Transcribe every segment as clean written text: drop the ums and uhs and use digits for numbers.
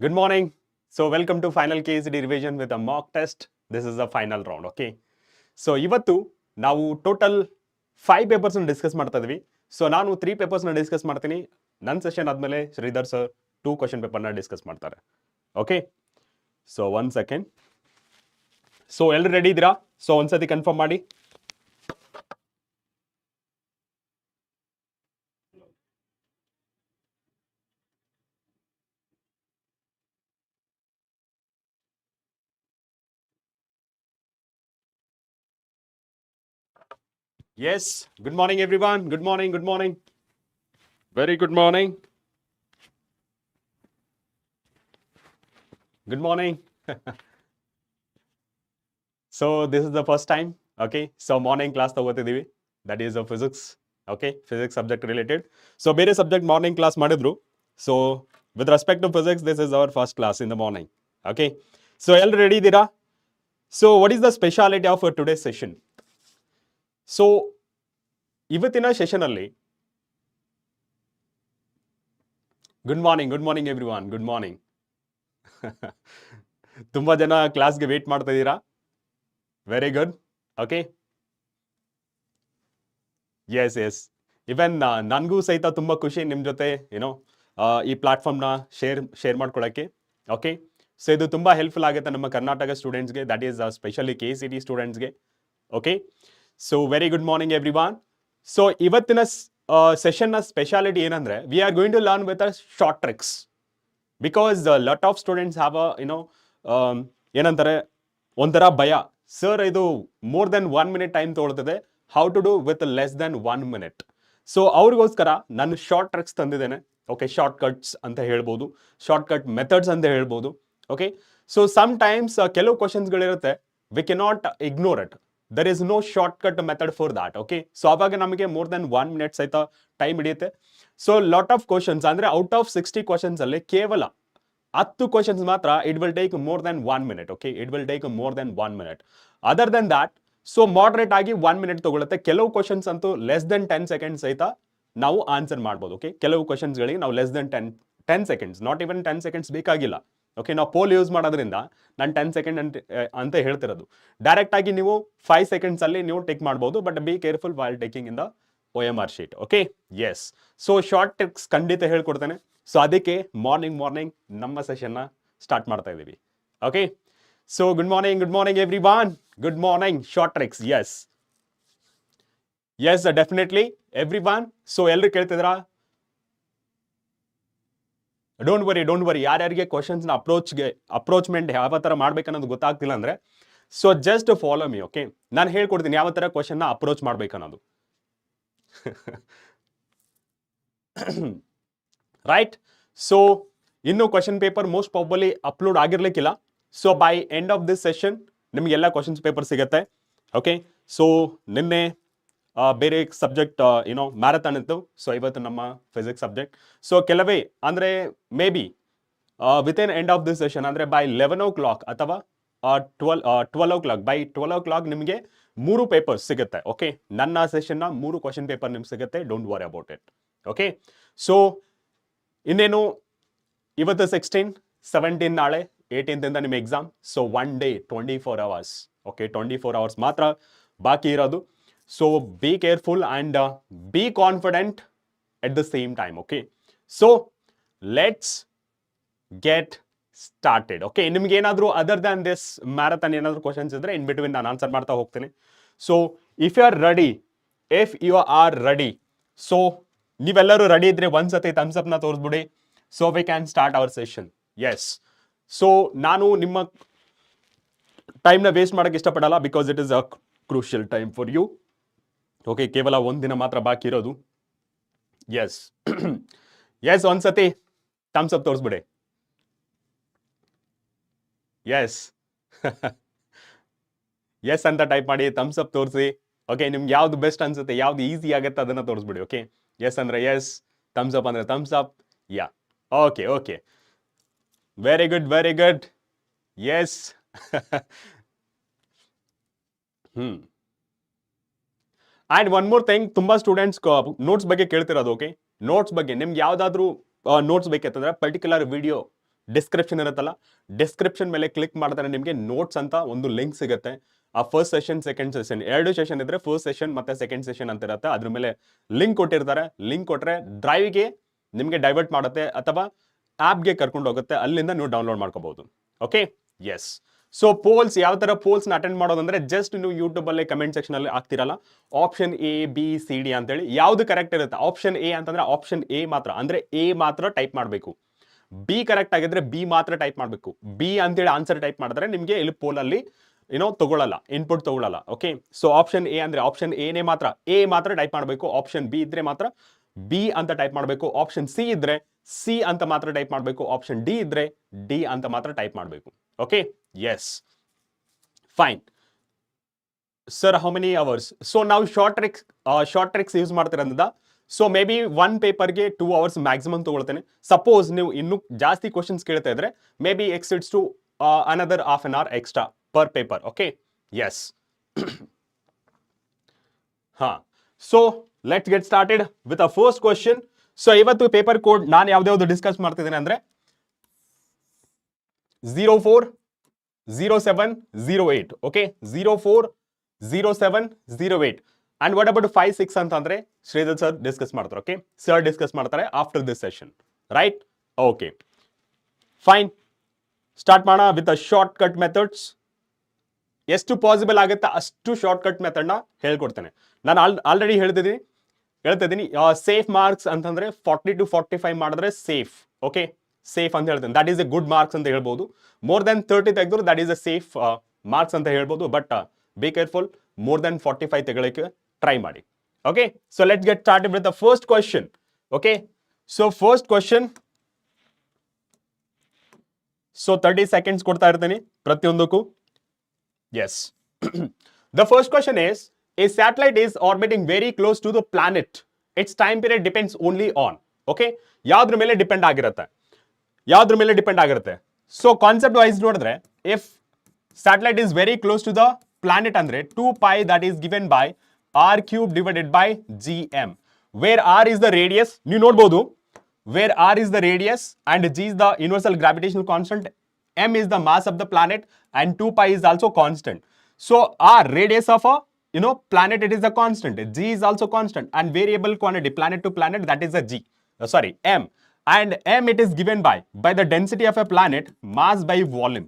Good morning. So welcome to final KCET revision with a mock test. This is the final round, okay? So ಇವತ್ತು ನಾವು total 5 papers discuss ಮಾಡ್ತಾ ಇದೀವಿ. So ನಾನು 3 papers discuss ಮಾಡ್ತೀನಿ. ನನ್ನ session ಆದ್ಮೇಲೆ Sridhar sir 2 question ಪೇಪರ್ನ discuss ಮಾಡ್ತಾರೆ. ಓಕೆ? So 1 second. ಸೊ ಎಲ್ಲರೂ ರೆಡಿ ಇದ್ದೀರಾ? ಸೊ ಒಂದ್ಸತಿ ಕನ್ಫರ್ಮ್ ಮಾಡಿ. Yes, good morning everyone. Good morning, good morning. Very good morning. Good morning. So this is the first time, okay? So morning class ತಗೋತಿದೀವಿ. That is a physics, okay? Physics subject related. So ಬೇರೆ subject morning class ಮಾಡಿದ್ರು. So with respect to physics, this is our first class in the morning, okay? So ಎಲ್ಲರೂ ready ಇದ್ದೀರಾ? So what is the speciality of today's session? So ಇವತ್ತಿನ ಸೆಷನಲ್ಲಿ good morning everyone, good morning. ತುಂಬ ಜನ ಕ್ಲಾಸ್ಗೆ wait ಮಾಡ್ತಾ ಇದ್ದೀರಾ. Very good. Okay, yes even ನನಗೂ ಸಹಿತ ತುಂಬ ಖುಷಿ ನಿಮ್ಮ ಜೊತೆ ಏನೋ ಈ ಪ್ಲಾಟ್ಫಾರ್ಮ್ನ ಶೇರ್ ಮಾಡ್ಕೊಳ್ಳೋಕ್ಕೆ. ಓಕೆ, ಸೊ ಇದು ತುಂಬ ಹೆಲ್ಪ್ಫುಲ್ ಆಗುತ್ತೆ ನಮ್ಮ ಕರ್ನಾಟಕ ಸ್ಟೂಡೆಂಟ್ಸ್ಗೆ, ದಟ್ ಈಸ್ ಸ್ಪೆಷಲಿ KCET ಸ್ಟೂಡೆಂಟ್ಸ್ಗೆ. Okay, so very good morning everyone. So ಇವತ್ತಿನ ಸೆಷನ್ನ ಸ್ಪೆಷಾಲಿಟಿ ಏನಂದ್ರೆ, we are going to learn with a short tricks, because lot of students have ಏನಂತಾರೆ ಒಂಥರ ಭಯ, ಸರ್ ಇದು ಮೋರ್ ದೆನ್ 1 minute ಟೈಮ್ ತೊಗೊಳ್ತದೆ, how to do with less than 1 minute. So ಅವ್ರಿಗೋಸ್ಕರ ನಾನು ಶಾರ್ಟ್ ಟ್ರಿಕ್ಸ್ ತಂದಿದ್ದೇನೆ. ಓಕೆ, ಶಾರ್ಟ್ ಕಟ್ಸ್ ಅಂತ ಹೇಳ್ಬೋದು, ಶಾರ್ಟ್ ಕಟ್ ಮೆಥಡ್ಸ್ ಅಂತ ಹೇಳ್ಬೋದು. ಓಕೆ, ಸೊ ಸಮ್ ಟೈಮ್ಸ್ ಕೆಲವು ಕ್ವಶನ್ಸ್ಗಳಿರುತ್ತೆ, we cannot ignore it. There is no short cut method for that. Okay, so ಅವಾಗ ನಮಗೆ ಮೋರ್ ದೆನ್ 1 minute ಸಹಿತ ಟೈಮ್ ಹಿಡಿಯುತ್ತೆ. ಸೊ ಲಾಟ್ ಆಫ್ ಕ್ವಶನ್ಸ್ ಅಂದ್ರೆ ಔಟ್ ಆಫ್ 60 ಕ್ವಶನ್ಸ್ ಅಲ್ಲಿ ಕೇವಲ 10 ಕ್ವಶನ್ಸ್ ಮಾತ್ರ it will take more than 1 minute. Okay, it will take more than 1 minute. Other than that, so moderate ಆಗಿ 1 minute ತಗೊಳುತ್ತೆ. ಕೆಲವು questions ಅಂತೂ ಲೆಸ್ ದೆನ್ 10 seconds ಸಹಿತ ನಾವು ಆನ್ಸರ್ ಮಾಡ್ಬೋದು. ಓಕೆ, ಕೆಲವು ಕ್ವಶನ್ಸ್ಗಳಿಗೆ ನಾವು less than 10 seconds, not even 10 seconds ಬೇಕಾಗಿಲ್ಲ. ಓಕೆ, ನಾವು ಪೋಲ್ ಯೂಸ್ ಮಾಡೋದ್ರಿಂದ ನಾನು 10 seconds ಅಂತ ಹೇಳ್ತಿರೋದು. ಡೈರೆಕ್ಟ್ ಆಗಿ ನೀವು 5 seconds ಅಲ್ಲಿ ನೀವು ಟೇಕ್ ಮಾಡ್ಬೋದು, but be careful while taking in the OMR sheet. Okay, yes. So short tricks ಖಂಡಿತ ಹೇಳ್ಕೊಡ್ತೇನೆ. ಸೊ ಅದಕ್ಕೆ ಮಾರ್ನಿಂಗ್ ನಮ್ಮ ಸೆಷನ್ನ ಸ್ಟಾರ್ಟ್ ಮಾಡ್ತಾ ಇದ್ದೀವಿ. Okay, so good morning everyone. Good morning. Short tricks, yes definitely everyone. So ಎಲ್ಲರೂ ಕೇಳ್ತಿದ್ರಾ? Don't worry, ಯಾರ್ಯಾರಿಗೆ ಕ್ವಶನ್ಸ್ನ ಅಪ್ರೋಚ್ಮೆಂಟ್ ಯಾವ ಥರ ಮಾಡ್ಬೇಕನ್ನೋದು ಗೊತ್ತಾಗ್ತಿಲ್ಲ ಅಂದರೆ, so just follow me. Okay, ನಾನು ಹೇಳ್ಕೊಡ್ತೀನಿ ಯಾವ ಥರ ಕ್ವಶನ್ನ ಅಪ್ರೋಚ್ ಮಾಡ್ಬೇಕನ್ನೋದು. ರೈಟ್. ಸೊ ಇನ್ನು question paper most probably upload ಆಗಿರ್ಲಿಕ್ಕಿಲ್ಲ. So by end of this session ನಿಮಗೆಲ್ಲ ಕ್ವಶನ್ಸ್ ಪೇಪರ್ ಸಿಗುತ್ತೆ. ಓಕೆ, ಸೊ ನಿನ್ನೆ ಬೇರೆ ಸಬ್ಜೆಕ್ಟ್ ಮ್ಯಾರಥಾನ್ ಇತ್ತು. ಸೊ ಇವತ್ತು ನಮ್ಮ ಫಿಸಿಕ್ಸ್ ಸಬ್ಜೆಕ್ಟ್. ಸೊ ಕೆಲವೇ ಅಂದರೆ may be with in end of this session ಅಂದರೆ ಬೈ 11 o'clock ಅಥವಾ 12 o'clock, ಬೈ 12 o'clock ನಿಮಗೆ 3 ಪೇಪರ್ಸ್ ಸಿಗುತ್ತೆ. ಓಕೆ, ನನ್ನ ಸೆಷನ್ನ 3 ಕ್ವಶನ್ ಪೇಪರ್ ನಿಮ್ಗೆ ಸಿಗುತ್ತೆ. Don't worry about it. Okay, so ಇನ್ನೇನು ಇವತ್ತು 16, 17 ನಾಳೆ 18th ಇಂದ ನಿಮ್ಮ exam. So 1 day 24 hours. Okay, 24 hours ಮಾತ್ರ ಬಾಕಿ ಇರೋದು. So be careful and be confident at the same time. Okay, so let's get started. Okay, ನಿಮ್ಗೆ ಏನಾದರೂ ಅದರ್ ದ್ಯಾನ್ ದಿಸ್ ಮ್ಯಾರಥಾನ್ ಏನಾದರೂ ಕ್ವಶನ್ಸ್ ಇದ್ರೆ ಇನ್ ಬಿಟ್ವೀನ್ ನಾನು ಆನ್ಸರ್ ಮಾಡ್ತಾ ಹೋಗ್ತೀನಿ. So if you are ready, so ನೀವೆಲ್ಲರೂ ರೆಡಿ ಇದ್ರೆ ಒಂದ್ಸತಿ ಥಮ್ಸ್ ಅಪ್ನ ತೋರಿಸ್ಬಿಡಿ. So we can start our session. Yes. So ನಾನು ನಿಮ್ಮ ಟೈಮ್ನ ವೇಸ್ಟ್ ಮಾಡೋಕ್ಕೆ ಇಷ್ಟಪಡಲ್ಲ, because it is a crucial time for you. Okay, ಕೇವಲ ಒಂದಿನ ಮಾತ್ರ ಬಾಕಿ ಇರೋದು. ಎಸ್ ಒಂದ್ಸತಿ ಥಮ್ಸ್ ಅಪ್ ತೋರಿಸ್ಬಿಡಿ. ಎಸ್ ಅಂತ ಟೈಪ್ ಮಾಡಿ, ಥಮ್ಸ್ ಅಪ್ ತೋರಿಸಿ. ಓಕೆ, ನಿಮ್ಗೆ ಯಾವ್ದು ಬೆಸ್ಟ್ ಅನ್ಸುತ್ತೆ, ಯಾವ್ದು ಈಸಿ ಆಗುತ್ತೆ ಅದನ್ನ ತೋರಿಸ್ಬಿಡಿ. ಓಕೆ, ಎಸ್ ಅಂದ್ರೆ ಎಸ್, ಥಮ್ಸ್ ಅಪ್ ಅಂದ್ರೆ thumbs up. Yeah, okay, very good. Yes. And one more thing, ತುಂಬ ಸ್ಟೂಡೆಂಟ್ಸ್ ನೋಟ್ಸ್ ಬಗ್ಗೆ ಕೇಳ್ತಿರೋದು. ಓಕೆ, ನೋಟ್ಸ್ ಬಗ್ಗೆ ನಿಮ್ಗೆ ಯಾವುದಾದ್ರೂ ನೋಟ್ಸ್ ಬೇಕಿತ್ತಂದ್ರೆ ಪರ್ಟಿಕ್ಯುಲರ್ ವಿಡಿಯೋ ಡಿಸ್ಕ್ರಿಪ್ಷನ್ ಇರುತ್ತಲ್ಲ, ಡಿಸ್ಕ್ರಿಪ್ಷನ್ ಮೇಲೆ ಕ್ಲಿಕ್ ಮಾಡಿದ್ರೆ ನಿಮಗೆ ನೋಟ್ಸ್ ಅಂತ ಒಂದು ಲಿಂಕ್ ಸಿಗುತ್ತೆ. ಆ first session second session 2 session ಇದ್ರೆ ಫಸ್ಟ್ ಸೆಷನ್ ಮತ್ತೆ ಸೆಕೆಂಡ್ ಸೆಷನ್ ಅಂತ ಇರುತ್ತೆ. ಅದ್ರ ಮೇಲೆ ಲಿಂಕ್ ಕೊಟ್ಟಿರ್ತಾರೆ. ಲಿಂಕ್ ಕೊಟ್ರೆ ಡ್ರೈವ್ಗೆ ನಿಮಗೆ ಡೈವರ್ಟ್ ಮಾಡುತ್ತೆ ಅಥವಾ ಆಪ್ಗೆ ಕರ್ಕೊಂಡು ಹೋಗುತ್ತೆ. ಅಲ್ಲಿಂದ ನೀವು ಡೌನ್ಲೋಡ್ ಮಾಡ್ಕೋಬಹುದು. Okay, yes. ಸೊ ಪೋಲ್ಸ್, ಯಾವ ತರ ಪೋಲ್ಸ್ ನ ಅಟೆಂಡ್ ಮಾಡೋದಂದ್ರೆ ಜಸ್ಟ್ ನೀವು ಯೂಟ್ಯೂಬ್ ಅಲ್ಲಿ ಕಮೆಂಟ್ ಸೆಕ್ಷನ್ ಅಲ್ಲಿ ಆಗ್ತಿರಲ್ಲ, option A B C D ಅಂತೇಳಿ ಯಾವ್ದು ಕರೆಕ್ಟ್ ಇರುತ್ತೆ. ಆಪ್ಷನ್ ಎ ಅಂತಂದ್ರೆ ಆಪ್ಷನ್ ಎ ಮಾತ್ರ, ಅಂದ್ರೆ ಎ ಮಾತ್ರ ಟೈಪ್ ಮಾಡಬೇಕು. ಬಿ ಕರೆಕ್ಟ್ ಆಗಿದ್ರೆ ಬಿ ಮಾತ್ರ ಟೈಪ್ ಮಾಡಬೇಕು. ಬಿ ಅಂತೇಳಿ ಆನ್ಸರ್ ಟೈಪ್ ಮಾಡಿದ್ರೆ ನಿಮಗೆ ಇಲ್ಲಿ ಪೋಲ್ ಅಲ್ಲಿ ತಗೊಳ್ಳಲ್ಲ, ಇನ್ಪುಟ್ ತಗೊಳ್ಳಲ್ಲ. ಓಕೆ, ಸೊ ಆಪ್ಷನ್ ಎ ಅಂದ್ರೆ ಆಪ್ಷನ್ ಎನೇ ಮಾತ್ರ, ಎ ಮಾತ್ರ ಟೈಪ್ ಮಾಡಬೇಕು. ಆಪ್ಷನ್ ಬಿ ಇದ್ರೆ ಮಾತ್ರ ಬಿ ಅಂತ ಟೈಪ್ ಮಾಡಬೇಕು. ಆಪ್ಷನ್ ಸಿ ಇದ್ರೆ ಸಿ ಅಂತ ಮಾತ್ರ ಟೈಪ್ ಮಾಡಬೇಕು. ಆಪ್ಷನ್ ಡಿ ಇದ್ರೆ ಡಿ ಅಂತ ಮಾತ್ರ ಟೈಪ್ ಮಾಡಬೇಕು. Okay, yes, fine. Sir how many hours? So ನಾವು ಶಾರ್ಟ್ ಟ್ರಿಕ್ಸ್ ಯೂಸ್ ಮಾಡ್ತಿರೋದ್ರಿಂದ ಸೊ ಮೇ ಬಿ 1 ಪೇಪರ್ಗೆ 2 ಅವರ್ಸ್ ಮ್ಯಾಕ್ಸಿಮಮ್ ತಗೊಳ್ತೇನೆ. ಸಪೋಸ್ ನೀವು ಇನ್ನೂ ಜಾಸ್ತಿ ಕ್ವಶನ್ಸ್ ಕೇಳ್ತಾ ಇದ್ರೆ may be exits to another half an hour extra per paper. Okay, yes. So let's get started with the first question. So ಇವತ್ತು paper code ನಾನು ಯಾವ್ದು discuss ಮಾಡ್ತಿದ್ದೇನೆ ಅಂದ್ರೆ 040708. ಓಕೆ, 040708. ಅಂಡ್ ವಾಟ್ ಅಬೌಟ್ 5, 6 ಅಂತಂದ್ರೆ ಶ್ರೀಧರ್ ಸರ್ ಡಿಸ್ಕಸ್ ಮಾಡ್ತಾರೆ. Okay, sir discuss ಮಾಡ್ತಾರೆ after this session, right? Okay, fine. Start ಮಾಡೋಣ with short cut methods. ಎಷ್ಟು ಪಾಸಿಬಲ್ ಆಗುತ್ತೆ ಅಷ್ಟು ಶಾರ್ಟ್ ಕಟ್ ಮೆಥಡ್ ನ ಹೇಳ್ಕೊಡ್ತೇನೆ. ನಾನು ಆಲ್ರೆಡಿ ಹೇಳ್ತಿದ್ದೀನಿ ಸೇಫ್ ಮಾರ್ಕ್ಸ್ ಅಂತಂದ್ರೆ 40 to 45 ಮಾಡಿದ್ರೆ ಸೇಫ್. ಓಕೆ, ಸೇಫ್ ಅಂತ ಹೇಳ್ತೇನೆ. That is a good marks ಅಂತ ಹೇಳ್ಬೋದು. ಮೋರ್ ದೆನ್ 30 ತೆಗೆದ್ರು that is a safe marks ಅಂತ ಹೇಳ್ಬೋದು. But be careful, more than 45 ತೆಗೊಳ್ಳಕ್ಕೆ ಟ್ರೈ ಮಾಡಿ. Okay, so let's get started with the first question. Okay, so first question. So 30 seconds ಕೊಡ್ತಾ ಇರ್ತೀನಿ ಪ್ರತಿಯೊಂದಕ್ಕೂ. Yes, the first question is a satellite is orbiting very close to the planet. Its time period depends only on. Okay, ಯಾವ್ದ್ರ ಮೇಲೆ depend ಆಗಿರುತ್ತೆ? So concept wise ನೋಡಿದ್ರೆ if satellite is very close to the planet ಅಂದ್ರೆ 2π that is given by r³ divided by gm, where r is the radius. ನೀವು ನೋಡಬಹುದು where r is the radius and g is the universal gravitational constant, m is the mass of the planet and 2π is also constant. So r, radius of a planet, it is a constant. G is also constant and variable quantity planet to planet, that is a m. And m it is given by the density of a planet, mass by volume,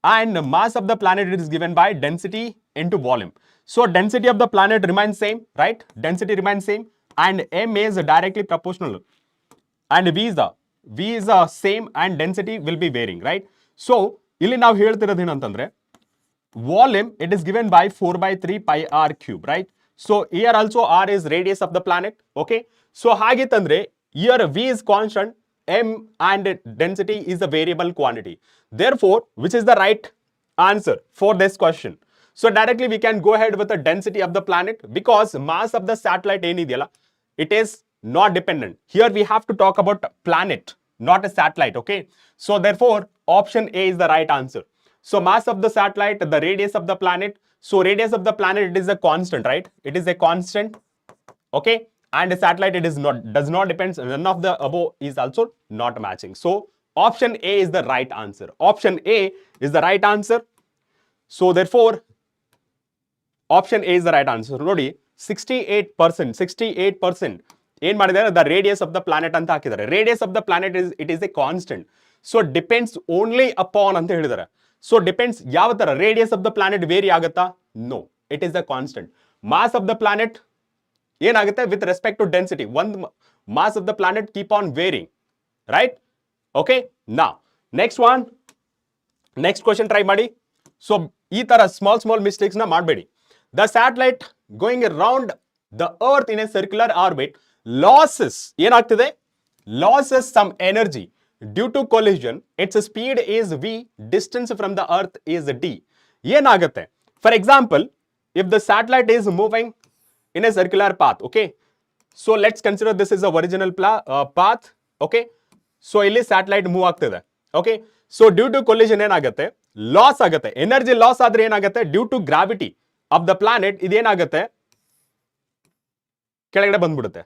and mass of the planet it is given by density into volume. So density of the planet remains same, right? Density remains same and m is directly proportional and v is the same and density will be varying, right? So ಇಲ್ಲಿ ನಾವು ಹೇಳ್ತಿರೋದು ಏನಂತಂದ್ರೆ volume it is given by 4/3 pi r³, right? So here also r is radius of the planet. Okay, so ಹಾಗಿತ್ತಂದ್ರೆ here v is constant, m and density is the variable quantity. Therefore which is the right answer for this question? So directly we can go ahead with the density of the planet because mass of the satellite ಏನಿದೆಯಲ್ಲ it is not dependent. Here we have to talk about planet, not a satellite. Okay, so therefore option A is the right answer. So mass of the satellite, the radius of the planet. So radius of the planet, it is a constant, right? It is a constant. Okay, and the satellite, it is does not depend. None of the above is also not matching. So option A is the right answer. Option A is the right answer. So therefore option A is the right answer. Nodi 68% ಏನ್ ಮಾಡಿದ್ದಾರೆ, the radius of the planet ಅಂತ ಹಾಕಿದ್ದಾರೆ. Radius of the planet it is a constant. So depends only upon ಅಂತ ಹೇಳಿದ್ದಾರೆ. So depends ಯಾವ ತರ, radius of the planet vary ಆಗುತ್ತಾ? No, it is a constant. Mass of the planet ಏನಾಗುತ್ತೆ with respect to density, ಒಂದು mass of the planet keep on varying, right? Okay, ನಾ next question try ಮಾಡಿ. So ಈ ತರ small mistakes ನ ಮಾಡಬೇಡಿ. The satellite going around the earth in a circular orbit loses ಏನಾಗ್ತಿದೆ? Loses some energy. Due to collision, its speed is v, distance from the earth is d. ಏನಾಗುತ್ತೆ? For example, if the satellite is moving in a circular path, okay? So let's consider this is a original path, okay? So ಇಲ್ಲಿ satellite move ಆಗ್ತಿದೆ, okay? So due to collision ಏನಾಗುತ್ತೆ? Loss ಆಗುತ್ತೆ. Energy loss ಆದ್ರೆ ಏನಾಗುತ್ತೆ? Due to gravity of the planet ಇದೇನಾಗುತ್ತೆ? ಕೆಳಗಡೆ ಬಂದ್ಬಿಡುತ್ತೆ.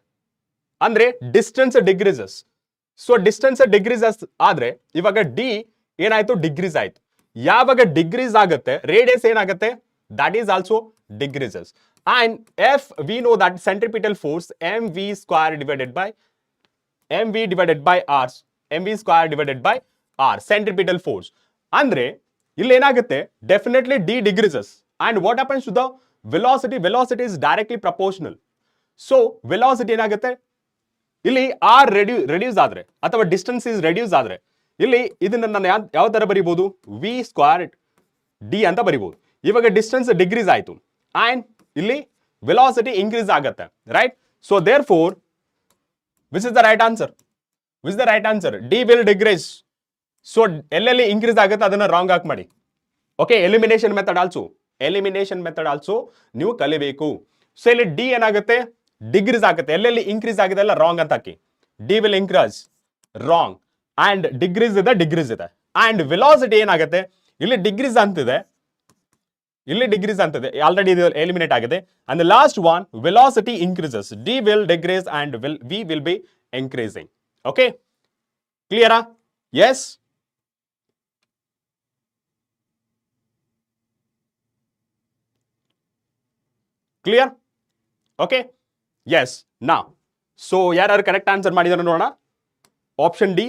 ಅಂದ್ರೆ distance decreases. So distance degrees ಆದ್ರೆ ಇವಾಗ ಡಿ ಏನಾಯ್ತು ಡಿಗ್ರೀಸ್ ಆಯ್ತು. ಯಾವಾಗ ಡಿಗ್ರೀಸ್ ಆಗುತ್ತೆ ರೇಡಿಯಸ್ ಏನಾಗುತ್ತೆ that is also decreases. And if we know that centripetal force M V square divided by mv divided by r, mv square divided by r, centripetal force. ಅಂದ್ರೆ ಇಲ್ಲಿ ಏನಾಗುತ್ತೆ definitely d decreases and what happens to the velocity? Velocity is directly proportional. So velocity ಏನಾಗುತ್ತೆ ಇಲ್ಲಿ r reduce ಆದ್ರೆ ಅಥವಾ distance is reduce ಆದ್ರೆ ಇಲ್ಲಿ ಇದನ್ನ ನಾನು ಯಾವ ತರ ಬರಿಬಹುದು v square d ಅಂತ ಬರಿಬಹುದು. ಇವಾಗ ಡಿಸ್ಟೆನ್ಸ್ ಡಿಗ್ರೀಸ್ ಆಯ್ತು and ಇಲ್ಲಿ velocity increase ಆಗುತ್ತೆ, right? So therefore which is the right answer? Which is the right answer? D will decrease. So ಎಲ್ಲೆಲ್ಲಿ increase ಆಗುತ್ತೆ ಅದನ್ನ wrong ಹಾಕಿ ಮಾಡಿ. Okay, elimination method also ನೀವು ಕಲಿಬೇಕು. ಸೊ ಇಲ್ಲಿ D ಏನಾಗುತ್ತೆ ಡಿಗ್ರೀಸ್ ಆಗುತ್ತೆ, ಎಲ್ಲೆಲ್ಲಿ increase ಆಗಿದೆ ಎಲ್ಲ wrong ಅಂತ ಹಾಕಿ. D will increase, wrong, and decrease ಇದೆ. And velocity ಏನಾಗುತ್ತೆ ಇಲ್ಲಿ ಡಿಗ್ರೀಸ್ ಅಂತಿದೆ, ಇಲ್ಲಿ ಡಿಗ್ರೀಸ್ ಅಂತಿದೆ, ಆಲ್ರೆಡಿ ಇದು ಎಲಿಮಿನೇಟ್ ಆಗಿದೆ. And the last one velocity increases, D will decrease and V will be increasing. Okay, ಕ್ಲಿಯರಾ? Yes, clear? Okay, yes. ನಾ ಸೊ ಯಾರು ಕರೆಕ್ಟ್ ಆನ್ಸರ್ ಮಾಡಿದಾರೆ ನೋಡೋಣ. Option D,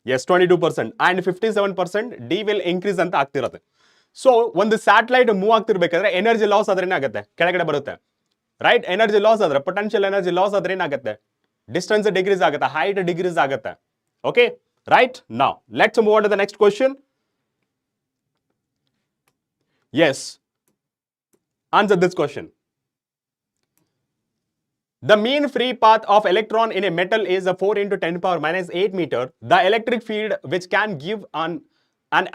yes 22% and 57% D will increase ಅಂತ ಆಗ್ತಿರುತ್ತೆ. So ಒಂದು satellite move ಆಗ್ತಿರ್ಬೇಕಾದ್ರೆ energy loss ಆದ್ರೆ ಏನಾಗುತ್ತೆ ಕೆಳಗಡೆ ಬರುತ್ತೆ, ರೈಟ್? ಎನರ್ಜಿ ಲಾಸ್ ಆದ್ರೆ ಪೊಟೆನ್ಷಿಯಲ್ ಎನರ್ಜಿ ಲಾಸ್ ಆದ್ರೆ ಏನಾಗುತ್ತೆ ಡಿಸ್ಟೆನ್ಸ್ ಡಿಗ್ರೀಸ್ ಆಗುತ್ತೆ, ಹೈಟ್ ಡಿಗ್ರೀಸ್ ಆಗುತ್ತೆ. Okay, right? Now let's move on to the next question. Yes, answer this question. The mean free path of electron in a metal is a 4 × 10⁻⁻8 meter. The electric field which can give an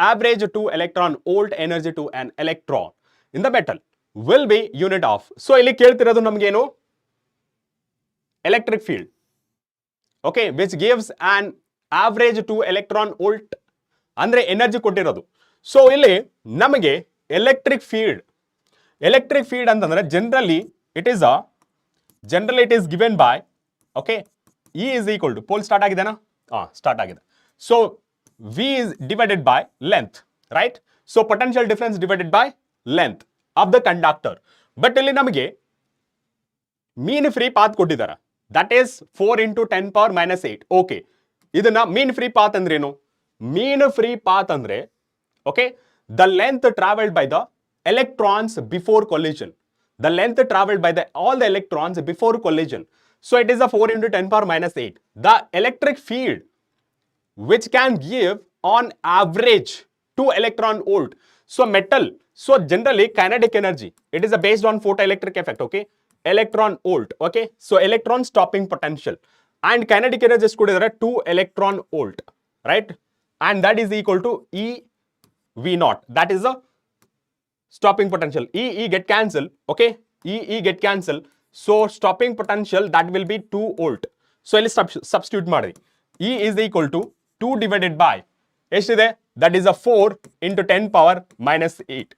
average 2 electron volt energy to an electron in the metal will be unit of. So ಇಲ್ಲಿ ಕೇಳ್ತಿರೋದು ನಮಗೇನು electric field, okay, which gives an average 2 electron volt ಅಂದ್ರೆ energy ಕೊಟ್ಟಿರೋದು. So ಇಲ್ಲಿ ನಮಗೆ electric field ಅಂತಂದ್ರೆ generally it is given by, okay, E is equal to, poll start ಆಗಿದೆನಾ? Start ಆಗಿದೆ. So V is divided by length, right? So potential difference divided by length of the conductor. But ಇಲ್ಲಿ ನಮಗೆ mean free path ಕೊಟ್ಟಿದ್ದಾರೆ, that is 4 × 10⁻⁸. Okay, ಇದನ್ನ mean free path ಅಂದ್ರೆ ಏನು? mean free path ಅಂದ್ರೆ, okay, the length traveled by the electrons before collision. The length traveled by all the electrons before collision. So it is a 4 × 10⁻⁸. The electric field which can give on average 2 electron volt. So metal, so generally kinetic energy, it is based on photoelectric effect, okay? Electron volt, okay? So electron stopping potential. And kinetic energy is 2 electron volt, right? And that is equal to eV0. That is a stopping potential. E get cancel, okay? E get cancel. So stopping potential that will be 2 volt. So ಇಲ್ಲಿ substitute ಮಾಡಿ. E is equal to 2 divided by ಎಷ್ಟಿದೆ? That is a 4 × 10⁻⁸.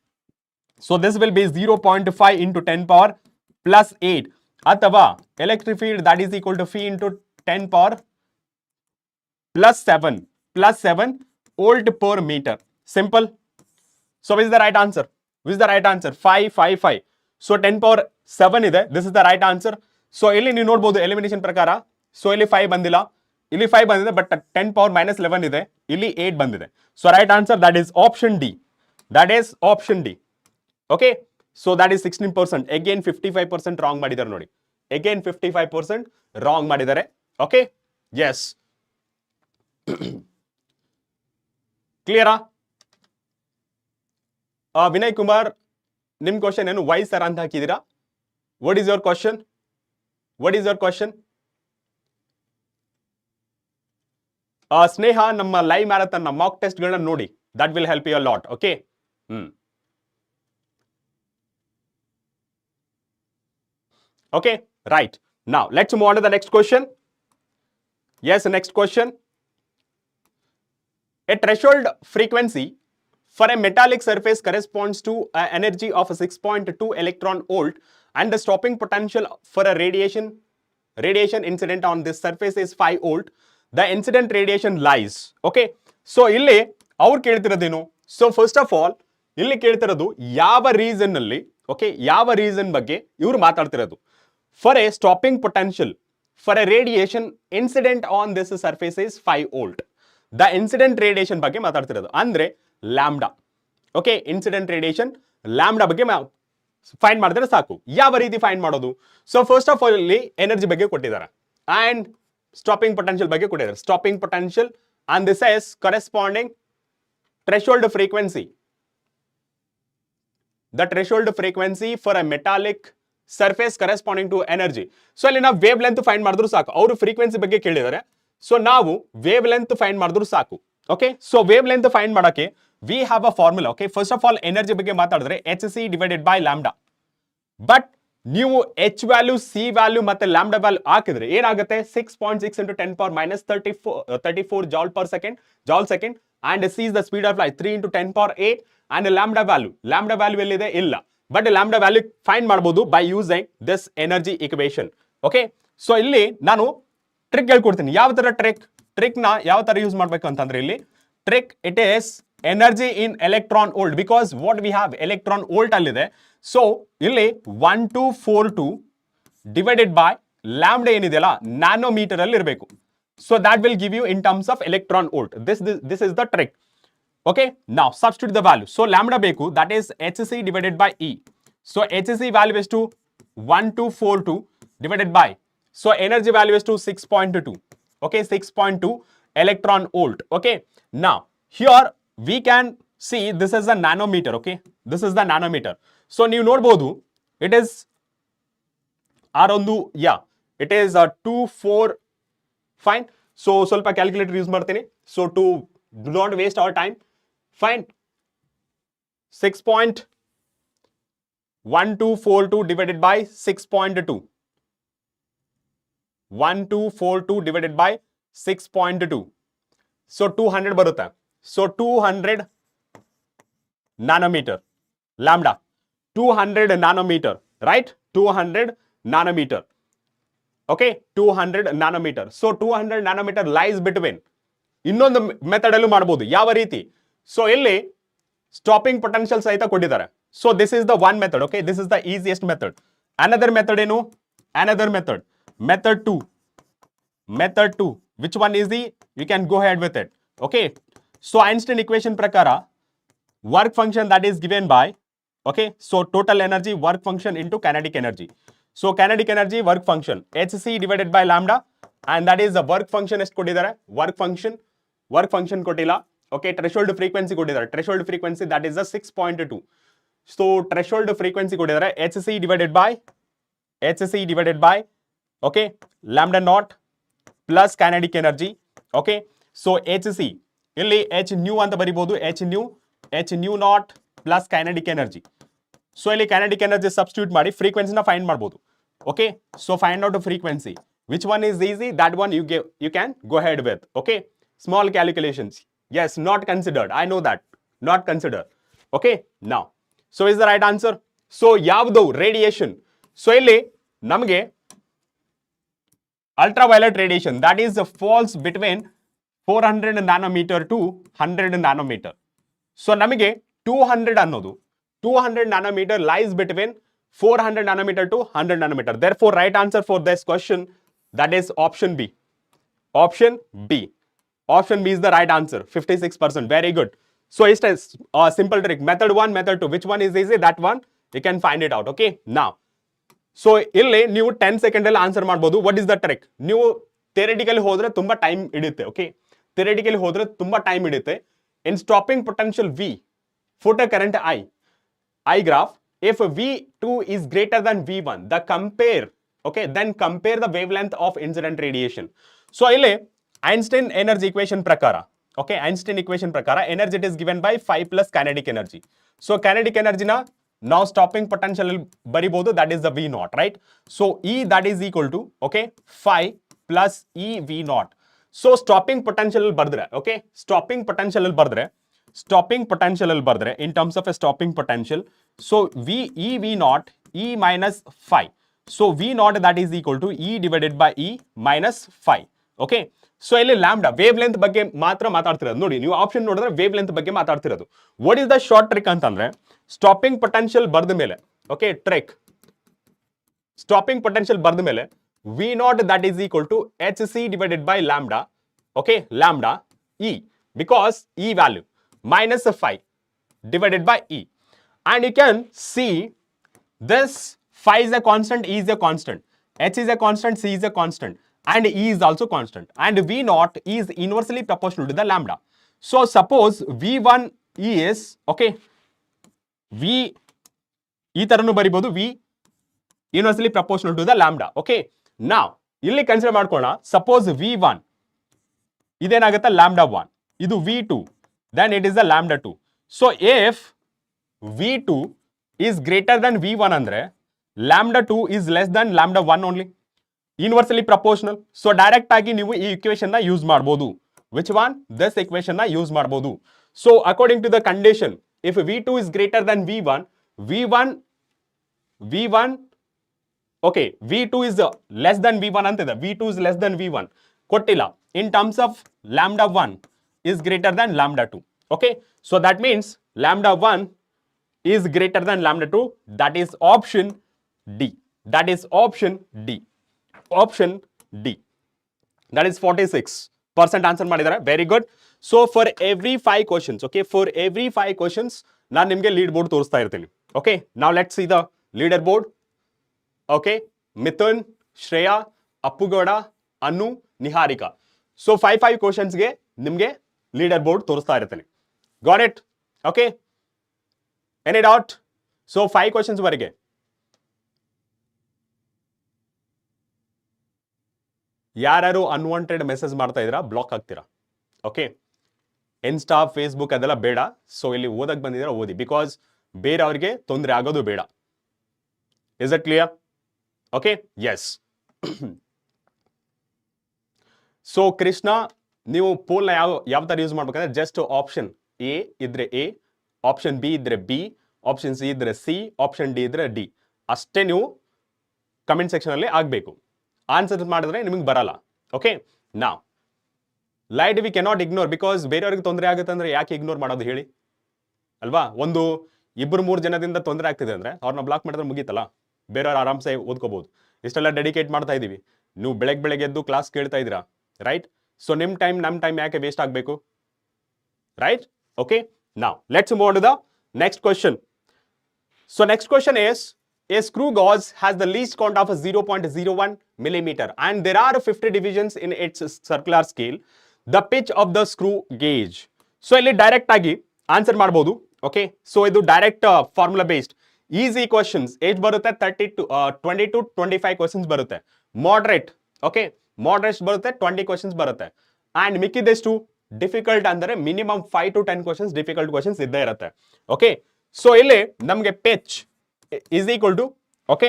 So this will be 0.5 × 10⁻+8. ಅಥವಾ electric field that is equal to phi × 10⁻+7 volt per meter. Simple. So which is the right answer? Which is the right answer? 5. So 10⁻7 ಇದೆ. This is the right answer. So ಇಲ್ಲಿ ನೀವು ನೋಡಬಹುದು elimination ಪ್ರಕಾರ. So ಇಲ್ಲಿ 5 ಬಂದಿಲ್ಲ, ಇಲ್ಲಿ 5 ಬಂದಿದೆ, but 10⁻−11 ಇದೆ, ಇಲ್ಲಿ 8 ಬಂದಿದೆ. So right answer that is option D. That is option D. Okay, so that is 16%. Again 55% wrong ಮಾಡಿದ್ದಾರೆ ನೋಡಿ. ಅಗೇನ್ 55% ರಾಂಗ್ ಮಾಡಿದ್ದಾರೆ. ಓಕೆ, ಎಸ್, ಕ್ಲಿಯರಾ? ವಿನಯ್ ಕುಮಾರ್, ನಿಮ್ ಕ್ವಶನ್ ಏನು? ವೈ ಸರ್ ಅಂತ ಹಾಕಿದ್ದೀರಾ? What is your question? Sneha, ನಮ್ಮ ಲೈವ್ ಮ್ಯಾರಥಾನ್ ಮಾಕ್ ಟೆಸ್ಟ್ ಗಳನ್ನ ನೋಡಿ, that will help you a lot. Okay, okay, right. Now let's move on to the next question. Yes, next question. A threshold frequency for a metallic surface corresponds to an energy of 6.2 electron volt and the stopping potential for a radiation incident on this surface is 5 volt. The incident radiation lies. Okay, so ಇಲ್ಲಿ ಅವ್ರು ಕೇಳ್ತಿರೋದೇನು? So first of all ಇಲ್ಲಿ ಕೇಳ್ತಿರೋದು ಯಾವ reason ಅಲ್ಲಿ, okay, ಯಾವ reason ಬಗ್ಗೆ ಇವ್ರು ಮಾತಾಡ್ತಿರೋದು. For A stopping potential for A radiation incident on this surface is 5 volt. The incident radiation ಬಗ್ಗೆ ಮಾತಾಡ್ತಿರೋದು ಅಂದ್ರೆ lambda. Okay, incident radiation lambda ಬಗ್ಗೆ ಫೈಂಡ್ ಮಾಡಿದ್ರೆ ಸಾಕು. ಯಾವ ರೀತಿ ಫೈಂಡ್ ಮಾಡೋದು? ಸೊ ಫಸ್ಟ್ ಆಫ್ ಆಲ್ ಇಲ್ಲಿ ಎನರ್ಜಿ ಬಗ್ಗೆ ಕೊಟ್ಟಿದ್ದಾರೆ ಅಂಡ್ ಸ್ಟಾಪಿಂಗ್ ಪೊಟೆನ್ಷಿಯಲ್ ಬಗ್ಗೆ ಕೊಟ್ಟಿದ್ದಾರೆ. Stopping potential and this is corresponding threshold frequency. The threshold frequency for a metallic surface corresponding to energy. So ಅಲ್ಲಿ ನಾವು ವೇವ್ ಲೆಂತ್ ಫೈಂಡ್ ಮಾಡಿದ್ರು ಸಾಕು. ಅವರು ಫ್ರೀಕ್ವೆನ್ಸಿ ಬಗ್ಗೆ ಕೇಳಿದ್ದಾರೆ, ಸೊ ನಾವು ವೇವ್ ಲೆಂತ್ ಫೈಂಡ್ ಮಾಡಿದ್ರು ಸಾಕು. Okay, so wavelength find ಮಾಡಕ್ಕೆ we have a formula. Okay, first of all energy ಬಗ್ಗೆ ಮಾತಾಡಿದ್ರೆ HC divided by lambda. But ನೀವು H ವ್ಯಾಲ್ಯೂ, C ವ್ಯಾಲ್ಯೂ ಮತ್ತೆ ಲ್ಯಾಂಬ್ಡಾ ವ್ಯಾಲ್ಯೂ ಹಾಕಿದ್ರೆ ಏನಾಗುತ್ತೆ? 6.6 into 10 power minus 34 joule second and C is the speed of light 3 into 10 power 8 and lambda value ಎಲ್ಲಿದೆ? ಇಲ್ಲ. But lambda value find ಮಾಡಬಹುದು by using this energy equation. Okay, so ಇಲ್ಲಿ ನಾನು trick ಹೇಳ್ಕೊಡ್ತೀನಿ. ಯಾವ ತರ ಟ್ರಿಕ್ ನ ಯಾವ ತರ ಯೂಸ್ ಮಾಡಬೇಕು ಅಂತಂದ್ರೆ ಇಲ್ಲಿ trick it is energy in electron volt, because what we have electron volt ಅಲ್ಲಿದೆ. ಸೊ ಇಲ್ಲಿ 1242 ಡಿವೈಡೆಡ್ ಬೈ ಲ್ಯಾಂಬ್ಡಾ ಏನಿದೆಯಲ್ಲ ನ್ಯಾನೋಮೀಟರ್ ಅಲ್ಲಿ ಇರಬೇಕು. So that will give you in terms of electron volt. This is the trick. Okay, now substitute the value. So lambda beku, that is HC divided by E. So HC value is to 1242 divided by, so energy value is to 6.2. Okay, 6.2 electron volt. Okay, now here we can see this is a nanometer. Okay, this is the nanometer. So ನೀವು ನೋಡಬಹುದು it is it is 24. fine. So ಸ್ವಲ್ಪ calculator use ಮಾಡ್ತೀನಿ. So to do not waste our time, fine, 6.1242 divided by 6.2. 1242 divided by 6.2. So 200 ಬರುತ್ತೆ. So 200 nanometer lambda. 200 nanometer, right? 200 nanometer. Okay, 200 nanometer. So 200 nanometer lies between. ಇನ್ನೊಂದು method ಅಲ್ಲೂ ಮಾಡಬಹುದು. ಯಾವ ರೀತಿ? So ಇಲ್ಲಿ stopping potential ಸಹಿತ ಕೊಟ್ಟಿದ್ದಾರೆ. So this is the one method. Okay, this is the easiest method. Another method ಏನು? Another method to which one easy? You can go head with it. Okay, so Einstein equation ಪ್ರಕಾರ work function that is given by, okay, so total energy work function into kinetic energy. So kinetic energy work function HC divided by lambda and that is the work function ಎಷ್ಟು ಕೊಟ್ಟಿದ್ದಾರೆ? Work function ಕೊಟ್ಟಿಲ್ಲ. Okay, threshold frequency ಕೊಟ್ಟಿದ್ದಾರೆ. Threshold frequency that is 6.2. So threshold frequency ಕೊಟ್ಟಿದ್ದಾರೆ HC divided by okay lambda not plus kinetic energy. Okay, so HC ಇಲ್ಲಿ H new ಅಂತ ಬರಿಬಹುದು. H new not plus kinetic energy. So ಇಲ್ಲಿ kinetic energy substitute ಮಾಡಿ ಫ್ರೀಕ್ವೆನ್ಸಿನ find ಮಾಡಬಹುದು. Okay, so find out frequency. Which one is easy? That one you can go ahead with. Okay, small calculations. Yes, not considered. I know that. Not considered. Okay, now. So is the right answer? So ಯಾವುದು radiation? So ಇಲ್ಲಿ ನಮಗೆ ultraviolet radiation, that is falls between 400 nanometer to 100 nanometer. So ನಮಗೆ 200 ಅನ್ನೋದು 200 nanometer lies between 400 nanometer to 100 nanometer. Therefore, right answer for this question, that is option B. Option B is the right answer. 56%. Very good. So it's a simple trick. Method 1, method 2. Which one is easy? That one you can find it out. Okay. Now, so ಇಲ್ಲಿ ನೀವು 10 second ಅಲ್ಲಿ answer ಮಾಡಬಹುದು. What is the trick? ನೀವು theoretically ಹೋದ್ರೆ ತುಂಬಾ time ಹಿಡಿಯುತ್ತೆ. Okay, theoretically ಹೋದ್ರೆ ತುಂಬಾ ಟೈಮ್ ಹಿಡಿಯುತ್ತೆ. In stopping potential V, photo current I graph, if V2 is greater than V1, then compare the wavelength of incident radiation. So ಇಲ್ಲಿ Einstein energy equation ಪ್ರಕಾರ, okay, Einstein equation ಪ್ರಕಾರ energy is given by 5 plus kinetic energy. So kinetic energy ನ ನಾವು stopping potential ಅಲ್ಲಿ ಬರಿಬಹುದು, that is the V0, right? So E that is equal to, okay, 5 plus E V0. So stopping potential ಅಲ್ಲಿ ಬರೆದ್ರೆ, okay, stopping potential ಅಲ್ಲಿ ಬರೆದ್ರೆ in terms of a stopping potential, so E V0 E minus 5. So V0 that is equal to E divided by E minus 5. Okay, so ಇಲ್ಲಿ lambda wave length ಬಗ್ಗೆ ಮಾತ್ರ ಮಾತಾಡ್ತಿರೋದು. ನೋಡಿ ನೀವು ಆಪ್ಷನ್ ನೋಡಿದ್ರೆ wave length ಬಗ್ಗೆ ಮಾತಾಡ್ತಿರೋದು. What is the short trick ಅಂತಂದ್ರೆ ಸ್ಟಾಪಿಂಗ್ ಪೊಟೆನ್ಷಿಯಲ್ ಬರ್ದ ಮೇಲೆ, ಓಕೆ, ಟ್ರಿಕ್ ಸ್ಟಾಪಿಂಗ್ ಪೊಟೆನ್ಷಿಯಲ್ ಬರ್ದ ಮೇಲೆ V naught that is equal to h c divided by lambda, okay, lambda e, because e value minus 5 divided by E. And you can see this phi is a constant, E is a constant, H is a constant, C is a constant, and E is also constant. And V naught is inversely proportional to the lambda. So suppose V1 is, okay, V ಈ ತರನು ಬರಿಬಹುದು, V inversely proportional to the lambda. Okay, now ಇಲ್ಲಿ consider ಮಾಡ್ಕೊಳ್ಳೋಣ. Suppose V1 ಇದೇನಾಗುತ್ತೆ lambda 1, ಇದು V2, then it is the lambda 2. So if V2 is greater than V1 andre lambda 2 is less than lambda 1 only, inversely proportional. So direct agi ನೀವು ಈ equation na use ಮಾಡಬಹುದು. Which one? This equation na use ಮಾಡಬಹುದು. So according to the condition, if V2 is greater than V1, okay, V2 is less than V1 antida, V2 is less than V1 kottilla. In terms of lambda 1 is greater than lambda 2. Okay, so that means lambda 1 is greater than lambda 2. That is option D. That is option D. Option D. That is 46% answer ಮಾಡಿದ್ದಾರೆ. Very good. So for every 5 questions, okay, for every 5 questions ನಾನು ನಿಮಗೆ lead board ತೋರಿಸ್ತಾ ಇರ್ತೀನಿ. Okay, now let's see the leader board. Okay, Mithun, Shreya, Appugouda, Anu, Niharika. So 5 questions ಗೆ ನಿಮಗೆ leader board ತೋರಿಸ್ತಾ ಇರ್ತೀನಿ. Got it? Okay, any doubt? So 5 questions ವರೆಗೆ ಯಾರು ಅನ್ವಾಂಟೆಡ್ ಮೆಸೇಜ್ ಮಾಡ್ತಾ ಇದ್ದೀರಾ ಬ್ಲಾಕ್ ಆಗ್ತೀರಾ. ಓಕೆ, ಇನ್ಸ್ಟಾ ಫೇಸ್ಬುಕ್ ಅದೆಲ್ಲ ಬೇಡ. ಸೊ ಇಲ್ಲಿ ಓದಕ್ ಬಂದಿದ್ದೀರಾ ಓದಿ, ಬಿಕಾಸ್ ಬೇರೆಯವ್ರಿಗೆ ತೊಂದರೆ ಆಗೋದು ಬೇಡ. Is it clear? Okay, yes. So Krishna, ನೀವು ಪೋಲ್ನ ಯಾವ ತರ ಯೂಸ್ ಮಾಡ್ಬೇಕಂದ್ರೆ ಜಸ್ಟ್ ಆಪ್ಷನ್ ಎ ಇದ್ರೆ ಎ, ಆಪ್ಷನ್ ಬಿ ಇದ್ರೆ ಬಿ, ಆಪ್ಷನ್ ಸಿ ಇದ್ರೆ ಸಿ, ಆಪ್ಷನ್ ಡಿ ಇದ್ರೆ ಡಿ, ಅಷ್ಟೇ ನೀವು ಕಮೆಂಟ್ ಸೆಕ್ಷನ್ ಅಲ್ಲಿ ಆಗ್ಬೇಕು. ಆನ್ಸರ್ ಮಾಡಿದ್ರೆ ನಿಮಗೆ ಬರಲ್ಲ. ಓಕೆ, ನಾವ್ light V cannot ignore, because ಬೇರೆಯವ್ರಿಗೆ ತೊಂದರೆ ಆಗುತ್ತೆ ಅಂದ್ರೆ ಯಾಕೆ ಇಗ್ನೋರ್ ಮಾಡೋದು ಹೇಳಿ ಅಲ್ವಾ? ಒಂದು 2-3 ಜನದಿಂದ ತೊಂದರೆ ಆಗ್ತಿದೆ ಅಂದ್ರೆ ಅವ್ರನ್ನ ಬ್ಲಾಕ್ ಮಾಡಿದ್ರೆ ಮುಗೀತಲ್ಲ, ಬೇರೆಯವ್ರು ಆರಾಮ್ಸೆ ಓದ್ಕೋಬಹುದು. ಇಷ್ಟೆಲ್ಲ ಡೆಡಿಕೇಟ್ ಮಾಡ್ತಾ ಇದೀವಿ, ನೀವು ಬೆಳಗ್ಗೆ ಎದ್ದು ಕ್ಲಾಸ್ ಕೇಳ್ತಾ ಇದ್ದೀರಾ, ರೈಟ್? ಸೊ ನಿಮ್ಮ ಟೈಮ್ ಯಾಕೆ ವೇಸ್ಟ್ ಆಗಬೇಕು, right? Okay, now let's move on to the next question. So next question is, a screw gauge has the least count of 0.01 millimeter and there are 50 divisions in its circular scale. The pitch of the screw gauge. So ಇಲ್ಲಿ direct ಆಗಿ answer ಮಾಡಬಹುದು. Okay, so ಇದು direct formula based easy questions. ಏಜ್ ಬರುತ್ತೆ 20 to 25 questions ಬರುತ್ತೆ. Moderate, okay, moderate ಬರುತ್ತೆ 20 questions ಬರುತ್ತೆ. And ಮಿಕ್ಕಿದೆಷ್ಟು ಡಿಫಿಕಲ್ಟ್ ಅಂದರೆ minimum 5 to 10 questions difficult questions ಇದ್ದೇ ಇರುತ್ತೆ. ಓಕೆ, ಸೊ ಇಲ್ಲಿ ನಮಗೆ pitch is equal to, okay,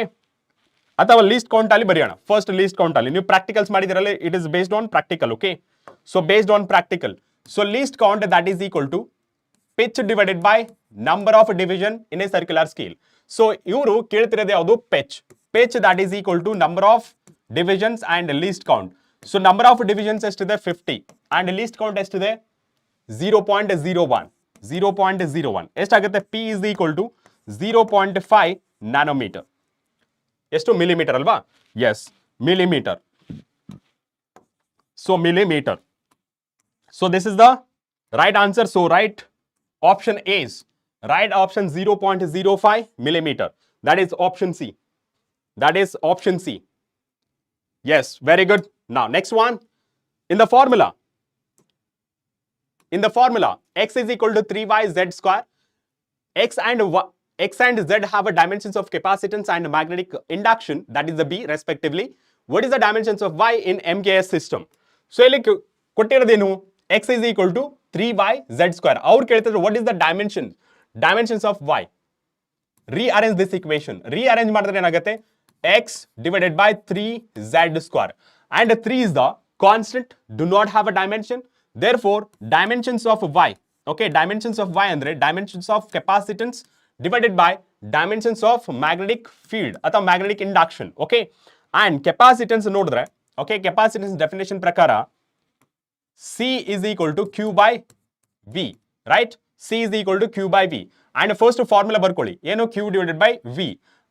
ಅಥವಾ ಲೀಸ್ಟ್ ಕೌಂಟ್ ಅಲ್ಲಿ ಬರೆಯೋಣ. ಫಸ್ಟ್ ಲೀಸ್ಟ್ ಕೌಂಟ್ ಅಲ್ಲಿ ನೀವು ಪ್ರಾಕ್ಟಿಕಲ್ಸ್ ಮಾಡಿದಿರಲ್ಲ, it is based on practical. Okay, so based on practical, so least count that is equal to pitch divided by number of division in a circular scale. So ಇವರು ಕೇಳ್ತಿರೋದು ಯಾವುದು? Pitch. Pitch that is equal to number of divisions and least count. So number of divisions ಎಷ್ಟಿದೆ? 50 and least count ಎಷ್ಟಿದೆ? 0.01. 0.01 ಎಷ್ಟಾಗುತ್ತೆ? P is equal to 0.5 nanometre. ಎಷ್ಟು? Millimetre ಅಲ್ವಾ? Yes, millimetre. So millimetre. So this is the right answer. So right option is right option 0.05 millimeter. That is option C. That is option C. Yes, very good. Now next one, in the formula x is equal to 3y z square. X and z have a dimensions of capacitance and magnetic induction, that is the B respectively. What is the dimensions of y in MKS system? So ಇಲ್ಲಿ ಕೊಟ್ಟಿರೋದೇನು? x is equal to 3y z square. ಅವ್ರು ಕೇಳ್ತಿದ್ರು what is the dimensions of y. Rearrange this equation. Rearrange ಮಾಡಿದ್ರೆ ಏನಾಗುತ್ತೆ? x divided by 3z square. And 3 is the constant, do not have a dimension. Therefore, dimensions of y, okay, dimensions of y andre dimensions of capacitance divided by dimensions of magnetic field ಅಥವಾ magnetic induction. Okay, and capacitance ನೋಡಿದ್ರೆ, okay, capacitance definition ಪ್ರಕಾರ C is equal to Q by V, right? C is equal to Q by V. And first formula ಬರ್ಕೊಳ್ಳಿ ಏನು Q divided by V.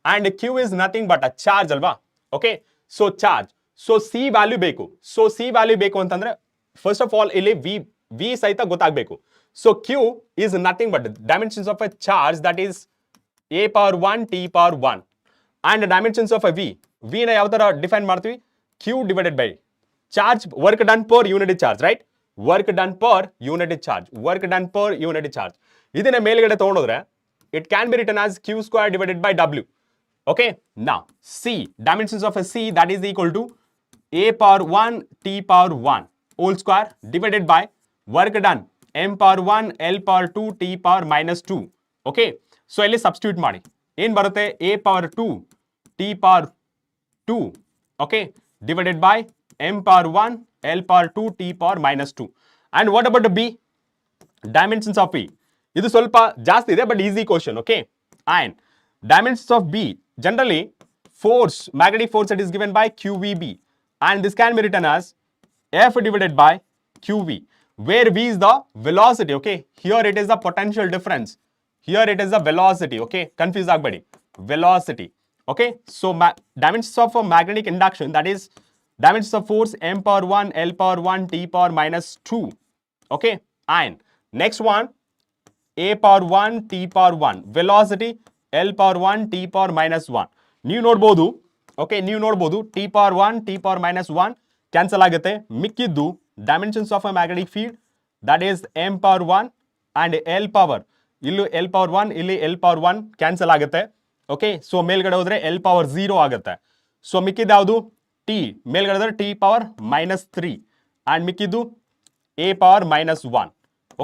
And Q is nothing but a charge ಅಲ್ವಾ? Okay? So charge. So C value ಬೇಕು. So C value ಬೇಕು ಅಂತಂದ್ರೆ first of all ಇಲ್ಲಿ V ಸಹಿತ ಗೊತ್ತಾಗಬೇಕು. So Q is nothing but dimensions of a charge, that is a power 1 t power 1. And the dimensions of a V. V ನ ಯಾವ ತರ define ಮಾಡ್ತೀವಿ? Q divided by charge, work done per unit charge, right? Work done per unit charge. Work done per unit charge. ಇದನ್ನ ಮೇಲ್ಗಡೆ ತಗೊಂಡ್ರೆ it can be written as Q square divided by W. Okay? Now, C, dimensions of a C, that is equal to a power 1 t power 1 whole square divided by work done m power 1 L power 2 t power minus 2. Okay? So ಇಲ್ಲಿ substitute ಮಾಡಿ ಏನು ಬರುತ್ತೆ? a power 2 t power 2, okay, divided by m power 1 L power 2 t power minus 2. And what about the B? Dimensions of B. ಇದು ಸ್ವಲ್ಪ ಜಾಸ್ತಿ ಇದೆ but easy question, okay? And dimensions of B, generally force, magnetic force, that is given by QVB, and this can be written as F divided by QV, where V is the velocity, okay? Here it is the potential difference, here it is the velocity, okay? Confuse agbeди, velocity, okay? So dimensions of a magnetic induction, that is dimensions of force m power 1 L power 1 t power minus 2, okay? And next one, a power 1 t power 1, velocity L power 1 t power minus 1. ನೀವು ನೋಡ್ಬೋದು, okay, ನೀವು ನೋಡ್ಬೋದು t power 1 t power minus 1 cancel ಆಗುತ್ತೆ. ಮಿಕ್ಕಿದ್ದು dimensions of a magnetic field, that is m power 1 and L power, ಇಲ್ಲೂ L power 1, ಇಲ್ಲಿ L power 1 cancel ಆಗುತ್ತೆ. Okay, so ಮೇಲ್ಗಡೆ ಹೋದ್ರೆ L power 0 ಆಗುತ್ತೆ. ಸೊ ಮಿಕ್ಕಿದ್ದು ಯಾವುದು? t, ಮೇಲ್ಗಡೆ ಹೋದ್ರೆ t power minus 3 and ಮಿಕ್ಕಿದ್ದು a power minus 1.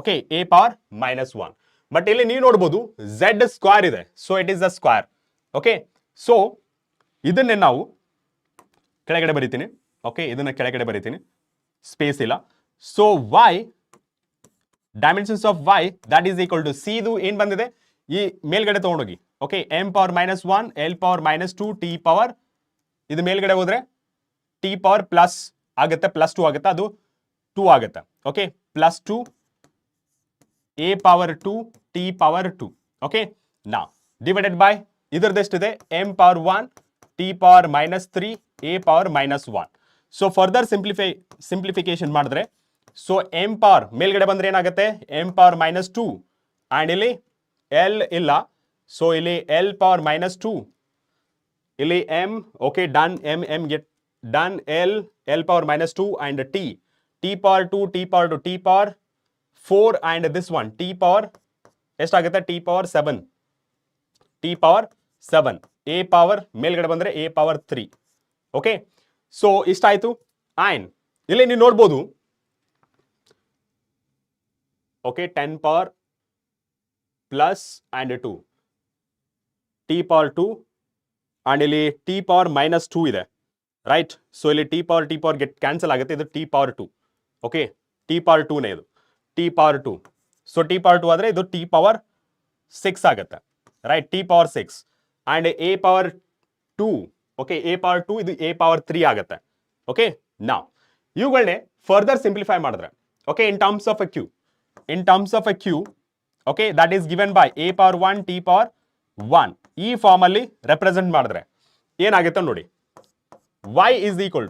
Okay, a power minus 1. But ಇಲ್ಲಿ ನೀವು ನೋಡ್ಬೋದು z ಸ್ಕ್ವೇರ್ ಇದೆ, so it is the square. Okay, so ಇದನ್ನೇ ನಾವು ಕೆಳಗಡೆ ಬರೀತೀನಿ. ಓಕೆ, ಇದನ್ನ ಕೆಳಗಡೆ ಬರೀತೀನಿ, ಸ್ಪೇಸ್ ಇಲ್ಲ. So y, dimensions of y, that is equal to c, ಇದು ಏನ್ ಬಂದಿದೆ ಈ ಮೇಲ್ಗಡೆ ತಗೊಂಡೋಗಿ. Okay, m power minus 1 L power minus 2 t power, ಇದು ಮೇಲ್ಗಡೆ ಹೋದ್ರೆ t ಪವರ್ ಪ್ಲಸ್ ಆಗುತ್ತೆ, ಪ್ಲಸ್ 2 ಆಗುತ್ತೆ, ಅದು 2 ಆಗುತ್ತೆ. Okay, plus 2 a power 2 t power 2. Okay, now divided by ಇದರದೆಷ್ಟಿದೆ m power 1 t power minus 3 a power minus 1. So further simplification ಮಾಡಿದ್ರೆ, so m power ಮೇಲ್ಗಡೆ ಬಂದ್ರೆ ಏನಾಗುತ್ತೆ? m power minus 2 and ಇಲ್ಲಿ l ಇಲ್ಲ, so ಇಲ್ಲಿ l power minus 2, ಇಲ್ಲಿ m, okay, done, m get done, l power minus 2 and t power 2 t power 2 t power 4 and this one t power ಎಷ್ಟಾಗುತ್ತೆ? t power 7, t power 7, a power ಮೇಲ್ಗಡೆ ಬಂದ್ರೆ a power 3. Okay, so ಇಷ್ಟಾಯ್ತು. And ಇಲ್ಲಿ ನೀವು ನೋಡ್ಬೋದು, okay, 10 power plus and 2 t power 2 and ಇಲ್ಲಿ t power minus 2 ಇದೆ, right? So ಇಲ್ಲಿ t power ಗೆಟ್ ಕ್ಯಾನ್ಸಲ್ ಆಗುತ್ತೆ, ಇದು t power 2. Okay, t power 2ನೇ ಇದು t power 2. So t power 2 ಆದರೆ ಇದು t power 6 ಆಗುತ್ತೆ, right? t power 6 and a power 2, okay, a power 2 ಇದು a power 3 ಆಗುತ್ತೆ. ಓಕೆ, ನಾವು ಇವುಗಳನ್ನೇ ಫರ್ದರ್ ಸಿಂಪ್ಲಿಫೈ ಮಾಡಿದ್ರೆ, okay, in terms of a q, okay, that is given by a power 1 t power 1, ಈ form ಅಲ್ಲಿ represent ಮಾಡಿದ್ರೆ ಏನಾಗುತ್ತೆ ನೋಡಿ, y is equal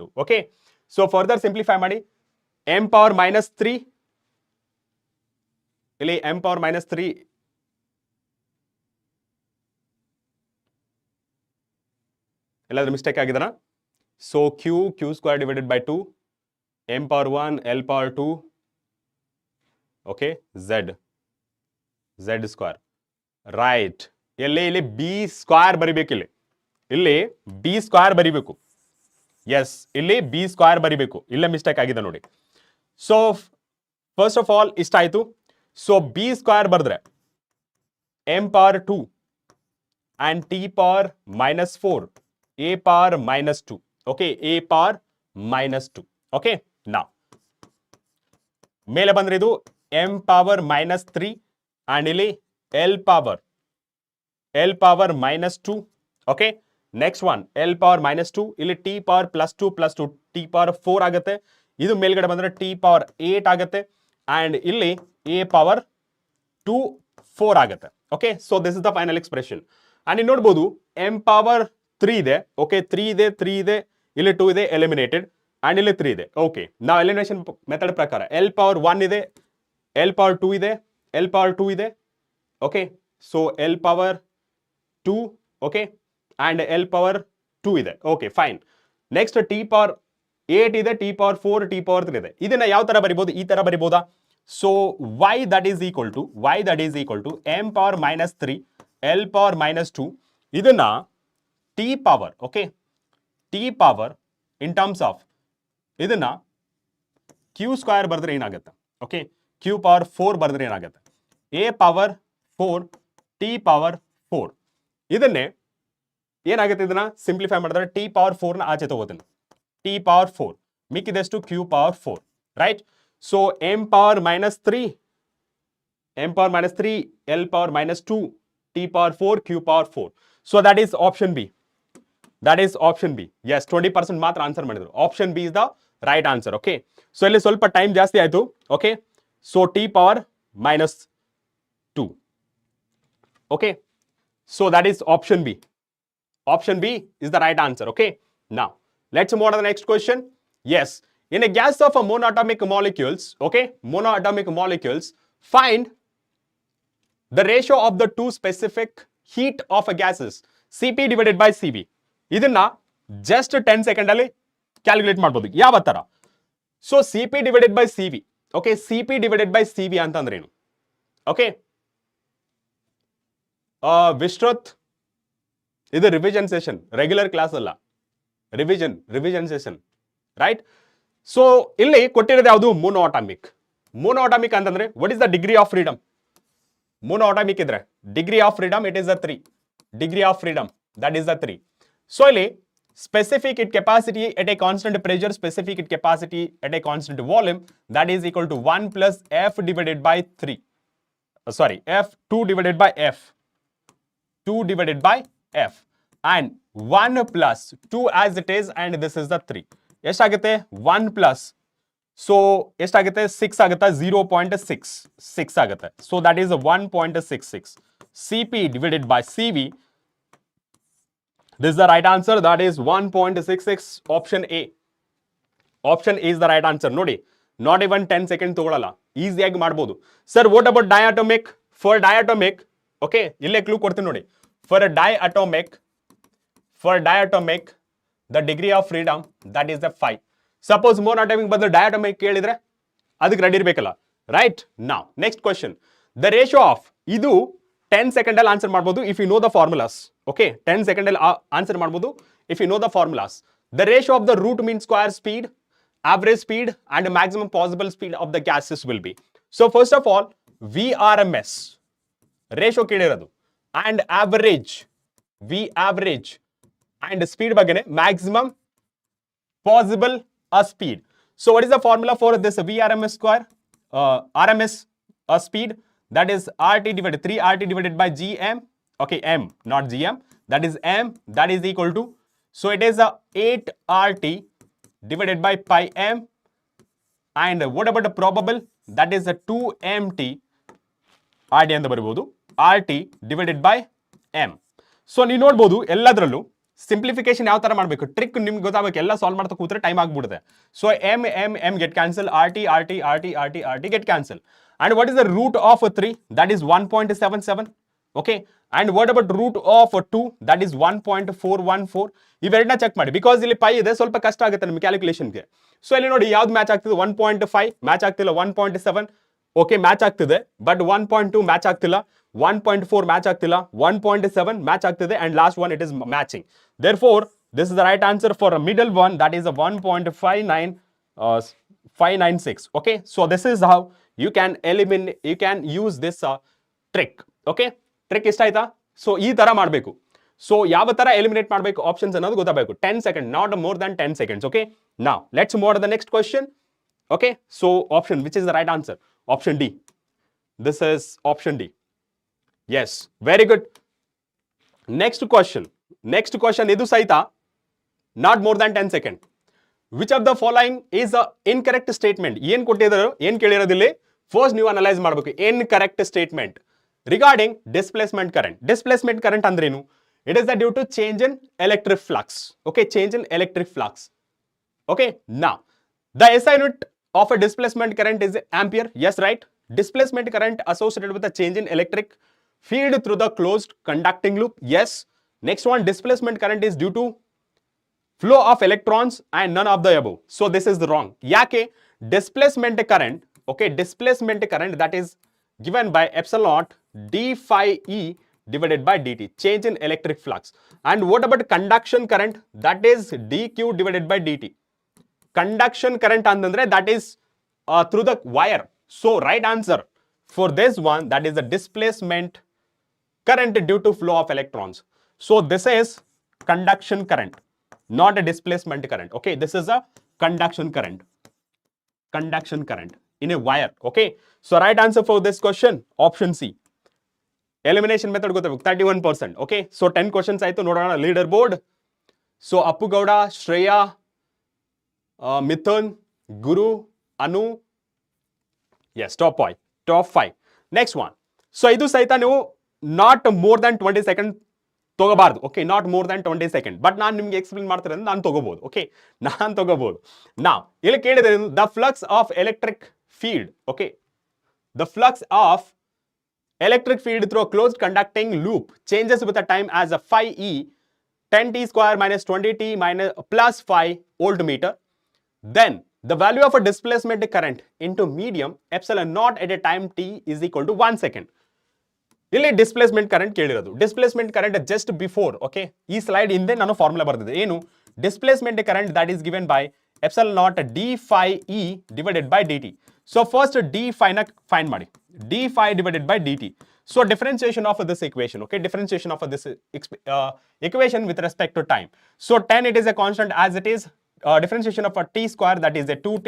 to, okay, so further simplify ಮಾಡಿ, m power minus 3, ಇಲ್ಲಿ m power minus 3, ಎಲ್ಲಾದ್ರೂ mistake ಆಗಿದೆನಾ? So q square divided by 2, m power 1 L power 2, okay, z square, right? ಇಲ್ಲಿ b ಸ್ಕ್ವೇರ್ ಬರಿಬೇಕು, ಇಲ್ಲಿ b ಸ್ಕ್ವೇರ್ ಬರಿಬೇಕು. S, ಇಲ್ಲಿ b square ಬರಿಬೇಕು, ಇಲ್ಲೇ ಮಿಸ್ಟೇಕ್ ಆಗಿದೆ ನೋಡಿ. ಸೊ ಫಸ್ಟ್ ಆಫ್ ಆಲ್ ಇಷ್ಟ ಆಯ್ತು. ಸೊ b ಸ್ಕ್ವೇರ್ ಬರೆದ್ರೆ m power 2 and t power minus 4 a power minus 2, okay, a power minus 2. Okay, ನಾ ಮೇಲೆ ಬಂದ್ರೆ ಇದು m ಪವರ್ minus 3 and ಇಲ್ಲಿ l power minus 2. Okay, next one l power minus 2, ಇಲ್ಲಿ t power plus 2 t power 4 ಆಗುತ್ತೆ. ಇದು ಮೇಲ್ಗಡೆ ಬಂದರೆ ಟಿ ಪವರ್ 8 ಆಗುತ್ತೆ ಆ್ಯಂಡ್ ಇಲ್ಲಿ a ಪವರ್ 2 4 ಆಗುತ್ತೆ. Okay, so this is the final expression. And ನೀವು ನೋಡ್ಬೋದು m ಪವರ್ 3 ಇದೆ. ಓಕೆ, 3 ಇದೆ, ಇಲ್ಲಿ 2 ಇದೆ, ಎಲಿಮಿನೇಟೆಡ್. ಆ್ಯಂಡ್ ಇಲ್ಲಿ 3 ಇದೆ. ಓಕೆ, ನಾವು ಎಲಿಮಿನೇಷನ್ ಮೆಥಡ್ ಪ್ರಕಾರ L ಪವರ್ 1 ಇದೆ, L ಪವರ್ 2 ಇದೆ, L ಪವರ್ 2 ಇದೆ. Okay, so L power 2, okay, and L power 2 ಇದೆ. Okay, fine. Next T power 8 ಇದೆ, ಟಿ ಪವರ್ 4, ಟಿ ಪವರ್ 3 ಇದೆ. ಇದನ್ನ ಯಾವ ತರ ಬರಿಬೋದು? ಈ ತರ ಬರಿಬೋದಾ? So y that is equal to m power minus 3 L power minus 2. ಇದನ್ನ T power, okay, T power in terms of ಇದನ್ನ q ಸ್ಕ್ವೇರ್ ಬರೆದ್ರೆ ಏನಾಗುತ್ತೆ? ಓಕೆ, q ಪವರ್ 4 ಬರೆದ್ರೆ ಏನಾಗುತ್ತೆ? a power 4 T power 4. ಇದನ್ನೇ ಏನಾಗುತ್ತೆ? ಇದನ್ನ ಸಿಂಪ್ಲಿಫೈ ಮಾಡಿದ್ರೆ ಟಿ ಪವರ್ 4 ನ ಆಚೆ ತಗೋತೀನಿ. ಟಿ ಪವರ್ 4 ಮಿಕ್ಕಿದಷ್ಟು q power 4, right? So m power minus 3, m power minus 3, L power minus 2, t power 4, q power 4. So that is option B. That is option B. Yes, 20% ಮಾತ್ರ answer ಮಾಡಿದ್ರು. Option B is the right answer. Okay, so ಇಲ್ಲಿ ಸ್ವಲ್ಪ time ಜಾಸ್ತಿ ಆಯ್ತು. Okay, so t power minus 2. Okay, so that is option B. Option B is the right answer. Okay, now let's move on to the next question. Yes, in a gas of a monatomic molecules, okay, monatomic molecules, find the ratio of the two specific heat of a gases, Cp divided by Cv. ಇದನ್ನ just 10 second ಅಲ್ಲಿ calculate ಮಾಡಬಹುದು. ಯಾವ ತರ? So Cp divided by Cv. Okay, Cp divided by Cv ಅಂತಂದ್ರೆ ಏನು? Okay, Vishruth, ಇದು revision session, regular class ಅಲ್ಲ, revision session, right? So ಇಲ್ಲಿ ಕೊಟ್ಟಿರೋದು ಯಾವುದು? ಮೋನೋಅಟಾಮಿಕ್. ಮೋನೋಅಟಾಮಿಕ್ ಅಂತಂದ್ರೆ what is the degree of freedom? Monoatomic ಇದ್ರೆ degree of freedom it is the 3. Degree of freedom that is the 3. So ಇಲ್ಲಿ specific heat capacity at a constant pressure, specific heat capacity at a constant volume, that is equal to 1 plus F divided by 3. F 2 divided by F. 2 divided by F. And 1 plus 2 as it is, and this is the 3. ಎಷ್ಟಾಗುತ್ತೆ? 1 plus. So ಎಷ್ಟಾಗುತ್ತೆ? 6 ಆಗುತ್ತೆ. 0.66 ಆಗುತ್ತೆ. So that is 1.66. Cp divided by Cv. This is the right answer. That is 1.66. Option A. Option A is the right answer. ನೋಡಿ, not even 10 seconds ತಗೊಳ್ಳಲ್ಲ, ಈಸಿಯಾಗಿ ಮಾಡ್ಬೋದು. Sir, what about diatomic? For diatomic, okay, ಇಲ್ಲೇ clue ಕೊಡ್ತೀನಿ ನೋಡಿ. For diatomic the degree of freedom that is the 5. Suppose monatomic ಬದಲು diatomic ಕೇಳಿದ್ರೆ ಅದಕ್ಕೆ ರೆಡಿ ಇರಬೇಕಲ್ಲ, ರೈಟ್? ನಾವ್ next question, the ratio of, ಇದು 10 second ಅಲ್ಲಿ ಆನ್ಸರ್ ಮಾಡ್ಬೋದು if you know the formulas. Okay, 10 second ಅಲ್ಲಿ ಆನ್ಸರ್ ಮಾಡ್ಬೋದು if you know the formulas. The ratio of the root mean square speed, average speed and maximum possible speed of the gases will be. So first of all, VRMS ratio ಕೇಳಿರೋದು and average, V average and speed ಬಗ್ಗೆನೇ maximum possible speed. So what is the formula for this VRMS square? RMS speed, that is RT divided 3 RT divided by GM. Okay, M, not GM. That is M. That is equal to, so it is 8 RT divided by pi m. And what about the probable? That is 2 mt RT ಅಂತ ಬರಬಹುದು, RT divided by m. So ನೀವು ನೋಡ್ಬೋದು ಎಲ್ಲದರಲ್ಲೂ simplification ಯಾವ ತರ ಮಾಡಬೇಕು, trick ನಿಮ್ಗೆ ಗೊತ್ತಾಗಬೇಕು. ಎಲ್ಲ ಸಾಲ್ವ್ ಮಾಡ್ತಾ ಕೂತ್ರೆ ಟೈಮ್ ಆಗ್ಬಿಡುತ್ತೆ. So m m m get cancel, RT RT RT RT RT get cancel. And what is the root of 3? That is 1.77. Okay, and what about root of 2? That is 1.414. ಇವೆರಡನ್ನ check ಮಾಡಿ, because ಇಲ್ಲಿ pi ಇದೆ, ಸ್ವಲ್ಪ ಕಷ್ಟ ಆಗುತ್ತೆ ನಿಮ್ಗೆ ಕ್ಯಾಲ್ಕುಲೇಷನ್ಗೆ. So ಇಲ್ಲಿ ನೋಡಿ ಯಾವ್ದು ಮ್ಯಾಚ್ ಆಗ್ತಿದೆ? 1.5 ಮ್ಯಾಚ್ ಆಗ್ತಿಲ್ಲ, 1.7 ಓಕೆ ಮ್ಯಾಚ್ ಆಗ್ತಿದೆ, ಬಟ್ 1.2 ಮ್ಯಾಚ್ ಆಗ್ತಿಲ್ಲ, 1.4 ಮ್ಯಾಚ್ ಆಗ್ತಿಲ್ಲ, 1.7 ಮ್ಯಾಚ್ ಆಗ್ತಿದೆ, and last one it is matching. Therefore this is the right answer for a middle one, that is a 1.596. Okay, so this is how you can eliminate, you can use this trick. Okay, trick ಇಷ್ಟ ಆಯ್ತಾ? So ಈ ತರ ಮಾಡಬೇಕು. So ಯಾವ ತರ eliminate ಮಾಡಬೇಕು options ಅನ್ನೋದು ಗೊತ್ತಾಗಬೇಕು. 10 seconds, not more than 10 seconds. Okay, now let's move to the next question. Okay, so option which is the right answer? Option D. This is option D. Yes, very good. Next question ಇದು ಸಹಿತ not more than 10 seconds. Which of the following is a incorrect statement. ಏನ್ ಕೊಟ್ಟಿದ್ರು, ಏನ್ ಕೇಳಿರೋದಿಲ್ಲಿ, first ನೀವು analyse ಮಾಡಬೇಕು. Incorrect statement regarding displacement current. Displacement current ಅಂದ್ರೇನು? It is the due to change in electric flux. Okay, change in electric flux. Okay, now the SI unit of a displacement current is ampere. Yes, right. Displacement current associated with the change in electric field through the closed conducting loop. Yes. Next one, displacement current is due to flow of electrons and none of the above. So this is the wrong. Yake displacement current. Okay, displacement current that is given by epsilon naught d phi e divided by dt, change in electric flux. And what about conduction current? That is dq divided by dt. Conduction current andandre that is through the wire. So right answer for this one, that is the displacement current due to flow of electrons. So this is conduction current, not a displacement current. Okay, this is a conduction current. Conduction current in a wire. Okay, so right answer for this question, option C. Elimination method ಗೊತ್ತಾಗಬೇಕು. 31%. Okay, so 10 questions ಆಯ್ತು. ನೋಡೋಣ leader board. So Appu Gowda, Shreya, Mithun, Guru, Anu, as top 5. Next one. So ಇದು ಸಹಿತ ನೀವು not more than 20 second ತಗೋಬಾರ್ದು. Okay, not more than 20 second. But ನಾನು ನಿಮ್ಗೆ explain ಮಾಡ್ತಾರೆ ಅಂದ್ರೆ ನಾನು ತಗೋಬಹುದು. ಓಕೆ, ನಾನು ತಗೋಬಹುದು. ನಾವು ಇಲ್ಲಿ ಕೇಳಿದ್ರೆ the flux of electric field. Okay, the flux of electric field through a closed conducting loop changes with the time as a phi e 10t square minus 20t minus plus phi voltmeter. Then the value of a displacement current into medium epsilon naught at a time t is equal to 1 second. ಇಲ್ಲಿ displacement current ಕೇಳಿರೋದು. Displacement current just before. Okay, ಈ slide ಹಿಂದೆ ನಾನು formula ಬರ್ದಿದೆ. ಏನು? Displacement current that is given by epsilon naught d phi e divided by dt. So first d phi na find ಮಾಡಿ. d phi divided by dt. So differentiation of this equation. Okay, differentiation of this equation with respect to time. So 10 it is a constant as it is. Differentiation of a t square that is a 2t,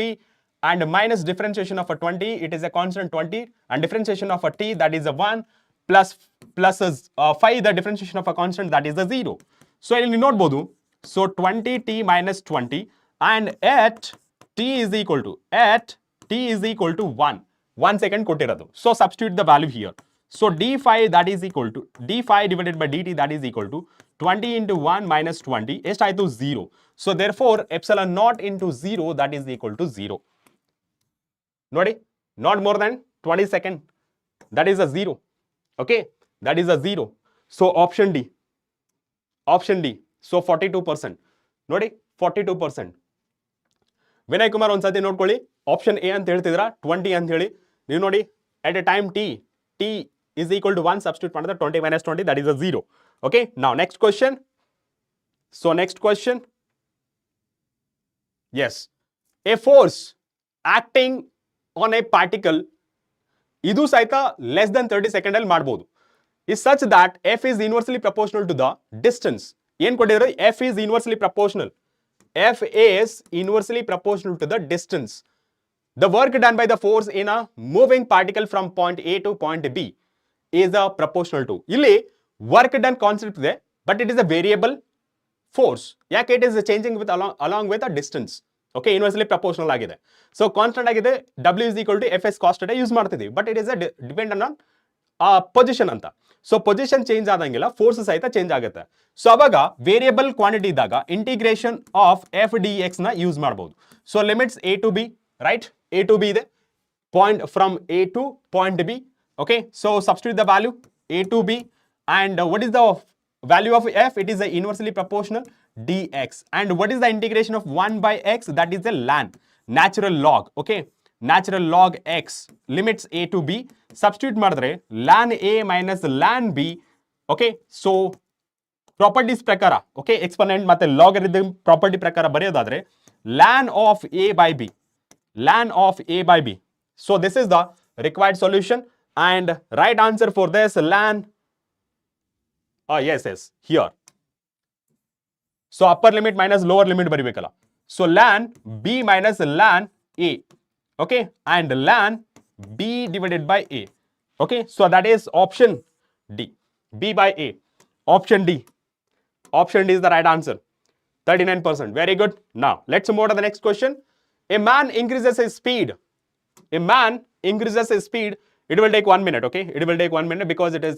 and minus differentiation of a 20 it is a constant 20, and differentiation of a t that is a 1 plus 5 the differentiation of a constant that is a 0. So ಇಲ್ಲಿ ನೋಡಬಹುದು. So 20t minus 20 and at t is equal to 1 second ಕೊಟ್ಟಿರೋದು. So substitute the value here. So d phi that is equal to d phi divided by dt that is equal to 20 into 1 minus 20 ಎಷ್ಟಾಯ್ತು? 0. So therefore epsilon naught into 0 that is equal to 0. ನೋಡಿ, not more than 20 second, that is a 0. Okay, that is a 0. So option D. So 42%. ನೋಡಿ, 42%. ವಿನಯ್ ಕುಮಾರ್ ಒಂದ್ಸತಿ ನೋಡ್ಕೊಳ್ಳಿ. Option A ಅಂತ ಹೇಳ್ತಿದ್ರ 20 ಅಂತ ಹೇಳಿ. ನೀವು ನೋಡಿ, at a time t is equal to 1 substitute ಮಾಡಿದ್ರೆ 20 minus 20 that is a 0. Okay, now next question. So next question. Yes, a force acting on a particle, ಇದು ಸಹಿತ less than 30 second ಅಲ್ಲಿ ಮಾಡಬಹುದು, is such that F is inversely proportional to the distance. ಏನ್ ಕೊಟ್ಟಿದ್ರು? F is inversely proportional. F is inversely proportional to the distance. The work done by the force in a moving particle from point A to point B is proportional to. ಇಲ್ಲಿ work done concept ಇದೆ, but it is a variable force. ಯಾಕೆ? it is changing with along with a distance. Okay, inversely proportional ಆಗಿದೆ. So constant ಆಗಿದೆ. W is equal to Fs cos theta use ಮಾಡ್ತಿದ್ದೀವಿ, but it is a dependent on position ಅಂತ. So position change ಆದಂಗೆಲ್ಲ force ಸಹಿತ change ಆಗುತ್ತೆ. So ಅವಾಗ variable quantity ಇದ್ದಾಗ integration of F D X ನ ಯೂಸ್ ಮಾಡಬಹುದು. So limits A to B, right? A to B ಇದೆ, point from A to point B. Okay, so substitute the value A to B, and what is the value of f? It is the inversely proportional dx. And what is the integration of 1 by x? That is the ln, natural log. Okay, natural log x, limits a to b. Substitute ಮಾಡಿದ್ರೆ ln a minus ln b. Okay, so properties ಪ್ರಕಾರ, okay, exponent ಮತ್ತೆ logarithm property ಪ್ರಕಾರ ಬರೆಯೋದಾದ್ರೆ ln of a by b, ln of a by b. So this is the required solution, and right answer for this ln, yes, here. So upper limit minus lower limit ಬರಿಬೇಕಲ್ಲ. So ln b minus ln a. Okay, and ln b divided by a. Okay, so that is option D, b by a. Option D is the right answer. 39%. Very good. Now, let's move on to the next question. A man increases his speed. A man increases his speed. It will take 1 minute, okay? It will take 1 minute because it is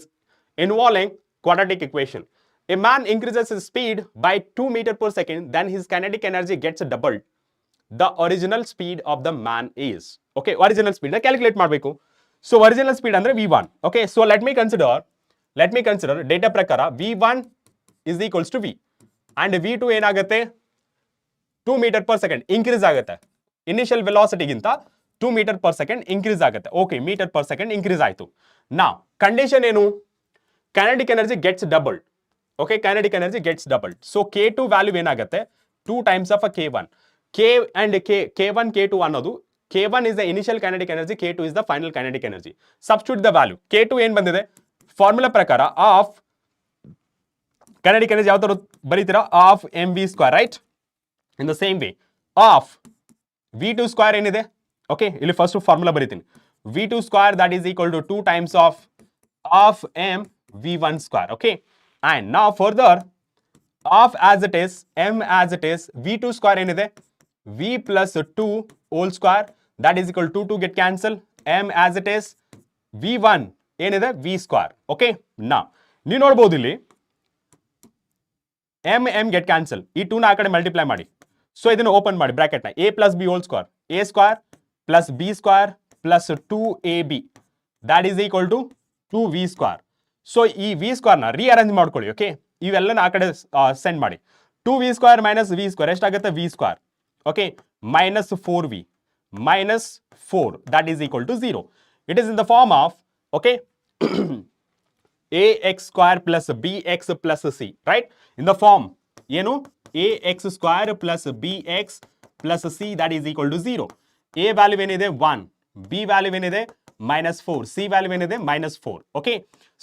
involving quadratic equation. A man increases his speed by 2 meters per second, then his kinetic energy gets doubled. The original speed of the man is. Okay, original speed. Calculate ಮಾಡಬೇಕು. So, original speed ಅಂದ್ರೆ V1. Okay, so let me consider data ಪ್ರಕಾರ V1 is equals to V. And V2 ಏನಾಗುತ್ತೆ 2 meter per second increase ಆಗುತ್ತೆ. Initial velocity ಗಿಂತ 2 meter per second increase ಆಗುತ್ತೆ. Okay, meter per second increase ಆಯ್ತು. Now, condition ಏನು? Kinetic energy gets doubled. Okay, kinetic energy gets doubled. So, K2 value ಏನಾಗುತ್ತೆ 2 times of a K1. K and K1, K2 ಅನ್ನೋದು K1 is the initial kinetic energy, K2 is the final kinetic energy. Substitute the value. K2 ಏನು ಬಂದಿದೆ? Formula ಪ್ರಕಾರ of kinetic energy ಯಾವ ತರ ಬರೀತೀರಾ? Of mv square, right? In the same way, of V2 square ಏನಿದೆ? Okay, ಇಲ್ಲಿ first formula ಬರೀತೀನಿ. V2 square that is equal to 2 times of m V1 square. Okay, and now further of as it is, m as it is, V2 square ಏನಿದೆ? V plus 2 whole square that is equal to 2 get cancel, m as it is, V1 ಏನಿದೆ? V square. Okay, now ನೀವು ನೋಡಬಹುದು ಇಲ್ಲಿ m get cancel. ಈ 2 ನ ಆ ಕಡೆ multiply ಮಾಡಿ. ಸೊ ಇದನ್ನು ಓಪನ್ ಮಾಡಿ ಬ್ರಾಕೆಟ್ ನ a plus b whole square, a square plus b square plus 2ab that is equal to 2v square. So ಈ v square ನ ರೀಅರೇಂಜ್ ಮಾಡ್ಕೊಳ್ಳಿ. ಓಕೆ, ಇವೆಲ್ಲನ ಆ ಕಡೆ ಸೆಂಡ್ ಮಾಡಿ. 2v square minus v square ಎಷ್ಟಾಗುತ್ತೆ? v square. Okay, minus 4v minus 4 that is equal to 0. It is in the form of, okay, ax square plus bx plus c, right? In the form, ಏನು? ax square plus bx plus c that is equal to 0. a value ಏನಿದೆ? 1. b value ಏನಿದೆ? minus 4. c value ಏನಿದೆ? minus 4. Okay,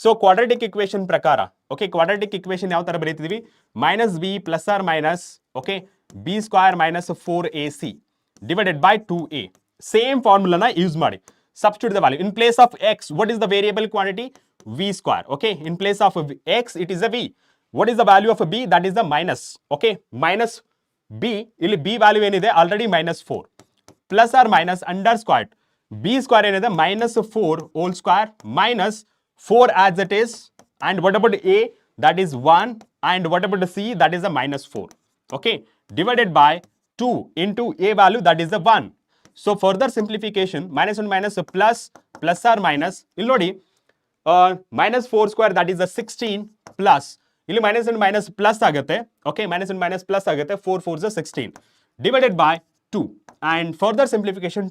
so quadratic equation ಪ್ರಕಾರ, okay, quadratic equation ಯಾವ ತರ ಬರೀತಿದೀವಿ? minus b plus or minus, okay, b square minus 4ac divided by 2a. Same formula na use ಮಾಡಿ. Substitute the value. In place of x, what is the variable quantity? V square. Okay, in place of x, it is a v. What is the value of b? That is the minus. Okay, minus b. ಇಲ್ಲಿ b value ಏನಿದೆ? Already minus 4. Plus or minus under square. b square ಏನಿದೆ? minus 4 whole square minus 4 as it is. And what about a? That is 1. And what about c? That is a minus 4. Okay, divided by 2 into a value, that is the 1. So further simplification, minus 1 minus plus, plus or minus, ಇಲ್ಲಿ ನೋಡಿ minus 4 square that is the 16 plus, ಇಲ್ಲಿ minus 1 minus plus ಆಗುತ್ತೆ. Okay, minus 1 minus plus ಆಗುತ್ತೆ. 4 4 is 16 divided by 2. And further simplification,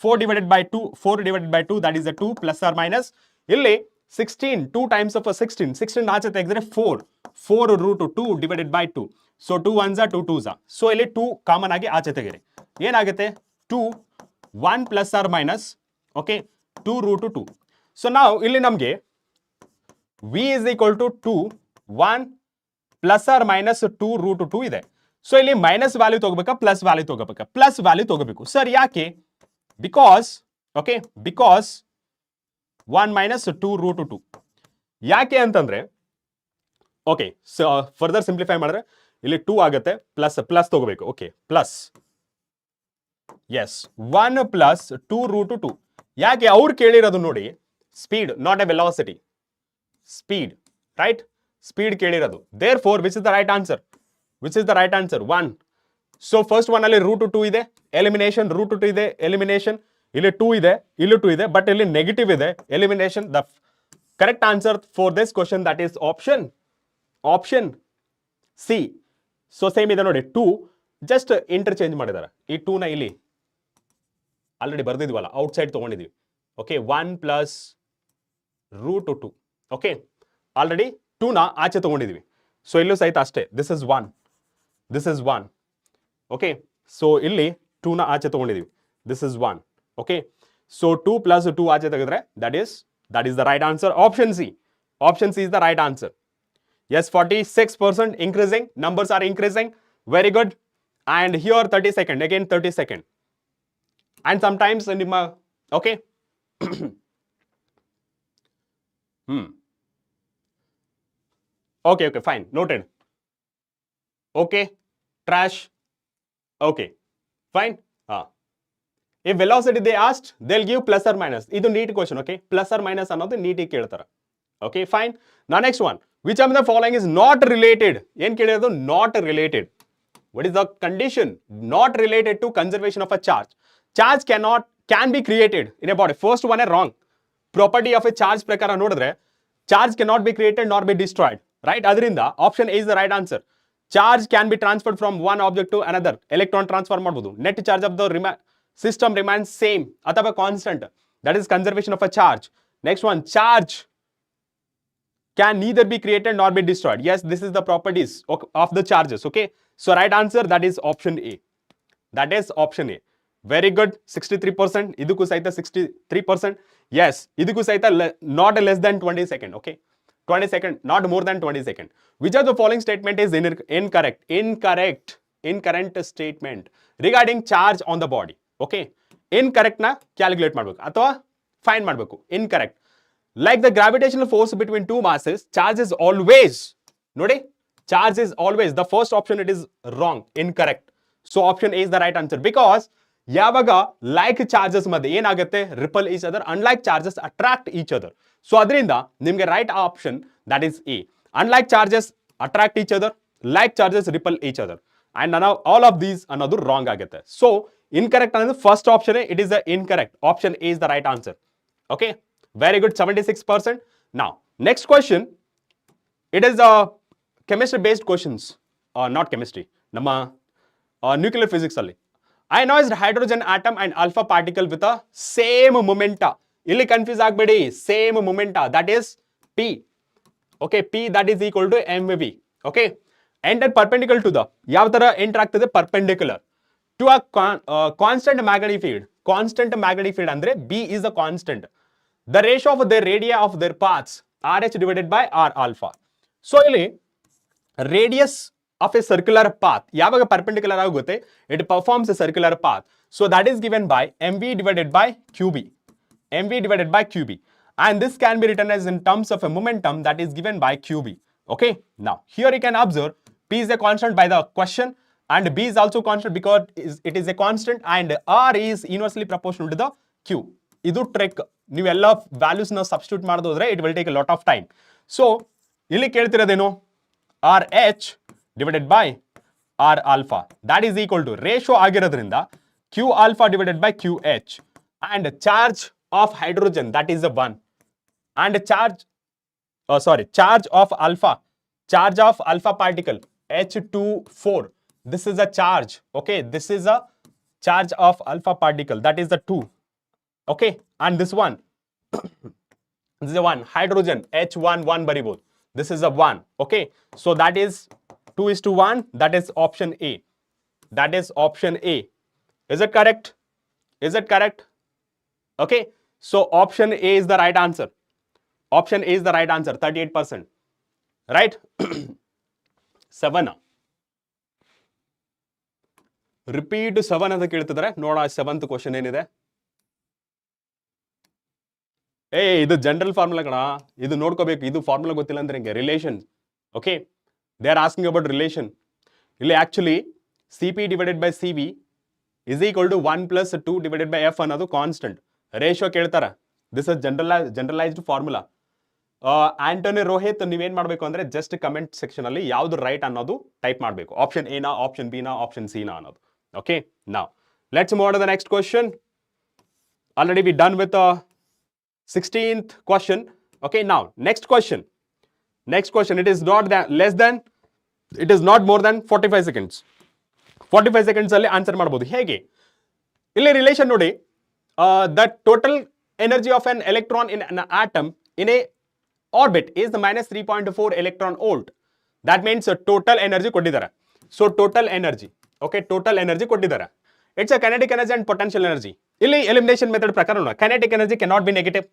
4 divided by 2, 4 divided by 2 that is the 2 plus or minus, ಇಲ್ಲಿ 16, 2 times of a 16, 16 ಆಚೆ ತೆಗೆದ್ರೆ 4 root 2 divided by 2. So 2 ones are 2 twos are. So ಇಲ್ಲಿ 2 common ಆಗಿ ಆಚೆ ತೆಗೆರಿ. ಏನಾಗುತ್ತೆ? 2 1 plus or minus, okay, 2 root 2. So now ಇಲ್ಲಿ ನಮಗೆ v is equal to 2 1 plus or minus 2 root 2 ಇದೆ. ಸೊ ಇಲ್ಲಿ ಮೈನಸ್ ವ್ಯಾಲ್ಯೂ ತಗೋಬೇಕಾ ಪ್ಲಸ್ ವ್ಯಾಲ್ಯೂ ತಗೋಬೇಕಾ? ಪ್ಲಸ್ ವ್ಯಾಲ್ಯೂ ತಗೋಬೇಕು. ಸರ್ ಯಾಕೆ? Because, okay, because 1 minus 2 root 2. ಯಾಕೆ ಅಂತಂದ್ರೆ, ಓಕೆ, ಸೊ ಫರ್ದರ್ ಸಿಂಪ್ಲಿಫೈ ಮಾಡಿದ್ರೆ ಇಲ್ಲಿ 2 ಆಗುತ್ತೆ, ಪ್ಲಸ್ ತಗೋಬೇಕು. Okay, plus, yes, 1 plus 2 root 2. ಯಾಕೆ? ಅವ್ರು ಕೇಳಿರೋದು ನೋಡಿ speed, not a velocity. Speed, right? Speed ಕೇಳಿರೋದು. Therefore which is the right answer? Which is the right answer? 1. So first one ಅಲ್ಲಿ ರೂಟ್ 2 ಇದೆ, ಎಲಿಮಿನೇಷನ್. ರೂಟ್ 2 ಇದೆ, elimination. ಇಲ್ಲಿ 2 ಇದೆ, ಇಲ್ಲಿ 2 ಇದೆ, ಬಟ್ ಇಲ್ಲಿ ನೆಗೆಟಿವ್ ಇದೆ, elimination. The correct answer for this question that is option C. So same ಇದೆ ನೋಡಿ, 2 ಜಸ್ಟ್ ಇಂಟರ್ಚೇಂಜ್ ಮಾಡಿದ್ದಾರೆ. ಈ 2 ನ ಇಲ್ಲಿ ಆಲ್ರೆಡಿ ಬರ್ದಿದ್ವಲ್ಲ, ಔಟ್ ಸೈಡ್ ತಗೊಂಡಿದ್ವಿ. Okay, 1 plus root 2. Okay, already 2 ನ ಆಚೆ ತಗೊಂಡಿದ್ವಿ. ಸೊ ಇಲ್ಲೂ ಸಹಿತ ಅಷ್ಟೇ, this is 1, this is 1. Okay, so ಇಲ್ಲಿ 2 ನ ಆಚೆ ತಗೊಂಡಿದ್ವಿ, this is 1. Okay, so 2 plus 2 ಆಚೆ ತೆಗೆದ್ರೆ that is the right answer. Option C. Option C is the right answer. Yes, 46% increasing. Numbers are increasing. Very good. And here 30 second. Again 30 second. And sometimes ನಿಮ್ಮ, okay. Okay, fine. Noted. Okay. trash. Okay, fine. If velocity they asked, they'll give plus or minus. Idu neat question, okay? Plus or minus ಅನ್ನೋದು ನೀಟಿಗೆ ಕೇಳ್ತಾರೆ. Okay, fine. Now next one. Which of the following is not related? ಏನು ಕೇಳಿರೋದು? Not related. What is the condition? Not related to conservation of a charge. Charge can be created in a body. First one is wrong. Property of a charge ಪ್ರಕಾರ ನೋಡಿದ್ರೆ charge cannot be created nor be destroyed. Right? ಅದರಿಂದ option A is the right answer. Charge can be transferred from one object to another. Electron transfer ಮಾಡಬಹುದು. Net charge of the system remains same ಅಥವಾ constant. That is conservation of a charge. Next one, charge can neither be created nor be destroyed. Yes, this is the properties of the charges. Okay, so right answer, that is option A. That is option A. Very good. 63%. ಇದಕ್ಕೂ ಸಹಿತ 63%. Yes, ಇದಕ್ಕೂ ಸಹಿತ not less than 20 second. Okay, 20 second, not more than 20 second. Which of the following statement is incorrect? Incorrect statement regarding charge on the body. Okay, incorrect na calculate ಮಾಡಬೇಕು ಅಥವಾ find ಮಾಡಬೇಕು. Incorrect. Like the gravitational force between two masses, charge is always, ನೋಡಿ, charge is always, the first option it is wrong, incorrect. So option A is the right answer, because ಯಾವಾಗ like charges ಮಧ್ಯೆ ಏನಾಗುತ್ತೆ, repel each other, unlike charges attract each other. So ಅದರಿಂದ ನಿಮಗೆ right option, that is A. Unlike charges attract each other, like charges repel each other, and now all of these ಅನ್ನೋದು wrong ಆಗುತ್ತೆ. So incorrect ಅನ್ನೋದು first option, it is the incorrect. Option A is the right answer. Okay, very good, 76%. Now next question, it is chemistry based questions, not chemistry, ನಮ್ಮ nuclear physics ಅಲ್ಲಿ. Ionized hydrogen atom and alpha particle with a same momenta. ಇಲ್ಲಿ confuse ಆಗಬೇಡಿ, same momenta, that is P. Okay, P that is equal to mv. Okay, enter perpendicular to the, ಯಾವ ತರ enter ಆಗ್ತದೆ, perpendicular to a constant magnetic field. Constant magnetic field ಅಂದ್ರೆ B is a constant. The ratio of their radii of their paths, RH divided by R alpha. So ಇಲ್ಲಿ radius of a circular path ಯಾವಾಗ perpendicular ಆಗುತ್ತೆ, it performs a circular path. So that is given by mv divided by qb. mv divided by qb. And this can be written as in terms of a momentum, that is given by qb. Okay, now here you can observe P is a constant by the question, and B is also constant because it is a constant, and R is inversely proportional to the Q. ಇದು trick. ನೀವೆಲ್ಲ values ನ substitute ಮಾಡೋದು ಹೋದ್ರೆ it will take a lot of time. So ಇಲ್ಲಿ ಕೇಳ್ತಿರೋದೇನು, RH divided by R alpha, that is equal to ratio ಆಗಿರೋದ್ರಿಂದ Q alpha divided by QH, and charge of hydrogen, that is a 1, and charge of alpha particle H24, this is a charge. Okay, this is a charge of alpha particle, that is the 2. Okay, and this one this is a 1, hydrogen H11 ಬರಿಬಹುದು, this is a 1. Okay, so that is 2:1, that is option A. That is option A. Is it correct? Is it correct? Okay, so option A is the right answer. Option A is the right answer, 38%. Right? 7. Repeat 7 ಅಂತ ಕೇಳ್ತಿದ್ದಾರೆ. ನೋಡೋಣ 7th question ಏನಿದೆ. ಇದು general formula ಕಣ, ಇದು ನೋಡ್ಕೋಬೇಕು. ಇದು formula ಗೊತ್ತಿಲ್ಲ ಅಂದ್ರೆ ಹಿಂಗೆ, relation. Okay, they are asking about relation. ಇಲ್ಲಿ actually CP divided by CV is equal to 1 plus 2 divided by F ಅನ್ನೋದು ಕಾನ್ಸ್ಟೆಂಟ್. ರೇಷಿಯೋ ಕೇಳ್ತಾರೆ. This is generalised formula. Antony Rohit, ನೀವೇನ್ ಮಾಡಬೇಕು ಅಂದ್ರೆ ಜಸ್ಟ್ ಕಮೆಂಟ್ ಸೆಕ್ಷನ್ ಅಲ್ಲಿ ಯಾವ್ದು ರೈಟ್ ಅನ್ನೋದು ಟೈಪ್ ಮಾಡಬೇಕು. ಆಪ್ಷನ್ ಎ ನಾ, ಆಪ್ಷನ್ ಬಿ ನಾ, ಆಪ್ಷನ್ ಸಿ ನಾ ಅನ್ನೋದು. ಓಕೆ, ನಾವ್ let's move on to the next question. Already we done with 16th question. Okay, now next question. It is not less than, it is not more than 45 seconds. 45 seconds ಅಲ್ಲಿ answer ಮಾಡಬಹುದು. ಹೇಗೆ? ಇಲ್ಲಿ relation ನೋಡಿ, the total energy of an electron in an atom in a orbit is the minus 3.4 electron volt. That means total energy ಕೊಟ್ಟಿದ್ದಾರೆ. So total energy, okay, total energy ಕೊಟ್ಟಿದ್ದಾರೆ. It's a kinetic energy and potential energy. ಇಲ್ಲಿ elimination method ಪ್ರಕಾರ ನೋಡಿ, kinetic energy cannot be negative,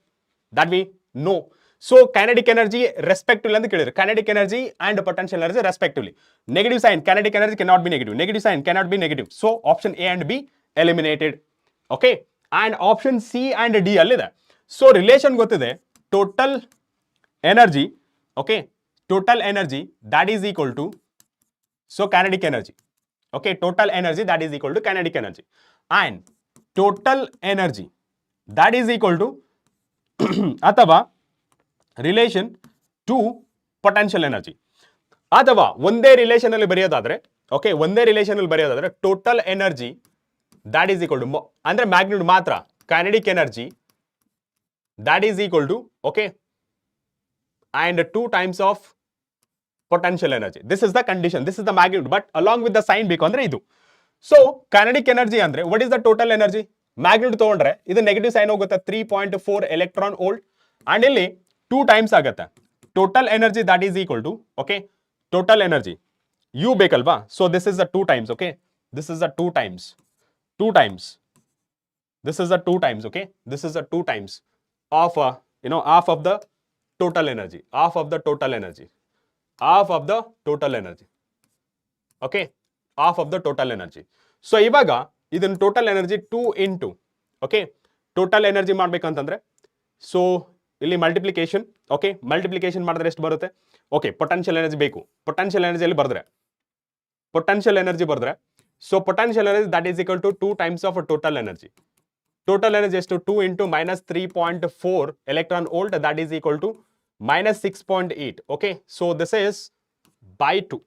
that we know. So kinetic energy respectively ಅಂತ ಕೇಳಿದ್ರು, kinetic energy and potential energy respectively. Negative sign, kinetic energy cannot be negative, negative sign cannot be negative. So option A and B eliminated. Okay, and option C and D ಅಲ್ಲಿದೆ. So relation ಗೊತ್ತಿದೆ, total energy, okay, total energy that is equal to, so kinetic energy. Okay, total energy that is equal to kinetic energy, and total energy that is equal to ಅಥವಾ relation to potential energy, ಅಥವಾ ಒಂದೇ relation ಅಲ್ಲಿ ಬರೆಯೋದಾದ್ರೆ, okay, ಒಂದೇ relation ಅಲ್ಲಿ ಬರೆಯೋದಾದ್ರೆ total energy that is equal to ಅಂದ್ರೆ magnitude ಮಾತ್ರ kinetic energy that is equal to, okay, and 2 times of potential energy. This is the condition, this is the magnitude, but along with the sign ಬೇಕು ಅಂದ್ರೆ ಇದು. So kinetic energy ಅಂದ್ರೆ what is the total energy? Magnitude ತಗೊಂಡ್ರೆ ಇದು negative sign ಹೋಗುತ್ತೆ, 3.4 electron volt, and ಇಲ್ಲಿ 2 times ಆಗುತ್ತೆ total energy that is equal to, okay, total energy U ಬೇಕಲ್ವಾ, so this is the 2 times, okay, this is the 2 times, 2 times, this is the 2 times, okay, this is the 2 times of half of the total energy, half of the total energy, half of the total energy, okay, half of the total energy. So ಇವಾಗ ಇದನ್ನ total energy 2 into, okay, total energy ಮಾಡ್ಬೇಕಂತಂದ್ರೆ so ಇಲ್ಲಿ multiplication, okay, multiplication ಮಾಡಿದ್ರೆ ಎಷ್ಟು ಬರುತ್ತೆ, okay, potential energy ಬೇಕು, potential ಎನರ್ಜಿಯಲ್ಲಿ ಬರೆದ್ರೆ, ಪೊಟೆನ್ಷಿಯಲ್ ಎನರ್ಜಿ ಬರೆದ್ರೆ, so potential energy that is equal to 2 times of total energy. Total energy is to 2 into minus 3.4 electron volt, that is equal to minus 6.8. Okay, so this is by 2.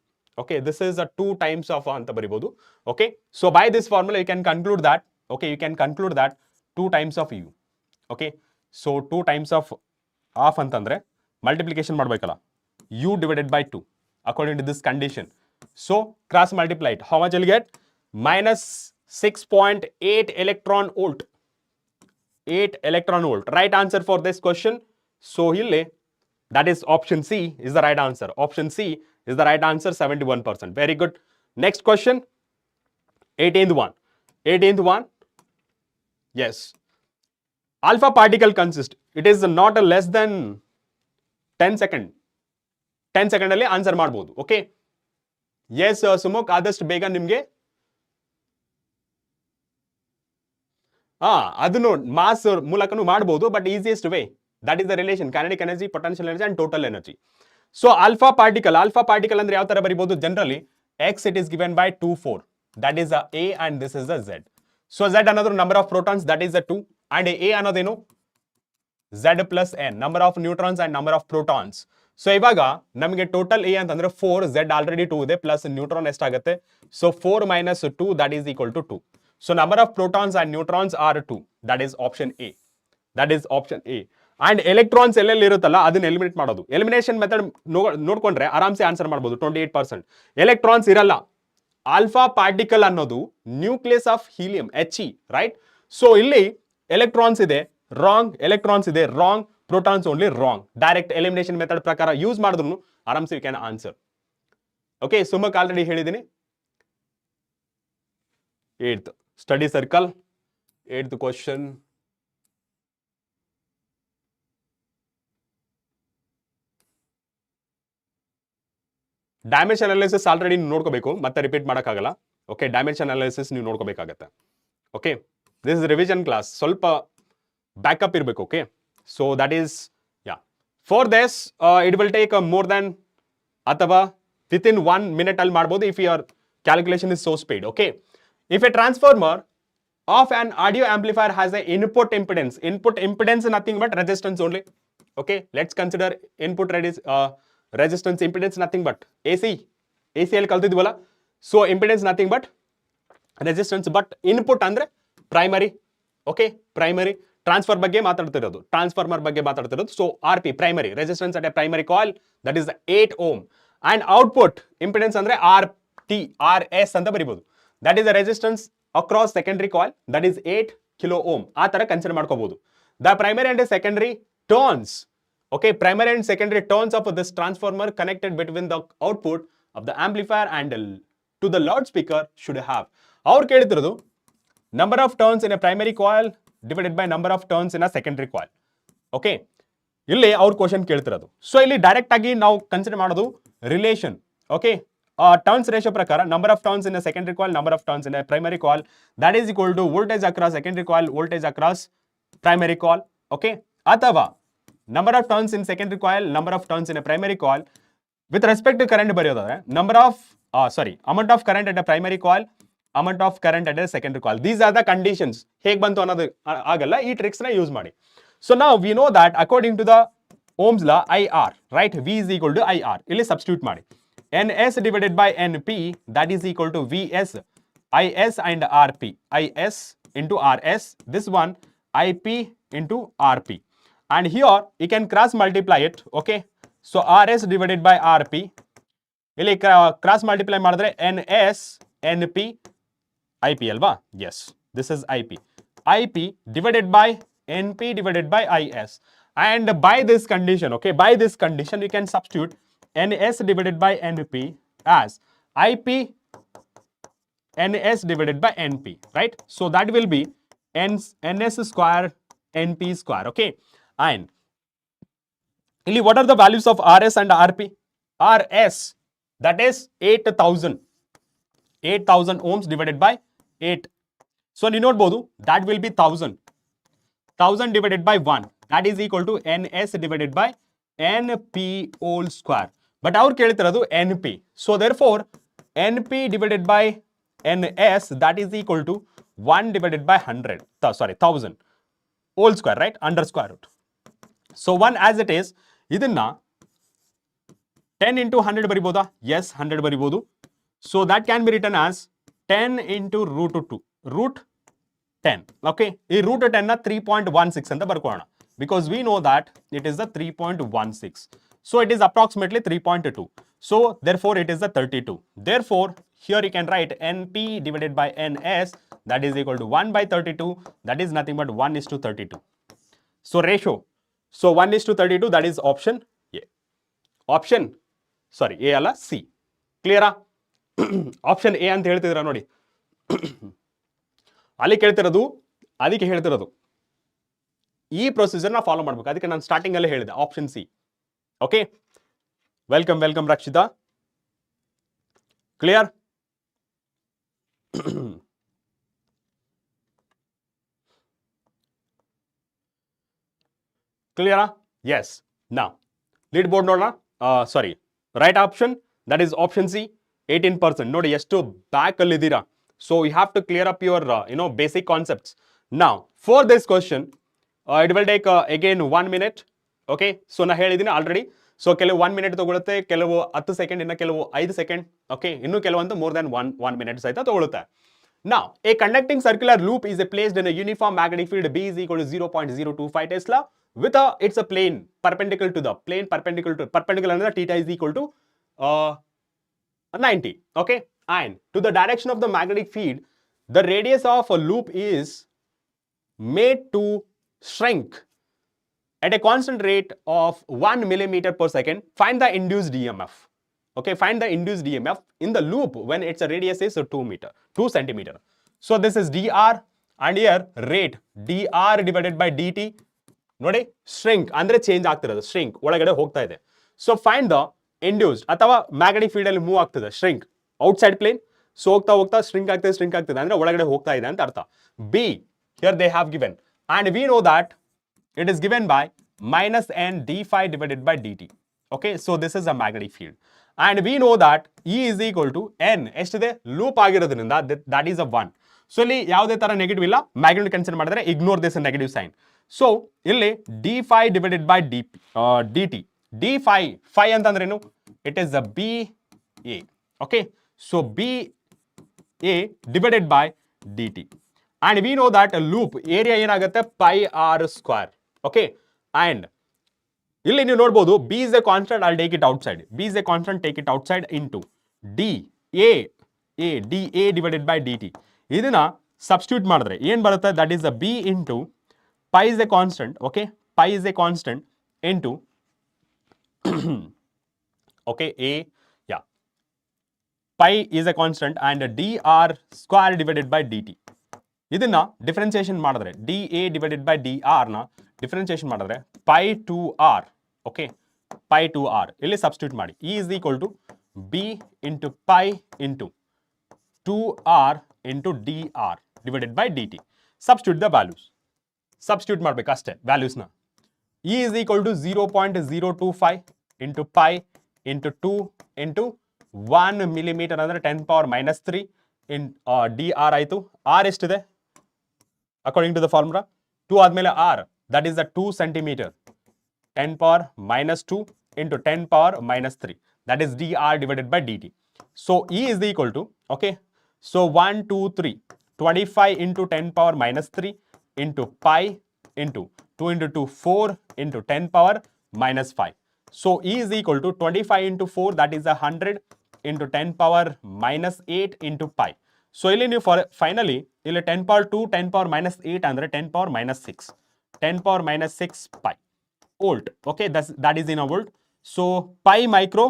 Okay, this is a 2 times of anta baribodu. Okay, so by this formula you can conclude that, okay, you can conclude that 2 times of u. Okay, so 2 times of half ಅಂತಂದ್ರೆ multiplication ಮಾಡಬೇಕಲ್ಲ, u divided by 2 according to this condition. So cross multiply it, how much you'll get? Minus 6.8 electron volt, 8 electron volt. Right answer for this question, so here that is option C is the right answer. Option C is the right answer, 71%. Very good. Next question, 18th one. 18th one, yes, alpha particle consist, it is not a less than 10 second, 10 second ಅಲ್ಲಿ answer ಮಾಡಬಹುದು. Okay, S Sumukh, ಆದಷ್ಟು ಬೇಗ ನಿಮಗೆ ಅದನ್ನು mass ಮೂಲಕನೂ ಮಾಡಬಹುದು, but easiest way that is the relation kinetic energy, potential energy and total energy. So alpha particle ಅಂದ್ರೆ ಯಾವ ತರ ಬರೀಬಹುದು generally, x it is given by 2 4, that is the a and this is the z. So z ಅನ್ನೋದು number of protons, that is the 2, and a ಅನ್ನೋದೇನು z plus n, number of neutrons and number of protons. So ಇವಾಗ ನಮಗೆ total a ಅಂತಂದ್ರೆ 4, z already 2 ಇದೆ, plus neutron ಎಷ್ಟಾಗುತ್ತೆ, so 4 minus 2 that is equal to 2. So number of protons and neutrons are 2, that is option A, that is option A. And electrons ಎಲ್ಲೆಲ್ಲಿ ಇರುತ್ತಲ್ಲ ಅದನ್ನ eliminate ಮಾಡೋದು, elimination method ನೋಡ್ಕೊಂಡ್ರೆ ಆರಾಮ್ಸೆ answer ಮಾಡಬಹುದು, 28%. Electrons ಇರಲ್ಲ, ಆಲ್ಫಾ ಪಾರ್ಟಿಕಲ್ ಅನ್ನೋದು nucleus of helium He, right. So ಇಲ್ಲಿ ಎಲೆಕ್ಟ್ರಾನ್ಸ್ ಇದೆ, ರಾಂಗ್, ಎಲೆಕ್ಟ್ರಾನ್ಸ್ ಇದೆ, wrong, protons only, wrong. Direct elimination method ಪ್ರಕಾರ ಯೂಸ್ ಮಾಡಿದ್ರು ಆರಾಮ್ಸೆ you can answer. Okay, Sumak already ಹೇಳಿದ್ದೀನಿ. 8th study circle, 8th question. Dimension analysis already ನೋಡ್ಕೋಬೇಕು, ಮತ್ತೆ ರಿಪೀಟ್ ಮಾಡೋಕ್ಕಾಗಲ್ಲ. ಓಕೆ, ಡೈಮೆನ್ಷನ್ ಅನಾಲಿಸಿಸ್ ನೀವು ನೋಡ್ಕೋಬೇಕಾಗತ್ತೆ. Okay, this is revision class, ಸ್ವಲ್ಪ ಬ್ಯಾಕಪ್ ಇರಬೇಕು. Okay, so that is for this it will take more than ಅಥವಾ with in 1 minute ಅಲ್ಲಿ ಮಾಡ್ಬೋದು, if your calculation is so speed. Okay, if a transformer of an audio amplifier has a input impedance nothing but resistance only. Okay, let's consider input resistance, impedance nothing but AC ಅಲ್ಲಿ ಕಲ್ತಿದ್ವಲ್ಲ, so impedance nothing but resistance, but input ಅಂದ್ರೆ primary. Okay, primary transfer ಬಗ್ಗೆ ಮಾತಾಡ್ತಿರೋದು, transformer ಬಗ್ಗೆ ಮಾತಾಡ್ತಿರೋದು. So RP primary resistance at a primary coil, that is 8 ohm, and output impedance ಅಂದ್ರೆ RS ಅಂತ ಬರಿಬಹುದು, that is the resistance across secondary coil, that is 8 kilo ohm. ಆ ತರ consider ಮಾಡ್ಕೋಬಹುದು. The primary and secondary turns, okay, primary and secondary turns of this transformer connected between the output of the amplifier and to the loudspeaker should have. ಅವ್ರು ಕೇಳ್ತಿರೋದು number of turns in a primary coil divided by number of turns in a secondary coil. Okay, ಇಲ್ಲಿ ಅವ್ರ question ಕೇಳ್ತಿರೋದು. So ಇಲ್ಲಿ direct ಆಗಿ ನಾವು consider ಮಾಡೋದು relation. Okay, turns ratio ಪ್ರಕಾರ number of turns in a secondary coil, number of turns in a primary coil, that is equal to voltage across secondary coil, voltage across primary coil. Okay, ಅಥವಾ number of turns in secondary coil, number of turns in a primary coil, with respect to current ಬರೆಯೋದಾದ್ರೆ amount of current at a primary coil, amount of current at a secondary coil. These are the conditions. ಹೇಗೆ ಬಂತು ಅನ್ನೋದು ಆಗಲ್ಲ, ಈ tricks ನ use ಮಾಡಿ. So ನಾವು we know that according to the Ohm's law IR, right, V is equal to IR. ಇಲ್ಲಿ substitute ಮಾಡಿ. NS divided by NP, that is equal to VS, IS and RP. IS into RS, this one IP into RP. And here you can cross multiply it, okay? So RS divided by RP, ಇಲ್ಲಿ cross multiply ಮಾಡಿದ್ರೆ NS NP IP ಅಲ್ವಾ? Yes, this is IP. IP divided by NP divided by IS. And by this condition, okay, by this condition you can substitute NS divided by NP as IP NS divided by NP, right? So that will be NS square NP square, okay? And what are the values of RS and RP? RS, that is 8,000 ohms divided by 8. So you note that will be 1000 divided by 1, that is equal to NS divided by NP whole square. But our ಕೇಳ್ತಿರೋದು NP. So therefore NP divided by NS, that is equal to 1 divided by 1000 whole square, right, under square root. So 1 as it is, ಇದನ್ನ 10 into 100 ಬರಿಬೋದಾ? Yes, 100 ಬರಿಬೋದು. So that can be written as 10 into root 2, root 10. Okay, ಈ root 10 ನ 3.16 ಅಂತ ಬರ್ಕೊಳ್ಳೋಣ, because we know that it is the 3.16. So it is approximately 3.2. So therefore it is the 32. Therefore here you can write NP divided by NS, that is equal to 1 by 32, that is nothing but 1:32. So ratio, so 1:32, that is option A. A ಅಲ್ಲ, C. ಕ್ಲಿಯರಾ? Option A ಅಂತ ಹೇಳ್ತಿದ್ರ ನೋಡಿ. ಅಲ್ಲಿ ಕೇಳ್ತಿರೋದು, ಅದಕ್ಕೆ ಹೇಳ್ತಿರೋದು ಈ ಪ್ರೊಸೀಜರ್ನ follow ಮಾಡ್ಬೇಕು. ಅದಕ್ಕೆ ನಾನು ಸ್ಟಾರ್ಟಿಂಗ್ ಅಲ್ಲೇ ಹೇಳಿದೆ option C. Okay, welcome Rakshitha. Clear? ಕ್ಲಿಯರಾ? ಎಸ್. ನಾ ಲೀಡ್ ಬೋರ್ಡ್ ನೋಡೋಣ. Right option, that is option C, 18%. ನೋಡಿ ಎಷ್ಟು ಬ್ಯಾಕ್ ಅಲ್ಲಿ ಇದ್ದೀರಾ. So you have to clear up your basic concepts. Now for this question it will take again 1 minute. Okay, so ನಾ ಹೇಳಿದ್ದೀನಿ already. So ಕೆಲವು 1 minute ತಗೊಳುತ್ತೆ, ಕೆಲವು 10 ಸೆಕೆಂಡ್, ಇನ್ನು ಕೆಲವು 5 ಸೆಕೆಂಡ್. ಓಕೆ, ಇನ್ನು ಕೆಲವೊಂದು ಮೋರ್ ದನ್ 1 minute ಸಹಿತ ತಗೊಳುತ್ತೆ. Now, a conducting circular loop is placed in a uniform magnetic field B is equal to 0.025 Tesla with it's a plane perpendicular to the plane perpendicular and the theta is equal to 90. Okay, and to the direction of the magnetic field, the radius of a loop is made to shrink at a constant rate of 1 millimeter per second. Find the induced EMF. Okay, find the induced EMF in the loop when its radius is 2 centimeter. So this is dr, and here rate dr divided by dt. ನೋಡಿ, shrink ಅಂದ್ರೆ change ಆಗ್ತಿರೋದು, shrink ಒಳಗಡೆ ಹೋಗ್ತಾ ಇದೆ. So find the induced, ಅಥವಾ magnetic field ಅಲ್ಲಿ move ಆಗ್ತದೆ, shrink outside plane. So ಹೋಗ್ತಾ shrink ಆಗ್ತದೆ ಅಂದ್ರೆ ಒಳಗಡೆ ಹೋಗ್ತಾ ಇದೆ ಅಂತ ಅರ್ಥ. B, here they have given, and we know that it is given by minus n d phi divided by dt. Okay, so this is a magnetic field. And we know that E is equal to N. ಎಷ್ಟಿದೆ? Loop ಆಗಿರೋದ್ರಿಂದ that is a 1. So ಇಲ್ಲಿ ಯಾವುದೇ ತರ negative ಇಲ್ಲ. Magnet consider ಮಾಡಿದ್ರೆ ignore this negative sign. So ಇಲ್ಲಿ d phi divided by dt. d phi ಅಂತಂದ್ರೇನು? It is a BA. Okay, so BA divided by dt. And we know that loop area ಏನಾಗುತ್ತೆ? pi r square. Okay, and ಇಲ್ಲಿ ನೀವು ನೋಡಬಹುದು B is a constant, I'll take it outside. B is a constant, take it outside, into dA divided by dt. ಇದನ್ನ substitute ಮಾಡಿದ್ರೆ ಏನು ಬರುತ್ತೆ? That is a B into pi is a constant. Okay, pi is a constant into okay, pi is a constant and dr square divided by dt. ಇದನ್ನ differentiation ಮಾಡಿದ್ರೆ dA divided by dr ನ differentiation ಮಾಡಿದ್ರೆ pi to r. Okay, pi to r ಇಲ್ಲಿ substitute ಮಾಡಿ. E is equal to B into pi into 2r into dr divided by dt. Substitute the values. Substitute ಮಾಡಬೇಕು ಅಷ್ಟೇ ವ್ಯಾಲ್ಯೂಸ್ನ. E is equal to 0.025 into pi into 2 into 1 millimeter ಅಂದರೆ 10 power minus 3 in dr ಆಯಿತು. r ಎಷ್ಟಿದೆ according to the formula? 2 ಆದಮೇಲೆ r, that is the 2 centimeter, 10 power minus 2 into 10 power minus 3, that is dr divided by dt. So E is equal to, okay, so 1, 2, 3, 25 into 10 power minus 3 into pi into 2 into 2, 4 into 10 power minus 5. So E is equal to 25 into 4, that is 100 into 10 power minus 8 into pi. So ಇಲ್ಲಿ ನೀವು finally ಇಲ್ಲಿ 10 power 2, 10 power minus 8 ಅಂದರೆ 10 power minus 6, 10 power minus 6 pi volt. Okay, that is in a volt. So pi micro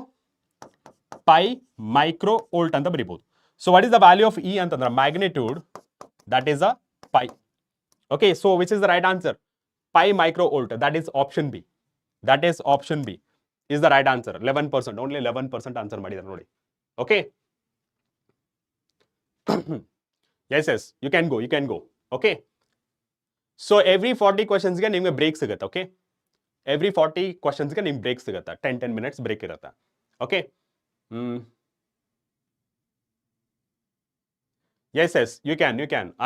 volt ಅಂತ ಬರೀಬಹುದು. So what is the value of E ಅಂತಂದ್ರೆ magnitude, that is a pi. Okay, so which is the right answer? Pi micro volt, that is option B. That is option B is the right answer. 11%, only 11% answer ಮಾಡಿದ್ದಾರೆ ನೋಡಿ. Okay. yes, you can go. Okay. So every 40 questions ಗೆ ನಿಮಗೆ break ಸಿಗುತ್ತೆ. Okay, every 40 questions ಗೆ ನಿಮಗೆ break ಸಿಗುತ್ತೆ, 10 minutes break ಇರುತ್ತೆ. Okay. Yes, you can.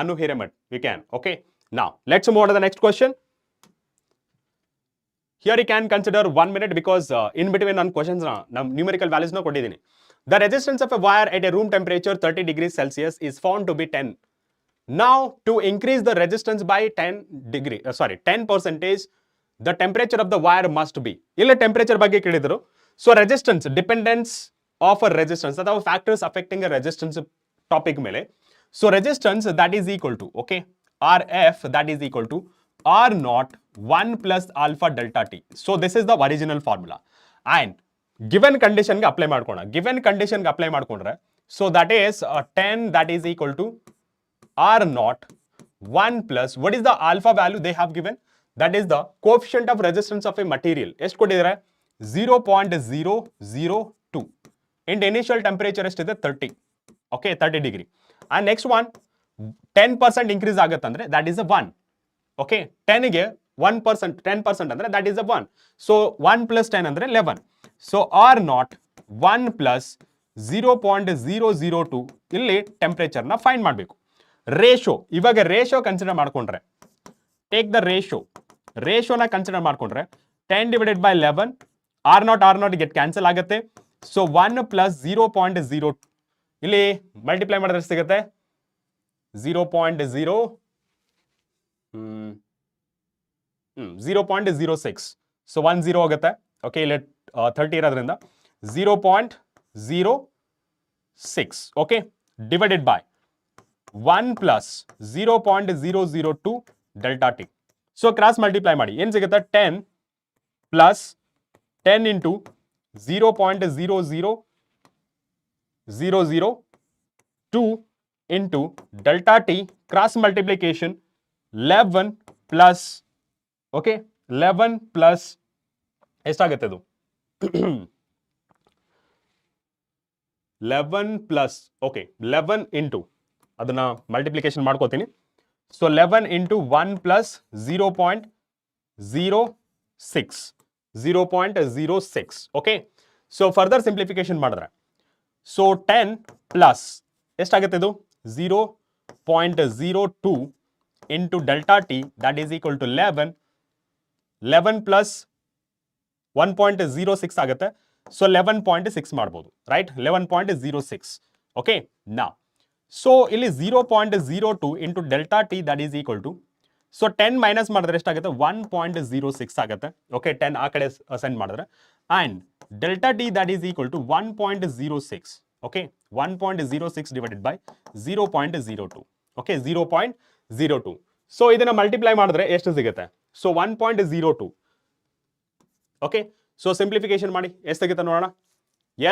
Anu Hiremat, you can. Okay. Now, let's move on to the next question. Here you can consider 1 minute because in between on questions, numerical values no ಕೊಟ್ಟಿದ್ದೀನಿ. The resistance of a wire at a room temperature 30 degrees Celsius is found to be 10. Now, to increase the resistance by 10%, the temperature of the wire must be. ಇಲ್ಲಿ temperature ಬಗ್ಗೆ ಕೇಳಿದ್ರು. So resistance, dependence of a resistance, ಅಥವಾ factors affecting a resistance topic ಮೇಲೆ. So resistance that is equal to, okay, RF that is equal to R naught 1 plus alpha delta T. So this is the original formula. And given condition ಗೆ apply ಮಾಡ್ಕೋಣ. Given condition ಗೆ apply ಮಾಡ್ಕೊಂಡ್ರೆ, so that is 10 that is equal to R naught 1 plus, what is the alpha value they have given? That is the coefficient of resistance of a material. ಎಷ್ಟು ಕೊಟ್ಟಿದ್ದಾರೆ? 0.002. And initial temperature ಎಷ್ಟಿದೆ? 30. Okay, 30 degree. And next one, 10% increase ಆಗುತ್ತಂದ್ರೆ that is a 1. Okay, 10 ಗೆ 1%, 10% ಅಂದ್ರೆ that is a 1. So 1 plus 10 ಅಂದ್ರೆ 11. So R naught 1 plus 0.002 ಇಲ್ಲಿ temperature ನ find ಮಾಡಬೇಕು. Ratio, ಇವಾಗ ರೇಷೋ ಕನ್ಸಿಡರ್ ಮಾಡ್ಕೊಂಡ್ರೆ, ಟೇಕ್ ದ ರೇಷೋನ ಕನ್ಸಿಡರ್ ಮಾಡ್ಕೊಂಡ್ರೆ 10 divided by 11, R naught get cancel ಆಗುತ್ತೆ. ಸೊ 1 plus 0.02 ಇಲ್ಲಿ ಮಲ್ಟಿಪ್ಲೈ ಮಾಡಿದ್ರೆ ಸಿಗುತ್ತೆ 0.06. ಸೊ 1 0 ಆಗುತ್ತೆ. ಓಕೆ, ಇಲ್ಲಿ 30 ಇರೋದ್ರಿಂದ 0.06. Okay, divided by 1 plus 0.002 delta T. So cross multiply ಮಾಡಿ ಏನು ಸಿಗುತ್ತೆ? 10 plus 10 into 0.00002 into delta T, cross multiplication 11 plus, okay, 11 plus ಎಷ್ಟಾಗುತ್ತೆ ಇದು? 11 plus, okay, 11 into ಅದನ್ನ ಮಲ್ಟಿಪ್ಲಿಕೇಶನ್ ಮಾಡ್ಕೋತೀನಿ. So 11 into 1 plus 0.06. Okay, so further simplification ಮಾಡಿದ್ರೆ, ಸೊ 10 ಪ್ಲಸ್ ಎಷ್ಟಾಗುತ್ತೆ ಇದು? 0.02 into delta T, that is equal to 11. 11 plus 1.06 ಆಗುತ್ತೆ. So 11.6 ಮಾಡ್ಬೋದು, right? 11.06. Okay, now so ಇಲ್ಲಿ 0.02 into delta T, that is equal to, so 10 minus ಮಾಡಿದ್ರೆ ಎಷ್ಟಾಗುತ್ತೆ? 1.06 ಆಗುತ್ತೆ. Okay, 10 ಆ ಕಡೆ ಸೆಂಡ್ ಮಾಡಿದ್ರೆ, and delta t that is equal to 1.06. Okay, 1.06 divided by 0.02. Okay, 0.02. So ಇದನ್ನ ಮಲ್ಟಿಪ್ಲೈ ಮಾಡಿದ್ರೆ ಎಷ್ಟು ಸಿಗುತ್ತೆ? ಸೊ 1.02. ಓಕೆ, ಸೊ ಸಿಂಪ್ಲಿಫಿಕೇಶನ್ ಮಾಡಿ ಎಷ್ಟು ಸಿಗುತ್ತೆ ನೋಡೋಣ.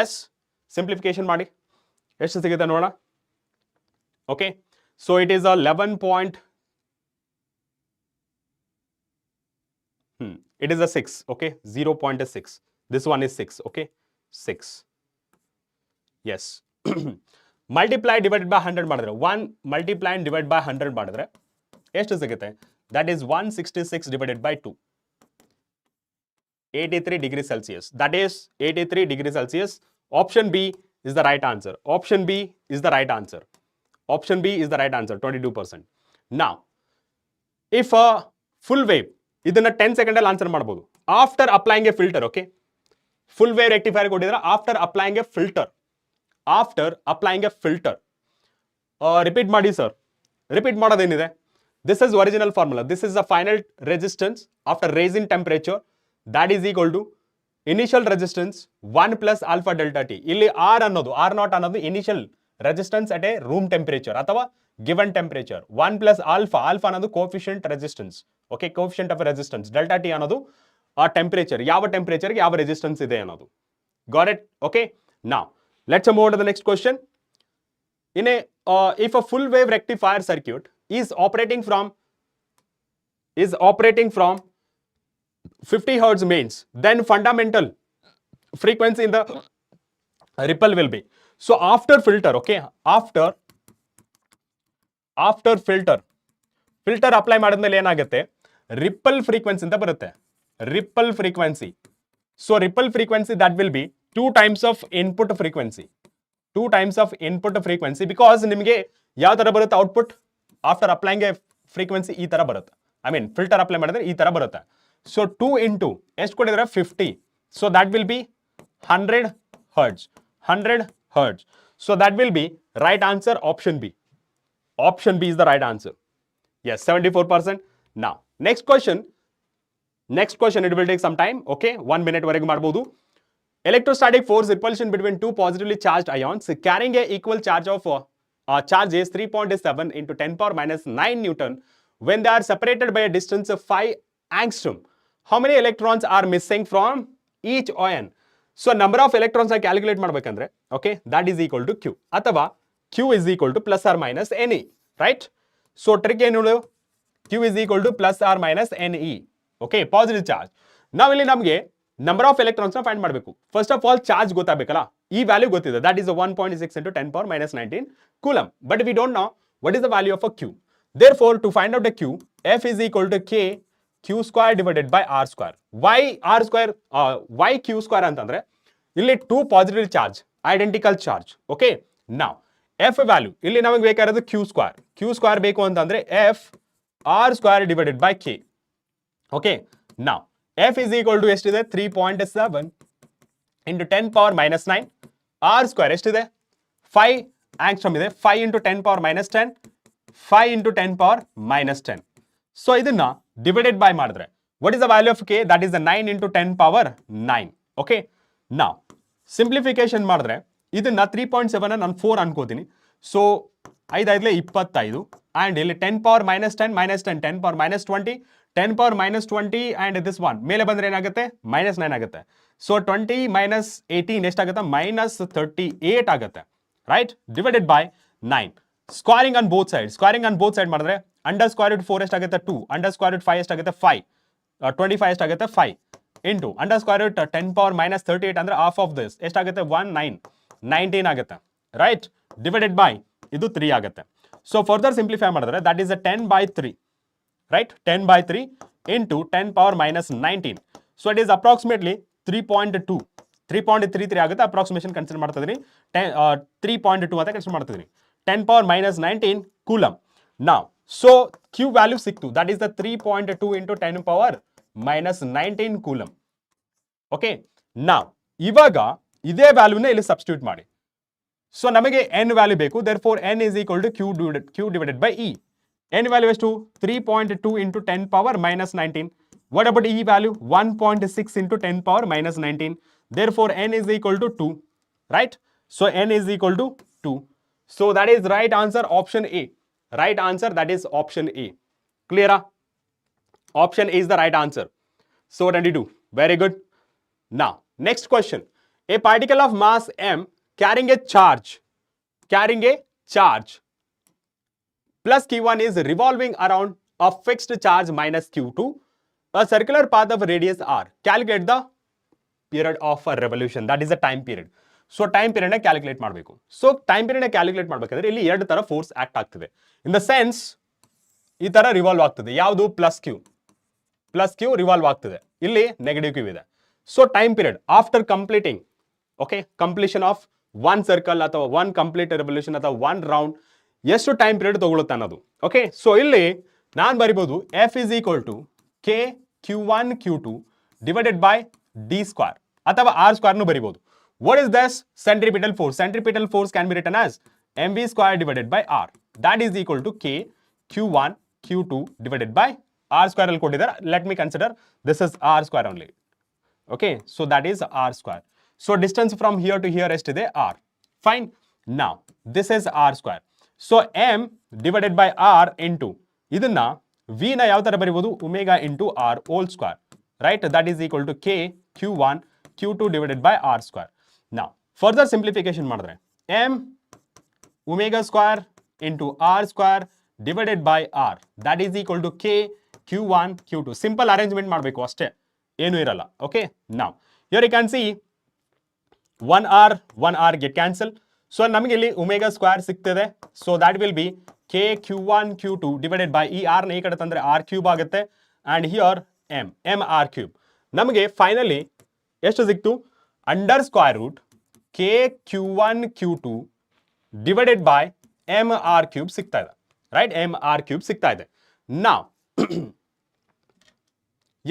ಎಸ್, ಸಿಂಪ್ಲಿಫಿಕೇಶನ್ ಮಾಡಿ ಎಷ್ಟು ಸಿಗುತ್ತೆ ನೋಡೋಣ. Okay, so it is 11. It is a 6. Okay, 0.6. This one is 6. Okay, 6. Yes. Multiply divided by 100 ಮಾಡಿದ್ರೆ, 1 multiply and divide by 100 ಮಾಡಿದ್ರೆ ಎಷ್ಟು ಸಿಗುತ್ತೆ? That is 166 divided by 2. 83 degrees Celsius. That is 83 degrees Celsius. Option B is the right answer. Option B is the right answer. Option B is the right answer, 22%. Now, if a full wave, ಇದನ್ನ 10 second ಅಲ್ಲಿ answer ಮಾಡಬಹುದು. After applying a filter, okay? Full wave rectifier ಕೊಟ್ಟಿದ್ರೆ after applying a filter. After applying a filter. Repeat ಮಾಡಿ sir. Repeat ಮಾಡೋದೇನಿದೆ? This is original formula. This is the final resistance after raising temperature. That is equal to initial resistance 1 plus alpha delta T. ಇಲ್ಲಿ R ಅನ್ನೋದು, R naught ಅನ್ನೋದು initial resistance at a room temperature ಅಥವಾ given temperature. 1 plus alpha, alpha ಅನ್ನೋದು coefficient resistance. Okay, coefficient of resistance. Delta T ಅನ್ನೋದು ಆ temperature, ಯಾವ temperature ಗೆ ಯಾವ resistance ಇದೆ ಅನ್ನೋದು. Got it? Okay. Now, let's move on to the next question. If a full wave rectifier circuit is operating from 50 hertz means, then fundamental frequency in the ripple will be. So after filter, okay, after filter apply ಮಾಡಿದ್ಮೇಲೆ ಏನಾಗುತ್ತೆ, ripple frequency ಅಂತ ಬರುತ್ತೆ. Ripple frequency. So ripple frequency, that will be 2 times of input frequency. 2 times of input frequency, because ನಿಮಗೆ ಯಾವ ತರ ಬರುತ್ತೆ output after applying a frequency ಈ ತರ ಬರುತ್ತೆ. I mean filter apply ಮಾಡಿದ್ರೆ ಈ ತರ ಬರುತ್ತೆ. So 2 into ಎಷ್ಟು ಕೊಟ್ಟಿದ್ರೆ 50. So that will be 100 hertz. 100 hertz. So that will be right answer, option B. Option B is the right answer. Yes, 74%. Now, next question, it will take some time. Okay, 1 minute ವರೆಗೂ ಮಾಡಬಹುದು. Electrostatic force repulsion between two positively charged ions carrying a equal charge of charge is 3.7 into 10 power minus 9 Newton when they are separated by a distance of 5 angstrom. How many electrons are missing from each ion? So number of electrons I calculate ಮಾಡಬೇಕಂದ್ರೆ, okay, that is equal to Q ಅಥವಾ Q is equal to plus or minus NE, right? So trick ಏನು, Q is equal to plus or minus NE. Okay, positive charge. ನಾವು ಇಲ್ಲಿ ನಮಗೆ number of electrons ನ find ಮಾಡಬೇಕು. First of all, charge ಗೊತ್ತಾಗಬೇಕಲ್ಲ, ಈ value ಗೊತ್ತಿದೆ, that is a 1.6 into 10 power minus 19 coulomb. But we don't know what is the value of a Q. Therefore, to find out the Q, F is equal to K Q square divided by R square. Why R square? Why Q square ಅಂತಂದ್ರೆ ಇಲ್ಲಿ 2 positive charge, identical charge. Okay, now F value ಇಲ್ಲಿ ನಮಗೆ ಬೇಕಾಗಿರೋದು Q square. Q square ಬೇಕು ಅಂತಂದ್ರೆ F R square divided by K. Okay, now F is equal to ಎಷ್ಟಿದೆ, 3.7 into 10 power minus 9. R square ಎಷ್ಟಿದೆ, 5 angstrom ಇದೆ, 5 into 10 power minus 10, 5 into 10 power minus 10. So ಇದನ್ನ divided by ಮಾಡಿದ್ರೆ, what is the value of K? That is the 9 into 10 power 9. Okay, now simplification ಮಾಡಿದ್ರೆ ಇದನ್ನ 3.7 ನಾನು 4 ಅನ್ಕೋತೀನಿ. So 5 5 25 and ಇಲ್ಲಿ 10 power minus 10 minus 10, 10 power minus 20, 10 power minus 20 and this one ಮೇಲೆ ಬಂದ್ರೆ ಏನಾಗುತ್ತೆ, minus 9 ಆಗುತ್ತೆ. So 20 minus 18 ಎಷ್ಟಾಗುತ್ತೆ, minus 38 ಆಗುತ್ತೆ, right? Divided by 9. Squaring on both sides. Squaring on both side ಮಾಡಿದ್ರೆ under square root 4 ಎಷ್ಟಾಗುತ್ತೆ, 2, under square root 5 ಎಷ್ಟಾಗುತ್ತೆ, 5, 25 ಎಷ್ಟಾಗುತ್ತೆ, 5 into under square root 10 power minus 38 ಅಂದ್ರೆ half of this ಎಷ್ಟಾಗುತ್ತೆ, 19 ಆಗುತ್ತೆ, right? Divided by ಇದು 3 ಆಗುತ್ತೆ. So further simplify ಮಾಡಿದ್ರೆ that is a 10 by 3, right? 10 by 3 into 10 power minus 19. So it is approximately 3.2. 3.33 ಆಗುತ್ತೆ. Approximation consider ಮಾಡ್ತಾ ಇದೀನಿ. 3.2 ಅಂತ ಕನ್ಸಿಡರ್ ಮಾಡ್ತಾ ಇದೀನಿ. 10 power minus 19 coulomb. Now, so Q value ಸಿಕ್ತು. That is the 3.2 into 10 power minus 19 coulomb. Okay. Now, ಇವಾಗ ಇದೇ ವ್ಯಾಲ್ಯೂನ ಇಲ್ಲಿ ಸಬ್ಸ್ಟಿಟ್ಯೂಟ್ ಮಾಡಿ. So ನಮಗೆ n ವ್ಯಾಲ್ಯೂ ಬೇಕು. Therefore n is equal to Q divided by E. n value is to 3.2 into 10 power minus 19. What about E value? 1.6 into 10 power minus 19. Therefore n is equal to 2, right? So n is equal to 2. So that is right answer, option A. Right answer, that is option A. Clear? Option A is the right answer. So 22. Very good. Now, next question. A particle of mass m carrying a charge plus Q1 is revolving around a fixed charge minus Q2, a circular path of radius R. Calculate the period of a revolution. That is the time period. So time period na calculate ಮಾಡಬೇಕು. So time period na calculate ಮಾಡಬೇಕಾದ್ರೆ ಇಲ್ಲಿ ಎರಡು ತರ force act ಆಗ್ತಿದೆ. In the sense ಈ ತರ revolve ಆಗ್ತಿದೆ. ಯಾವುದು, ಪ್ಲಸ್ Q ರಿವಾಲ್ವ್ ಆಗ್ತಿದೆ. ಇಲ್ಲಿ ನೆಗೆಟಿವ್ Q ಇದೆ. So time period after completing, okay, completion of one circle ಅಥವಾ ಒನ್ ಕಂಪ್ಲೀಟ್ ರೆವಲ್ಯೂಷನ್ ಅಥವಾ ಒನ್ ರೌಂಡ್ ಎಷ್ಟು ಟೈಮ್ ಪೀರಿಯಡ್ ತಗೊಳುತ್ತೆ ಅನ್ನೋದು. ಓಕೆ, ಸೊ ಇಲ್ಲಿ ನಾನು ಬರಿಬೋದು F is equal to K Q1 Q2 divided by D square ಅಥವಾ ಆರ್ ಸ್ಕ್ವೇರ್ನು ಬರಿಬೋದು. What is thus centripetal force? Centripetal force can be written as mv square divided by R, that is equal to K Q1 Q2 divided by R square ಅಲ್ಲಿ ಕೊಟ್ಟಿದ್ದಾರೆ. Let me consider this is R square only. Okay, so that is R square. So distance from here to here ಎಷ್ಟಿದೆ? R. Fine. Now this is R square. So M divided by R into ಇದನ್ನ V ನ ಯಾವ ತರ ಬರೀಬಹುದು? Omega into R whole square, right? That is equal to K Q1 Q2 divided by R square. ನಾವು further simplification ಮಾಡಿದ್ರೆ M omega square into r square divided by R, that is equal to K Q1 Q2. Simple arrangement ಮಾಡಬೇಕು ಅಷ್ಟೇ, ಏನು ಇರಲ್ಲ. Okay, ನಾವು here you can see one r get cancel. So ನಮಗೆ ಇಲ್ಲಿ omega square ಸಿಗ್ತದೆ. So that will be k Q1 Q2 divided by ಈ r ನ ಈ ಕಡೆ ತಂದ್ರೆ ಆರ್ ಕ್ಯೂಬ್ ಆಗುತ್ತೆ and here m R cube. ನಮಗೆ ಫೈನಲಿ ಎಷ್ಟು ಸಿಕ್ತು? Under square root k Q1 Q2 divided by M R cube ಸಿಗ್ತಾ ಇದೆ, ರೈಟ್? ಎಮ್ ಆರ್ ಕ್ಯೂಬ್ ಸಿಗ್ತಾ ಇದೆ. ನಾವ್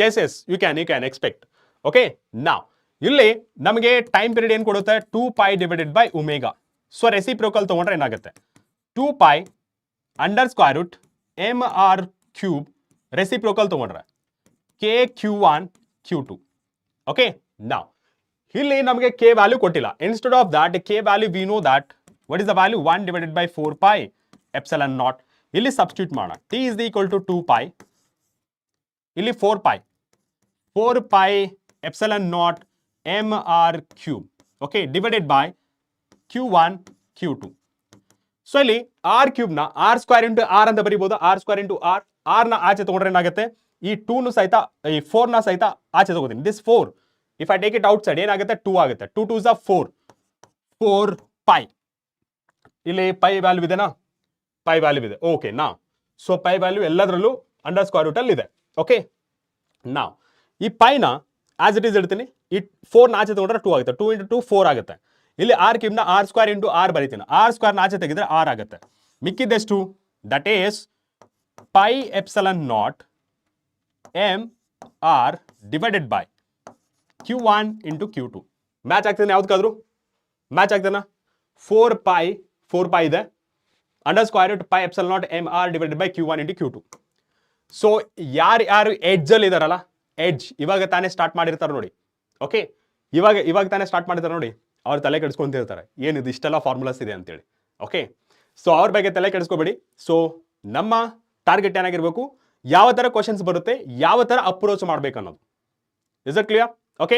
as you can expect. Okay, ನಾವ್ ಇಲ್ಲಿ ನಮಗೆ ಟೈಮ್ ಪೀರಿಯಡ್ ಏನು ಕೊಡುತ್ತೆ? 2π divided by omega. So reciprocal ತಗೊಂಡ್ರೆ ಏನಾಗುತ್ತೆ? 2π under square root M R cube reciprocal ತಗೊಂಡ್ರೆ ಕೆ Q1 Q2. ಓಕೆ, ನಾವ್ ಇಲ್ಲಿ ನಮಗೆ ಕೆ ವ್ಯಾಲ್ಯೂ ಕೊಟ್ಟಿಲ್ಲ. Instead of that K value we know that what is the value? 1 divided by 4π epsilon not. ಇಲ್ಲಿ substitute ಮಾಡೋಣ. T is equal to 2π, ಇಲ್ಲಿ 4π epsilon naught M R cube, okay, divided by Q1 Q2. ಸೊ ಇಲ್ಲಿ R cube ನ R square into R ಅಂತ ಬರೀಬಹುದು. R square into R, R ನ ಆಚೆ ತಗೊಂಡ್ರೆ ಏನಾಗುತ್ತೆ? ಈ 2 ನು ಸಹಿತ ಈ 4 ನ ಸಹಿತ ಆಚೆ ತಗೋತೀನಿ. This 4 if I take it out side ಏನಾಗುತ್ತೆ? 2 ಆಗುತ್ತೆ. 2 2 is 4π. ಇಲ್ಲಿ ಪೈ ವ್ಯಾಲ್ಯೂ ಇದೆನಾ? ಪೈ ವ್ಯಾಲ್ಯೂ ಇದೆ. ಓಕೆ, ನಾ ಸೊ ಪೈ ವ್ಯಾಲ್ಯೂ ಎಲ್ಲದರಲ್ಲೂ ಅಂಡರ್ ಸ್ಕ್ವೇರ್ ರೂಟ್ ಅಲ್ಲಿ ಇದೆ. ಓಕೆ, ನಾವು ಈ ಪೈನ ಆಸ್ ಇಟ್ ಈಸ್ ಇಡ್ತೀನಿ. ಈ 4 ನ ಆಚೆ ತಗೊಂಡ್ರೆ 2 ಆಗುತ್ತೆ. 2 ಇಂಟು 2 4 ಆಗುತ್ತೆ. ಇಲ್ಲಿ ಆರ್ ಕ್ಯೂಬ್ ನ ಆರ್ ಸ್ಕ್ವೇರ್ ಇಂಟು ಆರ್ ಬರೀತೀನಿ. ಆರ್ ಸ್ಕ್ವೇರ್ ನ ಆಚೆ ತೆಗೆದ್ರೆ ಆರ್ ಆಗುತ್ತೆ. ಮಿಕ್ಕಿದ್ದೆಷ್ಟು? That is pi epsilon naught M R divided by Q1 into Q2. Match ಆಗ್ತಾನೆ? ಯಾವ್ದಕ್ಕಾದ್ರು ಮ್ಯಾಚ್ ಆಗ್ತಾನ? 4π ಇದೆ. Under square root pi epsilon naught M R divided by Q1 into Q2. So ಯಾರು ಎಡ್ಜ್ ಅಲ್ಲಿ ಇದಾರಲ್ಲ, ಎಡ್ಜ್ ಇವಾಗ ತಾನೇ ಸ್ಟಾರ್ಟ್ ಮಾಡಿರ್ತಾರೆ ನೋಡಿ. ಓಕೆ, ಇವಾಗ ತಾನೇ ಸ್ಟಾರ್ಟ್ ಮಾಡಿರ್ತಾರೆ ನೋಡಿ. ಅವ್ರು ತಲೆ ಕೆಡಿಸ್ಕೊಂತಿರ್ತಾರೆ, ಏನಿದು ಇಷ್ಟೆಲ್ಲ ಫಾರ್ಮುಲಾಸ್ ಇದೆ ಅಂತೇಳಿ. ಓಕೆ, ಸೊ ಅವ್ರ ಬಗ್ಗೆ ತಲೆ ಕೆಡಿಸ್ಕೋಬೇಡಿ. ಸೊ ನಮ್ಮ ಟಾರ್ಗೆಟ್ ಏನಾಗಿರ್ಬೇಕು? ಯಾವ ತರ ಕ್ವಶನ್ಸ್ ಬರುತ್ತೆ, ಯಾವ ತರ ಅಪ್ರೋಚ್ ಮಾಡ್ಬೇಕು ಅನ್ನೋದು. Is it clear? Okay,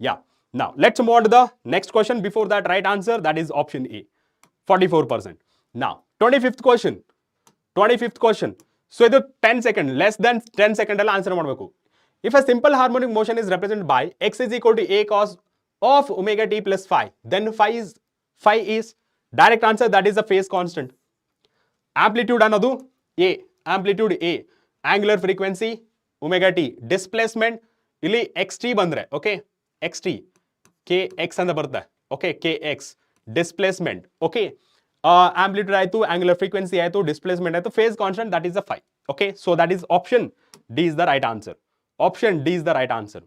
yeah. Now let's move on to the next question. Before that, right answer, that is option A, 44%. Now 25th question. So ಇದು 10 second, less than 10 second ಅಲ್ಲಿ answer ಮಾಡಬೇಕು. If a simple harmonic motion is represented by x is equal to a cos of omega t plus phi, then phi is direct answer, that is the phase constant. Amplitude ಅನ್ನೋದು a, amplitude a, angular frequency omega t, displacement ಇಲ್ಲಿ xt ಬಂದ್ರೆ, okay, xt kx ಅಂತ ಬರುತ್ತೆ. Okay, kx displacement. Okay, amplitude ಆಯ್ತು, angular frequency ಆಯ್ತು, displacement ಆಯ್ತು, phase constant, that is the phi. Okay, so that is option D is the right answer. Option D is the right answer.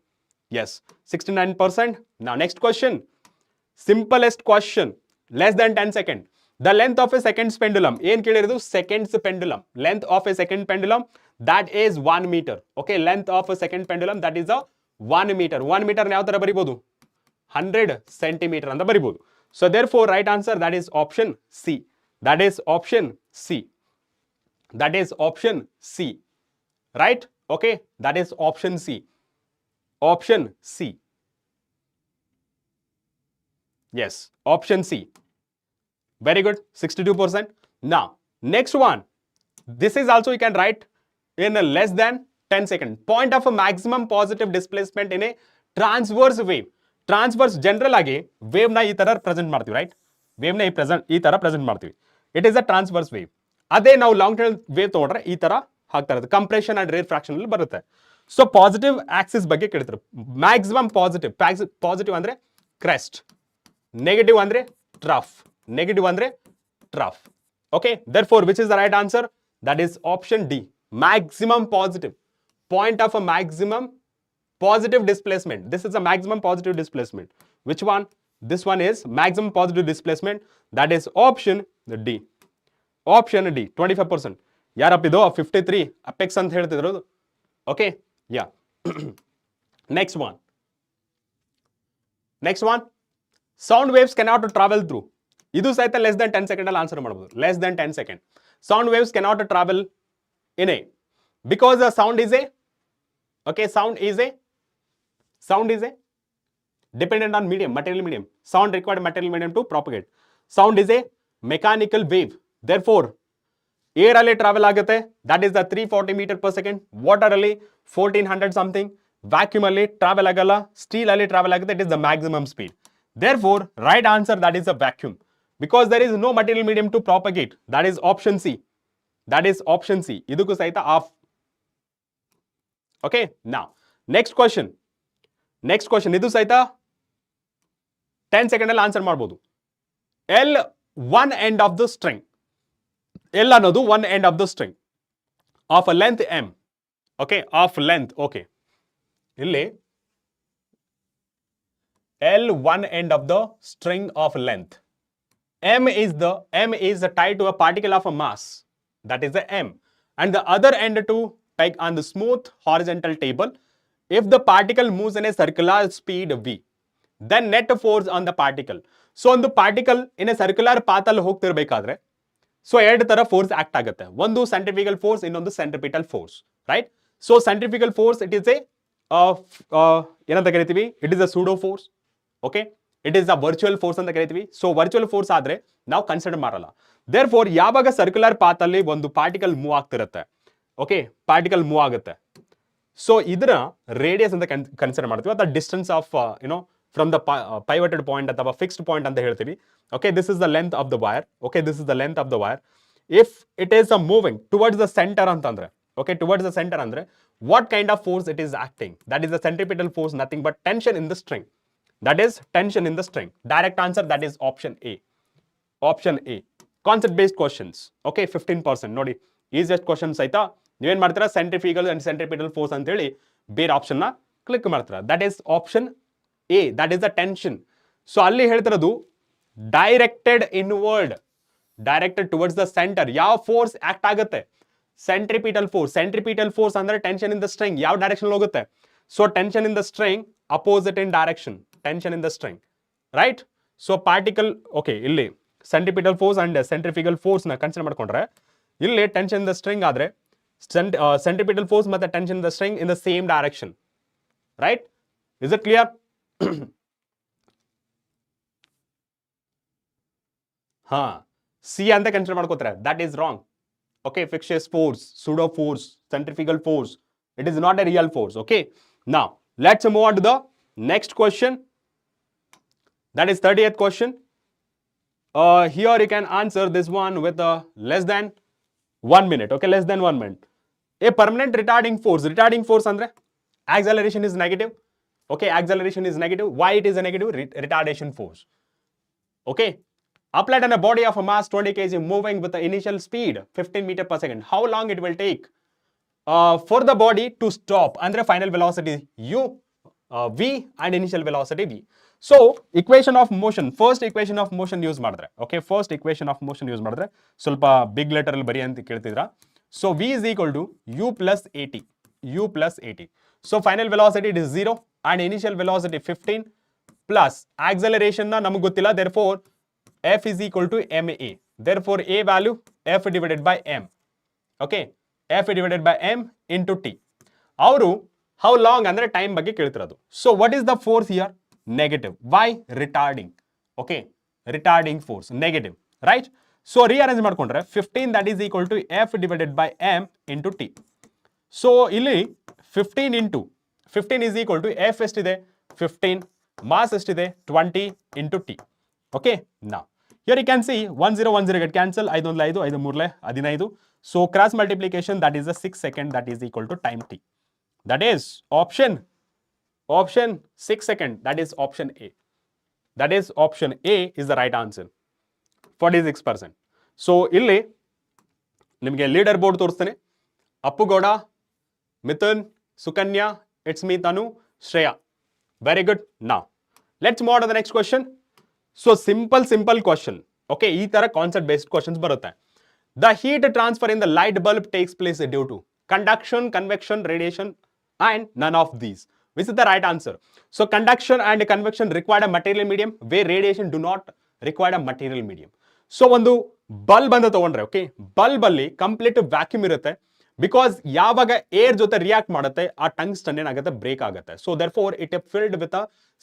Yes, 69%. Now next question, simplest question, less than 10 second. The length of a second's pendulum, ಏನ್ ಕೇಳಿರೋದು? Seconds pendulum. Length of a second pendulum, that is 1 meter. Okay, length of a second pendulum, that is a 1 meter. 1 meter ಯಾವ ತರ ಬರಿಬಹುದು? 100 centimeter ಅಂತ ಬರಿಬಹುದು. So therefore right answer, that is option C. That is option C. That is option C. Right? Okay, that is option C. Option C. Yes, option C. Very good, 62%. Now, next one. This is also you can write in a less than 10 second. Point of a maximum positive displacement in a transverse wave. Transverse general ಆಗಿ wave ನ ಈ ತರ present ಮಾಡ್ತೀವಿ, right? Wave ನ ಈ ತರ present ಮಾಡ್ತೀವಿ. It is a transverse wave. ಅದೇ ನಾವು ಲಾಂಗ್ ಟರ್ಮ್ ವೇವ್ ತಗೊಂಡ್ರೆ ಈ ತರ ಆಗ್ತಾ ಇರುತ್ತೆ. ಕಂಪ್ರೆಷನ್ ಅಂಡ್ ರೇರ್ ಫ್ರಾಕ್ಷನ್ ಅಲ್ಲಿ ಬರುತ್ತೆ. ಸೊ ಪಾಸಿಟಿವ್ ಆಕ್ಸಿಸ್ ಬಗ್ಗೆ ಕೇಳ್ತಾರೆ. ಮ್ಯಾಕ್ಸಿಮಮ್ ಪಾಸಿಟಿವ್ ಅಂದ್ರೆ ಕ್ರೆಸ್ಟ್, ನೆಗೆಟಿವ್ ಅಂದ್ರೆ trough. Okay, therefore which is the right answer? That is option D, maximum positive point of a maximum positive displacement. This is a maximum positive displacement. Which one? This one is maximum positive displacement. That is option D. Option D, 25%. ಯಾರಪ್ಪಿದು 53 apex ಅಂತ ಹೇಳ್ತಿದ್ರು. Okay, yeah. Next one. Sound waves cannot travel through. ಇದು ಸಹಿತ less than 10 second ಅಲ್ಲಿ answer ಮಾಡಬಹುದು. Less than 10 second. Sound waves cannot travel in a, because the sound is a dependent on material medium. Sound required material medium to propagate. Sound is a mechanical wave. Therefore, air ಅಲ್ಲಿ travel ಆಗುತ್ತೆ. That is the 340 meter per second. Water ಅಲ್ಲಿ 1400 something. Vacuum ಅಲ್ಲಿ travel ಆಗಲ್ಲ. Steel ಅಲ್ಲಿ travel ಆಗುತ್ತೆ. It is the maximum speed. Therefore, right answer, that is a vacuum. Because there is no material medium to propagate. That is option C. ಇದಕ್ಕೂ ಸಹಿತ of. Okay, now next question. ಇದು ಸಹಿತ 10 second ಅಲ್ಲಿ answer ಮಾಡಬಹುದು. L, one end of the string. L ಅನ್ನೋದು one end of the string of a length m. Okay, of length. Okay, ಇಲ್ಲಿ L, one end of the string of length. M is tied to a particle of a mass, that is the M, and the other end to peg on the smooth horizontal table. If the particle moves in a circular speed v, then net force on the particle. So ಒಂದು particle in a circular path ಅಲ್ಲಿ ಹೋಗ್ತಿರ್ಬೇಕಾದ್ರೆ so ಎರಡು ತರ force act ಆಗುತ್ತೆ. ಒಂದು centrifugal force, ಇನ್ನೊಂದು centripetal force, right? So centrifugal force it is a ಏನಂತ ಕರಿತೀವಿ? It is a pseudo force. Okay, it is a virtual force ಅಂತ ಕರಿತೀವಿ. ಸೊ ವರ್ಚುವಲ್ ಫೋರ್ಸ್ ಆದ್ರೆ ನಾವು ಕನ್ಸಿಡರ್ ಮಾಡಲ್ಲ. ದೇರ್ ಫೋರ್ ಯಾವಾಗ ಸರ್ಕ್ಯುಲರ್ ಪಾತ್ ಅಲ್ಲಿ ಒಂದು ಪಾರ್ಟಿಕಲ್ ಮೂವ್ ಆಗ್ತಿರುತ್ತೆ, ಓಕೆ, ಪಾರ್ಟಿಕಲ್ ಮೂವ್ ಆಗುತ್ತೆ, ಸೊ ಇದರ ರೇಡಿಯಸ್ ಅಂತ ಕನ್ಸಿಡರ್ ಮಾಡ್ತೀವಿ, ಅಥವಾ distance of from the pivoted point ಅಥವಾ ಫಿಕ್ಸ್ಡ್ ಪಾಯಿಂಟ್ ಅಂತ ಹೇಳ್ತೀವಿ. Okay, this is the length of the wire. Okay, this is the length of the wire. If it is a moving towards the centre ಅಂತಂದ್ರೆ, okay, towards the centre ಅಂದ್ರೆ what kind of force it is acting? That is the centripetal force, nothing but tension in the string. That is tension in the string. Direct answer, that is option A. Concept based questions. Okay, 15%. ನೋಡಿ, easiest questions ಆಯ್ತಾ? ನೀವೇನ್ ಮಾಡ್ತೀರಾ? Centrifugal and centripetal force ಅಂತ ಹೇಳಿ ಬೇರೆ option ನ click ಮಾಡ್ತೀರಾ. That is option A, that is the tension. So ಅಲ್ಲಿ ಹೇಳ್ತಿರೋದು directed inward, directed towards the centre. ಯಾವ ಫೋರ್ಸ್ ಆಕ್ಟ್ ಆಗುತ್ತೆ? ಸೆಂಟ್ರಿಪಿಟಲ್ ಫೋರ್ಸ್ ಅಂದ್ರೆ ಟೆನ್ಷನ್ ಇನ್ ದ ಸ್ಟ್ರಿಂಗ್ ಯಾವ ಡೈರೆಕ್ಷನ್ ಹೋಗುತ್ತೆ? So tension in the string opposite in direction, tension in the string, right? So particle, okay, ಇಲ್ಲಿ centripetal force and centrifugal force ನ consider ಮಾಡ್ಕೊಂಡ್ರೆ ಇಲ್ಲಿ tension in the string ಆದ್ರೆ centripetal force ಮತ್ತೆ tension in the string in the same direction, right? Is it clear? C ಅಂತ consider ಮಾಡ್ಕೋತಾರೆ. That is wrong. Okay, fictitious force, pseudo force, centrifugal force, it is not a real force. Okay, now let's move on to the next question. That is 30th question. Here you can answer this one with less than 1 minute. Okay, less than 1 minute. A permanent retarding force andre acceleration is negative. Okay, acceleration is negative. Why it is a negative? Retardation force. Okay, applied on a body of a mass 20 kg moving with the initial speed 15 meter per second. How long it will take for the body to stop? Andre final velocity u, v, and initial velocity v. So equation of motion, first equation of motion use ಮಾಡಿದ್ರೆ, okay, first equation of motion use ಮಾಡಿದ್ರೆ ಸ್ವಲ್ಪ big letter ಅಲ್ಲಿ ಬರಿ ಅಂತ ಕೇಳ್ತಿದ್ರ. So v is equal to u plus at. So final velocity it is 0 and initial velocity 15 plus acceleration na ನಮಗೆ ಗೊತ್ತಿಲ್ಲ, therefore f is equal to ma. Therefore a value f divided by m. Okay, f divided by m into t. ಅವರು how long ಅಂದ್ರೆ time ಬಗ್ಗೆ ಕೇಳ್ತಿರೋದು. So what is the force here? Negative. Why? Retarding. Okay, retarding force negative, right? So rearrange ಮಾಡ್ಕೊಂಡ್ರೆ 15 that is equal to f divided by m into t. So ಇಲ್ಲಿ 15 is equal to f ಎಷ್ಟಿದೆ? 15, mass ಎಷ್ಟಿದೆ? 20 into t. Okay, now here you can see 1010 get cancel, 5 1 5, 5 3 15. So cross multiplication, that is the 6 second, that is equal to time t. That is option 6 second. That is option A. That is option A is the right answer. 46%. So ಇಲ್ಲಿ ನಿಮಗೆ leader board ತೋರಿಸ್ತೇನೆ. Appugouda, Mithun, Sukanya, it's me Tanu, Shreya. Very good. Now, let's move on to the next question. So simple question. Okay, ಈ ತರ concept based questions ಬರುತ್ತೆ. The heat transfer in the light bulb takes place due to conduction, convection, radiation, and none of these. Which is the right answer? So conduction and convection require a material medium, where radiation do not require a material medium. So ಒಂದು bulb ಅಂತ ತಗೊಂಡ್ರೆ, okay, bulb ಅಲ್ಲಿ complete vacuum ಇರುತ್ತೆ. Because ಯಾವಾಗ air ಜೊತೆ react ಮಾಡುತ್ತೆ ಆ tungsten ಏನಾಗುತ್ತೆ, ಬ್ರೇಕ್ ಆಗುತ್ತೆ. So therefore it filled with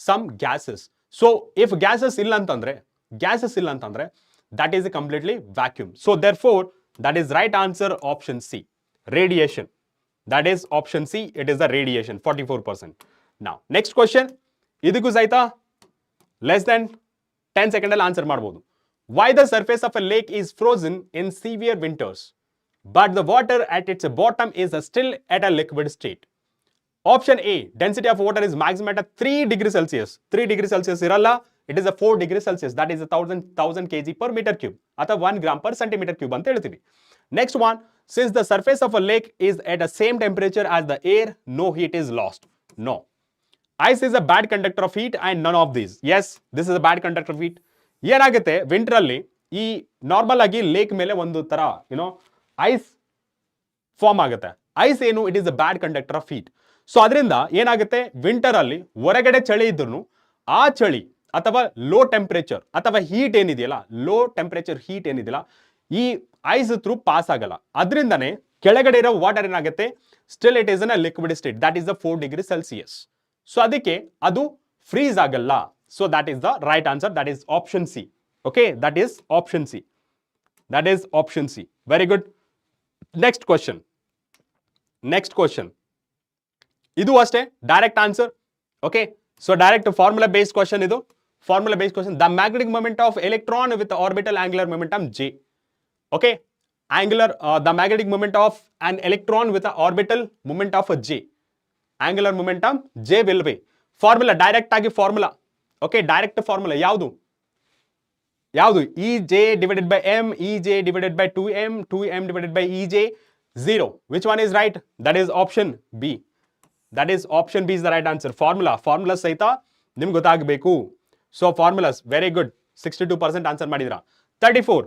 some gases. So if gases ಇಲ್ಲ ಅಂತಂದ್ರೆ that is a completely vacuum. So therefore that is right answer option C, radiation. That is option C, it is the radiation, 44%. Now next question, idiku saita less than 10 second ಅಲ್ಲಿ answer ಮಾಡಬಹುದು. Why the surface of a lake is frozen in severe winters but the water at its bottom is still at a liquid state? Option A, density of water is maximum at 3 degrees Celsius. 3 degrees Celsius iralla, it is a 4 degrees Celsius. That is a 1000 kg per meter cube ಅಥವಾ 1 gram per centimeter cube ಅಂತ ಹೇಳ್ತೀವಿ. Next one, since the surface of a lake is at the same temperature as the air, no heat is lost. No. Ice is a bad conductor of heat and none of these. Yes, this is a bad conductor of heat. ಏನಾಗುತ್ತೆ, winter ಅಲ್ಲಿ ಈ normal ಆಗಿ lake ಮೇಲೆ ಒಂದು ತರ ice form ಆಗುತ್ತೆ. Ice ಏನು, it is a bad conductor of heat. So ಅದರಿಂದ ಏನಾಗುತ್ತೆ, ವಿಂಟರ್ ಅಲ್ಲಿ ಹೊರಗಡೆ ಚಳಿ ಇದ್ರು ಆ ಚಳಿ ಅಥವಾ ಲೋ ಟೆಂಪರೇಚರ್ ಅಥವಾ ಹೀಟ್ ಏನಿದೆಯಲ್ಲ, ಲೋ ಟೆಂಪರೇಚರ್ ಹೀಟ್ ಏನಿದೆಯಲ್ಲ, ಈ ಐಸ್ ಥ್ರೂ ಪಾಸ್ ಆಗಲ್ಲ. ಅದರಿಂದನೇ ಕೆಳಗಡೆ ಇರೋ ವಾಟರ್ ಏನಾಗುತ್ತೆ, still it is in a liquid state. That is the 4 degree Celsius. So ಅದಕ್ಕೆ ಅದು ಫ್ರೀಸ್ ಆಗಲ್ಲ. So that is the right answer. That is option C. Okay, that is option C. That is option C. Very good. Next question. Idu aste direct answer. Okay, so direct formula based question idu. Formula based question. The magnetic moment of electron with the orbital angular momentum J. Okay, the magnetic moment of an electron with the orbital moment of a J. Angular momentum J will be. Formula direct agi formula. Okay, direct formula ಯಾವುದು EJ divided by M, EJ divided by 2M, 2M divided by EJ, 0. Which one is right? That is option B. That is option B is the right answer. Formula ಸಹಿತ ನಿಮ್ಗೆ ಗೊತ್ತಾಗಬೇಕು. So formulas very good, 62% answer ಮಾಡಿದ್ರ. 34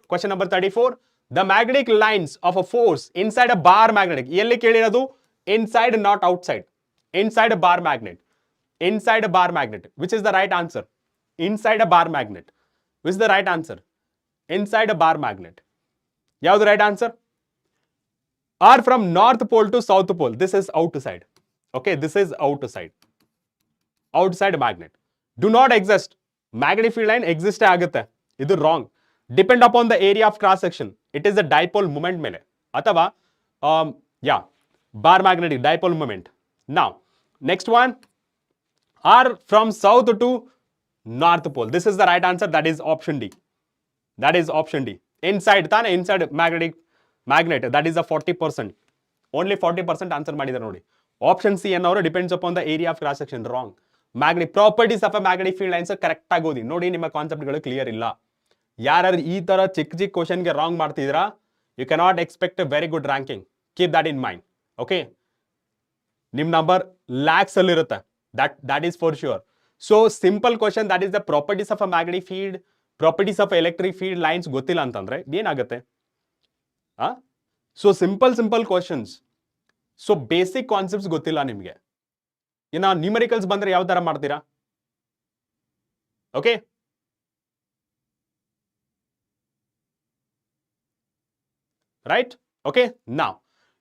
question number 34. The magnetic lines of a force inside a bar magnet. ಎಲ್ಲಿ ಕೇಳಿರೋದು? Inside, not outside. Inside a bar magnet. Inside a bar magnet. Which is the right answer? Inside a bar magnet. Which is the right answer? Inside a bar magnet. Yeah, the right answer? Or from north pole to south pole. This is outside. Okay, this is outside. Outside magnet. Do not exist. Magnetic field line exist ಆಗುತ್ತೆ. ಇದು wrong. Depend upon the area of cross section. It is a dipole moment ಮೇಲೆ. ಅಥವಾ bar magnetic dipole moment. Now, next one. Or from south to north pole. This is the right answer. That is option D. That is option D. Inside magnet. That is a 40%. Only 40% answer ಮಾಡಿದ್ದಾರೆ ನೋಡಿ. Option C ಅನ್ನೋರು depends upon the area of cross section. Wrong. Magnetic properties of a magnetic field lines correct ಆಗಿ ಓದಿ. ನೋಡಿ, ನಿಮ್ಮ ಕಾನ್ಸೆಪ್ಟ್ಗಳು clear ಇಲ್ಲ. ಯಾರು ಈ ತರ ಚಿಕ್ಕ ಕ್ವಶನ್ಗೆ ರಾಂಗ್ ಮಾಡ್ತಿದ್ದೀರಾ, you cannot expect a very good ranking. Keep that in mind. Okay, ನಿಮ್ಮ ನಂಬರ್ ಲ್ಯಾಕ್ಸ್ ಅಲ್ಲಿ ಇರುತ್ತೆ. That is for sure. So simple question, that is the properties of a magnetic field, properties of electric field lines ಗೊತ್ತಿಲ್ಲ ಅಂತಂದ್ರೆ ಏನಾಗುತ್ತೆ? So simple questions. So basic concepts ಗೊತ್ತಿಲ್ಲ ನಿಮಗೆ, ಇನ್ನು numericals ಬಂದ್ರೆ ಯಾವ ತರ ಮಾಡ್ತೀರಾ? Okay, right? ಓಕೆ, ನಾವ್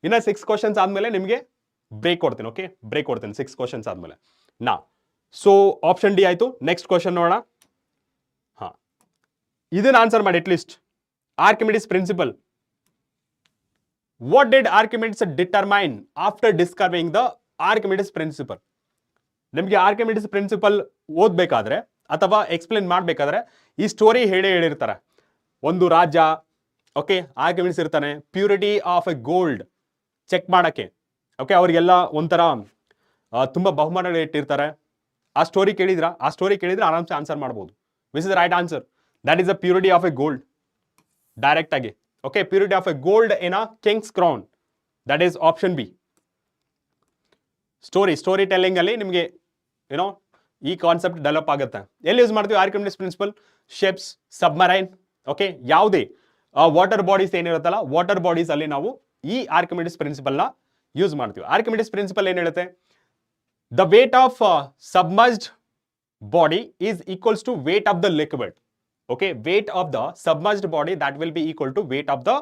ಇನ್ನ 6 ಕ್ವಶನ್ಸ್ ಆದ್ಮೇಲೆ ನಿಮಗೆ ಬ್ರೇಕ್ ಕೊಡ್ತೀನಿ. ಓಕೆ, ಬ್ರೇಕ್ ಕೊಡ್ತೀನಿ 6 ಕ್ವಶನ್ಸ್ ಆದ್ಮೇಲೆ. ನಾ ಸೊ ಆಪ್ಷನ್ ಡಿ ಆಯ್ತು. ನೆಕ್ಸ್ಟ್ ಕ್ವಶನ್ ನೋಡೋಣ. ಇದನ್ನ ಆನ್ಸರ್ ಮಾಡಿ at least. Archimedes principle. What did Archimedes determine after discovering the Archimedes principle? ನಿಮಗೆ ಆರ್ಕಿಮಿಡಿಸ್ ಪ್ರಿನ್ಸಿಪಲ್ ಓದ್ಬೇಕಾದ್ರೆ ಅಥವಾ ಎಕ್ಸ್ಪ್ಲೇನ್ ಮಾಡ್ಬೇಕಾದ್ರೆ ಈ ಸ್ಟೋರಿ ಹೇಳಿರ್ತಾರೆ. ಒಂದು ರಾಜ್ಯ, ಓಕೆ, ಆರ್ಕಿಮಿಡಿಸ್ ಇರ್ತಾನೆ, purity of a gold check ಮಾಡಕ್ಕೆ. ಓಕೆ, ಅವರಿಗೆಲ್ಲ ಒಂಥರ ತುಂಬ ಬಹುಮಾನಗಳು ಇಟ್ಟಿರ್ತಾರೆ. ಆ ಸ್ಟೋರಿ ಕೇಳಿದ್ರೆ ಆರಾಮ್ಸೆ ಆನ್ಸರ್ ಮಾಡ್ಬೋದು. Which is the right answer? That is the purity of a gold. Direct ಆಗಿ okay, purity of a gold in a king's crown. That is option B. Story telling ಅಲ್ಲಿ ನಿಮಗೆ ಏನೋ ಈ ಕಾನ್ಸೆಪ್ಟ್ ಡೆವಲಪ್ ಆಗುತ್ತೆ. ಎಲ್ಲಿ use ಮಾಡ್ತೀವಿ Archimedes principle? Ships, submarine, okay, ಯಾವುದೇ water bodies ಏನಿರುತ್ತಲ್ಲ, ವಾಟರ್ ಬಾಡೀಸ್ ಅಲ್ಲಿ ನಾವು ಈ ಆರ್ಕಿಮಿಡೀಸ್ ಪ್ರಿನ್ಸಿಪಲ್ ನ ಯೂಸ್ ಮಾಡ್ತೀವಿ. ಆರ್ಕಿಮಿಡೀಸ್ ಪ್ರಿನ್ಸಿಪಲ್ ಏನ್ ಹೇಳುತ್ತೆ? The weight of submerged body is equals to weight of the liquid. Okay, weight of the submerged body that will be equal to weight of the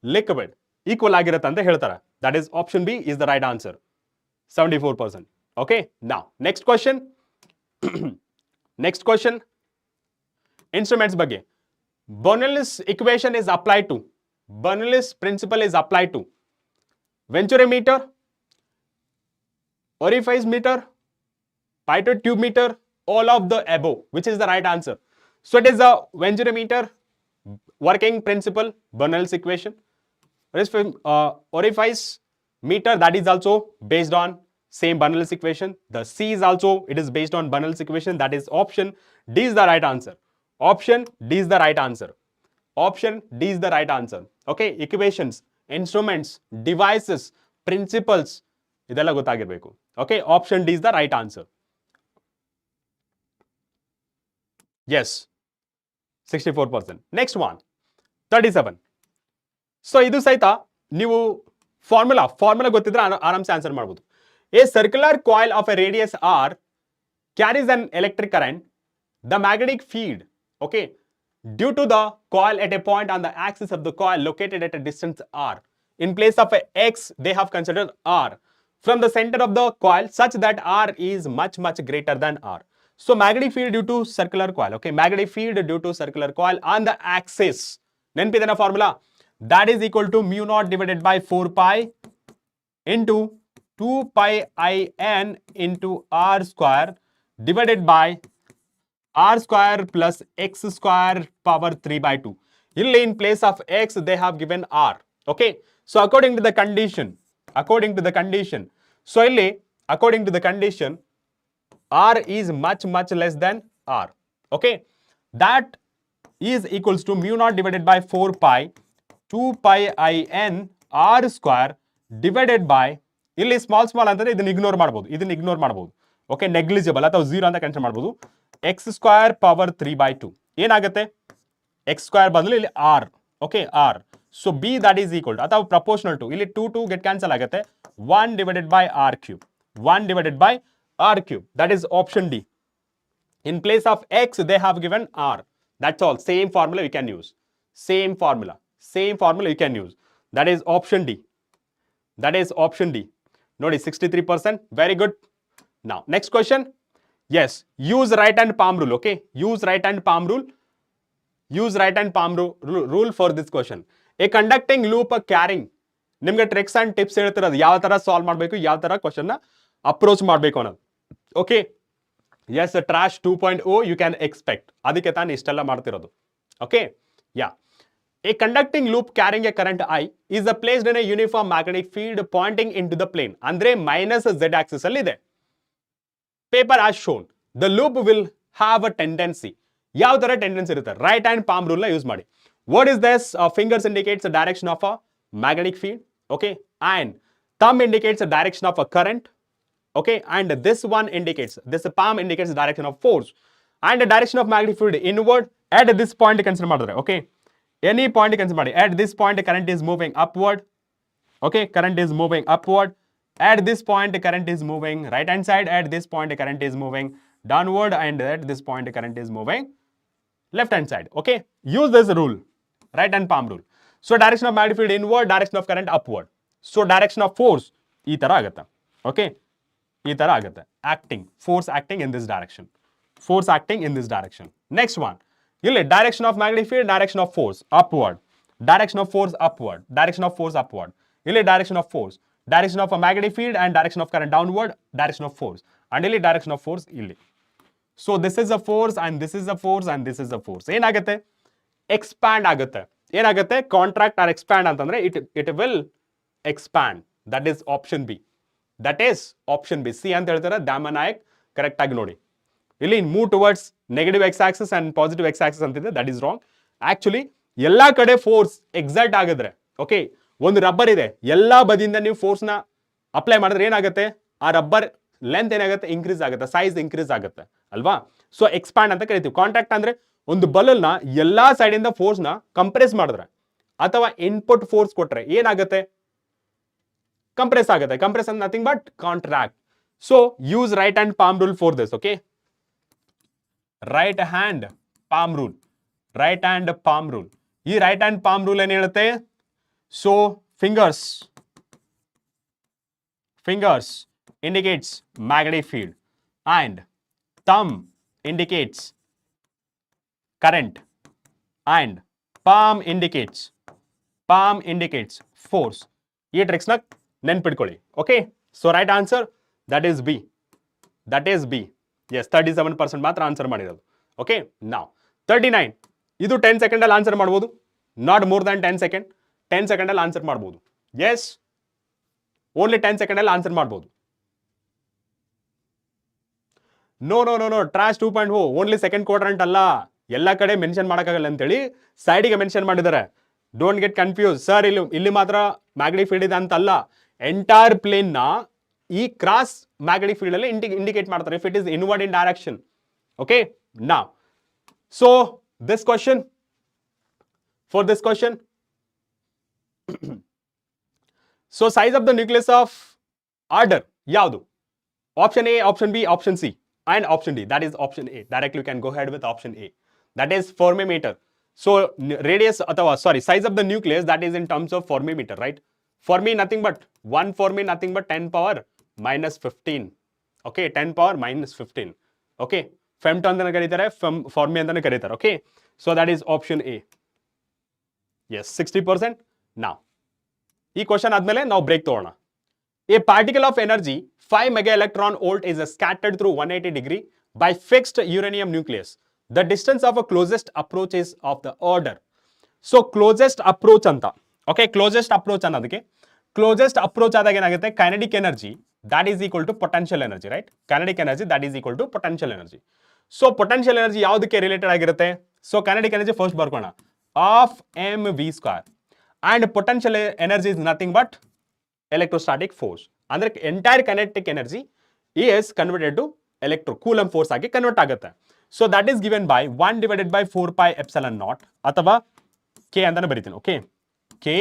liquid. Equal ಆಗಿರುತ್ತೆ ಅಂತ ಹೇಳ್ತಾರೆ. That is option B is the right answer. 74%. Okay, now next question. Next question, instruments ಬಗ್ಗೆ. Bernoulli's equation is applied to, Bernoulli's principle is applied to venturometer, orifice meter, pipette tube meter, all of the above. Which is the right answer? So it is a venturometer working principle, Bernoulli's equation. Orifice meter, that is also based on same Bernoulli's equation. The C is also, it is based on Bernoulli's equation. That is option D is the right answer. Option D is the right answer. Option D is the right answer. Okay, equations, instruments, devices, principles, ಇದೆಲ್ಲ ಗೊತ್ತಾಗಿರಬೇಕು. Okay, option D is the right answer. Yes, 64%. Next one, 37. So ಇದು ಸಹಿತ ನೀವು formula ಗೊತ್ತಿದ್ರೆ ಆರಾಮ್ಸೆ answer ಮಾಡ್ಬೋದು. A circular coil of a radius r carries an electric current. The magnetic field, okay, due to the coil at a point on the axis of the coil located at a distance r. In place of a x, they have considered r from the center of the coil such that r is much greater than r. So magnetic field due to circular coil, okay, magnetic field due to circular coil on the axis. ನೆನಪಿದೆನಾ formula? That is equal to mu naught divided by 4 pi into 2 pi in into r square divided by r square plus x square power 3 by 2. Here in place of x they have given r. Okay, so according to the condition, so here according to the condition r is much less than r. Okay, that is equals to mu naught divided by 4 pi 2 pi in r square divided by, ಇಲ್ಲಿ small ಅಂತಂದ್ರೆ ಇದನ್ನ ignore ಮಾಡಬಹುದು. Okay, negligible ಅಥವಾ 0 ಅಂತ consider ಮಾಡಬಹುದು. X square power 3/2 ಏನಾಗುತ್ತೆ? X square ಬದಲು ಇಲ್ಲಿ r. Okay, r. So b that is equal to ಅಥವಾ ಪ್ರಪೋರ್ಷನಲ್ ಟು, ಇಲ್ಲಿ 2 ಗೆಟ್ ಕ್ಯಾನ್ಸಲ್ ಆಗುತ್ತೆ. 1 divided by r cube. 1 divided by r cube. That is option D. In place of x they have given r. That's all. Same formula you can use. Same formula you can use. That is option D. That is option D. Notice 63%. Very good. Now, next question. Yes, use right hand palm rule. Okay, use right hand palm rule. Use right hand palm rule for this question. A conducting loop carrying. ನಿಮಗೆ tricks and tips ಹೇಳ್ತಿರೋದು ಯಾವ ತರ solve ಮಾಡಬೇಕು, ಯಾವ ತರ question ನ approach ಮಾಡಬೇಕು ಅನ್ನೋದು. Okay, yes, trash 2.0 you can expect. ಅದಕ್ಕೆ ತಾನು ಇಷ್ಟೆಲ್ಲ ಮಾಡ್ತಿರೋದು. Okay, yeah. A conducting loop carrying a current I is placed in a uniform magnetic field pointing into the plane. Andre minus z axis ಅಲ್ಲಿ ಇದೆ. Paper as shown. The loop will have a tendency. ಯಾವ ತರ tendency ಇರುತ್ತೆ? Right hand palm rule ನ use ಮಾಡಿ. What is this? Fingers indicates the direction of a magnetic field. Okay, and thumb indicates the direction of a current. Okay, and this one indicates, this palm indicates the direction of force. And the direction of magnetic field inward at this point consider ಮಾಡಿದ್ರೆ. Okay, any point consider ಮಾಡಿ. At this point current is moving upward. Okay, current is moving upward. At this point current is moving right hand side. At this point current is moving downward, and at this point current is moving left hand side. Okay, use this rule, right hand palm rule. So direction of magnetic field inward, direction of current upward. So direction of force ಈ ತರ ಆಗುತ್ತೆ. Okay, ಈ ತರ ಆಗುತ್ತೆ. Acting, force acting in this direction. Force acting in this direction. Next one. ಇಲ್ಲಿ direction of magnetic field, direction of force upward. Direction of force upward. Direction of force upward. ಇಲ್ಲಿ direction of force. Direction of a magnetic field and direction of current downward. Direction of force. And ಇಲ್ಲಿ direction of force ಇಲ್ಲಿ. So this is a force and this is a force and this is a force. ಏನಾಗುತ್ತೆ? Expand ಆಗುತ್ತೆ. ಏನಾಗುತ್ತೆ? Contract or expand ಅಂತಂದ್ರೆ it will expand. That is option B. That is option B. C ಅಂತ ಹೇಳ್ತಾರೆ Dyamanayak. Correct ಆಗಿ ನೋಡಿ. ಇಲ್ಲಿ move towards negative X axis and positive X axis ಅಂತಿದೆ. That is wrong. ಆಕ್ಚುಲಿ ಎಲ್ಲಾ ಕಡೆ ಫೋರ್ಸ್ ಎಕ್ಸರ್ಟ್ ಆಗಿದ್ರೆ, ಓಕೆ, ಒಂದು ರಬ್ಬರ್ ಇದೆ, ಎಲ್ಲಾ ಬದಿಯಿಂದ ನೀವು ಫೋರ್ಸ್ನ ಅಪ್ಲೈ ಮಾಡಿದ್ರೆ ಏನಾಗುತ್ತೆ, ಆ ರಬ್ಬರ್ ಲೆಂತ್ ಏನಾಗುತ್ತೆ, ಇನ್ಕ್ರೀಸ್ ಆಗುತ್ತೆ, ಸೈಜ್ ಇನ್ಕ್ರೀಸ್ ಆಗುತ್ತೆ ಅಲ್ವಾ. ಸೊ ಎಕ್ಸ್ಪ್ಯಾಂಡ್ ಅಂತ ಕರಿತೀವಿ. ಕಾಂಟ್ಯಾಕ್ಟ್ ಅಂದ್ರೆ ಒಂದು ಬಲೂನ್ನ ಎಲ್ಲಾ ಸೈಡ್ ಇಂದ ಫೋರ್ಸ್ ನ ಕಂಪ್ರೆಸ್ ಮಾಡಿದ್ರೆ ಅಥವಾ ಇನ್ಪುಟ್ ಫೋರ್ಸ್ ಕೊಟ್ರೆ ಏನಾಗುತ್ತೆ, ಕಂಪ್ರೆಸ್ ಆಗುತ್ತೆ. ಕಂಪ್ರೆಸ್ ಅಂದ್ರೆ nothing but contract. So use right hand palm rule for this. Okay, right hand palm rule. Right hand palm rule. ಈ ರೈಟ್ ಹ್ಯಾಂಡ್ ಪಾಮ್ ರೂಲ್ ಏನ್ ಹೇಳುತ್ತೆ, so fingers indicates magnetic field and thumb indicates current and palm indicates force. ಈ tricks ನ ನೆನ್ಪಿಟ್ಕೊಳ್ಳಿ. Okay, so right answer that is B. Yes, 37% ಮಾತ್ರ answer ಮಾಡಿರೋದು. Okay, ನಾವು 39. ಇದು 10 ಸೆಕೆಂಡ್ ಅಲ್ಲಿ ಆನ್ಸರ್ ಮಾಡ್ಬೋದು. Not more than 10 second. 10 second ಅಲ್ಲಿ ಆನ್ಸರ್ ಮಾಡ್ಬೋದು. ಎಸ್, ಓನ್ಲಿ 10 ಸೆಕೆಂಡ್ ಅಲ್ಲಿ ಆನ್ಸರ್ ಮಾಡ್ಬೋದು. No no no no trash 2.0 only second quadrant ಅಲ್ಲ, ಎಲ್ಲ ಕಡೆ ಮೆನ್ಷನ್ ಮಾಡೋಕ್ಕಾಗಲ್ಲ ಅಂತೇಳಿ ಸೈಡಿಗೆ ಮೆನ್ಷನ್ ಮಾಡಿದ್ದಾರೆ. Don't get confuse. ಸರ್ ಇಲ್ಲಿ ಮಾತ್ರ ಮ್ಯಾಗ್ನೆಟಿಕ್ ಫೀಲ್ಡ್ ಇದೆ ಅಂತ ಅಲ್ಲ, ಎಂಟೈರ್ ಪ್ಲೇನ್ ನ ಈ ಕ್ರಾಸ್ ಮ್ಯಾಗ್ನೆಟಿಕ್ ಫೀಲ್ಡ್ ಅಲ್ಲಿ ಇಂಡಿಕೇಟ್ ಮಾಡ್ತಾರೆ if it is inward in direction. Okay, now so this question, for this question, so size of the nucleus of order ಯಾವುದು? Option A, option B, option C and option D. That is option A. Directly you can go ahead with option A. That is Fermi-meter. So radius size of the nucleus, that is in terms of Fermi-meter, right? Fermi nothing but 1 Fermi nothing but 10 power minus 15. Okay, 10 power minus 15. Okay, femto antane karitare, Fermi antane karitare. Okay, so that is option A. Yes, 60%. Now ee question admele now break togona. A particle of energy 5 mega electron volt is scattered through 180 degree by fixed uranium nucleus. The distance of a closest approach is of the order. So closest approach anta. Okay, closest approach annadike closest approach ಆದಾಗ ಏನಾಗುತ್ತೆ, kinetic energy that is equal to potential energy, right? Kinetic energy that is equal to potential energy. So potential energy ಯಾವುದಕ್ಕೆ related ಆಗಿರುತ್ತೆ? So kinetic energy first ಬರ್ಕೋಣ, of mv² and potential energy is nothing but electrostatic force. ಅಂದ್ರೆ entire kinetic energy is converted to coulomb force ಆಗಿ convert ಆಗುತ್ತೆ. So that is given by 1/4πε0 ಅಥವಾ K ಅಂತಾನೆ ಬರೀತೀನಿ. Okay, K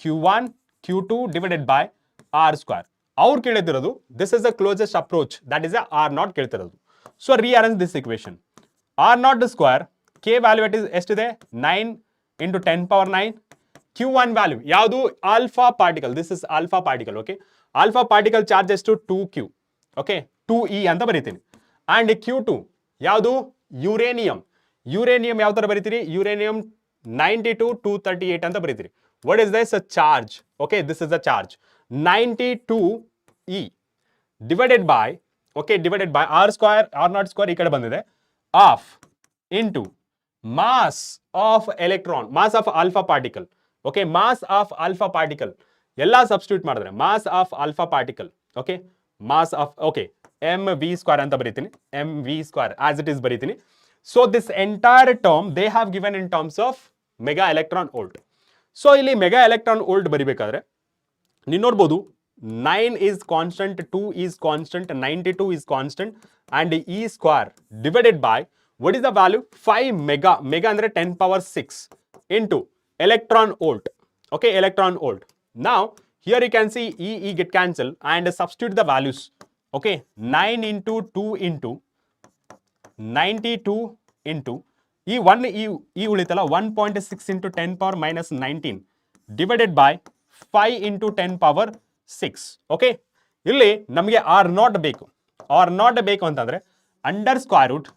q1 q2 divided by r². ಅವ್ರು ಕೇಳಿದಿರೋದು this is the closest approach, that is r0 ಕೇಳ್ತಿರೋದು. So rearrange this equation. r0² K value ಎಷ್ಟಿದೆ, 9 × 10⁹. q1 value ಯಾವುದು, alpha particle. This is alpha particle. Okay, alpha particle charge ಎಷ್ಟು, 2q. Okay, 2e ಅಂತ ಬರೀತೀನಿ. And q2 ಯಾವುದು, uranium. Uranium ಯಾವ ತರ ಬರೀತೀರಿ, uranium 92 238 ಅಂತ ಬರೀತೀರಿ. What is this, charge. Okay, this is the charge 92e divided by, okay, divided by r0² ಈ ಕಡೆ ಬಂದಿದೆ, of into mass of electron, mass of alpha particle. Okay, mass of alpha particle ಎಲ್ಲ substitute ಮಾಡಿದ್ರೆ mass of alpha particle. Okay, mass of, okay, mv² ಅಂತ ಬರೀತೀನಿ, mv² as it is ಬರೀತೀನಿ. So this entire term they have given in terms of mega electron volt. So ಇಲ್ಲಿ mega electron volt ಬರಿಬೇಕಾದ್ರೆ ನೀವು ನೋಡ್ಬೋದು 9 is constant, 2 is constant, 92 is constant and e² divided by what is the value, 5 mega. Mega andre 10⁶ into electron volt. Okay, electron volt. Now here you can see e get cancel and substitute the values. Okay, 9 into 2 into 92 into e 1 e ulitala 1.6 into 10⁻⁻19 divided by 5 into 10⁶. Okay, ಇಲ್ಲಿ ನಮಗೆ r0 ಬೇಕು. r0 ಬೇಕು ಅಂತಂದ್ರೆ under square root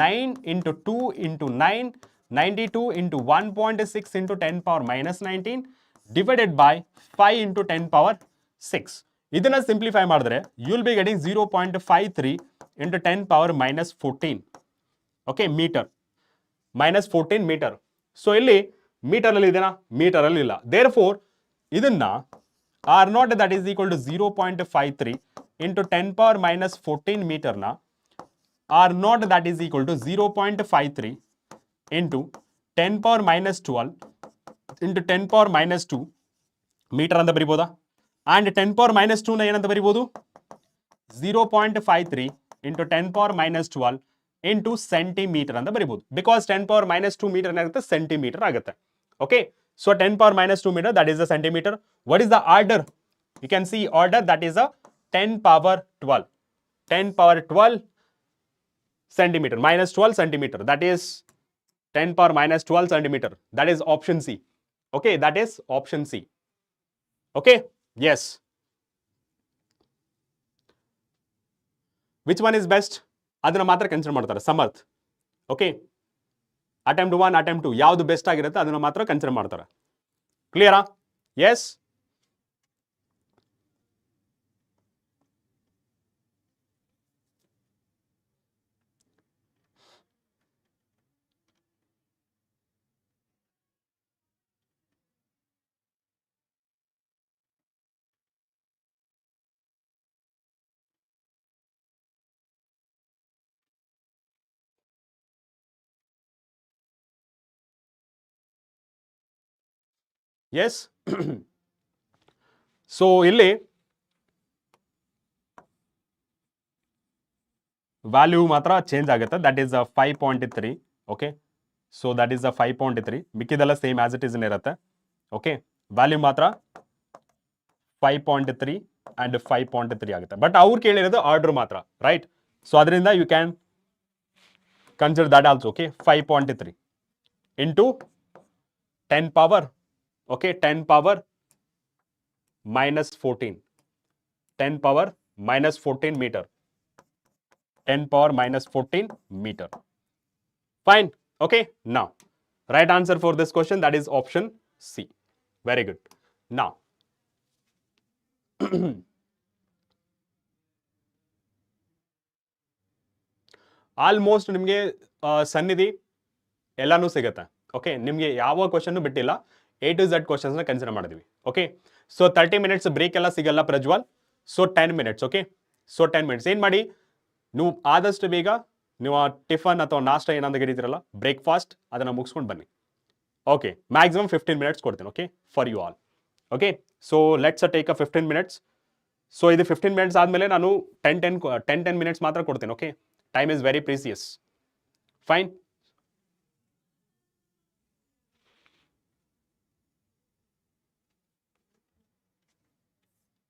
9 into 2 into 9 92 into 1.6 into 10⁻⁻19 divided by 5 into 10⁶. ಇದನ್ನ simplify ಮಾಡಿದ್ರೆ you will be getting 0.53 into 10⁻⁻14. Okay, metre, -14 metre. So ಇಲ್ಲಿ metre ಅಲ್ಲಿ ಇದೆನಾ, ಮೀಟರ್ ಅಲ್ಲಿ ಇಲ್ಲ. ದೇರ್ ಫೋರ್ ಇದನ್ನ r0 that is equal to 0.53 into 10 power minus 14 meter na r0 that is equal to 0.53 into 10 power minus 12 into 10 power minus 2 metre ಅಂತ ಬರಿಬೋದಾ and 10 power minus 2 ನ ಏನಂತ ಬರಿಬೋದು 0.53 into 10 power minus 12 into centimetre ಅಂತ ಬರಿಬೋದು because 10 power minus 2 metre ಏನಾಗುತ್ತೆ centimetre ಆಗುತ್ತೆ okay so 10 power minus 2 metre that is the centimetre what is the order you can see order that is a 10 power 12 10 power 12 centimeter minus 12 centimeter that is 10 power minus 12 centimeter that is option C okay that is option C okay yes which one is best ಅದನ್ನ ಮಾತ್ರ consider ಮಾಡ್ತಾರೆ ಸಮರ್ಥ okay attempt 1 attempt 2 ಯಾವುದು best ಆಗಿರುತ್ತೆ ಅದನ್ನ ಮಾತ್ರ consider ಮಾಡ್ತಾರೆ ಕ್ಲಿಯರಾ yes yes so ಇಲ್ಲಿ ವ್ಯಾಲ್ಯೂ ಮಾತ್ರ ಚೇಂಜ್ ಆಗುತ್ತೆ that is 5.3 okay so that is 5.3 ಮಿಕ್ಕಿದೆಲ್ಲ ಸೇಮ್ ಆಸ್ ಇಟ್ ಇಸ್ ಇರುತ್ತೆ ಓಕೆ ವ್ಯಾಲ್ಯೂ ಮಾತ್ರ 5.3 ಅಂಡ್ 5.3 ಆಗುತ್ತೆ ಬಟ್ ಅವ್ರು ಕೇಳಿರೋದು ಆರ್ಡರ್ ಮಾತ್ರ ರೈಟ್ ಸೊ ಅದರಿಂದ you can consider that also okay 5.3 into 10 power okay 10 power minus 14 10 power minus 14 meter 10 power minus 14 meter fine okay now right answer for this question that is option C very good now almost ನಿಮಗೆ ಸನ್ನಿಧಿ ಎಲ್ಲಾನು ಸಿಗುತ್ತೆ okay ನಿಮಗೆ ಯಾವ question ಬಿಟ್ಟಿಲ್ಲ A to Z questions ನ consider ಮಾಡಿದ್ವಿ okay so 30 minutes break ಎಲ್ಲ ಸಿಗಲ್ಲ Prajwal so 10 minutes okay so 10 minutes ಏನು ಮಾಡಿ ನೀವು ಆದಷ್ಟು ಬೇಗ ನೀವು ಟಿಫನ್ ಅಥವಾ ನಾಷ್ಟ ಏನಂತ ಕರೀತಿರಲ್ಲ ಬ್ರೇಕ್ಫಾಸ್ಟ್ ಅದನ್ನು ಮುಗಿಸ್ಕೊಂಡು ಬನ್ನಿ ಓಕೆ ಮ್ಯಾಕ್ಸಿಮಮ್ 15 ಮಿನಿಟ್ಸ್ ಕೊಡ್ತೀನಿ okay for you all okay so let's take a 15 minutes so ಇದು 15 ಮಿನಿಟ್ಸ್ ಆದಮೇಲೆ ನಾನು 10 ಮಿನಿಟ್ಸ್ ಮಾತ್ರ ಕೊಡ್ತೀನಿ okay time is very precious fine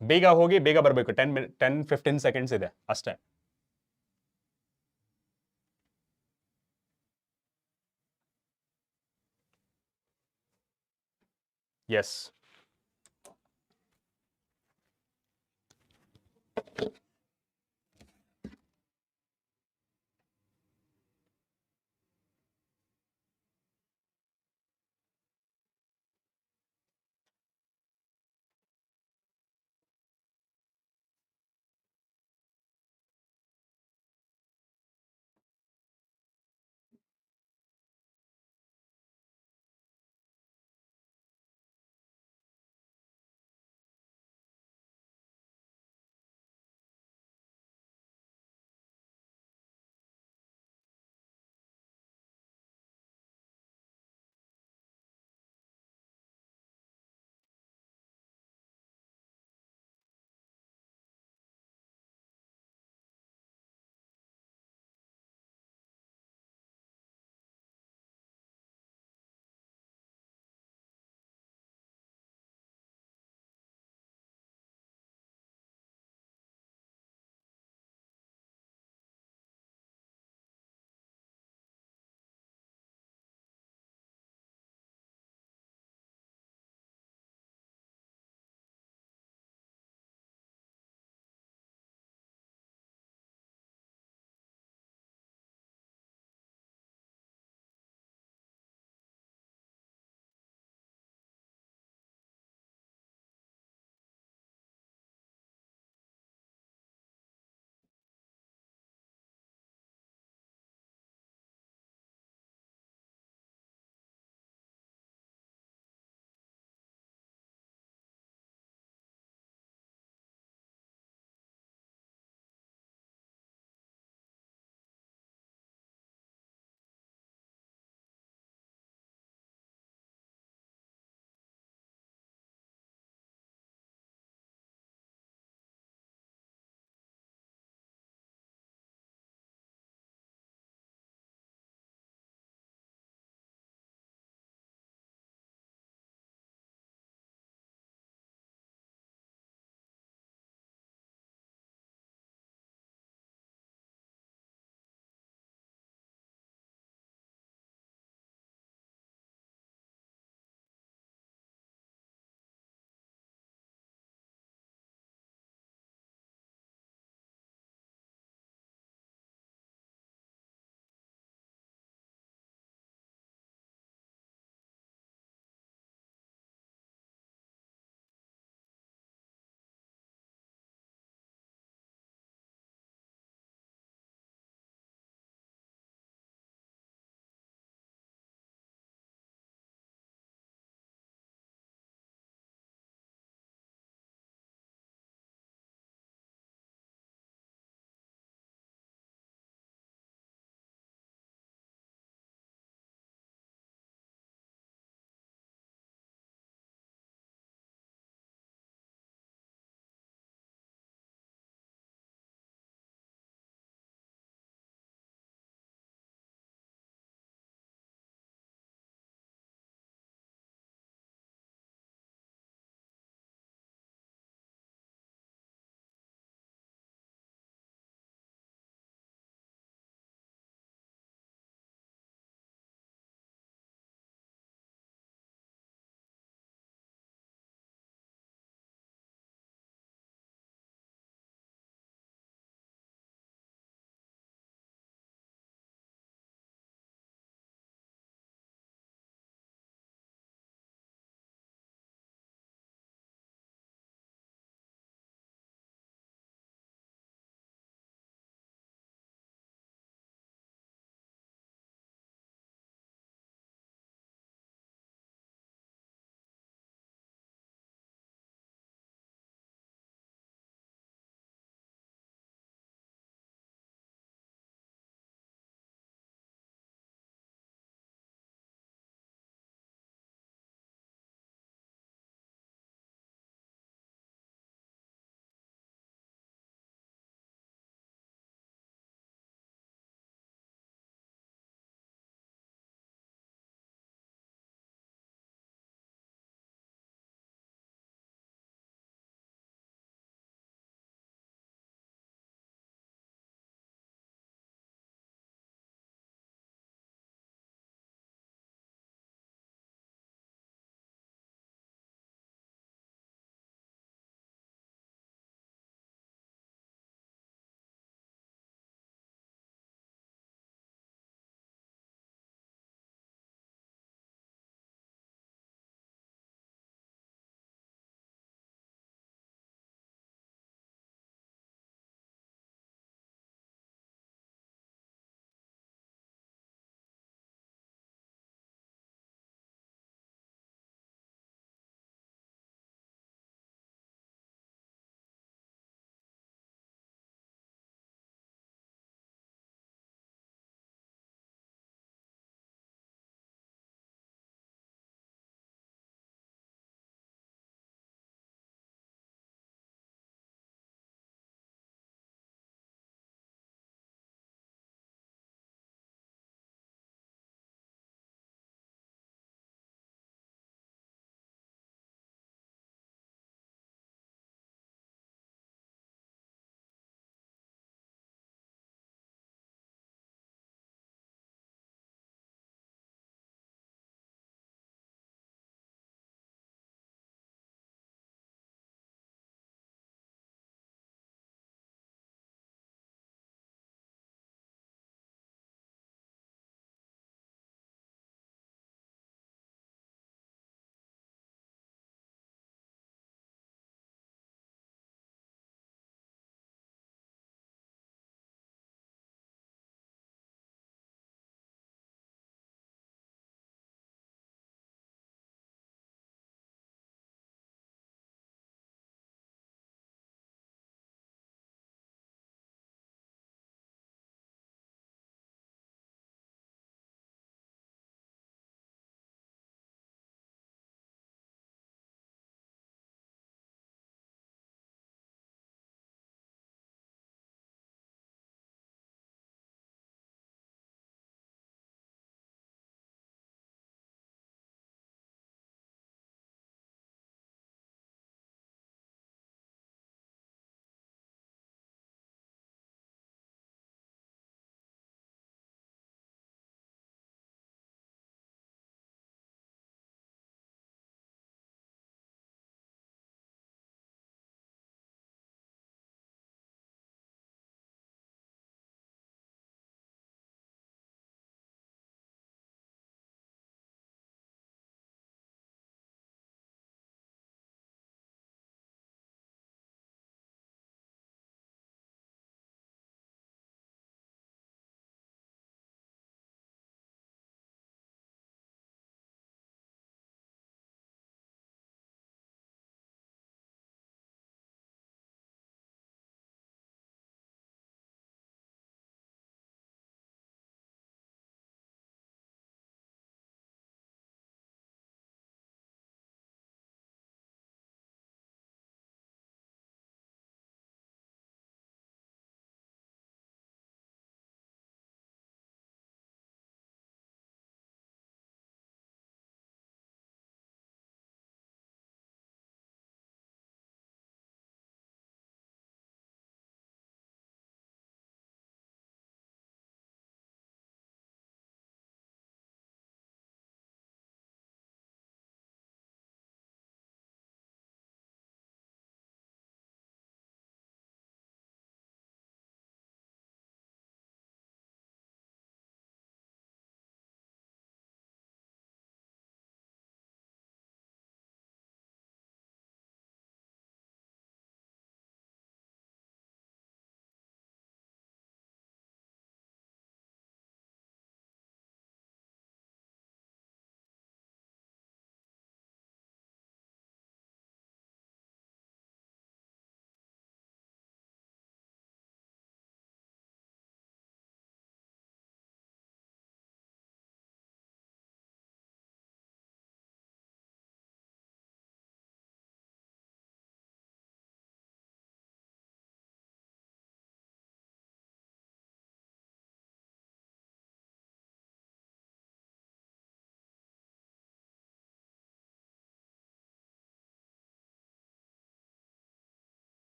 ಬೇಗ ಹೋಗಿ ಬೇಗ ಬರಬೇಕು 10-15 ಸೆಕೆಂಡ್ಸ್ ಇದೆ ಅಷ್ಟೇ yes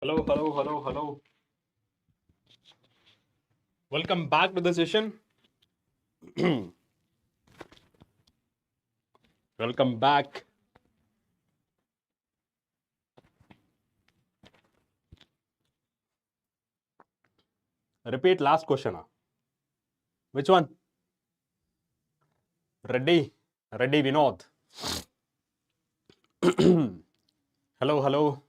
Hello. Welcome back to the session. Welcome back. Repeat last question. Which one? Ready, Vinod. Hello.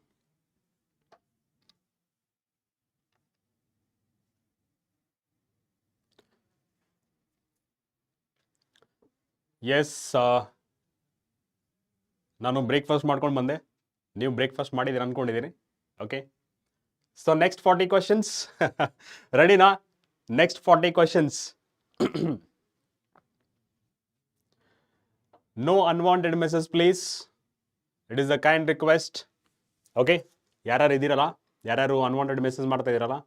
Yes, ನಾನು ಬ್ರೇಕ್ಫಾಸ್ಟ್ ಮಾಡ್ಕೊಂಡು ಬಂದೆ. ನೀವು ಬ್ರೇಕ್ಫಾಸ್ಟ್ ಮಾಡಿದ್ದೀರ ಅನ್ಕೊಂಡಿದ್ದೀನಿ. Okay, so next 40 questions. ರೆಡಿನಾ? Next 40 questions. No unwanted messages, please. It is a kind request. Okay, ಯಾರ್ಯಾರು ಇದ್ದೀರಲ್ಲ, ಯಾರ್ಯಾರು ಅನ್ವಾಂಟೆಡ್ ಮೆಸೇಜ್ ಮಾಡ್ತಾ ಇದ್ದೀರಲ್ಲ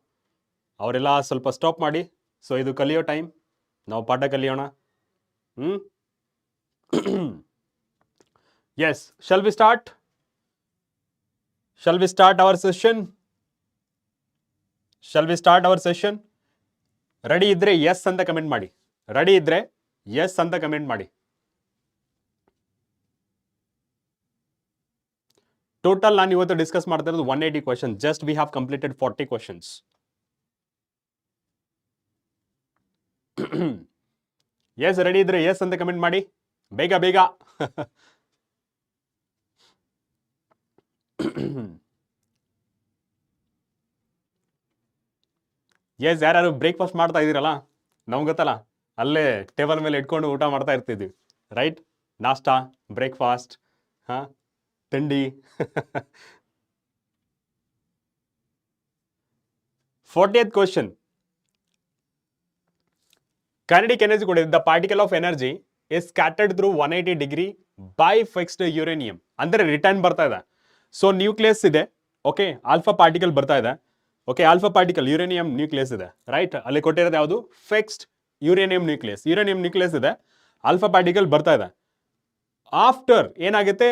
ಅವರೆಲ್ಲ ಸ್ವಲ್ಪ ಸ್ಟಾಪ್ ಮಾಡಿ. ಸೊ ಇದು ಕಲಿಯೋ ಟೈಮ್, ನಾವು ಪಾಠ ಕಲಿಯೋಣ. Yes, shall we start our session? Ready ಇದ್ರೆ ಎಸ್ ಅಂತ ಕಮೆಂಟ್ ಮಾಡಿ. ಟೋಟಲ್ ನಾನು ಇವತ್ತು ಡಿಸ್ಕಸ್ ಮಾಡ್ತಾ ಇರೋದು 180 question. Just we have completed 40 questions. Yes, ready ಇದ್ರೆ ಎಸ್ ಅಂತ ಕಮೆಂಟ್ ಮಾಡಿ ಬೇಗ. ಎಸ್, ಯಾರು ಬ್ರೇಕ್ಫಾಸ್ಟ್ ಮಾಡ್ತಾ ಇದ್ದೀರಲ್ಲ, ನಮ್ಗೆ ಗೊತ್ತಲ್ಲ, ಅಲ್ಲೇ ಟೇಬಲ್ ಮೇಲೆ ಇಟ್ಕೊಂಡು ಊಟ ಮಾಡ್ತಾ ಇರ್ತಿದ್ವಿ, ರೈಟ್? ನಾಷ್ಟಾ, ಬ್ರೇಕ್ಫಾಸ್ಟ್, ತಿಂಡಿ. 40th question. Kinetic energy ಕೊಟ್ಟಿದೆ. The particle of energy is scattered through 180 degree by fixed uranium. ಅಂದರೆ ರಿಟರ್ನ್ ಬರ್ತಾ ಇದೆ. ಸೊ ನ್ಯೂಕ್ಲಿಯಸ್ ಇದೆ, ಓಕೆ, ಆಲ್ಫಾ ಪಾರ್ಟಿಕಲ್ ಬರ್ತಾ ಇದೆ. Okay, alpha particle uranium nucleus ಇದೆ, ರೈಟ್? ಅಲ್ಲಿ ಕೊಟ್ಟಿರೋದು ಯಾವುದು? ಫಿಕ್ಸ್ಡ್ ಯುರೇನಿಯಂ ನ್ಯೂಕ್ಲಿಯಸ್ ಇದೆ, ಆಲ್ಫಾ ಪಾರ್ಟಿಕಲ್ ಬರ್ತಾ ಇದೆ. ಆಫ್ಟರ್ ಏನಾಗುತ್ತೆ?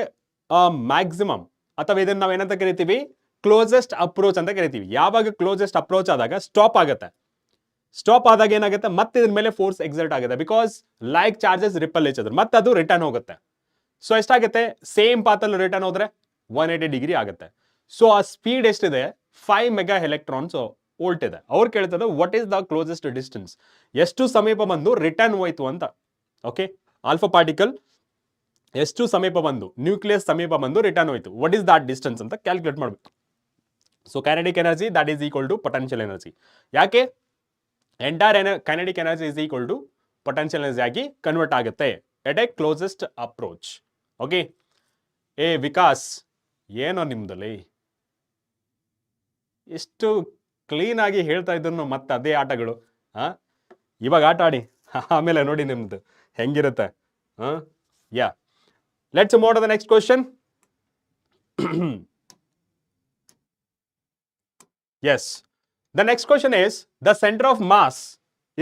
ಮ್ಯಾಕ್ಸಿಮಮ್, ಅಥವಾ ಇದನ್ನು ನಾವು ಏನಂತ ಕರಿತೀವಿ? ಕ್ಲೋಸೆಸ್ಟ್ ಅಪ್ರೋಚ್ ಅಂತ ಕರಿತೀವಿ. ಯಾವಾಗ ಕ್ಲೋಸೆಸ್ಟ್ ಅಪ್ರೋಚ್ ಆದಾಗ ಸ್ಟಾಪ್ ಆಗುತ್ತೆ. ಸ್ಟಾಪ್ ಆದಾಗ ಏನಾಗುತ್ತೆ? ಮತ್ತೆ ಇದ್ರ ಮೇಲೆ ಫೋರ್ಸ್ ಎಕ್ಸರ್ಟ್ ಆಗುತ್ತೆ, because like charges repel each other. ಮತ್ತೆ ಅದು ರಿಟರ್ನ್ ಹೋಗುತ್ತೆ. ಸೊ ಎಷ್ಟಾಗುತ್ತೆ? ಸೇಮ್ ಪಾತಲ್ಲಿ ರಿಟರ್ನ್ ಹೋದ್ರೆ 180 ಡಿಗ್ರಿ ಆಗುತ್ತೆ. ಸೊ ಆ ಸ್ಪೀಡ್ ಎಷ್ಟಿದೆ? 5 ಮೆಗಾ ಎಲೆಕ್ಟ್ರಾನ್ಸ್ ವೋಲ್ಟ್ ಇದೆ. ಅವ್ರು ಕೇಳ್ತದೆ what is the closest distance, ಎಷ್ಟು ಸಮೀಪ ಬಂದು ರಿಟರ್ನ್ ಹೋಯ್ತು ಅಂತ. ಓಕೆ, ಆಲ್ಫಾ ಪಾರ್ಟಿಕಲ್ ಎಷ್ಟು ಸಮೀಪ ಬಂದು, ನ್ಯೂಕ್ಲಿಯಸ್ ಸಮೀಪ ಬಂದು ರಿಟರ್ನ್ ಹೋಯ್ತು, ವಾಟ್ ಈಸ್ ದಟ್ ಡಿಸ್ಟೆನ್ಸ್ ಅಂತ ಕ್ಯಾಲ್ಕುಲೇಟ್ ಮಾಡಬೇಕು. So kinetic energy that is equal to potential energy. ಯಾಕೆ? Entire kinetic energy is equal to potential energy ಆಗಿ ಕನ್ವರ್ಟ್ ಆಗುತ್ತೆ at a closest approach. Okay, ಏ ವಿಕಾಸ್, ಏನೋ ನಿಮ್ದಲ್ಲಿ ಎಷ್ಟು ಕ್ಲೀನ್ ಆಗಿ ಹೇಳ್ತಾ ಇದ್ದನ್ನು ಮತ್ತೆ ಅದೇ ಆಟಗಳು. ಇವಾಗ ಆಟ ಆಡಿ, ಆಮೇಲೆ ನೋಡಿ ನಿಮ್ದು ಹೆಂಗಿರುತ್ತೆ. Yeah, let's move to the next question. Yes, the next question is the centre of mass.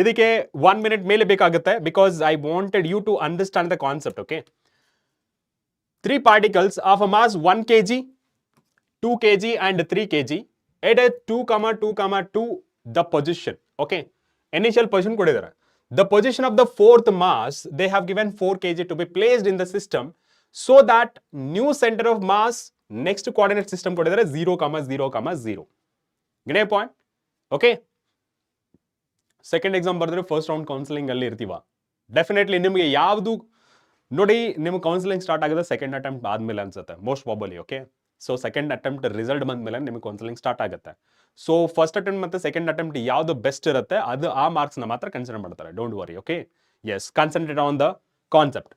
ಇದಕ್ಕೆ 1 minute ಮೇಲೆ ಬೇಕಾಗುತ್ತೆ, because I wanted you to understand the concept. Okay, 3 particles of a mass 1 kg, 2 kg and 3 kg at a 2,2,2 the position. Okay, initial position ಕೊಟ್ಟಿದ್ದಾರೆ. The position of the fourth mass, they have given 4 kg to be placed in the system so that new center of mass next coordinate system ಕೊಟ್ಟಿದ್ದಾರೆ 0,0,0. Get point? Okay, second exam ಬರೆದ್ರೆ first round counselling ಅಲ್ಲಿ ಇರ್ತೀವ. Definitely ನಿಮಗೆ ಯಾವುದು ನೋಡಿ, ನಿಮ್ಗೆ counselling start ಆಗಿದೆ second attempt ಆದ್ಮೇಲೆ ಅನ್ಸುತ್ತೆ, most probably. Okay, so second attempt result ಬಂದ್ಮೇಲೆ ನಿಮಗೆ ಕೌನ್ಸಿಲಿಂಗ್ ಸ್ಟಾರ್ಟ್ ಆಗುತ್ತೆ. ಸೊ ಫಸ್ಟ್ ಅಟೆಂಪ್ಟ್ ಮತ್ತೆ ಸೆಕೆಂಡ್ ಅಟೆಂಪ್ಟ್ ಯಾವ್ದು ಬೆಸ್ಟ್ ಇರುತ್ತೆ ಅದು ಆ ಮಾರ್ಕ್ಸ್ ನ ಮಾತ್ರ ಕನ್ಸಿಡರ್ ಮಾಡ್ತಾರೆ. Don't worry. Okay, yes, concentrate on the concept.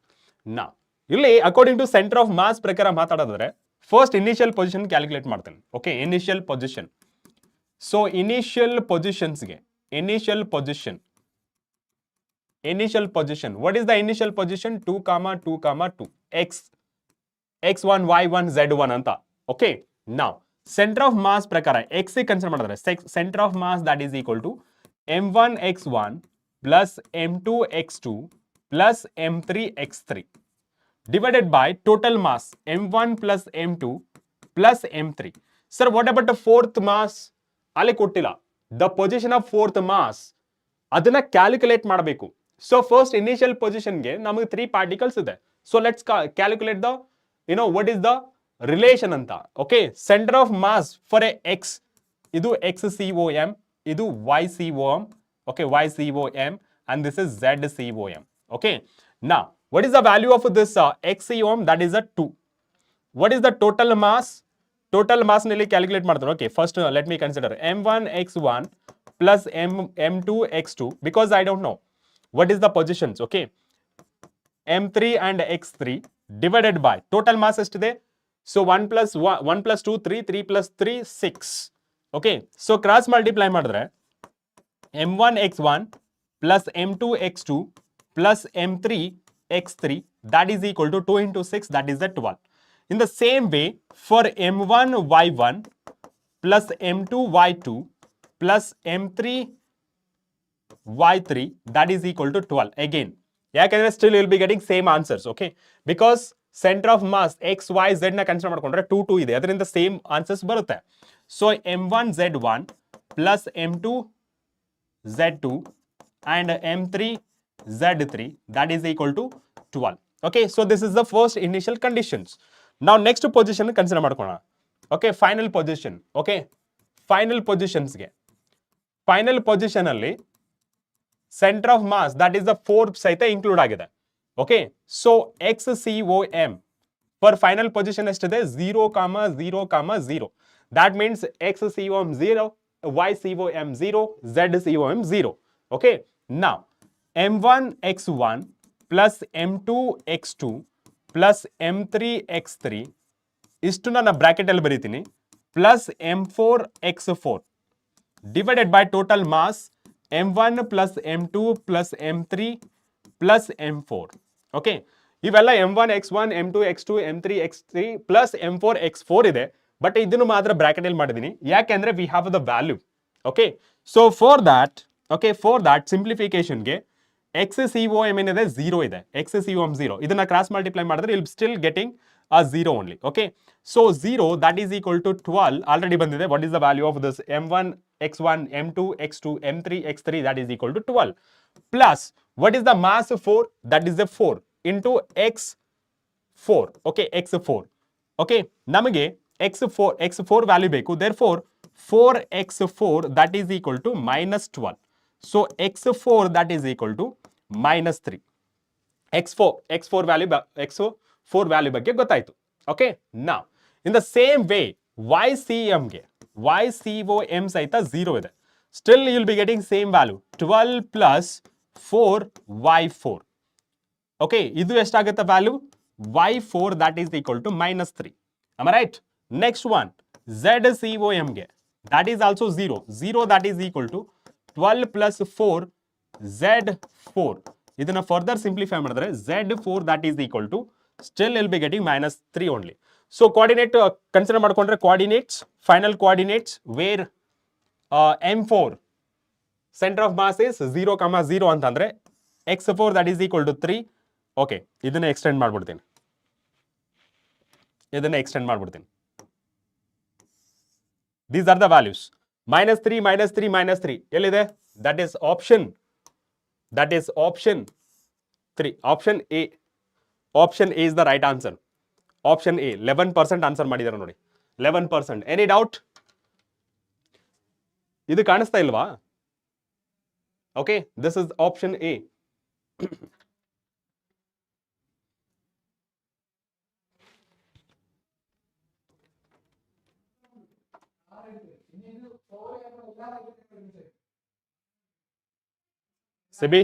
ನಾ ಇಲ್ಲಿ according to centre of mass ಪ್ರಕಾರ ಮಾತಾಡೋದಾದ್ರೆ ಫಸ್ಟ್ ಇನಿಷಿಯಲ್ ಪೊಸಿಷನ್ ಕ್ಯಾಲ್ಕುಲೇಟ್ ಮಾಡ್ತೇನೆ. Okay, initial position. So initial ಪೊಸಿಷನ್ಸ್ಗೆ initial position, what is the initial position? 2,2,2 x1 y1 z1 ಅಂತ. Okay, now center of mass ಪ್ರಕಾರ x consider ಮಾಡಿದ್ರೆ center of mass that is equal to m1 x1 plus m2 x2 plus m3 x3 divided by total mass m1 plus m2 plus m3. Sir, what about the fourth mass? ಅಲ್ಲಿ ಕೊಟ್ಟಿಲ್ಲ. The position of fourth mass ಅದನ್ನ calculate ಮಾಡಬೇಕು. So first initial ಪೊಸಿಷನ್ಗೆ ನಮಗೆ 3 particles ಇದೆ. So let's calculate the what is the relation ಅಂತ. Okay, centre of mass for a x, ಇದು XCOM, ಇದು YCOM, okay, YCOM, and this is ZCOM. Okay, now what is the value of this XCOM? That is a 2. What is the total mass? Total mass nearly calculate ಮಾಡ್ತಾರೆ. Okay, first let me consider m1 x1 plus m2 x2, because I don't know what is the positions. Okay, m3 and x3 divided by total mass ಎಷ್ಟಿದೆ? So 1 plus 2 3, 3 plus 3 6. Okay, so cross multiply ಮಾಡಿದ್ರೆ m1 x1 plus m2 x2 plus m3 x3, that is equal to 2 into 6, that is the 12. In the same way, for m1 y1 plus m2 y2 plus m3 y3, that is equal to 12. Again, ಯಾಕಂದ್ರೆ still you will be getting same answers. Okay, because center of mass x y z ನ consider ಮಾಡ್ಕೊಂಡ್ರೆ 2 2 ಇದೆ, ಅದರಿಂದ same answers ಬರುತ್ತೆ. So m1 z1 plus m2 z2 and m3 z3, that is equal to 12. Okay, so this is the first initial conditions. Now next position consider ಮಾಡ್ಕೊಳ್ಳೋಣ. Okay, final position. Okay, final positions ಗೆ final position ಅಲ್ಲಿ center of mass, that is the fourth ಸಹಿತ include ಆಗಿದೆ. Okay, so XCOM for final position ಎಷ್ಟಿದೆ? 0, 0, 0. That means XCOM 0, YCOM 0, ZCOM 0. Okay, now m1 x1 plus m2 x2 plus m3 x3 ಇಷ್ಟು ನಾನು bracket ಅಲ್ಲಿ ಬರೀತೀನಿ, plus m4 x4 divided by total mass m1 plus m2 plus m3 plus m4. Okay, ಇವೆಲ್ಲ m1 x1 m2 x2 m3 x3 plus m4 x4 ಇದೆ, but ಇದನ್ನು ಮಾತ್ರ bracket ಅಲ್ಲಿ ಮಾಡಿದೀನಿ ಯಾಕೆಂದ್ರೆ we have the value. Okay, so for that simplification ಗೆ XCOM ಏನಿದೆ 0 ಇದೆ, XCOM 0, ಇದನ್ನ ಕ್ರಾಸ್ ಮಲ್ಟಿಪ್ಲೈ ಮಾಡಿದ್ರೆ you'll still getting a 0 only. Okay, so 0, that is equal to 12 already ಬಂದಿದೆ. What is the value of this? m1 x1 m2 x2 m3 x3, that is equal to 12, plus what is the mass 4? That is the 4 into x4. Okay, x4. Okay, ನಮಗೆ x4 value ಬೇಕು, therefore 4x4, that is equal to minus 12. So x4, that is equal to minus 3. x4 value ಬಗ್ಗೆ ಗೊತ್ತಾಯ್ತು. Okay, now in the same way YCM ಗೆ YCOM ಸಹಿತ 0 ಇದೆ. Still you will be getting same value, 12 plus 4y4. Okay, ಇದು ಎಷ್ಟಾಗುತ್ತೆ value? y4, that is equal to minus 3. Am I right? Next one, ZCOM ಗೆ that is also 0, that is equal to 12 plus 4 z4. ಇದನ್ನ further simplify ಮಾಡಿದ್ರೆ z4, that is equal to, still you'll be getting minus 3 only. So coordinate consider ಮಾಡ್ಕೊಂಡ್ರೆ coordinates, final coordinates where m4 center of mass is 0, 0 ಅಂತಂದ್ರೆ x4, that is equal to 3. Okay, ಇದನ್ನ extend ಮಾಡ್ಬಿಡ್ತೀನಿ. These are the values. minus 3, minus 3, minus 3. ಎಲ್ಲಿದೆ? That is option 3. Option A. Option A is the right answer. Option A. 11% answer ಮಾಡಿದ್ದಾರೆ ನೋಡಿ. 11%. Any doubt? ಇದು ಕಾಣಿಸ್ತಾ ಇಲ್ವಾ? Okay, this is option A. Sibi?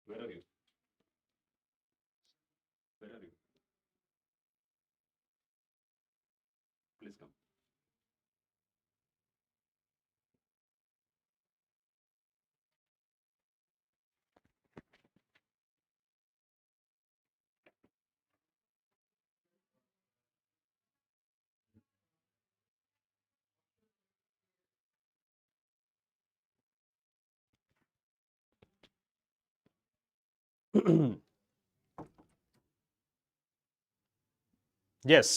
Where are you? Please come. Yes.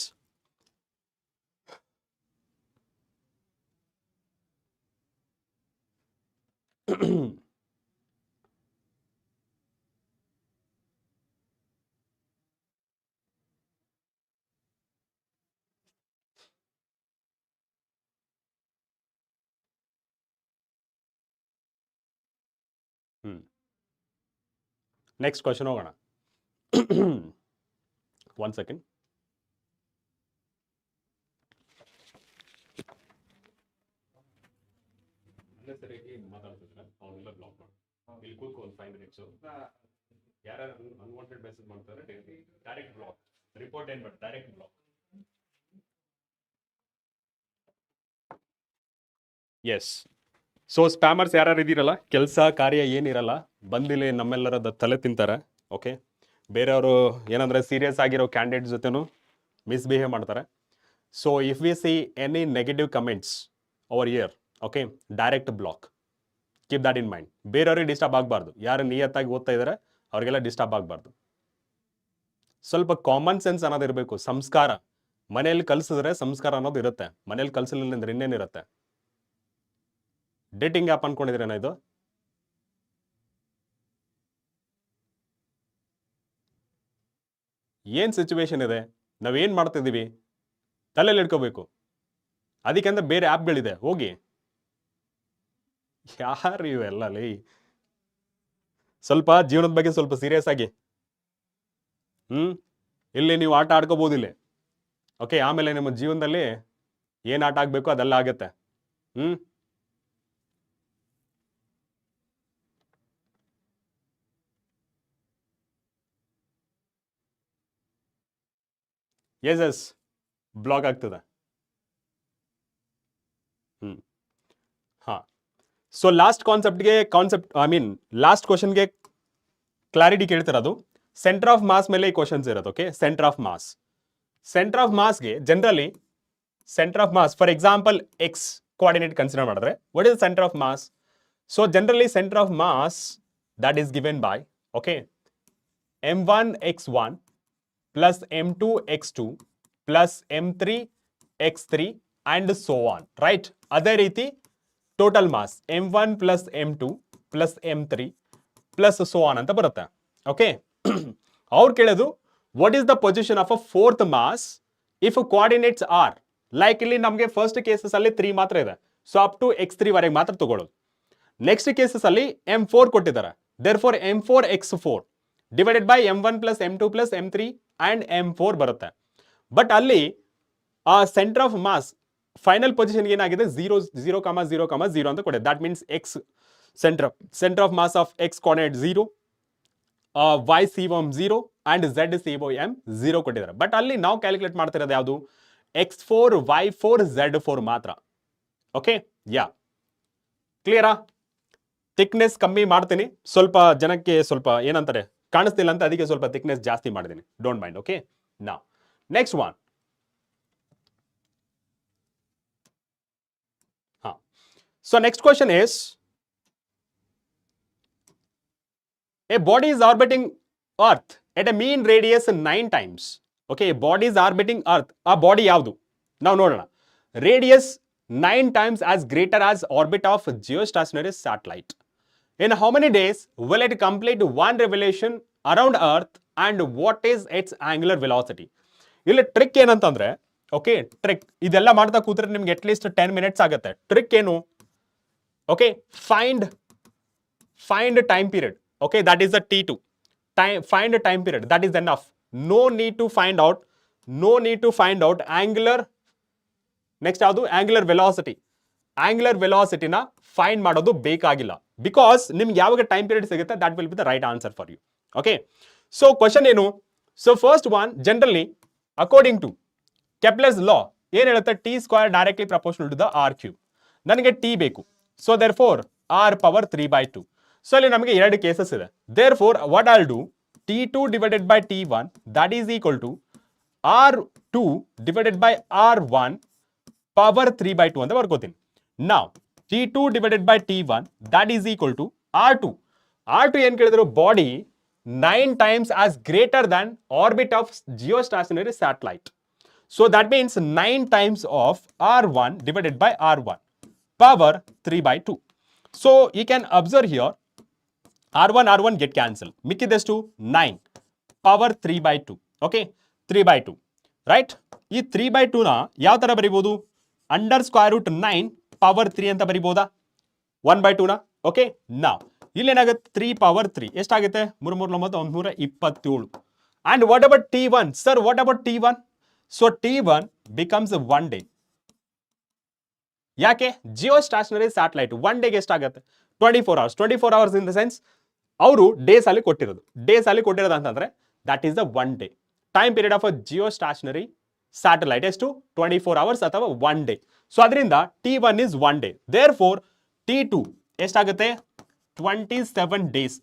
Next question ಹೋಗೋಣ. One second. ಅವನ್ನೆಲ್ಲ block ಮಾಡಿ ಇಲ್ಲಿ ಕೂತ್ಕೊ ಒಂದು 5 minutes. ಯಾರು ಅನ್ವಾಂಟೆಡ್ ಮೆಸೇಜ್ ಮಾಡ್ತಾರೆ ಡೈರೆಕ್ಟ್ ಬ್ಲಾಕ್. ರಿಪೋರ್ಟ್ ಏನ್ but direct block. Yes. So spammers ಯಾರು ಇದ್ದೀರಲ್ಲ, ಕೆಲಸ ಕಾರ್ಯ ಏನಿರಲ್ಲ, ಬಂದಿಲ್ಲಿ ನಮ್ಮೆಲ್ಲರದ ತಲೆ ತಿಂತಾರೆ. ಓಕೆ, ಬೇರೆಯವರು ಏನಂದ್ರೆ ಸೀರಿಯಸ್ ಆಗಿರೋ ಕ್ಯಾಂಡಿಡೇಟ್ ಜೊತೆನೂ ಮಿಸ್ಬಿಹೇವ್ ಮಾಡ್ತಾರೆ. So if we see any negative comments over here, okay, direct block. Keep that in mind. ಬೇರೆಯವ್ರಿಗೆ ಡಿಸ್ಟರ್ಬ್ ಆಗಬಾರ್ದು. ಯಾರು ನಿಯತ್ತಾಗಿ ಓದ್ತಾ ಇದ್ದಾರೆ ಅವ್ರಿಗೆಲ್ಲ ಡಿಸ್ಟರ್ಬ್ ಆಗಬಾರ್ದು. ಸ್ವಲ್ಪ ಕಾಮನ್ ಸೆನ್ಸ್ ಅನ್ನೋದು ಇರಬೇಕು. ಸಂಸ್ಕಾರ ಮನೆಯಲ್ಲಿ ಕಲಿಸಿದ್ರೆ ಸಂಸ್ಕಾರ ಅನ್ನೋದು ಇರುತ್ತೆ. ಮನೇಲಿ ಕಲಿಸಲಿಲ್ಲ ಅಂದ್ರೆ ಇನ್ನೇನಿರುತ್ತೆ? ಡೇಟಿಂಗ್ ಆ್ಯಪ್ ಅನ್ಕೊಂಡಿದ್ರೇನ ಇದು? ಏನ್ ಸಿಚುವೇಶನ್ ಇದೆ? ನಾವೇನ್ ಮಾಡ್ತಿದ್ದೀವಿ ತಲೆಯಲ್ಲಿ ಇಟ್ಕೋಬೇಕು. ಅದಕ್ಕೆಂದ್ರೆ ಬೇರೆ ಆ್ಯಪ್ಗಳಿದೆ, ಹೋಗಿ. ಯಾರು ಇವೆಲ್ಲ ಲೈ? ಸ್ವಲ್ಪ ಜೀವನದ ಬಗ್ಗೆ ಸ್ವಲ್ಪ ಸೀರಿಯಸ್ ಆಗಿ. ಇಲ್ಲಿ ನೀವು ಆಟ ಆಡ್ಕೋಬಹುದಿಲ್ಲ. ಓಕೆ, ಆಮೇಲೆ ನಿಮ್ಮ ಜೀವನದಲ್ಲಿ ಏನ್ ಆಟ ಆಗ್ಬೇಕು ಅದೆಲ್ಲ ಆಗತ್ತೆ. ಎಸ್ ಬ್ಲಾಗ್ ಆಗ್ತದೆ. ಹಾ. ಸೊ ಲಾಸ್ಟ್ ಲಾಸ್ಟ್ ಕ್ವಶನ್ಗೆ ಕ್ಲಾರಿಟಿ ಕೇಳ್ತಿರೋದು ಸೆಂಟರ್ ಆಫ್ ಮಾಸ್ ಮೇಲೆ ಈ ಕ್ವಶನ್ಸ್ ಇರೋದು. ಓಕೆ, ಸೆಂಟರ್ ಆಫ್ ಮಾಸ್ಗೆ generally centre of mass, for example X coordinate consider ಮಾಡಿದ್ರೆ what is centre of mass? So generally centre of mass that is given by, okay, m1 x1 plus m2 x2 plus m3 x3 and so on, right? ಅದೇ ರೀತಿ total mass m1 plus m2 plus m3 plus so on ಅಂತ ಬರುತ್ತೆ. Okay, ಅವ್ರು ಕೇಳೋದು what is the position of a fourth mass if coordinates are like, ಇಲ್ಲಿ ನಮಗೆ first cases ಅಲ್ಲಿ 3 ಮಾತ್ರ ಇದೆ. ಸೊ ಅಪ್ ಟು x3 ವರೆಗೆ ಮಾತ್ರ ತಗೊಳ್ಳೋದು. ನೆಕ್ಸ್ಟ್ ಕೇಸಸ್ ಅಲ್ಲಿ m4 ಕೊಟ್ಟಿದ್ದಾರೆ. Therefore m4 x4 divided by m1 plus m2 plus m3 and m4 ಬರುತ್ತೆ. ಬಟ್ ಅಲ್ಲಿ ಆ centre of mass final position ಏನಾಗಿದೆ 0 0 0 0 ಅಂತ ಕೊಟ್ಟಿದೆ. That means x centre of mass of x coordinate 0, y COM 0 and z COM 0 ಕೊಟ್ಟಿದ್ದಾರೆ. But ಅಲ್ಲಿ ನಾವು calculate ಮಾಡ್ತಿರೋದು ಯಾವುದು? x4 y4 z4 ಮಾತ್ರ. ಓಕೆ, ಯಾ, ಕ್ಲಿಯರಾ? ಥಿಕ್ನೆಸ್ ಕಮ್ಮಿ ಮಾಡ್ತೀನಿ, ಸ್ವಲ್ಪ ಜನಕ್ಕೆ ಸ್ವಲ್ಪ ಏನಂತಾರೆ ಕಾಣಿಸ್ತಿಲ್ಲ ಅಂತ, ಅದಕ್ಕೆ ಸ್ವಲ್ಪ ಥಿಕ್ನೆಸ್ ಜಾಸ್ತಿ ಮಾಡಿದ್ದೀನಿ. Don't mind. Okay, now next one. So next question is, a body is orbiting Earth at a mean radius 9 times. Okay, a body is orbiting Earth. A body ಯಾವುದು? ನಾವು ನೋಡೋಣ. Radius 9 times as greater as orbit of geostationary satellite. In how many days will it complete one revolution around Earth and what is its angular velocity? ಇಲ್ಲಿ trick ಏನಂತಂದ್ರೆ, okay, trick ಇದೆಲ್ಲ ಮಾಡ್ತಾ ಕೂತ್ರೆ ನಿಮ್ಗೆ at least 10 minutes ಆಗುತ್ತೆ. Trick ಏನು? Okay, find time period. Okay, that is the T2. Find a time period. That is enough. No need to find out angular. Next ಯಾವುದು? angular velocity. Angular velocity ನ find ಮಾಡೋದು ಬೇಕಾಗಿಲ್ಲ. Because ನಿಮ್ಗೆ ಯಾವಾಗ time period ಸಿಗುತ್ತೆ that will be the right answer for you. Okay, so question ಏನು? So first one, generally according to Kepler's law ಏನು ಹೇಳುತ್ತೆ? T square directly proportional to the R cube. ನನಗೆ T ಬೇಕು. So therefore r power 3/2. So ಇಲ್ಲಿ ನಮಗೆ ಎರಡು cases ಇದೆ. Therefore what I'll do, T2 divided by T1 that is equal to R2 divided by R1 power 3/2 ಅಂತ ಬರ್ಕೋತೀನಿ. Now T2 divided by T1 that is equal to R2 ಏನ್ ಕೇಳಿದ್ರು? Body 9 times as greater than orbit of geostationary satellite. So that means 9 times of R1 divided by R1 power 3 by 2. So you can observe here R1 get cancelled. ಮಿಕ್ಕಿದೆಷ್ಟು 9 power 3 by 2. Okay, 3 by 2. Right? ಈ 3 by 2 ನ ಯಾವ ತರ ಬರಿಬಹುದು? Under square root 9 power 3 ಅಂತ ಬರಿಬಹುದಾ? 1 by 2 ನ? Okay, ನಾವು ಇಲ್ಲಿ ಏನಾಗುತ್ತೆ 3 power 3 ಎಷ್ಟಾಗುತ್ತೆ? 3 3 9 127. And what about T1? Sir, what about T1? So T1 becomes 1 day. ಯಾಕೆ? ಜಿಯೋಸ್ಟಾಷನರಿ ಸ್ಯಾಟಲೈಟ್ 1 ಡೇಗೆ ಎಷ್ಟಾಗುತ್ತೆ? 24 hours. 24 hours in the sense ಅವರು ಡೇಸ್ ಅಲ್ಲಿ ಕೊಟ್ಟಿರೋದು ಅಂತಂದ್ರೆ that is the 1 day. Time period of a geostationary satellite ಎಷ್ಟು? 24 hours ಅಥವಾ 1 ಡೇ. ಸೊ ಅದರಿಂದ T1 is 1 day. Therefore T2 ಎಷ್ಟಾಗುತ್ತೆ? 27 days.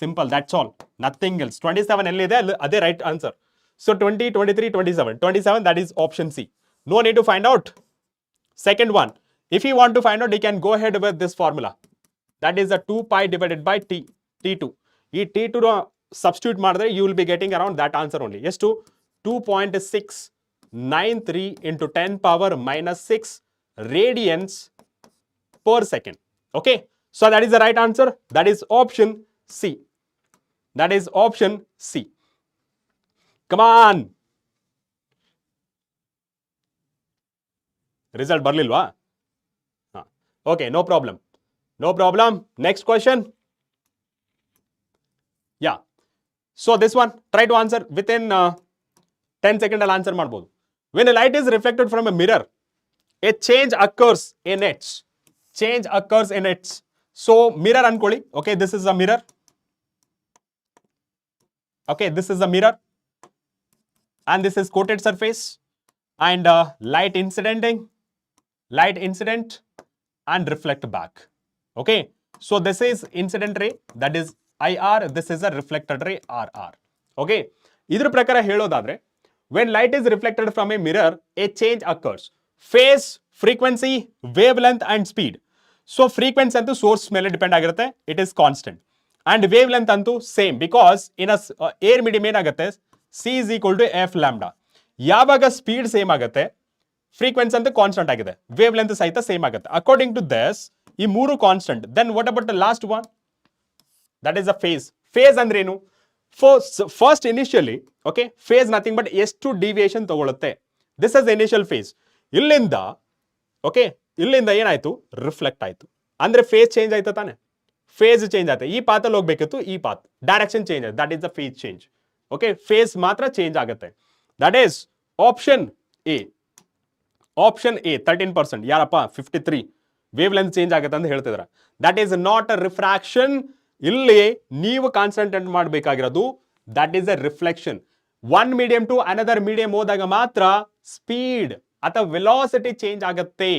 Simple, that's all, nothing else. 27 ಎಲ್ಲಿದೆ ಅದೇ right answer. So 20, 23, 27. 27, that is option C. No need to find out. Second one, if you want to find out, you can go ahead with this formula. That is the 2 pi divided by T2. ಈ T2 substitute ಮಾಡಿದ್ರೆ you will be getting around that answer only. ಎಷ್ಟು? 2.693 into 10 power minus 6 radians per second. Okay, so that is the right answer. That is option C. That is option C. Come on. Result ಬರ್ಲಿಲ್ವಾ? Okay, no problem. No problem. Next question. Yeah. So this one, try to answer within 10 seconds. I'll answer ಮಾಡ್ಬೋದು. When a light is reflected from a mirror, a change occurs in it. Change occurs in it. So mirror ಅನ್ಕೊಳ್ಳಿ. Okay, this is a mirror. Okay, this is a mirror. And this is coated surface. And light incident and reflect back. Okay, so this is incident ray, that is IR. This is a reflected ray, RR. Okay, idra prakara helodadre, when light is reflected from a mirror, a change occurs. Phase, frequency, wavelength and speed. So frequency antu source mele depend agirutte, it is constant. And wavelength antu same, because in a air medium ಏನಾಗುತ್ತೆ? C is equal to F lambda. ಯಾವಾಗ speed same ಆಗುತ್ತೆ, frequency ಅಂತ constant ಆಗಿದೆ, wavelength ಸಹಿತ same ಆಗುತ್ತೆ. According to this ಈ ಮೂರು constant. Then what about the last one? That is a phase. Phase ಅಂದ್ರೆ ಏನು? First initially okay, phase nothing but ಎಷ್ಟು ಡಿವಿಯೇಷನ್ ತಗೊಳುತ್ತೆ, ದಿಸ್ ಇಸ್ ಇನಿಷಿಯಲ್ ಫೇಸ್. ಇಲ್ಲಿಂದ ಓಕೆ, ಇಲ್ಲಿಂದ ಏನಾಯ್ತು? ರಿಫ್ಲೆಕ್ಟ್ ಆಯ್ತು. ಅಂದ್ರೆ ಫೇಸ್ ಚೇಂಜ್ ಆಯ್ತು ತಾನೆ? ಫೇಸ್ ಚೇಂಜ್ ಆಯ್ತು. ಈ ಪಾತಲ್ಲಿ ಹೋಗ್ಬೇಕಿತ್ತು, ಈ ಪಾತ್ ಡೈರೆಕ್ಷನ್ ಚೇಂಜ್ ಆಯ್ತು. That is the phase change. Okay, phase ಮಾತ್ರ ಚೇಂಜ್ ಆಗುತ್ತೆ. That is option A. Option A 13%. ಯಾರಪ್ಪ? 53 ವೇವ್ ಲೆಂತ್ ಚೇಂಜ್ ಆಗುತ್ತೆ ಅಂತ ಹೇಳ್ತಿದ್ರ. That is not a refraction. ಇಲ್ಲಿ ನೀವು ಕಾನ್ಸಂಟ್ರೇಟ್ ಮಾಡಬೇಕಾಗಿರೋದು that is a reflection. One medium to another medium ಹೋದಾಗ ಮಾತ್ರ ಸ್ಪೀಡ್ ಅಥವಾ ವೆಲಾಸಿಟಿ ಚೇಂಜ್ ಆಗುತ್ತೆ.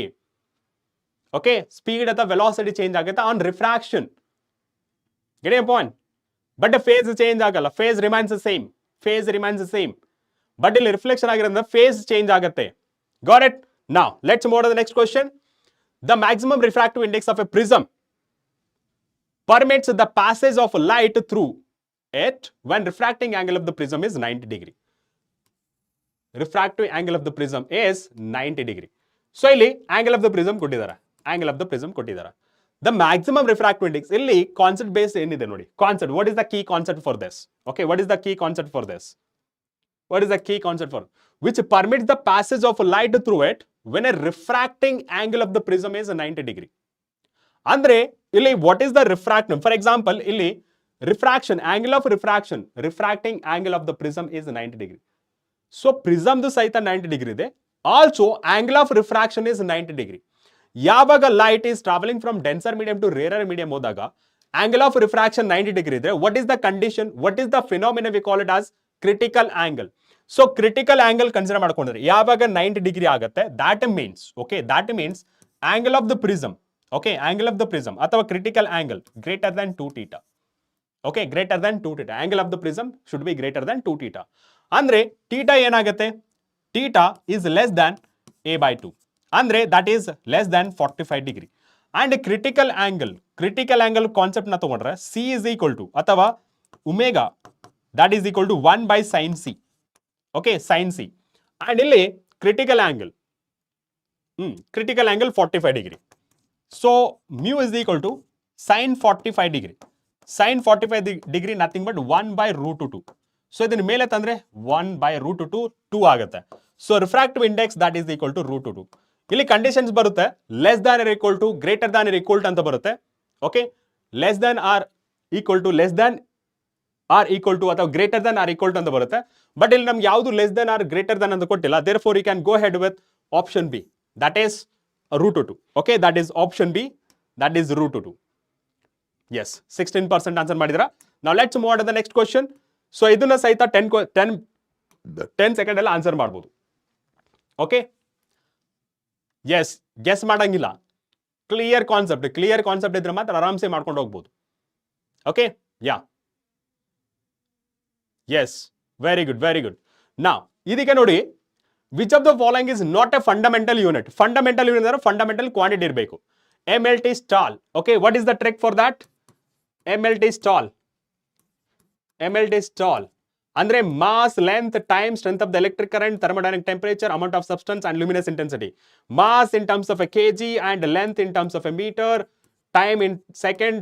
ಓಕೆ, ಸ್ಪೀಡ್ ಅಥವಾ ವೆಲಾಸಿಟಿ ಚೇಂಜ್ ಆಗುತ್ತೆ on refraction. Get a point? But face change ಆಗಲ್ಲ. Face remains same. Face remains same. But ಇಲ್ಲಿ reflection ಆಗಿರೋದ್ರಿಂದ face change ಆಗುತ್ತೆ. Got it? Now, let's move on to the next question. The maximum refractive index of a prism permits the passage of light through it when refracting angle of the prism is 90 degree. Refractive angle of the prism is 90 degree. So, ಇಲ್ಲಿ angle of the prism ಕೊಟ್ಟಿದ್ದಾರೆ. Angle of the prism ಕೊಟ್ಟಿದ್ದಾರೆ. The maximum refractive index, ಇಲ್ಲಿ concept based ಏನಿದೆ ನೋಡಿ. Concept, what is the key concept for this? Okay, what is the key concept for this? What is the key concept for? Which permits the passage of light through it when a refracting angle of the prism is 90 degree. ಅಂದ್ರೆ ಇಲ್ಲಿ what is the refraction? For example, ಇಲ್ಲಿ refraction, angle of refraction, refracting angle of the prism is 90 degree. So prism ದು ಸಹಿತ 90 degree ಇದೆ. Also angle of refraction is 90 degree. ಯಾವಾಗ light is traveling from denser medium to rarer medium ಹೋದಾಗ angle of refraction 90 degree ಇದ್ರೆ what is the condition? What is the phenomenon? We call it as critical angle. So critical angle consider ಮಾಡ್ಕೊಂಡ್ರೆ ಯಾವಾಗ 90 degree ಆಗುತ್ತೆ, that means okay, that means angle of the prism, okay, angle of the prism ಅಥವಾ critical angle greater than 2 theta. Okay, greater than 2 theta. Angle of the prism should be greater than 2 theta. ಅಂದ್ರೆ theta ಏನಾಗುತ್ತೆ? Theta is less than a by 2. ಅಂದ್ರೆ that is less than 45 degree. And critical angle concept ನ ತಗೊಂಡ್ರೆ C is equal to ಅಥವಾ omega that is equal to 1 by sin c. Okay, sin c. And ಇಲ್ಲಿ critical angle 45 degree. So mu is equal to sin 45 degree. Sin 45 degree nothing but 1 by root 2. So ಇದನ್ನ ಮೇಲೆ ತಂದ್ರೆ 1 by root 2 ಆಗುತ್ತೆ. So refractive index that is equal to root 2. ಇಲ್ಲಿ conditions ಬರುತ್ತೆ less than or equal to, greater than or equal to ಅಂತ ಬರುತ್ತೆ. Okay, less than or equal to, less than or equal to ಅಥವಾ greater than or equal to ಅಂತ ಬರುತ್ತೆ. But ಇಲ್ಲಿ ನಮ್ಗೆ ಯಾವುದು less than or greater than ಅಂತ ಕೊಟ್ಟಿಲ್ಲ. Therefore you can go ahead with option B, that is root 2. Okay, that is option B, that is root 2. Yes, 16% answer ಮಾಡಿದ್ರಾ. Now let's move on to the next question. So ಇದನ್ನ ಸಹಿತ 10 second ಅಲ್ಲಿ answer ಮಾಡ್ಬೋದು. Okay, yes, guess ಮಾಡಂಗಿಲ್ಲ. Clear concept ಇದ್ರೆ ಮಾತ್ರ ಆರಾಮ್ಸೆ ಮಾಡ್ಕೊಂಡು ಹೋಗ್ಬೋದು. Okay, yeah, yes, very good. ನಾ ಇದಕ್ಕೆ ನೋಡಿ, which of the following is not a fundamental unit. Fundamental unit ಅಂದ್ರೆ ಫಂಡಮೆಂಟಲ್ ಕ್ವಾಂಟಿಟಿ ಇರಬೇಕು. MLT stall. Okay, what is the trick for that? MLT stall ಅಂದ್ರೆ mass, length, time, strength of the electric current, thermodynamic temperature, amount of substance and luminous intensity. Mass in terms of a kg and length in terms of a meter, time in second,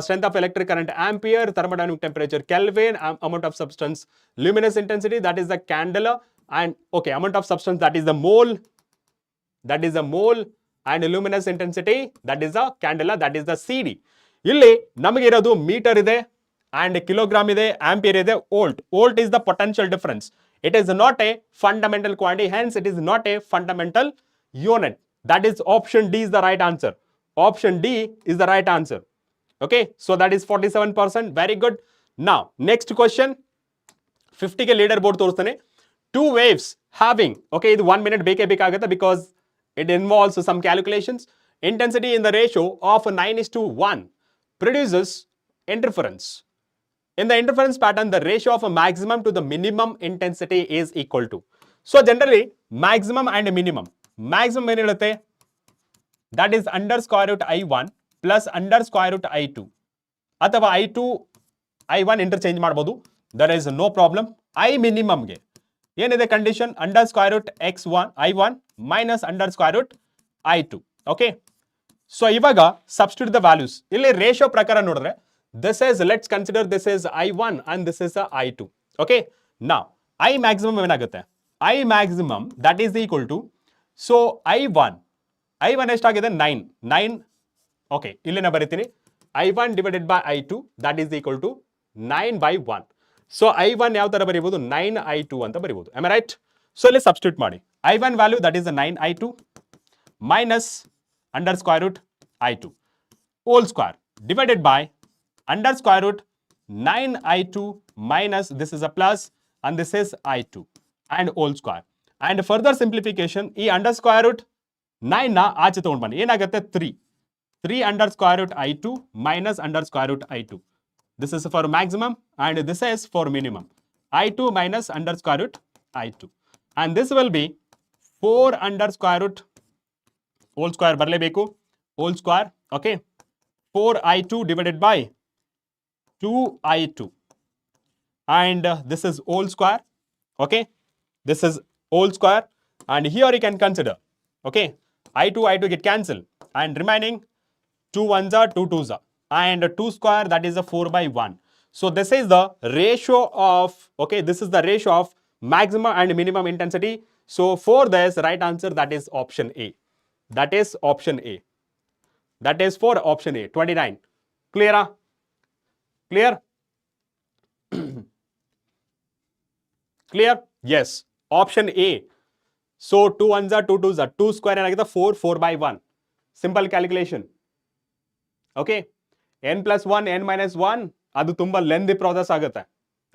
strength of electric current ampere, thermodynamic temperature Kelvin, amount of substance luminous intensity, that is the candela, and okay, amount of substance that is the mole, and luminous intensity that is the candela, that is the CD. ಇಲ್ಲಿ ನಮಗೆ ಇರೋದು metre ಇದೆ and kilogram ಇದೆ, ampere ಇದೆ, volt is the potential difference. It is not a fundamental quantity, hence it is not a fundamental unit. That is option D is the right answer. Option D is the right answer. Okay, so that is 47%. Very good. Now next question, 50 ಗೆ leader board ತೋರಿಸ್ತಾನೆ. Two waves having, okay, ಇದು 1 minute ಬೇಕಾಗುತ್ತೆ because it involves some calculations. Intensity in the ratio of 9:1 produces interference. In the interference pattern, the ratio of a maximum to the minimum intensity is equal to. So generally, maximum and minimum. Maximum ಏನಿರುತ್ತೆ? That is under square root I1 plus under square root I2. ಅಥವಾ I2, I1 interchange ಮಾಡ್ಬೋದು. There is no problem. I minimum ಗೆ ಏನಿದೆ condition? under square root x1 I1 minus under square root I2. Okay. So ಇವಾಗ substitute the values. ಇಲ್ಲಿ ratio ಪ್ರಕಾರ ನೋಡಿದ್ರೆ this is, let's consider this is I1 and this is I2. Okay, now I maximum ಏನಾಗುತ್ತೆ? I maximum that is equal to, so I1 ಎಷ್ಟಾಗಿದೆ? 9. Okay, ಇಲ್ಲಿನ ಬರೀತೀನಿ. I1 divided by I2 that is equal to 9 by 1. So I1 ಯಾವ ತರ ಬರೀಬಹುದು? 9I2 ಅಂತ ಬರೀಬಹುದು. Am I right? So ಇಲ್ಲಿ substitute ಮಾಡಿ. I1 value that is the 9I2 minus under square root I2 whole square divided by under square root 9I2 minus, this is a plus and this is I2 and whole square. And further simplification, ಈ under square root 9 ನ ಆಚೆ ತಗೊಂಡು ಬನ್ನಿ. ಏನಾಗುತ್ತೆ? 3 under square root I2 minus under square root I2. This is for maximum and this is for minimum. I2 minus under square root I2. And this will be 4 under square root whole square ಬರಲೇಬೇಕು, whole square. Okay, 4I2 divided by 2I2 and this is whole square. Okay, this is whole square and here you can consider, okay, I2 get cancelled and remaining 2 1s are 2 2s are and 2 square, that is a 4 by 1. So this is the ratio of, okay, this is the ratio of maximum and minimum intensity. So for this right answer, that is option A. That is option A. That is for option A. 29. Clear? Clear? Clear? Yes. Option A. So 2 1s are 2 2s are 2 square ಏನಾಗಿದೆ? 4 by 1. Simple calculation. Okay. n plus 1 n minus 1 ಅದು ತುಂಬಾ lengthy process ಆಗುತ್ತೆ.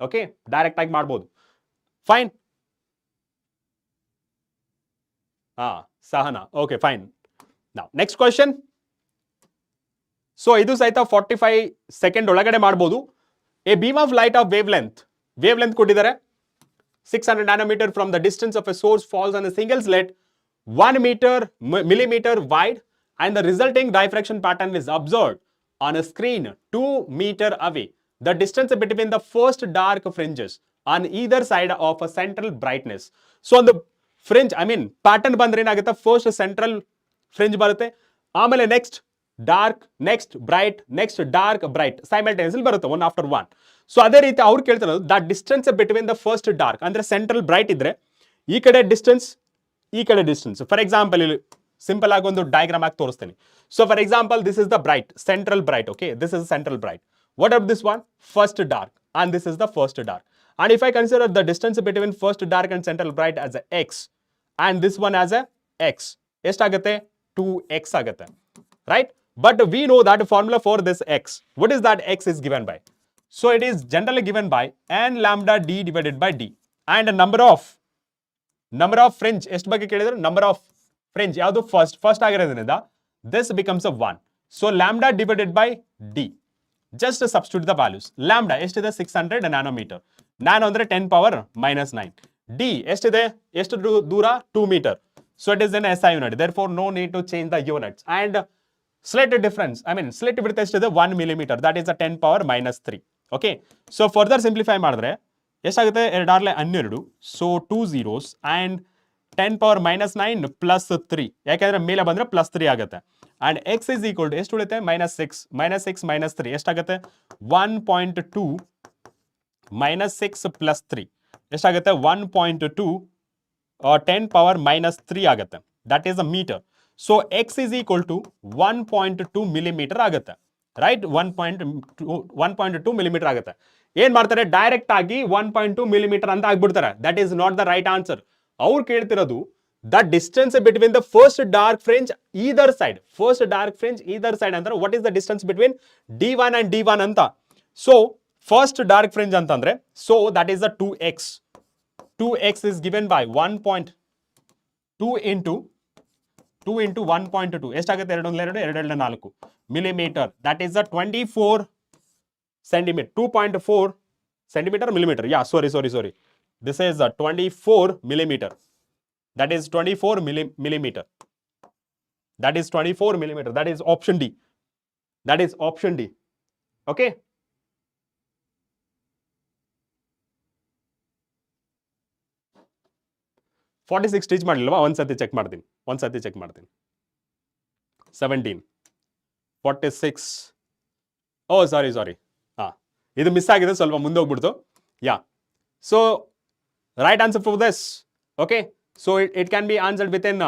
Okay, direct ಆಗಿ ಮಾಡ್ಬೋದು. Fine. Sahana. Okay, fine. Now next question. So ಇದು ಸಹಿತ 45 second ಒಳಗಡೆ ಮಾಡ್ಬೋದು. A beam of light off wave length ಕೊಟ್ಟಿದ್ದಾರೆ 600 nanometer from the distance of a source falls on a single slit 1 millimeter wide and the resulting diffraction pattern is observed on a screen 2 meter away. the distance between the first dark fringes on either side of a central brightness. So on the fringe, I mean pattern ಬಂದ್ರೆ ಏನಾಗುತ್ತೆ, first central fringe ಬರುತ್ತೆ, ಆಮೇಲೆ next dark, next bright, next dark, bright simultaneously ಬರುತ್ತೆ one after one. So ಅದೇ ರೀತಿ ಅವ್ರು ಕೇಳ್ತಿರೋದು the distance between the first dark ಅಂದ್ರೆ central bright ಇದ್ರೆ ಈ ಕಡೆ ಡಿಸ್ಟೆನ್ಸ್, ಈ ಕಡೆ ಡಿಸ್ಟೆನ್ಸ್. ಫಾರ್ ಎಕ್ಸಾಂಪಲ್ ಇಲ್ಲಿ ಸಿಂಪಲ್ ಆಗಿ ಒಂದು ಡಯಾಗ್ರಾಮ್ ಆಗಿ ತೋರಿಸ್ತೀನಿ. So for example this is the bright, central bright, okay, this is central bright. What of this one? First dark, and this is the first dark. And if I consider the distance between first dark and central bright as a x, and this one as a x, ಎಷ್ಟಾಗುತ್ತೆ? 2x ಆಗುತ್ತೆ, right? But we know that formula for this x, what is that x is given by? So it is generally given by n lambda d divided by d, and number of fringe, ಎಷ್ಟು ಬಗ್ಗೆ ಕೇಳಿದ್ರು? Number of fringe, ಯಾವುದು? first ಆಗಿರೋದ್ರಿಂದ this becomes a 1. So lambda divided by d, just substitute the values. Lambda ಎಷ್ಟಿದೆ? 600 nanometer. Nano ಅಂದ್ರೆ 10 power minus 9. D ಎಷ್ಟಿದೆ? ಎಷ್ಟು ದೂರ? 2 meter. So it is in SI unit. Therefore, no need to change the units. And slit difference, I mean slit width ಎಷ್ಟಿದೆ? 1 millimeter. That is a 10 power minus 3. Okay. So further simplify ಮಾಡಿದ್ರೆ ಎಷ್ಟಾಗುತ್ತೆ? 2 Harley 12. So 2 zeros and 10 power minus 9 plus 3. ಯಾಕೆಂದ್ರೆ ಮೇಲೆ ಬಂದ್ರೆ plus 3 ಆಗುತ್ತೆ. And x is equal to ಎಷ್ಟು ಉಳಿಯುತ್ತೆ? minus 6 minus 3 ಎಷ್ಟಾಗುತ್ತೆ? 1.2 minus 6 plus 3 ಎಷ್ಟಾಗುತ್ತೆ? 1.2 10 power minus 3 ಆಗುತ್ತೆ. That is a meter. So x is equal to 1.2 millimeter ಆಗುತ್ತೆ, right? 1.2 millimeter ಆಗುತ್ತೆ. ಏನ್ ಮಾಡ್ತಾರೆ? ಡೈರೆಕ್ಟ್ ಆಗಿ 1.2 millimeter ಅಂತ ಆಗ್ಬಿಡ್ತಾರೆ. That is not the right answer. ಅವ್ರು ಕೇಳ್ತಿರೋದು the distance between the first dark fringe either side. First dark fringe either side ಅಂದ್ರೆ what is the distance between D1 and D1 ಅಂತ. So first dark fringe ಅಂತಂದ್ರೆ, so that is the 2x. 2x is given by 1.2 into 1.2 ಎಷ್ಟಾಗುತ್ತೆ? 2 4 millimeter. That is the 24 centimeter. 2.4 centimeter millimeter. Yeah, sorry. This is a 24 millimeter. That is 24 millimeter. That is 24 millimeter. That is option D. That is option D. Okay. Forty-six teach ಮಾಡಿಲ್ವಾ? ಒಂದ್ಸತಿ check ಮಾಡ್ತೀನಿ. 17 46. Oh, sorry. ಇದು miss ಆಗಿದೆ, ಸ್ವಲ್ಪ ಮುಂದೆ ಹೋಗ್ಬಿಡ್ತು. Yeah. So right answer for this. Okay. So it can be answered within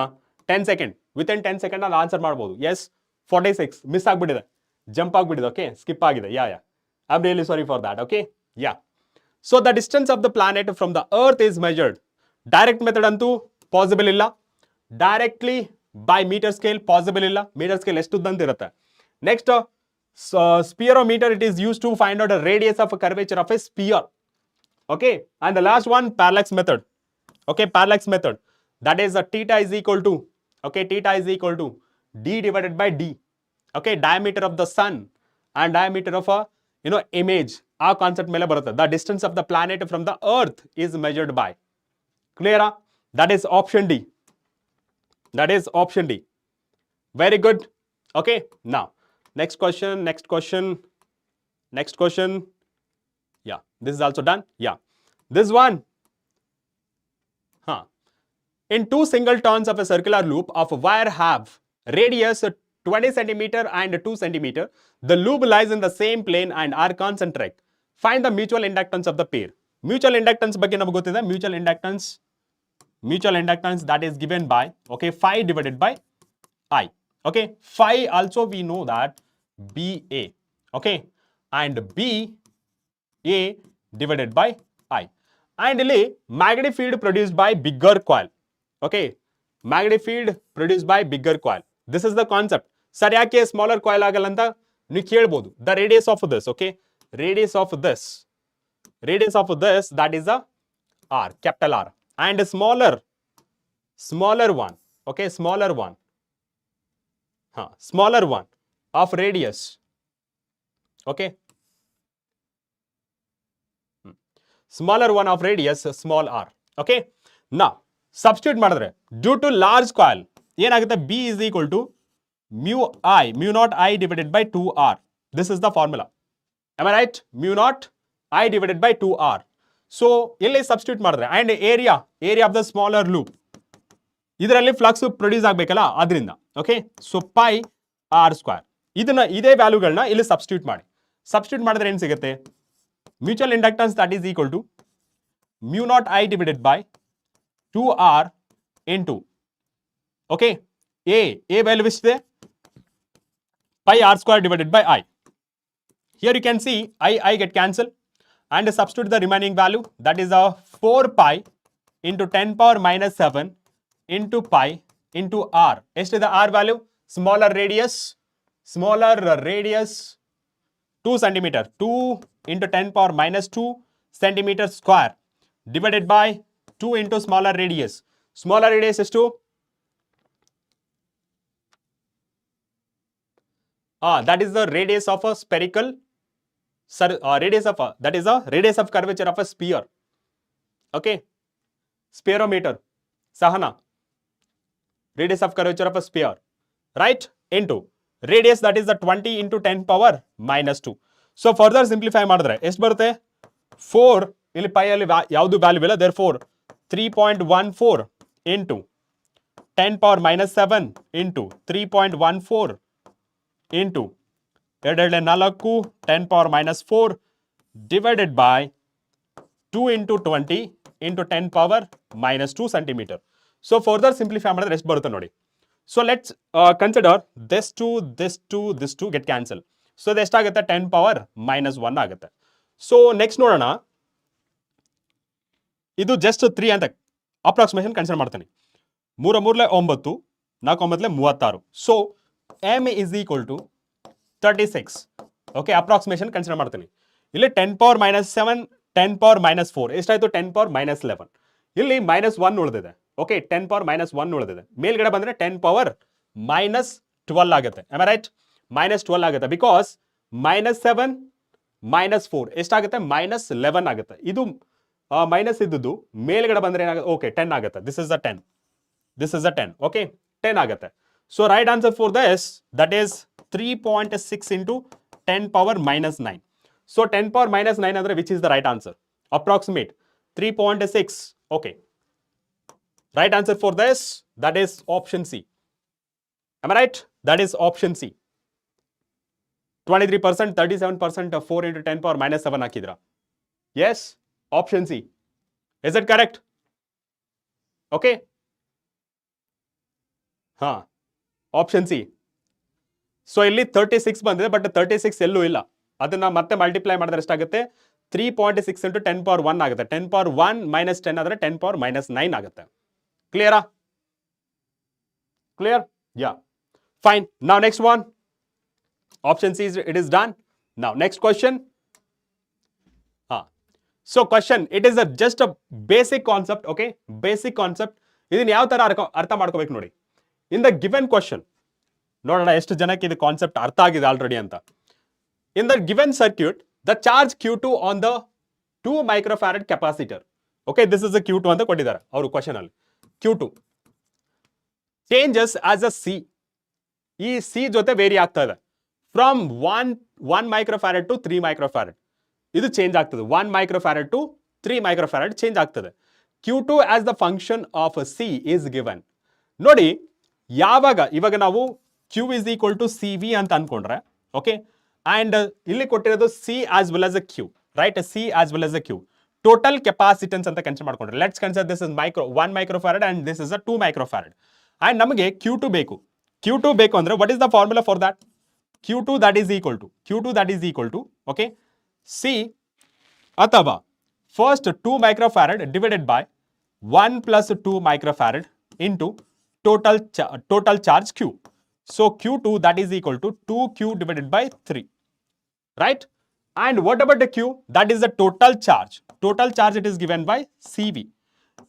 10 seconds. Within 10 seconds ಅಲ್ಲಿ answer ಮಾಡ್ಬೋದು. Yes, 46 ಮಿಸ್ ಆಗ್ಬಿಟ್ಟಿದೆ, ಜಂಪ್ ಆಗ್ಬಿಟ್ಟಿದೆ. ಓಕೆ, ಸ್ಕಿಪ್ ಆಗಿದೆ. ಯಾ I'm really sorry for that. Okay. Yeah. So the distance of the planet from the earth is measured. Direct method ಅಂತೂ possible ಇಲ್ಲ. Directly by metre scale possible ಇಲ್ಲ. Metre scale ಎಷ್ಟು ಅಂತ ಇರುತ್ತೆ. Next spherometer, it is used to find out the radius of a curvature of a sphere. Okay. And the last one, parallax method. Okay, parallax method. That is theta is equal to, okay, theta is equal to d divided by d. Okay, diameter of the sun and diameter of a image. Our concept mele barutte. The distance of the planet from the earth is measured by. Clear? That is option D. That is option D. Very good. Okay. Now, next question. Yeah, this is also done. Yeah, this one. In two single turns of a circular loop of wire have radius 20 centimeter and 2 centimeter. The loop lies in the same plane and are concentric. Find the mutual inductance of the pair. Mutual inductance ಬಗ್ಗೆ ನಮಗೆ ಗೊತ್ತಿದೆ. Mutual inductance that is given by, okay, phi divided by I. Okay, phi also we know that BA. Okay, and BA divided by I. And ಇಲ್ಲಿ magnetic field produced by bigger coil. Okay, magnetic field produced by bigger coil. This is the concept. Sir ಯಾಕೆ smaller coil ಆಗಲ್ಲ ಅಂತ ನೀವು ಕೇಳ್ಬೋದು. The radius of this, okay, radius of this, that is a R, capital R. And a smaller one, okay, smaller one of radius, okay, smaller one of radius, small r. Okay. Now substitute ಮಾಡಿದ್ರೆ, due to large coil ಏನಾಗುತ್ತೆ? B is equal to mu naught I divided by 2R. This is the formula. Am I right? mu naught I divided by 2r. So ಇಲ್ಲಿ substitute ಮಾಡಿದ್ರೆ and area of the smaller loop ಇದರಲ್ಲಿ flux produce ಆಗಬೇಕಲ್ಲ ಅದರಿಂದ. Okay, so pi r square ಇದೇ ವ್ಯಾಲ್ಯೂಗಳನ್ನ ಇಲ್ಲಿ substitute ಮಾಡಿದ್ರೆ ಏನು ಸಿಗುತ್ತೆ? Mutual inductance that is equal to mu naught I divided by 2r into, okay, a value is there, pi r square divided by I. Here you can see I get cancelled and substitute the remaining value, that is 4 pi into 10 power minus 7 into pi into r. ಎಷ್ಟು the r value? Smaller radius 2 centimeter, 2 into 10 power minus 2 centimeter square divided by 2 into smaller radius. Smaller radius is 2. That is the radius of a spherical, that is the radius of curvature of a sphere. Okay, spherometer, Sahana, radius of curvature of a sphere, right? Into radius, that is the 20 into 10 power minus 2. So further simplify ಮಾಡಿದ್ರೆ ಎಷ್ಟು ಬರುತ್ತೆ? 4 ಇಲ್ಲಿ pi ಅಲ್ಲಿ ಯಾವುದು value ಇಲ್ಲ, therefore 3.14 into 10 power minus 7 into 3.14 into 2 10 power minus 4 divided by 2 into 20 into 10 power minus 2 centimeter. So further simplify ಮಾಡಿದ್ರೆ ಎಷ್ಟು ಬರುತ್ತೆ ನೋಡಿ. So let's consider this 2 get cancelled. So ಇದು ಎಷ್ಟಾಗುತ್ತೆ? 10 power minus 1 ಆಗುತ್ತೆ. So next ನೋಡೋಣ, ಇದು ಜಸ್ಟ್ 3 ಅಂತ ಅಪ್ರಾಕ್ಸಿಮೇಷನ್ ಕನ್ಸಿಡರ್ ಮಾಡ್ತೀನಿ. 3 3 9 4 9 36. So m is equal to 36. Okay, approximation consider ಮಾಡ್ತೀನಿ. ಇಲ್ಲಿ 10 power minus 7 10 power minus 4 ಎಷ್ಟಾಯ್ತು? 10 power minus 11. ಇಲ್ಲಿ minus 1 ಉಳಿದಿದೆ. ಓಕೆ, 10 power minus 1 ಉಳಿದಿದೆ. ಮೇಲ್ಗಡೆ ಬಂದ್ರೆ 10 power minus 12 ಆಗುತ್ತೆ. am I right? minus 12 ಆಗುತ್ತೆ, ಬಿಕಾಸ್ minus 7 minus 4 ಎಷ್ಟಾಗುತ್ತೆ? minus 11 ಆಗುತ್ತೆ. ಇದು ಮೈನಸ್ ಇದ್ದದ್ದು ಮೇಲ್ಗಡೆ ಬಂದ್ರೆ ಏನಾಗುತ್ತೆ? ಓಕೆ, 10 ಆಗುತ್ತೆ. This is the 10. ಓಕೆ, 10 ಆಗುತ್ತೆ. So right answer for this that is 3.6 into 10 power minus 9. So 10 power minus 9 ಅಂದ್ರೆ which is the right answer? Approximate 3.6. Okay, right answer for this that is option C. am I right? That is option C. 23%, 37%, 4 into 10 power minus 7 ಹಾಕಿದ್ರ. Yes, option C. Is it correct? Okay. Option C. So ಇಲ್ಲಿ 36 ಬಂದಿದೆ, but 36 ಎಲ್ಲೂ ಇಲ್ಲ. ಅದನ್ನ ಮತ್ತೆ multiply ಮಾಡಿದ್ರೆ ಎಷ್ಟಾಗುತ್ತೆ? 3.6 into 10 power 1 ಆಗುತ್ತೆ. 10 power 1 minus 10 ಆದ್ರೆ 10 power minus 9 ಆಗುತ್ತೆ. ಕ್ಲಿಯರಾ? Clear? Yeah, fine. Now next one. Option C, it is done. Now next question. So question, it is just a basic concept. Okay, basic concept. ಇದನ್ನ ಯಾವ ತರ ಅರ್ಥ ಮಾಡ್ಕೋಬೇಕು ನೋಡಿ. In the given question, ನೋಡೋಣ ಎಷ್ಟು ಜನಕ್ಕೆ ಇದು ಕಾನ್ಸೆಪ್ಟ್ ಅರ್ಥ ಆಗಿದೆ ಆಲ್ರೆಡಿ ಅಂತ. In the given circuit, the charge Q2 on the 2 microfarad capacitor. Okay, this is a Q2 ಅಂತ ಕೊಟ್ಟಿದ್ದಾರೆ ಅವರು ಕ್ವಶನ್ ಅಲ್ಲಿ. Q2 changes as a C. ಈ C ಜೊತೆ ವೇರಿ ಆಗ್ತಾ ಇದೆ. From 1 microfarad to 3 microfarad. ಇದು ಚೇಂಜ್ ಆಗ್ತದೆ. 1 microfarad to 3 microfarad ಚೇಂಜ್ ಆಗ್ತದೆ. Q2 as the function of C is given. ನೋಡಿ, ಇವಾಗ ನಾವು Q is equal to CV ಅಂತ ಅನ್ಕೊಂಡ್ರೆ, ಓಕೆ, ಅಂಡ್ ಇಲ್ಲಿ ಕೊಟ್ಟಿರೋದು C as well as a Q, right? C as well as a Q. Total capacitance ಅಂತ consider ಮಾಡ್ಕೊಂಡ್ರೆ, let's consider this is 1 microfarad and this is a 2 microfarad. And ನಮಗೆ Q2 ಬೇಕು. Q2 ಬೇಕು ಅಂದ್ರೆ what is the formula for that? Q2 that is equal to, okay, C ಅಥವಾ first 2 microfarad divided by 1 plus 2 microfarad into total charge Q. So Q2 that is equal to 2Q divided by 3, right? And what about the Q? That is the total charge. Total charge it is given by CV.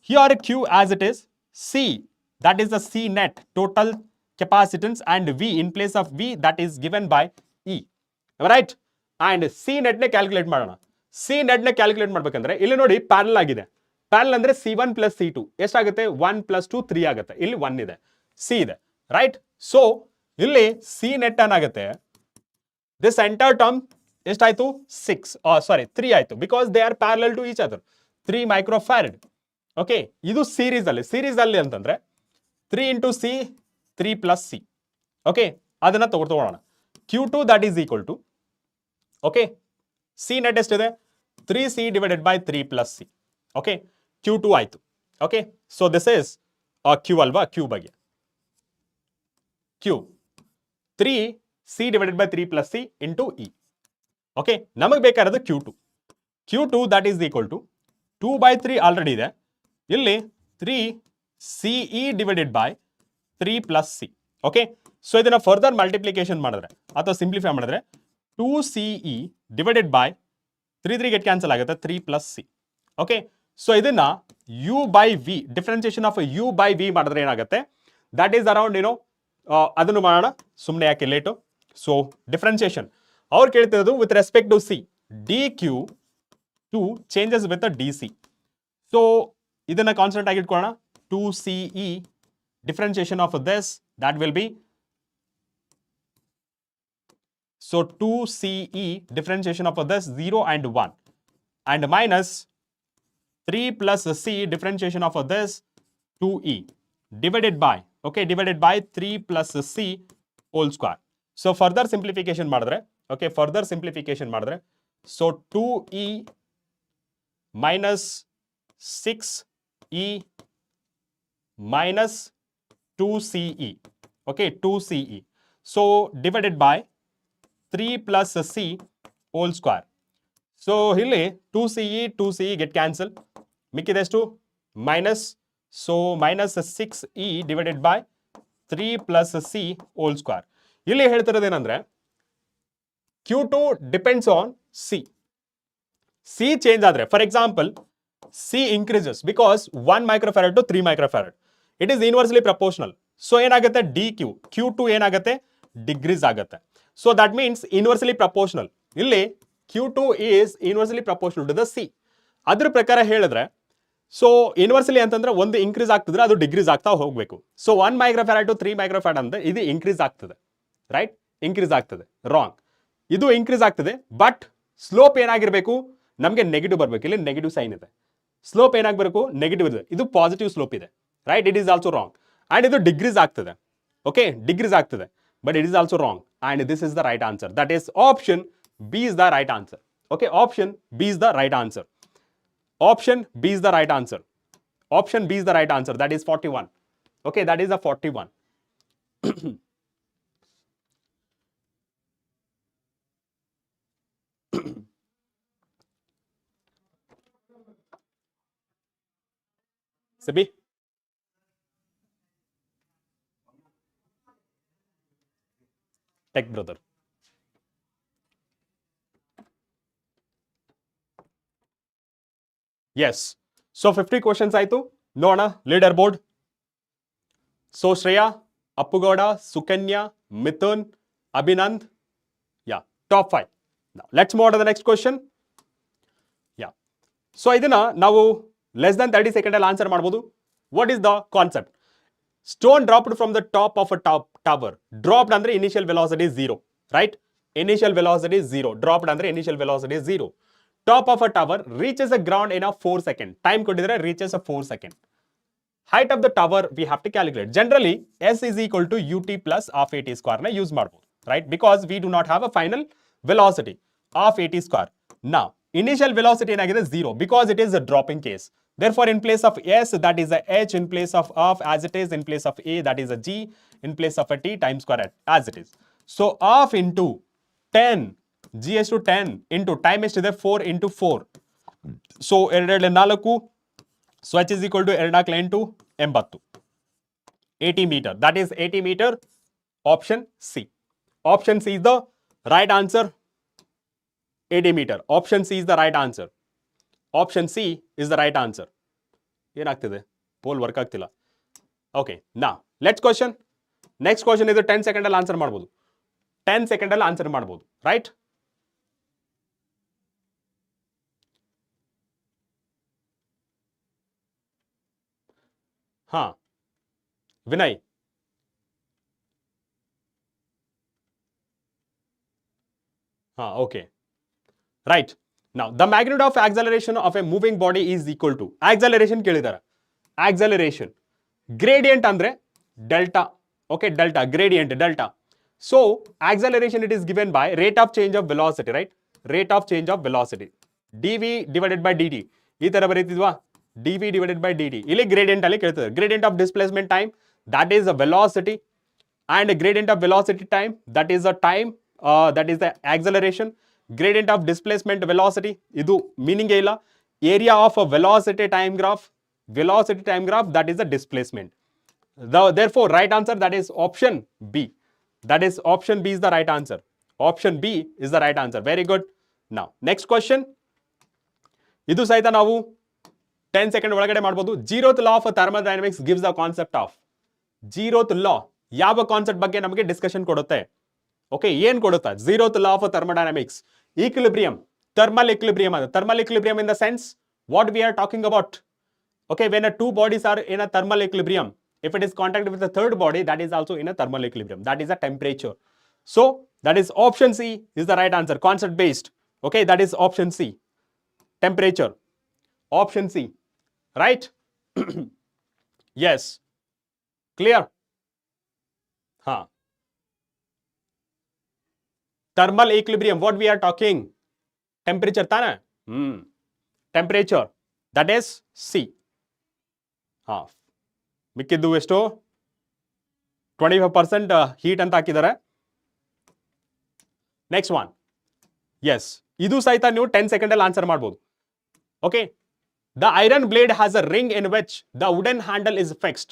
Here Q as it is, C that is the C net, total capacitance, and V in place of V that is given by E, right? And C net ನೆ calculate ಮಾಡೋಣ. C net ನೆ calculate ಮಾಡ್ಬೇಕಂದ್ರೆ ಇಲ್ಲಿ ನೋಡಿ parallel ಆಗಿದೆ. Parallel ಅಂದ್ರೆ C1 plus C2 ಎಷ್ಟಾಗುತ್ತೆ? 1 plus 2 3 ಆಗುತ್ತೆ. ಇಲ್ಲಿ 1 ಇದೆ, C ಇದೆ, ರೈಟ್? ಸೊ ಇಲ್ಲಿ C net ಏನಾಗುತ್ತೆ? This entire term ಎಷ್ಟಾಯ್ತು 3 ಆಯ್ತು because they are parallel to each other 3 microfarad. Okay, ಇದು ಸೀರೀಸ್ ಅಲ್ಲಿ ಅಂತಂದ್ರೆ 3 into C 3 plus C. Okay, ಅದನ್ನ ತಗೊಳ್ಳೋಣ. Q2 that is equal to, okay, C net ಎಷ್ಟಿದೆ 3C divided by 3 plus C. Okay, Q2 ಆಯ್ತು. Okay, so this is Q ಅಲ್ವಾ, Q ಬಗ್ಗೆ Q 3C divided by 3 plus C into E. Okay, ನಮಗೆ ಬೇಕಾಗಿರೋದು Q2 that is equal to 2/3 already ಇದೆ, ಇಲ್ಲಿ 3CE divided by 3 plus C. Okay, so ಇದನ್ನ further multiplication ಮಾಡಿದ್ರೆ ಅಥವಾ ಸಿಂಪ್ಲಿಫೈ ಮಾಡಿದ್ರೆ 2CE divided by 3 get cancel ಆಗುತ್ತೆ 3 ಪ್ಲಸ್ ಸಿ. ಓಕೆ, ಸೊ ಇದನ್ನ U by V, differentiation of U by V ಮಾಡಿದ್ರೆ ಏನಾಗುತ್ತೆ, ದಟ್ ಈಸ್ ಅರೌಂಡ್ ಅದನ್ನು ಮಾಡೋಣ, ಸುಮ್ಮನೆ ಯಾಕೆ ಲೇಟು. ಸೊ ಡಿಫ್ರೆನ್ಸಿಯೇಷನ್ ಅವ್ರು ಕೇಳ್ತಿರೋದು with respect to C, dQ2 changes with D C. So ಇದನ್ನ ಕಾನ್ಸ್ಟೆಂಟ್ ಆಗಿ ಇಟ್ಕೊಳ್ಳೋಣ. 2CE differentiation of this that will be, so 2CE differentiation of this 0 and 1 and minus 3 plus C differentiation of this 2E divided by, okay, divided by 3 plus C whole square. So further simplification ಮಾಡಿದ್ರೆ, okay, further simplification ಮಾಡಿದ್ರೆ, so 2E minus 6E minus 2CE, okay, 2CE, so divided by 3 plus C whole square. So ಇಲ್ಲಿ 2CE get cancel, ಮಿಕ್ಕಿದೆಷ್ಟು minus, so minus 6E divided by 3 plus C whole square. ಇಲ್ಲಿ ಹೇಳ್ತಿರೋದು ಏನಂದ್ರೆ Q2 depends on C. C change ಆದ್ರೆ, for example C increases because 1 microfarad to 3 microfarad. It is inversely proportional. So ಏನಾಗುತ್ತೆ DQ, Q2 ಏನಾಗುತ್ತೆ degrees ಆಗುತ್ತೆ. So that means inversely proportional. ಇಲ್ಲಿ Q2 is inversely proportional to the C. ಅದ್ರ ಪ್ರಕಾರ ಹೇಳಿದ್ರೆ, so inversely ಅಂತಂದ್ರೆ ಒಂದು ಇನ್ಕ್ರೀಸ್ ಆಗ್ತಿದ್ರೆ ಅದು ಡಿಗ್ರೀಸ್ ಆಗ್ತಾ ಹೋಗ್ಬೇಕು. ಸೊ 1 ಮೈಕ್ರೋಫ್ಯಾರಡ್ ಟು 3 ಮೈಕ್ರೋಫ್ಯಾರಡ್ ಅಂದ್ರೆ ಇದು ಇನ್ಕ್ರೀಸ್ ಆಗ್ತದೆ, ರೈಟ್, ಇನ್ಕ್ರೀಸ್ ಆಗ್ತದೆ. ರಾಂಗ್, ಇದು ಇನ್ಕ್ರೀಸ್ ಆಗ್ತದೆ, ಬಟ್ ಸ್ಲೋಪ್ ಏನಾಗಿರ್ಬೇಕು, ನಮಗೆ ನೆಗೆಟಿವ್ ಬರಬೇಕು. ಇಲ್ಲಿ ನೆಗೆಟಿವ್ ಸೈನ್ ಇದೆ, ಸ್ಲೋಪ್ ಏನಾಗಬೇಕು ನೆಗೆಟಿವ್ ಇದೆ, ಇದು ಪಾಸಿಟಿವ್ ಸ್ಲೋಪ್ ಇದೆ, right, it is also wrong. And ಇದು ಡಿಗ್ರೀಸ್ ಆಗ್ತದೆ, ಓಕೆ, ಡಿಗ್ರೀಸ್ ಆಗ್ತದೆ, but it is also wrong, and this is the right answer. That is option B is the right answer. Okay, option B is the right answer. Option B is the right answer. Option B is the right answer. That is 41. Okay, that is a 41. Sibi? Tech brother. Yes. So 50 questions ಆಯ್ತು. ನೋಡೋಣ leader board. So Shreya, Appugouda, Sukanya, Mithun, Abhinand, yeah, top 5. Now let's move on to the next question. Yeah. So ಇದನ್ನ ನಾವು less than 30 second ಅಲ್ಲಿ answer ಮಾಡಬಹುದು. What is the concept? Stone dropped from the top of a tower. Dropped ಅಂದ್ರೆ initial velocity is 0, right? Initial velocity is 0. Dropped ಅಂದ್ರೆ initial velocity is 0. Top of a tower reaches the ground in a 4 second. Time ಕೊಟ್ಟಿದ್ರೆ reaches a 4 second. Height of the tower we have to calculate. Generally, S is equal to UT plus half AT square ನ use ಮಾಡಬಹುದು, right? Because we do not have a final velocity of AT square. Now, initial velocity ಏನಾಗಿದೆ 0 because it is a dropping case. Therefore, in place of S, that is a H, in place of as it is, in place of A, that is a G, in place of a T, times square as it is. So, half into 10, G is to 10 into time is to the 4 into 4. So, 2 so H is equal to 2 into 80. 80 meter. That is 80 meter. Option C. Option C is the right answer. 80 meter. Option C is the right answer. Option C is the right answer. ಏನಾಗ್ತಿದೆ, pole work ಆಗ್ತಿಲ್ಲ. Okay, ನಾ let's question. Next question ಇದು 10 second ಅಲ್ಲಿ answer ಮಾಡ್ಬೋದು. 10 second ಅಲ್ಲಿ answer ಮಾಡ್ಬೋದು, right? ಹಾ, ವಿನಯ್. ಹಾ, okay. Right. Now, the magnitude of acceleration of a moving body is equal to acceleration ಕೇಳಿದಾರೆ. Acceleration. Gradient ಅಂದ್ರೆ delta. Okay, delta. Gradient, delta. So, acceleration it is given by rate of change of velocity, right? Rate of change of velocity. dv divided by dt. ಈ ತರ ಬರೀತಿದ್ವಾ? dv divided by dt. ಇಲ್ಲಿ gradient ಅಲ್ಲಿ ಕೇಳ್ತದೆ. Gradient of displacement time, that is the velocity. And gradient of velocity time, that is the time, that is the acceleration. Gradient of displacement velocity, idu meaning illa. Area of a velocity time graph, that is the displacement. Therefore, right answer, that is option B. That is option B is the right answer. Option B is the right answer. Very good. Now, next question. Idu saita navu 10 second ಒಳಗಡೆ ಮಾಡಬಹುದು. Zeroth law of thermodynamics gives the concept of zeroth law. ಯಾವ concept ಬಗ್ಗೆ ನಮಗೆ discussion ಕೊಡುತ್ತೆ? Okay, ಏನ್ ಕೊಡುತ್ತಾ? zeroth law of thermodynamics. Equilibrium, thermal equilibrium. Thermal equilibrium in the sense, what we are talking about. Okay, when two bodies are in a thermal equilibrium, if it is contact with the third body, that is also in a thermal equilibrium. That is a temperature. So, that is option C is the right answer. Concept based. Okay, that is option C. Temperature. Option C. Right? Yes. Clear? Huh. Thermal equilibrium, what we are talking? Temperature tana? Temperature, that is C. ಮಿಕ್ಕಿದ್ದು ಎಷ್ಟು? 25% heat ಅಂತ ಹಾಕಿದ್ದಾರೆ. Next one. Yes, ಇದು ಸಹಿತ ನೀವು 10 second ಅಲ್ಲಿ answer ಮಾಡಬಹುದು. Okay, the iron blade has a ring in which the wooden handle is fixed.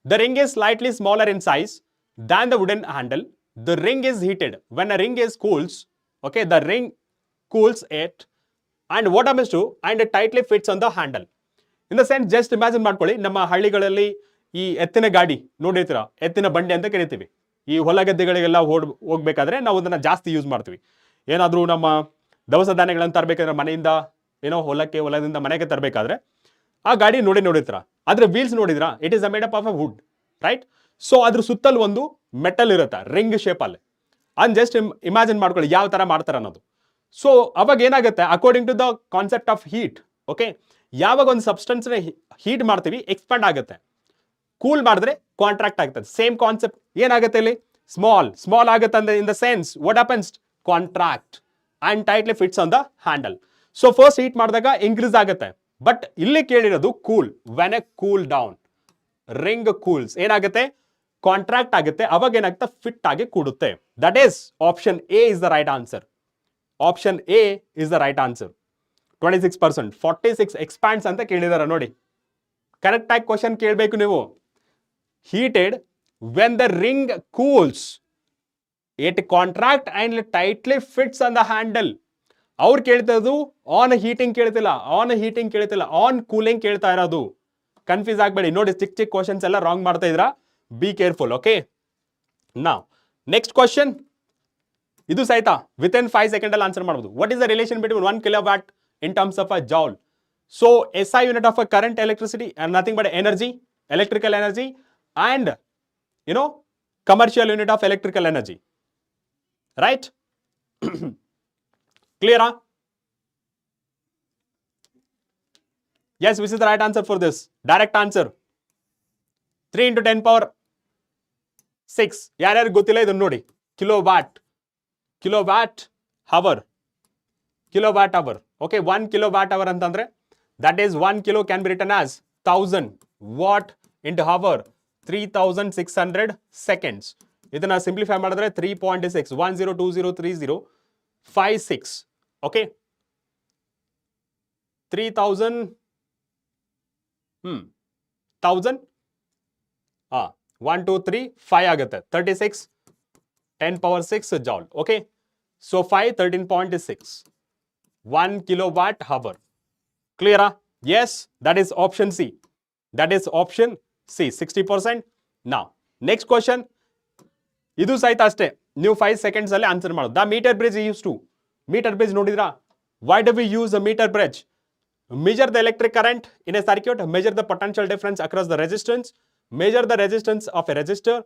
The ring is slightly smaller in size than the wooden handle. The ring is heated. When a ring is cools, okay, the ring cools it, and what happens to, and it tightly fits on the handle. In the sense, just imagine ಮಾಡ್ಕೊಳ್ಳಿ, ನಮ್ಮ ಹಳ್ಳಿಗಳಲ್ಲಿ ಈ ಎತ್ತಿನ ಗಾಡಿ ನೋಡಿರ್ತೀರಾ, ಎತ್ತಿನ ಬಂಡಿ ಅಂತ ಕರಿತೀವಿ. ಈ ಹೊಲ ಗದ್ದೆಗಳಿಗೆಲ್ಲ ಹೋಗ್ಬೇಕಾದ್ರೆ ನಾವು ಅದನ್ನ ಜಾಸ್ತಿ ಯೂಸ್ ಮಾಡ್ತೀವಿ. ಏನಾದರೂ ನಮ್ಮ ದವಸ ಧಾನ್ಯಗಳನ್ನು ತರಬೇಕಾದ್ರೆ ಮನೆಯಿಂದ ಏನೋ ಹೊಲದಿಂದ ಮನೆಗೆ ತರಬೇಕಾದ್ರೆ ಆ ಗಾಡಿ ನೋಡಿರ್ತೀರಾ. ಅದ್ರ ವೀಲ್ಸ್ ನೋಡಿದ್ರಾ? It is a made up of a wood, right? So ಅದ್ರ ಸುತ್ತಲೂ ಒಂದು ಮೆಟಲ್ ಇರುತ್ತೆ, ರಿಂಗ್ ಶೇಪ್ ಅಲ್ಲಿ. ಅನ್ ಜಸ್ಟ್ ಇಮ್ಯಾಜಿನ್ ಮಾಡ್ಕೊಳ್ಳಿ ಯಾವ ತರ ಮಾಡ್ತಾರೆ ಅನ್ನೋದು. ಸೊ ಅವಾಗ ಏನಾಗುತ್ತೆ, according to the concept of heat, okay, ಯಾವಾಗ ಒಂದು ಸಬ್ಸ್ಟೆನ್ಸ್ ಹೀಟ್ ಮಾಡ್ತೀವಿ ಎಕ್ಸ್ಪಾಂಡ್ ಆಗುತ್ತೆ, ಕೂಲ್ ಮಾಡಿದ್ರೆ ಕಾಂಟ್ರಾಕ್ಟ್ ಆಗ್ತದೆ. ಸೇಮ್ ಕಾನ್ಸೆಪ್ಟ್ ಏನಾಗುತ್ತೆ ಇಲ್ಲಿ, ಸ್ಮಾಲ್ ಆಗುತ್ತೆ ಅಂದ್ರೆ in the sense what happens, contract and tightly fits on the handle. So first heat ಮಾಡಿದಾಗ ಇನ್ಕ್ರೀಸ್ ಆಗುತ್ತೆ, ಬಟ್ ಇಲ್ಲಿ ಕೇಳಿರೋದು cool. When a cool down, ring cools ಏನಾಗುತ್ತೆ, ಕಾಂಟ್ರಾಕ್ಟ್ ಆಗುತ್ತೆ, ಅವಾಗ ಏನಾಗುತ್ತೆ, ಫಿಟ್ ಆಗಿ ಕೂಡುತ್ತೆ. That is option A is the right answer. Option A is the right answer. 26%, 46 expands ಅಂತ ಕೇಳಿದಾರೆ ನೋಡಿ. ಕರೆಕ್ಟ್ ಆಗಿ ಕ್ವಶನ್ ಕೇಳಬೇಕು ನೀವು. Heated when the ring cools it contract and tightly fits on the handle. ಅವ್ರು ಕೇಳ್ತದ್ದು on heating ಕೇಳ್ತಿಲ್ಲ, on cooling ಕೇಳ್ತಾ ಇರೋದು. Confuse ಆಗಬೇಡಿ ನೋಡಿ, ಚಿಕ್ಕ ಕ್ವಶನ್ಸ್ ಎಲ್ಲ ರಾಂಗ್ ಮಾಡ್ತಾ ಇದ್ರಾ. Be careful, okay? Now, next question. Idu saita within 5 seconds al answer ಮಾಡಬಹುದು. What is the relation between 1 kilowatt in terms of a joule? So, SI unit of a current electricity and nothing but energy, electrical energy, and commercial unit of electrical energy. Right? Clear? Huh? Yes, which is the right answer for this? Direct answer. 3 into 10 power 6. ಯಾರ್ಯಾರು ಗೊತ್ತಿಲ್ಲ ಇದನ್ನ ನೋಡಿ. Kilowatt hour. Okay, 1 kilowatt hour ಅಂತಂದ್ರೆ that is 1 kilo can be written as 1000 watt into hour, 3600 seconds. ಇದನ್ನ simplify ಮಾಡಿದ್ರೆ 3.6 10203056. Okay, 3000 1000 1 2 3 5 ಆಗುತ್ತೆ. 36 10 power 6 joule. Okay, so 5 13.6 1 kilowatt hour. Clear? Yes, that is option C. 60%. Now, next question. ಇದು ಸಹಿತ ಅಷ್ಟೇ, ನೀವು 5 seconds ಅಲ್ಲಿ answer ಮಾಡೋದು. The metre bridge use to, metre bridge ನೋಡಿದ್ರಾ? Why do we use a metre bridge? Measure the electric current in a circuit, measure the potential difference across the resistance, measure the resistance of a resistor,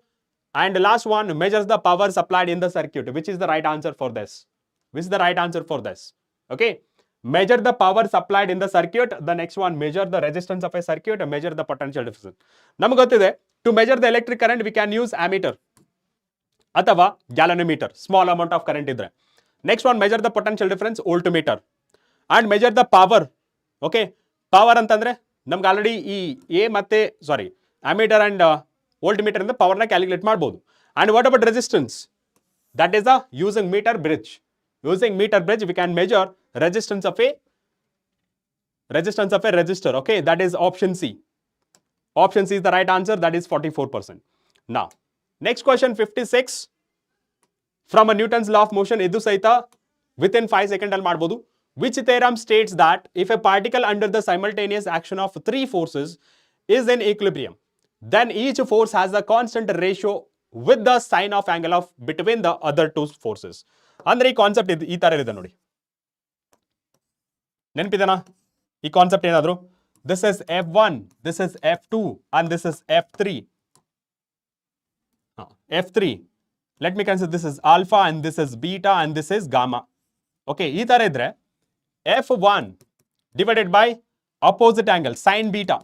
and the last one measures the power supplied in the circuit. Which is the right answer for this? Okay, measure the power supplied in the circuit. The next one, measure the resistance of a circuit, measure the potential difference. ನಮಗೆ ಗೊತ್ತಿದೆ, to measure the electric current we can use ammeter ಅಥವಾ galvanometer, small amount of current ಇದ್ರೆ. Next one, measure the potential difference, voltmeter, and measure the power. Okay, power ಅಂತಂದ್ರೆ ನಮ್ಗೆ already ಈ A ಮತ್ತೆ ammeter and voltmeter ಇಂದ ಪವರ್ನ calculate ಮಾಡ್ಬೋದು. And what about resistance? That is using meter bridge. Using meter bridge we can measure resistance of a resistor. Okay, that is option C. Option C is the right answer, that is 44%. Now next question 56, from a Newton's law of motion, idu saita within 5 seconds ಅಲ್ಲಿ ಮಾಡಬಹುದು. Which theorem states that if a particle under the simultaneous action of 3 forces is in equilibrium, then each force has a constant ratio with the sign of angle of between the other two forces. ಅಂದ್ರೆ ಈ concept ಈ ತರ ಇದೆ ನೋಡಿ, ನೆನಪಿದೆನಾ ಈ concept ಏನಾದ್ರು? This is F1, this is F2 and this is F3. F3, let me consider this is alpha and this is beta and this is gamma. Okay, ಈ ತರ ಇದ್ರೆ F1 divided by opposite angle sin beta,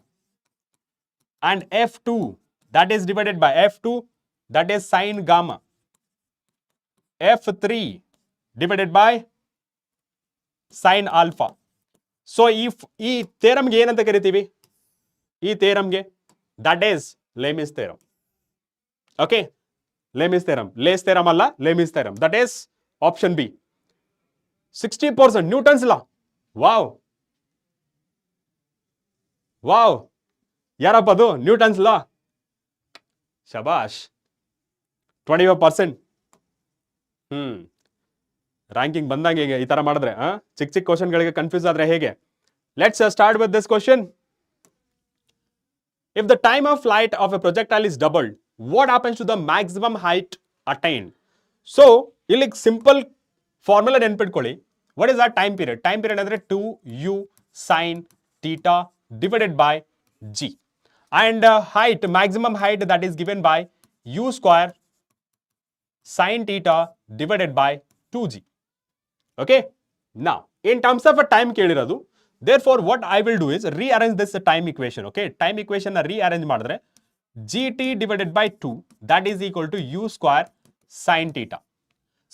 and F2 that is divided by F2 that is sin gamma, F3 divided by sin alpha. So if ಈ ಥಿಯರಮ್ಗೆ ಏನಂತ ಕರಿತೀವಿ? ಈ ಥಿಯರಮ್ಗೆ that is Lami's theorem. Okay, Lami's theorem, Lay's theorem ಅಲ್ಲ, Lami's theorem. That is option B. 60%, Newton's law. Wow, ಯಾರಪ್ಪ ಅದು? Newton's law. ಶಬಾಷ್, 25%. Ranking ಬಂದಂಗೆ ಈ ತರ ಮಾಡಿದ್ರೆ ಚಿಕ್ಕ ಚಿಕ್ಕ ಕ್ವಶನ್ಗಳಿಗೆ ಕನ್ಫ್ಯೂಸ್ ಆದ್ರೆ ಹೇಗೆ? Let's start with this question. If the time of flight of a projectile is doubled, what happens to the maximum height attained? So ಇಲ್ಲಿ ಸಿಂಪಲ್ ಫಾರ್ಮುಲಾ ನೆನ್ಪಿಟ್ಕೊಳ್ಳಿ. What is that time period? Time period ಅಂದ್ರೆ 2u sin theta divided by g, and height, maximum height, that is given by u square sin theta divided by 2g. Okay, now in terms of a time ಕೇಳಿರೋದು, therefore what I will do is rearrange this time equation. Okay, time equation na rearrange ಮಾಡಿದ್ರೆ gt divided by 2 that is equal to u square sin theta,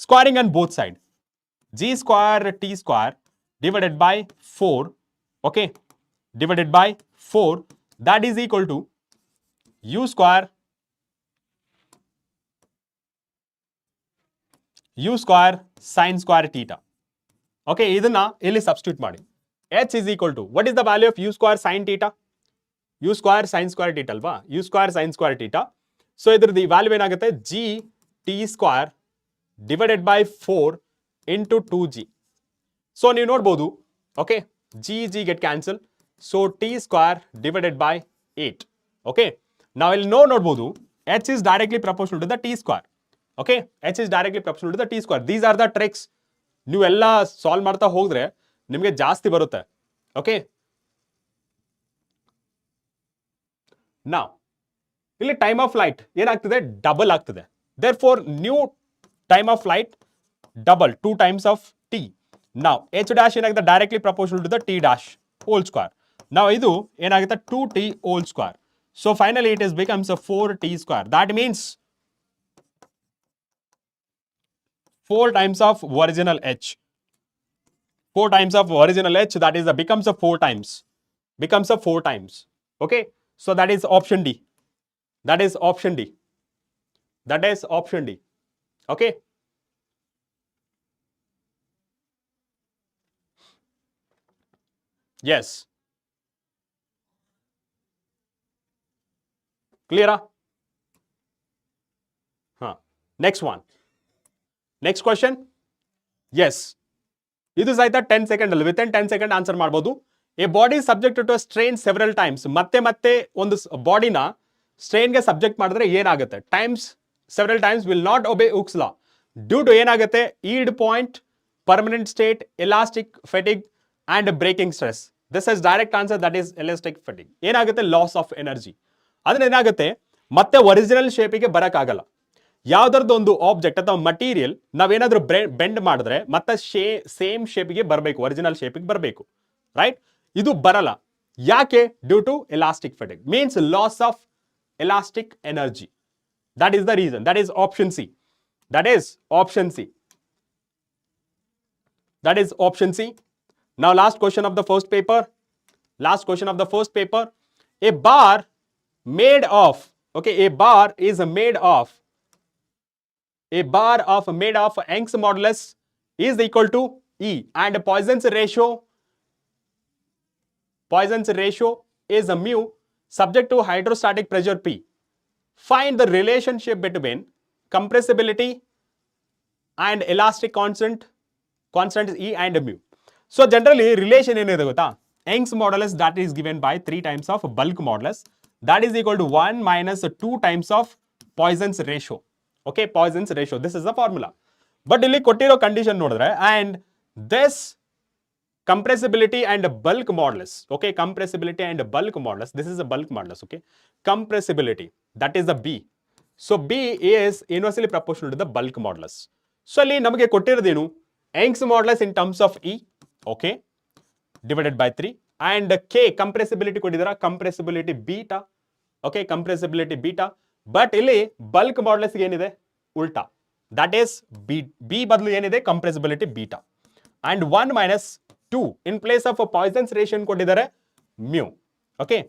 squaring on both sides, g square t square divided by 4, okay, divided by 4 that is equal to u square sin square theta. Okay, ಇದನ್ನ ಇಲ್ಲಿ substitute ಮಾಡಿ. h is equal to, what is the value of u square sin theta? u square sin square theta ಅಲ್ವಾ? u square sin square theta. So ಇದ್ರದ್ದು value ಏನಾಗುತ್ತೆ? g t square divided by 4 into 2g. So ನೀವು ನೋಡ್ಬೋದು, okay, g get cancel, so t square divided by 8. Okay, ನಾವು ಇಲ್ಲಿ ನೋಡ್ಬೋದು h is directly proportional to the t square. Okay, h is directly proportional to the t square. These are the tricks. ನೀವು ಎಲ್ಲ solve ಮಾಡ್ತಾ ಹೋದ್ರೆ ನಿಮಗೆ ಜಾಸ್ತಿ ಬರುತ್ತೆ. ಓಕೆ, ನಾವು ಇಲ್ಲಿ ಟೈಮ್ ಆಫ್ ಫ್ಲೈಟ್ ಏನಾಗ್ತದೆ? ಡಬಲ್ ಆಗ್ತದೆ. therefore new time of flight double, 2 times of t. now h dash ಏನಾಗುತ್ತೆ? Directly proportional to the t dash whole square. ನಾವು ಇದು ಏನಾಗುತ್ತೆ? 2t whole square. so finally it is becomes a 4t square. that means 4 times of original h. 4 times of original h, that is becomes a 4 times. Becomes a 4 times. Okay, so that is option D. That is option D. That is option D. Okay. Yes. Clear? Next one. Next question. Yes. ಇದು ಸಹಿತ 10 second ಅಲ್ಲಿ, within 10 second answer ಮಾಡಬಹುದು. A body subjected to strain several times. ಮತ್ತೆ ಒಂದು ಬಾಡಿನ ಸ್ಟ್ರೈನ್ಗೆ subject ಮಾಡಿದ್ರೆ ಏನಾಗುತ್ತೆ? Times several times will not obey Hooke's law due to ಏನಾಗುತ್ತೆ? Yield point, permanent state, elastic fatigue and breaking stress. This is direct answer, that is elastic fatigue. ಏನಾಗುತ್ತೆ? Loss of energy. ಅದನ್ನ ಏನಾಗುತ್ತೆ? ಮತ್ತೆ original ಶೇಪಿಗೆ ಬರಕ್ಕಾಗಲ್ಲ. ಯಾವ್ದಾರ್ದು ಒಂದು object ಅಥವಾ material ನಾವೇನಾದ್ರೂ bend ಮಾಡಿದ್ರೆ ಮತ್ತೆ ಸೇಮ್ ಶೇಪಿಗೆ ಬರಬೇಕು, ಒರಿಜಿನಲ್ ಶೇಪಿಗೆ ಬರಬೇಕು, ರೈಟ್? ಇದು ಬರಲ್ಲ. ಯಾಕೆ? Due to elastic fatigue, means loss of elastic energy. That is the reason. That is option C. That is option C. That is option C. Now last question of the first paper. Last question of the first paper. A bar made of, okay, a bar is made of Young's modulus is equal to E, and Poisson's ratio is a mu subject to hydrostatic pressure P. Find the relationship between compressibility and elastic constants E and mu. So generally relation ಏನಿದೆ ಗೊತ್ತಾ? Young's modulus that is given by 3 times of bulk modulus, that is equal to 1 minus 2 times of Poisson's ratio. Okay, Poisson's ratio. This is the formula. But ಇಲ್ಲಿ ಕೊಟ್ಟಿರೋ condition ನೋಡಿದ್ರೆ, and this compressibility and bulk modulus, okay, compressibility and bulk modulus, this is a bulk modulus, okay, compressibility, that is the B. So B is inversely proportional to the bulk modulus. So ಅಲ್ಲಿ ನಮಗೆ ಕೊಟ್ಟಿರೋದೇನು? Young's modulus in terms of E, okay, divided by 3, and K compressibility ಕೊಟ್ಟಿದ್ದೀರಾ, compressibility beta, okay, compressibility beta. But ಇಲ್ಲಿ bulk modulus ಏನಿದೆ? ಉಲ್ಟಾ, that is B ಬದಲು ಏನಿದೆ? compressibility beta. And 1 minus 2 in place of a Poisson's ratio ಕೊಟ್ಟಿದ್ದಾರೆ mu, okay.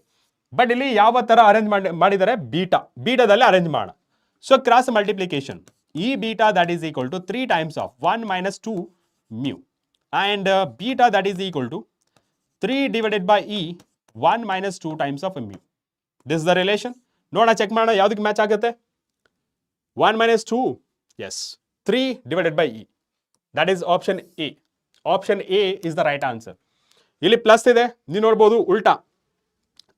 But ಇಲ್ಲಿ ಯಾವ ತರ ಅರೇಂಜ್ ಮಾಡಿದ್ದಾರೆ? ಬೀಟಾದಲ್ಲಿ ಅರೇಂಜ್ ಮಾಡೋಣ. ಸೊ ಕ್ರಾಸ್ ಮಲ್ಟಿಪ್ಲಿಕೇಶನ್, ಈ beta that is equal to 3 times of 1 minus 2 mu, and beta that is equal to 3 divided by E 1 minus 2 times of mu. This is the relation. ನೋಡೋಣ, check ಮಾಡೋಣ ಯಾವ್ದಕ್ಕೆ match ಆಗುತ್ತೆ. 1 minus 2, yes, 3 divided by E, that is option A. Option A is the right answer. ಇಲ್ಲಿ plus ಇದೆ, ನೀವು ನೋಡ್ಬೋದು ಉಲ್ಟಾ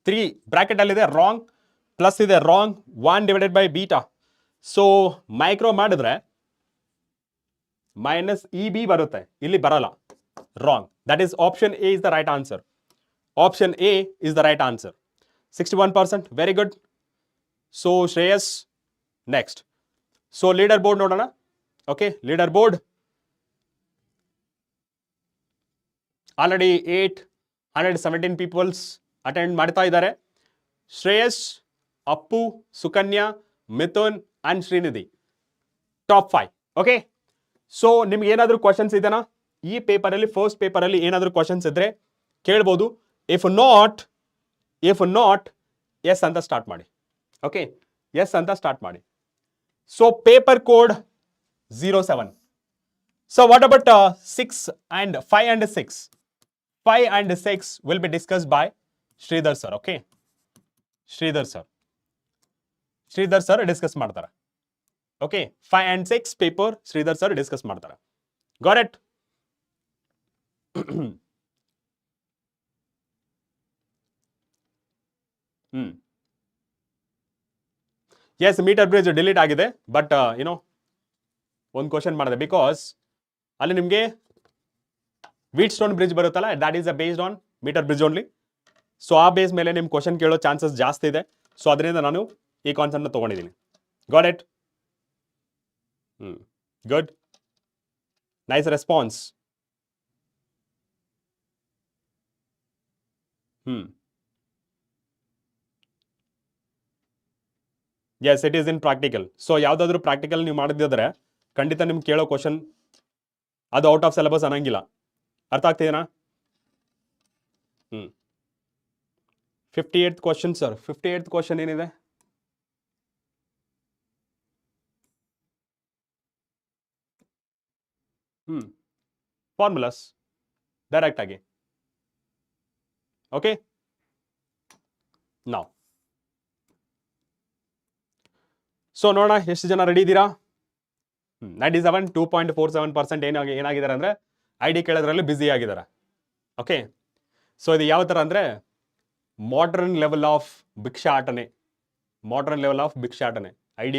3 bracket ಅಲ್ಲಿ ಇದೆ, ರಾಂಗ್. ಪ್ಲಸ್ ಇದೆ, wrong. 1 divided by beta. So micro ಮಾಡಿದ್ರೆ ಮೈನಸ್ EB ಬರುತ್ತೆ, ಇಲ್ಲಿ ಬರಲ್ಲ, wrong. That is option A is the right answer. Option A is the right answer. 61%. Very good. So Shreyas next. So leaderboard ನೋಡೋಣ. Okay, leaderboard already 817 peoples attend ಮಾಡ್ತಾ ಇದ್ದಾರೆ. Shreyas, Appu, Sukanya, Mithun and Srinidhi, top 5. Okay, so ನಿಮ್ಗೆ ಏನಾದರೂ questions ಇದೆನಾ ಈ ಪೇಪರಲ್ಲಿ? First ಪೇಪರಲ್ಲಿ ಏನಾದರೂ ಕ್ವಶನ್ಸ್ ಇದ್ರೆ ಕೇಳ್ಬೋದು. ಇಫ್ ನಾಟ್ ಎಸ್ ಅಂತ ಸ್ಟಾರ್ಟ್ ಮಾಡಿ. ಓಕೆ, ಎಸ್ ಅಂತ ಸ್ಟಾರ್ಟ್ ಮಾಡಿ. So paper code 07. So what about 6 and 5 and 6? 5 and 6 will be discussed by Sridhar sir. Okay, Sridhar sir discuss ಮಾಡ್ತಾರೆ. Okay, 5 and 6 paper Sridhar sir discuss ಮಾಡ್ತಾರೆ. Got it? Yes, metre bridge delete ಆಗಿದೆ. But ಒಂದು question ಮಾಡಿದೆ, because ಅಲ್ಲಿ ನಿಮಗೆ Wheatstone bridge ಬರುತ್ತಲ್ಲ, that is based on metre bridge only. So ಆ base ಮೇಲೆ ನಿಮ್ ಕ್ವಶನ್ ಕೇಳೋ ಚಾನ್ಸಸ್ ಜಾಸ್ತಿ ಇದೆ. ಸೊ ಅದರಿಂದ ನಾನು ಈ ಕಾನ್ಸೆಪ್ಟ್ನ ತೊಗೊಂಡಿದ್ದೀನಿ. Got it? Good, nice response. Yes, it is in practical. So ಯಾವುದಾದ್ರೂ ಪ್ರಾಕ್ಟಿಕಲ್ ನೀವು ಮಾಡಿದ್ರೆ ಖಂಡಿತ ನಿಮ್ಗೆ ಕೇಳೋ ಕ್ವಶನ್ ಅದು ಔಟ್ ಆಫ್ ಸಿಲೆಬಸ್ ಅನ್ನಂಗಿಲ್ಲ. ಅರ್ಥ ಆಗ್ತಿದೇನಾ? 58th question sir. 58th question ಏನಿದೆ? ಫಾರ್ಮುಲಾಸ್ ಡೈರೆಕ್ಟ್ ಆಗಿ. ಓಕೆ, ನಾವು ಸೊ ನೋಡೋಣ ಎಷ್ಟು ಜನ ರೆಡಿ ಇದ್ದೀರಾ. 97, 2.47% ಏನಾಗಿದ್ದಾರೆ ಅಂದ್ರೆ ID ಕೇಳೋದ್ರಲ್ಲಿ ಬ್ಯುಸಿ ಆಗಿದ್ದಾರೆ. ಓಕೆ, ಸೊ ಇದು ಯಾವ ಥರ ಅಂದರೆ ಮಾಡ್ರನ್ ಲೆವೆಲ್ ಆಫ್ ಭಿಕ್ಷಾಟನೆ. ID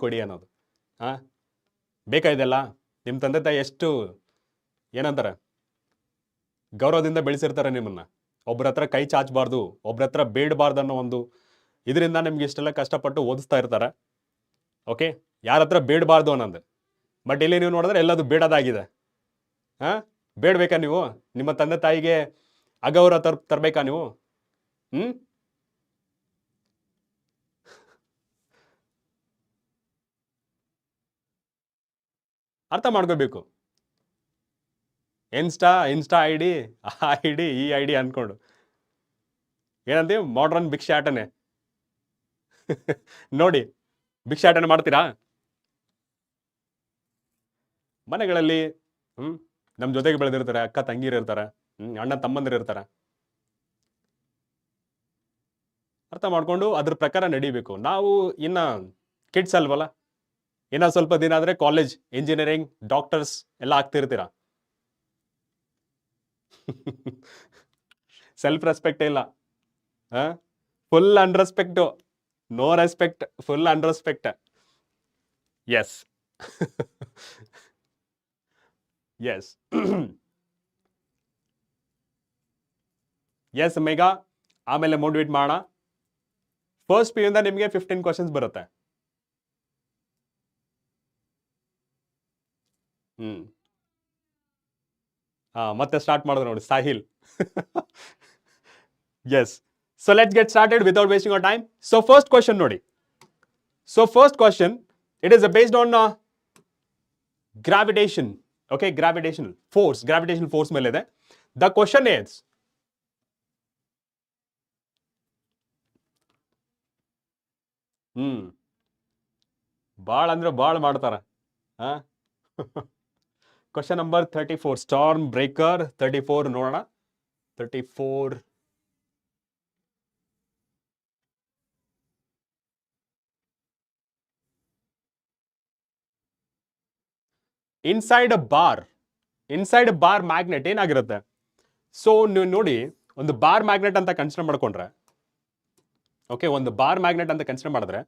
ಕೊಡಿ ಅನ್ನೋದು. ಬೇಕಾಯ್ದಲ್ಲ, ನಿಮ್ಮ ತಂದೆ ತಾಯಿ ಎಷ್ಟು ಏನಂತಾರೆ ಗೌರವದಿಂದ ಬೆಳೆಸಿರ್ತಾರೆ ನಿಮ್ಮನ್ನ. ಒಬ್ರ ಹತ್ರ ಕೈ ಚಾಚಬಾರ್ದು, ಒಬ್ರ ಹತ್ರ ಬೇಡಬಾರ್ದು ಅನ್ನೋ ಒಂದು ಇದರಿಂದ ನಿಮ್ಗೆ ಇಷ್ಟೆಲ್ಲ ಕಷ್ಟಪಟ್ಟು ಓದಿಸ್ತಾ ಇರ್ತಾರೆ. ಓಕೆ, ಯಾರ ಹತ್ರ ಬೇಡಬಾರ್ದು ಅನ್ನೋದು. ಬಟ್ ಇಲ್ಲಿ ನೀವು ನೋಡಿದ್ರೆ ಎಲ್ಲದು ಬೇಡದಾಗಿದೆ. ಬೇಡಬೇಕಾ ನೀವು? ನಿಮ್ಮ ತಂದೆ ತಾಯಿಗೆ ಅಗೌರವ ತರಬೇಕಾ ನೀವು? ಅರ್ಥ ಮಾಡ್ಕೋಬೇಕು. ಇನ್ಸ್ಟಾ ಐಡಿ, ಆ ಐಡಿ, ಈ ಐಡಿ ಅನ್ಕೊಂಡು ಏನಂತೀವಿ, ಮಾಡ್ರನ್ ಭಿಕ್ಷಾಟನೆ. ನೋಡಿ, ಭಿಕ್ಷಾಟನೆ ಮಾಡ್ತೀರಾ ಮನೆಗಳಲ್ಲಿ? ನಮ್ಮ ಜೊತೆಗೆ ಬೆಳೆದಿರ್ತಾರೆ, ಅಕ್ಕ ತಂಗಿರು ಇರ್ತಾರೆ, ಅಣ್ಣ ತಮ್ಮಂದಿರು ಇರ್ತಾರೆ. ಅರ್ಥ ಮಾಡ್ಕೊಂಡು ಅದ್ರ ಪ್ರಕಾರ ನಡಿಬೇಕು. ನಾವು ಇನ್ನ ಕಿಡ್ಸ್ ಅಲ್ವಲ್ಲ, ಇನ್ನ ಸ್ವಲ್ಪ ದಿನ ಆದ್ರೆ ಕಾಲೇಜ್, ಇಂಜಿನಿಯರಿಂಗ್, ಡಾಕ್ಟರ್ಸ್ ಎಲ್ಲ ಆಗ್ತಿರ್ತೀರಾ. ಸೆಲ್ಫ್ ರೆಸ್ಪೆಕ್ಟ್ ಇಲ್ಲ, full unrespect, no respect, full unrespect. Yes yes yes Megha, ಆಮೇಲೆ ಮೋಟಿವೇಟ್ ಮಾಡೋಣ. ಫಸ್ಟ್ ಪಿ ಇಂದ ನಿಮಗೆ 15 ಕ್ವಶನ್ಸ್ ಬರುತ್ತೆ. ಮತ್ತೆ ಸ್ಟಾರ್ಟ್ ಮಾಡಿದ್ರು ನೋಡಿ Sahil. Yes, so let's get started without wasting our time. So first question ನೋಡಿ. So first question, it is based on gravitation. Okay, gravitational force ಮೇಲೆ ಇದೆ. ದ ಕ್ವಶನ್ ಇಸ್, ಬಾಳ ಅಂದ್ರೆ ಬಾಳ ಮಾಡ್ತಾರ. ಕ್ವಶನ್ ನಂಬರ್ 34, ಸ್ಟಾರ್ಮ್ ಬ್ರೇಕರ್ 34 ನೋಡೋಣ. 34, ಇನ್ಸೈಡ್ ಬಾರ್ ಮ್ಯಾಗ್ನೆಟ್ ಏನಾಗಿರುತ್ತೆ? So ನೀವು ನೋಡಿ, ಒಂದು ಬಾರ್ ಮ್ಯಾಗ್ನೆಟ್ ಅಂತ ಕನ್ಸಿಡರ್ ಮಾಡ್ಕೊಂಡ್ರೆ, ಓಕೆ, ಒಂದು ಬಾರ್ ಮ್ಯಾಗ್ನೆಟ್ ಅಂತ ಕನ್ಸಿಡರ್ ಮಾಡಿದ್ರೆ,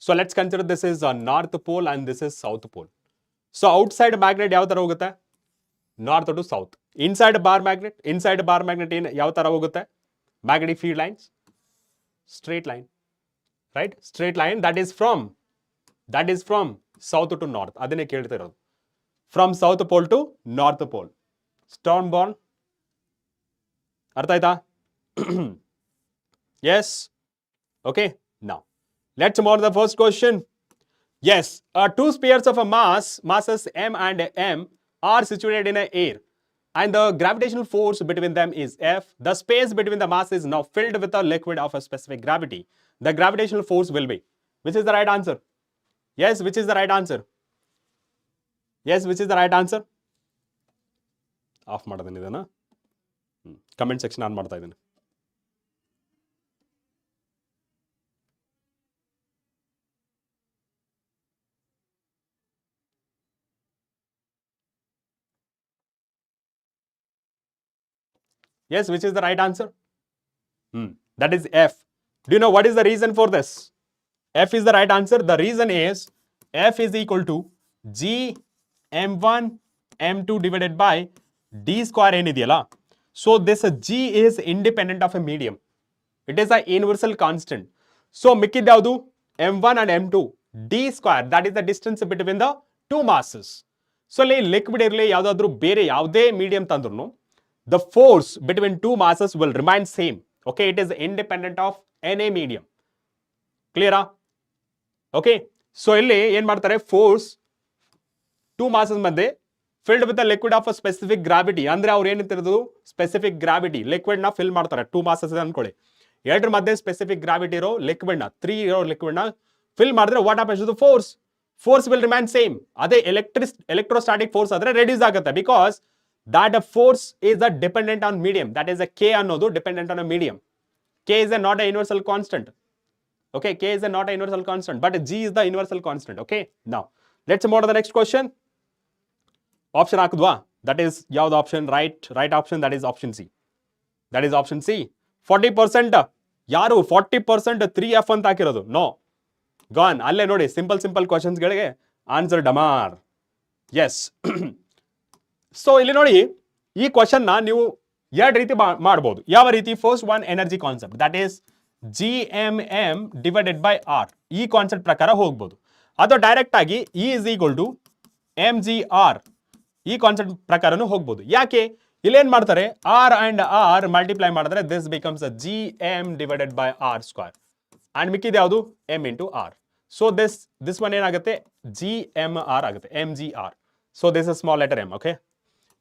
so let's consider this is north pole and this is south pole. So outside magnet ಯಾವ ತರ ಹೋಗುತ್ತೆ? North to south. Inside bar magnet ಏನು ಯಾವ ತರ ಹೋಗುತ್ತೆ? Magnetic field lines, straight line, right? Straight line that is from south to north. ಅದನ್ನೇ ಕೇಳ್ತಾ ಇರೋದು, from south pole to north pole. Storm born, ಅರ್ಥ ಆಯ್ತಾ? Yes, okay, now let's move on to the first question. Yes, two spheres of a masses m and m are situated in the air and the gravitational force between them is F. The space between the masses is now filled with a liquid of a specific gravity. The gravitational force will be, which is the right answer? Yes, which is the right answer? Yes, which is the right answer? Off madadani idana, comment section on ಮಾಡ್ತಾ ಇದೀನಿ. Yes, which is the right answer? That is F. Do you know what is the reason for this? F is the right answer. The reason is F is equal to G m1 m2 divided by d square ಏನಿದೆಯಲ್ಲ. So this G is independent of a medium. It is a universal constant. So ಮಿಕ್ಕಿದ್ದು ಯಾವುದು? m1 and m2 d square, that is the distance between the two masses. So ಇಲ್ಲಿ liquid ಇರಲಿ, ಯಾವುದಾದ್ರೂ ಬೇರೆ ಯಾವುದೇ medium ತಂದ್ರೂ, the force between two masses will remain same. Okay, it is independent of any medium. Clear? Okay, so ಇಲ್ಲಿ ಏನ್ ಮಾಡ್ತಾರೆ, force two masses ಮಧ್ಯೆ filled with liquid of a specific gravity. ಅಂದ್ರೆ ಅವ್ರು ಏನಿರ್ತಿರೋದು, ಸ್ಪೆಸಿಫಿಕ್ ಗ್ರಾವಿಟಿ ಲಿಕ್ವಿಡ್ ನ fill ಮಾಡ್ತಾರೆ. Two masses ಅನ್ಕೊಳ್ಳಿ, ಎರಡರ ಮಧ್ಯೆ ಸ್ಪೆಸಿಫಿಕ್ ಗ್ರಾವಿಟಿ ಇರೋ ಲಿಕ್ವಿಡ್ ನ, 3 ಇರೋ ಲಿಕ್ವಿಡ್ ನ ಫಿಲ್ ಮಾಡಿದ್ರೆ what happens to force will remain same. ಅದೇ ಎಲೆಕ್ಟ್ರೋಸ್ಟಾಟಿಕ್ ಫೋರ್ಸ್ ಆದ್ರೆ ರೆಡ್ಯೂಸ್ ಆಗುತ್ತೆ, because that a force is a dependent on medium. That is a K ಅನ್ನೋದು dependent on a medium. K is not a universal constant. Okay, K is not a universal constant, but G is the universal constant. Okay, now let's move on to the next question. Option ಹಾಕಿದ್ವಾ? That is ಯಾವ್ದು option? Right option, that is option C. That is option C. 40% ಯಾರು 40% 3F ಅಂತ ಹಾಕಿರೋದು? No, gone. ಅಲ್ಲೇ ನೋಡಿ, simple questions ಗಳಿಗೆ answer ಡಮಾರ್. Yes. So ಇಲ್ಲಿ ನೋಡಿ, ಈ ಕ್ವಶನ್ ನ ನೀವು ಎರಡು ರೀತಿ ಮಾಡಬಹುದು. ಯಾವ ರೀತಿ? First one, energy concept, that is GMM divided by R. ಈ ಕಾನ್ಸೆಪ್ಟ್ ಪ್ರಕಾರ ಹೋಗ್ಬೋದು. ಅಥವಾ ಡೈರೆಕ್ಟ್ ಆಗಿ E is equal to mgr ಈ ಕಾನ್ಸೆಪ್ಟ್ ಪ್ರಕಾರನೂ ಹೋಗ್ಬೋದು. ಯಾಕೆ ಇಲ್ಲೇನ್ ಮಾಡ್ತಾರೆ r and r ಮಲ್ಟಿಪ್ಲೈ ಮಾಡಿದ್ರೆ this becomes gm divided by r square and ಮಿಕ್ಕಿದ ಯಾವುದು m into r. So this one ಏನಾಗುತ್ತೆ gmr ಆಗುತ್ತೆ mgr. So this is small letter m. Okay,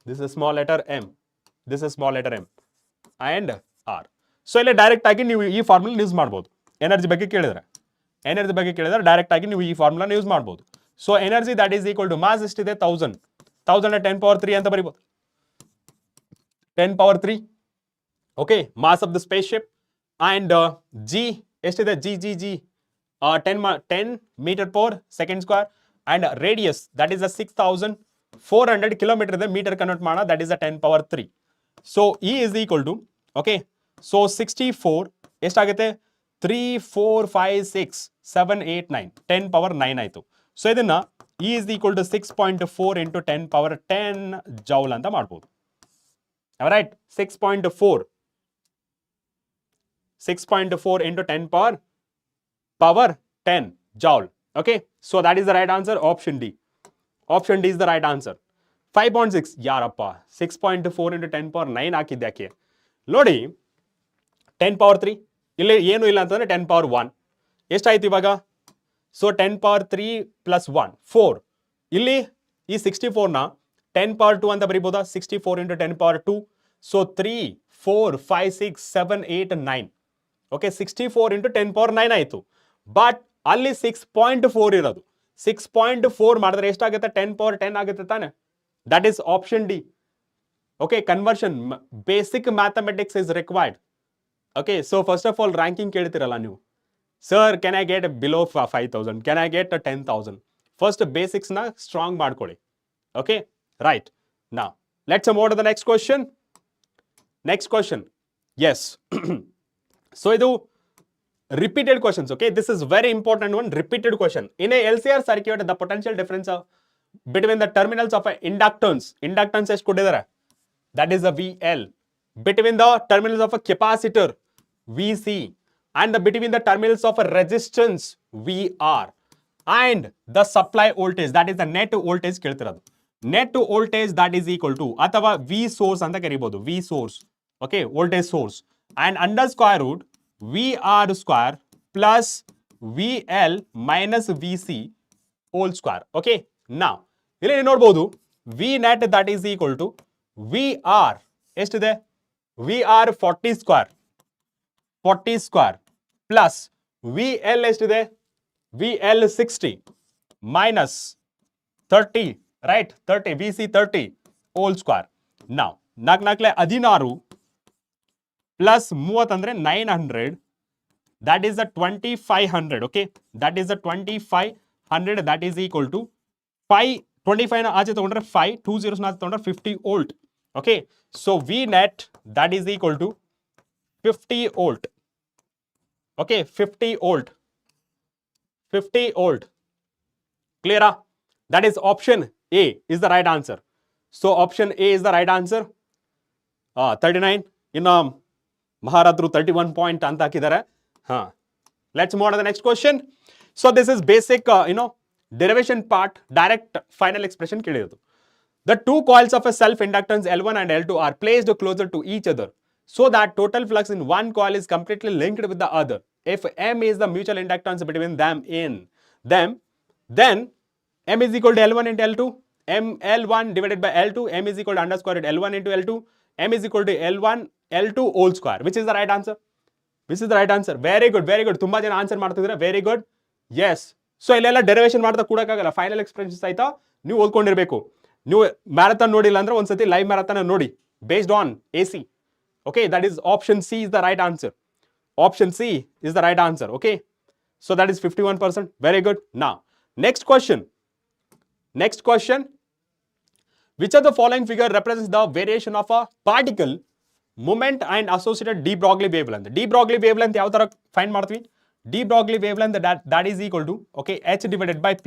this is small letter m, this is small letter m and r. So ಇಲ್ಲಿ direct ಆಗಿ ನೀವು ಈ formula use ಮಾಡ್ಬೋದು. Energy ಬಗ್ಗೆ ಕೇಳಿದ್ರೆ direct ಆಗಿ ನೀವು ಈ ಫಾರ್ಮುಲಾನ ಯೂಸ್ ಮಾಡ್ಬೋದು. So energy that is equal to mass ಎಷ್ಟಿದೆ 1000 10 ಅಂತ ಬರೀಬಹುದು 10 power 3. Okay, mass of the spaceship and G ಎಷ್ಟಿದೆ G 10 metre per second square and radius that is 6400 kilometre ಇದೆ. ಮೀಟರ್ ಕನ್ವರ್ಟ್ ಮಾಡೋಣ ದಟ್ ಈಸ್ 10 power 3. ಸೊ E is equal to okay, so 64 ಎಷ್ಟಾಗುತ್ತೆ 3 4 5 6 7 8 9 10 power 9 ಆಯಿತು. So ಇದನ್ನ E is equal to 6.4 into 10 power 10 joule ಅಂತ ಮಾಡ್ಬೋದು. Right, 6.4 into 10 power 10 joule. Okay, so that is the right answer. Option D is the right answer. 5.6 ಯಾರಪ್ಪ 6.4 into 10 power 9 ಹಾಕಿದ್ಯಾಕೆ ನೋಡಿ. 10 power 3 ಇಲ್ಲಿ ಏನು ಇಲ್ಲ ಅಂತಂದ್ರೆ 10 power 1 ಎಷ್ಟಾಯ್ತು ಇವಾಗ. So 10 power 3 plus 1 4. ಇಲ್ಲಿ ಈ 64ನ 10 power 2 ಅಂತ ಬರೀಬೋದಾ 64 into 10 power 2. So 3 4 5 6 7 8 9. Okay, 64 into 10 power 9 ಆಯಿತು. ಬಟ್ ಅಲ್ಲಿ 6.4 ಇರೋದು. 6.4 ಮಾಡಿದ್ರೆ ಎಷ್ಟಾಗುತ್ತೆ 10 power 10 ಆಗುತ್ತೆ ತಾನೆ. That is option D. Okay, conversion basic mathematics is required. Okay, so first of all ranking ಕೇಳ್ತಿರಲ್ಲ ನೀವು, sir can I get below 5000, can I get 10,000. First ಬೇಸಿಕ್ಸ್ನ ಸ್ಟ್ರಾಂಗ್ ಮಾಡ್ಕೊಳ್ಳಿ. Okay, right. Now let's move to the next question. Yes so ಇದು repeated questions. Okay, this is very important one. Repeated question in a LCR circuit, the potential difference between the terminals of a inductance ಎಷ್ಟು ಕೊಟ್ಟಿದ್ದಾರೆ that is a VL, between the terminals of a capacitor VC and between the terminals of a resistance VR and the supply voltage that is the net voltage ಕೇಳ್ತಿರೋದು. net voltage that is equal to ಅಥವಾ V source ಅಂತ ಕರಿಬಹುದು, V source. Okay, voltage source and under square root VR square plus VL minus VC whole square. Okay, now ಇಲ್ಲಿ ನೋಡಬಹುದು V net that is equal to VR ಎಷ್ಟಿದೆ VR 40 square plus VL ಎಷ್ಟಿದೆ VL 60 minus 30, right, 30 VC 30 whole square. now 4 16 plus 30 ಅಂದ್ರೆ 900, that is a 2500. okay, that is a 2500, that is equal to 5 25 ನ ಆಚೆ ತಗೊಂಡ್ರೆ 5 2 zeros ನ ಆಚೆ ತಗೊಂಡ್ರೆ 50 volt. okay, so V net that is equal to 50 volt. okay, 50 volt clear? that is option A is the right answer. so option A is the right answer. 39 in ಮಹಾರಾದ್ರು 31 point ಅಂತ ಹಾಕಿದ್ದಾರೆ. Let's move on the next question. So this is basic derivation part, direct final expression ಕೇಳಿರೋದು. The two coils of a self inductance L1 and L2 are placed closer to each other so that total flux in one coil is completely linked with the other. If M is the mutual inductance between them then M is equal to L1 into L2, L1 divided by L2, M is equal to underscore L1 into L2, M is equal to L1 L2 whole square. Which is the right answer? Very good. ತುಂಬಾ ಜನ answer ಮಾಡ್ತಿದ್ರೆ very good. S, so ಇಲ್ಲೆಲ್ಲ derivation ಮಾಡ್ತಾ ಕೂಡಕ್ಕಾಗಲ್ಲ, final expressions ಆಯ್ತಾ ನೀವು ಓದ್ಕೊಂಡಿರ್ಬೇಕು. ನೀವು marathon ನೋಡಿಲ್ಲ ಅಂದ್ರೆ ಒಂದ್ಸತಿ ಲೈವ್ ಮ್ಯಾರಥಾನ್ ನೋಡಿ based on AC. okay, that is option C is the right answer. okay, so that is 51%. very good. now next question. which of the following figure represents the variation of a particle moment and associated de Broglie wavelength? de Broglie wavelength ಯಾವ ತರ find ಮಾಡ್ತೀವಿ? de Broglie wavelength that is equal to okay h divided by p,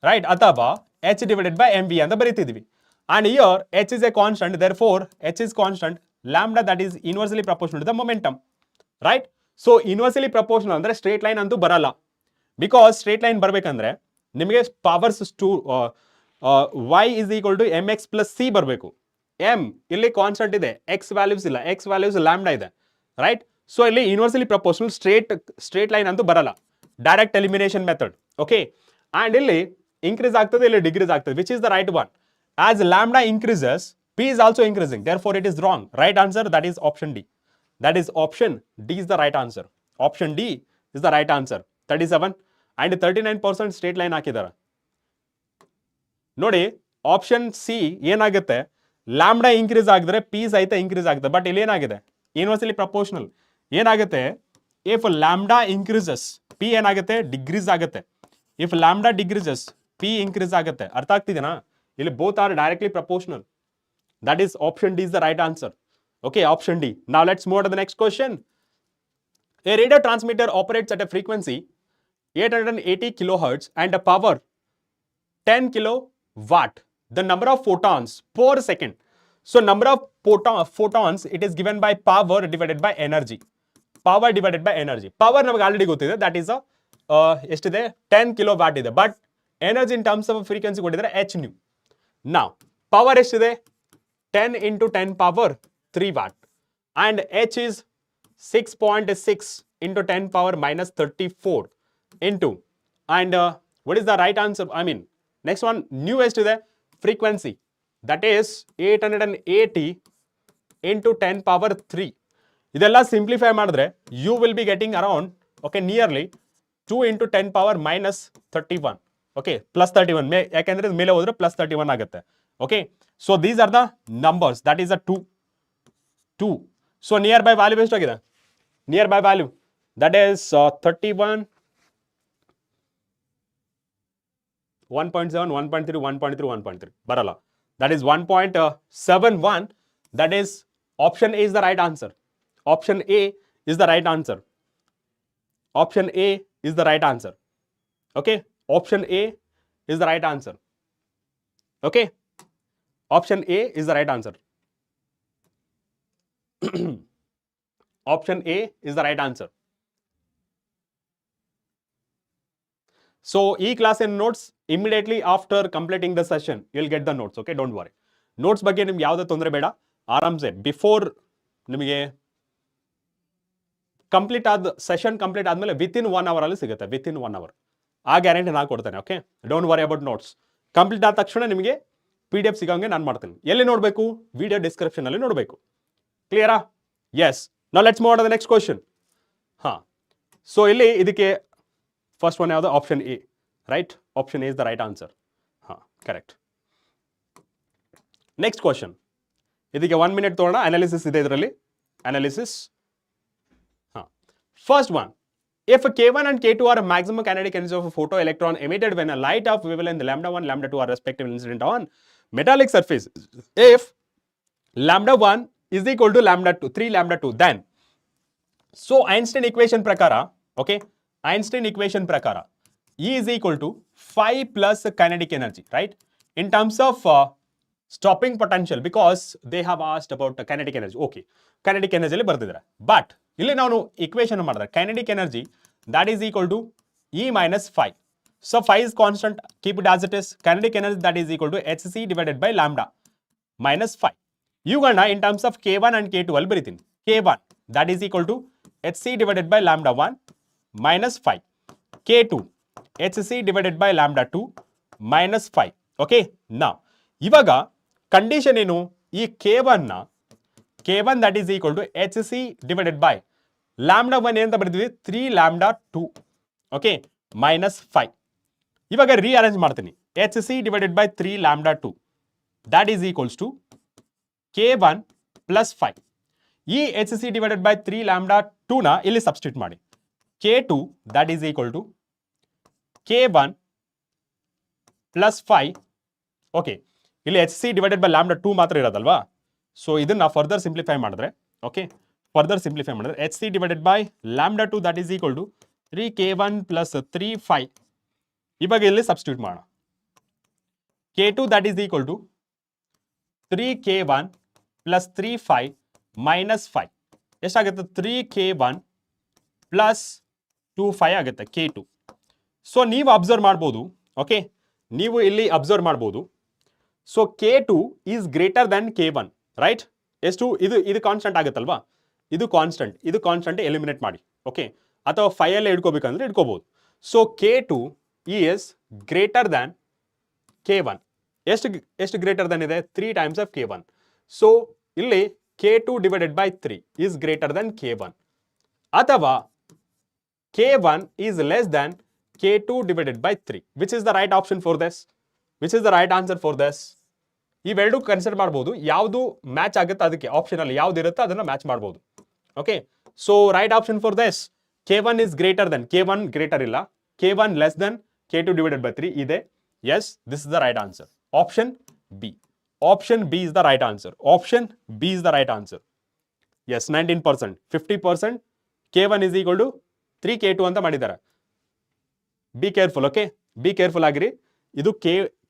right, ಅಥವಾ h divided by mv ಅಂತ ಬರೀತಿದ್ವಿ. and here h is a constant, therefore h is constant, lambda that is inversely proportional to the momentum, right? so inversely proportional ಅಂದ್ರೆ straight line ಅಂತೂ ಬರಲ್ಲ, because straight line ಬರಬೇಕಂದ್ರೆ ನಿಮಗೆ powers y is equal to mx plus c ಬರಬೇಕು. m ಇಲ್ಲಿ constant ಇದೆ, x values ಇಲ್ಲ, x values lambda ಇದೆ, ರೈಟ್? ಸೊ ಇಲ್ಲಿ ಯೂನಿವರ್ಸಲಿ ಪ್ರಪೋರ್ಷನಲ್ ಸ್ಟ್ರೇಟ್ ಲೈನ್ ಅಂತೂ ಬರಲ್ಲ, direct elimination method. Okay, and ಇಲ್ಲಿ ಇನ್ಕ್ರೀಸ್ ಆಗ್ತದೆ, ಇಲ್ಲಿ ಡಿಕ್ರೀಸ್ ಆಗ್ತದೆ, which is the right one? As lambda increases, p is also increasing, therefore it is wrong. Right answer, that is option D. That is option D is the right answer. Option D is the right answer. 37 and 39% straight line ಹಾಕಿದ್ದಾರೆ ನೋಡಿ. Option C ಏನಾಗುತ್ತೆ, lambda increase ಆಗಿದ್ರೆ P ಸಹಿತ increase ಆಗುತ್ತೆ. But ಇಲ್ಲಿ ಏನಾಗಿದೆ, universally proportional ಏನಾಗುತ್ತೆ, if lambda increases P ಏನಾಗುತ್ತೆ, ಡಿಕ್ರೀಸ್ ಆಗುತ್ತೆ. If lambda decreases P increase ಆಗುತ್ತೆ. ಅರ್ಥ ಆಗ್ತಿದೆನಾ? ಇಲ್ಲಿ both are directly proportional. That is option D is the right answer. Okay, option D. Now let's move on to the next question. A radio transmitter operates at a frequency 880 kilohertz and a power 10 kilowatt. The number of photons per second. So number of photons, it is given by power divided by energy. Power divided by energy. Power ನಮಗೆ already ಗೊತ್ತಿದೆ, that is ಎಷ್ಟಿದೆ, 10 kilowatt ಇದೆ. But energy in terms off frequency ಕೊಟ್ಟಿದ್ದಾರೆ h nu. Now power ಎಷ್ಟಿದೆ, 10 into 10 power 3 watt, and h is 6.6 into 10 power minus 34 into, and what is the right answer? I mean, next one, nu is to the frequency, that is 880 into 10 power 3. ಇದೆಲ್ಲ simplify ಮಾಡಿದ್ರೆ you will be getting around, okay, nearly 2 into 10 power minus 31. Okay, plus 31, ಯಾಕೆಂದ್ರೆ ಮೇಲೆ ಹೋದ್ರೆ plus 31 ಆಗುತ್ತೆ. Okay, so these are the numbers, that is a 2. So nearby value ಎಷ್ಟಾಗಿದೆ, nearby value that is 31, 1.7, 1.3, 1.3, 1.3 ಬರಲ್ಲ, that is 1.71. that is option A is the right answer. Option A is the right answer. Option A is the right answer. Okay, option A is the right answer. Okay, option A is the right answer. Option A is the right answer. So ಈ class in notes, immediately after completing the session you will get the notes. Okay, don't worry. Notes ಬಗ್ಗೆ ನಿಮ್ಗೆ ಯಾವುದೇ ತೊಂದರೆ ಬೇಡ, ಆರಾಮ್ಸೆ before ನಿಮಗೆ complete ಆದ session complete ಆದಮೇಲೆ ವಿತಿನ್ 1 hour ಅಲ್ಲಿ ಸಿಗುತ್ತೆ, ವಿತಿನ್ 1 hour. ಆ ಗ್ಯಾರಂಟಿ ನಾನು ಕೊಡ್ತೇನೆ. Okay, don't worry about notes. Complete ಆದ ತಕ್ಷಣ ನಿಮಗೆ PDF ಸಿಗಂಗೆ ನಾನು ಮಾಡ್ತೀನಿ. ಎಲ್ಲಿ ನೋಡಬೇಕು, ವಿಡಿಯೋ ಡಿಸ್ಕ್ರಿಪ್ಷನ್ ಅಲ್ಲಿ ನೋಡಬೇಕು. ಕ್ಲಿಯರಾ? Yes. Now let's move on to the next question. So ಇಲ್ಲಿ ಇದಕ್ಕೆ ಫಸ್ಟ್ ಒನ್ ಯಾವುದು, option A, right? Option A is the right answer. Correct. Next question, ಇದಕ್ಕೆ 1 minute ತಗೋಣ. ಅನಾಲಿಸಿಸ್ ಇದೆ ಇದರಲ್ಲಿ, analysis. First one, if K1 and K2 are maximum kinetic energies of a photoelectron emitted when a light of wavelength lambda1, lambda2 are respectively incident on metallic surface, if lambda1 is equal to lambda2, 3 lambda2, then so Einstein equation prakara, okay, Einstein equation prakara, E is equal to 5 plus kinetic energy, right? In terms of stopping potential, because they have asked about the kinetic energy. Okay, kinetic energy ಅಲ್ಲಿ ಬರ್ತಿದ್ದಾರೆ. But ಇಲ್ಲಿ ನಾನು equation ಮಾಡಿದ್ರೆ kinetic energy that is equal to E minus 5. So 5 is constant, keep it as it is. Kinetic energy that is equal to hc divided by lambda minus 5. ಇವುಗಳನ್ನ in terms of K1 and K2 ಅಲ್ಲಿ ಬರೀತೀನಿ. K1 that is equal to hc divided by lambda 1 minus 5. K2 hc divided by lambda 2 minus 5. Okay, now ಇವಾಗ condition ಏನು, ಈ K1 that is equal to hc divided by lambda 1 ಏನಂತ ಬರೆದಿದ್ವಿ, 3 lambda 2, okay, minus 5. ಇವಾಗ rearrange ಮಾಡ್ತೀನಿ. hc divided by 3 lambda 2 that is equals to K1 plus 5. ಈ hc divided by 3 lambda 2 ನ ಇಲ್ಲಿ substitute ಮಾಡಿ. K2 that is equal to K1 plus 5. Okay, ಇಲ್ಲಿ hc divided by lambda 2 ಮಾತ್ರ ಇರೋದಲ್ವಾ. So ಇದನ್ನ further simplify ಮಾಡಿದ್ರೆ, okay, further simplify ಮಾಡಿದ್ರೆ hc divided by lambda 2 that is equal to 3 K1 plus 3 5. ಇವಾಗ ಇಲ್ಲಿ ಸಬ್ಸ್ಟಿಟ್ಯೂಟ್ ಮಾಡೋಣ. K2 that is equal to 3 K1 plus 3 5 minus 5. ಎಷ್ಟಾಗುತ್ತೆ, 3 K1 plus 2 5 ಆಗುತ್ತೆ K2. So ನೀವು ಅಬ್ಸರ್ವ್ ಮಾಡ್ಬೋದು, ಓಕೆ, ನೀವು ಇಲ್ಲಿ ಅಬ್ಸರ್ವ್ ಮಾಡ್ಬೋದು. So K2 is greater than K1, right? ಎಷ್ಟು ಇದು ಕಾನ್ಸ್ಟೆಂಟ್ ಆಗುತ್ತಲ್ವಾ, ಇದು ಕಾನ್ಸ್ಟೆಂಟ್ ಎಲಿಮಿನೇಟ್ ಮಾಡಿ. ಓಕೆ, ಅಥವಾ 5 ಅಲ್ಲೇ ಇಟ್ಕೋಬೇಕಂದ್ರೆ ಇಟ್ಕೋಬಹುದು. So K2 is greater than K1. ಎಷ್ಟು ಗ್ರೇಟರ್ ದನ್ ಇದೆ? 3 ಟೈಮ್ಸ್ ಆಫ್ K1. ಸೊ ಇಲ್ಲಿ K2 divided by 3 is greater than K1, ಅಥವಾ K1 is less than K2 divided by 3. Which is the right option for this? Which is the right answer for this? ಇವೆರಡು consider ಮಾಡ್ಬೋದು. ಯಾವುದು match ಆಗುತ್ತೆ ಅದಕ್ಕೆ option ಅಲ್ಲಿ ಯಾವ್ದು ಇರುತ್ತೆ ಅದನ್ನ ಮ್ಯಾಚ್ ಮಾಡ್ಬೋದು. Okay, so right option for this K1 is greater than, K1 greater ಇಲ್ಲ, K1 less than K2 divided by 3 ಇದೆ. Yes, this is the right answer. Option B. Option B is the right answer. Option B is the right answer. Yes, 19%, 50%, K1 is equal to 3K2 ಅಂತ ಮಾಡಿದ್ದಾರೆ. B careful. Okay, be careful ಆಗಿರಿ. ಇದು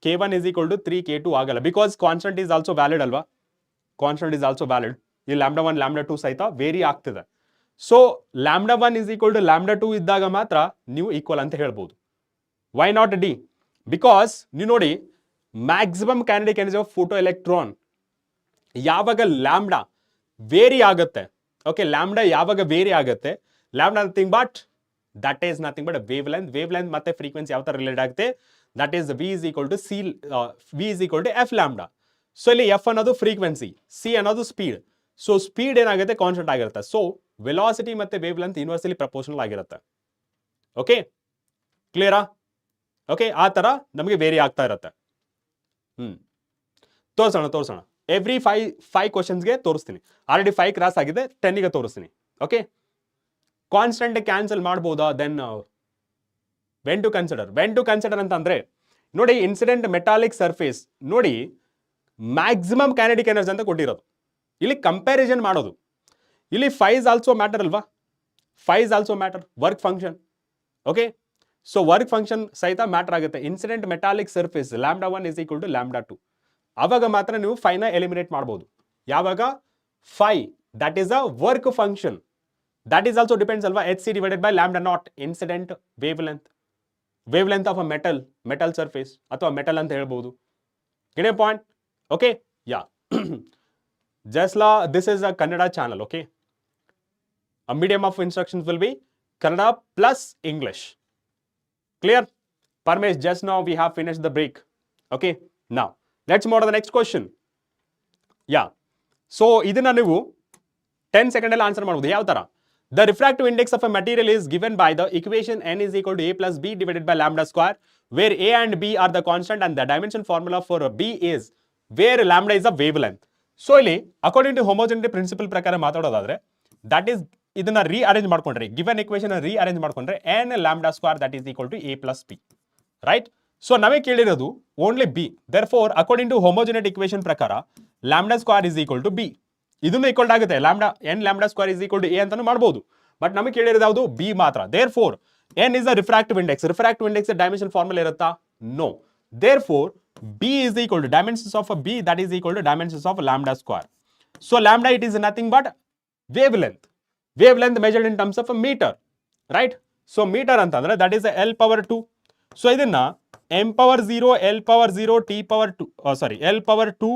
K1 is equal to 3K2 ಆಗಲ್ಲ, because constant is also valid ಅಲ್ವಾ, constant is also valid. ಈ λ1 λ2 ಸಹಿತ very ಆಗ್ತಿದೆ. So λ1 is equal to λ2 ಇದ್ದಾಗ ಮಾತ್ರ ನೀವು ಈಕ್ವಲ್ ಅಂತ ಹೇಳ್ಬೋದು. Why not D? ಬಿಕಾಸ್ ನೀವು ನೋಡಿ, maximum kinetic energy of photo electron ಯಾವಾಗ ಲ್ಯಾಂಬ್ಡಾ ವೇರಿ ಆಗುತ್ತೆ, ಓಕೆ, ಲ್ಯಾಂಬ್ಡಾ ಯಾವಾಗ ವೇರಿ ಆಗುತ್ತೆ, lambda nothing but that is nothing but a wavelength ಮತ್ತೆ frequency ಯಾವ ತರ ರಿಲೇಟ್ ಆಗುತ್ತೆ, that is v is equal to f lambda. So ಇಲ್ಲಿ f ಅನ್ನೋದು ಫ್ರೀಕ್ವೆನ್ಸಿ, c ಅನ್ನೋದು ಸ್ಪೀಡ್. ಸೊ ಸ್ಪೀಡ್ ಏನಾಗುತ್ತೆ, ಕಾನ್ಸ್ಟೆಂಟ್ ಆಗಿರುತ್ತೆ. ಸೊ ವೆಲಾಸಿಟಿ ಮತ್ತೆ ವೇವ್ ಲೆಂತ್ ಇನ್ವರ್ಸ್ಲಿ ಪ್ರಪೋರ್ಷನಲ್ ಆಗಿರುತ್ತೆ. ಓಕೆ, ಕ್ಲಿಯರಾ? ಓಕೆ, ಆ ತರ ನಮಗೆ ವೇರಿ ಆಗ್ತಾ ಇರುತ್ತೆ. ತೋರಿಸೋಣ ಎವ್ರಿ 5 ಕ್ವಶನ್ಸ್ಗೆ ತೋರಿಸ್ತೀನಿ. ಆಲ್ರೆಡಿ 5 ಕ್ರಾಸ್ ಆಗಿದೆ, 10ಗೆ ತೋರಿಸ್ತೀನಿ. ಓಕೆ, ಕಾನ್ಸ್ಟೆಂಟ್ ಕ್ಯಾನ್ಸಲ್ ಮಾಡ್ಬೋದಾ? ದೆನ್ ವೆನ್ ಟು ಕನ್ಸಿಡರ್ ಅಂತ ಅಂದ್ರೆ ನೋಡಿ, ಇನ್ಸಿಡೆಂಟ್ ಮೆಟಾಲಿಕ್ ಸರ್ಫೇಸ್ ನೋಡಿ, ಮ್ಯಾಕ್ಸಿಮಮ್ ಕೈನೆಟಿಕ್ ಎನರ್ಜಿ ಅಂತ ಕೊಟ್ಟಿರೋದು. ಇಲ್ಲಿ ಕಂಪ್ಯಾರಿಸನ್ ಮಾಡೋದು, ಇಲ್ಲಿ ಫೈಸ್ ಆಲ್ಸೋ ಮ್ಯಾಟರ್ ಅಲ್ವಾ, phi's also matter, work function. Okay, so work function ಸಹಿತ ಮ್ಯಾಟರ್ ಆಗುತ್ತೆ. Incident metallic surface λ1 is equal to λ2, ಆವಾಗ ಮಾತ್ರ ನೀವು ಫೈನ ಎಲಿಮಿನೇಟ್ ಮಾಡ್ಬೋದು. ಯಾವಾಗ? Phi that is a work function. That is also depends alva hc divided by lambda naught, incident wavelength of a metal surface ಅಥವಾ metal ಅಂತ ಹೇಳ್ಬೋದು. Get a point? Okay, yeah. Jasla, this is a Kannada channel. Okay, a medium of instructions will be Kannada plus English. Clear? Parmesh, just now we have finished the break. Okay, now let's move on to the next question. Yeah, so ಇದನ್ನ ನೀವು 10 second ಅಲ್ಲಿ answer ಮಾಡಬಹುದು. ಯಾವ ತರ? The refractive index of a material is given by the equation n is equal to a plus b divided by lambda square, where a and b are the constant and the dimension formula for b is where lambda is a wavelength. So ಇಲ್ಲಿ according to ಹೋಮೋಜೆನಿಟಿ principal ಪ್ರಕಾರ ಮಾತಾಡೋದಾದ್ರೆ, that is ಇದನ್ನ rearrange ಮಾಡ್ಕೊಂಡ್ರೆ, given equation rearrange ಮಾಡ್ಕೊಂಡ್ರೆ n lambda square that is equal to a plus b, right? So ನಾವೇ ಕೇಳಿರೋದು only b. therefore according to homogeneity equation ಪ್ರಕಾರ lambda square is equal to b. ಇದನ್ನು equal ಆಗುತ್ತೆ, n lambda square is equal to a ಅಂತಾನು ಮಾಡಬಹುದು. But ನಮಗೆ ಕೇಳಿರೋದು ಯಾವುದು? B ಮಾತ್ರ. therefore n is a refractive index. refractive index dimension formula ಇರುತ್ತಾ? No. therefore b is equal to dimensions of a b that is equal to dimensions of lambda square. so lambda, it is nothing but wavelength measured in terms of a meter, right? so meter ಅಂತಂದ್ರೆ that is a l power 2. so ಇದನ್ನ m power 0 l power 0 t power 2 l power 2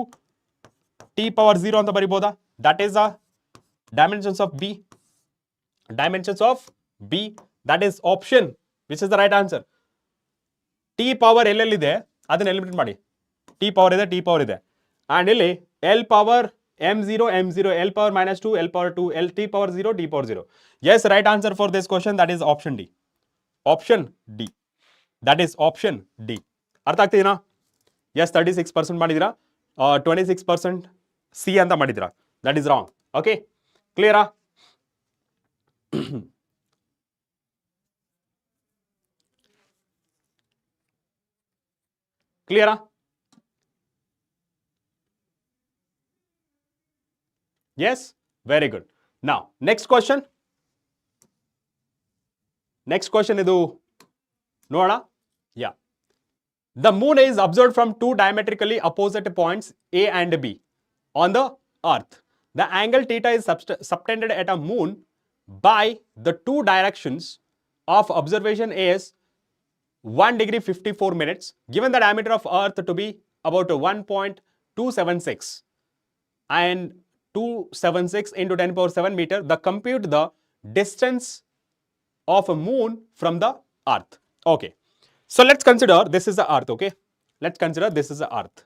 t power 0 ಅಂತ ಬರಿಬೋದಾ? that is a dimensions of b. that is option, which is the right answer. t power ಎಲ್ಲೆಲ್ಲಿದೆ ಅದನ್ನ eliminate ಮಾಡಿ. t power ಇದೆ and ಇಲ್ಲಿ l power m0 l power -2 l power 2 l t power 0 t power 0. yes, right answer for this question, that is option d. that is option d. ಅರ್ಥ ಆಗ್ತಿದೆನಾ? yes, 36% ಮಾಡಿದಿರಾ, 26% C ಅಂತ ಮಾಡಿದಿರಾ. that is wrong. okay, clear? clear? yes, very good. now next question ಇದು ನೋಡೋಣ. yeah, the moon is observed from two diametrically opposite points a and b on the earth. the angle theta is subtended at a moon by the two directions of observation is 1 degree 54 minutes. Given the diameter of Earth to be about 1.276 and 276 into 10 power 7 meter, the compute the distance of a moon from the Earth. Okay. So let's consider this is the Earth. Okay. Let's consider this is the Earth.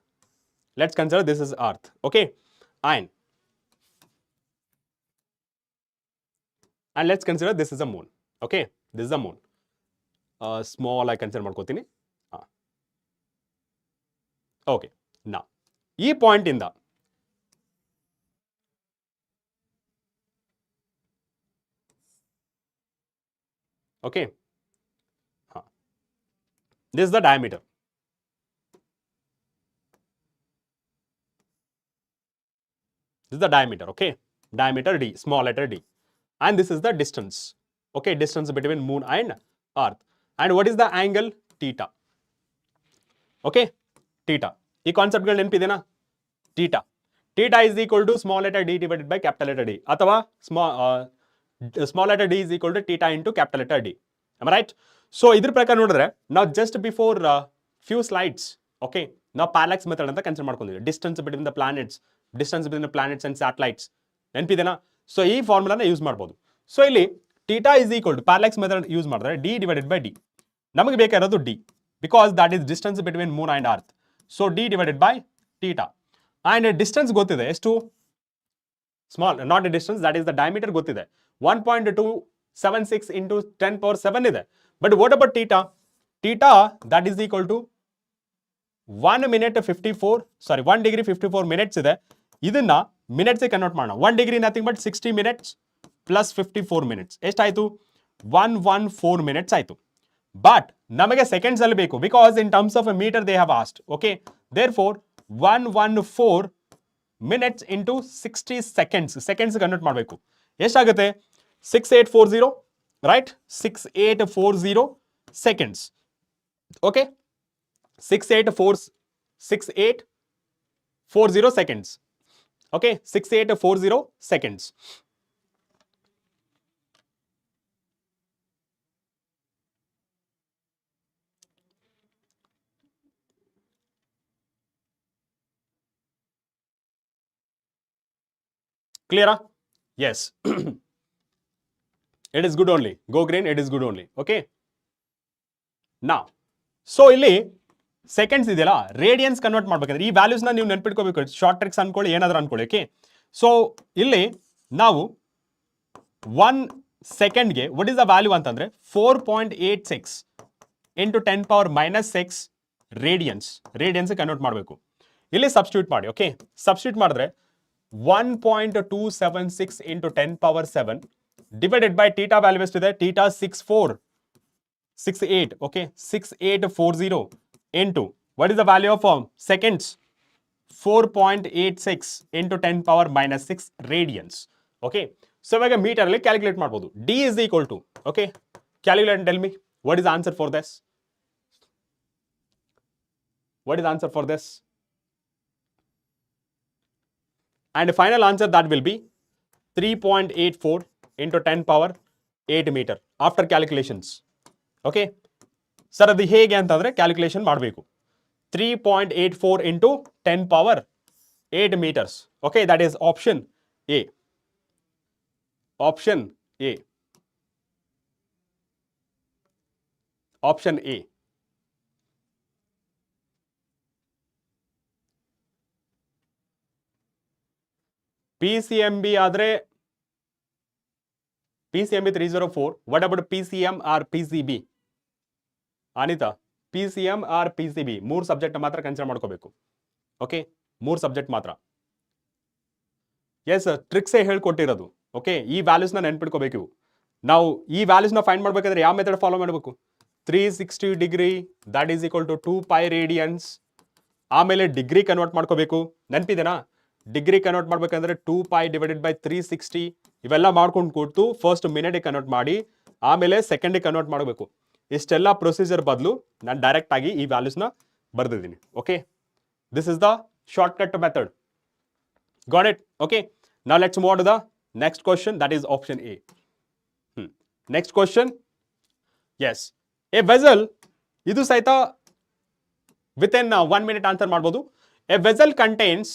Let's consider this is Earth. Okay. And let's consider this is a moon. Okay. This is a moon. Small I consider ಮಾಡ್ಕೋತೀನಿ. Okay. Now, ಈ point ಇಂದ okay. This is the diameter. This is the diameter, okay? Diameter d, small letter d. And this is the distance, okay? Distance between moon and Earth. And what is the angle? Theta. Okay? Theta. ಈ ಕಾನ್ಸೆಪ್ಟ್ಗಳು ನೆನಪಿದೆನಾ? Theta. Theta is equal to small letter d divided by capital letter D. ಅಥವಾ small letter d is equal to theta into capital letter D. Am I right? So ಇದ್ರ ಪ್ರಕಾರ ನೋಡಿದ್ರೆ ನಾವು just before few slides, okay, ನಾವು parallax method ಅಂತ consider ಮಾಡ್ಕೊಂಡಿದ್ದೀವಿ. Distance between the planets, distance between the planets and satellites. ನೆನಪಿದೆನಾ? So ಈ ಫಾರ್ಮುಲಾನ ಯೂಸ್ ಮಾಡ್ಬೋದು. ಸೊ ಇಲ್ಲಿ theta is equal to parallax method use ಮಾಡಿದ್ರೆ d divided by d. ನಮಗೆ ಬೇಕಾಗಿರೋದು d because that is distance between moon and earth. So d divided by theta. And distance ಗೊತ್ತಿದೆ ಎಷ್ಟು? Small, not a distance, that is the diameter ಗೊತ್ತಿದೆ. 1.276 into 10 power 7 ಇದೆ. But what about theta? Theta that is equal to 1 degree 54 minutes ಇದೆ. ಇದನ್ನ minutes convert ಮಾಡೋಣ. 1 degree nothing but 60 minutes plus 54 minutes. ಎಷ್ಟಾಯ್ತು? 114 minutes ಆಯ್ತು. But ನಮಗೆ seconds ಅಲ್ಲಿ ಬೇಕು because in terms of a meter they have asked. Okay, therefore 114 minutes into 60 seconds. Seconds convert ಮಾಡಬೇಕು. ಎಷ್ಟಾಗುತ್ತೆ? 6840, right? 6840 seconds. Okay, 6840 seconds. Okay, 6840 seconds. Clear? Yes. It is good only. Go green, it is good only. Okay. Now, so ಇಲ್ಲಿ seconds ಇದೆಯಲ್ಲ, radiance convert ಮಾಡ್ಬೇಕಂದ್ರೆ ಈ ವ್ಯಾಲ್ಯೂಸ್ನ ನೀವು ನೆನ್ಪಿಟ್ಕೋಬೇಕು. Short tricks ಅನ್ಕೊಳ್ಳಿ, ಏನಾದರೂ ಅನ್ಕೊಳ್ಳಿ. ಓಕೆ, ಸೊ ಇಲ್ಲಿ ನಾವು 1 ಸೆಕೆಂಡ್ಗೆ ವಾಟ್ ಇಸ್ ದ ವ್ಯಾಲ್ಯೂ ಅಂತಂದ್ರೆ 4.86 ಇಂಟು 10 ಪವರ್ -6 ರೇಡಿಯನ್ಸ್ ಕನ್ವರ್ಟ್ ಮಾಡಬೇಕು. ಇಲ್ಲಿ ಸಬ್ಸ್ಟಿಟ್ಯೂಟ್ ಮಾಡಿ. ಓಕೆ, ಸಬ್ಸ್ಟಿಟ್ಯೂಟ್ ಮಾಡಿದ್ರೆ 1.276 into 10 power 7 divided by theta value ಎಷ್ಟಿದೆ? theta 68. Okay, 6840 into what is the value of seconds? 4.86 into 10 power -6 radians. Okay, so ಇವಾಗ metre ಅಲ್ಲಿ calculate ಮಾಡಬಹುದು. d is equal to, okay, calculate and tell me what is the answer for this? What is the answer for this? And the final answer that will be 3.84 into 10 power 8 meter after calculations. Okay, sir, ಅದು ಹೇಗೆ ಅಂತಂದ್ರೆ calculation ಮಾಡಬೇಕು. 3.84 into 10 power 8 meters. Okay, that is option A. Option A. Option A. PCMB ಆದರೆ PCMB 304. What about PCM or PCB? Anita, PCM or PCB ಮೂರು subject ಮಾತ್ರ consider ಮಾಡ್ಕೋಬೇಕು. Okay, ಮೂರು subject ಮಾತ್ರ. ಎಸ್, ಟ್ರಿಕ್ಸೇ ಹೇಳ್ಕೊಟ್ಟಿರೋದು. ಓಕೆ, ಈ ವ್ಯಾಲ್ಯೂಸ್ನ ನೆನ್ಪಿಟ್ಕೋಬೇಕು. ನಾವು ಈ ವ್ಯಾಲ್ಯೂಸ್ನ ಫೈಂಡ್ ಮಾಡಬೇಕಾದ್ರೆ ಯಾವ ಮೆಥಡ್ ಫಾಲೋ ಮಾಡಬೇಕು? 360 degree that is equal to 2 pi radians. ಆಮೇಲೆ ಡಿಗ್ರಿ ಕನ್ವರ್ಟ್ ಮಾಡ್ಕೋಬೇಕು. ನೆನಪಿದೆನಾ? ಡಿಗ್ರಿ ಕನ್ವರ್ಟ್ ಮಾಡ್ಬೇಕಂದ್ರೆ 2 ಪೈ ಡಿವೈಡೆಡ್ ಬೈ 360 ಇವೆಲ್ಲ ಮಾಡ್ಕೊಂಡು ಕೊಟ್ಟು ಫಸ್ಟ್ ಮಿನಿಟ್ಗೆ ಕನ್ವರ್ಟ್ ಮಾಡಿ ಆಮೇಲೆ ಸೆಕೆಂಡಿಗೆ ಕನ್ವರ್ಟ್ ಮಾಡಬೇಕು. ಇಷ್ಟೆಲ್ಲ ಪ್ರೊಸೀಜರ್ ಬದಲು ನಾನು ಡೈರೆಕ್ಟ್ ಆಗಿ ಈ ವ್ಯಾಲ್ಯೂಸ್ನ ಬರ್ದಿದ್ದೀನಿ. Okay, this is the short cut method. Got it? Okay, now let's move to the next question, that is option A. Next question. Yes, a vessel ಇದು ಸಹಿತ ವಿತಿನ್ 1 minute ಆನ್ಸರ್ ಮಾಡ್ಬೋದು. A vessel contains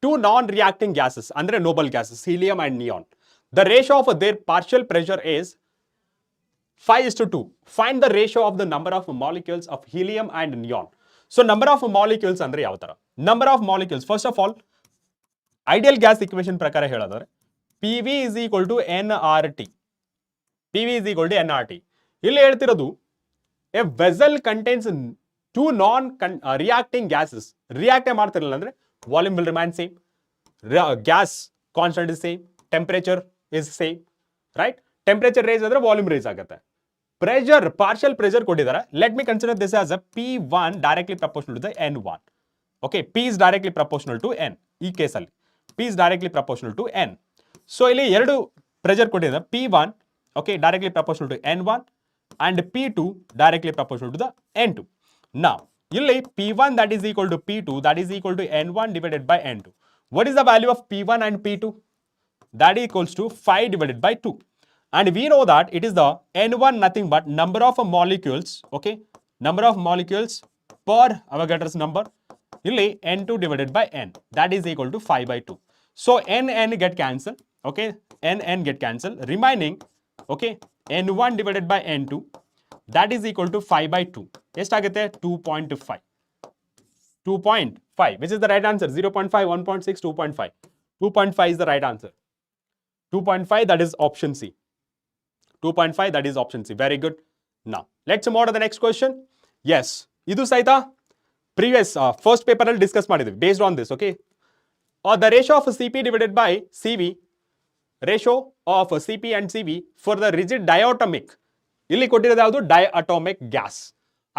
2 non-reacting gases ಅಂದ್ರೆ noble gases, helium and neon. The ratio of their partial pressure is 5:2. Find the ratio of the number of molecules of helium and neon. So number of molecules ಅಂದ್ರೆ ಯಾವ ತರ? Number of molecules, first of all, ideal gas equation ಪ್ರಕಾರ ಹೇಳೋದಾದ್ರೆ PV is equal to nRT. PV is equal to nRT. ಇಲ್ಲಿ ಹೇಳ್ತಿರೋದು A vessel contains 2 non-reacting gases. React ಮಾಡ್ತಿರಲಿಲ್ಲ ಅಂದ್ರೆ volume will remain same, gas constant is same, temperature is same, right? Temperature raise ಆದ್ರೆ volume raise ಆಗುತ್ತೆ. Pressure, partial pressure ಕೊಟ್ಟಿದ್ದಾರೆ. Let me consider this as a P1 directly proportional to the N1. Okay, P is directly proportional to N. ಈ ಕೇಸಲ್ಲಿ P is directly proportional to N. So ಇಲ್ಲಿ ಎರಡು pressure ಕೊಟ್ಟಿದ್ದಾರೆ. P1, okay, directly proportional to N1 and P2 directly proportional to the N2. Now, ಇಲ್ಲಿ P1 that is equal to P2 that is equal to N1 divided by N2. What is the value of P1 and P2? That equals to 5 divided by 2. And we know that it is the N1 nothing but number of molecules, okay, number of molecules per Avogadro's number. Illi N2 divided by N, that is equal to 5 by 2. So N get cancelled, okay, N get cancelled, remaining, okay, N1 divided by N2, that is equal to 5 by 2. ಎಷ್ಟಾಗುತ್ತೆ 2.5. 2.5, which is the right answer. 0.5, 1.6, 2.5. 2.5 is the right answer. 2.5, that is option C. 2.5, that is option C. Very good. Now, let's move on to the next question. Yes, idu saita previous first paper alli discuss madidvi. Based on this, okay, the ratio of Cp divided by Cv, ratio of Cp and Cv for the rigid diatomic, ಇಲ್ಲಿ ಕೊಟ್ಟಿರೋದು ಯಾವುದು? ಡೈಅಟೋಮಿಕ್ gas.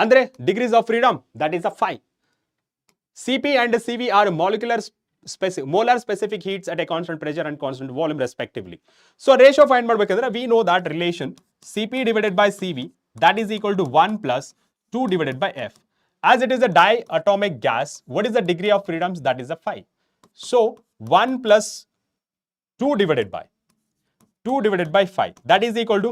ಅಂದ್ರೆ degrees of freedom that is 5. Cp and Cv are molar specific heats at a constant pressure and constant volume respectively. So ratio find ಮಾಡಬೇಕಂದ್ರೆ we know that relation Cp divided by Cv that is equal to 1 plus 2 divided by F. As it is a diatomic gas, what is the degree of freedoms? That is 5. So 1 plus 2 divided by 5, that is equal to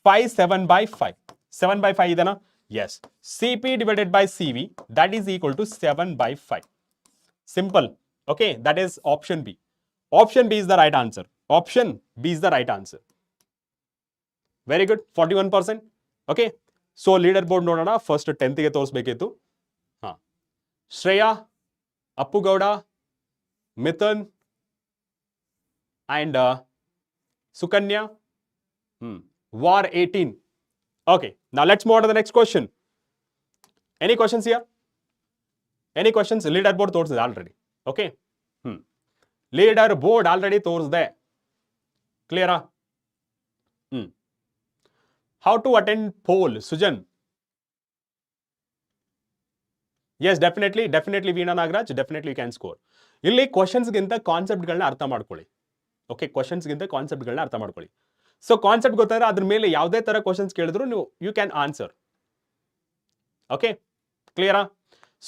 5, 7 by 5. 7 by 5 idana? Yes. Cp divided by Cv, that is equal to 7 by 5. Simple. Okay, that is option B. Option B is the right answer. Option B is the right answer. Very good. 41%. Okay. So leaderboard ನೋಡೋಣ. First 10th ಗೆ ತೋರಿಸಬೇಕಿತ್ತು. Shreya, Appu Gowda, Mithun and Sukanya. War 18. Okay, now let's move on to the next question. Any questions here? Any questions? Leaderboard ತೋರಿಸಿದೆ already. Okay. Leaderboard already ತೋರಿಸಿದೆ. Clear? How to attend poll? Sujan. Yes, definitely Veena Nagaraj, definitely you can score. ಇಲ್ಲಿ questions ಗಿಂತ concept ಗಳನ್ನ ಅರ್ಥ ಮಾಡ್ಕೊಳ್ಳಿ. Okay, questions ಗಿಂತ concept ಗಳನ್ನ ಅರ್ಥ ಮಾಡ್ಕೊಳ್ಳಿ. ಸೊ ಕಾನ್ಸೆಪ್ಟ್ ಗೊತ್ತಾದ್ರೆ ಅದ್ರ ಮೇಲೆ ಯಾವುದೇ ತರ ಕ್ವಶನ್ಸ್ ಕೇಳಿದ್ರು ನೀವು ಯು ಕ್ಯಾನ್ ಆನ್ಸರ್. ಓಕೆ, ಕ್ಲಿಯರಾ?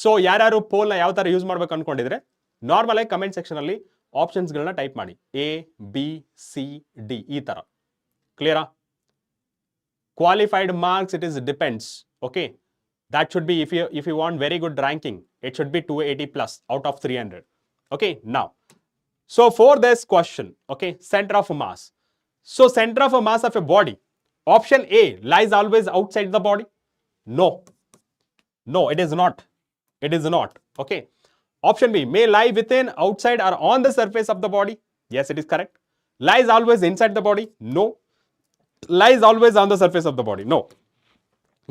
ಸೊ ಯಾರ್ಯಾರು ಪೋಲ್ನ ಯಾವ ತರ ಯೂಸ್ ಮಾಡ್ಬೇಕು ಅನ್ಕೊಂಡಿದ್ರೆ ನಾರ್ಮಲ್ ಆಗಿ ಕಮೆಂಟ್ ಸೆಕ್ಷನ್ ಅಲ್ಲಿ ಆಪ್ಷನ್ಸ್ ಗಳನ್ನ ಟೈಪ್ ಮಾಡಿ, A, B, C, D ಈ ತರ. ಕ್ಲಿಯರಾ? Qualified marks it is depends. Okay, that should be if you want very good ranking, it should be 280 plus out of 300. Okay, now so for this question, okay, center of mass. So center of mass of a body, option A lies always outside the body. No, it is not. Okay, option B may lie within, outside or on the surface of the body. Yes, it is correct. Lies always inside the body. No. Lies always on the surface of the body. No.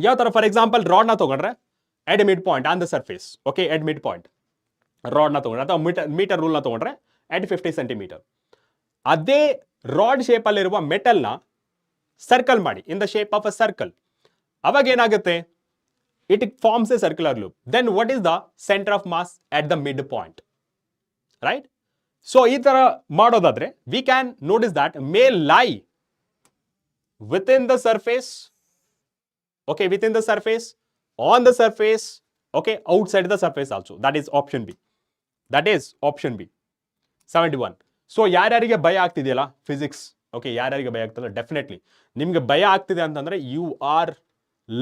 ಯಾವ ತರ? For example rod ನ ತಗೊಂಡ್ರೆ at mid point on the surface. Okay, at mid point rod ನ ತಗೊಂಡ್ರೆ ಅಥವಾ metre rule ನ ತಗೊಂಡ್ರೆ at 50 centimetre. ಅದೇ ರಾಡ್ ಶೇಪ್ ಅಲ್ಲಿರುವ ಮೆಟಲ್ ನ ಸರ್ಕಲ್ ಮಾಡಿ in the shape of a circle. ಅವಾಗ ಏನಾಗುತ್ತೆ? It forms a circular loop. Then what is the centre of mass at the mid point, right? So ಈ ತರ ಮಾಡೋದಾದ್ರೆ we can notice that may lie with in the surface. Okay, within the surface, on the surface, okay, outside the surface also. That is option B. 71. So ಯಾರ್ಯಾರಿಗೆ ಭಯ ಆಗ್ತಿದೆಯಲ್ಲ physics, okay, ಯಾರ್ಯಾರಿಗೆ ಭಯ ಆಗ್ತದೆ? Definitely ನಿಮ್ಗೆ ಭಯ ಆಗ್ತಿದೆ ಅಂತಂದ್ರೆ ಯು ಆರ್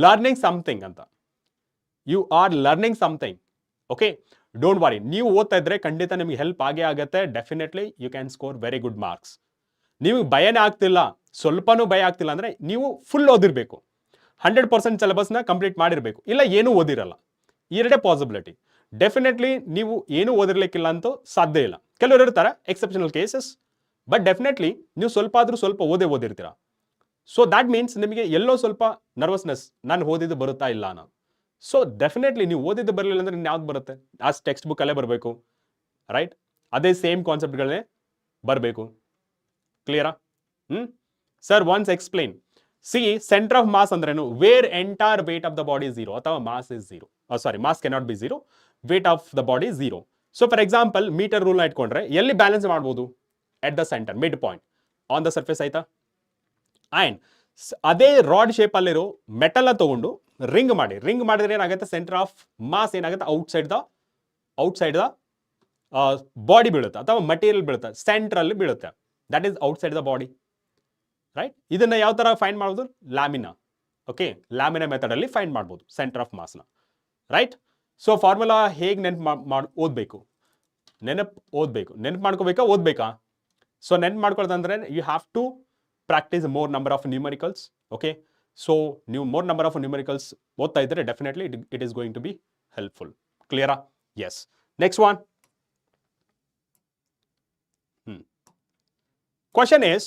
ಲರ್ನಿಂಗ್ ಸಮಥಿಂಗ್ ಅಂತ. You are learning something. Okay, don't worry, ನೀವು ಓದ್ತಾ ಇದ್ರೆ ಖಂಡಿತ ನಿಮಗೆ ಹೆಲ್ಪ್ ಆಗೇ ಆಗುತ್ತೆ. Definitely you can score very good marks. ನಿಮಗೆ ಭಯನೇ ಆಗ್ತಿಲ್ಲ, ಸ್ವಲ್ಪನೂ ಭಯ ಆಗ್ತಿಲ್ಲ ಅಂದರೆ ನೀವು ಫುಲ್ ಓದಿರಬೇಕು, 100% ಸಿಲೆಬಸ್ನ ಕಂಪ್ಲೀಟ್ ಮಾಡಿರಬೇಕು, ಇಲ್ಲ ಏನೂ ಓದಿರಲ್ಲ. ಎರಡೇ ಪಾಸಿಬಿಲಿಟಿ. ಡೆಫಿನೆಟ್ಲಿ ನೀವು ಏನೂ ಓದಿರ್ಲಿಕ್ಕಿಲ್ಲ ಅಂತೂ ಸಾಧ್ಯ ಇಲ್ಲ. ಕೆಲವರು ಇರ್ತಾರೆ ಎಕ್ಸೆಪ್ಷನಲ್ ಕೇಸಸ್, ಬಟ್ ಡೆಫಿನೆಟ್ಲಿ ನೀವು ಸ್ವಲ್ಪ ಆದರೂ ಸ್ವಲ್ಪ ಓದಿರ್ತೀರ. ಸೊ ದ್ಯಾಟ್ ಮೀನ್ಸ್ ನಿಮಗೆ ಎಲ್ಲೋ ಸ್ವಲ್ಪ ನರ್ವಸ್ನೆಸ್, ನಾನು ಓದಿದ್ದು ಬರುತ್ತಾ ಇಲ್ಲ ನಾನು. ಸೊ ಡೆಫಿನೆಟ್ಲಿ ನೀವು ಓದಿದ್ದು ಬರಲಿಲ್ಲ ಅಂದರೆ ಯಾವ್ದು ಬರುತ್ತೆ? ಆ ಟೆಕ್ಸ್ಟ್ ಬುಕ್ಕಲ್ಲೇ ಬರಬೇಕು, ರೈಟ್? ಅದೇ ಸೇಮ್ ಕಾನ್ಸೆಪ್ಟ್ಗಳನ್ನೇ ಬರಬೇಕು. ಕ್ಲಿಯರಾ? Sir once explain. C, centre of mass ಅಂದ್ರೇನು? Where entire weight of the body zero ಅಥವಾ mass is zero. Sorry, mass cannot be zero, weight of the body zero. So for example metre ರೂಲ್ನ ಇಟ್ಕೊಂಡ್ರೆ ಎಲ್ಲಿ balance ಮಾಡ್ಬೋದು? At the centre, mid point on the surface, ಆಯ್ತಾ? And ಅದೇ rod ಶೇಪಲ್ಲಿರೋ ಮೆಟಲ್ನ ತಗೊಂಡು ರಿಂಗ್ ಮಾಡಿದ್ರೆ ಏನಾಗುತ್ತೆ? ಸೆಂಟರ್ ಆಫ್ ಮಾಸ್ ಏನಾಗುತ್ತೆ? ಔಟ್ಸೈಡ್ ದ ಬಾಡಿ ಬೀಳುತ್ತೆ ಅಥವಾ ಮಟೀರಿಯಲ್ ಬೀಳುತ್ತೆ, ಸೆಂಟ್ರಲ್ಲಿ ಬೀಳುತ್ತೆ. That is outside the body, right? ಇದನ್ನ ಯಾವ ತರ ಫೈಂಡ್ ಮಾಡೋದು? ಲ್ಯಾಮಿನಾ. ಓಕೆ, ಲ್ಯಾಮಿನಾ ಮೆಥಡ್ ಅಲ್ಲಿ ಫೈಂಡ್ ಮಾಡ್ಬೋದು ಸೆಂಟರ್ ಆಫ್ ಮಾಸ್ನ, ರೈಟ್? ಸೊ ಫಾರ್ಮುಲಾ ಹೇಗೆ ಓದಬೇಕು? ನೆನಪು ಮಾಡ್ಕೋಬೇಕಾ? ಸೊ ನೆನಪು ಮಾಡ್ಕೊಳ್ಳೋದಂದ್ರೆ you have to practise more number of numericals. Okay, so ನೀವು ಮೋರ್ ನಂಬರ್ ಆಫ್ ನ್ಯೂಮರಿಕಲ್ಸ್ ಓದ್ತಾ ಇದ್ರೆ definitely it is going to be helpful. ಕ್ಲಿಯರಾ? Yes. Next one. Question is,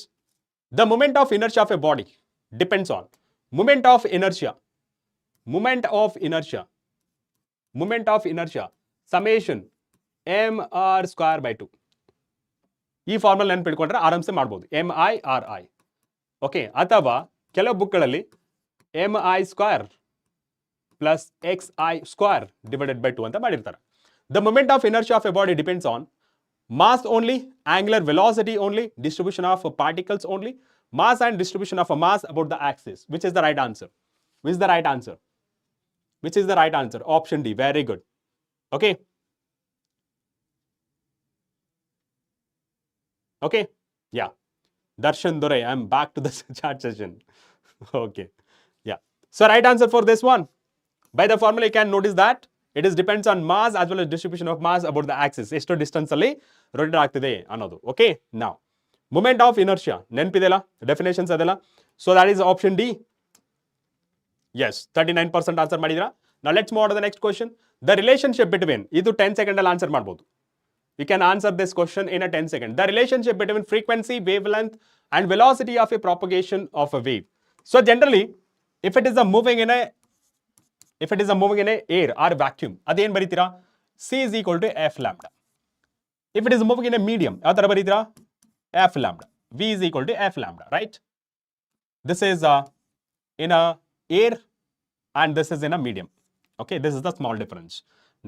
the moment of inertia of a body depends on moment of inertia summation mr square by 2. ಈ formula ನೆನಪಿಟ್ಕೊಂಡ್ರೆ ಆರಾಮ್ಸೆ ಮಾಡ್ಬೋದು, MI/RI. Okay, ಅಥವಾ ಕೆಲವು ಬುಕ್ಗಳಲ್ಲಿ MI square plus XI square divided by 2 ಅಂತ ಮಾಡಿರ್ತಾರೆ. The moment of inertia of a body depends on mass only, angular velocity only, distribution of particles only, mass and distribution of a mass about the axis. Which is the right answer? Option D. Very good. Okay. Yeah. Darshan Dore, I am back to the chat session. Okay. Yeah. So right answer for this one. By the formula you can notice that it is depends on mass as well as distribution of mass about the axis. ಎಷ್ಟು distance ಅಲ್ಲಿ rotate ಆಗ್ತಿದೆ ಅನ್ನೋದು. Okay, ನಾವು moment of inertia ನೆನಪಿದೆಲ್ಲ, definitions ಅದೆಲ್ಲ. So that is option D. Yes, 39% answer ಮಾಡಿದ್ರಾ. ನಾವು let's move on to the next question. The relationship between, ಇದು 10 ಸೆಕೆಂಡ್ ಅಲ್ಲಿ ಆನ್ಸರ್ ಮಾಡ್ಬೋದು. You can answer this question in a 10 second. The relationship between frequency, wave length and velocity of a propagation of a wave. So generally if it is a moving in a air or vacuum, ಅದೇನು ಬರೀತೀರಾ? C is equal to F lambda. If it is moving in a medium, ಯಾವ ತರ ಬರೀತೀರಾ? F lambda. V is equal to F lambda, right? This is in a air and this is in a medium. Okay, this is the small difference.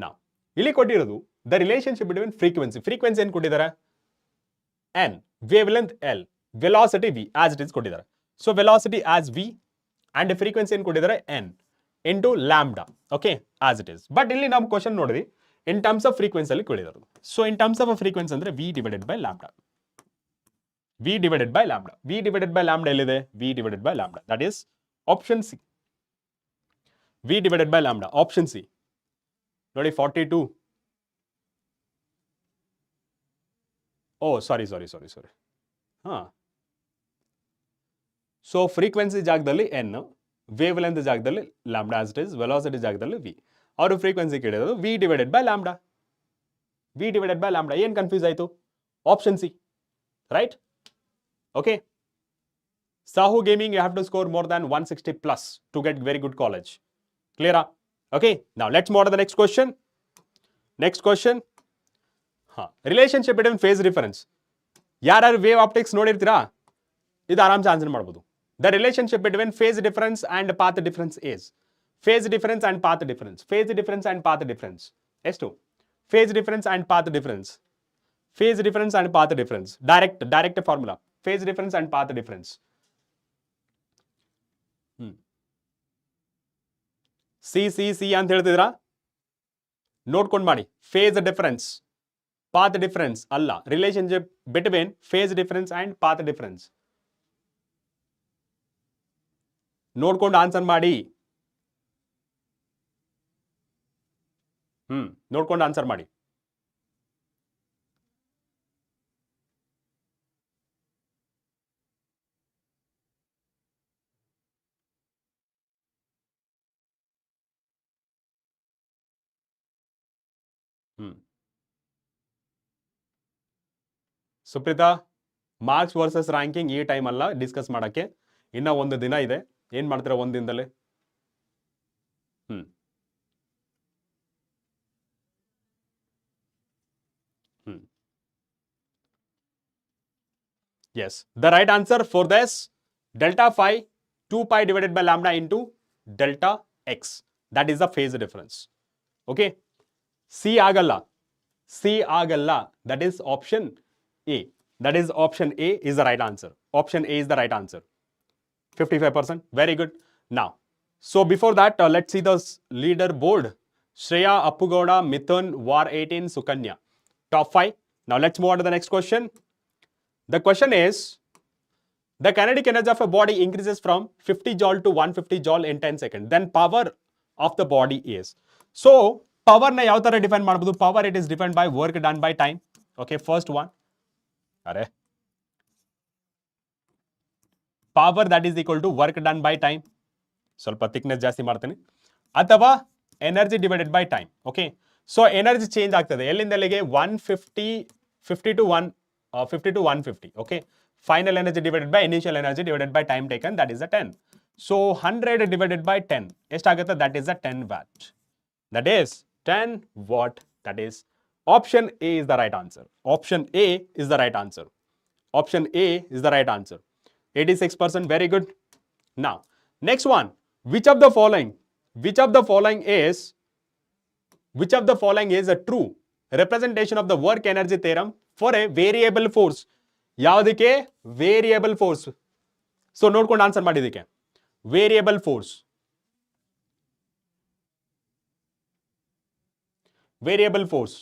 Now, ಇಲ್ಲಿ ಕೊಟ್ಟಿರೋದು the relationship between frequency ಏನು ಕೊಟ್ಟಿದ್ದಾರೆ? N, wavelength L, velocity V as it is ಕೊಟ್ಟಿದ್ದಾರೆ. So velocity as V and frequency ಏನು ಕೊಟ್ಟಿದ್ದಾರೆ? N into lambda. Okay, as it is. But ಇಲ್ಲಿ ನಾವು question ನೋಡಿದ್ವಿ in terms of frequency ಅಲ್ಲಿ ಕೇಳಿದ್ರು. So in terms of a frequency ಅಂದ್ರೆ V divided by lambda. V divided by lambda ಎಲ್ಲಿದೆ? V divided by lambda. That is option C. V divided by lambda. Option C. ನೋಡಿ 42. Oh, sorry. So frequency ಜಾಗದಲ್ಲಿ N, wavelength ಜಾಗದಲ್ಲಿ lambda as it is, velocity ಜಾಗದಲ್ಲಿ V. ಅವರು frequency ಕೇಳಿರೋದು V divided by lambda. ಏನು confuse ಆಯಿತು? Option C, right? Okay. Sahu Gaming, you have to score more than 160 plus to get very good college. Clear? Okay. Now let's move on to the next question. Relationship between phase difference. ಯಾರು wave optics ನೋಡಿರ್ತೀರಾ? ಇದು ಆರಾಮ್ಸೆ answer ಮಾಡ್ಬೋದು. The relationship between phase difference and path difference is phase difference and path difference. ಎಷ್ಟು? Phase difference and path difference. Direct formula. Phase difference and path difference. C ಅಂತ ಹೇಳ್ತಿದ್ರಾ? ನೋಡ್ಕೊಂಡು ಮಾಡಿ. Phase difference, path difference ಅಲ್ಲ. Relationship between phase difference and path difference. ನೋಡ್ಕೊಂಡು answer ಮಾಡಿ. ನೋಡ್ಕೊಂಡು answer ಮಾಡಿ. Supreetha, marks versus ranking ಈ ಟೈಮ್ ಅಲ್ಲ ಡಿಸ್ಕಸ್ ಮಾಡಕ್ಕೆ, ಇನ್ನ ಒಂದು ದಿನ ಇದೆ. ಏನ್ ಮಾಡ್ತೀರಾ ಒಂದ್ ದಿನದಲ್ಲಿ? Yes, the right answer for this, delta phi 2 pi divided by lambda into delta x. That is the phase difference. Okay, C agalla, C agalla. That is option A. That is option A is the right answer. Option A is the right answer. 55%. Very good. Now, so before that, let's see the leaderboard. Shreya, Appugoda, Mithun, War 18, Sukanya. Top 5. Now let's move on to the next question. The question is, the kinetic energy of a body increases from 50 joule to 150 joule in 10 seconds. Then power of the body is. So, power na yav tara define ಮಾಡಬಹುದು? Power, it is defined by work done by time. Okay, first one. Are power that is equal to work done by time. ಸ್ವಲ್ಪ thickness ಜಾಸ್ತಿ ಮಾಡ್ತೀನಿ. ಅಥವಾ energy divided by time. Okay. So, energy change ಆಗ್ತದೆ. ಎಲ್ಲಿಂದ ಎಲ್ಲಿಗೆ? 150, 50 to 150. Okay. Final energy divided by initial energy divided by time taken, that is the 10. So 100 divided by 10, ಎಷ್ಟಾಗುತ್ತೆ? That is the 10 watt. That is 10 watt. That is option A is the right answer. Option A is the right answer. Option A is the right answer. 86%. Very good. Now, next one. Which of the following is a true representation of the work energy theorem for a variable force? ಯಾವುದಕ್ಕೆ? Variable force. So ನೋಡ್ಕೊಂಡು answer ಮಾಡಿದಕ್ಕೆ. Variable force, variable force.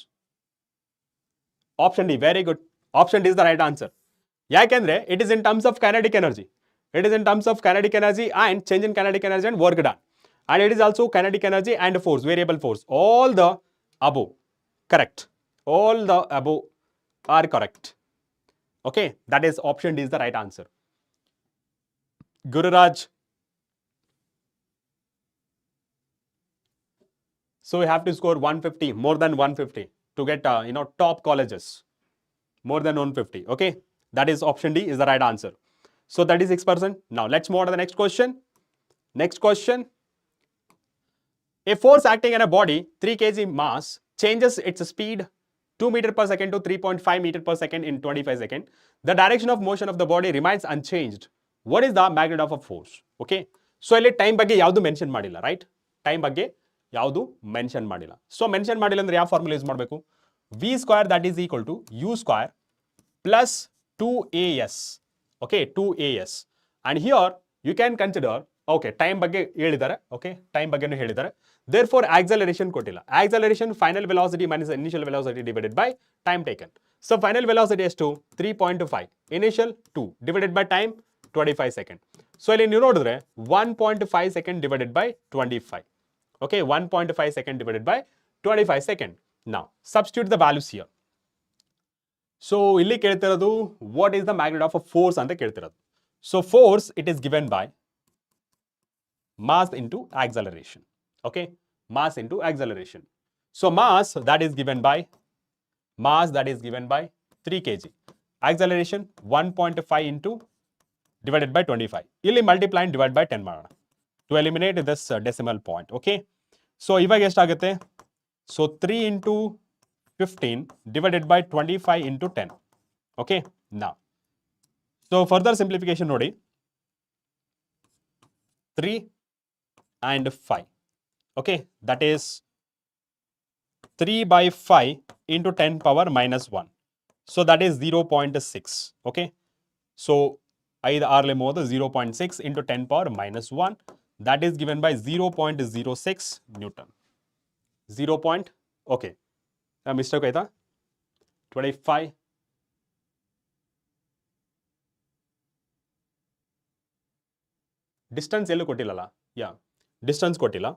Option D. Very good. Option D is the right answer. ಯಾಕೆಂದ್ರೆ it is in terms of kinetic energy. It is in terms of kinetic energy and change in kinetic energy and work done. And it is also kinetic energy and force, variable force. All the above correct. All the above are correct. Okay, that is option D is the right answer. Gururaj. So we have to score 150, more than 150 to get top colleges. More than 150. Okay, that is option D is the right answer. So 36%. Now let's move on to the next question. Next question. A force acting in a body 3 kg mass changes its speed 2 meter per second to 3.5 meter per second in 25 seconds. The direction of motion of the body remains unchanged. What is the magnitude of a force? Okay. So ಇಲ್ಲಿ time ಬಗ್ಗೆ ಯಾವುದು mention ಮಾಡಿಲ್ಲ, right? Time ಬಗ್ಗೆ ಯಾವುದು mention ಮಾಡಿಲ್ಲ. So mention ಮಾಡಿಲ್ಲ ಅಂದ್ರೆ ಯಾವ ಫಾರ್ಮುಲಾ ಯೂಸ್ ಮಾಡಬೇಕು? V square that is equal to U square plus 2AS. Okay, 2AS. And here you can consider, okay, time ಬಗ್ಗೆ ಹೇಳಿದ್ದಾರೆ. Okay, time ಬಗ್ಗೆನೂ ಹೇಳಿದ್ದಾರೆ. Therefore, acceleration ಕೊಟ್ಟಿಲ್ಲ. Acceleration final velocity minus initial velocity divided by time taken. So final velocity is 3.5. Initial 2 divided by time 25 second. So ಇಲ್ಲಿ ನೀವು ನೋಡಿದ್ರೆ 1.5 second divided by 25. Okay, 1.5 second divided by 25 second. Now substitute the values here. So ಇಲ್ಲಿ ಕೇಳ್ತಿರೋದು what is the magnitude of a force ಅಂತ ಕೇಳ್ತಿರೋದು. So force, it is given by mass into acceleration. Okay, mass into acceleration. So mass that is given by 3 kg. Acceleration 1.5 into divided by 25. ಇಲ್ಲಿ multiply and divide by 10 ಮಾಡೋಣ to eliminate this decimal point. Okay, so ಇವಾಗ ಎಷ್ಟಾಗುತ್ತೆ? So 3 into 15 divided by 25 into 10. Okay, now so further simplification ನೋಡಿ, 3 and 5. Okay, that is 3 by 5 into 10 power minus 1. So that is 0.6. Okay, so 5 6 ಮೂವತ್ತು 0.6 into 10 power minus 1. That is given by 0.06 Newton. 0. Okay, mistake ಆಯ್ತಾ? 25. Distance ಎಲ್ಲೂ ಕೊಟ್ಟಿಲ್ಲಲ್ಲ? ಯಾ, distance ಕೊಟ್ಟಿಲ್ಲ.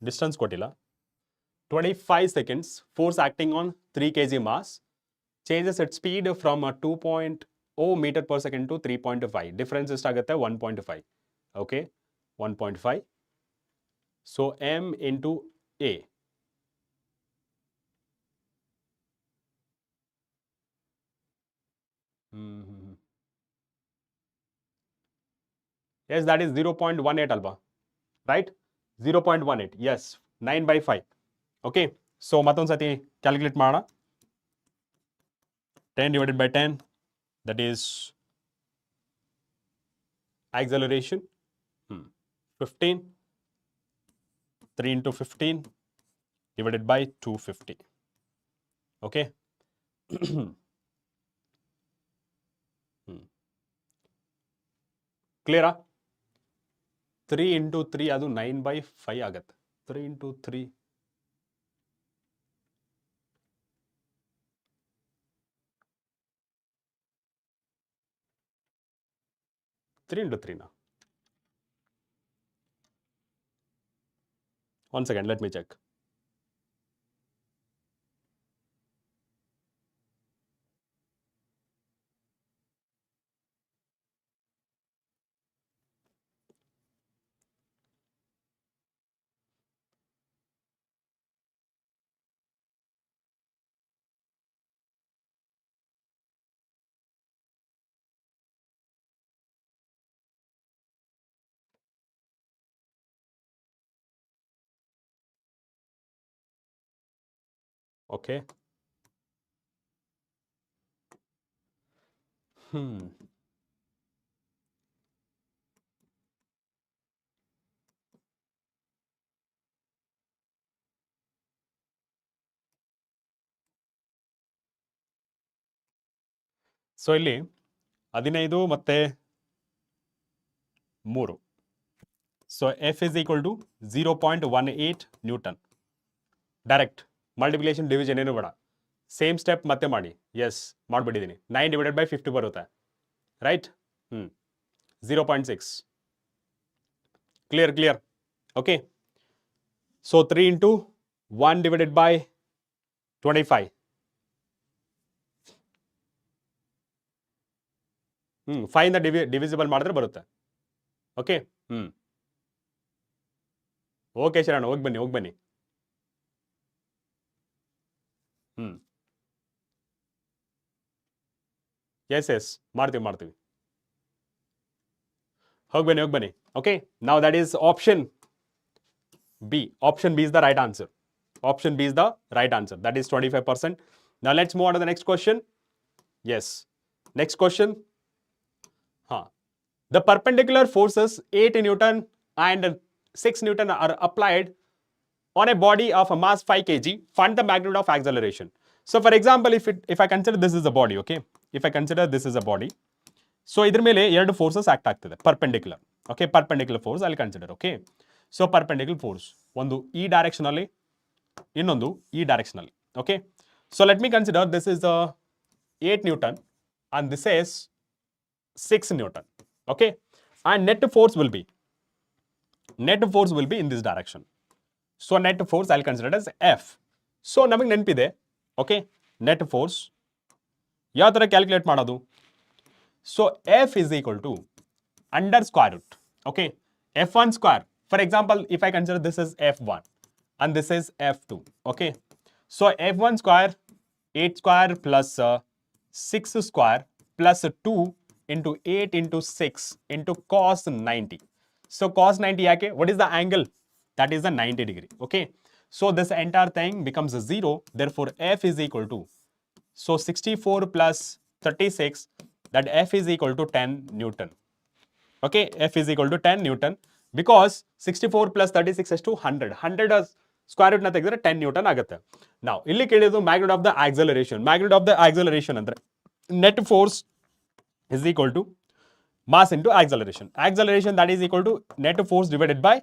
Distance ಕೊಟ್ಟಿಲ್ಲ. 25 seconds, force acting on 3 kg mass changes its speed from 2.0 meter per second to 3.5. Difference ಎಷ್ಟಾಗುತ್ತೆ 1.5. Okay, 1.5. So m into a. Yes, that is 0.18 alba, right? 0.18. Yes, 9/5. Okay, so ಮತ್ತೊಂದು ಸತಿ calculate ಮಾಡೋಣ. 10 divided by 10, that is acceleration. 15. 3 into 15 divided by 250. Okay. Clear? 3 into 3 ಅದು 9/5 ಆಗುತ್ತೆ. 3 into 3 3 into 3 now. One second, let me check. Okay. So ಇಲ್ಲಿ 15 ಮತ್ತೆ 3. So F is equal to 0.18 Newton. Direct multiplication division ಏನು ಬೇಡ, same step ಮತ್ತೆ ಮಾಡಿ. S, ಮಾಡಿಬಿಟ್ಟಿದ್ದೀನಿ. 9 divided by 50 ಬರುತ್ತೆ, right? 0.6. Clear. Okay, so 3 into 1 divided by 25. 5 ಇಂದ divisible ಮಾಡಿದ್ರೆ ಬರುತ್ತೆ. ಓಕೆ. ಓಕೆ ಶರಣ, ಹೋಗಿ ಬನ್ನಿ. ಎಸ್, ಮಾಡ್ತೀವಿ. ಹೋಗಿ ಬನ್ನಿ. ಓಕೆ, ನಾವು that is option B. Option B is the right answer. That is 25%. Now let's move on to the next question. Yes. Next question. The perpendicular forces 8 Newton and 6 Newton are applied on a body of a mass 5 kg. Find the magnitude of acceleration. So for example, if I consider this is a body, okay? If I consider this is a body, so idr mele ಎರಡು forces act ಆಗ್ತದೆ, perpendicular. Okay, perpendicular force I'll consider. Okay, so perpendicular force ಒಂದು ಈ direction ಅಲ್ಲಿ, ಇನ್ನೊಂದು ಈ direction ಅಲ್ಲಿ. Okay, so let me consider this is a 8 Newton and this is 6 Newton. Okay, and net force will be in this direction. So net force I'll consider as F. So ನಮಗೆ ನೆನಪಿದೆ, okay, net force ಯಾವ ತರ calculate ಮಾಡೋದು? So F is equal to under square root. Okay, F1 square. For example, if I consider this is F1 and this is F2. Okay, so F1 square 8 square plus 6 square plus 2 into 8 into 6 into cos 90. So cos 90 yake, what is the angle? That is the 90 degree. Okay, so this entire thing becomes a 0. Therefore F is equal to, so 64 plus 36, that F is equal to 10 Newton. Okay, F is equal to 10 Newton because 64 plus 36 is to 100. 100 square root na ತೆಗೆದ್ರೆ 10 Newton ಆಗುತ್ತೆ. Now ಇಲ್ಲಿ ಕೇಳಿದ್ದು magnitude of the acceleration. Magnitude of the acceleration ಅಂದ್ರೆ net force is equal to mass into acceleration. Acceleration that is equal to net force divided by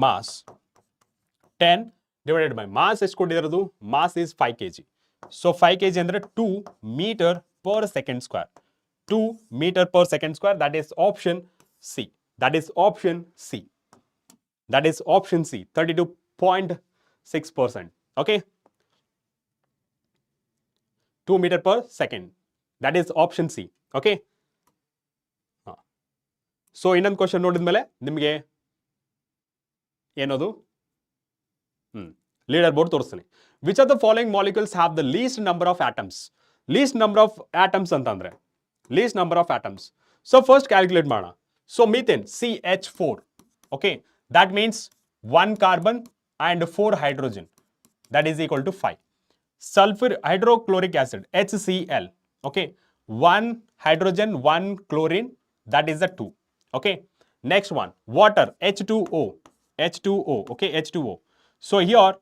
mass. 10 divided by mass ಎಷ್ಟು ಕೊಟ್ಟಿರೋದು? Mass is 5 kg. So 5 kg ಅಂದ್ರೆ 2 meter per second square. 2 meter per second square, that is option C. 32 0.6%. Okay, 2 meter per second. That is option C. Okay. So ಇನ್ನೊಂದು question ನೋಡಿದ್ಮೇಲೆ ನಿಮಗೆ ಏನದು leaderboard ತೋರಿಸ್ತೀನಿ. Which are the following molecules have the least number of atoms? Least number of atoms ಅಂತಂದ್ರೆ least number of atoms. So first calculate ಮಾಡೋಣ. So methane CH4. ಓಕೆ, that means 1 carbon and 4 hydrogen, that is equal to 5. Sulfur hydrochloric acid HCl. Okay, 1 hydrogen 1 chlorine, that is a 2. Okay, next one, water H2O. Okay, H2O. So here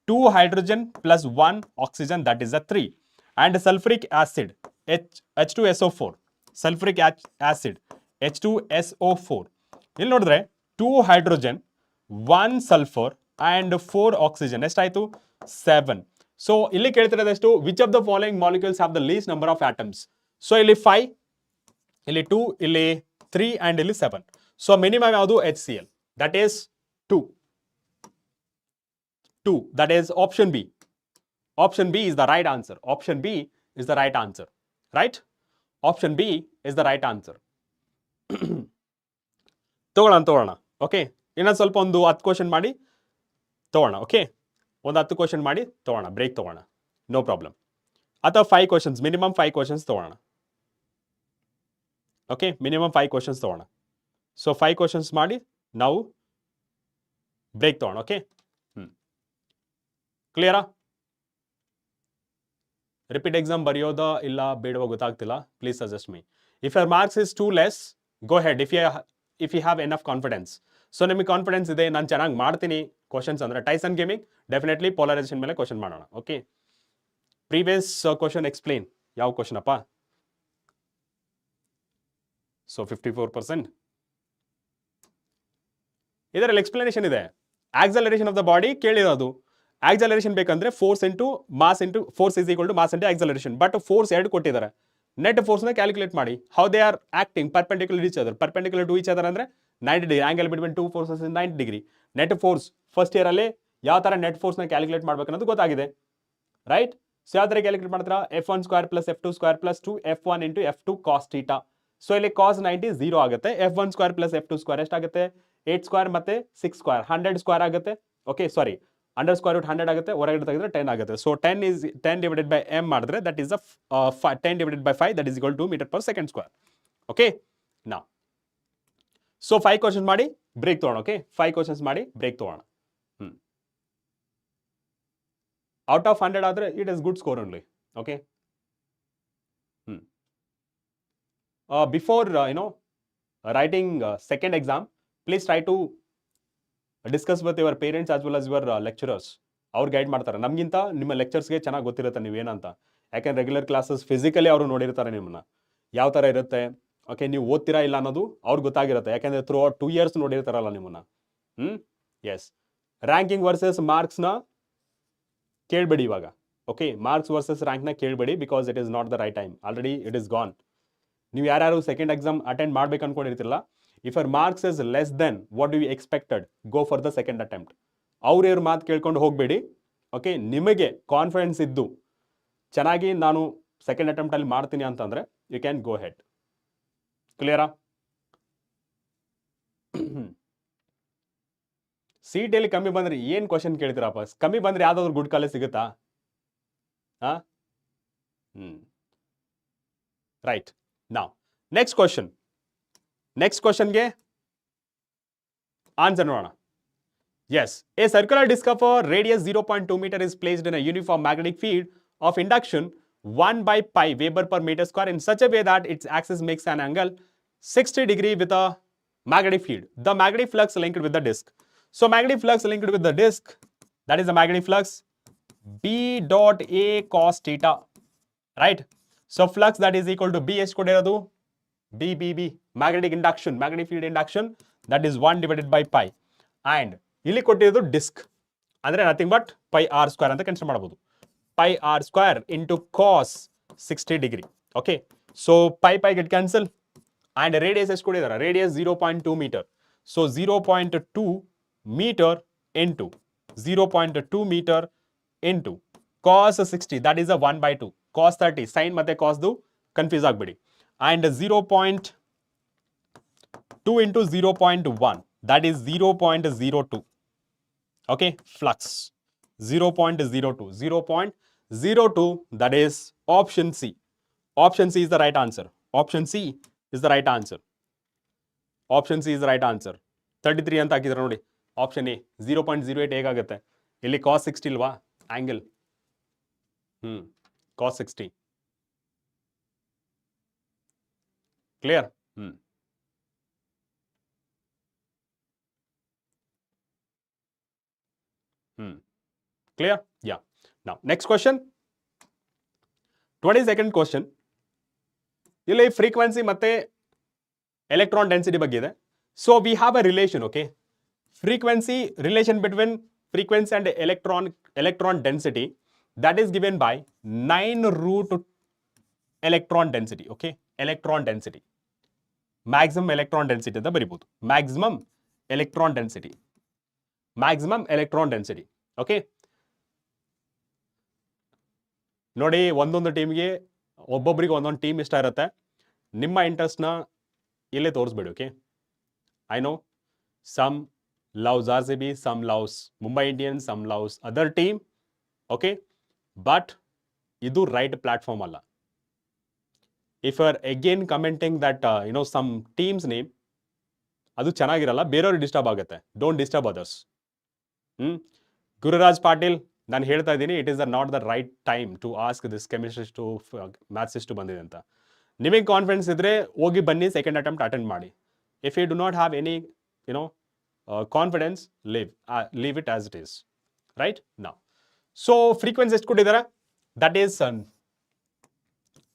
2 hydrogen plus 1 oxygen, that is a 3. And sulfuric acid H2SO4. sulfuric acid H2SO4. ಇಲ್ಲಿ ನೋಡಿದ್ರೆ 2 hydrogen 1 sulfur and 4 oxygen, ಎಷ್ಟಾಯ್ತು? 7. So ಇಲ್ಲಿ ಕೇಳ್ತಿರೋದೆಷ್ಟು? Which of the following molecules have the least number of atoms? So ಇಲ್ಲಿ 5, ಇಲ್ಲಿ 2, ಇಲ್ಲಿ 3 and ಇಲ್ಲಿ 7. So minimum ಯಾವುದು? HCl, that is 2. That is option B. Option B is the right answer. Option B is the right answer. Right? Option B is the right answer. ತಗೊಳ್ಳೋಣ. Okay, ಇನ್ನೊಂದು ಸ್ವಲ್ಪ ಒಂದು 10 question ಮಾಡಿ ತಗೋಣ. Okay, ಒಂದು 10 question ಮಾಡಿ ತಗೋಣ, ಬ್ರೇಕ್ ತಗೋಣ, ನೋ ಪ್ರಾಬ್ಲಮ್. ಅಥವಾ 5 ಕ್ವಶನ್ಸ್, ಮಿನಿಮಮ್ 5 ಕ್ವಶನ್ಸ್ ತಗೋಣ. ಓಕೆ, ಮಿನಿಮಮ್ 5 ಕ್ವಶನ್ಸ್ ತಗೋಣ. ಸೊ 5 ಕ್ವಶನ್ಸ್ ಮಾಡಿ ನಾವು ಬ್ರೇಕ್ ತಗೋಣ. ಓಕೆ, ಕ್ಲಿಯರಾ? ರಿಪೀಟ್ ಎಕ್ಸಾಮ್ ಬರೆಯೋದಾ ಇಲ್ಲ ಬೇಡವಾ ಗೊತ್ತಾಗ್ತಿಲ್ಲ. Please suggest me. If your marks is too less, go ahead. If you have enough confidence. So ನಿಮಗೆ ಕಾನ್ಫಿಡೆನ್ಸ್ ಇದೆ, ನಾನು ಚೆನ್ನಾಗಿ ಮಾಡ್ತೀನಿ ಕ್ವಶನ್ಸ್ ಅಂದರೆ ಟೈಸನ್ ಗೇಮಿಂಗ್ ಡೆಫಿನೆಟ್ಲಿ ಪೋಲರೈಸೇಷನ್ ಮೇಲೆ ಕ್ವಶನ್ ಮಾಡೋಣ. Okay, previous question explain. ಯಾವ ಕ್ವಶನ್ ಅಪ್ಪ? ಸೊ 54%. ಇದರಲ್ಲಿ ಎಕ್ಸ್ಪ್ಲನೇಷನ್ ಇದೆ. ಆಕ್ಸಲರೇಷನ್ ಆಫ್ ದ ಬಾಡಿ ಕೇಳಿರೋದು. ಆಕ್ಸಲರೇಷನ್ ಬೇಕಂದ್ರೆ force into mass into force is equal to mass into acceleration. But force 2 ಕೊಟ್ಟಿದ್ದಾರೆ. ನೆಟ್ ಫೋರ್ಸ್ನ ಕ್ಯಾಲ್ಕುಲೇಟ್ ಮಾಡಿ. How they are acting perpendicular each other. Perpendicular to each other ಅಂದರೆ 90 degree. Angle between 2 forces is 90 degree. Net force first year ಅಲ್ಲಿ ಯಾವ ತರ net force ನ calculate ಮಾಡ್ಬೇಕನ್ನೋದು ಗೊತ್ತಾಗಿದೆ, ರೈಟ್? ಸೊ ಯಾವ ತರ ಕ್ಯಾಲ್ಕುಲೇಟ್ ಮಾಡ್ತೀರಾ? F1 square plus F2 square plus 2 F1 into F2 cos theta. So ಇಲ್ಲಿ ಕಾಸ್ 90 0 ಆಗುತ್ತೆ. F1 square plus F2 square ಎಷ್ಟಾಗುತ್ತೆ? 8 ಸ್ಕ್ವೇರ್ ಮತ್ತೆ 6 ಸ್ಕ್ವೇರ್ 100 ಸ್ಕ್ವೇರ್ ಆಗುತ್ತೆ. Okay, sorry, under square root 100 ಆಗುತ್ತೆ, ಹೊರಗಡೆ ತೆಗೆದ್ರೆ 10 ಆಗುತ್ತೆ. ಸೊ 10 ಡಿವೈಡೆಡ್ ಬೈ m ಮಾಡಿದ್ರೆ that is 10 divided by 5, that is equal to metre per second square. Okay, ನಾ ಸೊ 5 ಕ್ವಶನ್ಸ್ ಮಾಡಿ ಬ್ರೇಕ್ ತಗೋಣ. ಓಕೆ, 5 ಕ್ವಶನ್ಸ್ ಮಾಡಿ ಬ್ರೇಕ್ ತಗೋಣ. ಔಟ್ ಆಫ್ 100 ಆದರೆ it is good score only. Okay, before writing second exam, please try to discuss with your parents as well as your lecturers. ಅವ್ರು guide ಮಾಡ್ತಾರೆ. ನಮಗಿಂತ ನಿಮ್ಮ ಲೆಕ್ಚರ್ಸ್ಗೆ ಚೆನ್ನಾಗಿ ಗೊತ್ತಿರುತ್ತೆ ನೀವೇನಂತ. ಯಾಕೆಂದ್ರೆ ರೆಗ್ಯುಲರ್ ಕ್ಲಾಸಸ್ ಫಿಸಿಕಲಿ ಅವರು ನೋಡಿರ್ತಾರೆ ನಿಮ್ಮನ್ನ, ಯಾವ ಥರ ಇರುತ್ತೆ. ಓಕೆ, ನೀವು ಓದ್ತೀರಾ ಇಲ್ಲ ಅನ್ನೋದು ಅವ್ರಿಗೆ ಗೊತ್ತಾಗಿರುತ್ತೆ. ಯಾಕೆಂದ್ರೆ ಥ್ರೂ ಔಟ್ 2 ಇಯರ್ಸ್ ನೋಡಿರ್ತಾರಲ್ಲ ನಿಮ್ಮನ್ನ. ಎಸ್, ರ್ಯಾಂಕಿಂಗ್ ವರ್ಸಸ್ ಮಾರ್ಕ್ಸ್ನ ಕೇಳಬೇಡಿ ಇವಾಗ. ಓಕೆ, ಮಾರ್ಕ್ಸ್ ವರ್ಸಸ್ ರ್ಯಾಂಕ್ನ ಕೇಳಬೇಡಿ, because it is not the right time. Already it is gone. ನೀವು ಯಾರ್ಯಾರು ಸೆಕೆಂಡ್ ಎಕ್ಸಾಮ್ ಅಟೆಂಡ್ ಮಾಡ್ಬೇಕು ಅನ್ಕೊಂಡಿರ್ತಿರಲ್ಲ, if your marks is less then what you expected, go for the second attempt. ಅವ್ರ ಮಾತು ಕೇಳ್ಕೊಂಡು ಹೋಗಬೇಡಿ. ಓಕೆ, ನಿಮಗೆ ಕಾನ್ಫಿಡೆನ್ಸ್ ಇದ್ದು ಚೆನ್ನಾಗಿ ನಾನು ಸೆಕೆಂಡ್ ಅಟೆಂಪ್ಟಲ್ಲಿ ಮಾಡ್ತೀನಿ ಅಂತಂದರೆ ಯು ಕ್ಯಾನ್ ಗೋ ಹೆಡ್. ಕ್ಲಿಯರಾ? CET ಕಮ್ಮಿ ಬಂದರೆ ಏನು ಕ್ವಶನ್ ಕೇಳ್ತೀರಪ್ಪ? ಕಮ್ಮಿ ಬಂದರೆ ಯಾವುದಾದ್ರು ಗುಡ್ ಕಾಲೇಜ್ ಸಿಗುತ್ತಾ? ಹಾಂ, ರೈಟ್. ನಾವು ನೆಕ್ಸ್ಟ್ ಕ್ವಶನ್ಗೆ ಆನ್ಸರ್ ನೋಡೋಣ. Yes, a circular disc of radius 0.2 meter is placed in a uniform magnetic field of induction 1/pi Weber per meter square in such a way that its axis makes an angle 60 degree with a magnetic field. The magnetic flux linked with the disk. So magnetic flux linked with the disk, that is the magnetic flux B dot A cos theta, right? So flux that is equal to B ಎಷ್ಟು ಕೊಟ್ಟಿರೋದು? B. Magnetic induction, magnetic field induction, that is 1 divided by pi. And ಇಲ್ಲಿ ಕೊಟ್ಟಿರೋದು disc ಅಂದರೆ nothing but pi r square ಅಂತ consider ಮಾಡಬಹುದು. pi r square into cos 60 degree. Okay, so pi get cancel. And radius ಎಷ್ಟು ಕೊಟ್ಟಿದ್ದಾರೆ? Radius 0.2 meter. So 0.2 meter into 0.2 meter into cos 60, that is a 1/2, cos 30, sin ಮತ್ತೆ cosದು confuse ಆಗಬೇಡಿ, and 0.2 into 0.1, that is 0.02. Okay, flux 0.02, 0.02, that is option C. Option C is the right answer. Option C is the right answer. Option C is the right answer. 33 ಅಂತ ಹಾಕಿದ್ರೆ ನೋಡಿ, option A 0.08 ಹೇಗಾಗುತ್ತೆ? ಇಲ್ಲಿ cos 60 ಇಲ್ವಾ angle? cos 60 clear. Clear? Yeah. Now, next question. 22nd question. ಇಲ್ಲಿ frequency ಮತ್ತೆ electron density ಬಗ್ಗೆ ಇದೆ. So, we have a relation, okay? Frequency, relation between frequency and electron density, that is given by 9 root electron density, okay? Electron density. Maximum electron density ಅಂತ ಬರಿಬಹುದು. Maximum electron density. Maximum electron density. Okay? ನೋಡಿ, ಒಂದೊಂದು ಟೀಮ್ಗೆ ಒಬ್ಬೊಬ್ಬರಿಗೆ ಒಂದೊಂದು team ಇಷ್ಟ ಇರುತ್ತೆ. ನಿಮ್ಮ ಇಂಟ್ರೆಸ್ಟ್ನ ಇಲ್ಲೇ ತೋರಿಸ್ಬೇಡಿ. Okay, I know some loves RCB, some loves Mumbai Indians, some loves other team. Okay, but ಇದು ರೈಟ್ ಪ್ಲಾಟ್ಫಾರ್ಮ್ ಅಲ್ಲ. If you are again commenting that some teams name, ಅದು ಚೆನ್ನಾಗಿರಲ್ಲ, ಬೇರೆಯವ್ರಿಗೆ ಡಿಸ್ಟರ್ಬ್ ಆಗುತ್ತೆ. Don't disturb others. Gururaj Patil, ನಾನು ಹೇಳ್ತಾ ಇದ್ದೀನಿ, it is not the right time to ask this ಕೆಮಿಸ್ಟ್ರಿಸ್ಟು ಮ್ಯಾಥ್ಸಿಸ್ಟು ಬಂದಿದೆ ಅಂತ. ನಿಮಗೆ ಕಾನ್ಫಿಡೆನ್ಸ್ ಇದ್ದರೆ ಹೋಗಿ ಬನ್ನಿ, ಸೆಕೆಂಡ್ ಅಟೆಂಪ್ಟ್ ಅಟೆಂಡ್ ಮಾಡಿ. If you do not have any confidence, leave it as it is. Right ನಾವು ಸೊ ಫ್ರೀಕ್ವೆನ್ಸಿ ಎಷ್ಟು ಕೊಟ್ಟಿದ್ದಾರೆ? That is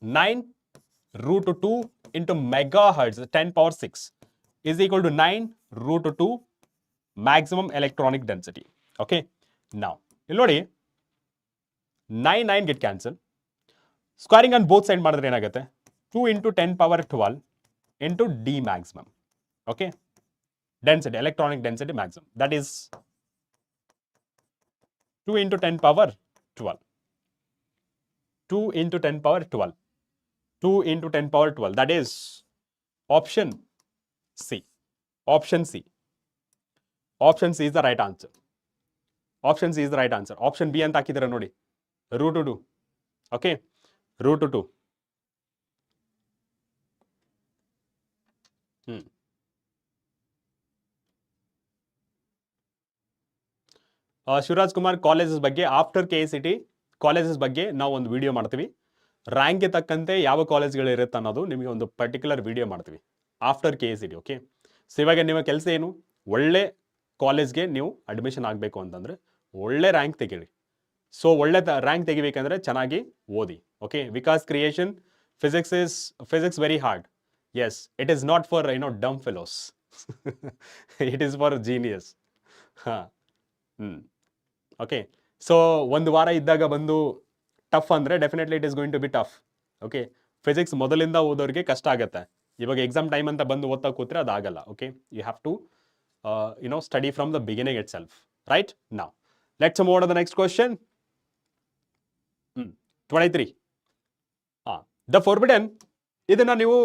9 root 2 into megahertz 10⁶ is equal to 9 root 2 maximum electronic density. Okay, now ಇಲ್ಲಿ ನೋಡಿ, 9 get cancel. Squaring on both side ಮಾಡಿದ್ರೆ ಏನಾಗುತ್ತೆ? 2 into 10⁻12 into d maximum. Okay, density, electronic density maximum, that is 2 into 10⁻12. 2 into 10⁻12. 2 into 10⁻12, that is option C. Option C. Option C is the right answer. Option C is the right answer. Option B ಅಂತ ಹಾಕಿದ್ರೆ ನೋಡಿ, root 2. Okay, root 2. Shivraj Kumar, colleges ಬಗ್ಗೆ after KCET colleges ಬಗ್ಗೆ ನಾವು ಒಂದು video ಮಾಡ್ತೀವಿ. ರ್ಯಾಂಕ್ಗೆ ತಕ್ಕಂತೆ ಯಾವ ಕಾಲೇಜ್ಗಳು ಇರುತ್ತೆ ಅನ್ನೋದು ನಿಮಗೆ ಒಂದು ಪರ್ಟಿಕ್ಯುಲರ್ ವಿಡಿಯೋ ಮಾಡ್ತೀವಿ ಆಫ್ಟರ್ KCET. ಓಕೆ, ಸೊ ಇವಾಗ ನಿಮ್ಮ ಕೆಲಸ ಏನು? ಒಳ್ಳೆ ಕಾಲೇಜ್ಗೆ ನೀವು ಅಡ್ಮಿಷನ್ ಆಗಬೇಕು ಅಂತಂದರೆ ಒಳ್ಳೆ ರ್ಯಾಂಕ್ ತೆಗೀರಿ. ಸೊ ಒಳ್ಳೆ ರ್ಯಾಂಕ್ ತೆಗಿಬೇಕಂದ್ರೆ ಚೆನ್ನಾಗಿ ಓದಿ. Okay, Vikas Creation, physics very hard. Yes, it is not for dumb fellows, it is for genius. Okay, so ಒಂದು ವಾರ ಇದ್ದಾಗ ಬಂದು ಟಫ್ ಅಂದರೆ definitely it is going to be tough. Okay, physics ಮೊದಲಿಂದ ಓದೋರಿಗೆ ಕಷ್ಟ ಆಗುತ್ತೆ. ಇವಾಗ ಎಕ್ಸಾಮ್ ಟೈಮ್ ಅಂತ ಬಂದು ಓದ್ತಾ ಕೂತ್ರೆ ಅದಾಗಲ್ಲ. Okay, you have to study from the beginning itself. Right ನಾವು let's move on to the next question. 23. The forbidden, ಇದನ್ನ ನೀವು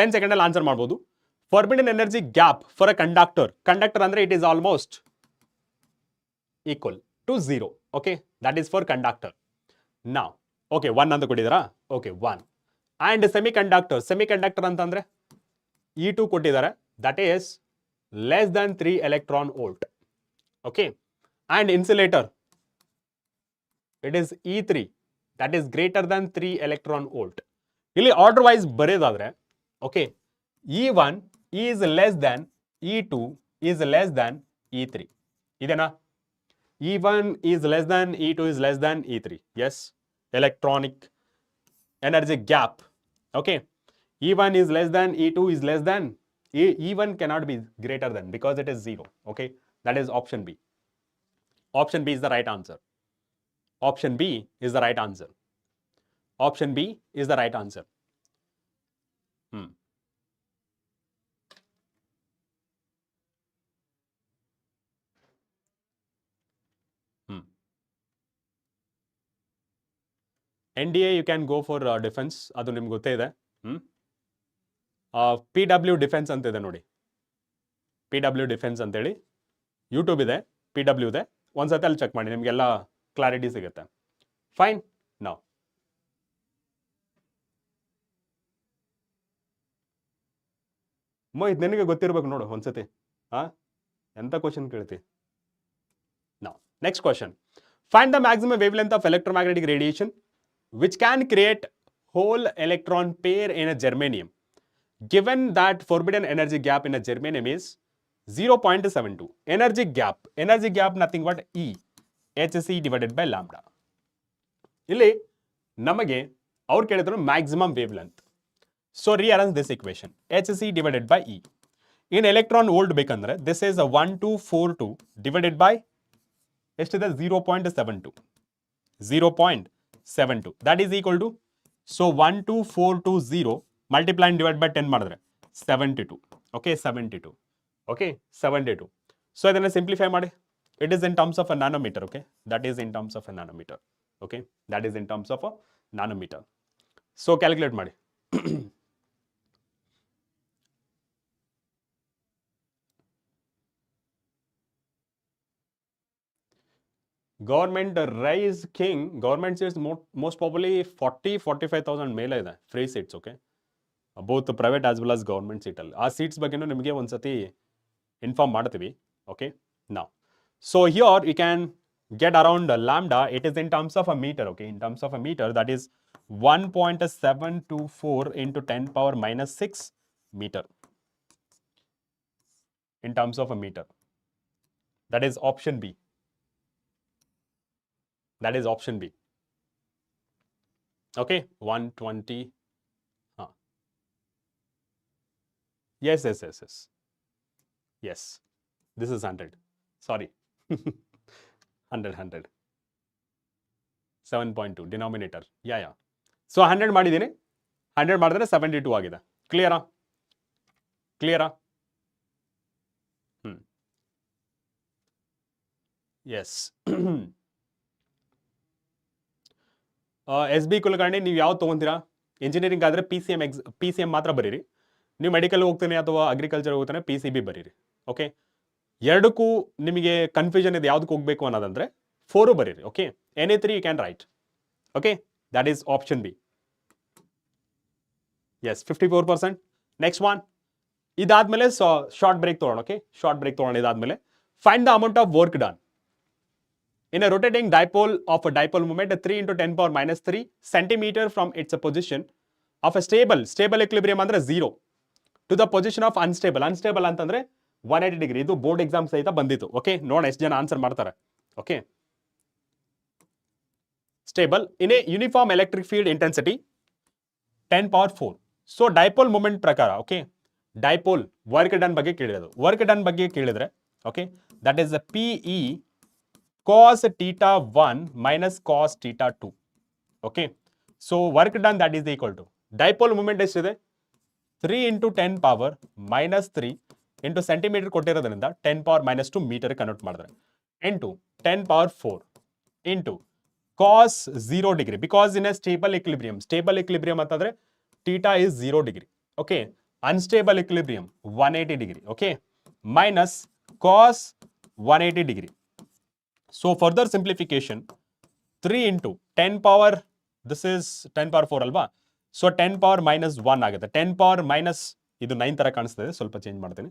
10 ಸೆಕೆಂಡಲ್ಲಿ ಆನ್ಸರ್ ಮಾಡ್ಬೋದು. Forbidden energy gap for a conductor ಅಂದರೆ it is almost equal to 0. Okay, that is for conductor. Now, okay, 1 ಅಂತ ಕೊಟ್ಟಿದ್ದಾರಾ? Okay, 1. And semiconductor ಅಂತಂದ್ರೆ E2 ಕೊಟ್ಟಿದ್ದಾರೆ, that is less than 3 electron volt. Okay, and insulator, it is E3, that is greater than 3 electron volt. ಇಲ್ಲಿ order wise ಬರೆಯೋದಾದ್ರೆ, okay, E1 is less than E2 is less than E3. ಇದೇನಾ? E1 is less than E2 is less than E3. Yes, electronic energy gap. Okay, E1 is less than E2 is less than E1 cannot be greater than, because it is 0. Okay, that is option B. Option B is the right answer. Option B is the right answer. Option B is the right answer. NDA you can go for defence, ಅದು ನಿಮ್ಗೆ ಗೊತ್ತೇ ಇದೆ. PW defence ಅಂತ ಇದೆ ನೋಡಿ, PW defence ಅಂತೇಳಿ YouTube ಇದೆ, PW ಇದೆ, ಒಂದ್ಸತಿ ಅಲ್ಲಿ ಚೆಕ್ ಮಾಡಿ, ನಿಮಗೆಲ್ಲ ಕ್ಲಾರಿಟಿ ಸಿಗುತ್ತೆ. ಫೈನ್. ನಾವು ಇದು ನಿನಗೆ ಗೊತ್ತಿರ್ಬೇಕು ನೋಡು ಒಂದ್ಸತಿ. ಎಂತ ಕ್ವಶನ್ ಕೇಳ್ತಿ ನಾವು. Next question, find the maximum wave length of electromagnetic radiation which can create whole electron pair in a germanium given that forbidden energy gap in a germanium is 0.72. energy gap nothing but 𝐒𝐻𝐶 divided by lambda. ಇಲ್ಲಿ ನಮಗೆ ಅವ್ರು ಕೇಳಿದ್ರು maximum wave length. So rearrange this equation, hc divided by E. in electron volt ಬೇಕಂದ್ರೆ this is a 1242 divided by ಎಷ್ಟಿದೆ 0.72, 0.72, that is equal to, so 12420 multiply and divide by 10 ಮಾಡಿದ್ರೆ 72. okay, 72. okay, 72. so ಇದನ್ನ simplify ಮಾಡಿ, it is in terms of a nanometer. okay, that is in terms of a nanometer. okay, that is in terms of a nanometer. so calculate ಮಾಡಿ. Government rise king, government seats most probably 40-45,000 ಮೇಲೆ ಇದೆ free seats. Okay, both private as well as government ಸೀಟಲ್ಲಿ. ಆ seats ಬಗ್ಗೆನೂ ನಿಮಗೆ ಒಂದ್ಸತಿ inform ಮಾಡ್ತೀವಿ. Okay, ನಾವು so here you can get around lambda, it is in terms of a meter. okay, in terms of a meter, that is 1.724 into 10 power minus 6 meter in terms of a meter. That is option B. That is option B. okay, 120. yes, this is 100, sorry. 100 7.2 denominator. Yeah so 100 ಮಾಡಿದ್ದೀನಿ, 100 ಮಾಡಿದ್ರೆ 72 ಆಗಿದೆ. ಕ್ಲಿಯರಾ? S. SB Kulkarni, ನೀವು ಯಾವ್ದು ತೊಗೊತೀರಾ? Engineering ಆದರೆ PCM ಮಾತ್ರ ಬರೀರಿ. ನೀವು ಮೆಡಿಕಲ್ ಹೋಗ್ತಾನೆ ಅಥವಾ ಅಗ್ರಿಕಲ್ಚರ್ ಹೋಗ್ತಾನೆ PCB ಬರೀರಿ. ಓಕೆ, ಎರಡಕ್ಕೂ ನಿಮಗೆ ಕನ್ಫ್ಯೂಷನ್ ಇದೆ ಯಾವ್ದಕ್ಕೆ ಹೋಗಬೇಕು ಅನ್ನೋದಂದ್ರೆ 4 ಬರೀರಿ. Okay, any 3 you can write. Okay, that is option B. yes, 54%. next one, ಇದಾದ್ಮೇಲೆ ಶಾರ್ಟ್ ಬ್ರೇಕ್ ತೊಗೊಳ್ಳೋಣ. ಓಕೆ, ಶಾರ್ಟ್ ಬ್ರೇಕ್ ತೊಗೊಳ್ಳೋಣ. ಇದಾದ್ಮೇಲೆ find the amount of work done in a rotating dipole of a dipole moment 3 into 10 power minus 3 centimeter from its position of a stable equilibrium ಅಂದ್ರೆ 0 to the position of unstable ಅಂತಂದ್ರೆ 180 degree. ಇದು board exam ಸಹಿತ ಬಂದಿತ್ತು. Okay, ನೋಡೋಣ ಎಷ್ಟು ಜನ answer ಮಾಡ್ತಾರೆ. Okay, stable in a uniform electric field intensity 10 power 4. So dipole moment ಪ್ರಕಾರ, ಓಕೆ, ಡೈಪೋಲ್ ವರ್ಕ್ ಡನ್ ಬಗ್ಗೆ ಕೇಳಿದ್ರೆ, okay, that is PE cos θ1 minus cos θ2. okay, so work done that is equal to dipole moment ಎಷ್ಟಿದೆ 3 into 10 power minus 3 into centimeter ಕೊಟ್ಟಿರೋದ್ರಿಂದ 10 power minus 2 meter convert ಮಾಡಿದ್ರೆ into 10 power 4 into cos 0 degree, because in a stable equilibrium ಅಂತಂದ್ರೆ θ is 0 degree. okay, unstable equilibrium 180 degree. okay, minus cos 180 degree. So further simplification, 3 into 10 power, this is 10 power 4 ಅಲ್ವಾ, so 10 power minus 1 ಆಗುತ್ತೆ. 10 power minus, ಇದು 9 ತರ ಕಾಣಿಸ್ತದೆ, ಸ್ವಲ್ಪ change ಮಾಡ್ತೀನಿ.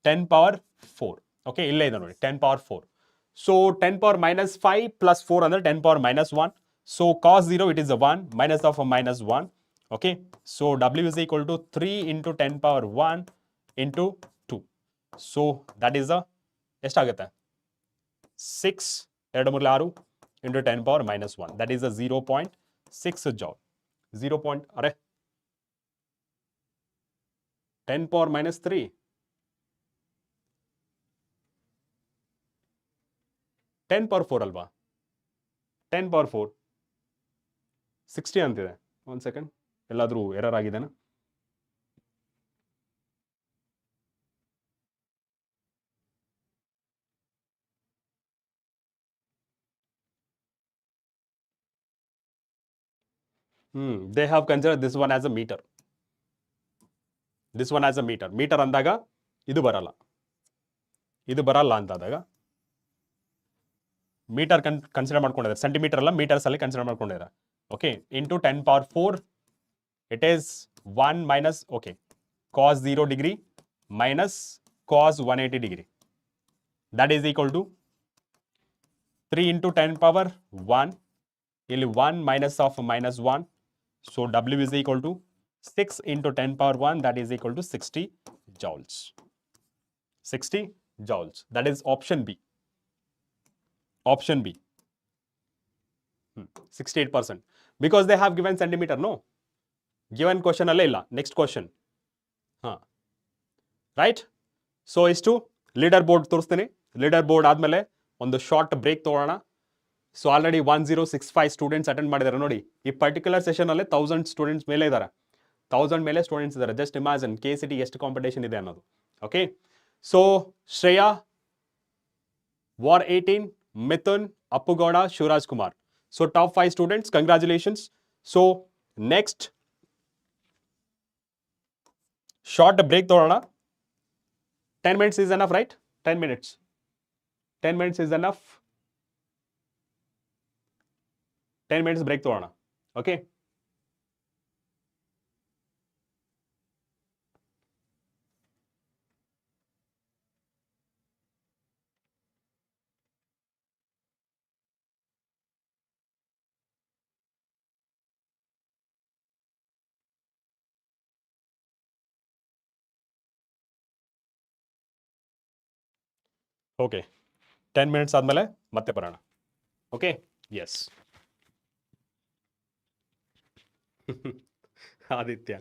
10 power 4. Okay, ಇಲ್ಲೇ ಇದೆ ನೋಡಿ 10 power 4. So 10 power minus 5 plus 4 ಅಂದ್ರೆ 10 power minus 1. So cos 0 it is a 1, minus of a minus 1. Okay, so W is equal to 3 into 10 power 1 into 2. So that is a ಎಷ್ಟಾಗುತ್ತೆ 6 2 3 6 into 10 power minus 1, that is a 0.6 joule. 0. अरे 10 power minus 3, 10 power 4 ಅಲ್ವಾ, 10 power 4 60 ಅಂತಿದೆ. 1 second, ಎಲ್ಲಾದ್ರೂ error ಆಗಿದೆನಾ? They have considered this one as a meter. This one as a meter. Meter ಅಂದಾಗ ಇದು ಬರಲ್ಲ. ಇದು ಬರಲ್ಲ ಅಂತಾದಾಗ ಮೀಟರ್ ಕನ್ಸಿಡರ್ ಮಾಡ್ಕೊಂಡಿದ್ದಾರೆ. ಸೆಂಟಿಮೀಟರ್ ಅಲ್ಲ, ಮೀಟರ್ಸ್ ಅಲ್ಲಿ ಕನ್ಸಿಡರ್ ಮಾಡ್ಕೊಂಡಿದ್ದಾರೆ. Okay, into 10⁴ it is 1 minus, okay, cos 0 degree minus cos 180 degree. That is equal to 3 into 10⁻1. ಇಲ್ಲಿ 1 minus of minus 1. So W is equal to 6 into 10⁻1. That is equal to 60 joules. 60 joules. That is option B. Option B. 68%. Because they have given centimeter, no? Given question ಅಲ್ಲೇ ಇಲ್ಲ. Next question. Right. So ಇಷ್ಟು leader board ತೋರಿಸ್ತೀನಿ. Leader board ಆದಮೇಲೆ ಒಂದು short break ತೊಗೊಳ್ಳೋಣ. So already 1065 students attend ಮಾಡಿದ್ದಾರೆ ನೋಡಿ. ಈ ಪರ್ಟಿಕ್ಯುಲರ್ ಸೆಷನಲ್ಲೇ 1000 ಸ್ಟೂಡೆಂಟ್ಸ್ ಮೇಲೆ ಇದ್ದಾರೆ. 1000 ಮೇಲೆ ಸ್ಟೂಡೆಂಟ್ಸ್ ಇದ್ದಾರೆ. ಜಸ್ಟ್ ಇಮ್ಯಾಜಿನ್ KCET ಎಷ್ಟು ಕಾಂಪಿಟೇಷನ್ ಇದೆ ಅನ್ನೋದು. ಓಕೆ, ಸೊ ಶ್ರೇಯಾ, ವಾರ್ 18, Mithun, Appugowda, Shivraj Kumar. So top 5 students, congratulations. So next short break ತೊಗೊಳ್ಳೋಣ. 10 minutes is enough, right? 10 minutes. 10 minutes is enough. 10 minutes break ತೊಗೊಳ್ಳೋಣ. Okay? ಓಕೆ, 10 minutes ಆದಮೇಲೆ ಮತ್ತೆ ಬರೋಣ. Okay, S. ಆದಿತ್ಯ.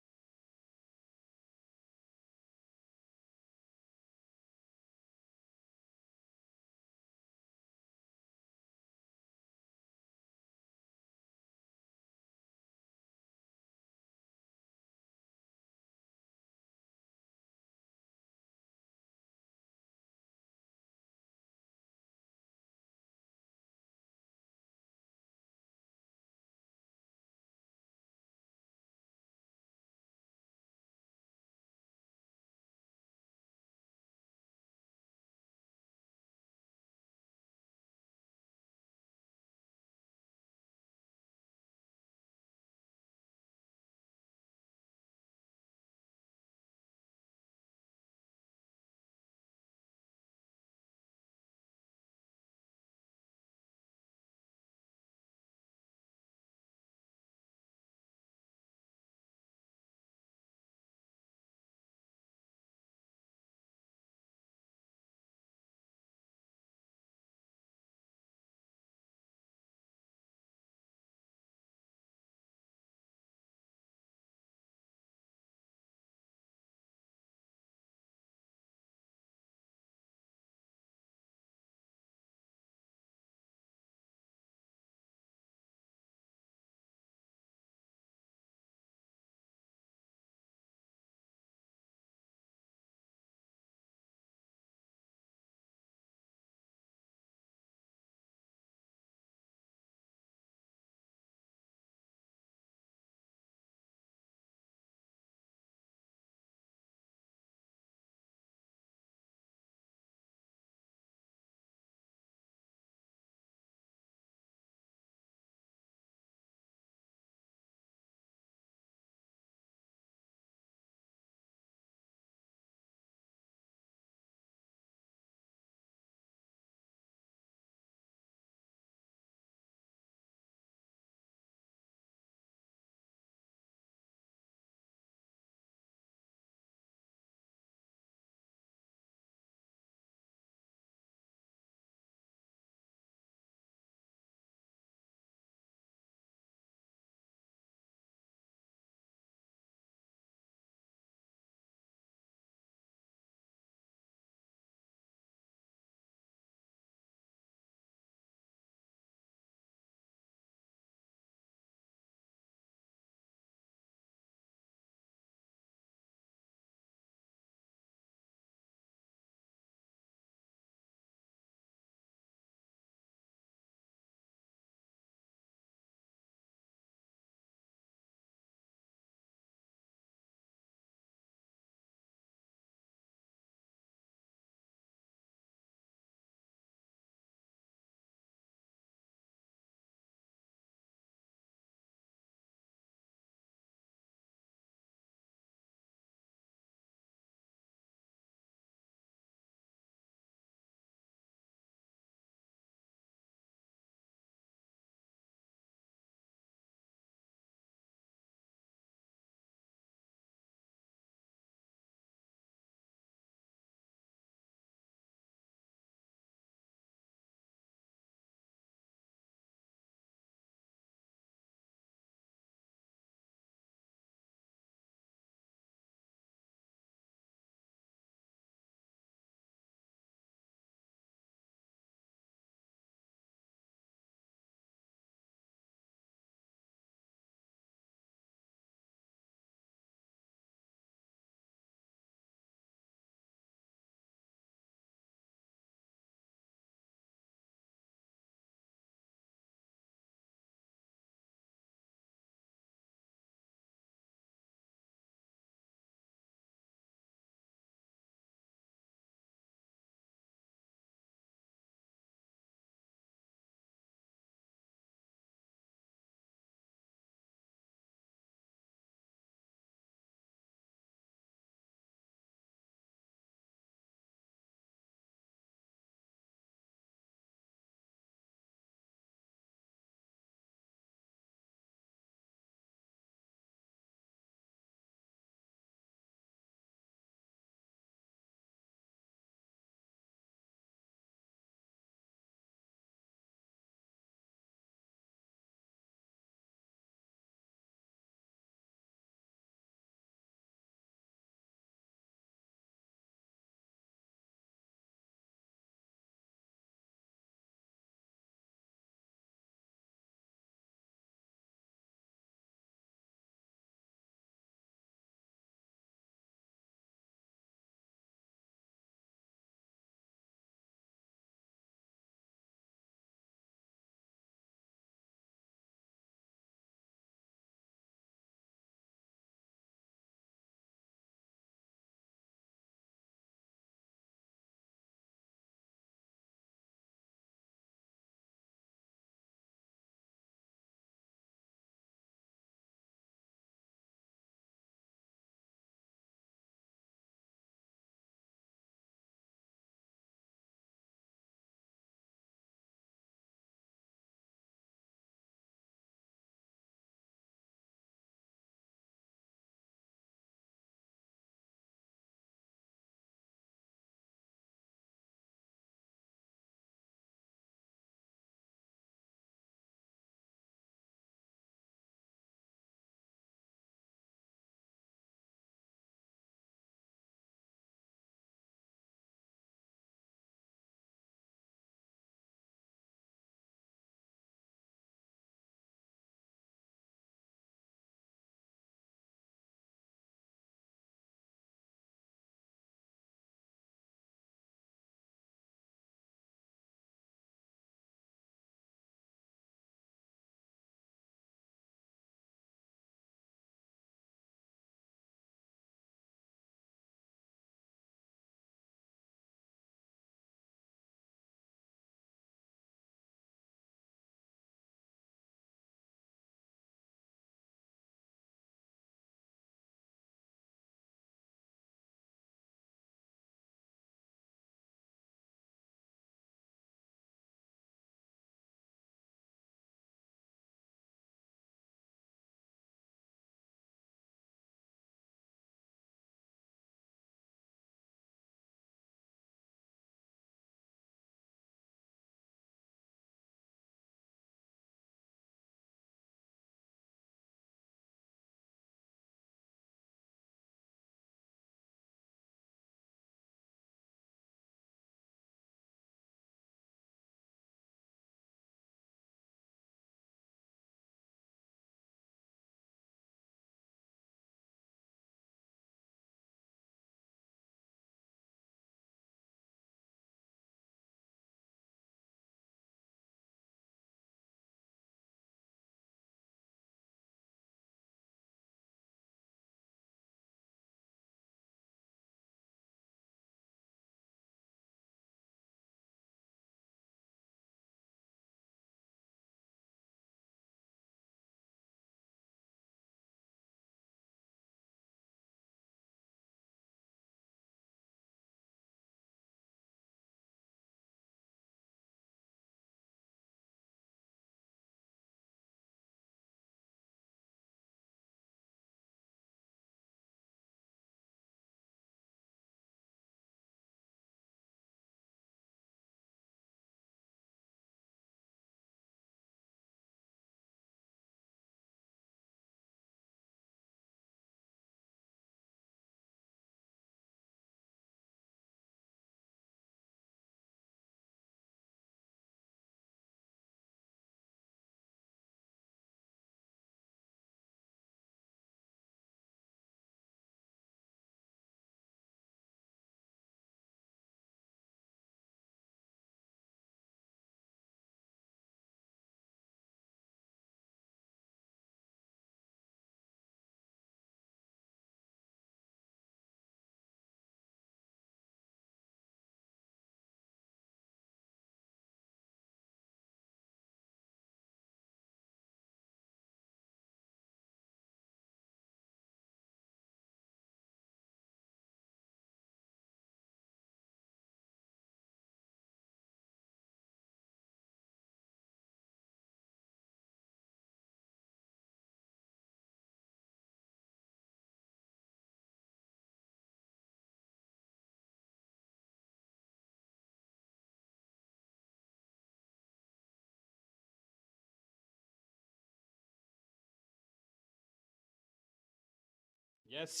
ಎಸ್,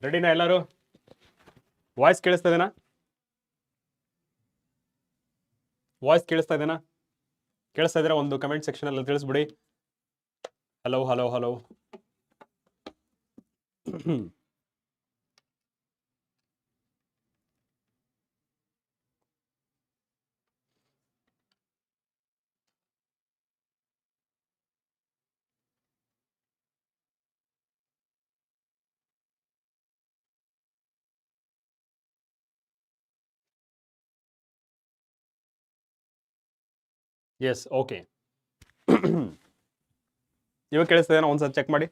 ರೆಡಿನಾ ಎಲ್ಲರೂ? ವಾಯ್ಸ್ ಕೇಳಿಸ್ತಾ ಇದೆನಾ? ವಾಯ್ಸ್ ಕೇಳಿಸ್ತಾ ಇದೆನಾ? ಕೇಳಿಸ್ತಾ ಇದ್ರೆ ಒಂದು ಕಮೆಂಟ್ ಸೆಕ್ಷನ್ ಅಲ್ಲಿ ತಿಳಿಸ್ಬಿಡಿ. Hello hello hello. Yes, okay. ಇವಾಗ ಕೇಳಿಸ್ತಾ ಇದೆನಾ? ಒಂದ್ಸಲ ಚೆಕ್ ಮಾಡಿ.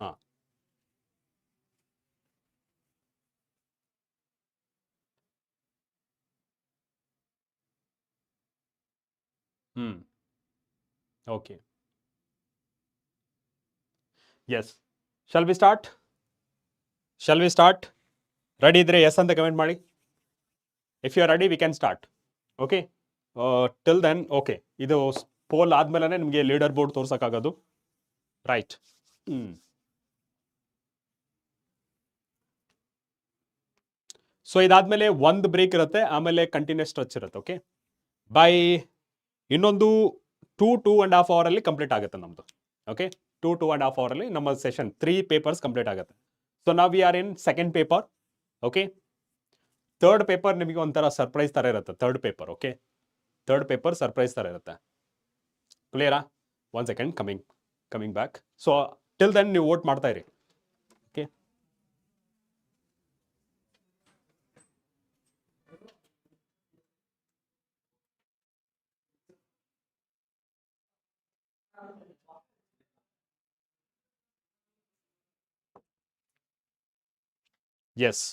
ಹಾ, hmm, okay. Yes, shall we start? Shall we start? Ready ಇದ್ರೆ ಎಸ್ ಅಂತ ಕಮೆಂಟ್ ಮಾಡಿ. If you are ready we can start. Okay, till then okay. ಇದು ಪೋಲ್ ಆದ್ಮೇಲೆ ನಿಮಗೆ ಲೀಡರ್ ಬೋರ್ಡ್ ತೋರ್ಸಕ್ಕಾಗೋದು, ರೈಟ್? ಸೊ ಇದಾದ್ಮೇಲೆ ಒಂದು ಬ್ರೇಕ್ ಇರುತ್ತೆ, ಆಮೇಲೆ ಕಂಟಿನ್ಯೂಸ್ ಸ್ಟ್ರೆಚ್ ಇರುತ್ತೆ. ಓಕೆ, ಬೈ ಇನ್ನೊಂದು 2.5 hour ಅಲ್ಲಿ ಕಂಪ್ಲೀಟ್ ಆಗುತ್ತೆ ನಮ್ದು. ಓಕೆ, 2.5 hour ಅಲ್ಲಿ ನಮ್ಮ ಸೆಷನ್ 3 papers ಕಂಪ್ಲೀಟ್ ಆಗುತ್ತೆ. ಸೊ ನಾವ್ we are in second paper. Okay, third paper ನಿಮಗೆ ಒಂಥರ ಸರ್ಪ್ರೈಸ್ ತರ ಇರುತ್ತೆ. Third paper, okay, third paper surprise ತರ ಇರುತ್ತೆ. ಕ್ಲಿಯರಾ? One second, coming back. So till then ನೀವು ವೋಟ್ ಮಾಡ್ತಾ ಇರಿ. Okay, yes.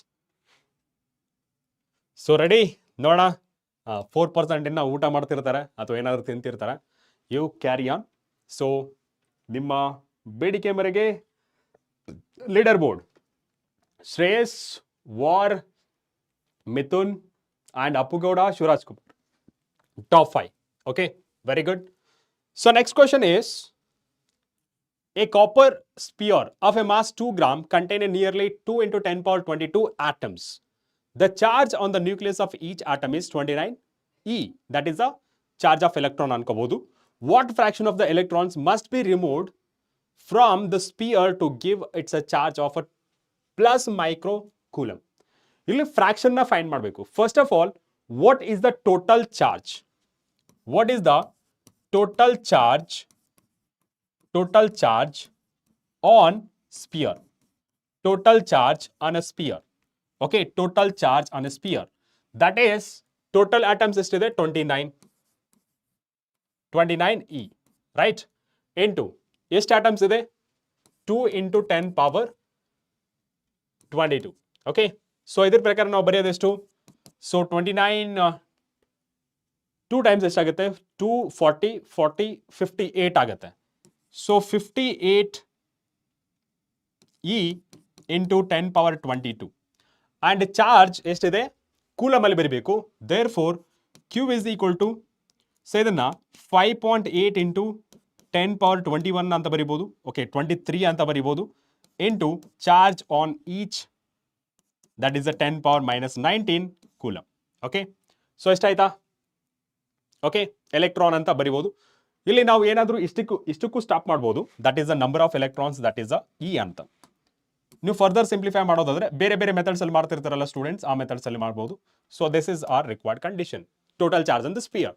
So ready? ನೋಡೋಣ. 4% ಇನ್ನ ಊಟ ಮಾಡ್ತಿರ್ತಾರೆ ಅಥವಾ ಏನಾದರೂ ತಿಂತಿರ್ತಾರೆ. You carry on. ಸೊ ನಿಮ್ಮ ಬೇಡಿಕೆ ಮೇರೆಗೆ ಲೀಡರ್ ಬೋರ್ಡ್ ಶ್ರೇಯಸ್, ವಾರ್, Mithun and Appugowda, Shuraj Kumar. Top 5. Okay, very good. So next question is, a copper sphere of a mass 2 gram containing nearly 2 into 10 power 22 atoms. The charge on the nucleus of each atom is 29 E. That is the charge of electron ankobodu. What fraction of the electrons must be removed from the sphere to give it a charge of a plus microcoulomb? ಇಲ್ಲಿ fraction ನ find ಮಾಡಬೇಕು. First of all, what is the total charge? What is the total charge on sphere? Total charge on a sphere. Okay, total charge on a sphere, that is total atoms ಎಷ್ಟಿದೆ? 29 E, right? Into ಎಷ್ಟು atoms ಇದೆ? 2 into 10 power 22. Okay, so ಇದ್ರ ಪ್ರಕಾರ ನಾವು ಬರೆಯೋದೆಷ್ಟು? So 29 2 times ಎಷ್ಟಾಗುತ್ತೆ? 2 40 40 58 ಆಗುತ್ತೆ. ಸೊ 58 E into 10 power 22. And charge ಎಷ್ಟಿದೆ? ಕೂಲಮ್ ಅಲ್ಲಿ ಬರೀಬೇಕು. Therefore Q is equal to, ಸೊ ಇದನ್ನ 5.8 into 10 power 21 ಅಂತ ಬರಿಬೋದು. ಓಕೆ, 23 ಅಂತ ಬರಿಬೋದು. Into charge on each, that is the 10 power minus 19 coulomb. Okay, so ಎಷ್ಟಾಯ್ತಾ? ಓಕೆ, ಎಲೆಕ್ಟ್ರಾನ್ ಅಂತ ಬರಿಬೋದು. ಇಲ್ಲಿ ನಾವು ಏನಾದರೂ ಇಷ್ಟಕ್ಕೂ ಸ್ಟಾಪ್ ಮಾಡ್ಬೋದು. That is the number of electrons, that is the e ಅಂತ. ನೀವು ಫರ್ದರ್ ಸಿಂಪ್ಲಿಫೈ ಮಾಡೋದಾದ್ರೆ ಬೇರೆ ಬೇರೆ ಮೆಥಡ್ಸ್ ಅಲ್ಲಿ ಮಾಡ್ತಿರ್ತಾರಲ್ಲ ಸ್ಟೂಡೆಂಟ್ಸ್, ಆ ಮೆಥಡ್ಸ್ ಅಲ್ಲಿ ಮಾಡ್ಬೋದು. So this is R required condition. Total charge in the spear.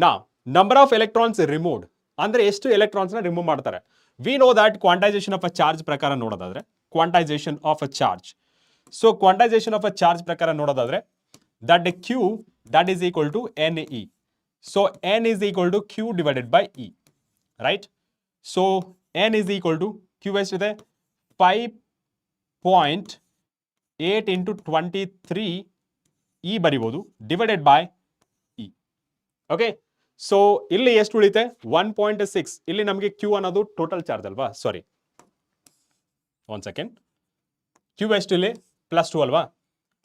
ನಾ ನಂಬರ್ ಆಫ್ ಎಲೆಕ್ಟ್ರಾನ್ಸ್ ರಿಮೂವ್ಡ್ ಅಂದ್ರೆ ಎಷ್ಟು ಎಲೆಕ್ಟ್ರಾನ್ಸ್ ನ ರಿಮೂವ್ ಮಾಡ್ತಾರೆ? V know that quantisation of a charge ಪ್ರಕಾರ ನೋಡೋದಾದ್ರೆ, quantisation of a charge, so quantisation of a charge ಪ್ರಕಾರ ನೋಡೋದಾದ್ರೆ, that Q that is equal to NE. So N is equal to Q divided by E, right? So N is equal to Q ಎಷ್ಟಿದೆ? 5.8 into 23 E ಬರಿಬೋದು, divided by E. Okay, so ಇಲ್ಲಿ ಎಷ್ಟು ಉಳಿತೆ? 1.6. ಇಲ್ಲಿ ನಮಗೆ Q ಅನ್ನೋದು total charge ಅಲ್ವಾ? ಸಾರಿ, one second. Q ಎಷ್ಟು ಇಲ್ಲಿ? +2 ಅಲ್ವಾ?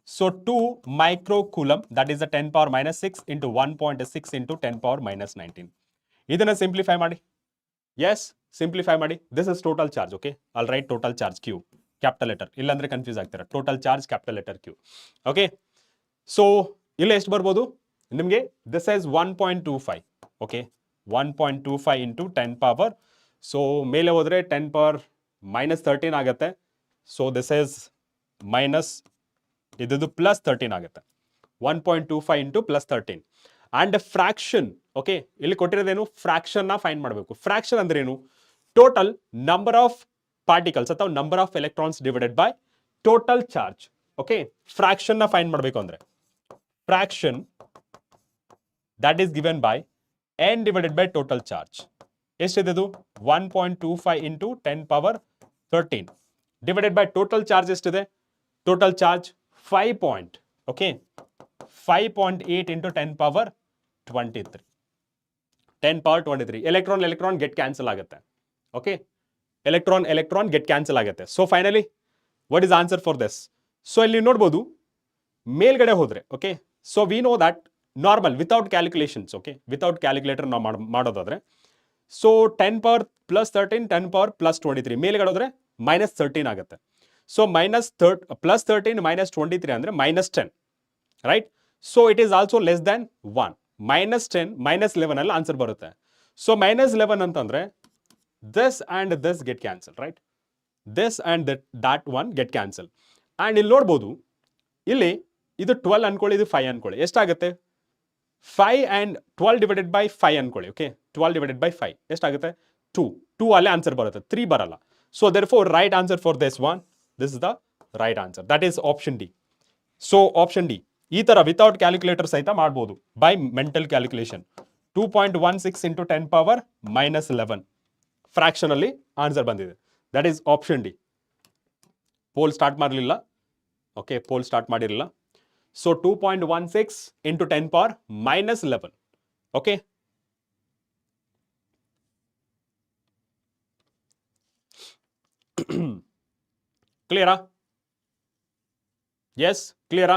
So 2 microcoulomb, that is the 10 power minus 6 into 1.6 into 10 power minus 19. ಇದನ್ನ ಸಿಂಪ್ಲಿಫೈ ಮಾಡಿ. ಎಸ್, ಸಿಂಪ್ಲಿಫೈ ಮಾಡಿ. This is total charge. Okay, all right, total charge Q capital letter, ಇಲ್ಲಾಂದ್ರೆ confuse ಆಗ್ತಾರೆ. Total charge capital letter Q. ಓಕೆ, so ಇಲ್ಲಿ ಎಷ್ಟು ಬರ್ಬೋದು ನಿಮಗೆ? This is 1.25. Okay, 1.25 into 10 power. So ಮೇಲೆ ಹೋದ್ರೆ 10 ಪವರ್ -13 ಆಗುತ್ತೆ. ಸೊ ದಿಸ್ ಇಸ್ ಮೈನಸ್, ಇದು ಪ್ಲಸ್ 13 ಆಗುತ್ತೆ. 1.25 into plus 13 and fraction. Okay, ಇಲ್ಲಿ ಕೊಟ್ಟಿರೋದೇನು? ಫ್ರಾಕ್ಷನ್ ನ ಫೈಂಡ್ ಮಾಡಬೇಕು. ಫ್ರಾಕ್ಷನ್ ಅಂದ್ರೆ ಏನು? ಟೋಟಲ್ ನಂಬರ್ ಆಫ್ ಪಾರ್ಟಿಕಲ್ಸ್ ಅಥವಾ number of electrons divided by total charge. Okay, fraction ನ ಫೈಂಡ್ ಮಾಡಬೇಕು ಅಂದ್ರೆ fraction that is given by n divided by total charge. ಎಷ್ಟಿದೆ? 1.25 into 10 power 13 divided by total charge ಎಷ್ಟಿದೆ? Total charge 5 point. Okay, 5.8 into 10 power 23. 10 power 23. Electron get cancel ಆಗುತ್ತೆ. Okay, electron get cancel ಆಗುತ್ತೆ. So finally, what is answer for this? So ಇಲ್ಲಿ ನೋಡ್ಬೋದು ಮೇಲ್ಗಡೆ ಹೋದ್ರೆ. Okay, so we know that normal without calculations. Okay, without calculator ನಾವು ಮಾಡೋದಾದ್ರೆ so 10 power plus 13, 10 power plus 23 ಮೇಲ್ಗಡೆ ಹೋದ್ರೆ -13 ಆಗುತ್ತೆ. ಸೊ ಪ್ಲಸ್ 13 -23 ಅಂದ್ರೆ -10, right? So it is also less than 1. -10 -11 ಅಲ್ಲಿ ಆನ್ಸರ್ ಬರುತ್ತೆ. ಸೊ -11 ಅಂತಂದ್ರೆ this and this get cancel, right? This and that one get cancel. And ಇಲ್ಲಿ ನೋಡ್ಬೋದು, ಇಲ್ಲಿ ಇದು 12 ಅನ್ಕೊಳ್ಳಿ, ಇದು 5 ಅನ್ಕೊಳ್ಳಿ, ಎಷ್ಟಾಗುತ್ತೆ? 5 and 12 divided by 5 ಅನ್ಕೊಳ್ಳಿ. ಓಕೆ, 12 divided by 5 ಎಷ್ಟಾಗುತ್ತೆ? 2 ಅಲ್ಲೇ ಆನ್ಸರ್ ಬರುತ್ತೆ, 3 ಬರಲ್ಲ. So therefore right answer for this one, this is the right answer, that is option D. So option D ಈ ತರ ವಿತೌಟ್ ಕ್ಯಾಲ್ಕುಲೇಟರ್ ಸಹಿತ ಮಾಡ್ಬೋದು by mental calculation. 2.16 into 10 power -11 fraction ಅಲ್ಲಿ answer ಬಂದಿದೆ. That is option D. Poll start ಮಾಡಲಿಲ್ಲ. Okay, poll start ಮಾಡಿರಲಿಲ್ಲ. So 2.16 into 10 power -11. Okay. Clear? Yes, clear?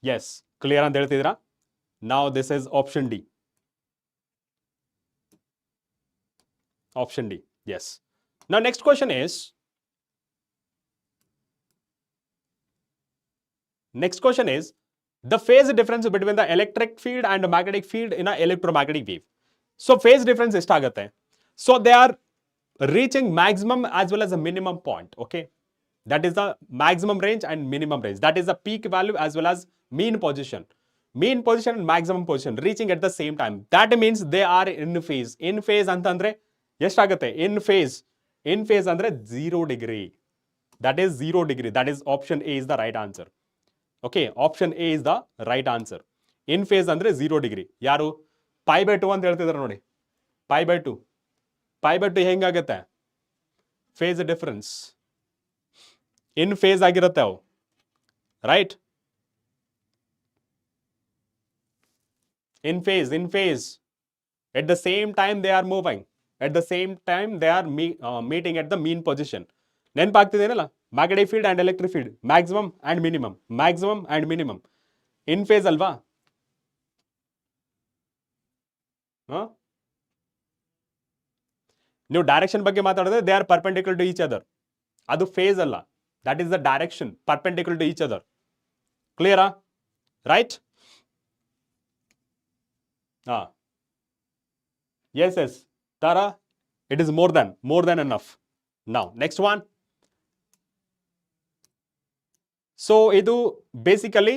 Yes, clear ಅಂತ ಹೇಳ್ತಿದ್ದೀರಾ? Now this is option D. Option D. Yes. Now next question is the phase difference between the electric field and magnetic field in an electromagnetic wave. So phase difference ಎಷ್ಟಾಗುತ್ತೆ? So they are reaching maximum as well as a minimum point. Okay, that is the maximum range and minimum range. That is the peak value as well as mean position and maximum position reaching at the same time. That means they are in phase. In phase ಅಂತಂದ್ರೆ ಎಷ್ಟಾಗುತ್ತೆ? in phase ಅಂದ್ರೆ 0 degree. That is 0 degree. That is option A is the right answer. Okay, option A is the right answer. in phase ಅಂದ್ರೆ 0 degree. ಯಾರು? π/2 ಅಂತ ಹೇಳ್ತಿದ್ದಾರೆ ನೋಡಿ. π/2 ಹೆಂಗಾಗುತ್ತೆ? phase difference in phase ಆಗಿರುತ್ತೆ ಅವು, right? in phase at the same time they are moving, at the same time they are meeting at the mean position. ನೆನಪಾಗ್ತಿದೇನಲ್ಲ? Magnetic field and electric field maximum and minimum in phase ಅಲ್ವಾ? ನೀವು direction ಬಗ್ಗೆ ಮಾತಾಡಿದ್ರೆ they are perpendicular to each other. ಅದು phase ಅಲ್ಲ, that is the direction perpendicular to each other. Clear? Right? Yes, Tara, it is more than enough. Now next one. So idu basically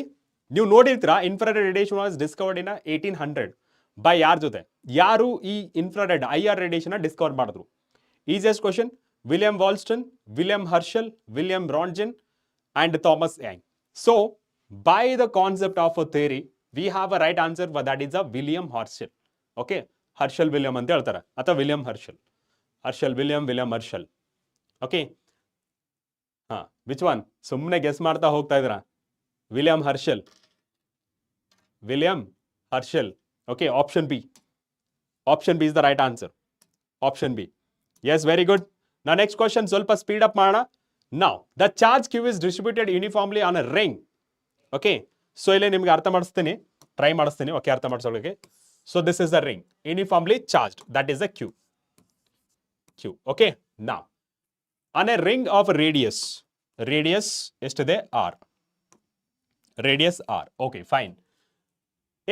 ನೀವು ನೋಡಿರ್ತೀರಾ, infrared radiation was discovered in 1800 by ಯಾರ ಜೊತೆ? ಯಾರು ಈ infrared IR radiation discover ಮಾಡಿದ್ರು? Easiest question. William Wollaston, William Herschel, William Röntgen, and Thomas Young. So, by the concept of a theory, we have a right answer, but that is a William Herschel. Okay, Herschel William ಅಂತ ಹೇಳ್ತಾರೆ, ಅಥವಾ William Herschel William Herschel. Okay, which one? ಸುಮ್ಮನೆ guess ಮಾಡ್ತಾ ಹೋಗ್ತಾ ಇದ್ದೀರಾ? William Herschel. Okay, option B is the right answer. Option B. Yes, very good. Now next question, ಸ್ವಲ್ಪ speed up ಮಾಡೋಣ. Now, the charge Q is distributed uniformly on a ring. Okay. So ಇಲ್ಲಿ ನಿಮಗೆ ಅರ್ಥ ಮಾಡಿಸ್ತೀನಿ, try ಮಾಡಿಸ್ತೀನಿ. Okay, ಅರ್ಥ ಮಾಡಿಸೋಕೆ. So this is the ring, uniformly charged. That is the Q. Okay. Now, on a ring of radius ಎಷ್ಟಿದೆ? R. Radius R. Okay, fine.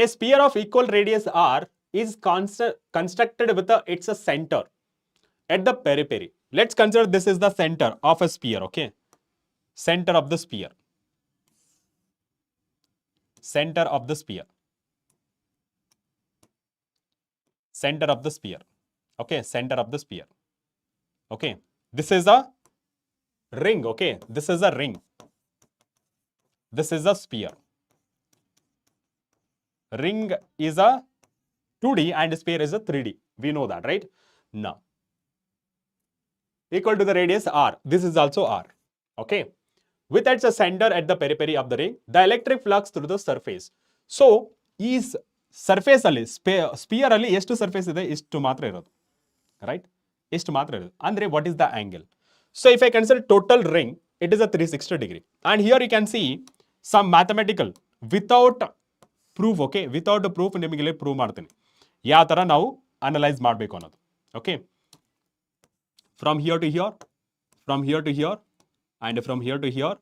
A sphere of equal radius R is constructed with its center at the periphery. Let's consider this is the center of a sphere, okay? Center of the sphere. Center of the sphere. Center of the sphere. Okay, center of the sphere. Okay, this is a ring, okay? This is a ring. This is a sphere. Ring is a 2D and sphere is a 3D. We know that, right? Now, equal to the radius R. This is also R. Okay. With its center at the periphery of the ring, the electric flux through the surface. So, is surface ಅಲ್ಲಿ sphere ಅಲ್ಲಿ ಎಷ್ಟು surface ಇದೆ? ಇಷ್ಟು ಮಾತ್ರ ಇರೋದು. Right? ಇಷ್ಟು ಮಾತ್ರ ಇರೋದು. ಅಂದ್ರೆ what is the angle? So, if I consider total ring, it is a 360 degree. And here you can see some mathematical without proof, okay? Without the proof ನಿಮಗೆ ಇಲ್ಲಿ ಪ್ರೂವ್ ಮಾಡ್ತೀನಿ. ಯಾವ ತರ ನಾವು ಅನಲೈಸ್ ಮಾಡಬೇಕು ಅನ್ನೋದು. Okay? From here to here, from here to here, and from here to here,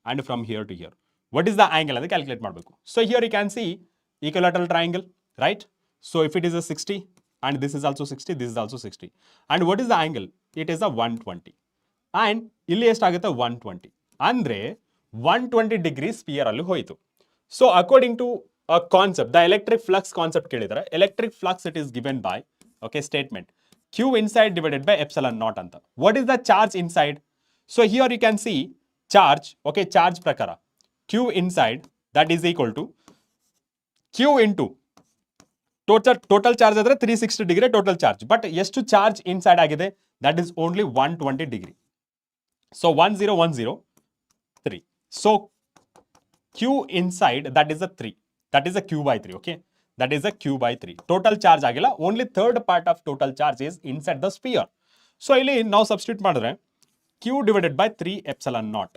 and from here to here. What is the angle? That's calculate ಮಾಡಬೇಕು. So here you can see equilateral triangle, right? So if it is a 60, and this is also 60, this is also 60. And what is the angle? It is a 120. And ಇಲ್ಲಿ ಎಷ್ಟಾಗುತ್ತೆ? 120. ಅಂದ್ರೆ 120 degree sphere ಅಲ್ಲಿ ಹೋಯಿತು. So according to a concept, the electric flux concept ಕೇಳಿದರೆ, electric flux it is given by, okay, statement. Q inside divided by epsilon naught anta. What is the charge inside? So here you can see charge, okay, charge prakara. Q inside that is equal to Q into total charge adre 360 degree total charge. But ಎಷ್ಟು charge inside ಆಗಿದೆ? That is only 120 degree. So 10103. So Q inside that is a 3. That is a Q by 3, okay? That is a Q by 3. Total charge ಆಗಿಲ್ಲ. Only third part of total charge is inside the sphere. So ಇಲ್ಲಿ ನಾವು substitute ಮಾಡಿದ್ರೆ Q divided by 3 epsilon naught.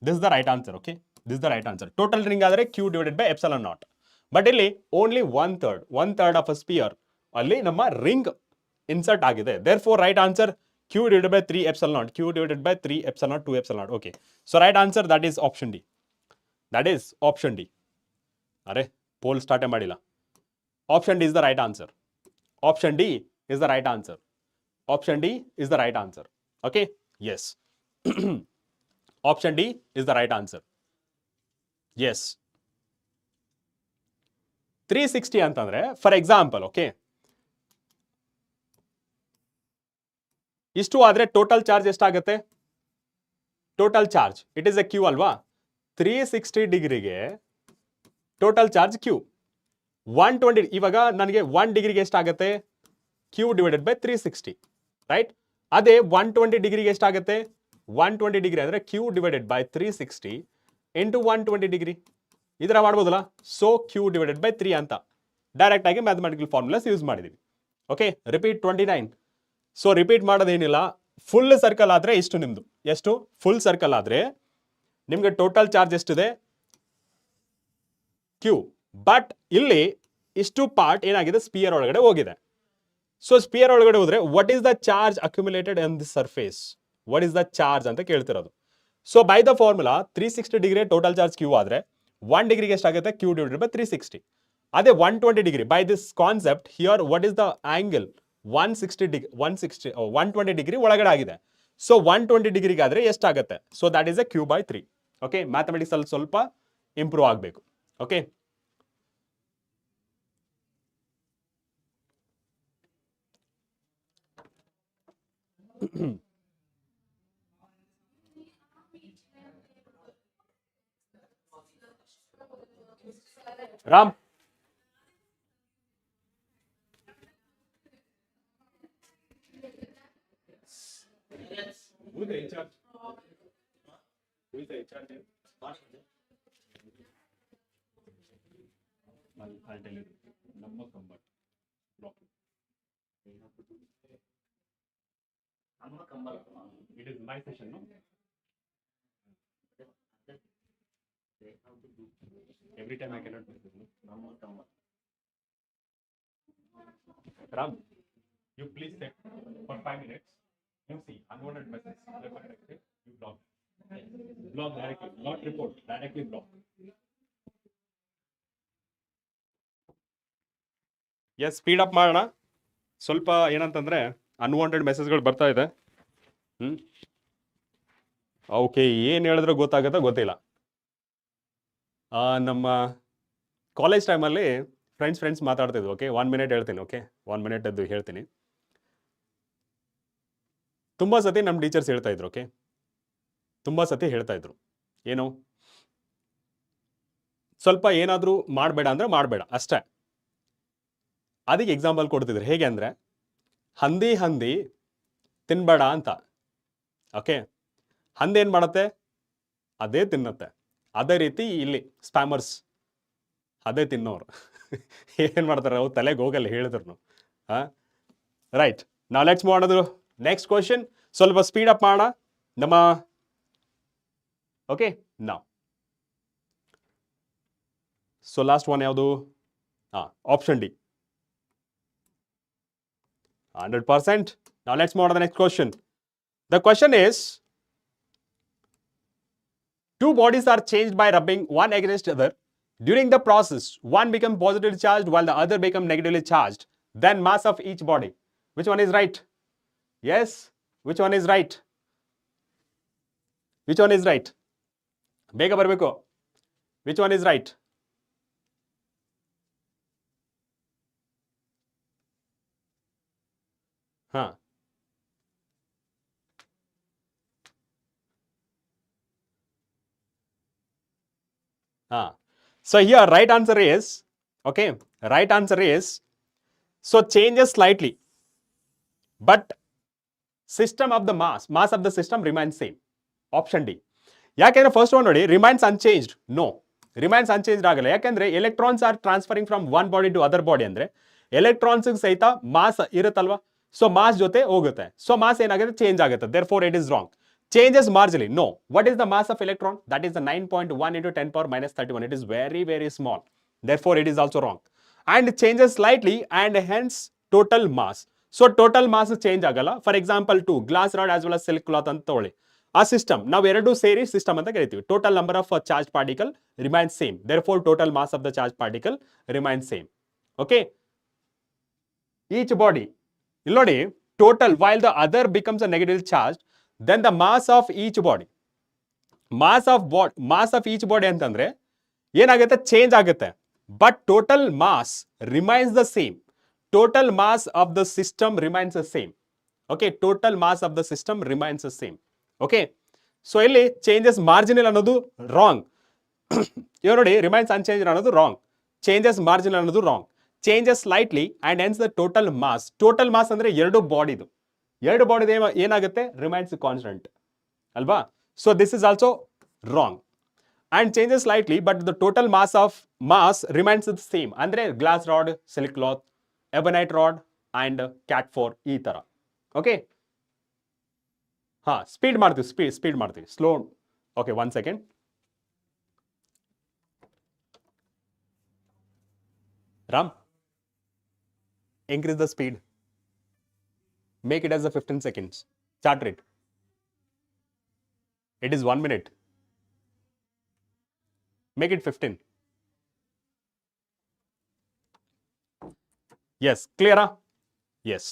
This is the right answer, okay? This is the right answer. Total ring ಆದರೆ Q divided by epsilon naught. But ಇಲ್ಲಿ only one third of a sphere ಅಲ್ಲಿ ನಮ್ಮ ring insert ಆಗಿದೆ. Therefore, right answer Q divided by 3 epsilon naught. Q divided by 3 epsilon naught 2 epsilon naught. Okay. So right answer that is option D. That is option D. ಅರೆ pole ಸ್ಟಾರ್ಟೇ ಮಾಡಿಲ್ಲ. Option D is the right answer. Option D is the right answer. Option D is the right answer. Okay? Yes. Option D is the right answer. Yes. 360 ಅಂತಂದ್ರೆ for example, okay, ಇಷ್ಟು ಆದ್ರೆ total charge ಎಷ್ಟಾಗುತ್ತೆ? Total charge it is a Q ಅಲ್ವಾ? 360 ಡಿಗ್ರಿಗೆ total charge Q. 120 ಇವಾಗ ನನಗೆ 1 ಡಿಗ್ರಿಗೆ ಎಷ್ಟಾಗುತ್ತೆ? Q divided by 360, right? ಅದೇ 120 ಡಿಗ್ರಿಗೆ ಎಷ್ಟಾಗುತ್ತೆ? 120 ಡಿಗ್ರಿ ಅಂದರೆ Q divided by 360 into 120 degree. ಈ ಥರ ಮಾಡ್ಬೋದಲ್ಲ? ಸೊ Q ಡಿವೈಡೆಡ್ ಬೈ 3 ಅಂತ ಡೈರೆಕ್ಟ್ ಆಗಿ ಮ್ಯಾಥಮೆಟಿಕಲ್ ಫಾರ್ಮುಲಾಸ್ ಯೂಸ್ ಮಾಡಿದ್ದೀವಿ. Okay, repeat 29. ಸೊ ರಿಪೀಟ್ ಮಾಡೋದೇನಿಲ್ಲ. ಫುಲ್ ಸರ್ಕಲ್ ಆದರೆ ಇಷ್ಟು ನಿಮ್ಮದು. ಎಷ್ಟು? ಫುಲ್ ಸರ್ಕಲ್ ಆದರೆ ನಿಮಗೆ ಟೋಟಲ್ ಚಾರ್ಜ್ ಎಷ್ಟಿದೆ? Q. ಬಟ್ ಇಲ್ಲಿ ಇಷ್ಟು ಪಾರ್ಟ್ ಏನಾಗಿದೆ? ಸ್ಪಿಯರ್ ಒಳಗಡೆ ಹೋಗಿದೆ. ಸೊ ಸ್ಪಿಯರ್ ಒಳಗಡೆ ಹೋದ್ರೆ what is the charge accumulated on the surface? What is the charge ಅಂತ ಕೇಳ್ತಿರೋದು. So by the formula 360 degree total charge Q ಆದ್ರೆ 1 ಡಿಗ್ರಿಗೆ ಎಷ್ಟಾಗುತ್ತೆ? Q divided by 360. ಅದೇ 120 degree by this concept here what is the angle? 120 degree ಒಳಗಡೆ ಆಗಿದೆ. So 120 ಡಿಗ್ರಿಗೆ ಆದ್ರೆ ಎಷ್ಟಾಗುತ್ತೆ? So that is a Q by 3. Okay, mathematics ಅಲ್ಲಿ ಸ್ವಲ್ಪ ಇಂಪ್ರೂವ್ ಆಗಬೇಕು. Okay, Ram Who is the HR? Who is the HR name? I'll tell you. Number convert. Block. It is my session, no? Every time I cannot do this, no? Ram, you please sit for 5 minutes. You see, unwanted messages. You block. Block directly, not report, directly block. Yes speed up ಮಾಡೋಣ. ಸ್ವಲ್ಪ ಏನಂತಂದರೆ unwanted ಮೆಸೇಜ್ಗಳು ಬರ್ತಾ ಇದೆ. Okay, ಏನು ಹೇಳಿದ್ರೆ ಗೊತ್ತಾಗುತ್ತೋ ಗೊತ್ತಿಲ್ಲ. ನಮ್ಮ college ಟೈಮಲ್ಲಿ ಫ್ರೆಂಡ್ಸ್ ಮಾತಾಡ್ತಿದ್ವಿ. ಓಕೆ, 1 ಮಿನಿಟ್ ಹೇಳ್ತೀನಿ. ಓಕೆ, 1 ಮಿನಿಟ್ ಅದು ಹೇಳ್ತೀನಿ. ತುಂಬ ಸತಿ ನಮ್ಮ ಟೀಚರ್ಸ್ ಹೇಳ್ತಾ ಇದ್ರು. ಓಕೆ, ತುಂಬ ಸತಿ ಹೇಳ್ತಾ ಇದ್ರು, ಏನು ಸ್ವಲ್ಪ ಏನಾದರೂ ಮಾಡಬೇಡ ಅಂದರೆ ಮಾಡಬೇಡ ಅಷ್ಟೇ. ಅದಕ್ಕೆ ಎಕ್ಸಾಂಪಲ್ ಕೊಡ್ತಿದ್ರು. ಹೇಗೆ ಅಂದರೆ, ಹಂದಿ ತಿನ್ಬೇಡ ಅಂತ. ಓಕೆ, ಹಂದಿ ಏನು ಮಾಡುತ್ತೆ? ಅದೇ ತಿನ್ನತ್ತೆ. ಅದೇ ರೀತಿ ಇಲ್ಲಿ ಸ್ಪ್ಯಾಮರ್ಸ್ ಅದೇ ತಿನ್ನೋರು ಏನು ಮಾಡ್ತಾರೆ? ಅವ್ರು ತಲೆಗೆ ಹೋಗಲ್ಲ ಹೇಳಿದ್ರು. ರೈಟ್, ನಾವು ಲೆಟ್ಸ್ ಮಾಡೋದು ನೆಕ್ಸ್ಟ್ ಕ್ವಶನ್. ಸ್ವಲ್ಪ ಸ್ಪೀಡ್ ಅಪ್ ಮಾಡೋಣ ನಮ್ಮ. ಓಕೆ, ನಾವು ಸೊ ಲಾಸ್ಟ್ ಒನ್ ಯಾವುದು? Option D, 100%. Now let's move on to the next question. The question is, two bodies are changed by rubbing one against the other. During the process, one becomes positively charged while the other becomes negatively charged. Then mass of each body. Which one is right? Yes. Which one is right? Which one is right? Bega barbeko. Which one is right? Huh. So here right answer is, okay, right answer is, so changes slightly, but system of the mass of the system remains same. Option D. ಯಾಕೆಂದ್ರೆ first one ನೋಡಿ, remains unchanged. No, remains unchanged ಆಗಲ್ಲ. ಯಾಕೆಂದ್ರೆ electrons are transferring from one body to other body. ಅಂದ್ರೆ electrons ಸಹಿತ mass ಇರುತ್ತಲ್ವಾ, so mass ಜೊತೆ ಹೋಗುತ್ತೆ. So mass ಏನಾಗುತ್ತೆ? ಚೇಂಜ್ ಆಗುತ್ತೆ. therefore it is wrong. Changes marginally. No. What is the mass of electron? That is the 9.1 into 10 power minus 31. It is very, very small. Therefore, it is also wrong. And changes slightly and hence total mass. So, total mass change agala. For example, two glass rod as well as silk cloth anta toli. A system. Now, eradu seri system anta karitivi. Total number of charged particle remains same. Therefore, total mass of the charged particle remains same. Okay. Each body. Illodi, total, while the other becomes a negatively charged, then the mass of each body, mass of each body ಅಂತಂದ್ರೆ ಏನಾಗುತ್ತೆ? Change ಆಗುತ್ತೆ. But total mass remains the same. Total mass of the system remains the same. Okay, total mass of the system remains the same. Okay, so ಇಲ್ಲಿ changes marginal ಅನ್ನೋದು wrong. ಇವ್ ನೋಡಿ, remains unchange ಅನ್ನೋದು wrong, changes marginal ಅನ್ನೋದು wrong. Changes slightly and hence the total mass. Total mass ಅಂದ್ರೆ ಎರಡು ಬಾಡಿದು ಏನಾಗುತ್ತೆ? ರಿಮೈನ್ಸ್ ಕಾನ್ಸ್ಟೆಂಟ್ ಅಲ್ವಾ? So this is also wrong. And changes slightly but the total mass remains the same. ಅಂದ್ರೆ glass rod, silk cloth, ebonite rod and cat 4 ಈ ತರ. Okay, speed ಮಾಡ್ತೀವಿ slow. Okay, 1 second. Ram, increase the speed. Make it as a 15 seconds. Chart rate. It is 1 minute. Make it 15. Yes, clear? Yes.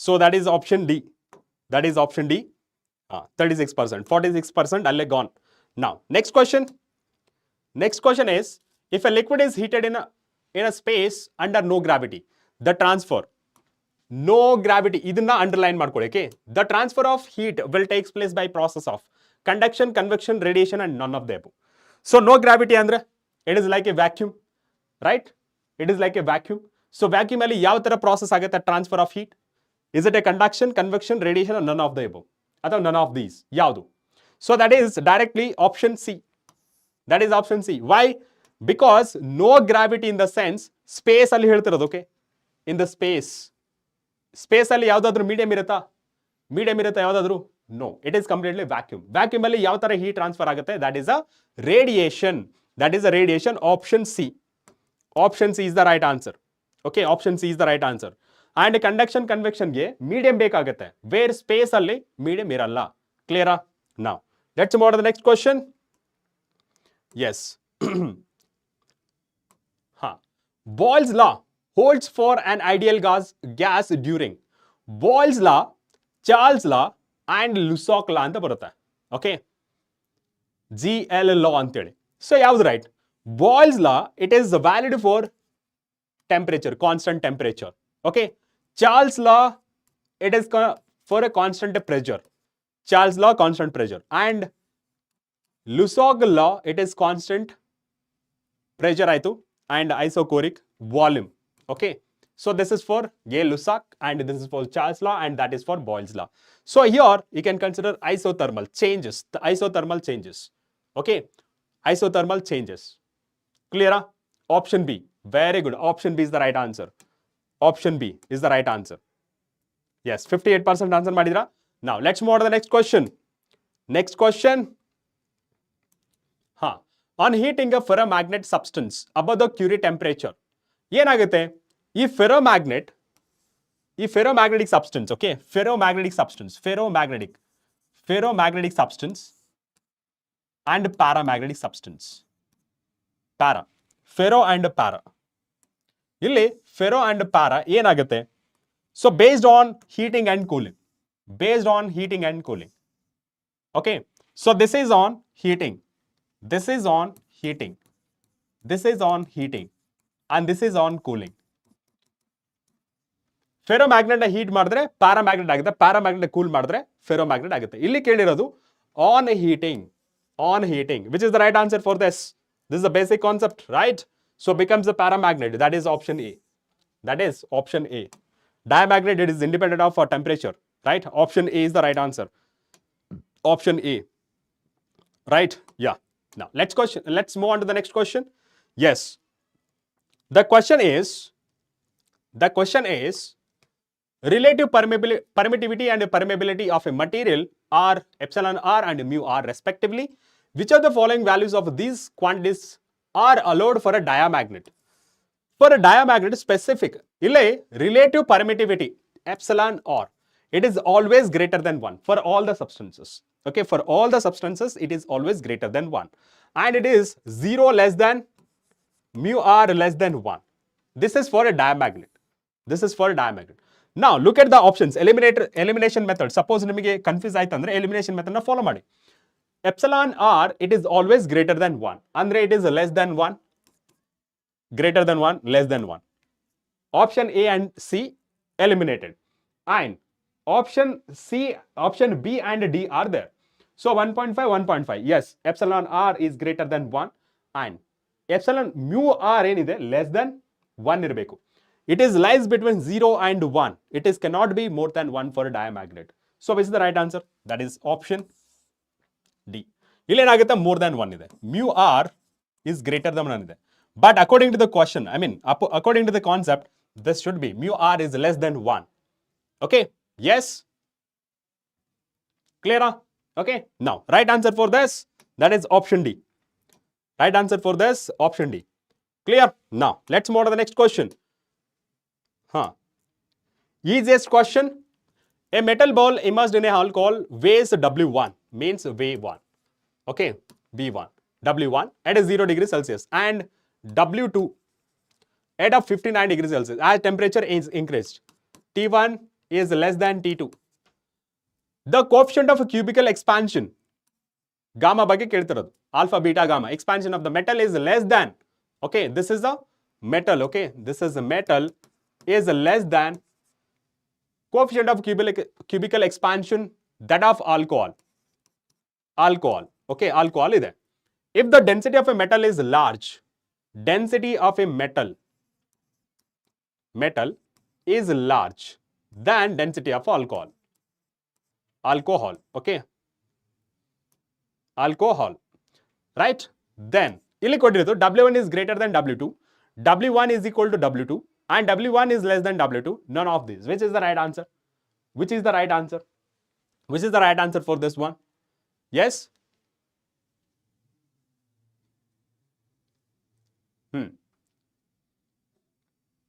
So that is option D. 36%. 46% alle gone. Now, next question. Next question is, if a liquid is heated in a space under no gravity, the transfer, no gravity, ಇದನ್ನ underline ಮಾಡ್ಕೊಳ್ಳಿ. Okay, the transfer of heat will takes place by process of conduction, convection, radiation and none of the above. So no gravity ಅಂದ್ರೆ it is like a vacuum, right? It is like a vacuum. So vacuum ಅಲ್ಲಿ ಯಾವ ತರ process ಆಗುತ್ತೆ transfer of heat? Is it a conduction, convection, radiation or none of the above? ಅಥವಾ none of these? ಯಾವುದು? So that is directly option C. That is option C. Why? Because no gravity in the sense space ಅಲ್ಲಿ ಹೇಳ್ತಿರೋದು. Okay, in the space space ಅಲ್ಲಿ ಯಾವ್ದಾದ್ರು medium ಇರುತ್ತಾ? Medium ಇರುತ್ತಾ ಯಾವ್ದಾದ್ರು? No, it is completely vacuum. Vacuum ಅಲ್ಲಿ ಯಾವ ತರ ಹೀಟ್ ಟ್ರಾನ್ಸ್ಫರ್ ಆಗುತ್ತೆ? That is a radiation. That is a radiation. Option C. Option C is the right answer. Okay, option C is the right answer. And conduction ಕನ್ವೆಕ್ಷನ್ಗೆ medium ಬೇಕಾಗುತ್ತೆ, where space ಅಲ್ಲಿ medium ಇರಲ್ಲ. ಕ್ಲಿಯರಾ? Now let's move on the next question. Yes. Boyle's law holds for an ideal gas during Boyle's law, Charles law and Lussac law ಅಂತ ಬರುತ್ತೆ. Okay, GL law ಅಂತೇಳಿ. So ಯಾವ್ದು right? Boyle's law, it is valid for temperature, constant temperature. Okay, Charles law, it is for a constant pressure. Charles law, constant pressure. And Lussac law, it is constant pressure ಆಯ್ತು and isochoric volume. Okay, so this is for Gay-Lussac and this is for Charles law and that is for Boyle's law. So here you can consider isothermal changes, the isothermal changes. Okay, isothermal changes. Clear? Option B. Very good. Option B is the right answer. Option B is the right answer. Yes, 58% answer madidra. Now let's move on to the next question. Next question. On heating a ferromagnet substance above the Curie temperature, ಏನಾಗುತ್ತೆ? ಈ ferromagnetic substance, okay, ferromagnetic substance and paramagnetic substance. Ferro and para. ಇಲ್ಲಿ ferro and para ಏನಾಗುತ್ತೆ? So based on heating and cooling. Okay, so this is on heating. This is on heating and this is on cooling. Ferromagnet heat ಮಾಡಿದ್ರೆ paramagnet ಆಗುತ್ತೆ, paramagnet cool ಮಾಡಿದ್ರೆ ferromagnet ಆಗುತ್ತೆ. ಇಲ್ಲಿ ಕೇಳಿರೋದು on heating, which is the right answer for this. This is the basic concept, right? So becomes the paramagnet. That is option A. Diamagnet, it is independent of temperature, right? Option A is the right answer. Option A, right? Yeah. Now let's move on to the next question. Yes, the question is relative permittivity and permeability of a material are epsilon r and mu r respectively. Which of the following values of these quantities are allowed for a diamagnet? For a diamagnet specific, illay relative permittivity epsilon r, it is always greater than 1 for all the substances. Okay, for all the substances it is always greater than 1 and it is 0 less than mu r less than 1. This is for a diamagnet. Now look at the options. Elimination method. Suppose nimage confuse aaytu andre elimination method na follow madi. Epsilon r, it is always greater than 1 andre it is less than 1, greater than 1, less than 1. Option A and C eliminated and option B and D are there. So 1.5. Yes, epsilon r is greater than 1 and epsilon mu r ಏನಿದೆ less than 1 ಇರಬೇಕು. It is lies between 0 and 1. It is cannot be more than 1 for a diamagnet. So which is the right answer? That is option D. ಇಲ್ಲಿ ಏನಾಗುತ್ತೆ? more than 1 ಇದೆ. Mu r is greater than 1 ಇದೆ. But according to the question, according to the concept, this should be mu r is less than 1. Okay? Yes? Clear? Okay? Now, right answer for this, that is option D. Right answer for this, option D. Clear? Now, let's move on to the next question. Easiest question. A metal ball immersed in a alcohol weighs W1, means weigh 1. Okay? V1. W1 at 0 degrees Celsius and W2 at 59 degrees Celsius. As temperature is increased, T1 is less than T2. The coefficient of cubical expansion, gamma ಬಗ್ಗೆ ಕೇಳ್ತಿರೋದು, alpha, beta, gamma, expansion of the metal is less than, okay, this is the metal, okay, this is the metal is less than coefficient of cubical expansion that of alcohol, okay, alcohol ಇದೆ. If the density of a metal is large, density of a metal is large than density of alcohol, okay, alcohol, right? Then ಇಲ್ಲಿ ಕೊಟ್ಟಿರೋದು W1 is greater than W2, W1 is equal to W2 and W1 is less than W2, none of these. Which is the right answer? Which is the right answer? Which is the right answer for this one? Yes?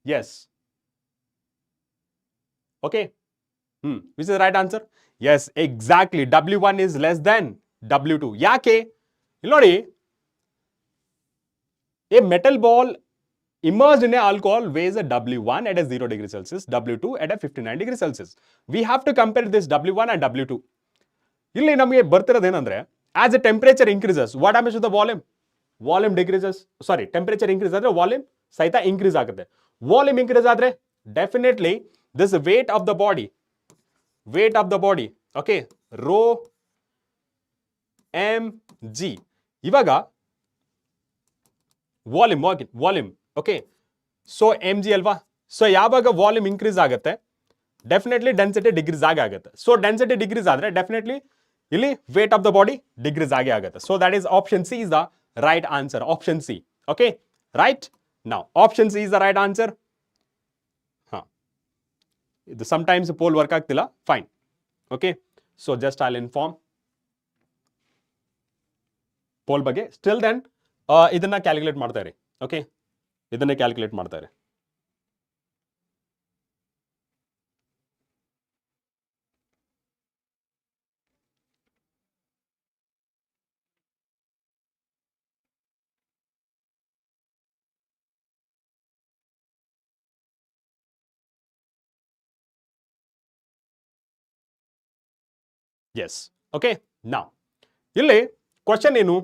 Yes. Okay. Which is the right answer? Yes, exactly. W1 is less than W2. Yake? Illodi, a metal ball immersed in a alcohol weighs a W1 at a 0 degree Celsius, W2 at a 59 degree Celsius. We have to compare this W1 and W2. ಇಲ್ಲಿ ನಮಗೆ ಬರ್ತಿರೋದೇನಂದ್ರೆ as a temperature increases what happens to the volume decreases sorry temperature increase ಆದ್ರೆ volume ಸಹಿತ increase ಆಗುತ್ತೆ. Volume increase ಆದ್ರೆ definitely this weight of the body okay rho M G. ಇವಾಗ volume okay so M G ಅಲ್ವಾ. So ಯಾವಾಗ volume increase ಆಗುತ್ತೆ definitely density decrease ಆಗುತ್ತೆ. So density decrease ಆದ್ರೆ ಡೆಫಿನೆಟ್ಲಿ ಇಲ್ಲಿ weight of the body decrease ಆಗುತ್ತೆ. So that is option C is the right answer. Option C. Okay right. Now option C is the right answer. ಇದು sometimes poll work ಆಗ್ತಿಲ್ಲ. Fine. Okay so just I'll inform poll ಬಗ್ಗೆ. Still then ಇದನ್ನ calculate ಮಾಡ್ತಾ ಇರಿ. Okay ಇದನ್ನೇ calculate ಮಾಡ್ತಾ ಇರಿ. Yes okay now ಇಲ್ಲಿ ಕ್ವಶನ್ ಏನು?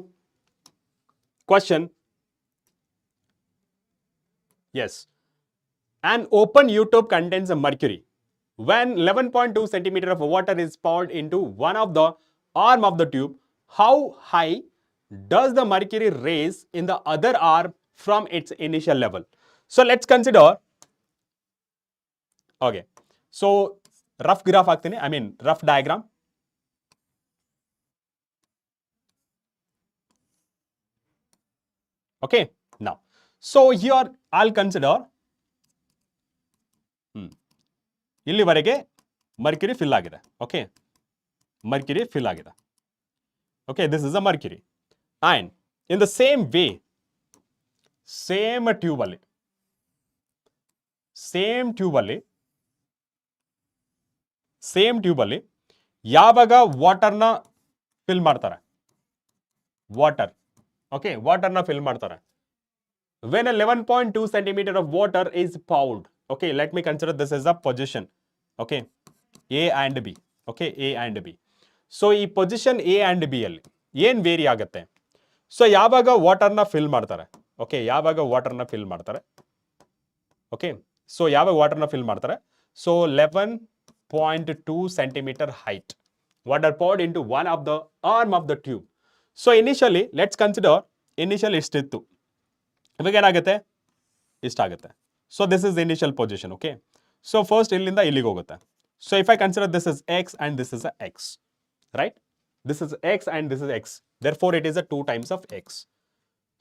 Question yes, an open U-tube contains a mercury. When 11.2 centimeter of water is poured into one of the arm of the tube, how high does the mercury raise in the other arm from its initial level? So let's consider. Okay, so rough graph ಆಗ್ತೀನಿ, I mean rough diagram. Okay, now so here I'll consider ಇಲ್ಲಿವರೆಗೆ mercury fill ಆಗಿದೆ. Okay mercury fill ಆಗಿದೆ. Okay this is a mercury and in the same way same ಟ್ಯೂಬಲ್ಲಿ ಯಾವಾಗ ವಾಟರ್ನ fill ಮಾಡ್ತಾರೆ, ವಾಟರ್ನ fill ಮಾಡ್ತಾರೆ. When 11.2 centimeter of water is poured, okay, let me consider this as a position, okay, A and B, okay, A and B. So ಈ position A and B ಅಲ್ಲಿ ಏನ್ very ಆಗುತ್ತೆ? ಸೊ ಯಾವಾಗ ವಾಟರ್ನ fill ಮಾಡ್ತಾರೆ, okay ಯಾವಾಗ ವಾಟರ್ನ fill ಮಾಡ್ತಾರೆ, ಓಕೆ ಸೊ ಯಾವಾಗ ವಾಟರ್ನ ಫಿಲ್ ಮಾಡ್ತಾರೆ, so 11.2 centimeter height water poured into one of the arm of the tube. So initially let's consider initial ಇಷ್ಟಿತ್ತು, ಇವಾಗ ಏನಾಗುತ್ತೆ ಇಷ್ಟಾಗುತ್ತೆ. So this is initial position. Okay so first ಇಲ್ಲಿಂದ ಇಲ್ಲಿಗೆ ಹೋಗುತ್ತೆ. So if I consider this is X and this is a X, right, this is X and this is X, therefore it is a 2 times of X.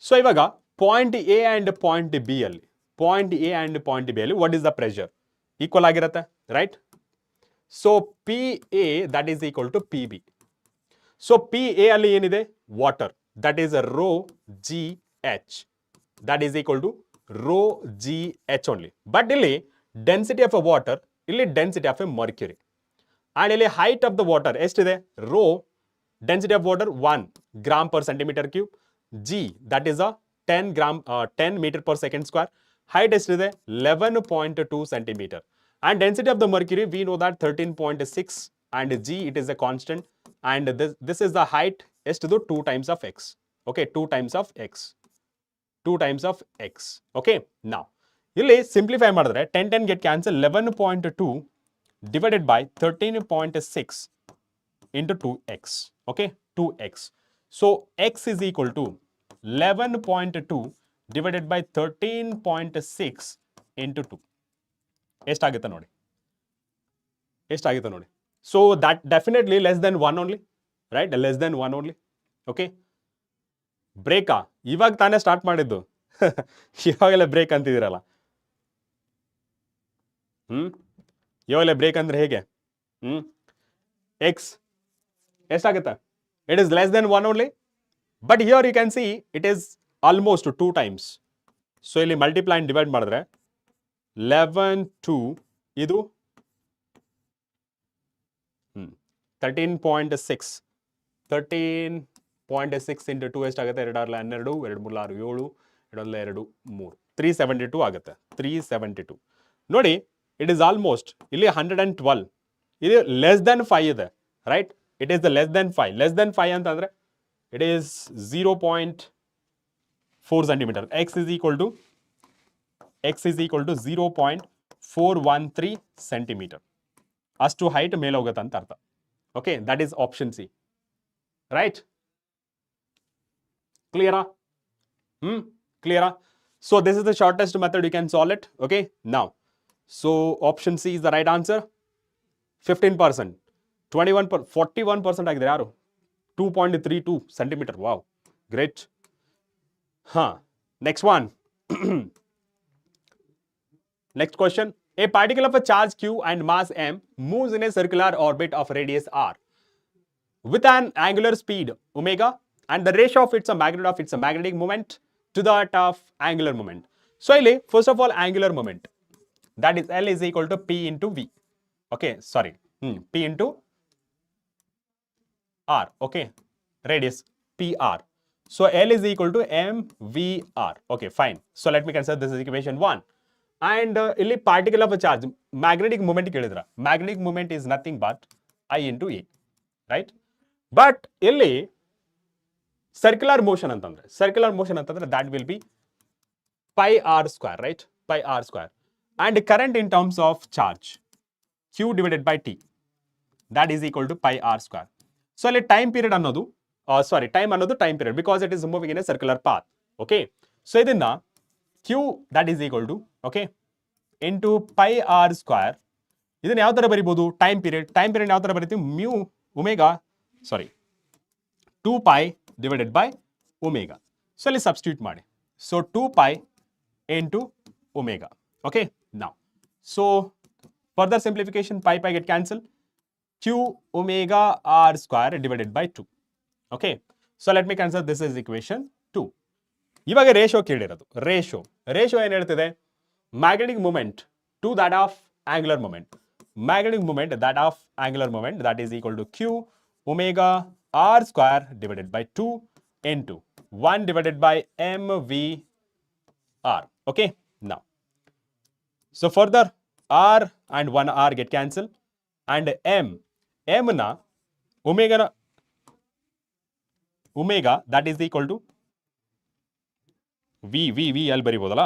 So ಇವಾಗ point A and point B ಅಲ್ಲಿ what is the pressure? Equal ಆಗಿರುತ್ತೆ, right. So P A that is equal to P B. So P A ಅಲ್ಲಿ ಏನಿದೆ? Water, that is rho g h, that is equal to rho gh only. But ಇಲ್ಲಿ density of a water, ಇಲ್ಲಿ density of a mercury, and ಇಲ್ಲಿ height of the water ಎಷ್ಟಿದೆ? rho density of water 1 gram per centimeter cube, g that is a 10 meter per second square, height ಎಷ್ಟಿದೆ? 11.2 centimeter, and density of the mercury we know that 13.6, and g it is a constant, and this is the height ಎಷ್ಟಿದು? 2 times of x. Okay, 2 times of x. Okay, now ಇಲ್ಲಿ simplify ಮಾಡಿದ್ರೆ 10 get cancel, 11.2 divided by 13.6 into 2x. Okay, 2x. So x is equal to 11.2 divided by 13.6 into 2. ಎಷ್ಟಾಗುತ್ತೆ ನೋಡಿ, so that definitely less than 1 only, right, less than 1 only. Okay, ಬ್ರೇಕಾ? ಇವಾಗ ತಾನೇ start ಮಾಡಿದ್ದು, ಇವಾಗೆಲ್ಲ break ಅಂತಿದ್ದೀರಲ್ಲ. ಇವಾಗಲೇ break ಅಂದರೆ ಹೇಗೆ ಎಕ್ಸ್ ಎಷ್ಟಾಗುತ್ತೆ? It is less than 1 only, but here you can see it is almost 2 times. So ಇಲ್ಲಿ ಮಲ್ಟಿಪ್ಲೈ ಅಂಡ್ ಡಿವೈಡ್ ಮಾಡಿದ್ರೆ 11 ಇದು 13.6 ಇಂಟು 2 ಎಷ್ಟಾಗುತ್ತೆ? 2 6 12 2 3 6 7 2 2 3 372 ಆಗುತ್ತೆ. 372 ನೋಡಿ, ಇಟ್ ಈಸ್ ಆಲ್ಮೋಸ್ಟ್ ಇಲ್ಲಿ 112, ಇದು ಲೆಸ್ ದೆನ್ 5 ಇದೆ, right? It is the less than 5. Less than 5 ಅಂತಂದ್ರೆ it is 0.4 centimeter. X is equal to 0.413 centimeter. ಅಷ್ಟು ಹೈಟ್ ಮೇಲೆ ಹೋಗುತ್ತೆ ಅಂತ ಅರ್ಥ. Okay, that is option C, right? ಕ್ಲಿಯರಾ? ಕ್ಲಿಯರಾ? So this is the shortest method, you can solve it. Okay, now so option C is the right answer. 15%, 41% agide yaru 2.32 centimeter. Wow, great. Next one. Next question. A particle of a charge q and mass m moves in a circular orbit of radius r with an angular speed omega, and the ratio of its magnitude of its magnetic moment to that of angular moment. So ಇಲ್ಲಿ first of all angular moment, that is L is equal to P into V. Okay, sorry, P into R. Okay, radius PR. So L is equal to mvr. Okay, fine. So let me consider this is equation 1. And ಇಲ್ಲಿ particle of a charge magnetic moment ಕೇಳಿದ್ರ, magnetic moment is nothing but I into A, right? But ಇಲ್ಲಿ circular motion ಅಂತಂದ್ರೆ that will be pi r square, right? Pi r square. And current in terms of charge q divided by t, that is equal to pi r square. So ಅಲ್ಲಿ time period ಅನ್ನೋದು time ಅನ್ನೋದು time period because it is moving in a circular path. Okay, so ಇದನ್ನ q that is equal to okay into pi r square. ಇದನ್ನ ಯಾವ ತರ ಬರೀಬಹುದು? time period ಯಾವ ತರ ಬರೀತೀವಿ? mu omega 2 pi divided by omega. So let's substitute ಮಾಡಿ. So 2 pi into omega. Okay, now so further simplification, pi get cancelled, q omega r square divided by 2. Okay, so let me cancel, this is equation 2. ಇವಾಗ ratio ಕೇಳಿರೋದು. Ratio ಏನು ಹೇಳ್ತಿದೆ? Magnetic moment to that of angular moment. Magnetic moment that of angular moment that is equal to q omega r square divided by 2 into 1 divided by mvr. Okay, now so further r and 1 r get cancelled, and m na omega that is equal to v ಅಲ್ಲಿ ಬರಿಬೋದಲ್ಲ,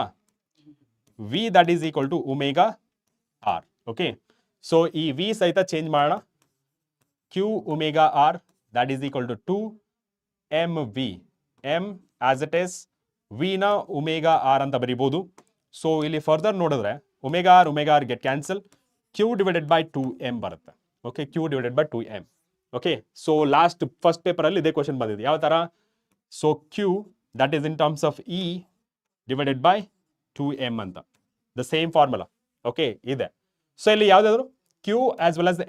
v that is equal to omega r. Okay, so ಈ v ಸಹಿತ change ಮಾಡೋಣ. q omega r that is equal to 2 mv, m as it is, v ನ omega r ಅಂತ ಬರಿಬಹುದು. So ಇಲ್ಲಿ further ನೋಡಿದ್ರೆ omega r get cancel, q divided by 2m ಬರುತ್ತೆ. Okay, q divided by 2m. Okay, so last first paper ಅಲ್ಲಿ ಇದೇ question ಬಂದಿದೆ. ಯಾವ ತರ? So q that is in terms of e divided by 2m ಅಂತ, the same formula. Okay, ಇದೆ. So ಇಲ್ಲಿ ಯಾವ್ದಾದ್ರು q as well as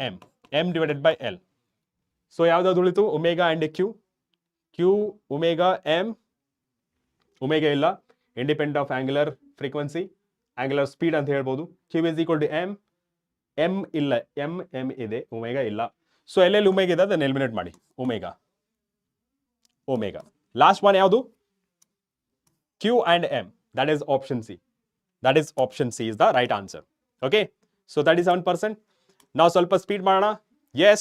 m divided by l. So ಯಾವ್ದಾದ್ರು ಉಳಿತು? Omega and q omega m, omega ಇಲ್ಲ, independent of angular frequency, angular speed ಅಂತ ಹೇಳ್ಬೋದು. q is equal to m ಇಲ್ಲ, m ಇದೆ, ಒಮೆಗಾ ಇಲ್ಲ. ಸೊ ಎಲ್ಲೆಲ್ಲಿ ಒಮೆಗಾ ಇದೆ ಅದನ್ನ ಎಲಿಮಿನೇಟ್ ಮಾಡಿ. ಒಮೆಗಾ ಲಾಸ್ಟ್ ಒನ್ ಯಾವುದು? q and m, that is option C. Option C is the right answer. Okay, so 37%. Now ಸ್ವಲ್ಪ ಸ್ಪೀಡ್ ಮಾಡೋಣ. Yes.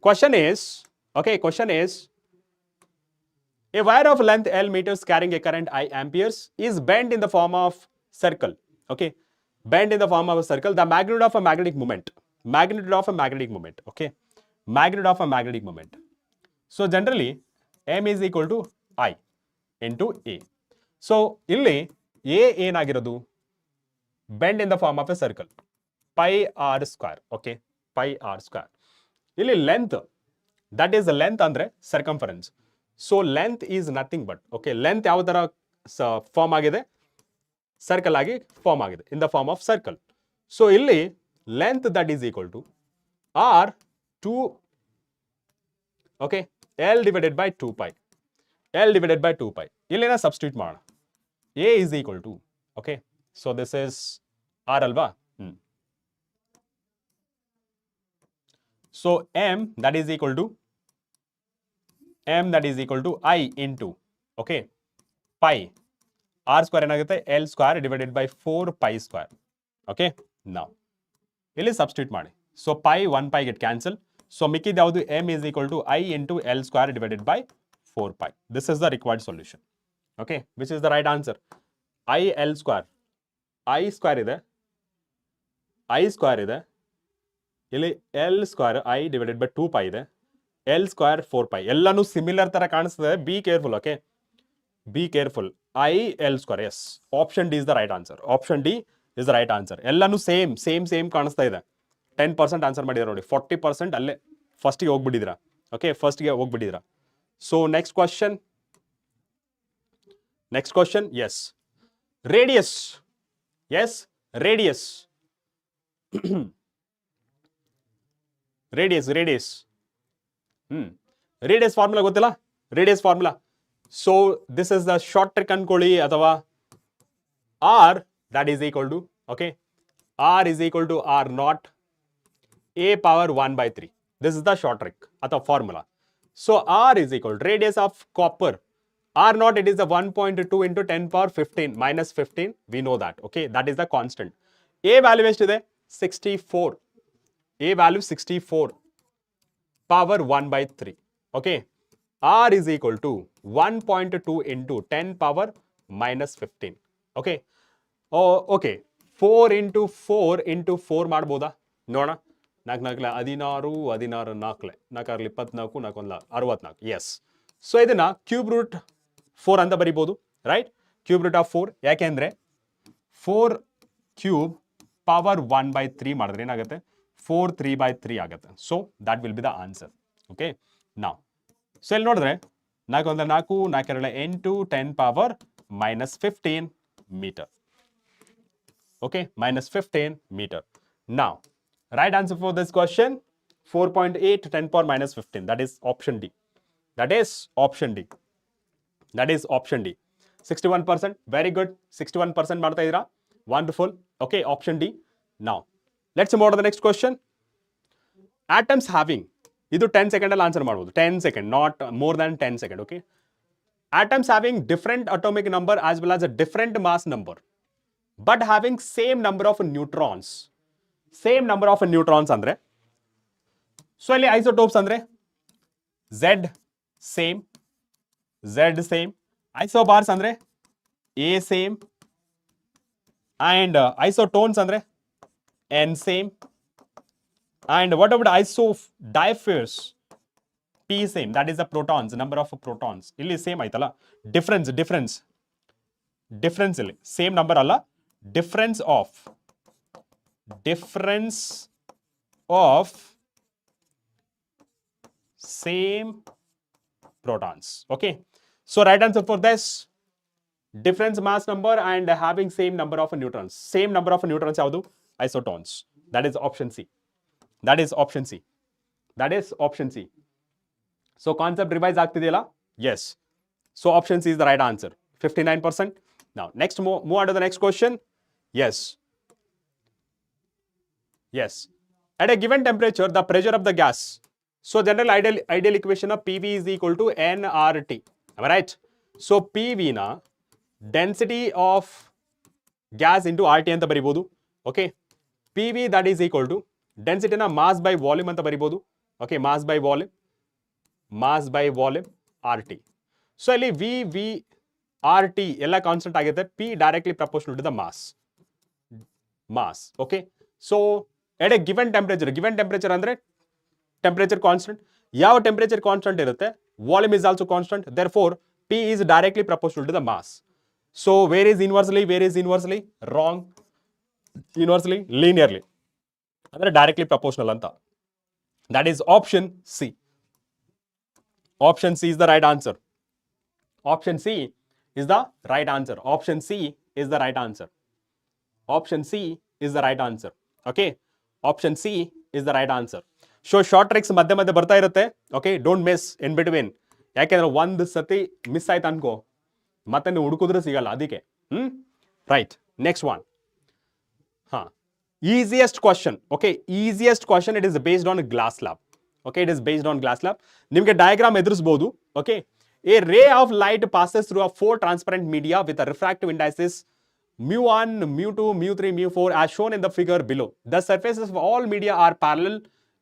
Question is a wire of length L meters carrying a current I amperes is bent in the form of circle. Okay, bent in the form of a circle. The magnitude of a magnetic moment. Okay, magnitude of a magnetic moment. So generally m is equal to I into A. So ಇಲ್ಲಿ A ಏನಾಗಿರೋದು? bend in the form of a circle, pi r square. Okay, pi r square. ಇಲ್ಲಿ length, that is length ಅಂದ್ರೆ circumference. So length is nothing but, okay, length ಯಾವ ತರ form ಆಗಿದೆ? Circle ಆಗಿ form ಆಗಿದೆ, in the form of circle. So ಇಲ್ಲಿ length that is equal to R 2 okay L divided by 2 pi L divided by 2 pi ಇಲ್ಲೇನ substitute ಮಾಡೋಣ A is equal to okay so this is R ಅಲ್ವಾ so M that is equal to m that is equal to I into okay pi r square ಏನಾಗುತ್ತೆ l square divided by 4 pi square okay now ಇಲ್ಲಿ substitute ಮಾಡಿ so pi 1 pi get cancel so ಮಿಕ್ಕಿದ ಯಾವುದು m is equal to I into l square divided by 4 pi this is the required solution okay which is the right answer I l square ಇದೆ I square ಇದೆ ಇಲ್ಲಿ l square I divided by 2 pi ಇದೆ L square 4 pi ಎಲ್ಲಾನು similar ತರ ಕಾಣಿಸ್ತದೆ be careful okay be careful I L square yes option D is the right answer option D is the right answer ಎಲ್ಲಾನು same ಕಾಣಿಸ್ತಾ ಇದೆ 10% answer ಮಾಡಿದ್ರೆ ನೋಡಿ 40% ಅಲ್ಲೇ ಫಸ್ಟ್ಗೆ ಹೋಗ್ಬಿಟ್ಟಿದ್ದೀರಾ ಓಕೆ ಫಸ್ಟ್ಗೆ ಹೋಗ್ಬಿಟ್ಟಿದ್ದೀರಾ so next question yes radius radius formula ಗೊತ್ತಿಲ್ಲ radius formula so this is the short trick ಅನ್ಕೊಳ್ಳಿ ಅಥವಾ R that is equal to okay R is equal to R naught A power 1/3 this is the short trick ಅಥವಾ formula so R is equal to radius of copper R naught it is the 1.2 into 10 power 15 minus 15 we know that okay that is the constant a value ಎಷ್ಟಿದೆ 64 a value 64 power 1/3 okay r is equal to 1.2 into 10 power minus 15 okay okay 4 into 4 ಮಾಡ್ಬೋದಾ ನೋಡೋಣ 4 16 16 4 4 24 4 64 S so ಇದನ್ನ cube root 4 ಅಂತ ಬರಿಬೋದು right cube root of 4 ಯಾಕೆಂದ್ರೆ 4 cube power 1/3 ಮಾಡಿದ್ರೆ ಏನಾಗುತ್ತೆ 4 3/3 ಆಗುತ್ತೆ so that will B the answer okay ನಾವು ಸೊ ಇಲ್ಲಿ ನೋಡಿದ್ರೆ 4 1 4 4 2 8 10 power minus 15 meter okay minus 15 meter now right answer for this question 4.8 10 power minus 15 that is option D that is option D 61% very good 61% ಮಾಡ್ತಾ ಇದೀರಾ wonderful okay option D now let's move on to the next question atoms having ಇದು 10 second ಅಲ್ಲಿ answer ಮಾಡಬಹುದು 10 second not more than 10 second okay atoms having different atomic number as well as a different mass number but having same number of neutrons ಅಂದ್ರೆ so ಇಲ್ಲಿ isotopes ಅಂದ್ರೆ Z same ಐಸೋಬಾರ್ಸ್ ಅಂದ್ರೆ A same and isotones ಅಂದ್ರೆ N same and what about isodiaphirs P same that is the protons number of protons ಇಲ್ಲಿ same ಆಯ್ತಲ್ಲ difference ಇಲ್ಲಿ same number ಅಲ್ಲ difference of same protons okay so right answer for this difference mass number and having same number of neutrons ಯಾವುದು isotones that is option C so concept revise ಆಗ್ತಿದೆಯಲ್ಲ yes so option C is the right answer 59% now next move on to the next question yes at a given temperature the pressure of the gas so general ideal equation of PV is equal to nRT am I right so PV na density of gas into RT ಅಂತ ಬರಿಬಹುದು okay PV that is equal to density na mass by volume ಅಂತ ಬರಿಬಹುದು okay mass by volume RT so ಇಲ್ಲಿ V RT ಎಲ್ಲ constant ಆಗುತ್ತೆ P directly proportional to the mass okay so at a given temperature ಅಂದ್ರೆ temperature constant ಯಾವ temperature constant ಇರುತ್ತೆ volume is also constant therefore P is directly proportional to the mass so where is inversely wrong inversely linearly ಅಂದ್ರೆ directly proportional ಅಂತ that is option C is the right answer option C is the right answer okay option C is the right answer. So short tricks ಮಧ್ಯೆ ಮಧ್ಯೆ ಬರ್ತಾ ಇರುತ್ತೆ. Okay don't miss in between. ಯಾಕೆಂದ್ರೆ ಒಂದು ಸತಿ miss ಆಯ್ತು ಅನ್ಕೋ ಮತ್ತೆ ನೀವು ಹುಡುಕಿದ್ರೆ ಸಿಗಲ್ಲ, ಅದಕ್ಕೆ. Right, next one. ಹಾ, easiest question. Okay, easiest question. It is based on glass slab. Okay, it is based on glass slab. ನಿಮಗೆ diagram ಎದುರಿಸಬಹುದು. Okay, a ray of light passes through a 4 transparent media with a refractive indices mu1, mu2, mu3, mu4 as shown in the figure below. The surfaces of all media are parallel.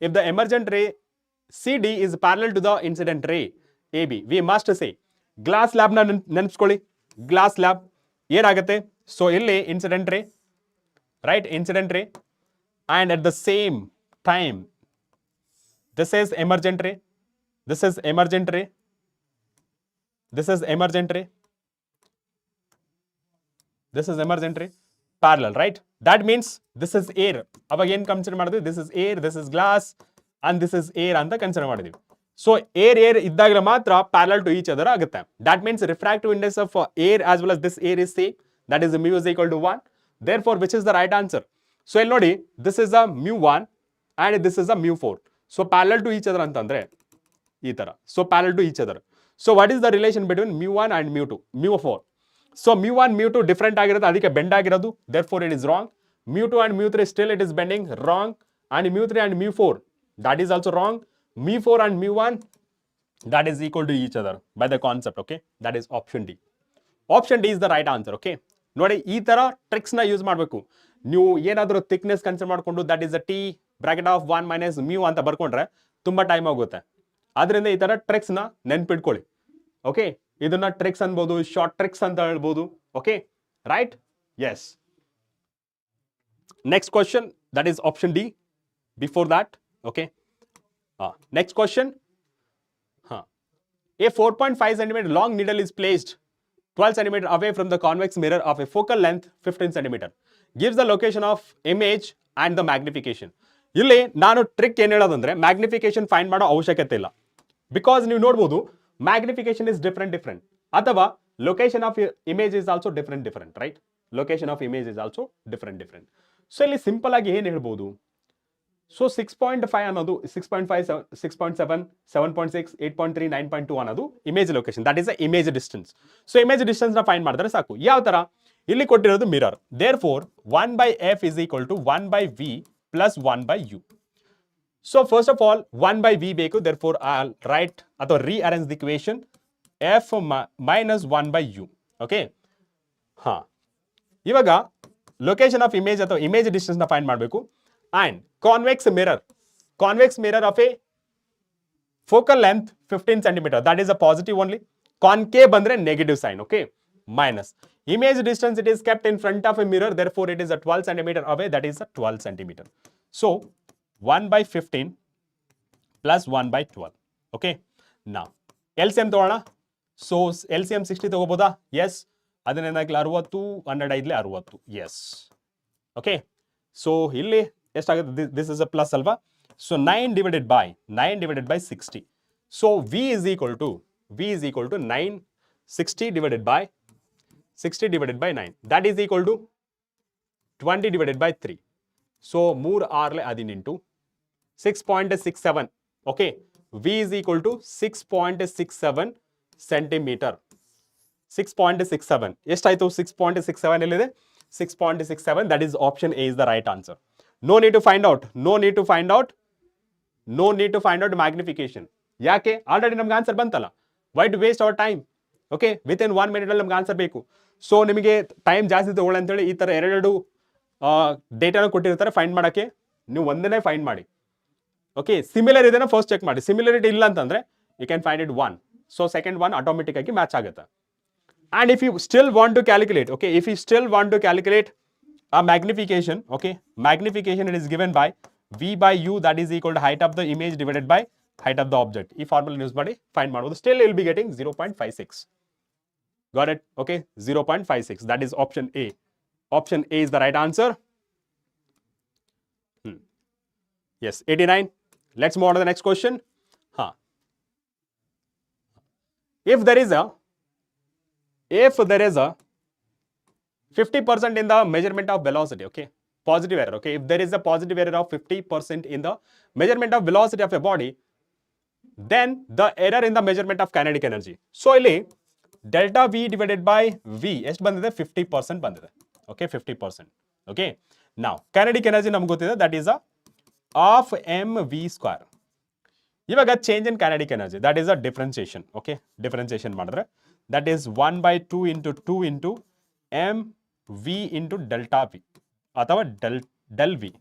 If the emergent ray CD is parallel to the incident ray AB, we must say glass slab ನ ನೆನಪಿಸ್ಕೊಳ್ಳಿ. glass slab ಏನಾಗುತ್ತೆ? So ಇಲ್ಲಿ incident ray, right, incident ray, and at the same time this is emergent ray, this is emergent ray, this is emergent ray, this is emergent ray, parallel, right? That means this is air. ಅವಾಗ ಏನು consider ಮಾಡಿದ್ವಿ? this is air, this is glass, and this is air ಅಂತ consider ಮಾಡಿದ್ವಿ. So air ಇದ್ದಾಗ ಮಾತ್ರ parallel to each other ಆಗುತ್ತೆ. That means refractive index of air as well as this air is same. That is mu is equal to 1. Therefore, which is the right answer? So ಇಲ್ಲಿ ನೋಡಿ, this is a mu1 and this is a mu4. So parallel to each other ಅಂತಂದ್ರೆ ಈ ತರ. So parallel to each other. So what is the relation between mu1 and mu2? mu4. So mu1, mu2 different ಆಗಿರೋದು, ಅದಕ್ಕೆ bend ಆಗಿರೋದು. Therefore, it is wrong. mu2 and mu3 still it is bending, wrong. And mu3 and mu4, that is also wrong. mu4 and mu1, that is equal to each other by the concept. Okay, that is option D. Option D is the right answer. Okay, ನೋಡಿ ಈ ತರ tricks ನ use ಮಾಡಬೇಕು. ನೀವು ಏನಾದರೂ thickness consider ಮಾಡಿಕೊಂಡು that is a T bracket of 1 minus mu ಅಂತ ಬರ್ಕೊಂಡ್ರೆ ತುಂಬಾ ಟೈಮ್ ಆಗುತ್ತೆ. ಆದ್ರಿಂದ ಈ ತರ ಟ್ರಿಕ್ಸ್ ನ ನೆನ್ಪಿಟ್ಕೊಳ್ಳಿ. ಓಕೆ, ಇದನ್ನ ಟ್ರಿಕ್ಸ್ ಅನ್ಬೋದು, ಶಾರ್ಟ್ ಟ್ರಿಕ್ಸ್ ಅಂತ ಹೇಳ್ಬೋದು. Okay, right? Yes. Next question, that is option D. Before that, okay, next question. A 4.5 cm long needle is placed 12 cm away from the convex mirror of a focal length 15 cm. Gives the location of image and the magnification. ಇಲ್ಲಿ ನಾನು trick ಏನು ಹೇಳೋದಂದ್ರೆ magnification find ಮಾಡೋ ಅವಶ್ಯಕತೆ ಇಲ್ಲ. Because ನೀವು ನೋಡ್ಬೋದು magnification is different ಅಥವಾ location of image is also different, right? Location of image is also different. So ಇಲ್ಲಿ ಸಿಂಪಲ್ ಆಗಿ ಏನು ಹೇಳ್ಬೋದು? ಸೊ 6.5 ಅನ್ನೋದು 6.5, 6.7, 7.6, 8.3, 9.2 ಅನ್ನೋದು image location. That is a image distance. So image distance ನ ಫೈಂಡ್ ಮಾಡಿದ್ರೆ ಸಾಕು. ಯಾವ ತರ? ಇಲ್ಲಿ ಕೊಟ್ಟಿರೋದು mirror. Therefore 1/f is equal to 1/v plus 1/u. So first of all 1/v ಬೇಕು. ದೇರ್ಫೋರ್ I'll write ಅಥವಾ rearrange the equation f minus 1/u. Okay, ಹಾ, ಇವಾಗ ಲೊಕೇಶನ್ ಆಫ್ ಇಮೇಜ್ ಅಥವಾ ಇಮೇಜ್ ಡಿಸ್ಟೆನ್ಸ್ ನ ಫೈಂಡ್ ಮಾಡಬೇಕು. And convex mirror of a focal length 15 cm, that is a positive only. Concave bandre negative sign. Okay, minus image distance, it is kept in front of a mirror, therefore it is a 12 cm away, that is a 12 cm. So 1/15 plus 1/12. Okay, now LCM ತಗೋಣ. So LCM 60 ತಗೋಬೋದಾ? Yes. ಅದನ್ನೇನಾಗಲಿ 60, 105 60. Yes. Okay, so ಇಲ್ಲಿ ಎಷ್ಟಾಗುತ್ತೆ? This is a plus ಅಲ್ವಾ? So 9 divided by 60. So v is equal to 9, 60 divided by 9. That is equal to 20 divided by 3. So 3 6 18 6.67. Okay, v is equal to 6.67 centimeter. 6.67 ಎಷ್ಟಾಯ್ತು? 6.67 ಎಲ್ಲಿದೆ? 6.67. that is option A is the right answer. No need to find out magnification. ಯಾಕೆ? Already ನಮ್ಗೆ answer ಬಂತಲ್ಲ. Why to waste our time? Okay, within 1 minute ಅಲ್ಲಿ ನಮ್ಗೆ answer ಬೇಕು. So ನಿಮಗೆ time ಜಾಸ್ತಿ ತಗೊಳ್ಳಿ ಅಂತೇಳಿ ಈ ಥರ ಎರಡು ಡೇಟಾನ ಕೊಟ್ಟಿರ್ತಾರೆ ಫೈಂಡ್ ಮಾಡೋಕ್ಕೆ. ನೀವು ಒಂದನ್ನೇ ಫೈಂಡ್ ಮಾಡಿ. ಓಕೆ, ಸಿಮಿಲರ್ ಇದೆನಾ ಫಸ್ಟ್ ಚೆಕ್ ಮಾಡಿ. ಸಿಮಿಲರಿಟಿ ಇಲ್ಲ ಅಂತಂದ್ರೆ you can find it 1. So second 1 automatic ಆಗಿ ಮ್ಯಾಚ್ ಆಗುತ್ತೆ. And if you still want to calculate, okay, if you still want to calculate a magnification, okay, magnification it is given by v by u, that is equal to height of the image divided by height of the object. ಈ formula use ಮಾಡಿ find ಮಾಡಬಹುದು. Still you will be getting 0.56. Got it? Okay, 0.56. that is option A. Option A is the right answer. Yes, 89. Let's move on to the next question. If there is a 50% in the measurement of velocity, okay, positive error. Okay, if there is a positive error of 50% in the measurement of velocity of a body, then the error in the measurement of kinetic energy. So ಇಲ್ಲಿ delta V divided by V ಎಷ್ಟು ಬಂದಿದೆ 50% ಬಂದಿದೆ. Okay, 50%. Okay, now kinetic energy ನಮ್ಗೆ ಗೊತ್ತಿದೆ, that is a half mv square. ಇವಾಗ change in kinetic energy, that is a differentiation. Okay, differentiation ಮಾಡಿದ್ರೆ that is 1/2 into 2 into mv into delta V ಅಥವಾ del V.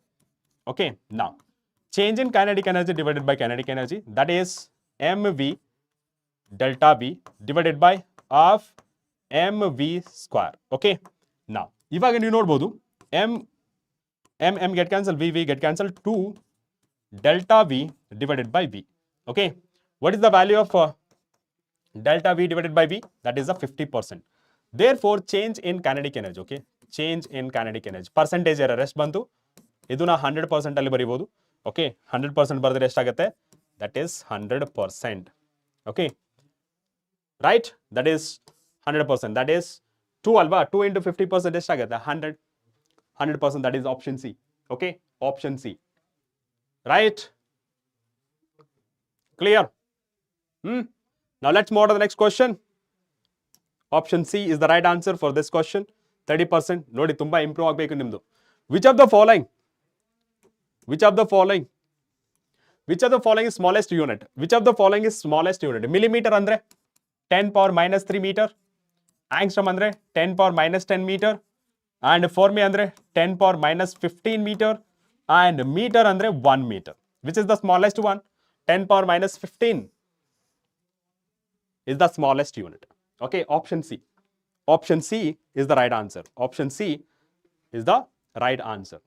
Okay, now change in kinetic energy divided by kinetic energy, that is mv delta V divided by half mv square. Okay, now ಇವಾಗ ನೀವು ನೋಡಬಹುದು m get cancel, v get cancel, 2 delta V divided by V. Okay, what is the value of delta V divided by V? That is a 50%. Therefore change in kinetic energy. Okay, change in kinetic energy percentage error ಎಷ್ಟು ಬಂತು, ಇದನ್ನ 100% ಅಲ್ಲಿ ಬರೀಬಹುದು. Okay, 100% ಬರೆದ್ರೆ ಎಷ್ಟಾಗುತ್ತೆ, that is 100%. Okay, right, that is 100%, that is 2 ಅಲ್ವಾ, 2 into 50% ಎಷ್ಟಾಗುತ್ತೆ 100%, that is option C. Okay, option C, right, clear? Now let's move on to the next question. Option C is the right answer for this question. 30%. ನೋಡಿ ತುಂಬಾ improve ಆಗಬೇಕು ನಿಮ್ಮದು. Which of the following is smallest unit? Which of the following is smallest unit? Millimeter ಅಂದ್ರೆ 10 power minus 3 meter, angstrom ಅಂದ್ರೆ 10 power minus 10 meter, and Fermi ಅಂದ್ರೆ 10 power minus 15 meter, and meter ಅಂದ್ರೆ 1 meter. Which is the smallest one? 10 power minus 15 is the smallest unit. Okay, option C. Option C is the right answer. Option C is the right answer.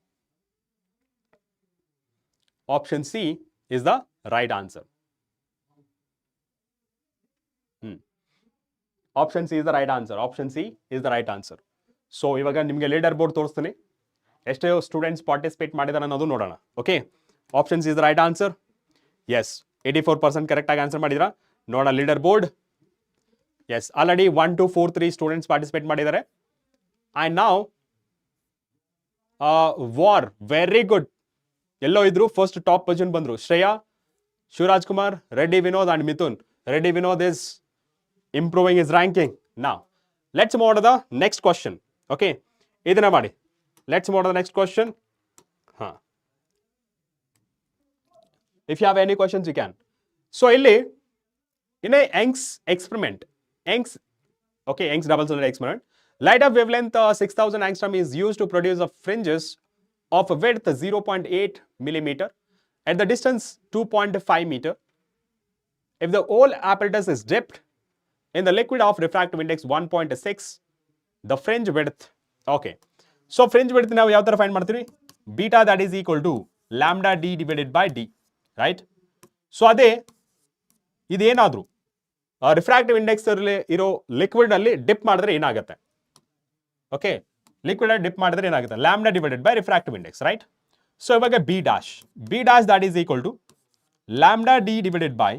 Option C is the right answer. Option C is the right answer. Option C is the right answer. So ಇವಾಗ ನಿಮಗೆ leader board ತೋರಿಸ್ತೀನಿ, ಎಷ್ಟು students participate ಮಾಡಿದಾರೆ ಅನ್ನೋದು ನೋಡೋಣ. Okay, option C is the right answer. Yes, 84% correct ಆಗಿ answer ಮಾಡಿದ್ರಾ. ನೋಡೋಣ leader board. Yes, already 1 2 4 3 students participate ಮಾಡಿದ್ದಾರೆ. ಆ್ಯಂಡ್ ನಾವು ವಾರ್ ವೆರಿ ಗುಡ್, ಎಲ್ಲೋ ಇದ್ರು ಫಸ್ಟ್ ಟಾಪ್ ಪೊಸಿಷನ್ ಬಂದ್ರು. Shreya, Shivaraj Kumar, Reddy Vinod and Mithun. Reddy Vinod is improving his ranking. Now let's move on to the next question. Okay, ಇದನ್ನ ಮಾಡಿ. Let's move on to the next question. If you have any questions you can. So ಇಲ್ಲಿ in a Young's experiment, Young's double cylinder experiment, light of wavelength 6000 angstrom is used to produce a fringes of a width 0.8 millimeter at the distance 2.5 meter. If the whole apparatus is dipped in the liquid of refractive index 1.6, the fringe width. Okay, so fringe width ನಾವು ಯಾವ ತರ find ಮಾಡ್ತೀವಿ? Beta that is equal to lambda d divided by d, right? So ಅದೇ ಇದೇನಾದ್ರೂ refractive index ಇರೋ liquid ಅಲ್ಲಿ dip ಮಾಡಿದ್ರೆ ಏನಾಗುತ್ತೆ? ಓಕೆ, ಲಿಕ್ವಿಡ್ ಅಲ್ಲಿ ಡಿಪ್ ಮಾಡಿದ್ರೆ ಏನಾಗುತ್ತೆ? Lambda divided by refractive index, right? So ಇವಾಗ B dash that is equal to lambda d divided by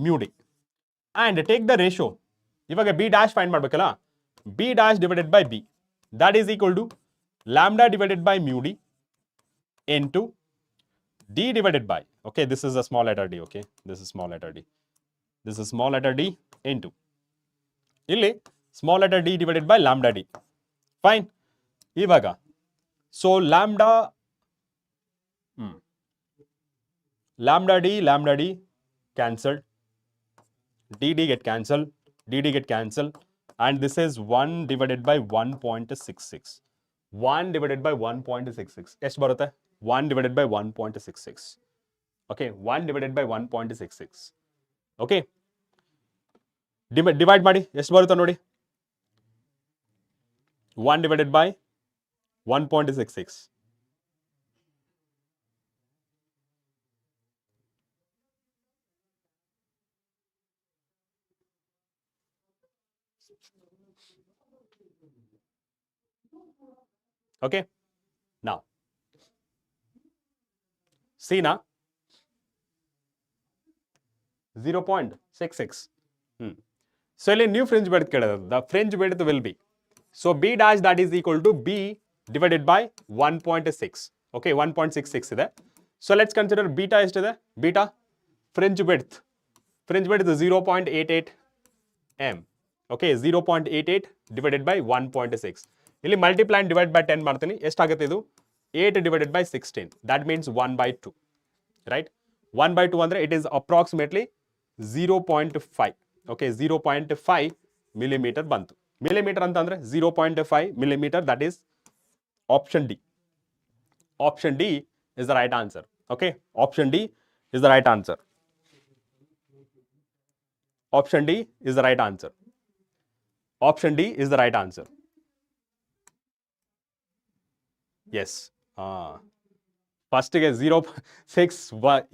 mu d. And take the ratio. ಇವಾಗ ಬಿ ಡ್ಯಾಶ್ ಫೈಂಡ್ ಮಾಡ್ಬೇಕಲ್ಲ, be dash divided by B, that is equal to lambda divided by mu d into d divided by, okay, this is a small letter d, okay, this is small letter d, this is small letter d into ಇಲ್ಲಿ small letter d divided by lambda d. Fine. ಇವಾಗ so lambda d cancelled, dd get cancelled, and this is 1 divided by 1.66. 1 divided by 1.66 ಎಷ್ಟು ಬರುತ್ತೆ? 1 divided by 1.66. Okay, 1 divided by 1.66. Okay, divide ಮಾಡಿ ಎಷ್ಟು ಬರುತ್ತೆ ನೋಡಿ. 1 divided by 1.66. Okay, now see na 0.66. So ಇಲ್ಲಿ new fringe width ಕೇಳಿದ್ರೆ the fringe width will be, so b dash that is equal to b divided by 1.6. Okay, 1.66 ಇದೆ. So let's consider beta ಎಷ್ಟಿದೆ? Beta fringe width is 0.88 m. Okay, 0.88 divided by 1.6. ಇಲ್ಲಿ multiply and divide by 10 ಮಾಡ್ತೀನಿ. ಎಷ್ಟಾಗುತ್ತೆ ಇದು? 8 divided by 16. That means 1 by 2. Right? 1 by 2 ಅಂದ್ರೆ it is approximately 0.5. Okay, 0.5 millimeter ಬಂತು. Millimeter ಅಂತಂದ್ರೆ 0.5 millimeter, that is option D. Option D is the right answer. Okay, option D is the right answer. Option D is the right answer. Option D is the right answer. Yes. First ಗೆ 0.6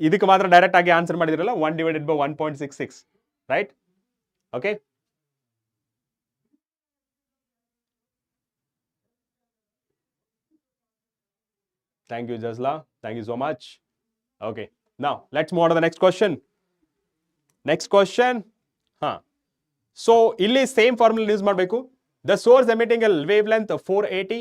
ಇದಕ್ಕೆ ಮಾತ್ರ direct ಆಗಿ answer ಮಾಡಿದ್ರಲ್ಲ 1 divided by 1.66, right? Okay. Thank you, Jazla. Thank you so much. Okay. Now, let's move on to the next question. Next question. So, ಇಲ್ಲಿ same formula use ಮಾಡಬೇಕು. The source emitting a wavelength 480.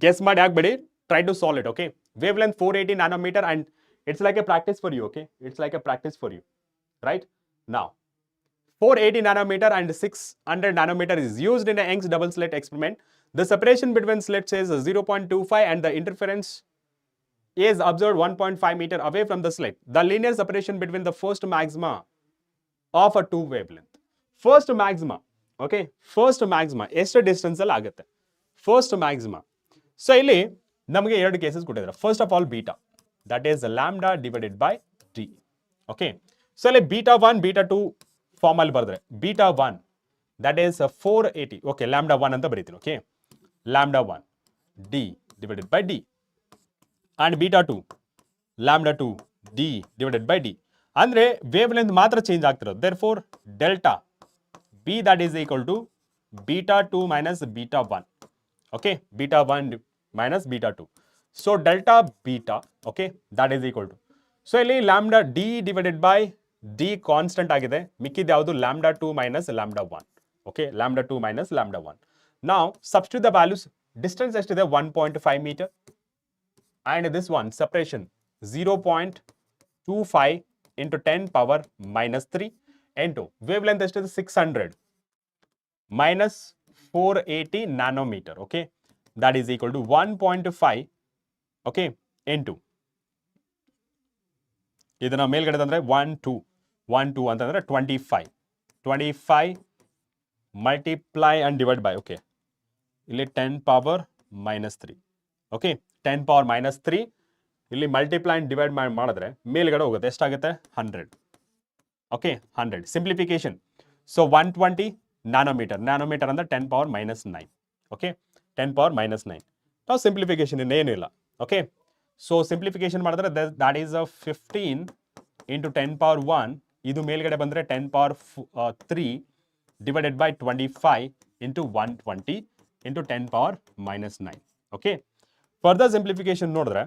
Guess ಮಾಡಿ ಆಗಬೇಡಿ. Try to solve it, okay? Wavelength 480 nanometer, and it's like a practice for you, okay? It's like a practice for you, right? Now, 480 nanometer and 600 nanometer is used in a Young's double slit experiment. The separation between slits is 0.25 and the interference is observed 1.5 meter away from the slit. The linear separation between the first maxima of a two wavelength. First maxima, okay? First maxima, ಎಷ್ಟು distance ಅಲ್ಲಿ ಆಗುತ್ತೆ? First maxima. So, ಇಲ್ಲಿ ನಮಗೆ ಎರಡು cases ಕೊಟ್ಟಿದ್ದಾರೆ. First of all, beta, that is lambda divided by d. Okay. So, ಇಲ್ಲಿ beta 1, beta 2 form ಅಲ್ಲಿ ಬರೆದ್ರೆ beta 1, that is 480. Okay, lambda 1 ಅಂತ ಬರೀತೀನಿ. Okay, lambda 1 d divided by d, and beta 2 lambda 2 d divided by d. ಅಂದ್ರೆ wave length ಮಾತ್ರ change ಆಗ್ತಿರೋದು. Therefore, delta b, that is equal to beta 2 minus beta 1. Okay, beta 1 minus beta 2. So, delta beta, okay, that is equal to. So, ಇಲ್ಲಿ lambda d divided by d constant ಆಗಿದೆ. ಮಿಕ್ಕಿದ ಯಾವುದು? lambda 2 minus lambda 1. Okay, lambda 2 minus lambda 1. Now, substitute the values. Distance ಎಷ್ಟಿದೆ? 1.5 meter. And this one, separation 0.25 into 10 power minus 3 into wavelength ಎಷ್ಟಿದೆ? 600 minus 480 nanometer. Okay, that is equal to 1.5. Okay, into ಇದನ್ನ ಮೇಲ್ಗಡೆ ತಂದ್ರೆ 1 2 ಅಂತಂದ್ರೆ 25 multiply and divide by. Okay, ಇಲ್ಲಿ 10 power minus 3. Okay, 10 power minus 3 ಇಲ್ಲಿ multiply and divide ಮಾಡಿದ್ರೆ ಮೇಲ್ಗಡೆ ಹೋಗುತ್ತೆ. ಎಷ್ಟಾಗುತ್ತೆ? 100. Okay, 100. Simplification. So, 120 nanometer. Nanometer ಅಂದ್ರೆ 10 power minus 9. Okay, 10 power minus 9. Now, simplification ಇನ್ನೇನು ಇಲ್ಲ. Okay, so simplification ಮಾಡಿದ್ರೆ that is 15 into 10 power 1. ಇದು ಮೇಲ್ಗಡೆ ಬಂದ್ರೆ 10 power 3 divided by 25 into 120 into 10 power minus 9. Okay, further simplification ನೋಡಿದ್ರೆ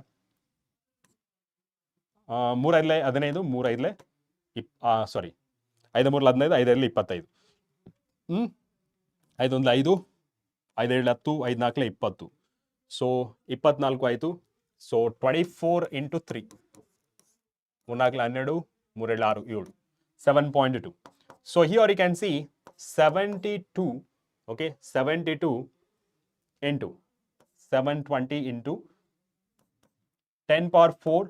3 5 15 3 5 ಸಾರಿ 5 3 15 5 5 25 5 1 5 5 7 10 5 4 20. ಸೊ 24 ಆಯಿತು. So 24 into 3 3 4 12 3 6 7 7.2. So here you can see 72. Okay, 72 into 720 into 10 power 4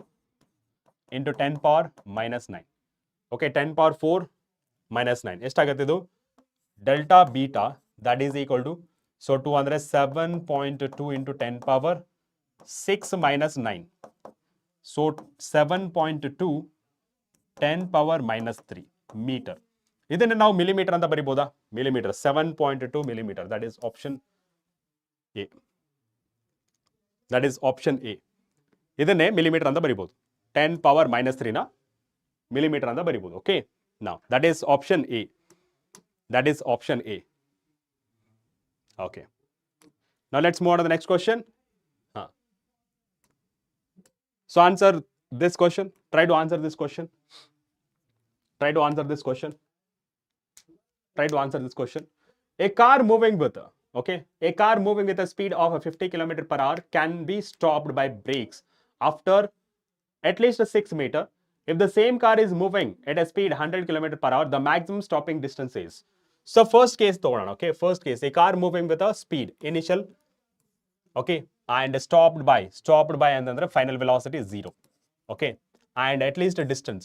into 10 power minus 9. Okay, 10 power 4 minus 9. ಎಷ್ಟಾಗುತ್ತೆ ಇದು? Delta beta, that is equal to, so 7.2 into 10 power 6 minus 9. So 7.2 10 power minus 3 meter. ಇದನ್ನ ನಾವು millimeter ಅಂತ ಬರಿಬೋದಾ? Millimeter 7.2 millimeter. That is option A. That is option A. ಇದನ್ನೇ millimetre ಅಂತ ಬರಿಬೋದು. 10 power minus 3 ನ ಮಿಲಿಮೀಟರ್ ಅಂತ ಬರಿಬೋದು. Okay, now that is option A. That is option A. Okay. Now let's move on to the next question. So answer this question. Try to answer this question. Try to answer this question. A car moving with Okay, a car moving with a speed of 50 km per hour can be stopped by brakes after at least 6 meter. If the same car is moving at a speed 100 km per hour, the maximum stopping distance is. So first case ತಗೊಳ್ಳೋಣ. Okay, first case, a car moving with a speed initial, okay, and stopped by ಅಂತಂದ್ರೆ final velocity 0, okay, and at least a distance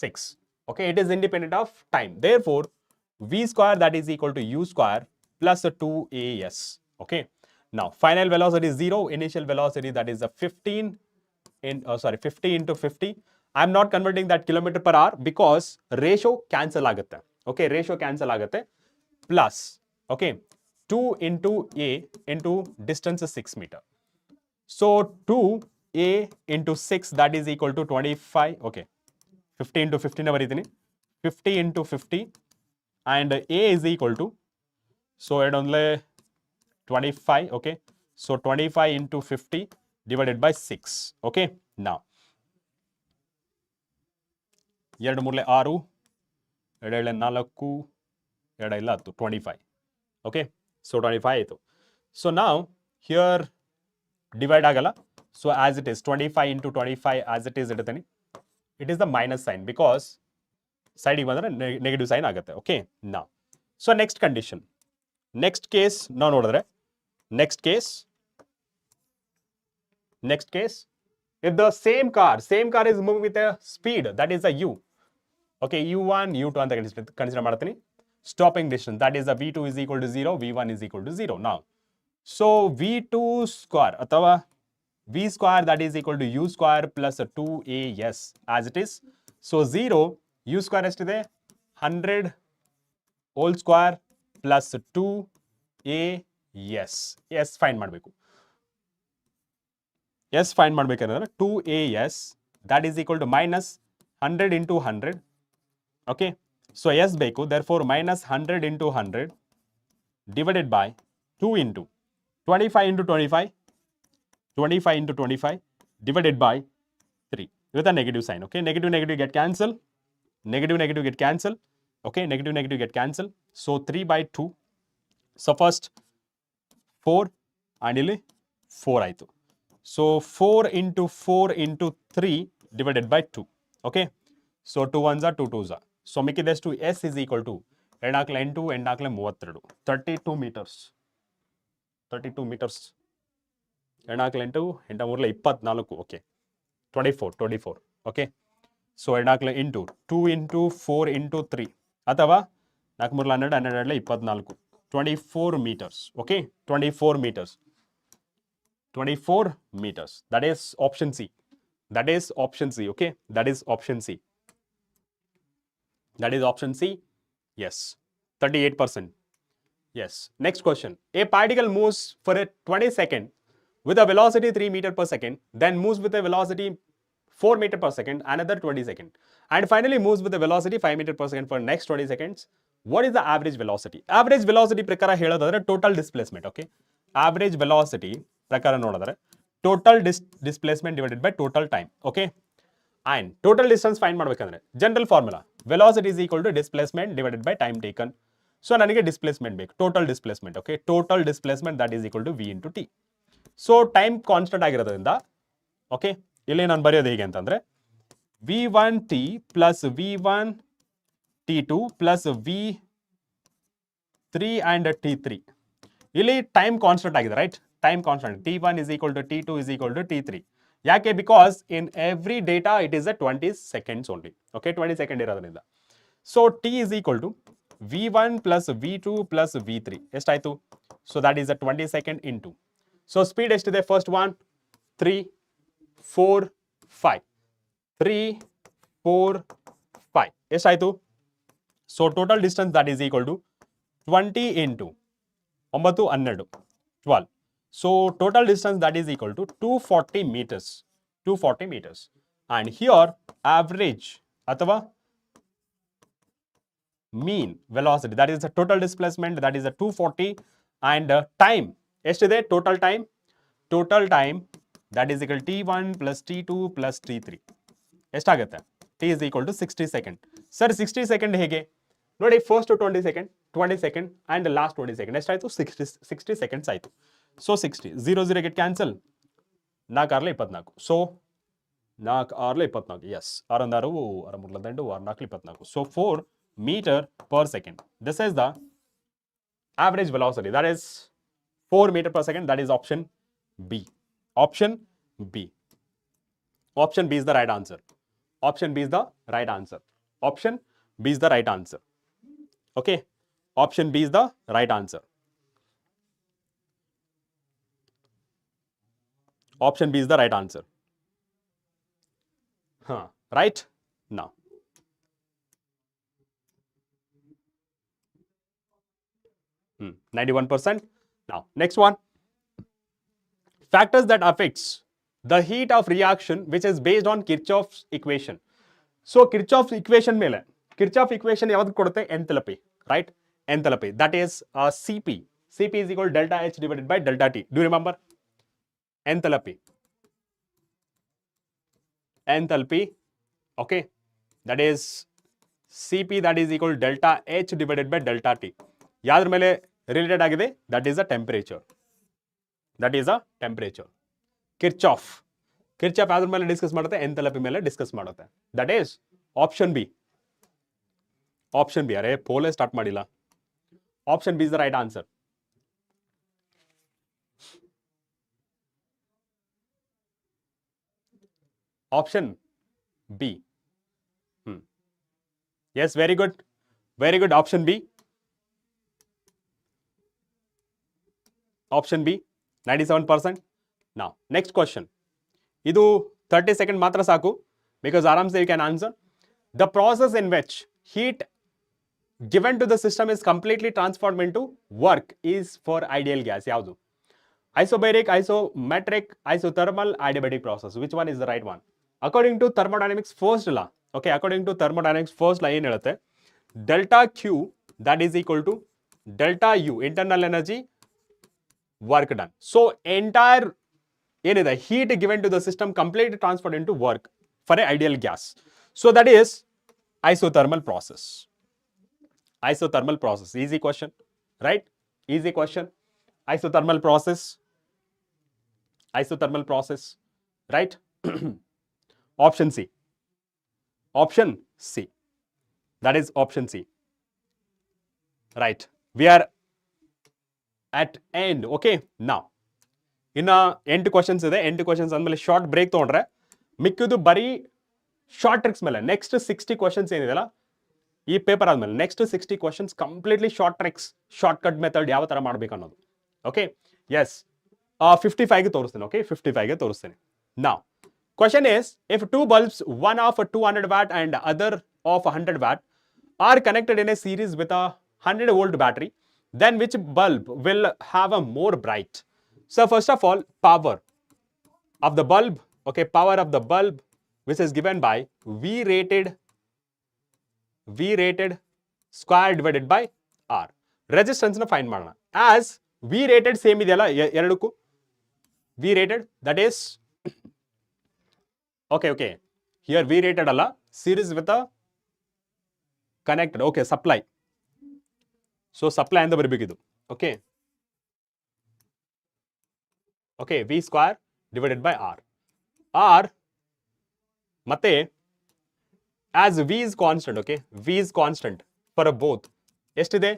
6, okay, it is independent of time. Therefore v square that is equal to u square plus 2as. Okay, now final velocity is 0, initial velocity that is a 50 into 50. I'm not converting that kilometer per hour because ratio cancel ಆಗುತ್ತೆ. Okay, ratio cancel ಆಗುತ್ತೆ. Plus, okay, 2 into a into distance is 6 meter. So 2a into 6 that is equal to 25. Okay, 50 into 50 ನ ಬರೀತೀನಿ. 50 into 50 and a is equal to, so it only 25. Okay, so 25 into 50 divided by 6. Okay, now 2 ಮೂರಲೆ 6, 2 4, 2 10, 25. Okay, so 25 ಆಯಿತು. So now here divide ಆಗಲ್ಲ, so as it is 25 into 25 as it is ಇಡ್ತೀನಿ. It is the minus sign because side ಗೆ ಬಂದ್ರೆ negative sign ಆಗುತ್ತೆ. Okay, now so next condition, next case ನಾವು ನೋಡಿದ್ರೆ next case, if the same car is moving with a speed that is a u, okay, u1 u2 ಅಂತ consider ಮಾಡ್ತೀನಿ. Stopping distance that is a v2 is equal to 0, v1 is equal to 0. Now so v2 square ಅಥವಾ v square that is equal to u square plus 2as as it is. So 0 u square ಎಷ್ಟಿದೆ 100 whole square plus 2as. yes find ಮಾಡಬೇಕು. yes find ಮಾಡಬೇಕಂದ್ರೆ 2as that is equal to minus 100 into 100. okay, so yes ಬೇಕು, therefore minus 100 into 100 divided by 2 into 25 into 25 into 25 divided by 3 with a negative sign. Okay, negative get cancel, negative get cancel. Okay, negative get cancel. So 3 by 2. So first 4 and ಇಲ್ಲಿ 4 ಆಯಿತು. So 4 into 3 divided by 2. Okay, so 2 ones are 2 twos are. So ಮಿಕ್ಕಿದಷ್ಟು s is equal to 2 8 8 32 32 meters. 32 meters. 2 8 8 24. Okay, 24. Okay, so 2 into 2 into 4 into 3 ಅಥವಾ 4 12 12 24 24 meters. Okay, 24 meters. 24 meters. That is option C. Okay, that is option C. Yes, 38%. Yes. Next question. A particle moves for a 20 second with a velocity 3 meter per second, then moves with a velocity 4 meter per second, another 20 second, and finally moves with a velocity 5 meter per second for next 20 seconds. What is the average velocity? Average velocity ಪ್ರಕಾರ ಹೇಳೋದಾದ್ರೆ total displacement. Okay, average velocity ಪ್ರಕಾರ ನೋಡಿದ್ರೆ total displacement divided by total time. Okay, and total distance find ಮಾಡಬೇಕಂದ್ರೆ general formula velocity is equal to displacement divided by time taken. So ನನಗೆ displacement ಬೇಕು, total displacement. Okay, total displacement that is equal to v into t. So time constant ಆಗಿರೋದ್ರಿಂದ okay, ಇಲ್ಲಿ ನಾನು ಬರೆಯೋದು ಹೇಗೆ ಅಂತಂದ್ರೆ v1t plus v1t2 plus v3 and t3. ಇಲ್ಲಿ time constant ಆಗಿದೆ, right? Time constant t1 is equal to t2 is equal to t3. ಯಾಕೆ? because in every data it is a 20 seconds only. Okay, 20 second ಇರೋದ್ರಿಂದ. So t is equal to v1 plus v2 plus v3 ಎಷ್ಟಾಯ್ತು? So that is a 20 second into. So speed ಎಷ್ಟಿದೆ? first one 3 4 5 3 4 5 ಎಷ್ಟಾಯ್ತು? So total distance that is equal to 20 into 9 12 12. So total distance that is equal to 240 meters. 240 meters. And here average ಅಥವಾ mean velocity that is the total displacement that is a 240 and time ಎಷ್ಟಿದೆ? total time that is equal to t1 plus t2 plus t3 ಎಷ್ಟಾಗುತ್ತೆ? t is equal to 60 second. Sir 60 second ಹೇಗೆ? ನೋಡಿ, first 20 second 20 second and last 20 second ಎಷ್ಟಾಯಿತು 60 seconds ಆಯಿತು. So 60 0 get cancel, 4 6 24. So 4 6 24, yes 6 6 6 3 8 6 4 24. So 4 meter per second. This is the average velocity, that is 4 meter per second. That is option B. Option B. Option B is the right answer. Option B is the right answer. Option B is the right answer. Okay. Option B is the right answer. Option B is the right answer. Right? Now. Hmm. 91%. Now, next one. Factors that affects the heat of reaction which is based on Kirchhoff's equation. So, Kirchhoff's equation mele. Kirchhoff equation yavadu kodutte? Enthalpy, right? Enthalpy. That is Cp. Cp is equal to delta H divided by delta T. Do you remember? Enthalpy. Enthalpy. Okay. That is Cp, that is equal to delta H divided by delta T. Yadr mele related agide? That is a temperature. That is a temperature. Kirchhoff ಯಾವ್ದ್ರ ಮೇಲೆ discuss ಮಾಡುತ್ತೆ? Enthalpy ಮೇಲೆ discuss ಮಾಡುತ್ತೆ. That is option B. Option B. ಅರೆ ಪೋಲೆ start ಮಾಡಿಲ್ಲ. Option B is the right answer. Option B. Yes, very good, very good. Option B. Option B 97%. Now, next question. Idu 30 seconds matra saku, because aram se you can answer. The process in which heat given to the system is completely transformed into work is for ideal gas. Yavdu? Isobaric, isometric, isothermal, adiabatic process. Which one is the right one? According to thermodynamics first law. Okay, according to thermodynamics first law, ಏನು ಹೇಳುತ್ತೆ? Delta Q, that is equal to delta U, internal energy, work done. So entire ಏನಿದೆ heat given to the system completely transferred into work for an ideal gas. So that is isothermal process. Isothermal process. Easy question, right? Easy question. Isothermal process. Isothermal process, right? Option C. Option C. That is option C. Right. We are at end. Okay. Now. ಇನ್ನು 8 questions ಇದೆ. 8 questions ಅಂದಮೇಲೆ short break ತೊಗೊಂಡ್ರೆ ಮಿಕ್ಕಿದ್ದು ಬರೀ short tricks ಮೇಲೆ. Next 60 questions ಏನಿದೆಲ್ಲ ಈ paper ಆದಮೇಲೆ next 60 questions completely short tricks, short cut method ಯಾವ ಥರ ಮಾಡಬೇಕು ಅನ್ನೋದು. ಓಕೆ, ಎಸ್ 55ಗೆ ತೋರಿಸ್ತೀನಿ. ಓಕೆ, 55ಗೆ ತೋರಿಸ್ತೀನಿ. ನಾವ್ question is, if two bulbs, one of 200 watt and other of 100 watt are connected in a series with a 100 volt battery, then which bulb will have a more bright? So first of all, power of the bulb, okay, power of the bulb which is given by V rated square divided by R. Resistance na find ಮಾಡೋಣ. As V rated same ಇದೆಯಲ್ಲ ಎರಡಕ್ಕೂ, V rated, that is okay, here V rated ಅಲ್ಲ, series with a connected, okay, supply. So supply ಅಂತ ಬರಬೇಕಿದು. Okay, V square divided by R. R ಮತ್ತೆ as V is constant, okay, V is constant for both. ಎಷ್ಟಿದೆ?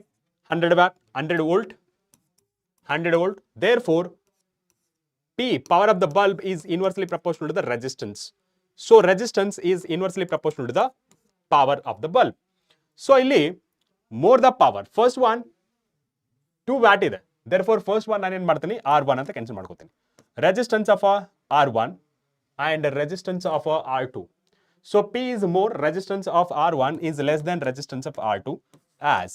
100 watt, 100 volt, 100 volt. Therefore, P, power of the bulb, is inversely proportional to the resistance. So resistance is inversely proportional to the power of the bulb. So ಇಲ್ಲಿ more the power. First one 2 watt ಇದೆ. Therefore, first one ನಾನು ಏನು ಮಾಡ್ತೀನಿ? R1 ಅಂತ cancel ಮಾಡ್ಕೋತೀನಿ. Resistance of R1 and resistance of R2. So P is more, resistance of R1 is less than resistance of R2, as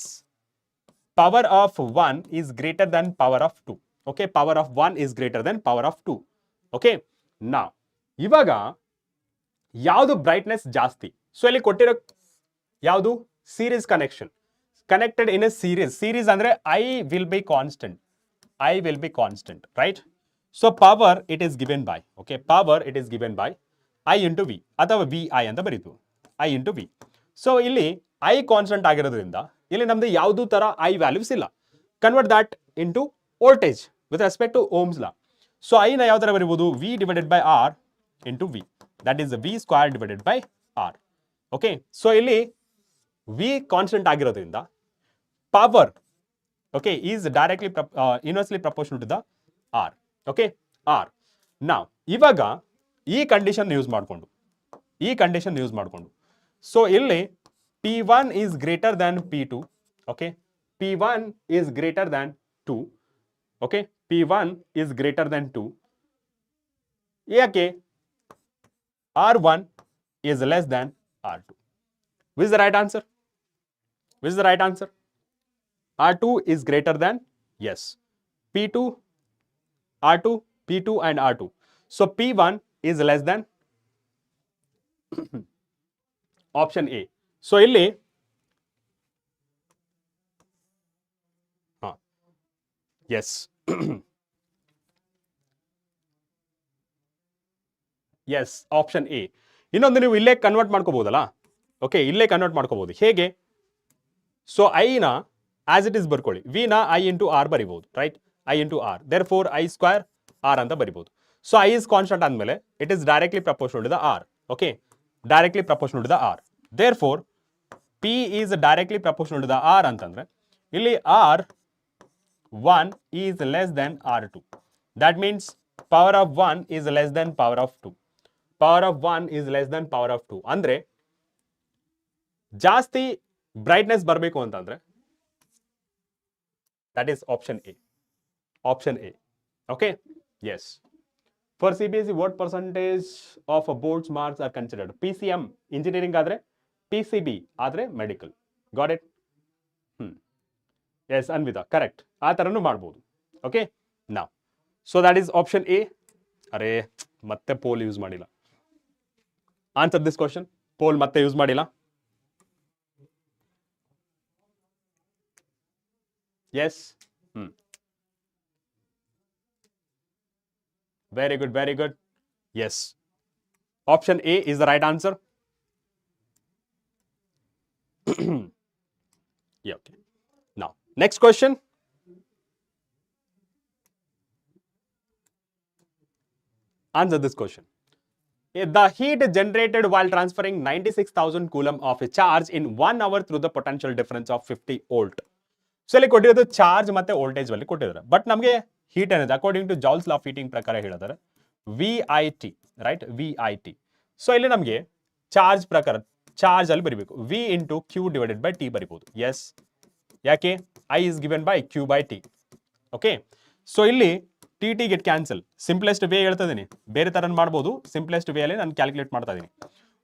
power of 1 is greater than power of 2. Okay, power of 1 is greater than power of 2. Okay, now ಇವಾಗ ಯಾವುದು brightness ಜಾಸ್ತಿ? So ಇಲ್ಲಿ ಕೊಟ್ಟಿರೋ ಯಾವುದು? Series connection, connected in a series ಅಂದ್ರೆ I will be constant. I will be constant, right? So power it is given by, okay, power it is given by I into V, ಅಥವಾ VI ಅಂತ ಬರೀತು, I into V. So ಇಲ್ಲಿ I constant ಆಗಿರೋದ್ರಿಂದ ಇಲ್ಲಿ ನಮ್ದು ಯಾವುದೂ ತರ I values ಇಲ್ಲ. Convert that into voltage with respect to Ohm's law. So I ನ ಯಾವ ತರ ಬರೀಬಹುದು, V divided by R into V, that is V square divided by R. Okay, so ಇಲ್ಲಿ ವಿ ಕಾನ್ಸ್ಟೆಂಟ್ ಆಗಿರೋದ್ರಿಂದ power okay is directly inversely proportional to the R. Okay, R. ನಾವು ಇವಾಗ ಈ condition use ಮಾಡಿಕೊಂಡು ಸೊ ಇಲ್ಲಿ P1 is greater than P2. Okay, P1 is greater than 2. Okay, P1 is greater than 2. ಯಾಕೆ R1 is less than R2? Which is the right answer? R2 is greater than, yes, P2, R2, P2 and R2. So P1 is less than option A. So ಇಲ್ಲಿ yes yes option A. ಇನ್ನೊಂದು ನೀವು ಇಲ್ಲೇ convert ಮಾಡ್ಕೋಬಹುದಲ್ಲ. Okay, ಇಲ್ಲೇ convert ಮಾಡ್ಕೋಬಹುದು. ಹೇಗೆ? So I ನ as it is ಬರ್ಕೊಳ್ಳಿ, ವಿ ನ ಐ ಇಂಟು ಆರ್ ಬರಿಬಹುದು, right? I into R, therefore I square R ಅಂತ ಬರಿಬಹುದು. ಸೊ ಐ ಇಸ್ ಕಾನ್ಸ್ಟೆಂಟ್ ಆದ್ಮೇಲೆ it is directly proportional to the R. Okay, directly proportional to the R. Therefore P is directly proportional to the R ಅಂತಂದ್ರೆ ಇಲ್ಲಿ R1 is less than R2. That means power of 1 is less than power of 2. Power of 1 is less than power of 2. ಅಂದ್ರೆ ಜಾಸ್ತಿ brightness ಬರಬೇಕು ಅಂತಂದ್ರೆ that is option A. Option A. Okay? Yes. For CBSE, what percentage of board's marks are considered? PCM engineering ಆದ್ರೆ, PCB ಆದ್ರೆ medical. Got it? Yes Anvita, correct. ಆ ಥರನೂ ಮಾಡ್ಬೋದು. Okay, ನಾವು so that is option A. ಅರೆ ಮತ್ತೆ poll use ಮಾಡಿಲ್ಲ. Answer this question. Poll ಮತ್ತೆ ಯೂಸ್ ಮಾಡಿಲ್ಲ. Yes, very good, very good. Yes, option A is the right answer. Yeah, okay. Now, next question. Answer this question. The heat generated while transferring 96,000 coulomb of a charge in 1 hour through the potential difference of 50 volt. So, ಇಲ್ಲಿ ಕೊಟ್ಟಿರೋದು charge ಮತ್ತೆ voltage ಅಲ್ಲಿ ಕೊಟ್ಟಿದ್ದಾರೆ. But ನಮಗೆ heat ಏನಿದೆ according to Joule's law of heating ಪ್ರಕಾರ ಹೇಳಿದ್ದಾರೆ VIT, right? VIT. So ಇಲ್ಲಿ ನಮಗೆ ಚಾರ್ಜ್ ಪ್ರಕಾರ ಚಾರ್ಜ್ ಅಲ್ಲಿ ಬರೀಬೇಕು, V into Q divided by T ಬರಿಬಹುದು. ಎಸ್, ಯಾಕೆ? I is given by Q by T. Okay, so ಇಲ್ಲಿ T T get cancel. Simplest way ಹೇಳ್ತಾ ಇದೀನಿ, ಬೇರೆ ತರ ಮಾಡ್ಬೋದು. ಸಿಂಪ್ಲೆಸ್ಟ್ ವೇ ಅಲ್ಲಿ ನಾನು ಕ್ಯಾಲ್ಕುಲೇಟ್ ಮಾಡ್ತಾ ಇದೀನಿ.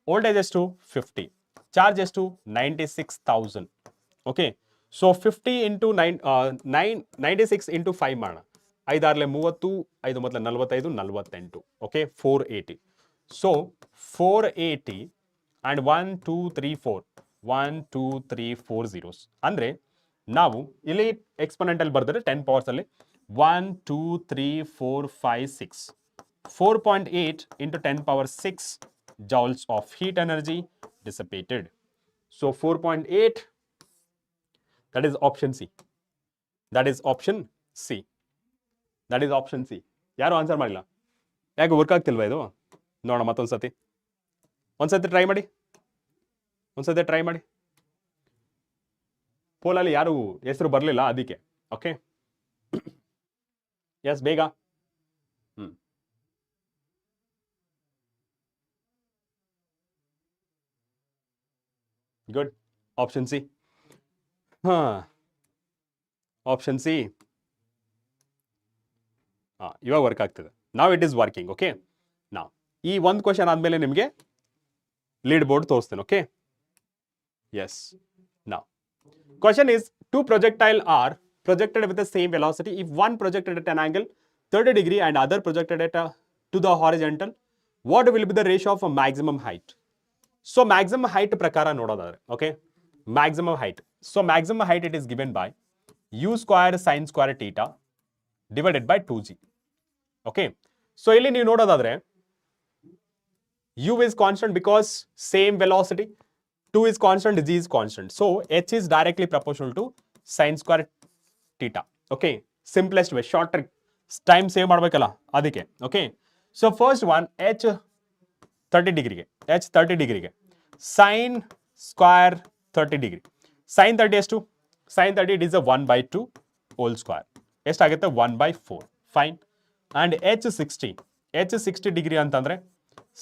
ವೋಲ್ಟೇಜ್ ಎಷ್ಟು? 50. ಚಾರ್ಜ್ ಎಷ್ಟು? 96,000. ಓಕೆ, ಸೊ 50 ಇಂಟು 96 ಇಂಟು 5 ಮಾಡೋಣ. 5 6 30, 5 ಮೊದಲ 45, 48. ಓಕೆ, 480. So 480 and 1 2 3 4 1 2 3 4 zeros. ಅಂದ್ರೆ ನಾವು ಇಲ್ಲಿ ಎಕ್ಸ್ಪೋನೆಂಟಲ್ ಬರೆದ್ರೆ 10 ಪವರ್ಸ್ ಅಲ್ಲಿ 1 2 3 4 5 6 4.8 into 10 power 6 joules of heat energy dissipated. So 4.8, that is option C. That is option C. That is option C. ಯಾರು ಆನ್ಸರ್ ಮಾಡಿಲ್ಲ? ಯಾಕೆ ವರ್ಕ್ ಆಗ್ತಿಲ್ವಾ ಇದು? ನೋಡೋಣ ಮತ್ತೊಂದ್ಸತಿ. ಒಂದ್ಸತಿ ಟ್ರೈ ಮಾಡಿ. ಪೋಲಲ್ಲಿ ಯಾರು ಹೆಸರು ಬರಲಿಲ್ಲ ಅದಕ್ಕೆ. ಓಕೆ, ಎಸ್, ಬೇಗ. Good. Option C. Option C. ಇವಾಗ ವರ್ಕ್ ಆಗ್ತದೆ. ನಾವ್ ಇಟ್ ಇಸ್ ವರ್ಕಿಂಗ್. ಓಕೆ, ನಾವು ಈ ಒಂದು ಕ್ವಶನ್ ಆದ್ಮೇಲೆ ನಿಮಗೆ ಲೀಡ್ ಬೋರ್ಡ್ ತೋರಿಸ್ತೇನೆ. Okay, yes. Now, question is, two projectile are projected with the same velocity. If one projected at an angle 30 degree and other projected at to the horizontal, what will be the ratio of maximum height? So maximum height prakara nododadre. Okay, maximum height. So maximum height, it is given by u square sin square theta divided by 2g. Okay, so ಇಲ್ಲಿ ನೀವು ನೋಡೋದಾದ್ರೆ u is constant because same velocity. 2 is constant, g is constant. So h is directly proportional to sin square theta. Okay, simplest way, short trick, time save ಮಾಡಬೇಕಲ್ಲ ಅದಕ್ಕೆ. Okay, so first one h 30 ಡಿಗ್ರಿಗೆ, h 30 ಡಿಗ್ರಿಗೆ sin square 30 degree. sin 30 ಎಷ್ಟು? sin 30 it is a 1 by 2 whole square. ಎಷ್ಟಾಗುತ್ತೆ? 1 by 4. Fine. And h 60 degree ಅಂತಂದ್ರೆ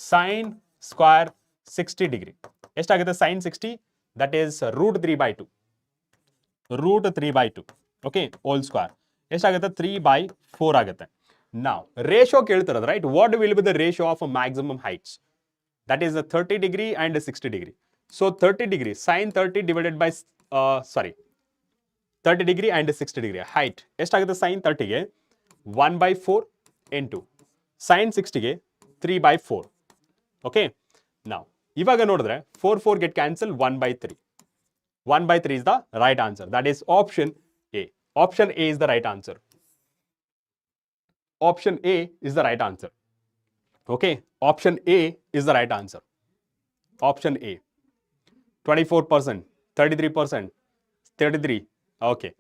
sin square 60 degree ಎಷ್ಟಾಗುತ್ತೆ? sin 60 that is root 3 by 2. root 3 by 2. Okay, whole square ಎಷ್ಟಾಗುತ್ತೆ? 3 by 4 ಆಗುತ್ತೆ. Now ratio ಕೇಳ್ತಿರೋದು, right? What will be the ratio of maximum heights? That is 30 degree and 60 degree. So 30 degree sin 30 divided by 30 degree and 60 degree height ಎಷ್ಟಾಗುತ್ತೆ? sin 30 ಗೆ 1 by 4 into sin 60 ಗೆ 3 by 4. Okay, now ಇವಾಗ ನೋಡಿದ್ರೆ 4 get cancel, 1 by 3. 1 by 3 is the right answer. That is option A. Option A is the right answer. Option A is the right answer. Okay, option A is the right answer. Option A. 24%, 33%, 33. Okay,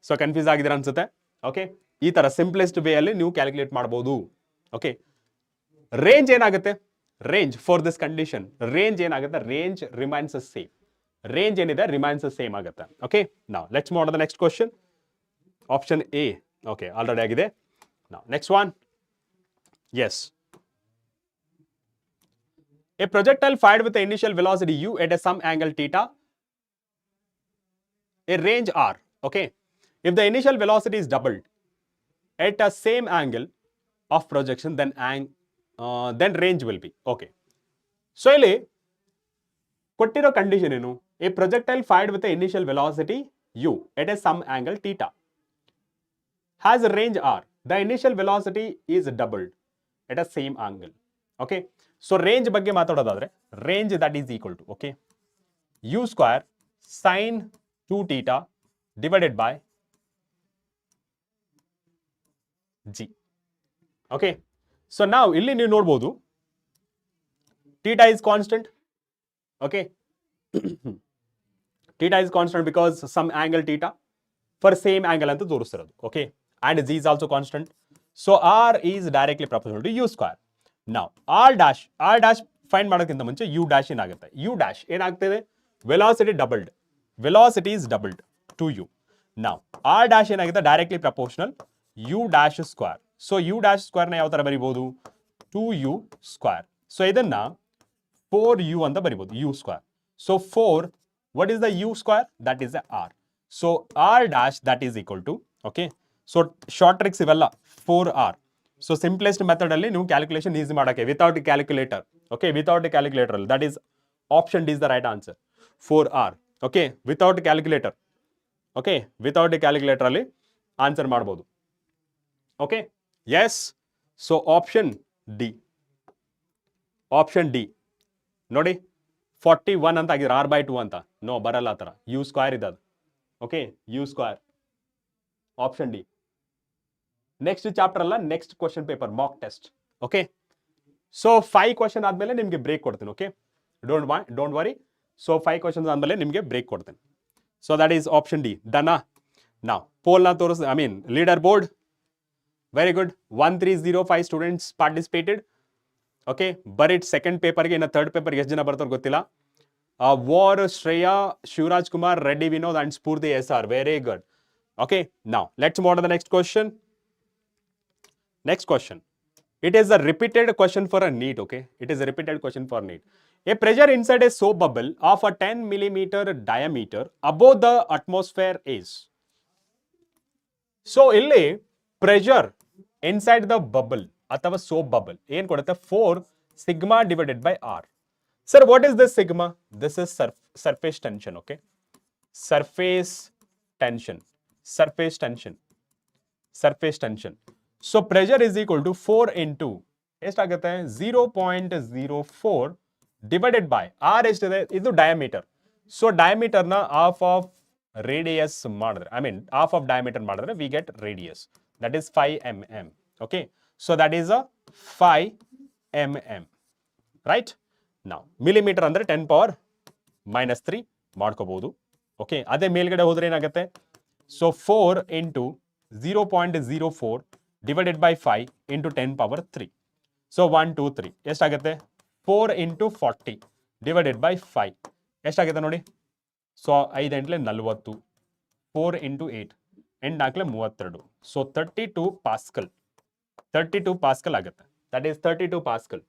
so confuse ಆಗಿದ್ದೀರಾ ಅನ್ಸುತ್ತೆ. Okay, ಈ ತರ simplest way ಅಲ್ಲಿ ನೀವು calculate ಮಾಡಬಹುದು. Okay, range ಏನಾಗುತ್ತೆ? Range for this condition, range ಏನಾಗುತ್ತೆ? Range remains same. Range ಏನಿದೆ ರಿಮೈನ್ಸ್ ಸೇಮ್ ಆಗುತ್ತೆ. ಓಕೆ, ನಾವು let's move on the next question. Option A okay already ಆಗಿದೆ. ನಾವು next one. Yes, a projectile fired with the initial velocity u at some angle theta, a range r. Okay, if the initial velocity is doubled at a same angle of projection, then range will be. Okay, so ಇಲ್ಲಿ ಕೊಟ್ಟಿರೋ condition ಏನು? a projectile fired with the initial velocity u at a some angle theta has a range r. The initial velocity is doubled at a same angle. Okay, so range ಬಗ್ಗೆ ಮಾತಾಡೋದಾದ್ರೆ range that is equal to, okay, u square sin 2 theta divided by g. Okay, so now ಇಲ್ಲಿ ನೀವು ನೋಡಬಹುದು theta is constant. Okay, theta is constant because some angle theta for same angle ಅಂತ ತೋರಿಸ್ತಿರೋದು. Okay, and g is also constant. So r is directly proportional to u square. Now r dash find ಮಾಡೋಕ್ಕಿಂತ ಮುಂಚೆ u dash ಏನಾಗುತ್ತೆ? u dash ಏನಾಗ್ತಿದೆ? Velocity doubled, velocity is doubled to u. Now r dash ಏನಾಗುತ್ತೆ? Directly proportional u dash square. So u dash square ನ ಯಾವ ತರ ಬರಿಬಹುದು? 2u square. So ಇದನ್ನ 4u ಅಂತ ಬರಿಬಹುದು, u square. So 4, what is the u square? That is the r. So r dash that is equal to, okay, so short tricks ಇವೆಲ್ಲ 4r. So simplest method ಅಲ್ಲಿ ನೀವು calculation easy ಮಾಡಕ್ಕೆ without calculator. Okay, without calculator ಅಲ್ಲಿ that is option D is the right answer. 4r. Okay, without calculator. Okay, without calculator ಅಲ್ಲಿ answer ಮಾಡಬಹುದು. Okay, yes. So option D, option D ನೋಡಿ 41 ಅಂತ ಆಗಿದ್ರೆ r by 2 ಅಂತ. No, ಬರಲ್ಲ ಆ ಥರ, ಯು ಸ್ಕ್ವೇರ್ ಇದೆ ಅದು. Okay, U square. Option D. Next chapter ಅಲ್ಲ, next question paper mock test. Okay, so 5 question ಆದ್ಮೇಲೆ ನಿಮಗೆ ಬ್ರೇಕ್ ಕೊಡ್ತೀನಿ. Okay, don't worry. So 5 questions ಆದ್ಮೇಲೆ ನಿಮಗೆ ಬ್ರೇಕ್ ಕೊಡ್ತೀನಿ. So that is option D. Done. ನಾವು ಪೋಲ್ನ ತೋರಿಸ್, I mean leader board. Very good. 1305 students participated. Okay, ಬರೀಟ್ ಸೆಕೆಂಡ್ ಪೇಪರ್ಗೆ. ಇನ್ನು ಥರ್ಡ್ ಪೇಪರ್ಗೆ ಎಷ್ಟು ಜನ ಬರ್ತಾರೋ ಗೊತ್ತಿಲ್ಲ. ವಾರ್, Shreya, Shivaraj Kumar, Reddy Vinod and Spoorthi SR. Very good. Okay, now let's move on to the next question. Next question. It is a repeated question for a NEET. Okay, it is a repeated question for NEET. A pressure inside a soap bubble of a 10 millimeter diameter above the atmosphere is. So ಇಲ್ಲಿ pressure inside the bubble ಅಥವಾ soap bubble ಏನು ಕೊಡುತ್ತೆ? 4 sigma divided by r. Sir, what is this sigma? This is surface tension. Okay, surface tension. Surface tension, surface tension. So pressure is equal to 4 into ಎಷ್ಟಾಗುತ್ತೆ? 0.04 divided by r ಎಷ್ಟಿದೆ? ಇದು diameter. So ಡಯಾಮೀಟರ್ನ half of radius ಮಾಡಿದ್ರೆ, I mean half of diameter ಮಾಡಿದ್ರೆ we get radius. That is 5 mm. Okay, so that is a 5 mm. Right. ನಾವು millimetre ಅಂದ್ರೆ 10 power -3 ಮಾಡ್ಕೋಬಹುದು. Okay, ಅದೇ ಮೇಲ್ಗಡೆ ಹೋದ್ರೆ ಏನಾಗುತ್ತೆ? So 4 into 0.04 divided by 5 into 10⁻3. So 1 2 3 ಎಷ್ಟಾಗುತ್ತೆ? 4 ಇಂಟು 40 ಡಿವೈಡೆಡ್ ಬೈ 5 ಎಷ್ಟಾಗುತ್ತೆ ನೋಡಿ? ಸೊ 5 ಎಂಟ್ಲೆ 40, 4 ಇಂಟು 8 8 32. ಸೊ 32 ಪಾಸ್ಕಲ್, 32 ಪಾಸ್ಕಲ್ ಆಗುತ್ತೆ. That is 32 pascal.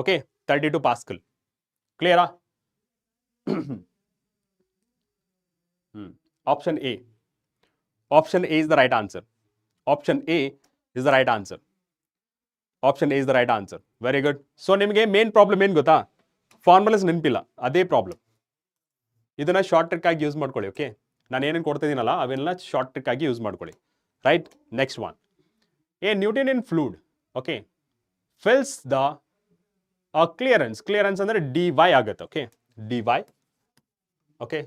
Okay, 32 pascal. ಕ್ಲಿಯರಾ? Option A. Option A is the right answer. Option A is the right answer. Option A is the right answer. Very good. So ನಿಮಗೆ main problem ಏನು ಗೊತ್ತಾ? Formulas ನೆನಪಿಲ್ಲ, ಅದೇ problem. ಇದನ್ನ short trick ಆಗಿ use ಮಾಡ್ಕೊಳ್ಳಿ. Okay, ನಾನು ಏನೇನು ಕೊಡ್ತಿದ್ದೀನಲ್ಲ ಅವೆಲ್ಲ ಶಾರ್ಟ್ ಟ್ರಿಕ್ ಆಗಿ ಯೂಸ್ ಮಾಡ್ಕೊಳ್ಳಿ. Right, next one. A Newtonian fluid, okay, fills the clearance. Clearance ಅಂದರೆ dy ಆಗುತ್ತೆ. Okay, dy. Okay,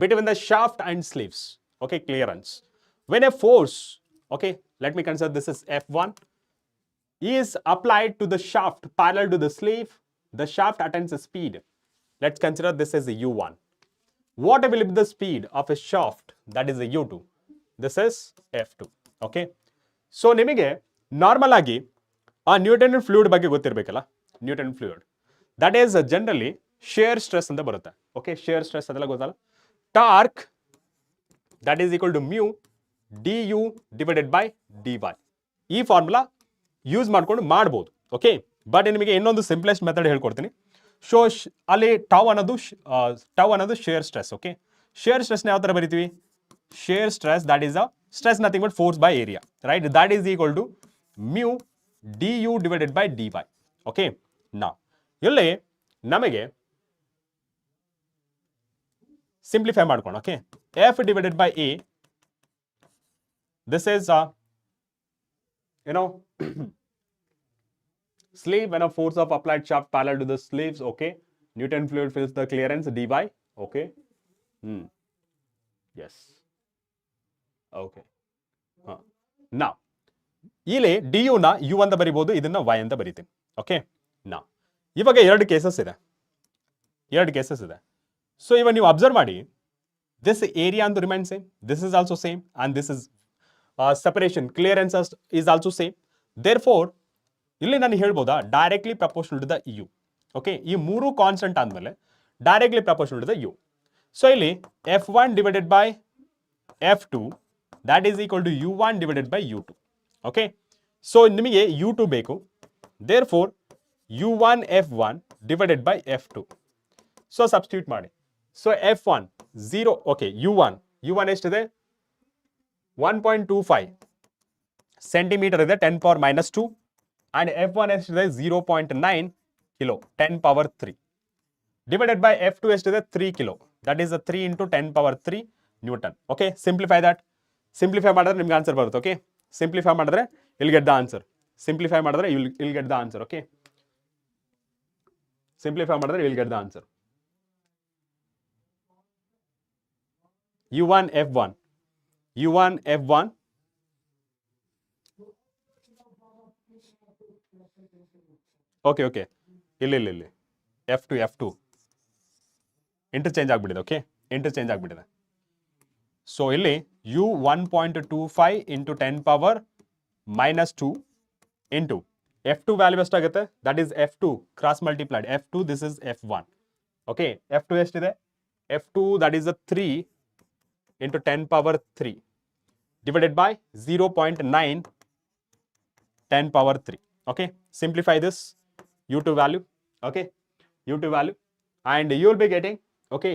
between the shaft and sleeves. Okay, clearance. When a force, okay, let me consider this is F1, is applied to the shaft parallel to the sleeve, the shaft attains a speed. Let's consider this as a U1. What will be the speed of a shaft? That is a U2. This is F2. Okay. So, ನಿಮಗೆ normal ಆಗಿ ಆ Newtonian fluid ಬಗ್ಗೆ ಗೊತ್ತಿರಬೇಕಲ್ಲ, Newton fluid. That is generally shear stress ಅಂತ ಬರುತ್ತೆ. Okay, share stress ಅದೆಲ್ಲ ಗೊತ್ತಲ್ಲ. Torque, that is equal to mu du divided by dy. ಈ ಫಾರ್ಮುಲಾ ಯೂಸ್ ಮಾಡ್ಕೊಂಡು ಮಾಡ್ಬೋದು. ಓಕೆ, ಬಟ್ ನಿಮಗೆ ಇನ್ನೊಂದು ಸಿಂಪ್ಲೆಸ್ಟ್ ಮೆಥಡ್ ಹೇಳ್ಕೊಡ್ತೀನಿ. ಸೊ ಅಲ್ಲಿ ಟೌ ಅನ್ನೋದು ಶೇರ್ ಸ್ಟ್ರೆಸ್. ಓಕೆ, ಶೇರ್ ಸ್ಟ್ರೆಸ್ನ ಯಾವ ಥರ ಬರಿತೀವಿ? Shear stress that is a stress nothing but force by area. Right, that is equal to mu du divided by dy. Okay, ನಾ ಇಲ್ಲಿ ನಮಗೆ ಸಿಂಪ್ಲಿಫೈ ಮಾಡ್ಕೊಂಡು, okay, F divided by A, this is sleeve when a force of applied shaft parallel to the sleeves. Okay, Newton fluid fills the clearance dy. Okay, yes, okay. Now ಇಲ್ಲಿ du ನ u ಅಂತ ಬರಿಬಹುದು, ಇದನ್ನ y ಅಂತ ಬರಿತೀನಿ. Okay, now ಇವಾಗ ಎರಡು cases ಇದೆ. So ಇವಾಗ ನೀವು ಅಬ್ಸರ್ವ್ ಮಾಡಿ, ದಿಸ್ ಏರಿಯಾ ಅಂತ remain same, this is also same, and this is separation clearance is also same. Therefore ಇಲ್ಲಿ ನಾನು ಹೇಳ್ಬೋದಾ directly proportional to the U. Okay, ಈ ಮೂರು ಕಾನ್ಸ್ಟೆಂಟ್ ಆದಮೇಲೆ directly proportional to the U. So ಇಲ್ಲಿ F1 divided by F2 that is equal to U1 divided by U2. Okay, so ನಿಮಗೆ U2 ಬೇಕು. Therefore U1 F1 divided by F2. So substitute ಮಾಡಿ. So F1 0. Okay, U1 ಎಷ್ಟಿದೆ? 1.25 centimetre ಇದೆ, 10⁻². And F1 ಎಷ್ಟಿದೆ? 0.9 kilo, 10⁻3. Divided by F2 ಎಷ್ಟಿದೆ? 3 kilo, that is 3 into 10⁻3 Newton. Okay, simplify that. Simplify ಮಾಡಿದ್ರೆ ನಿಮ್ಗೆ answer ಬರುತ್ತೆ. Okay, simplify ಮಾಡಿದ್ರೆ ಇಲ್ ಗೆಟ್ ದ ಆನ್ಸರ್. ಸಿಂಪ್ಲಿಫೈ ಮಾಡಿದ್ರೆ ಇಲ್ get the answer. Okay, simplify ಮಾಡಿದ್ರೆ ಇಲ್ get the answer. U1 F1 okay ಇಲ್ಲಿ F2 ಇಂಟರ್ಚೇಂಜ್ ಆಗ್ಬಿಟ್ಟಿದೆ. ಓಕೆ, ಇಂಟರ್ಚೇಂಜ್ ಆಗ್ಬಿಟ್ಟಿದೆ. ಸೊ ಇಲ್ಲಿ U 1.25 into 10⁻² into F2 value ಎಷ್ಟಾಗುತ್ತೆ? That is F2 cross multiplied F2, this is F1. Okay, F2 ಎಷ್ಟಿದೆ? F2 that is 3 into 10⁻3 divided by 0.9 10⁻3. Okay, simplify this U2 value. Okay, U2 value, and you will be getting, okay,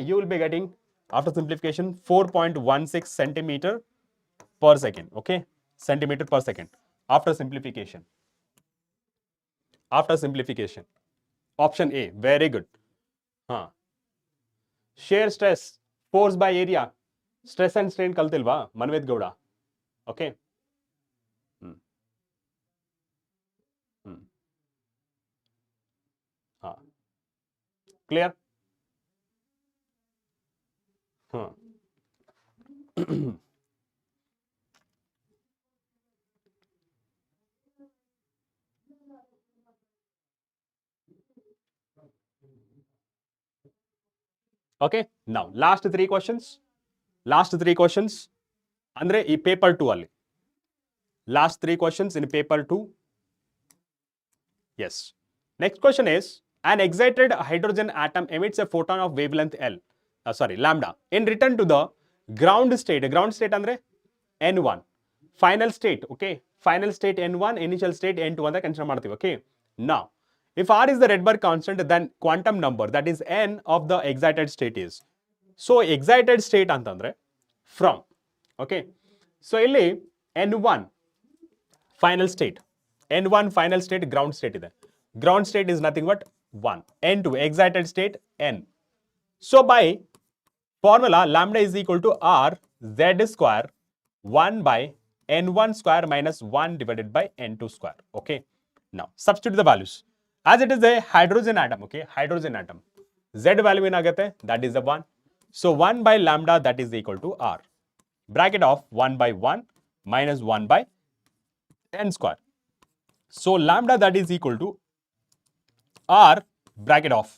after simplification 4.16 centimeter per second. Okay, centimeter per second after simplification. Option A, very good. Shear stress, force by area, stress and strain ಕಲ್ತಿಲ್ವಾ Manved Gowda? Okay, clear? Okay, now last three questions andre ee paper 2 alli last three questions in paper 2. Yes, next question is an excited hydrogen atom emits a photon of wavelength lambda in return to the ground state andre n1 final state. Okay, final state n1, initial state n2 ಅಂತ consider ಮಾಡ್ತೀವಿ. Okay, now if r is the Rydberg constant, then quantum number, that is n, of the excited state is. So excited state ಅಂತಂದ್ರೆ from. Okay, so ಇಲ್ಲಿ n1 final state, n1 final state ground state ಇದೆ. Ground state is nothing but 1. n2 excited state n. So by formula lambda is equal to r z square 1 by n1 square minus 1 divided by n2 square. Okay, now substitute the values. As it is a hydrogen atom, okay, hydrogen atom, z value ಏನಾಗುತ್ತೆ, that is the 1. So 1 by lambda, that is equal to r, bracket of 1 by 1 minus 1 by n square. So lambda, that is equal to r, bracket of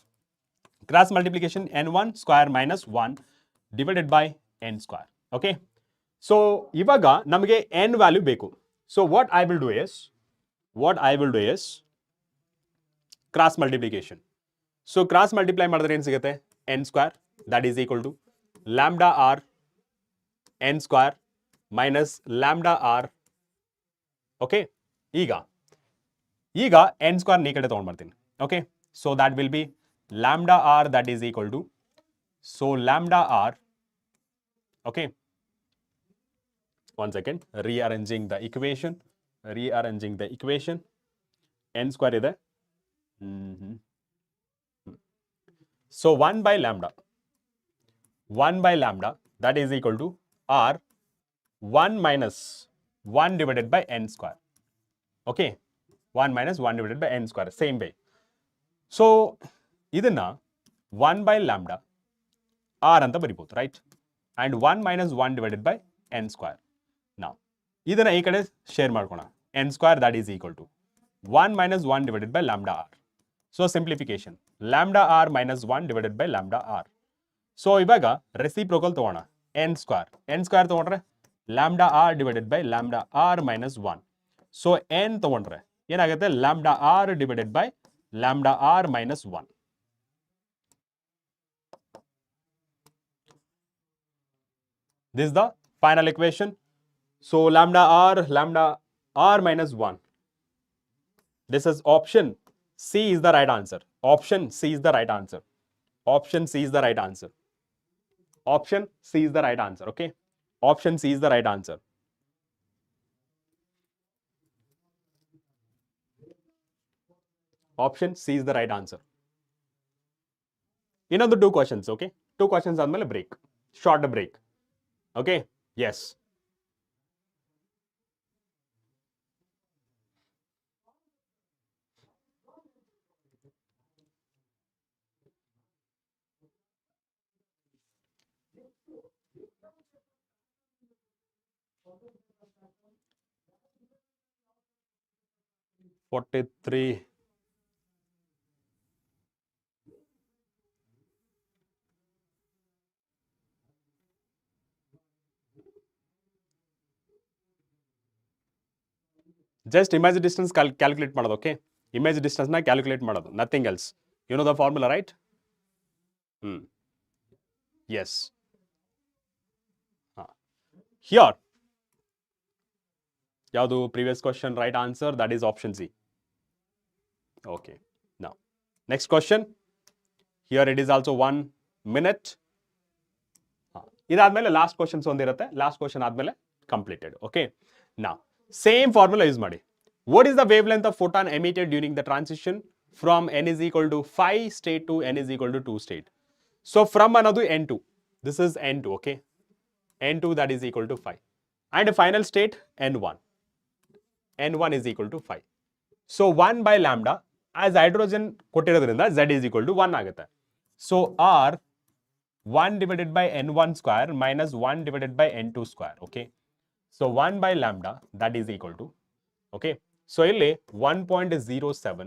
cross multiplication n1 square minus 1 divided by n square. Okay, so ಇವಾಗ ನಮಗೆ n value ಬೇಕು. So what I will do is cross multiplication. So cross multiply ಮಾಡಿದ್ರೆ ಏನು ಸಿಗುತ್ತೆ, n square, that is equal to lambda r n square minus lambda r. Okay, ಈಗ n square ಈ ಕಡೆ ತಗೊಂಡು ಬರ್ತೀನಿ. Okay, so that will be lambda r, that is equal to, so lambda r, okay, one second, rearranging the equation, n square ಇದೆ. So 1 by lambda, that is equal to r 1 minus 1 divided by n square. Okay, 1 minus 1 divided by n square, same way. So ಇದನ್ನ 1 by lambda r ಅಂತ ಬರಿಬಹುದು, right? And 1 minus 1 divided by n square. Now ಇದನ್ನ ಈ ಕಡೆ share ಮಾಡ್ಕೋಣ, n square, that is equal to 1 minus 1 divided by lambda r. So simplification, lambda r minus 1 divided by lambda r. So ಇವಾಗ reciprocal ತಗೋಣ, n square ತಗೊಂಡ್ರೆ lambda r divided by lambda r minus 1. So n ತಗೊಂಡ್ರೆ ಏನಾಗುತ್ತೆ, lambda r divided by lambda r minus 1. This is the final equation. So lambda r minus 1. This is option C is the right answer. Option C is the right answer. Okay, option C is the right answer. Option C is the right answer. Another two questions. Okay, two questions ಆದ್ಮೇಲೆ break, short break. Okay, yes. Forty-three. Just image distance calculate ಮಾಡೋದು. Okay, image distance na calculate ಮಾಡೋದು, nothing else. You know the formula, right? Yes. Here ಯಾವುದು previous question right answer, that is option C. Okay, now next question. Here it is also 1 minute. ಇದಾದ್ಮೇಲೆ last questions ಒಂದಿರುತ್ತೆ, last question ಆದ್ಮೇಲೆ completed. Okay, ನಾ same formula use ಮಾಡಿ. What is the wave length of photon emitted during the transition from n is equal to 5 state to n is equal to 2 state. So from ಅನ್ನೋದು n2, this is n2. okay, n2 that is equal to 5 and final state n1 is equal to 5. So 1 by lambda, as hydrogen ಕೊಟ್ಟಿರೋದ್ರಿಂದ z is equal to 1 ಆಗುತ್ತೆ. So r 1 divided by n1 square minus 1 divided by n2 square. Okay, so 1 by lambda that is equal to, okay, so ಇಲ್ಲಿ 1.07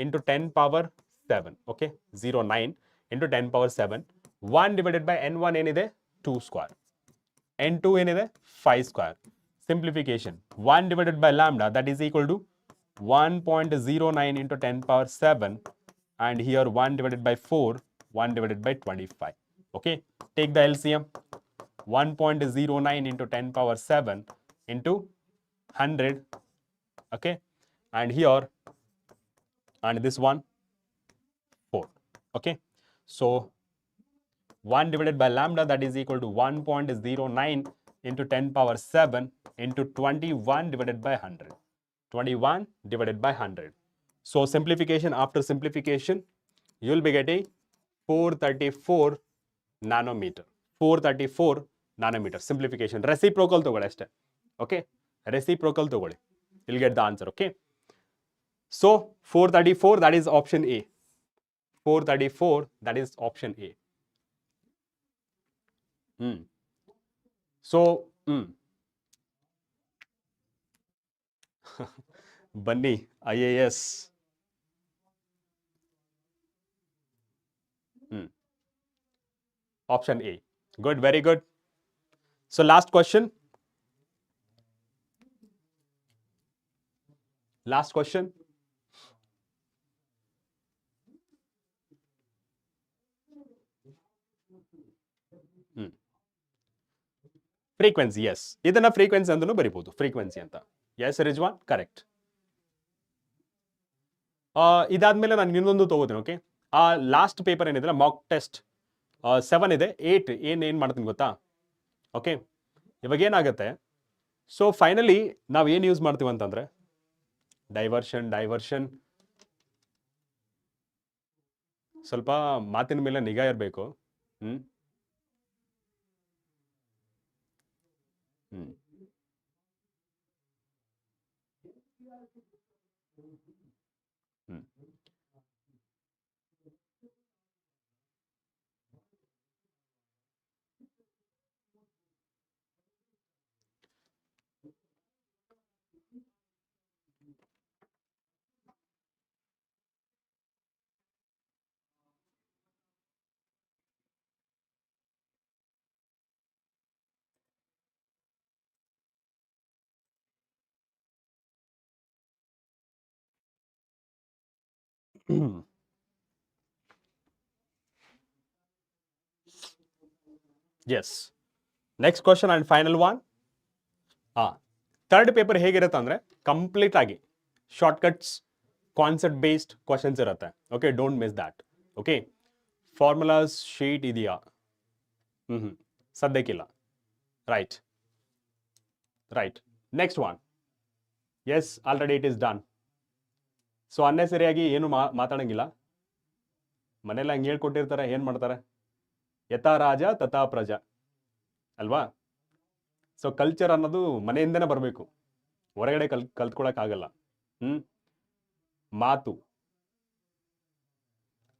into 10 power 7. okay, 09 into 10 power 7 1 divided by n1 ಏನಿದೆ 2 square, n2 ಏನಿದೆ 5 square. Simplification 1 divided by lambda, that is equal to 1.09 into 10 power 7, and here 1 divided by 4, 1 divided by 25. Okay, take the LCM. 1.09 into 10 power 7 into 100. Okay, and here, and this one 4. Okay, so 1 divided by lambda, that is equal to 1.09 into 10 power 7 into 21 divided by 100. 21 divided by 100. So simplification after simplification, you will be getting 434 nanometer. 434 nanometer. Simplification. Reciprocal togoli ashte. Okay. Reciprocal togoli. You'll get the answer. Okay. So 434, that is option A. 434, that is option A. So, Bunny, IAS. Option A. Good, very good. So, last question. Last question. Frequency, yes. ಇದನ್ನ frequency ಅಂತಾನೂ ಬರಿಬಹುದು. Frequency ಅಂತ. Yes, Rizwan, correct. ಇದಾದ್ಮೇಲೆ ನಾನು ಇನ್ನೊಂದು ತಗೋತೀನಿ. Okay, last paper ಏನಿದೆ mock test 7 ಇದೆ, 8 ಏನು ಮಾಡ್ತೀನಿ ಗೊತ್ತಾ? ಓಕೆ, ಇವಾಗ ಏನಾಗುತ್ತೆ, ಸೊ ಫೈನಲಿ ನಾವು ಏನು ಯೂಸ್ ಮಾಡ್ತೀವಿ ಅಂತಂದ್ರೆ ಡೈವರ್ಷನ್. ಸ್ವಲ್ಪ ಮಾತಿನ ಮೇಲೆ ನಿಗಾ ಇರಬೇಕು. Yes, next question and final one. Third paper ಹೇಗಿರುತ್ತೆ ಅಂದರೆ ಕಂಪ್ಲೀಟ್ ಆಗಿ ಶಾರ್ಟ್ಕಟ್ಸ್, ಕಾನ್ಸೆಪ್ಟ್ ಬೇಸ್ಡ್ ಕ್ವಶನ್ಸ್ ಇರುತ್ತೆ. Okay, don't miss that. Okay, formulas sheet ಇದೆಯಾ? ಸದ್ಯಕ್ಕಿಲ್ಲ. Right. Next one. Yes, already it is done. So ಅನ್ನೆಸರಿಯಾಗಿ ಏನು ಮಾತಾಡಂಗಿಲ್ಲ. ಮನೇಲಿ ಹಂಗೆ ಹೇಳ್ಕೊಟ್ಟಿರ್ತಾರೆ, ಏನು ಮಾಡ್ತಾರೆ, ಯಥಾ ರಾಜ ತಥಾ ಪ್ರಜಾ ಅಲ್ವಾ? ಸೊ ಕಲ್ಚರ್ ಅನ್ನೋದು ಮನೆಯಿಂದನೇ ಬರಬೇಕು, ಹೊರಗಡೆ ಕಲ್ತ್ಕೊಳಕ್ಕಾಗಲ್ಲ. ಮಾತು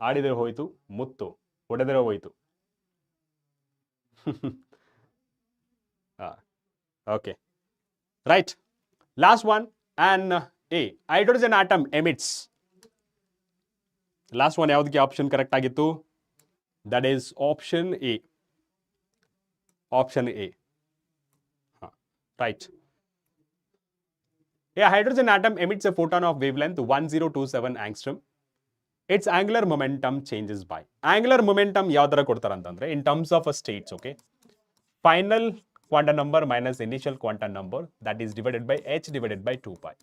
ಆಡಿದರೆ ಹೋಯ್ತು, ಮುತ್ತು ಹೊಡೆದರೆ ಹೋಯ್ತು. Okay, right. Last one and A. Hydrogen atom emits. Last one ಯಾವ್ದಕ್ಕೆ ಆಪ್ಷನ್ ಕರೆಕ್ಟ್ ಆಗಿತ್ತು? That is option A. Option A. Right. A hydrogen atom emits a photon of wavelength 1027 angstrom. Its angular momentum changes by. Angular momentum ಯಾವ ತರ ಕೊಡ್ತಾರೆ ಅಂತಂದ್ರೆ in terms of a states. Okay. Final quantum number minus initial quantum number, that is divided by h divided by 2 pi.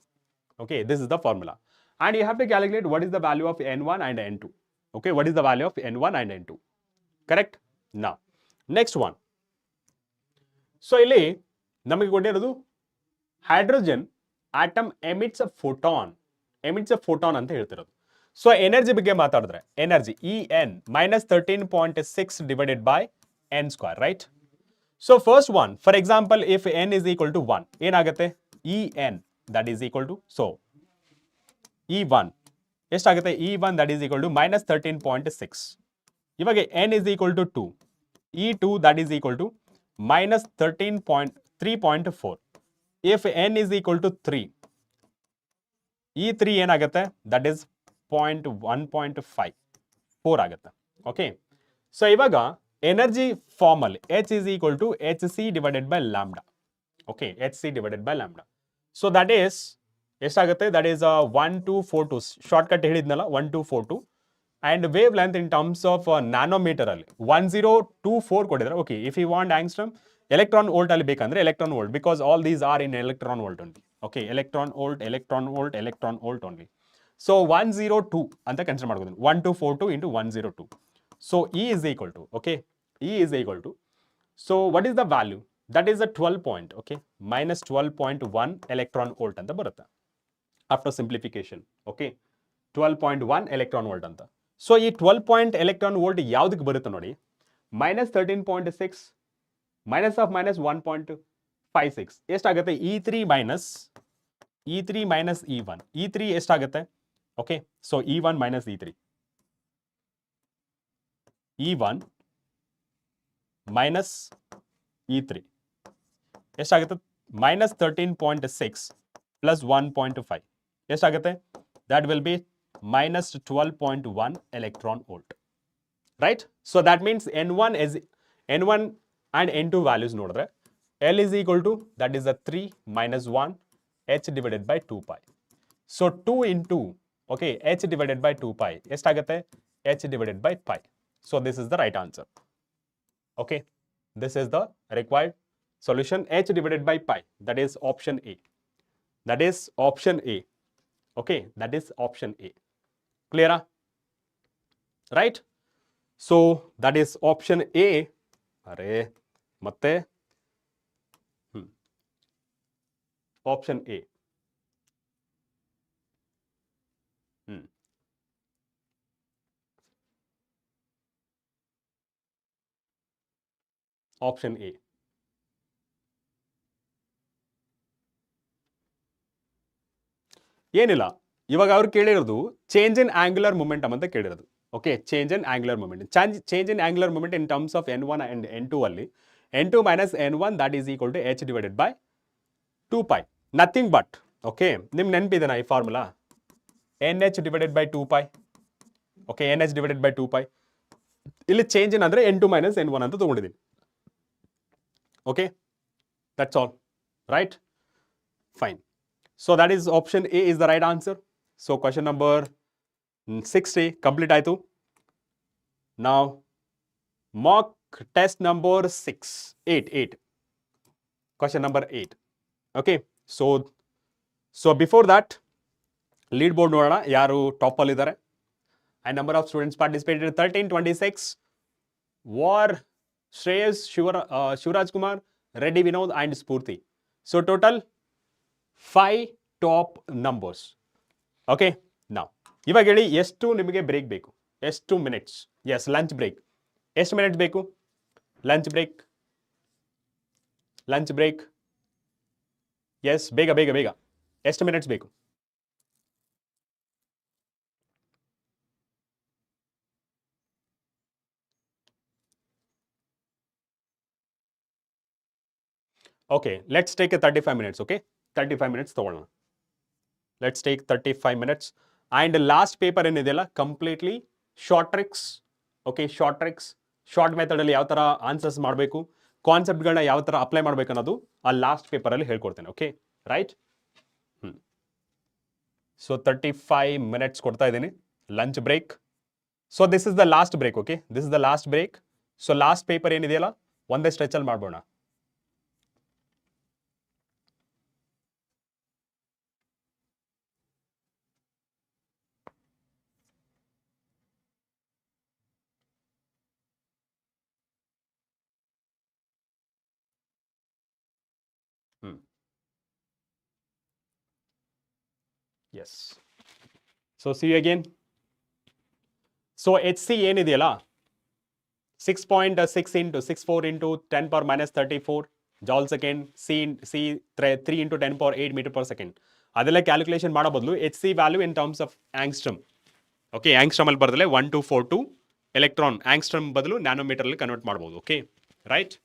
Okay, this is the formula, and you have to calculate what is the value of n1 and n2. Okay, what is the value of n1 and n2? Correct? Now, next one. So ಇಲ್ಲಿ ನಮಗೆ ಕೊಟ್ಟಿರೋದು hydrogen atom emits ಅ photon ಅಂತ ಹೇಳ್ತಿರೋದು. So energy ಬಗ್ಗೆ ಮಾತಾಡಿದ್ರೆ energy En minus 13.6 divided by n square, right? So first one, for example, if n is equal to 1, ಏನಾಗುತ್ತೆ? En that is equal to, so E1 ಎಷ್ಟಾಗುತ್ತೆ? E1 that is equal to minus 13.6. ಇವಾಗ n is equal to 2, E2 that is equal to minus 3.4. if n is equal to 3, E3 ಏನಾಗುತ್ತೆ? that is 1.5 4 ಆಗುತ್ತೆ. Okay, so ಇವಾಗ energy form ಅಲ್ಲಿ H is equal to hc divided by lambda. Okay, hc divided by lambda. So that is ಎಷ್ಟಾಗುತ್ತೆ? That is 1242. Shortcut ಹೇಳಿದ್ನಲ್ಲ 1242. And wave length in terms of nanometer ಅಲ್ಲಿ 1024 ಕೊಟ್ಟಿದ್ದಾರೆ. Okay, if you want angstrom, electron volt ಅಲ್ಲಿ ಬೇಕಂದ್ರೆ electron volt, because all these are in electron volt only. Okay, electron volt, electron volt, electron volt only. So 102 ಅಂತ consider ಮಾಡ್ಬೋದು. 1242 into 102. So E is equal to, okay, E is equal to, so what is the value? That is a 12 point, okay, minus 12.1 electron volt ಅಂತ ಬರುತ್ತೆ. After simplification, okay, 12.1 electron volt ಅಂತ. So ಈ 12 point electron volt ಯಾವ್ದಕ್ಕೆ ಬರುತ್ತೆ ನೋಡಿ? minus 13.6 minus of minus 1.56 ಎಷ್ಟಾಗುತ್ತೆ? E3 minus E1. E3 ಎಷ್ಟಾಗುತ್ತೆ? Okay, so E1 minus E3. E1 minus E3 ಎಷ್ಟಾಗುತ್ತೆ? minus 13.6 plus 1.5 ಎಷ್ಟಾಗುತ್ತೆ? That will be minus 12.1 electron volt. Right? So that means N1 and N2 values ನೋಡಿದ್ರೆ L is equal to, that is a 3 minus 1 H divided by 2 pi. So 2 into, okay, H divided by 2 pi ಎಷ್ಟಾಗುತ್ತೆ? H divided by pi. So this is the right answer. Okay, this is the required solution, H divided by pi. That is option A. That is option A. Okay, that is option A. Clear? Right? So that is option A. Are ಮತ್ತೆ option A. Option A. ಏನಿಲ್ಲ, ಇವಾಗ ಅವ್ರು ಕೇಳಿರೋದು change in angular momentum ಅಂತ ಕೇಳಿರೋದು. Okay, change in angular moment, change in angular moment in terms of N1 and N2 ಅಲ್ಲಿ N2 minus N1 that is equal to H divided by 2 pi. Nothing but, okay, ನಿಮ್ಗೆ ನೆನಪಿದೆನಾ ಈ formula? NH divided by 2 pi. Okay, NH divided by 2 pi. ಇಲ್ಲಿ change in ಅಂದ್ರೆ N2 minus N1 ಅಂತ ತಗೊಂಡಿದ್ದೀನಿ. Okay, that's all. Right? Fine. So that is option A is the right answer. So question number 60 complete ಆಯ್ತು. Now mock test number 8. Question number 8. Okay, so before that lead board ನೋಡೋಣ ಯಾರು top ಅಲ್ಲಿ ಇದ್ದಾರೆ. And number of students participated 1326 war Shreyas, Shivraj Kumar, Reddy Vinod and Spurti. So total 5 top numbers. Okay, now ಇವಾಗ ಹೇಳಿ ಎಷ್ಟು ನಿಮಗೆ break ಬೇಕು? ಎಷ್ಟು ಮಿನಿಟ್ಸ್? Yes, lunch break. ಎಷ್ಟು ಮಿನಿಟ್ಸ್ ಬೇಕು? Lunch break. ಎಸ್, ಬೇಗ. ಎಷ್ಟು ಮಿನಿಟ್ಸ್ ಬೇಕು? Okay, let's take a 35 minutes, okay? 35 minutes ತಗೊಳ್ಳೋಣ. Let's take 35 minutes. And last paper ಏನಿದೆಯಲ್ಲ completely short tricks. Okay, short ಮೆಥಡಲ್ಲಿ ಯಾವ ಥರ ಆನ್ಸರ್ಸ್ ಮಾಡಬೇಕು, ಕಾನ್ಸೆಪ್ಟ್ಗಳನ್ನ ಯಾವ ಥರ ಅಪ್ಲೈ ಮಾಡಬೇಕು ಅನ್ನೋದು ಆ ಲಾಸ್ಟ್ ಪೇಪರಲ್ಲಿ ಹೇಳ್ಕೊಡ್ತೇನೆ. Okay, right? ಸೊ 35 minutes ಕೊಡ್ತಾ ಇದ್ದೀನಿ. Lunch break. So this is the last break. Okay, this is the last break. So last paper ಏನಿದೆಯಲ್ಲ ಒಂದೇ ಸ್ಟ್ರೆಚಲ್ಲಿ ಮಾಡ್ಬೋಣ. Yes. So see you again. So HC ಏನಿದೆಯಲ್ಲ 6.6 into 64 into 10 power minus 34 joule second, C 3 into 10 power 8 meter per second. ಅದೆಲ್ಲ calculation ಮಾಡೋ ಬದಲು HC value in terms of angstrom. Okay, angstrom ಅಲ್ಲಿ ಬರೆದಲೆ 1242 electron, ಆಂಗ್ಸ್ಟ್ರಮ್ ಬದಲು nanometre ಅಲ್ಲಿ ಕನ್ವರ್ಟ್ ಮಾಡ್ಬೋದು. Okay, right?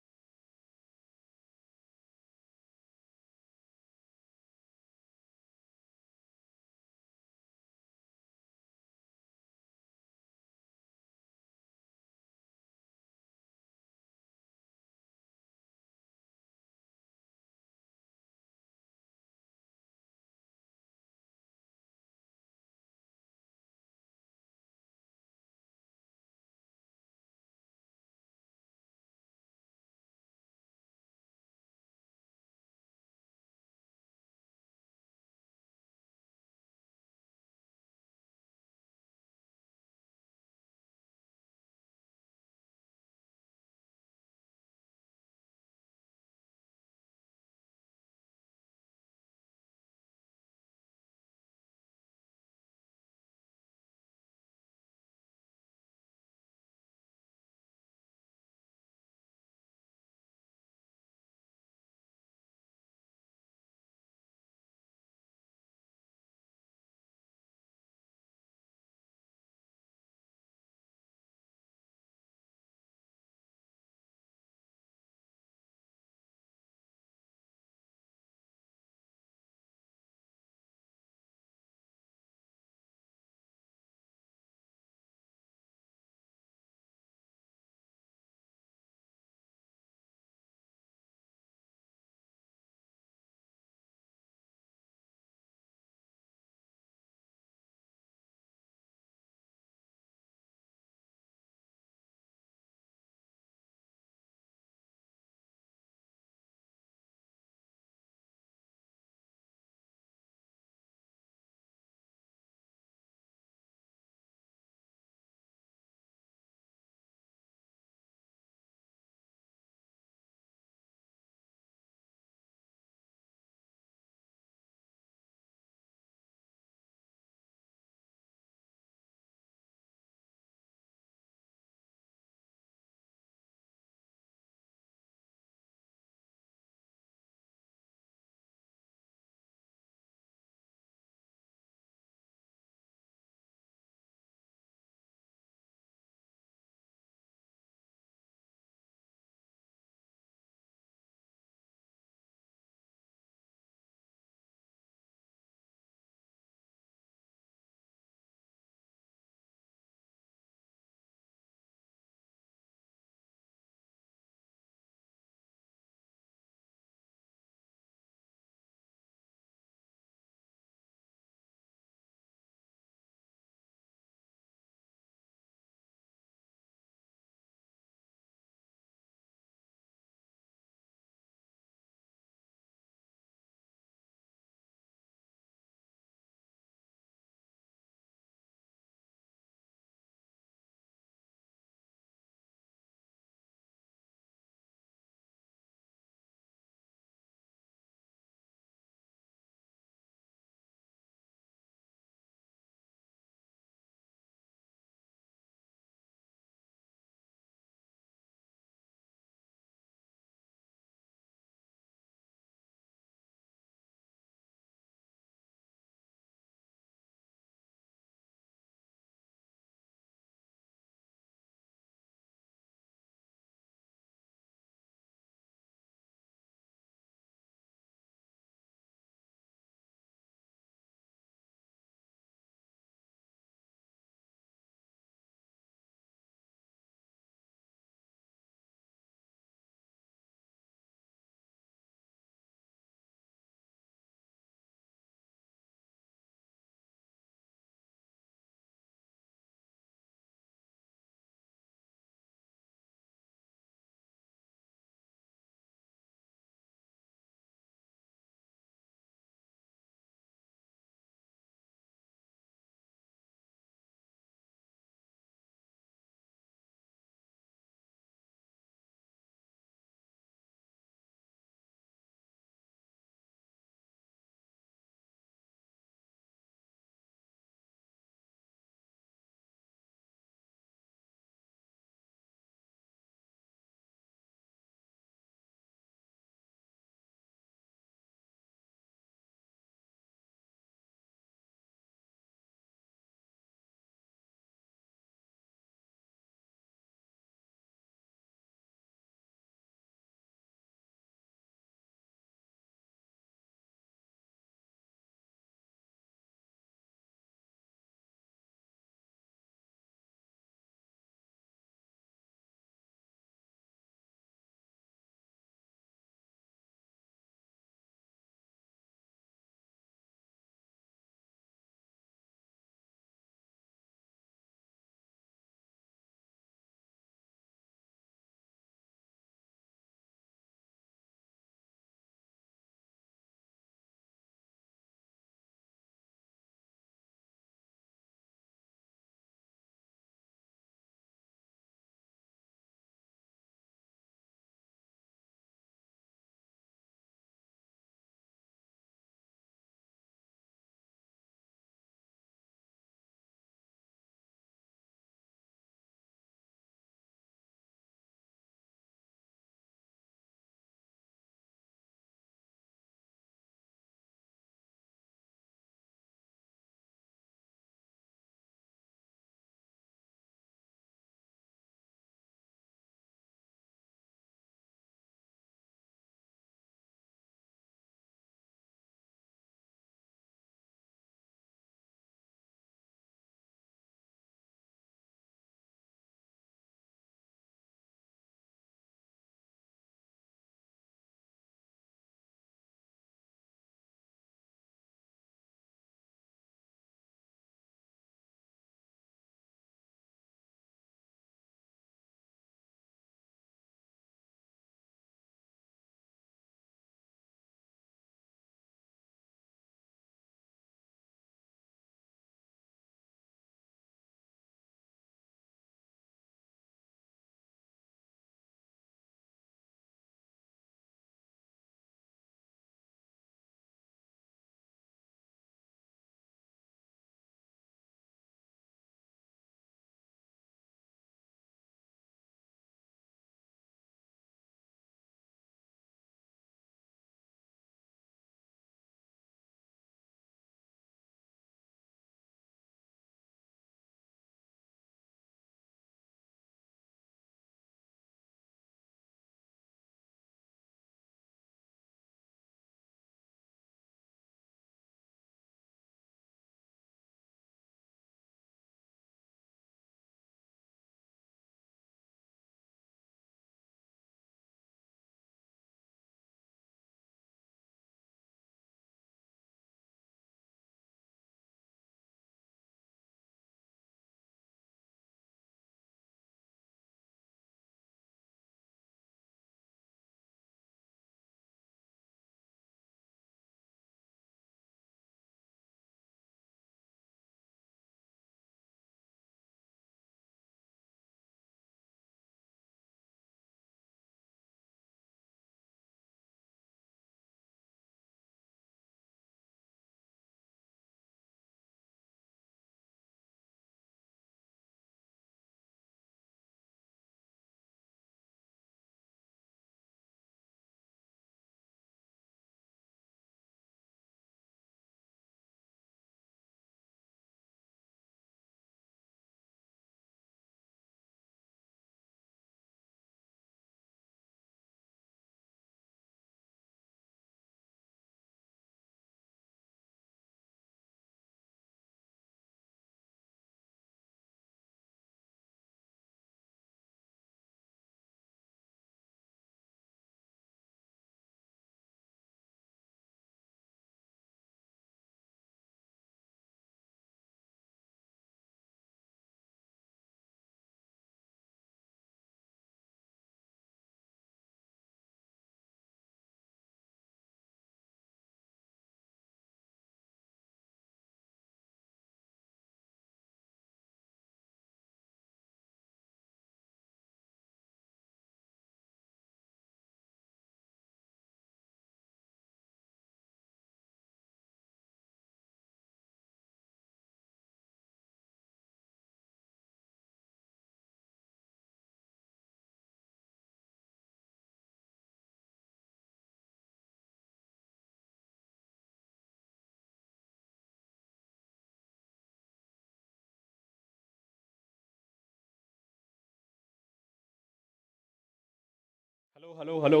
Hello.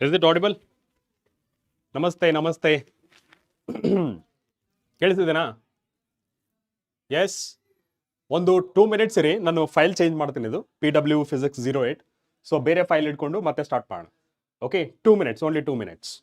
Is it audible? ನಮಸ್ತೆ ಕೇಳಿಸಿದೇನಾ? ಎಸ್, ಒಂದು 2 ಮಿನಿಟ್ಸ್ ಇರಿ, ನಾನು ಫೈಲ್ ಚೇಂಜ್ ಮಾಡ್ತೀನಿ. ಇದು PW Physics 08. ಸೊ ಬೇರೆ ಫೈಲ್ ಇಟ್ಕೊಂಡು ಮತ್ತೆ ಸ್ಟಾರ್ಟ್ ಮಾಡೋಣ. Okay, 2 minutes, only 2 minutes.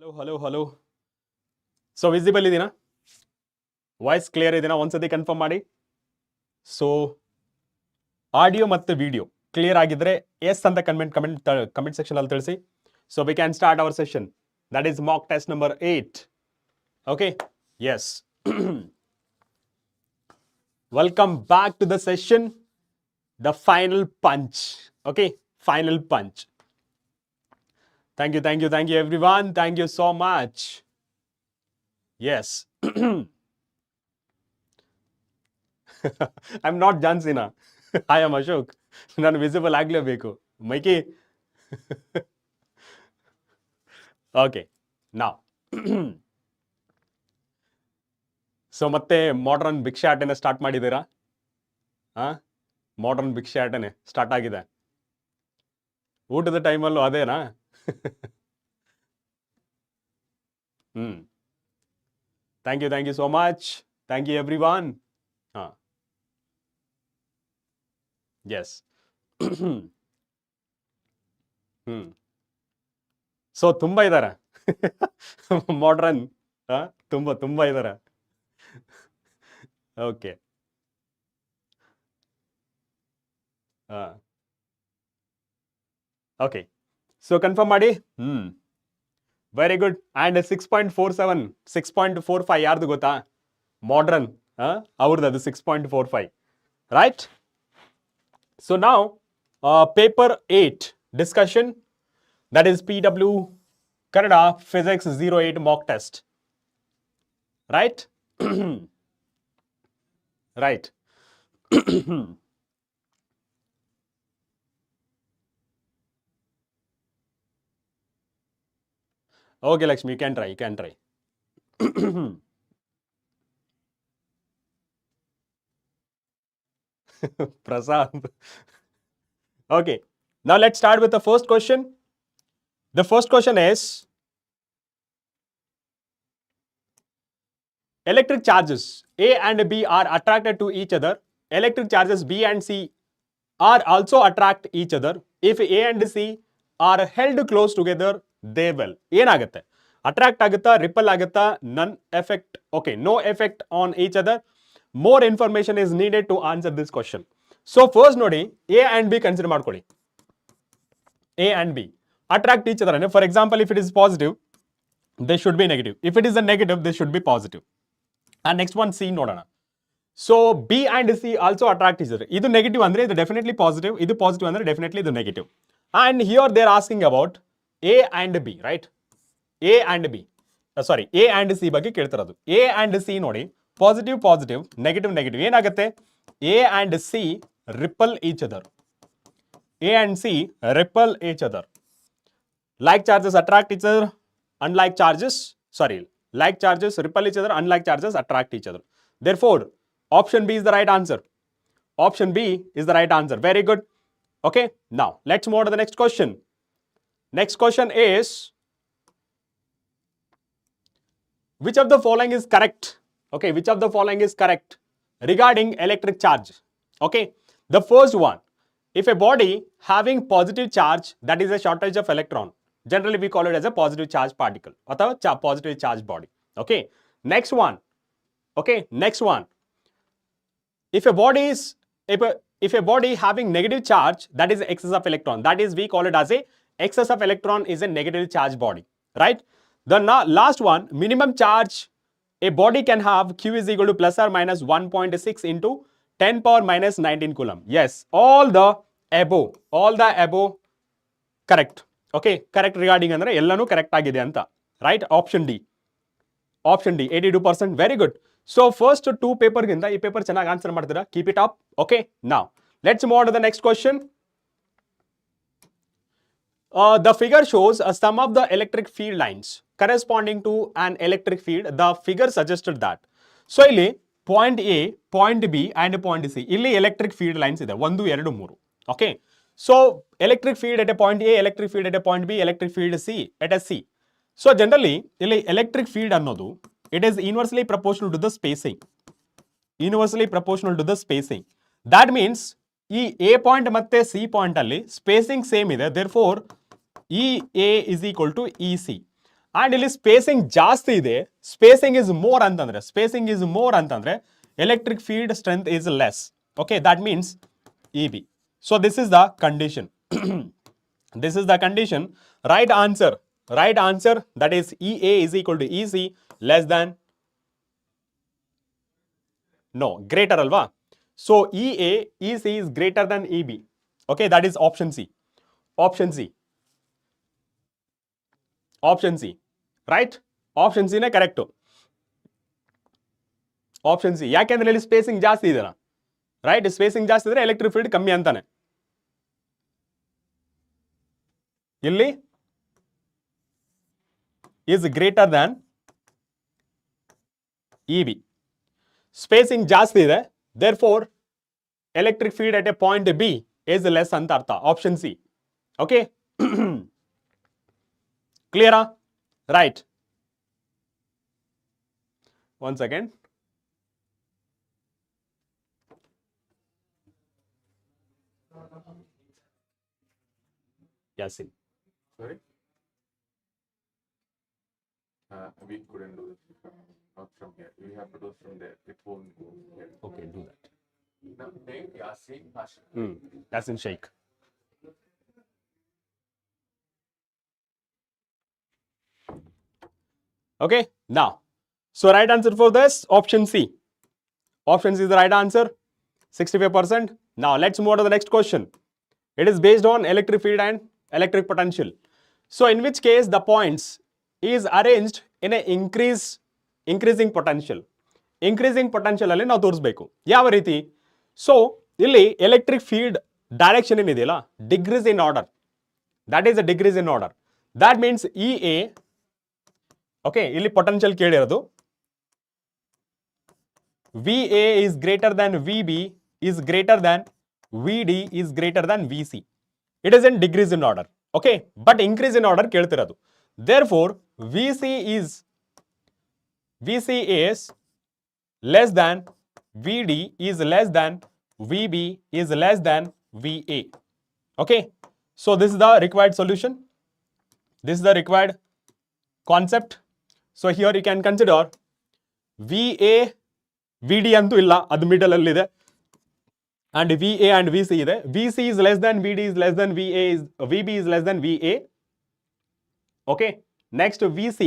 Hello. So visible ಇದೀನಾ? ವಾಯ್ಸ್ ಕ್ಲಿಯರ್ ಇದೀನಾ? ಒಂದ್ಸತಿ ಕನ್ಫರ್ಮ್ ಮಾಡಿ. ಸೊ ಆಡಿಯೋ ಮತ್ತು ವಿಡಿಯೋ ಕ್ಲಿಯರ್ ಆಗಿದ್ರೆ ಎಸ್ ಅಂತ ಕಮೆಂಟ್ ಸೆಕ್ಷನ್ ಅಲ್ಲಿ ತಿಳಿಸಿ. So we can start our session. That is mock test number 8. Okay, yes. Welcome back to the session, the final punch. Okay, final punch. Thank you everyone. Thank you so much. Yes. I'm not John Cena. I am Ashok. ನಾನು visible ಆಗಲೇಬೇಕು. ಮೈಕಿ. Okay, now so ಮತ್ತೆ modern ಭಿಕ್ಷೆ ಆಟನ start ಮಾಡಿದ್ದೀರಾ? Modern ಭಿಕ್ಷಾಟನೆ start ಆಗಿದೆ. ಊಟದ ಟೈಮಲ್ಲೂ ಅದೇನಾ? Thank you so much. Thank you everyone. ಹಾಂ, ಎಸ್. ಸೊ ತುಂಬ ಇದ್ದಾರೆ ಮಾಡ್ರನ್, ತುಂಬ ಇದ್ದಾರೆ. ಓಕೆ, ಓಕೆ, ಸೊ ಕನ್ಫರ್ಮ್ ಮಾಡಿ. Very good. ಆ್ಯಂಡ್ 6.47, 6.45 ಯಾರ್ದು ಗೊತ್ತಾ? ಮಾಡ್ರನ್, ಅವ್ರದ್ದು ಅದು 6.45, ರೈಟ್? ಸೊ ನಾವು paper 8 discussion, that is PW Kannada Physics 08 Mock Test, right? Right. Okay, Lakshmi, you can try. Prasad. Okay, now let's start with the first question. The first question is, electric charges A and B are attracted to each other. Electric charges B and C are also attract each other. If A and C are held close together, they will. ಏನಾಗುತ್ತೆ? Attract ಆಗುತ್ತಾ, repel ಆಗುತ್ತಾ, none effect, okay, no effect on each other. More information is needed to answer this question. So first ನೋಡಿ, A and B consider ಮಾಡ್ಕೊಳ್ಳಿ. A and B attract each other. For example, if it is positive, they should be negative. If it is a negative, they should be positive. And next one, C nodana. So B and C also attract each other. Idu negative andre idu definitely positive. Idu positive andre definitely idu negative. And here they are asking about A and B, right? A and B. Sorry, A and C ಬಗ್ಗೆ ಕೇಳ್ತಿರೋದು. A and C ನೋಡಿ, positive positive, negative negative. ಏನಾಗುತ್ತೆ? A and C repel each other. A and C repel each other. Like charges attract each other, unlike charges, like charges repel each other, unlike charges attract each other. Therefore, option B is the right answer. Option B is the right answer. Very good. Okay, now let's move on to the next question. Next question is, which of the following is correct? Okay, which of the following is correct regarding electric charge? Okay, the first one, if a body having positive charge, that is a shortage of electron. Generally, we call it as a positive charge particle or positive charge body. Okay, next one. Okay, next one. If a body having negative charge, that is excess of electron. That is, we call it as a excess of electron is a negative charge body, right? The last one, minimum charge a body can have, Q is equal to plus or minus 1.6 into 10 power minus 19 coulomb. Yes, all the above correct. Okay, correct regarding andre ellanu correct agide anta, right? Option D 82%. Very good. So first two paper ginda ee paper ಚೆನ್ನಾಗಿ answer ಮಾಡ್ತೀರಾ, keep it up. Okay, now let's move on to the next question. The figure shows a sum of the electric field lines corresponding to an electric field. The figure suggested that. So ಇಲ್ಲಿ point A, point B and point C, ಇಲ್ಲಿ electric field lines ಇದೆ 1, 2, 3. Okay, so electric field at a point A, electric field at a point B, electric field C at a C. So generally ಇಲ್ಲಿ electric field ಅನ್ನೋದು, it is inversely proportional to the spacing. That means ಈ A point ಮತ್ತೆ C point ಅಲ್ಲಿ spacing same ಇದೆ. therefore EA is equal to EC. and ಇಲ್ಲಿ spacing ಜಾಸ್ತಿ ಇದೆ, spacing is more ಅಂತಂದ್ರೆ electric field strength is less. Okay, that means EB. So this is the condition. Right answer, that is EA is equal to EC less than, no, greater alva. So EA, EC is greater than EB. Okay, that is option C. Right? Option C ne correct. Option C. ಯಾಕೆಂದ್ರೆ ಇಲ್ಲಿ spacing ಜಾಸ್ತಿ ಇದೆನಾ, right? Spacing ಜಾಸ್ತಿ ಇದ್ರೆ electric field ಕಮ್ಮಿ ಅಂತಾನೆ. ಇಲ್ಲಿ is greater than EB. Spacing ಜಾಸ್ತಿ ಇದೆ, therefore electric field at a point B is less ಅಂತ ಅರ್ಥ. Option C. Okay. Clear? Right. One second. Yasin. Sorry? We couldn't do it not from here. We have to do from there. It won't go here. Okay, do that. Now, name Yasin Pasha. Yasin Sheikh. Okay, now, so right answer for this, option C. Option C is the right answer, 65%. Now, let's move on to the next question. It is based on electric field and electric potential. So, in which case the points is arranged in a increasing potential. Increasing potential ಅಲ್ಲಿ ನಾವು ತೋರಿಸಬೇಕು. ಯಾವ ರೀತಿ? So, ಇಲ್ಲಿ electric field direction ಏನಿದೆಯಲ್ಲ, degrees in order. That is the degrees in order. That means EA, okay, ಇಲ್ಲಿ potential ಕೇಳಿರೋದು. VA is greater than VB is greater than VD is greater than VC. It is in degrees in order. Okay, but increase in order ಕೇಳ್ತಿರೋದು. Therefore, VC is less than VD is less than VB is less than VA. Okay, so this is the required solution. This is the required concept. So here you can consider VA, VD ಅಂತೂ ಇಲ್ಲ, ಅದು middle ಅಲ್ಲಿ ಇದೆ, and VA and VC ಇದೆ. VC is less than VD is less than VA is VB is less than VA. Okay, next VC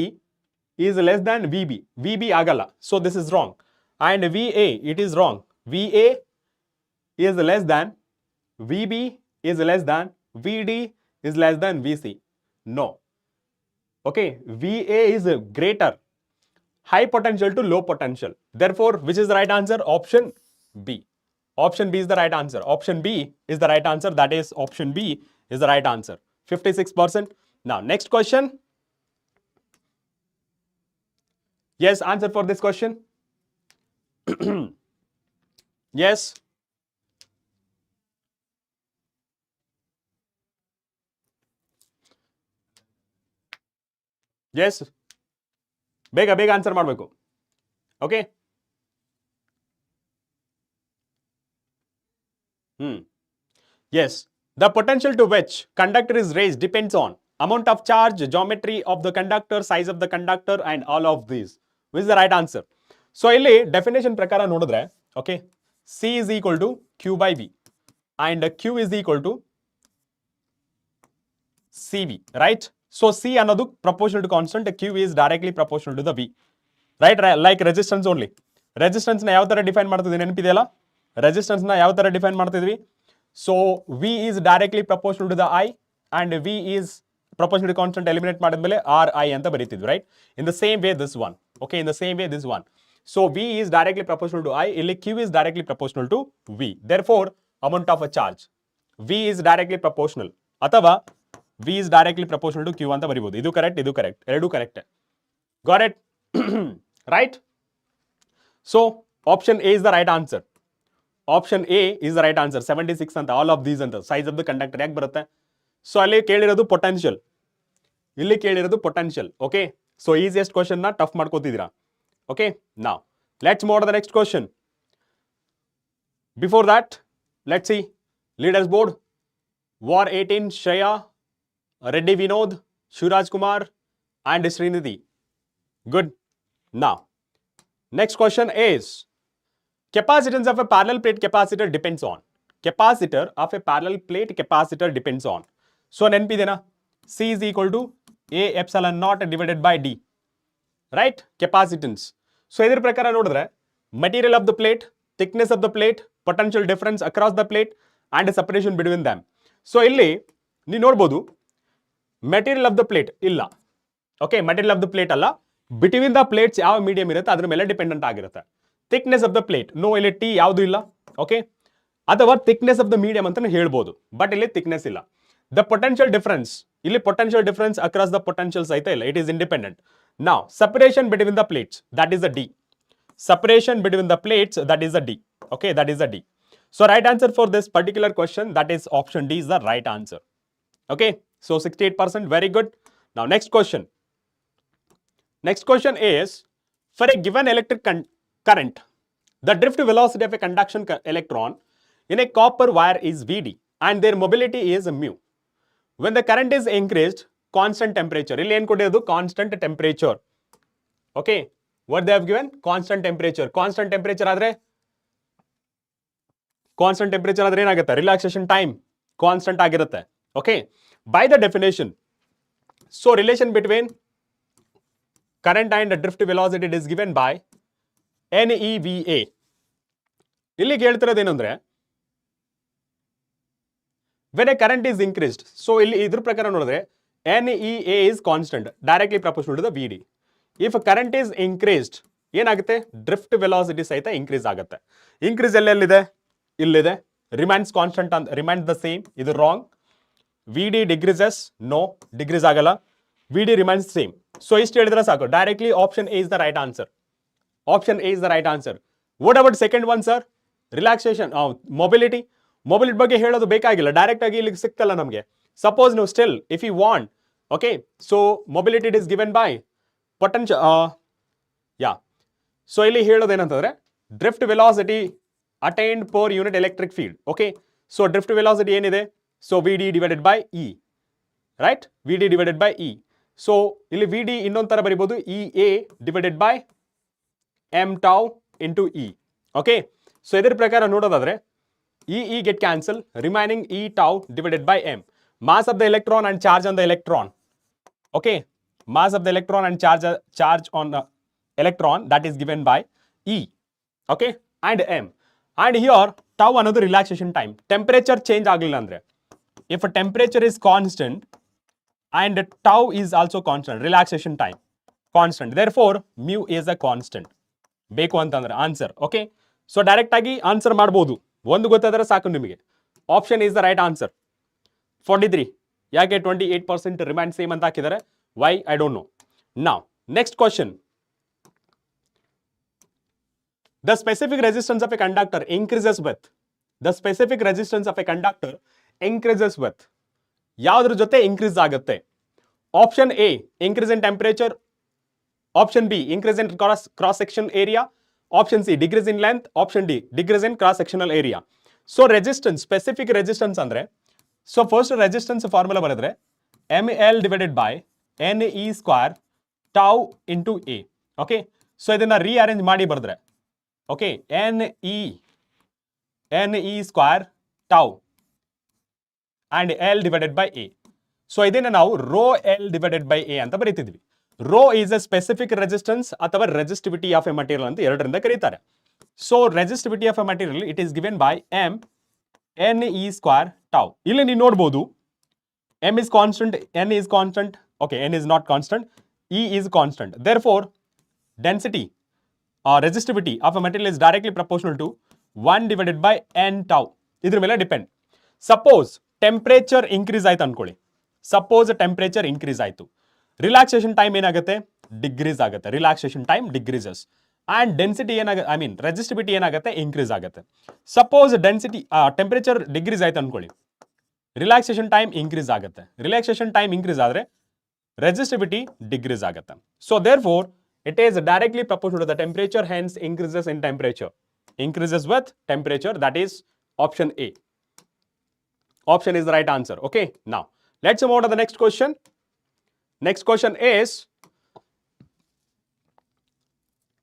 is less than VB. VB ಆಗಲ್ಲ, so this is wrong. And VA, it is wrong. VA is less than VB is less than VD is less than VC. No. Okay, VA is greater, high potential to low potential. Therefore, which is the right answer? Option B. Option B is the right answer. Option B is the right answer. That is, option B is the right answer. 56%. Now, next question. Yes, answer for this question. Yes. Yes. ಬೇಗ ಬೇಗ answer ಮಾಡಬೇಕು. Okay, yes, the potential to which conductor is raised depends on amount of charge, geometry of the conductor, size of the conductor, and all of these. Which is the right answer? So ಇಲ್ಲಿ definition ಪ್ರಕಾರ ನೋಡಿದ್ರೆ, okay, C is equal to Q by V and Q is equal to CV, right? So C ಅನ್ನೋದು proportional to constant, Q is directly proportional to the V, right? Like resistance only. Resistance ನ ಯಾವ ತರ define ಮಾಡ್ತಿದ್ವಿ ನೆನಪಿದೆಯಲ್ಲ? Resistance ನ ಯಾವ ತರ define ಮಾಡ್ತಿದ್ವಿ? So V is directly proportional to the I and V is proportional to constant eliminate ಮಾಡಿದ್ಮೇಲೆ RI ಅಂತ ಬರೀತಿದ್ವಿ, right? In the same way this one. Okay, in the same way this one. So V is directly proportional to I, ಇಲ್ಲಿ Q is directly proportional to V. Therefore, amount of a charge, V is directly proportional ಅಥವಾ V is directly proportional to Q ಅಂತ ಬರೀಬಹುದು. ಇದು correct, ಇದು correct, ಎರಡು correct. Got it? Right? So option A is the right answer. Option A is the right answer. 76 ಅಂತ, all of these ಅಂತ. Size of the conductor ಯಾಕೆ ಬರುತ್ತೆ? So ಅಲ್ಲಿ ಕೇಳಿರೋದು ಪೊಟೆನ್ಷಿಯಲ್, ಇಲ್ಲಿ ಕೇಳಿರೋದು potential. Okay, so easiest question ನ tough ಮಾಡ್ಕೋತಿದ್ದೀರಾ. Okay, now let's move to the next question. Before that, let's see leaders board. ವಾರ್ 18, Shreya, Reddy Vinod, Shivaraj Kumar and Srinidhi. Good. Now, next question is, capacitance of a parallel plate capacitor depends on. Capacitor of a parallel plate capacitor depends on. So, ನೆನಪಿದೆನಾ? C is equal to A epsilon naught divided by D. Right? Capacitance. So, ಇದರ ಪ್ರಕಾರ ನೋಡಿದ್ರೆ, material of the plate, thickness of the plate, potential difference across the plate and separation between them. So, ಇಲ್ಲಿ ನೀವು ನೋಡ್ಬೋದು, material of the plate ಇಲ್ಲ. Okay, material of the plate ಅಲ್ಲ, between the plates ಯಾವ medium ಇರುತ್ತೆ ಅದ್ರ ಮೇಲೆ dependent ಆಗಿರುತ್ತೆ. Thickness of the plate, no, ಇಲ್ಲಿ ಟಿ ಯಾವುದು ಇಲ್ಲ. ಓಕೆ, ಅಥವಾ ಥಿಕ್ನೆಸ್ ಆಫ್ ದ ಮೀಡಿಯಂ ಅಂತ ಹೇಳ್ಬೋದು, ಬಟ್ ಇಲ್ಲಿ ಥಿಕ್ನೆಸ್ ಇಲ್ಲ. ದ ಪೊಟೆನ್ಷಿಯಲ್ ಡಿಫರೆನ್ಸ್, ಇಲ್ಲಿ potential difference across the potentials ಐತೆ ಇಲ್ಲ, ಇಟ್ ಈಸ್ ಇಂಡಿಪೆಂಡೆಂಟ್. ನಾವ್ separation between the plates, that is the D. Separation between the plates, that is the D. Okay, that is the D. So right answer for this particular question, that is option D is the right answer. Okay, so 68%, very good. Now next question. Next question is, for a given electric current, the drift velocity of a conduction electron in a copper wire is Vd and their mobility is mu. When the current is increased, constant temperature. ಇಲ್ಲಿ ಏನು ಕೊಟ್ಟಿರೋದು constant temperature. Okay, what they have given? Constant temperature. Constant temperature ಆದ್ರೆ ಏನಾಗುತ್ತೆ? Relaxation time constant ಆಗಿರುತ್ತೆ. Okay, by the definition, so relation between current and drift velocity is given by NEVA. ಇಲ್ಲಿಗೆ ಹೇಳ್ತಿರೋದು ಏನಂದ್ರೆ, when a current is increased, so ಇಲ್ಲಿ ಇದ್ರ ಪ್ರಕಾರ ನೋಡಿದ್ರೆ NEA is constant, directly proportional to the VD. If current is increased, ಏನಾಗುತ್ತೆ? Drift velocity ಸಹಿತ increase ಆಗುತ್ತೆ. Increase ಎಲ್ಲೆಲ್ಲಿದೆ? ಇಲ್ಲಿದೆ. Remains constant, remains the same. ಇದು wrong. VD decreases, no, decrease ಆಗಲ್ಲ. VD remains same. So ಇಷ್ಟು ಹೇಳಿದ್ರೆ ಸಾಕು. Directly option A is the right answer. Option A is the right answer. What about second one, sir? Relaxation, mobility. Mobility ಬಗ್ಗೆ ಹೇಳೋದು ಬೇಕಾಗಿಲ್ಲ, direct ಆಗಿ ಇಲ್ಲಿಗೆ ಸಿಕ್ತಲ್ಲ ನಮಗೆ. ಸಪೋಸ್ ನೀವು still if you want, okay, so mobility it is given by potential, so ಇಲ್ಲಿ ಹೇಳೋದೇನಂತಂದ್ರೆ drift velocity attained per unit electric field. Okay, so drift velocity ಏನಿದೆ? So V D divided by E, right? V D divided by E. So ಇಲ್ಲಿ V D ಇನ್ನೊಂದು ಥರ ಬರಿಬೋದು, E A divided by M tau into E. Okay, so ಇದ್ರ ಪ್ರಕಾರ ನೋಡೋದಾದ್ರೆ E get cancelled, remaining E tau divided by m. Mass of the electron and charge on the electron. Okay, mass of the electron and charge on the electron, that is given by E. Okay, and m. And here tau another relaxation time. Temperature change agilla andre. If a temperature is constant and tau is also constant, relaxation time constant. Therefore, mu is a constant. Beku antandre answer. Okay, so direct agi answer ಮಾಡಬಹುದು. ಒಂದು ಗೊತ್ತಾದ್ರೆ ಸಾಕು ನಿಮಗೆ. Option is the right answer. 43. ಯಾಕೆ 28% remain same ಅಂತ ಹಾಕಿದ್ದಾರೆ? Why? I don't know. Now next question. The specific resistance of a conductor increases with. The specific resistance of a conductor increases with. ಯಾವುದ್ರ ಜೊತೆ ಇನ್ಕ್ರೀಸ್ ಆಗುತ್ತೆ? Option A increase in temperature. Option B increase in cross section area. Option C decrease in length. Option D decrease in cross sectional area. So resistance, specific resistance andre, so first resistance formula baradre ml divided by ne square tau into a. Okay, so idanna rearrange ಮಾಡಿ ಬರೆದ್ರೆ, okay, ne square tau and l divided by a. So ಇದನ್ನ ನಾವು rho l divided by a ಅಂತ ಬರೀತಿದ್ವಿ. Rho is a specific resistance ಅಥವಾ resistivity of a material ಅಂತ ಎರಡರಿಂದ ಕರೀತಾರೆ. So resistivity of a material it is given by m ne square tau. ಇಲ್ಲಿ ನೀವು ನೋಡಬಹುದು m is constant, n is constant, okay, n is not constant, e is constant. Therefore density or resistivity of a material is directly proportional to 1 divided by n tau. ಇದ್ರ ಮೇಲೆ depend. Suppose temperature increase ಆಯ್ತು ಅನ್ಕೊಳ್ಳಿ. Suppose temperature increase ಆಯ್ತು, relaxation time ಏನಾಗುತ್ತೆ? Degrees ಆಗುತ್ತೆ. Relaxation time decreases and density ಏನಾಗುತ್ತೆ, I mean resistivity ಏನಾಗುತ್ತೆ? Increase ಆಗುತ್ತೆ. ಸಪೋಸ್ ಡೆನ್ಸಿಟಿ ಟೆಂಪರೇಚರ್ ಡಿಗ್ರೀಸ್ ಆಯ್ತು ಅನ್ಕೊಳ್ಳಿ, ರಿಲ್ಯಾಕ್ಸೇಷನ್ ಟೈಮ್ ಇನ್ಕ್ರೀಸ್ ಆಗುತ್ತೆ. ರಿಲ್ಯಾಕ್ಸೇಷನ್ ಟೈಮ್ ಇನ್ಕ್ರೀಸ್ ಆದರೆ ರೆಸಿಸ್ಟಿವಿಟಿ ಡಿಗ್ರೀಸ್ ಆಗುತ್ತೆ. So therefore it is directly proportional to the temperature, hence increases in temperature, increases with temperature, that is option A. Option is the right answer. Okay, now let's move on to the next question. Next question is,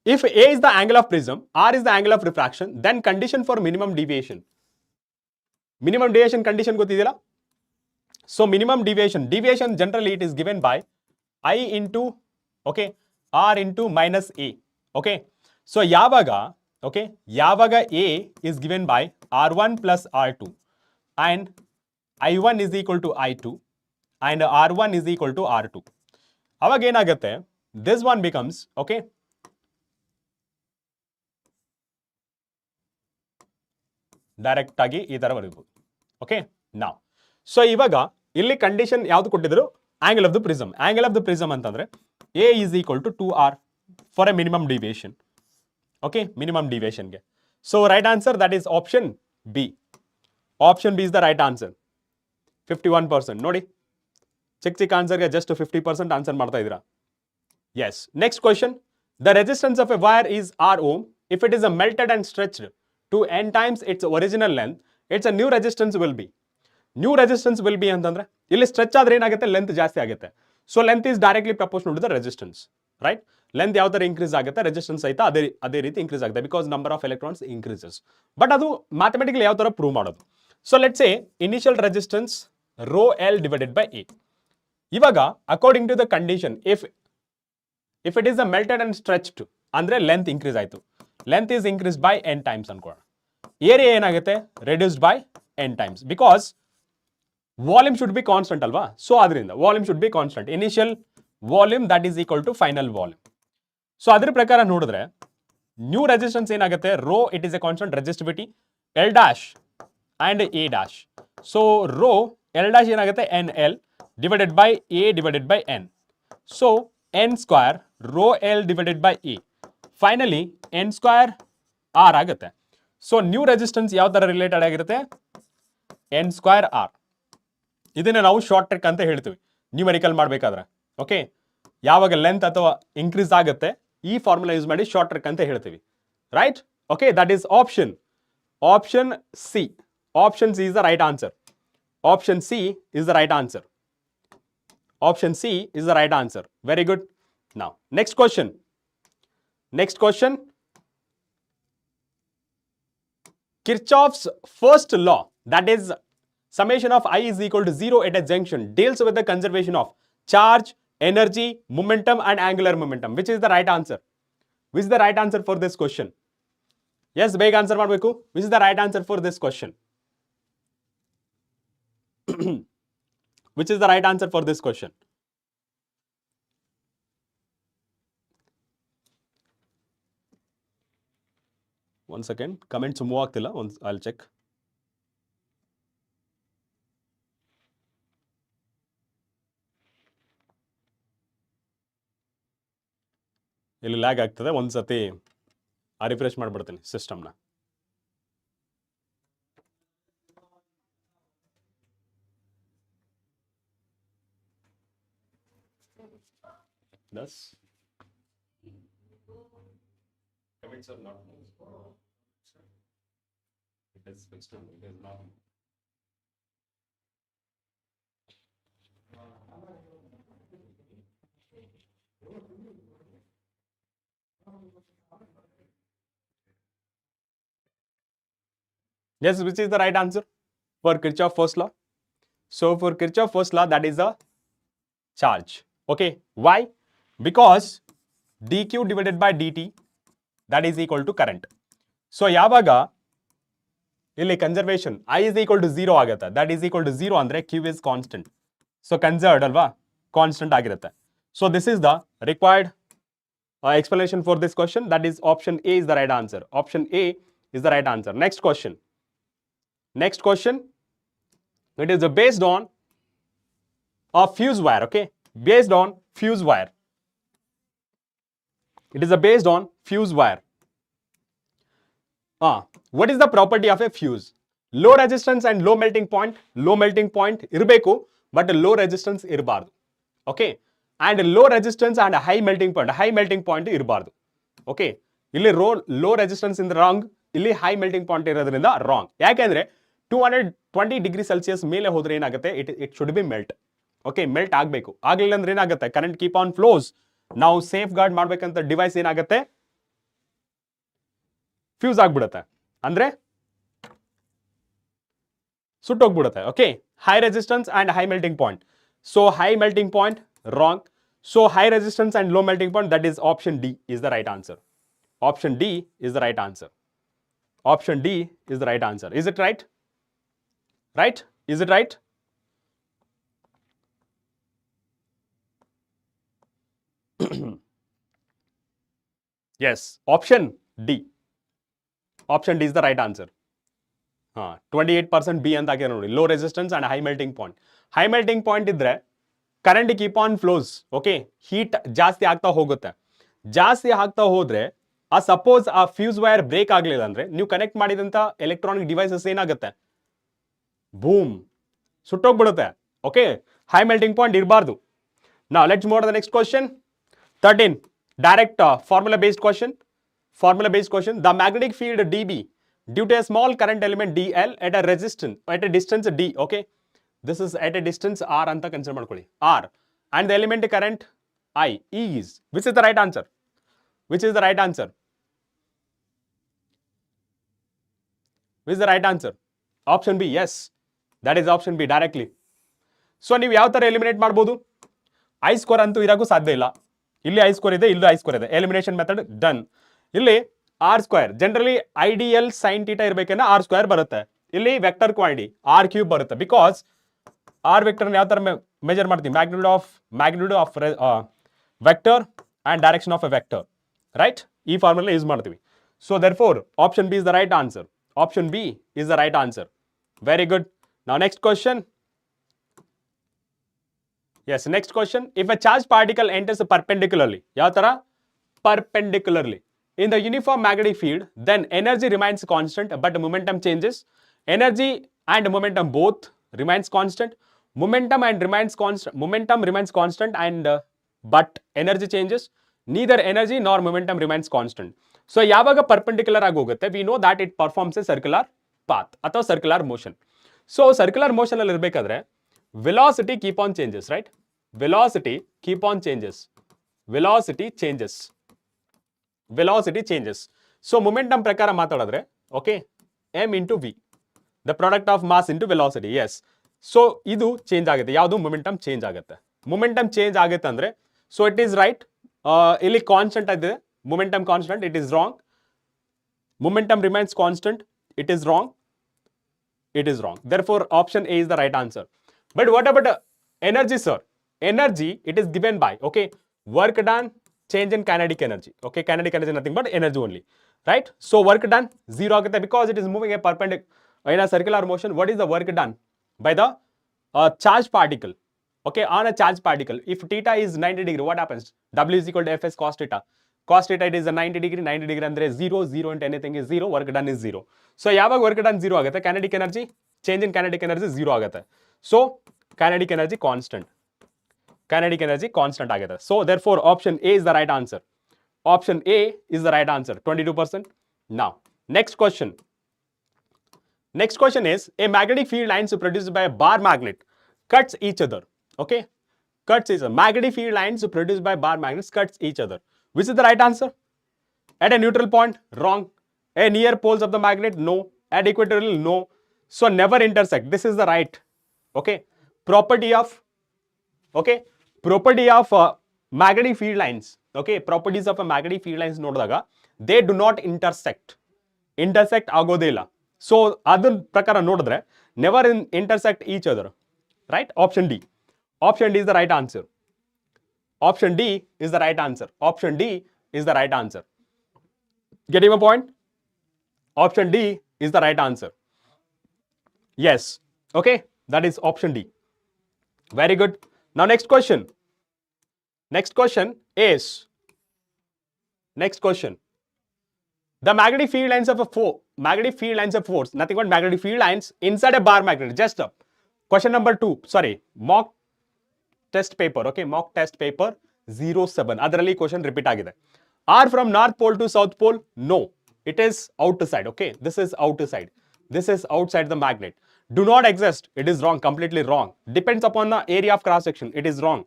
if A is the angle of prism, R is the angle of refraction, then condition for minimum deviation. Minimum deviation condition ಗೊತ್ತಿದೆಯಲ್ಲ? So minimum deviation generally it is given by I into, okay, R into minus A. Okay, so ಯಾವಾಗ A is given by R1 plus R2 and I1 is equal to I2 and R1 is equal to R2. ಅವಾಗ ಏನಾಗುತ್ತೆ? This one becomes, okay, direct ಆಗಿ ಈ ತರ ಬರೀಬಹುದು. Okay, now so ಇವಾಗ ಇಲ್ಲಿ condition ಯಾವ್ದು ಕೊಟ್ಟಿದ್ರು? Angle of the prism. Angle of the prism ಅಂತಂದ್ರೆ A is equal to 2R for a minimum deviation. Okay, minimum deviation ಗೆ. So right answer that is option B. Option B is the right answer. 51%. ನೋಡಿ, ಚಿಕ್ಕ ಆನ್ಸರ್ಗೆ just 50% answer ಮಾಡ್ತಾ ಇದ್ದೀರಾ. Yes. Next question. The resistance of a wire is R ohm. If it is a melted and stretched to n times its original length, its a new resistance will be. New resistance will be ಅಂತಂದ್ರೆ ಇಲ್ಲಿ stretch ಆದ್ರೆ ಏನಾಗುತ್ತೆ, length ಜಾಸ್ತಿ ಆಗುತ್ತೆ. So length is directly proportional to the resistance, right? Length ಯಾವ ತರ increase ಆಗುತ್ತೆ, resistance ಸಹಿತ ಅದೇ ರೀತಿ ಇನ್ಕ್ರೀಸ್ ಆಗುತ್ತೆ, because number of electrons increases. But ಅದು ಮ್ಯಾಥಮೆಟಿಕಲಿ ಯಾವ ತರ ಪ್ರೂವ್ ಮಾಡೋದು? So let's say initial resistance rho L divided by A. ಇವಾಗ according to the condition, if it is a melted and stretched ಅಂದ್ರೆ ಲೆಂತ್ ಇನ್ಕ್ರೀಸ್ ಆಯ್ತು. Length is increase by n times ಅನ್ಕೊಳ್ಳೋಣ. Area ಏನಾಗುತ್ತೆ, reduced by n times, because volume should be constant ಅಲ್ವಾ? So ಅದರಿಂದ volume should be constant. Initial volume that is equal to final volume. So ಅದ್ರ ಪ್ರಕಾರ ನೋಡಿದ್ರೆ new resistance ಏನಾಗುತ್ತೆ, rho it is a constant resistivity L dash and A dash. So rho L dash ಏನಾಗುತ್ತೆ, N L divided by A divided by N. So N square rho L divided by A. Finally N square R ಆಗುತ್ತೆ. So new resistance ಯಾವ ತರ related ಆಗಿರುತ್ತೆ, N square R. ಇದನ್ನ ನಾವು short trick ಅಂತ ಹೇಳ್ತೀವಿ numerical ಮಾಡಬೇಕಾದ್ರೆ. ಓಕೆ, ಯಾವಾಗ ಲೆಂತ್ ಅಥವಾ ಇನ್ಕ್ರೀಸ್ ಆಗುತ್ತೆ ಈ ಫಾರ್ಮುಲಾ ಯೂಸ್ ಮಾಡಿ ಶಾರ್ಟ್ ಟ್ರಿಕ್ ಅಂತ ಹೇಳ್ತೀವಿ, right? Okay, that is option C. Option C is the right answer. Option C is the right answer. Option C is the right answer. Very good. Now next question. Kirchhoff's first law, that is summation of I is equal to 0 at a junction, deals with the conservation of charge, energy, momentum and angular momentum. Which is the right answer? Which is the right answer for this question? Yes, beg answer ಮಾಡಬೇಕು. Which is the right answer for this question? Which is the right answer for this question? One second, comments move ಆಗ್ತಿಲ್ಲ. I'll check. ಇಲ್ಲಿ lag ಆಗ್ತದೆ, ಒಂದ್ಸತಿ refresh ಮಾಡ್ಬಿಡ್ತೀನಿ ಸಿಸ್ಟಮ್ನ. Comments are not moved. It is fixed on, it is not. Yes, which is the right answer for Kirchhoff first law? So for Kirchhoff first law, that is a charge. Okay, why? Because dq divided by dt, that is equal to current. So ಯಾವಾಗ ಇಲ್ಲಿ conservation I is equal to 0 ಆಗುತ್ತೆ, that is equal to 0 ಅಂದ್ರೆ q is constant. So conserved ಅಲ್ವಾ, constant ಆಗಿರುತ್ತೆ. So this is the required explanation for this question. That is option A is the right answer. Option A is the right answer. Next question. It is based on a fuse wire. Okay, based on fuse wire. It is based on fuse wire. What is the property of a fuse? Low resistance and low melting point. Low melting point ಇರಬೇಕು, but low resistance ಇರಬಾರ್ದು. Okay, and low resistance and high melting point. High melting point ಇರಬಾರ್ದು. Okay, ಇಲ್ಲಿ low resistance ಇಂದ wrong, ಇಲ್ಲಿ high melting point ಇರೋದ್ರಿಂದ wrong. ಯಾಕೆಂದ್ರೆ 220 degree Celsius ಮೇಲೆ ಹೋದ್ರೆ ಏನಾಗುತ್ತೆ, it should be melt. Okay, melt ಆಗಬೇಕು. ಆಗಲಿಲ್ಲ ಅಂದ್ರೆ ಏನಾಗುತ್ತೆ, ಕರೆಂಟ್ ಕೀಪ್ ಆನ್ ಫ್ಲೋಸ್. ನಾವು ಸೇಫ್ ಗಾರ್ಡ್ ಮಾಡ್ಬೇಕಂತ ಡಿವೈಸ್ ಏನಾಗುತ್ತೆ, ಫ್ಯೂಸ್ ಆಗ್ಬಿಡುತ್ತೆ, ಅಂದ್ರೆ ಸುಟ್ಟೋಗ್ಬಿಡುತ್ತೆ. Okay, high resistance and high melting point. So high melting point wrong. So high resistance and low melting point, that is option D is the right answer. Option D is the right answer. Option D is the right answer. Is it right? Right? Is it right? Yes, option D. Option D is the right answer. 28% B ಅಂತ ಹಾಕಿ ನೋಡಿ. Low resistance and high melting point. High melting point ಇದ್ರೆ current keep on flows. Okay, heat ಜಾಸ್ತಿ ಆಗ್ತಾ ಹೋಗುತ್ತೆ. ಜಾಸ್ತಿ ಆಗ್ತಾ ಹೋದ್ರೆ ಆ ಸಪೋಸ್ ಆ ಫ್ಯೂಸ್ ವೈರ್ ಬ್ರೇಕ್ ಆಗಲಿಲ್ಲ ಅಂದ್ರೆ ನೀವು ಕನೆಕ್ಟ್ ಮಾಡಿದಂತ ಎಲೆಕ್ಟ್ರಾನಿಕ್ ಡಿವೈಸಸ್ ಏನಾಗುತ್ತೆ, ಬೂಮ್, ಸುಟ್ಟೋಗ್ಬಿಡುತ್ತೆ. ಓಕೆ, ಹೈ ಮೆಲ್ಟಿಂಗ್ ಪಾಯಿಂಟ್ ಇರಬಾರ್ದು. Now let's move on to the next question. 13, direct formula based question. Formula based question. The magnetic field dB due to a small current element dl at a resistance at a distance d. Okay, this is at a distance r anta consider ಮಾಡ್ಕೊಳ್ಳಿ, r, and the element current I is, which is the right answer? Which is the right answer? Which is the right answer? Option B. Yes, that is option B directly. So ನೀವು ಯಾವ ತರ eliminate ಮಾಡ್ಬೋದು? I square ಅಂತೂ ಇರೋಕ್ಕೂ ಸಾಧ್ಯ ಇಲ್ಲ. ಇಲ್ಲಿ I square ಇದೆ, ಇಲ್ಲೂ ಐ ಸ್ಕ್ವೇರ್ ಇದೆ. Elimination method done. ಇಲ್ಲಿ r square generally ideal sine theta ಇರಬೇಕಂದ್ರೆ ಆರ್ ಸ್ಕ್ವೇರ್ ಬರುತ್ತೆ. ಇಲ್ಲಿ ವೆಕ್ಟರ್ ಕ್ವಾಂಟಿಟಿ ಆರ್ ಕ್ಯೂಬ್ ಬರುತ್ತೆ. ಬಿಕಾಸ್ ಆರ್ ವೆಕ್ಟರ್ ಯಾವ ತರ ಮೆಜರ್ ಮಾಡ್ತೀವಿ, magnitude of vector and direction of a vector, right? ಈ ಫಾರ್ಮುಲಾ ಯೂಸ್ ಮಾಡ್ತೀವಿ. So therefore option B is the right answer. Option B is the right answer. Very good. Now next question. Yes, next question. If a charged particle enters perpendicularly, ಯಾವ ತರ? Perpendicularly in the uniform magnetic field, then energy remains constant but momentum changes. Energy and momentum both remains constant. Momentum remains constant and but energy changes. Neither energy nor momentum remains constant. So ಯಾವಾಗ perpendicular ಆಗಿ ಹೋಗುತ್ತೆ, we know that it performs a circular path ಅಥವಾ circular motion. So circular motion ಅಲ್ಲಿ ಇರಬೇಕಾದ್ರೆ velocity keep on changes, right? Velocity keep on changes. Velocity changes. Velocity changes. So momentum ಪ್ರಕಾರ ಮಾತಾಡಿದ್ರೆ, okay, m into v, the product of mass into velocity. Yes. So ಇದು change ಆಗುತ್ತೆ. ಯಾವುದು? Momentum change ಆಗುತ್ತೆ. Momentum change ಆಗುತ್ತೆ ಅಂದ್ರೆ, so it is right. ಇಲ್ಲಿ constant ಇದೆ, momentum constant, it is wrong. Momentum remains constant, it is wrong. It is wrong. Therefore option A is the right answer. But what about energy, sir? Energy, it is given by, okay, work done, change in kinetic energy. Okay, kinetic energy nothing but energy only, right? So work done zero ಆಗುತ್ತೆ because it is moving a perpendicular in a circular motion. What is the work done by the charged particle? Okay, on a charged particle, if theta is 90 degree, what happens? W is equal to Fs cos theta. Cos theta, it is a 90 degree. 90 degree ಅಂದ್ರೆ 0 into anything is 0. Work done is 0. So ಯಾವಾಗ work done 0 ಆಗುತ್ತೆ, kinetic energy, change in kinetic energy 0 ಆಗುತ್ತೆ. So kinetic energy constant. Kinetic energy constant ಆಗಿದೆ. So therefore option A is the right answer. Option A is the right answer. 22%. Now next question. Next question is, a magnetic field lines produced by a bar magnet cuts each other. Okay, cuts each other. Magnetic field lines produced by bar magnets cuts each other. Which is the right answer? At a neutral point? Wrong. A near poles of the magnet? No. At equatorial? No. So never intersect. This is the right. Okay, property of, okay, property of magnetic field lines. Okay, properties of a magnetic field lines ನೋಡಿದಾಗ they do not intersect ಆಗೋದೇ ಇಲ್ಲ. So ಅದರ ಪ್ರಕಾರ ನೋಡಿದ್ರೆ never intersect each other, right? Option D. Option D is the right answer. Option D is the right answer. Option D is the right answer. Getting my point? Option D is the right answer. Yes. Okay, that is option D. Very good. Now next question. Next question is, next question. The magnetic field lines of a force, nothing but magnetic field lines inside a bar magnet. Just up. Question number 2. Sorry, mock test paper. Okay, mock test paper 07. ಅದರಲ್ಲಿ question repeat ಆಗಿದೆ. Are from north pole to south pole? No. It is outside. Okay, this is outside. This is outside the magnet. Do not exist. It is wrong. Completely wrong. Depends upon the area of cross section. It is wrong.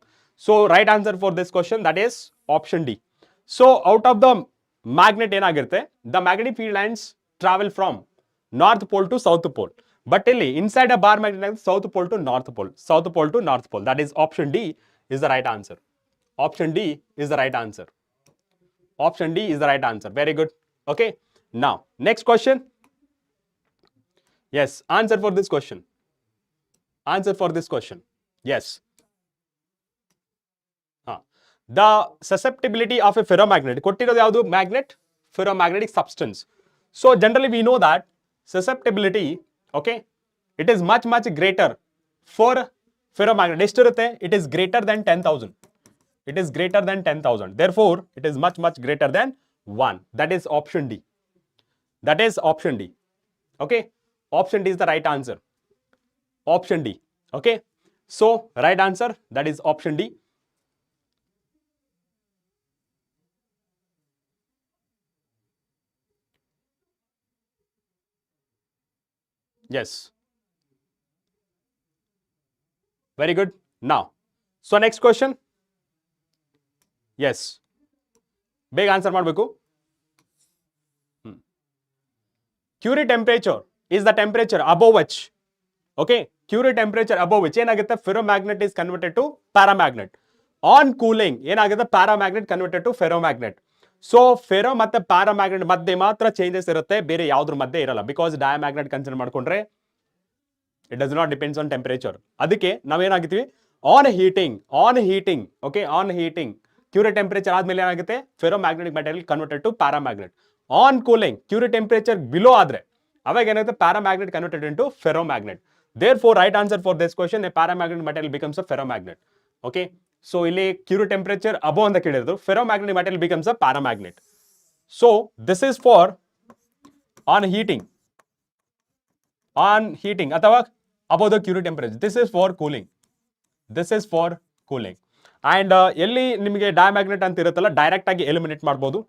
So right answer for this question, that is option D. So out of the magnet ಏನಾಗಿರುತ್ತೆ, the magnetic field lines travel from north pole to south pole. But ಇಲ್ಲಿ inside a bar magnet, south pole to north pole. South pole to north pole. That is option D is the right answer. Option D is the right answer. Option D is the right answer. Very good. Okay. Now next question. Yes, answer for this question. Answer for this question. Yes. The susceptibility of a ferromagnet. ಕೊಟ್ಟಿರೋದು ಯಾವುದು? Magnet, ferromagnetic substance. So generally we know that susceptibility, okay, it is much greater for ferromagnet. ಎಷ್ಟಿರುತ್ತೆ? It is greater than 10,000. It is greater than 10,000. Therefore, it is much greater than 1. That is option D. That is option D. Okay. Option D is the right answer. Option D. Okay. So, right answer, that is option D. Yes. Very good. Now, so next question. Yes. Big answer ಮಾಡಬೇಕು. Curie temperature is the temperature above which, okay, Curie temperature above which ಏನಾಗುತ್ತೆ ferromagnet is converted to paramagnet. On cooling ಏನಾಗುತ್ತೆ paramagnet converted to ferromagnet. So ferro ಮತ್ತೆ paramagnet ಮಧ್ಯೆ ಮಾತ್ರ changes ಇರುತ್ತೆ, ಬೇರೆ ಯಾವುದ್ರ ಮಧ್ಯೆ ಇರಲ್ಲ. ಬಿಕಾಸ್ diamagnet ಕನ್ಸಿಡರ್ ಮಾಡ್ಕೊಂಡ್ರೆ it does not depends on temperature. ಅದಕ್ಕೆ ನಾವೇನಾಗಿದ್ದೀವಿ on heating, okay, on heating Curie temperature ಆದ್ಮೇಲೆ ಏನಾಗುತ್ತೆ ferromagnetic material converted to paramagnet. On cooling Curie temperature below ಆದ್ರೆ ಅವಾಗ ಏನಾಗುತ್ತೆ paramagnet converted into ferromagnet. Therefore right answer for this question, a paramagnetic material becomes a ferromagnet. Okay, so ಇಲ್ಲಿ Curie temperature above ಅಂತ ಕೇಳಿದ್ರು, ferromagnetic material becomes a paramagnet. So this is for on heating ಅಥವಾ above the Curie temperature. This is for cooling. This is for cooling. And ಎಲ್ಲಿ ನಿಮಗೆ diamagnet ಅಂತ ಇರುತ್ತಲ್ಲ direct ಆಗಿ eliminate ಮಾಡ್ಬೋದು.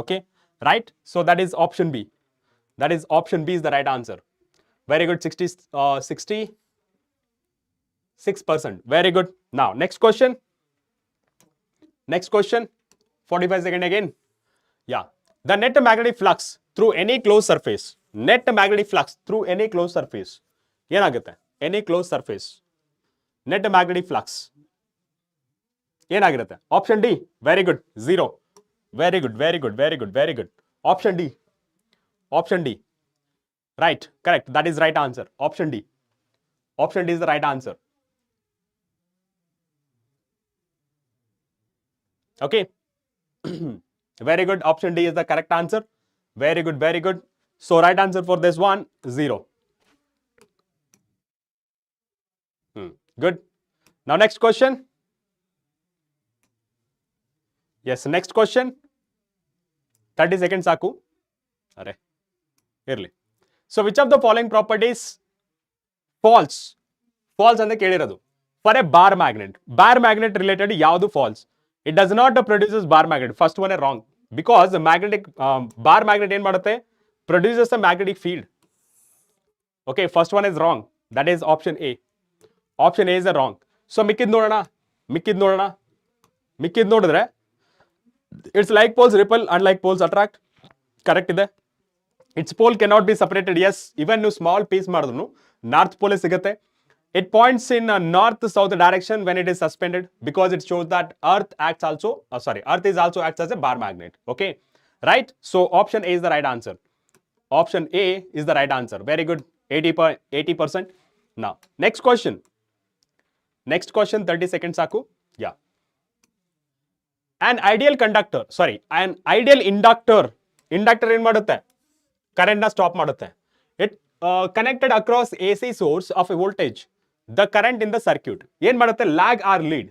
Okay, right? So that is option B. That is option B is the right answer. Very good. 66%. Very good. Now next question. 45 seconds again. Yeah. The net magnetic flux through any closed surface. Net magnetic flux through any closed surface. ಏನಾಗುತ್ತೆ any closed surface. Net magnetic flux ಏನಾಗಿರುತ್ತೆ option D. Very good. 0. Very good. Option D right, correct, that is right answer. Option D is the right answer. Okay. Very good. Option D is the correct answer. Very good. So right answer for this one 0. Good. Now next question. Yes, next question. 30 seconds ಸಾಕು. ಅರೆ ಇರ್ಲಿ. So which of the following properties false ಅಂತ ಕೇಳಿರೋದು for a bar magnet related ಯಾವುದು false? It does not produces bar magnet. First one is wrong because the magnetic bar magnet ಏನ್ ಮಾಡುತ್ತೆ produces a magnetic field. Okay, first one is wrong. That is option A. Option A is wrong. So ಮಿಕ್ಕಿದ್ ನೋಡಿದ್ರೆ it's like poles repel and like poles attract. Correct ಇದೆ. Its pole cannot be separated. Yes, even you small piece ಮಾಡಿದ್ರು north pole ಸಿಗುತ್ತೆ. It points in a north-south direction when it is suspended because it shows that Earth is also acts as a bar magnet. Okay, right? So option A is the right answer. Option A is the right answer. Very good. 80%. Now next question. 30 seconds ಸಾಕು. Yeah. An ideal inductor ಏನ್ ಮಾಡುತ್ತೆ current na stop ಮಾಡುತ್ತೆ. It connected across AC source of a voltage. The current in the circuit ಏನ್ ಮಾಡುತ್ತೆ lag or lead.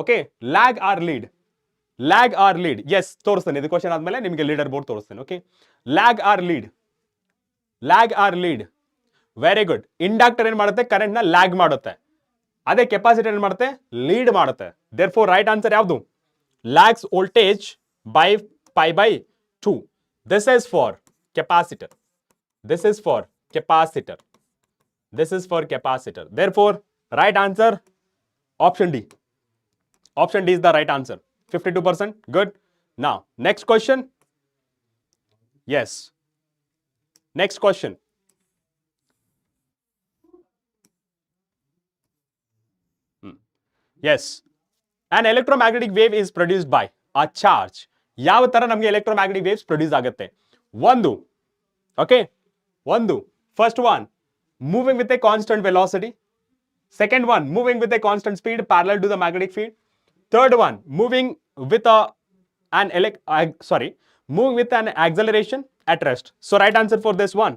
Okay, lag or lead. Yes, ತೋರಿಸ್ತೇನೆ ಇದು question ಆದ್ಮೇಲೆ ನಿಮಗೆ ಲೀಡರ್ ಬೋರ್ಡ್ ತೋರಿಸ್ತೇನೆ. Okay, lag or lead. Very good. Inductor ಏನ್ ಮಾಡುತ್ತೆ current ನ ಲ್ಯಾಗ್ ಮಾಡುತ್ತೆ, ಅದೇ ಕೆಪಾಸಿಟರ್ ಏನ್ ಮಾಡುತ್ತೆ ಲೀಡ್ ಮಾಡುತ್ತೆ. therefore right answer ಯಾವುದು lags voltage by pi by 2. This is for capacitor. Therefore right answer option D. Option D is the right answer. 52%. Good. Now next question. Yes, next question. Yes, an electromagnetic wave is produced by a charge. ಯಾವ ತರ ನಮಗೆ electromagnetic waves produce ಆಗುತ್ತೆ? ಒಂದು first one moving with a constant velocity, second one moving with a constant speed parallel to the magnetic field, third one moving with an acceleration at rest. So right answer for this one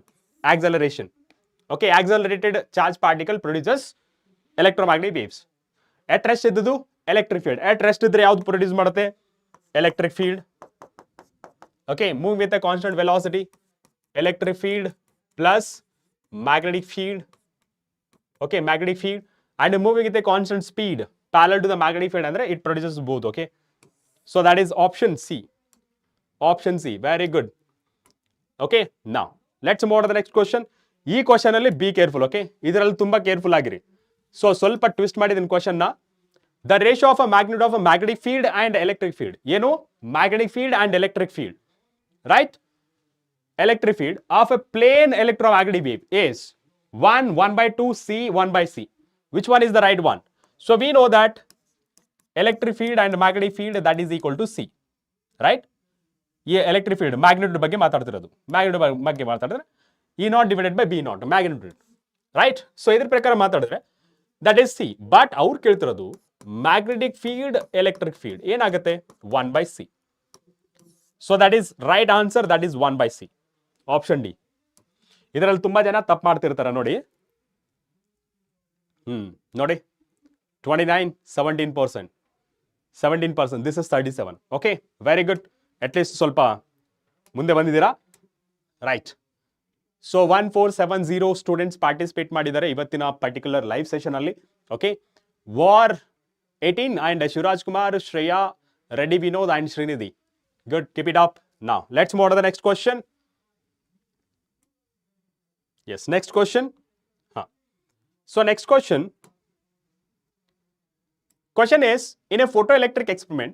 acceleration. Okay, accelerated charge particle produces electromagnetic waves. At rest ಇದ್ದದ್ದು electric field. At rest ಇದ್ರೆ ಯಾವುದು produce ಮಾಡುತ್ತೆ electric field. Okay, moving with a constant velocity, electric field plus magnetic field. Okay, magnetic field, and moving with a constant speed parallel to the magnetic field, and it produces both. Okay, so that is option C. Option C, very good. Okay, now let's move on to the next question. ಈ question ಅಲ್ಲಿ B careful. Okay, ಇದರಲ್ಲಿ ತುಂಬಾ careful ಆಗಿರಿ. So ಸ್ವಲ್ಪ twist ಮಾಡಿದ್ದೀನಿ question ನ. The ratio of a magnet of a magnetic field and electric field. ಏನು? Magnetic field and electric field, right? Electric field of a plane electromagnetic wave is 1/2 C 1/C. Which one is the right one? So we know that electric field and magnetic field, that is equal to C, right? ये electric field magnetic ಬಗ್ಗೆ ಮಾತಾಡ್ತಿರೋದು, magnetic ಬಗ್ಗೆ ಮಾತಾಡಿದ್ರೆ E0 divided by B0 magnitude, right? So ಇದ್ರ ಪ್ರಕಾರ ಮಾತಾಡಿದ್ರೆ that is C. But ಅವ್ರು ಕೇಳ್ತಿರೋದು magnetic field electric field ಏನಾಗುತ್ತೆ? 1/C. So that is right answer, that is 1/C. Option D. ಇದರಲ್ಲಿ ತುಂಬಾ ಜನ ತಪ್ಪು ಮಾಡ್ತಿರ್ತಾರೆ ನೋಡಿ. ನೋಡಿ 29, 17%, 17%. This is 37. Okay, very good. At least ಸ್ವಲ್ಪ ಮುಂದೆ ಬಂದಿದ್ದೀರಾ, ರೈಟ್? ಸೊ 1470 ಸ್ಟೂಡೆಂಟ್ಸ್ ಪಾರ್ಟಿಸಿಪೇಟ್ ಮಾಡಿದ್ದಾರೆ ಇವತ್ತಿನ ಪರ್ಟಿಕ್ಯುಲರ್ ಲೈವ್ ಸೆಷನ್ ಅಲ್ಲಿ. ಓಕೆ, ವಾರ್ 18 and Shivaraj Kumar, Shreya, Reddy Vinod and Srinidhi. Good, keep it up. Now let's move on to the next question. Yes, next question. So next question is, in a photoelectric experiment,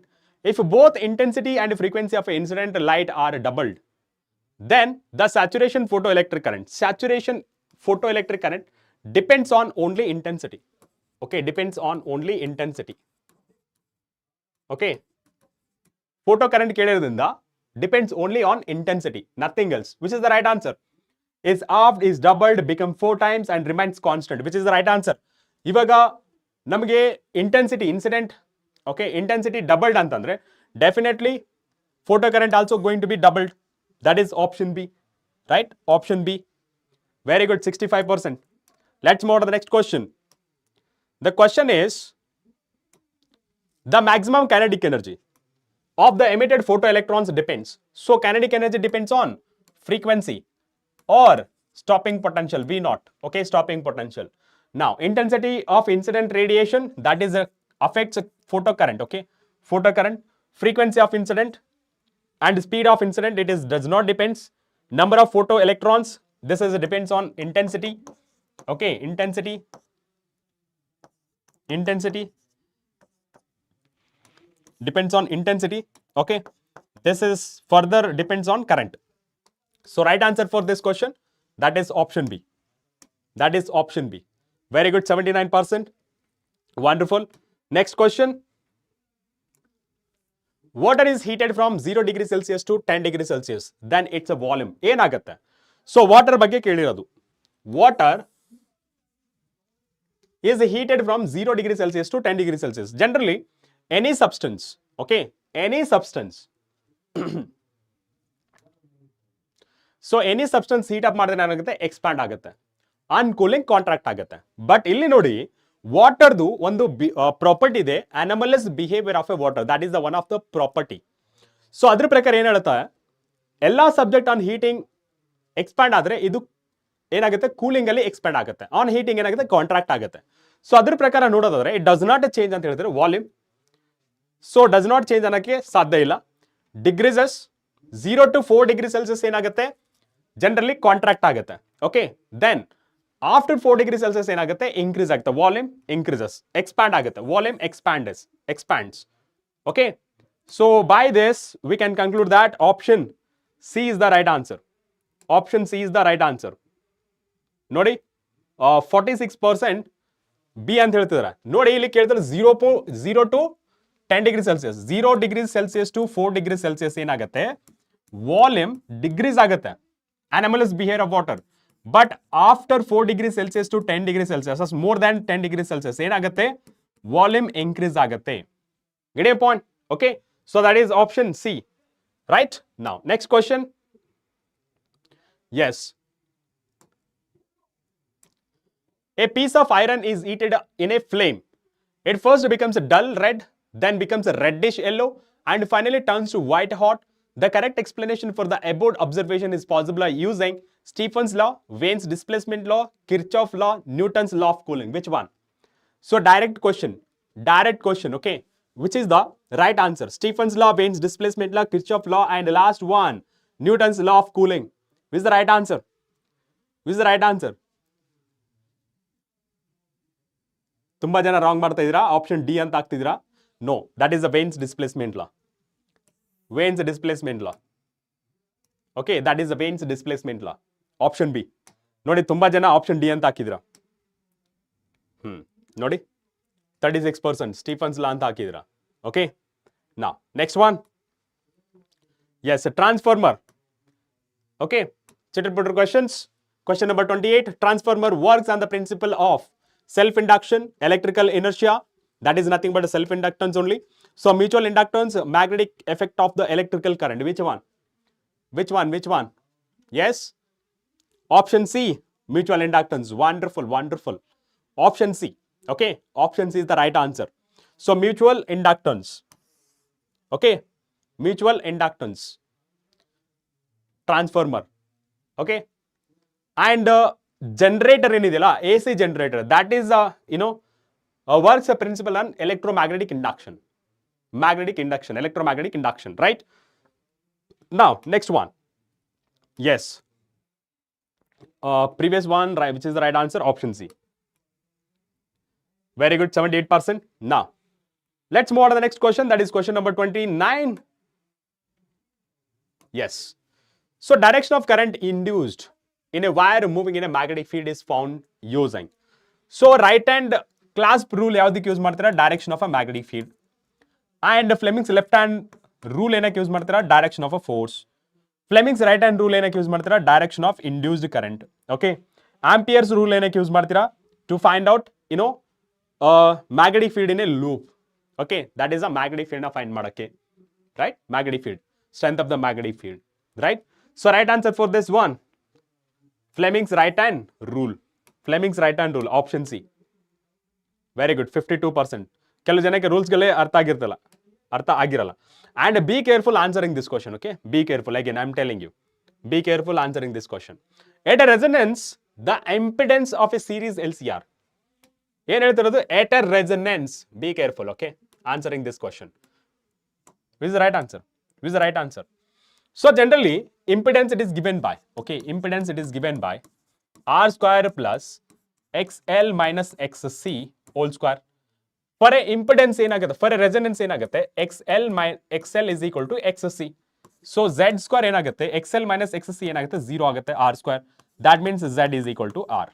if both intensity and frequency of incident light are doubled, then the saturation photoelectric current depends on only intensity. Okay, depends on only intensity. Okay, photo current ಕೇಳಿರೋದ್ರಿಂದ depends only on intensity, nothing else. Which is the right answer? Is halved, is doubled, become 4 times and remains constant. Which is the right answer? ಇವಾಗ ನಮಗೆ intensity incident, okay, intensity doubled ಅಂತಂದ್ರೆ definitely photo current also going to be doubled. That is option B, right? Option B. Very good, 65%. Let's move on to the next question. The question is the maximum kinetic energy of the emitted photoelectrons depends. So kinetic energy depends on frequency or stopping potential, V0. Okay, stopping potential. Now intensity of incident radiation, that is affects photocurrent. Okay, photocurrent. Frequency of incident and speed of incident, it is does not depends. Number of photoelectrons, this is depends on intensity. Okay, intensity depends on intensity. Okay, this is further depends on current. So right answer for this question, that is option B. That is option B. Very good, 79%. Wonderful. Next question. Water is heated from 0 degree Celsius to 10 degree Celsius. Then it's a volume. ಏನಾಗುತ್ತೆ? So water ಬಗ್ಗೆ ಕೇಳಿರೋದು. Water is heated from 0 degree Celsius to 10 degree Celsius. Generally, any substance, okay, any substance. So any substance heat up ಮಾಡಿದ್ರೆ ಏನಾಗುತ್ತೆ? Expand ಆಗುತ್ತೆ, on cooling contract ಆಗುತ್ತೆ. But ಇಲ್ಲಿ ನೋಡಿ, ವಾಟರ್ದು ಒಂದು property ಇದೆ, anomalous behaviour of A water, that is the one of the property. So ಅದ್ರ ಪ್ರಕಾರ ಏನ್ ಹೇಳುತ್ತೆ, ಎಲ್ಲಾ ಸಬ್ಜೆಕ್ಟ್ ಆನ್ ಹೀಟಿಂಗ್ ಎಕ್ಸ್ಪ್ಯಾಂಡ್ ಆದ್ರೆ ಇದು ಏನಾಗುತ್ತೆ? ಕೂಲಿಂಗ್ ಅಲ್ಲಿ ಎಕ್ಸ್ಪ್ಯಾಂಡ್ ಆಗುತ್ತೆ. ಆನ್ ಹೀಟಿಂಗ್ ಏನಾಗುತ್ತೆ? ಕಾಂಟ್ರಾಕ್ಟ್ ಆಗುತ್ತೆ. ಸೊ ಅದ್ರ ಪ್ರಕಾರ ನೋಡೋದಾದ್ರೆ ಇಟ್ ಡಸ್ ನಾಟ್ ಚೇಂಜ್ ಅಂತ ಹೇಳಿದ್ರೆ volume. So does not change ಅನ್ನಕ್ಕೆ ಸಾಧ್ಯ ಇಲ್ಲ. ಡಿಗ್ರೀಸಸ್ 0 to 4 degree Celsius ಏನಾಗುತ್ತೆ? ಜನರಲಿ ಕಾಂಟ್ರಾಕ್ಟ್ ಆಗುತ್ತೆ. Okay, then after 4 degree Celsius ಏನಾಗುತ್ತೆ? ಇನ್ಕ್ರೀಸ್ ಆಗುತ್ತೆ, ವಾಲ್ಯೂಮ್ ಇನ್ಕ್ರೀಸಸ್, ಎಕ್ಸ್ಪ್ಯಾಂಡ್ ಆಗುತ್ತೆ, volume expands. Okay, so by this we can conclude that option C is the right answer. Option C is the right answer. ನೋಡಿ 46% B ಅಂತ ಹೇಳ್ತಿದ್ದಾರೆ. ನೋಡಿ ಇಲ್ಲಿ ಕೇಳ್ತಾರೆ 0 to 10 degree Celsius, 0 degree Celsius to 4 degree Celsius ಏನಾಗುತ್ತೆ? Volume degrees ಆಗುತ್ತೆ, anomalous behavior of water. But after 4 degree Celsius to 10 degree Celsius, more than 10 degree Celsius ಏನಾಗುತ್ತೆ? Volume increase ಆಗುತ್ತೆ. Get a point? Okay, so that is option C, right? Now next question. Yes, a piece of iron is heated in a flame. It first becomes a dull red, then becomes a reddish yellow, and finally turns to white hot. The correct explanation for the above observation is possible by using Stephen's law, Wayne's displacement law, Kirchhoff's law, Newton's law of cooling. Which one? So direct question, okay? Which is the right answer? Stephen's law, Wayne's displacement law, Kirchhoff's law, and the last one, Newton's law of cooling. Which is the right answer? Which is the right answer? ತುಂಬಾ ಜನ wrong ಮಾಡ್ತಾ ಇದ್ದೀರಾ. Option D ಅಂತ ಹಾಕ್ತಿದ್ದೀರಾ. No, that is the Wien's displacement law. Wien's displacement law. Okay, that is the Wien's displacement law. Option B. ನೋಡಿ, ತುಂಬಾ ಜನ option D ಅಂತ ಹಾಕಿದಿರಾ. ನೋಡಿ, 36% ಸ್ಟೀಫನ್ಸ್ ಲಾ ಅಂತ ಹಾಕಿದಿರಾ. ಓಕೆ, ನಾ next one. Yes, transformer. Okay, chitter putter questions. Question number 28. Transformer works on the principle of self-induction, electrical inertia. That is nothing but a self-inductance only. So mutual inductance, magnetic effect of the electrical current. Which one? Which one? Which one? Yes? Option C, mutual inductance. Wonderful, wonderful. Option C. Okay, option C is the right answer. So mutual inductance. Okay, mutual inductance. Transformer. Okay, and generator ಏನಿದೆಯಲ್ಲ, AC generator, that is works a principle on electromagnetic induction. Magnetic induction, electromagnetic induction, right? Now next one. Yes, previous one, right, which is the right answer? Option C. Very good, 78%. Now let's move on to the next question. That is question number 29. Yes. So direction of current induced in a wire moving in a magnetic field is found using. So right hand clasp rule ಯಾವ್ದಕ್ಕೆ use ಮಾಡ್ತೀರಾ? Direction of a magnetic field. And Fleming's left hand rule ಏನಕ್ಕೆ use ಮಾಡ್ತೀರಾ? Direction of a force. Fleming's right hand rule ಏನಕ್ಕೆ use ಮಾಡ್ತೀರಾ? Direction of induced current. Okay, Ampere's rule ಏನಕ್ಕೆ use ಮಾಡ್ತೀರಾ? To find out magnetic field in a loop. Okay, that is a magnetic field ನ find ಮಾಡಕ್ಕೆ, right? Magnetic field, strength of the magnetic field, right? So right answer for this one, Fleming's right hand rule. Fleming's right hand rule, option C. Very good, 52%. ಕೆಲವು ಜನಕ್ಕೆ ರೂಲ್ಸ್ಗಳೇ ಅರ್ಥ ಆಗಿರಲ್ಲ. And be careful answering this question, okay? Be careful. Again, I'm telling you. Be careful answering this question. At a resonance, the impedance of a series LCR. ಏನು ಹೇಳ್ತಿರೋದು? At a resonance. Be careful, okay? Answering this question. Which is the right answer? Which is the right answer? So generally, impedance it is given by, okay, impedance it is given by R square plus XL minus XC whole square. For a impedance ಏನಾಗುತ್ತೆ? For a resonance ಏನಾಗುತ್ತೆ? XL is equal to XC. So Z square ಏನಾಗುತ್ತೆ? XL minus XC ಏನಾಗುತ್ತೆ? 0 ಆಗುತ್ತೆ, R square. That means Z is equal to R.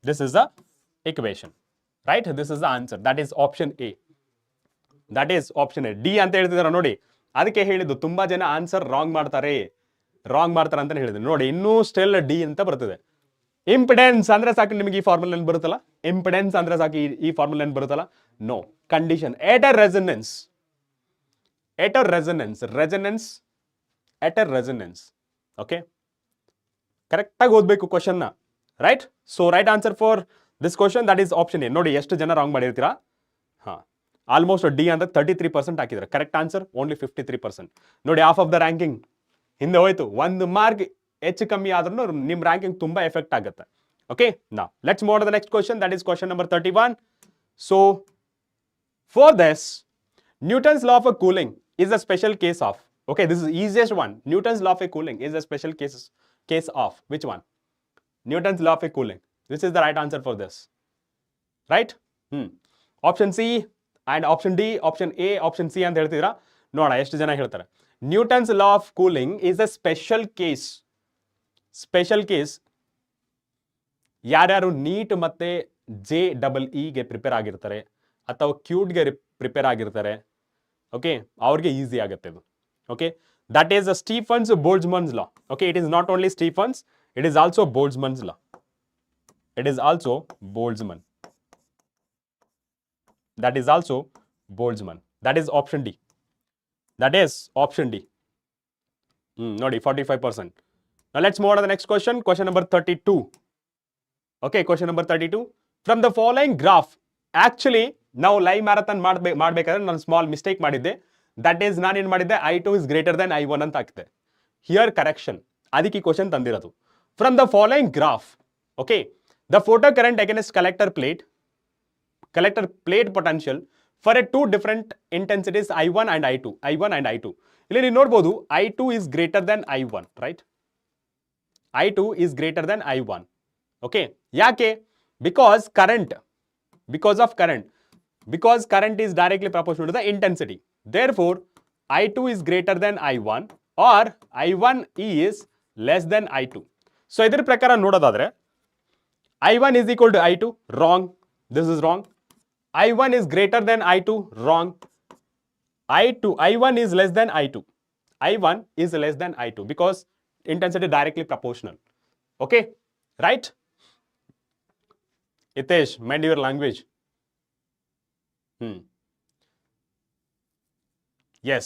This is the equation, right? This is the answer. That is option A. That is option A. D ಅಂತ ಹೇಳ್ತಿದಾರ ನೋಡಿ. ಅದಕ್ಕೆ ಹೇಳಿದ್ದು ತುಂಬಾ ಜನ answer wrong ಮಾಡ್ತಾರೆ ಅಂತ ಹೇಳಿದ್ರು. ನೋಡಿ, ಇನ್ನೂ ಸ್ಟಿಲ್ ಡಿ ಅಂತ ಬರ್ತದೆ. ಇಂಪಿಡೆನ್ಸ್ ಅಂದ್ರೆ ಸಾಕು ನಿಮಗೆ ಈ ಫಾರ್ಮುಲಾ ಏನು ಬರುತ್ತಲ್ಲ? ಇಂಪಿಡೆನ್ಸ್ ಅಂದ್ರೆ ಸಾಕು ಈ ಫಾರ್ಮುಲಾ ಏನು ಬರುತ್ತಲ್ಲ? ನೋ, ಕಂಡೀಷನ್ ಎಟ್ ಅ ರೆಸೊನೆನ್ಸ್. ಓಕೆ, ಕರೆಕ್ಟ್ ಆಗಿ ಓದಬೇಕು ಕ್ವಶನ್ ನ, right? So right answer for this question that is option A. ನೋಡಿ, ಎಷ್ಟು ಜನ ರಾಂಗ್ ಮಾಡಿರ್ತೀರಾ? ಹಾ, ಆಲ್ಮೋಸ್ಟ್ ಡಿ ಅಂತ 33% ಹಾಕಿದ್ರೆ. Correct answer only 53%. ನೋಡಿ, ಹಾಫ್ ಆಫ್ ದ ರ್ಯಾಂಕಿಂಗ್ ಹಿಂದೆ ಹೋಯ್ತು. 1 ಮಾರ್ಕ್ ಹೆಚ್ಚು ಕಮ್ಮಿ ಆದ್ರೂ ನಿಮ್ಮ ರ್ಯಾಂಕಿಂಗ್ ತುಂಬಾ ಎಫೆಕ್ಟ್ ಆಗುತ್ತೆ. Okay, now let's move on the next question. That is question number 31. So for this, Newton's law of a cooling is a special case of, okay, this is the easiest one. Newton's law of a cooling is a special case of which one? Newton's law of a cooling. This is the right answer for this, right? Option C and option D, option A, option C ಅಂತ ಹೇಳ್ತಿದ್ದೀರಾ. ನೋಡ ಎಷ್ಟು ಜನ ಹೇಳ್ತಾರೆ. Newton's law of cooling is a special case. ಯಾರ್ಯಾರು neat ಮತ್ತೆ JEE ಗೆ prepare ಆಗಿರ್ತಾರೆ ಅಥವಾ ಕ್ಯೂಟ್ ಗೆ ಪ್ರಿಪೇರ್ ಆಗಿರ್ತಾರೆ, ಓಕೆ, ಅವ್ರಿಗೆ ಈಸಿ ಆಗುತ್ತೆ ಇದು. Okay, that is Stefan's Boltzmann's law. Okay, it is not only Stefan's, it is also Boltzmann's law. It is also Boltzmann. That is also Boltzmann. That is option D. That is option D. Nodi, 45%. Now let's move on to the next question. Question number 32. Okay, question number 32. From the following graph, actually, ನಾವು live marathon ಮಾಡಬೇಕಾದ್ರೆ ನಾನು small mistake ಮಾಡಿದ್ದೆ. That is ನಾನು ಏನು ಮಾಡಿದ್ದೆ I2 is greater than I1 ಅಂತ ಹಾಕಿದೆ. Here correction, ಅದಕ್ಕೆ ಈ ಕ್ವಶನ್ ತಂದಿರೋದು. From the following graph, okay, the photo current against collector plate potential for a two different intensities I1 and I2. ಇಲ್ಲಿ ನೀವು ನೋಡ್ಬೋದು I2 is greater than I1, right? I2 is greater than I1. Okay, ಯಾಕೆ? Because current is directly proportional to the intensity. Therefore, I2 is greater than I1 or I1 is less than I2. So, ಇದರ ಪ್ರಕಾರ ನೋಡೋದಾದ್ರೆ I1 is equal to I2, wrong. This is wrong. I1 is greater than I2, wrong. I1 is less than I2. I1 is less than I2 because intensity directly proportional. Okay, right? Hitesh, mind your language. Yes.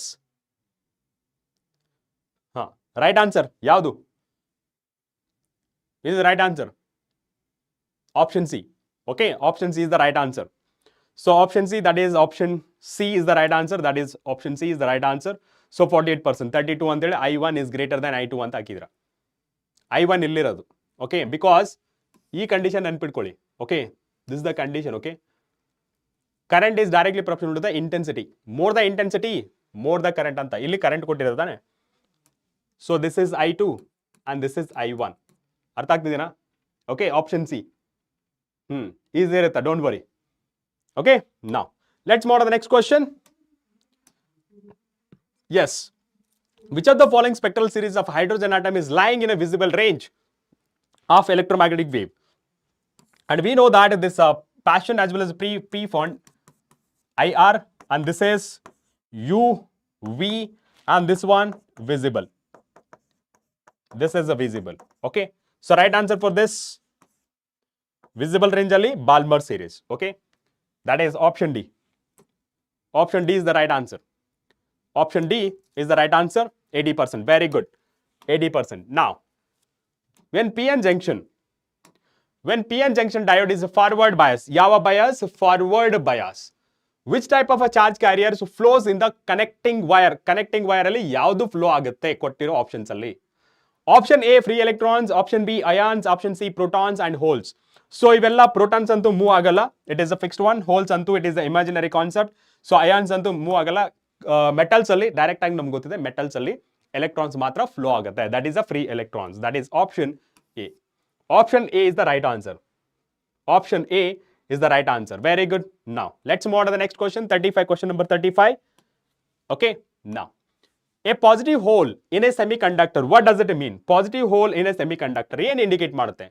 Right answer. Yaudu? This is the right answer. Option C. Okay, option C is the right answer. So option C, that is option C is the right answer. That is option C is the right answer. So 48%, 32 ಅಂತೇಳಿ I1 is greater than I2 ಅಂತ ಹಾಕಿದ್ರ. I1 ಇಲ್ಲಿರೋದು. Okay, because ಈ condition ನೆನ್ಪಿಟ್ಕೊಳ್ಳಿ. Okay, this is the condition. Okay, current is directly proportional to the intensity. More the intensity, more the current ಅಂತ. ಇಲ್ಲಿ current ಕೊಟ್ಟಿರೋದು ತಾನೆ. So this is I2 and this is I1. ಅರ್ಥ ಆಗ್ತಿದೆನಾ? Okay, option C. Easy ಇರುತ್ತೆ, don't worry. Okay, now let's move on to the next question. Yes, which of the following spectral series of hydrogen atom is lying in a visible range of electromagnetic wave? And we know that this passion as well as P font IR, and this is UV, and this one visible. This is a visible. Okay, so right answer for this visible range ali Balmer series. Okay, that is option D. Option D is the right answer. Option D is the right answer. 80%. Very good. 80%. Now, when PN junction diode is forward bias, yava bias, forward bias. Which type of a charge carrier flows in the connecting wire? Connecting wire ಅಲ್ಲಿ ಯಾವುದು flow ಆಗುತ್ತೆ ಕೊಟ್ಟಿರೋ options ಅಲ್ಲಿ? Option A free electrons, option B ions, option C protons and holes. So ಇವೆಲ್ಲ protons ಅಂತೂ move ಆಗಲ್ಲ, it is a fixed one. Holes ಅಂತೂ it is the imaginary concept. So ions ಅಂತೂ ಮೂವ್ ಆಗಲ್ಲ. Metals ಅಲ್ಲಿ direct ಆಗಿ ನಮ್ಗೆ ಗೊತ್ತಿದೆ, ಮೆಟಲ್ಸ್ ಅಲ್ಲಿ ಎಲೆಕ್ಟ್ರಾನ್ಸ್ ಮಾತ್ರ ಫ್ಲೋ ಆಗುತ್ತೆ. That is a free electrons. That is option A. Option A is the right answer. Option A is the right answer. Very good. Now let's move on to the next question. 35, question number 35. Okay, now a positive hole in a semiconductor, what does it mean? Positive hole in a semiconductor ಏನು indicate ಮಾಡುತ್ತೆ?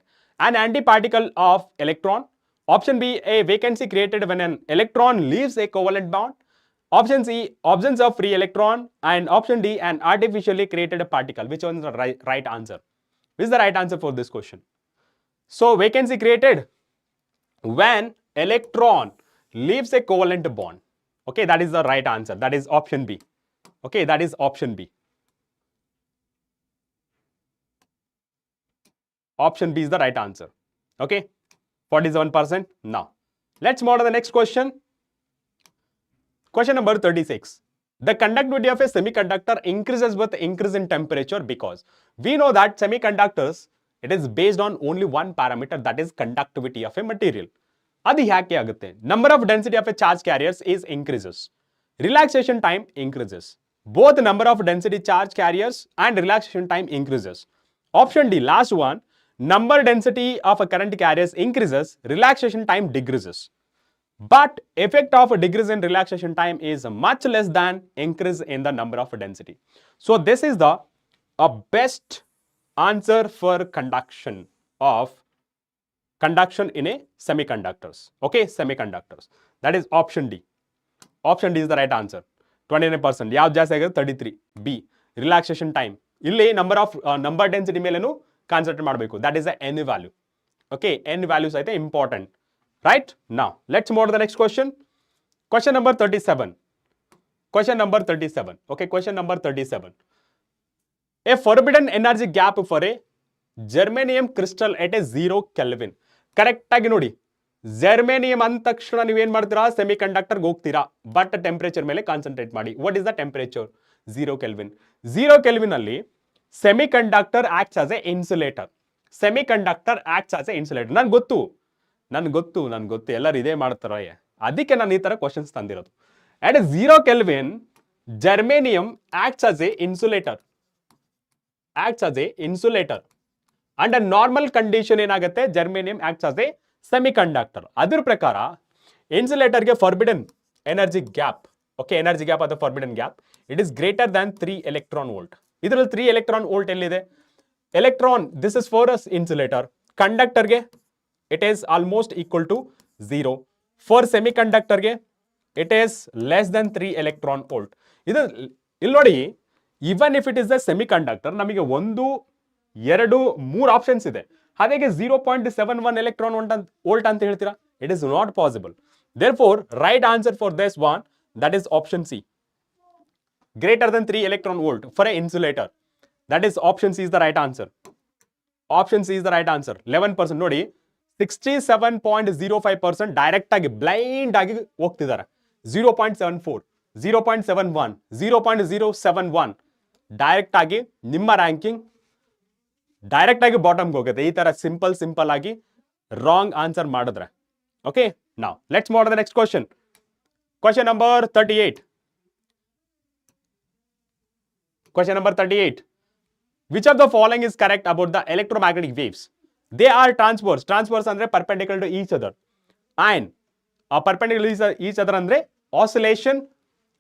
An antiparticle of electron. Option B, a vacancy created when an electron leaves a covalent bond. Option C, absence of free electron. And option D, an artificially created particle. Which one is the right answer? This is the right answer for this question. So vacancy created when electron leaves a covalent bond. Okay, that is the right answer. That is option B. Okay, that is option B. Option B is the right answer. Okay, 47%. Now let's move on to the next question. Question number 36. The conductivity of a semiconductor increases with increase in temperature because we know that semiconductors, it is based on only one parameter, that is conductivity of a material. Adi ಯಾಕೆ ಆಗುತ್ತೆ? Number of density of a charge carriers is increases. Relaxation time increases. Both number of density charge carriers and relaxation time increases. Option D, last one, number density of a current carriers increases, relaxation time decreases. But effect of a decrease in relaxation time is much less than increase in the number of density. So this is the best answer for conduction in a semiconductors. Okay, semiconductors. That is option D. Option D is the right answer. 29%. ಯಾವ್ದು ಜಾಸ್ತಿ ಆಗಿದೆ? 33. B, relaxation time. ಇಲ್ಲಿ number density ಮೇಲೆನೂ concentrate ಮಾಡಬೇಕು. That is the n value. Okay, n values అయితే important. Right? Now, let's move on to the next question. Question number 37. Question number 37. Okay, question number 37. A forbidden energy gap for a germanium crystal at a 0 Kelvin. Correct ಆಗಿ ನೋಡಿ. Germanium ಅಂದ ತಕ್ಷಣ ನೀವೇನ್ ಮಾಡ್ತೀರಾ, ಸೆಮಿ ಕಂಡಕ್ಟರ್ಗೆ ಹೋಗ್ತೀರಾ, ಬಟ್ ಟೆಂಪರೇಚರ್ ಮೇಲೆ ಕಾನ್ಸಂಟ್ರೇಟ್ ಮಾಡಿ. What is the temperature? 0 kelvin. 0 kelvin ಅಲ್ಲಿ semiconductor acts as a insulator. Semiconductor acts as a insulator. ನನ್ಗೆ ಗೊತ್ತು ಎಲ್ಲರೂ ಇದೇ ಮಾಡ್ತಾರೆ, ಅದಕ್ಕೆ ನಾನು ಈ ತರ ಕ್ವಶನ್ಸ್ ತಂದಿರೋದು. At 0 kelvin germanium acts as a insulator. And normal condition ಏನಾಗುತ್ತೆ, germanium acts as a semiconductor. ಅದ್ರ ಪ್ರಕಾರ ಇನ್ಸುಲೇಟರ್ಗೆ forbidden energy gap, okay, energy gap ಅಥವಾ forbidden gap, it is greater than 3 electron volt. ಇದರಲ್ಲಿ 3 electron volt ಎಲ್ಲಿದೆ? Electron, this is for us insulator. ಕಂಡಕ್ಟರ್ಗೆ it is almost equal to 0. For ಸೆಮಿ ಕಂಡಕ್ಟರ್ಗೆ it is less than 3 electron volt. ಇದು ಇಲ್ಲಿ ನೋಡಿ, even if it is a semiconductor, ನಮಗೆ 1, 2, 3 options ಇದೆ. ಹಾಗೆ 0.71 ಎಲೆಕ್ಟ್ರಾನ್ ವೋಲ್ಟ್ ಅಂತ ಹೇಳ್ತೀರಾ? It is not possible. Therefore right answer for this one, that is option C. Greater than 3 electron volt for an insulator. That is option C is the right answer. Option C is the right answer. 11% ನೋಡಿ, 67.05% direct ಆಗಿ blind ಆಗಿ ಹೋಗ್ತಿದ್ದಾರೆ. 0.74, 0.71, 0.071 direct ಆಗಿ ನಿಮ್ಮ ranking direct ಆಗಿ ಬಾಟಮ್ಗೆ ಹೋಗುತ್ತೆ. ಈ ತರ ಸಿಂಪಲ್ ಆಗಿ ರಾಂಗ್ ಆನ್ಸರ್ ಮಾಡಿದ್ರೆ. Okay, now let's move on the next question. Question number 38. Question number 38. Which of the following is correct about the electromagnetic waves? They are transverse. Transverse andre perpendicular to each other. And perpendicular to each other andre oscillation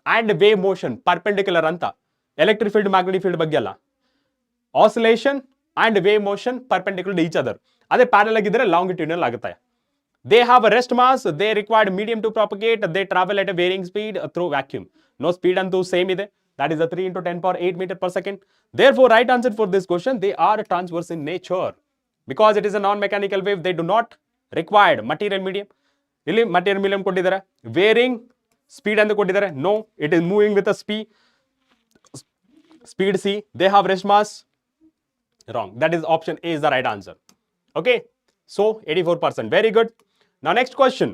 and wave motion. Perpendicular anta. Electric field, magnetic field ಬಗ್ಗೆ ಅಲ್ಲ. Oscillation and wave motion perpendicular to each other. ಅದೇ parallel ಆಗಿದ್ರೆ longitudinal ಆಗುತ್ತೆ. They have a rest mass. They require medium to propagate. They travel at a varying speed through vacuum. No speed ಅಂತೂ same ಇದೆ. That is a 3 into 10 power 8 meter per second. Therefore, right answer for this question, they are transverse in nature. Because it is a non-mechanical wave, they do not require material medium. Illi material medium ಕೊಟ್ಟಿದ್ದಾರೆ. Varying speed ಅಂತ ಕೊಟ್ಟಿದ್ದಾರೆ. No, it is moving with a speed c. They have rest mass. Wrong. That is option A is the right answer. Okay. So, 84%. Very good. Now, next question.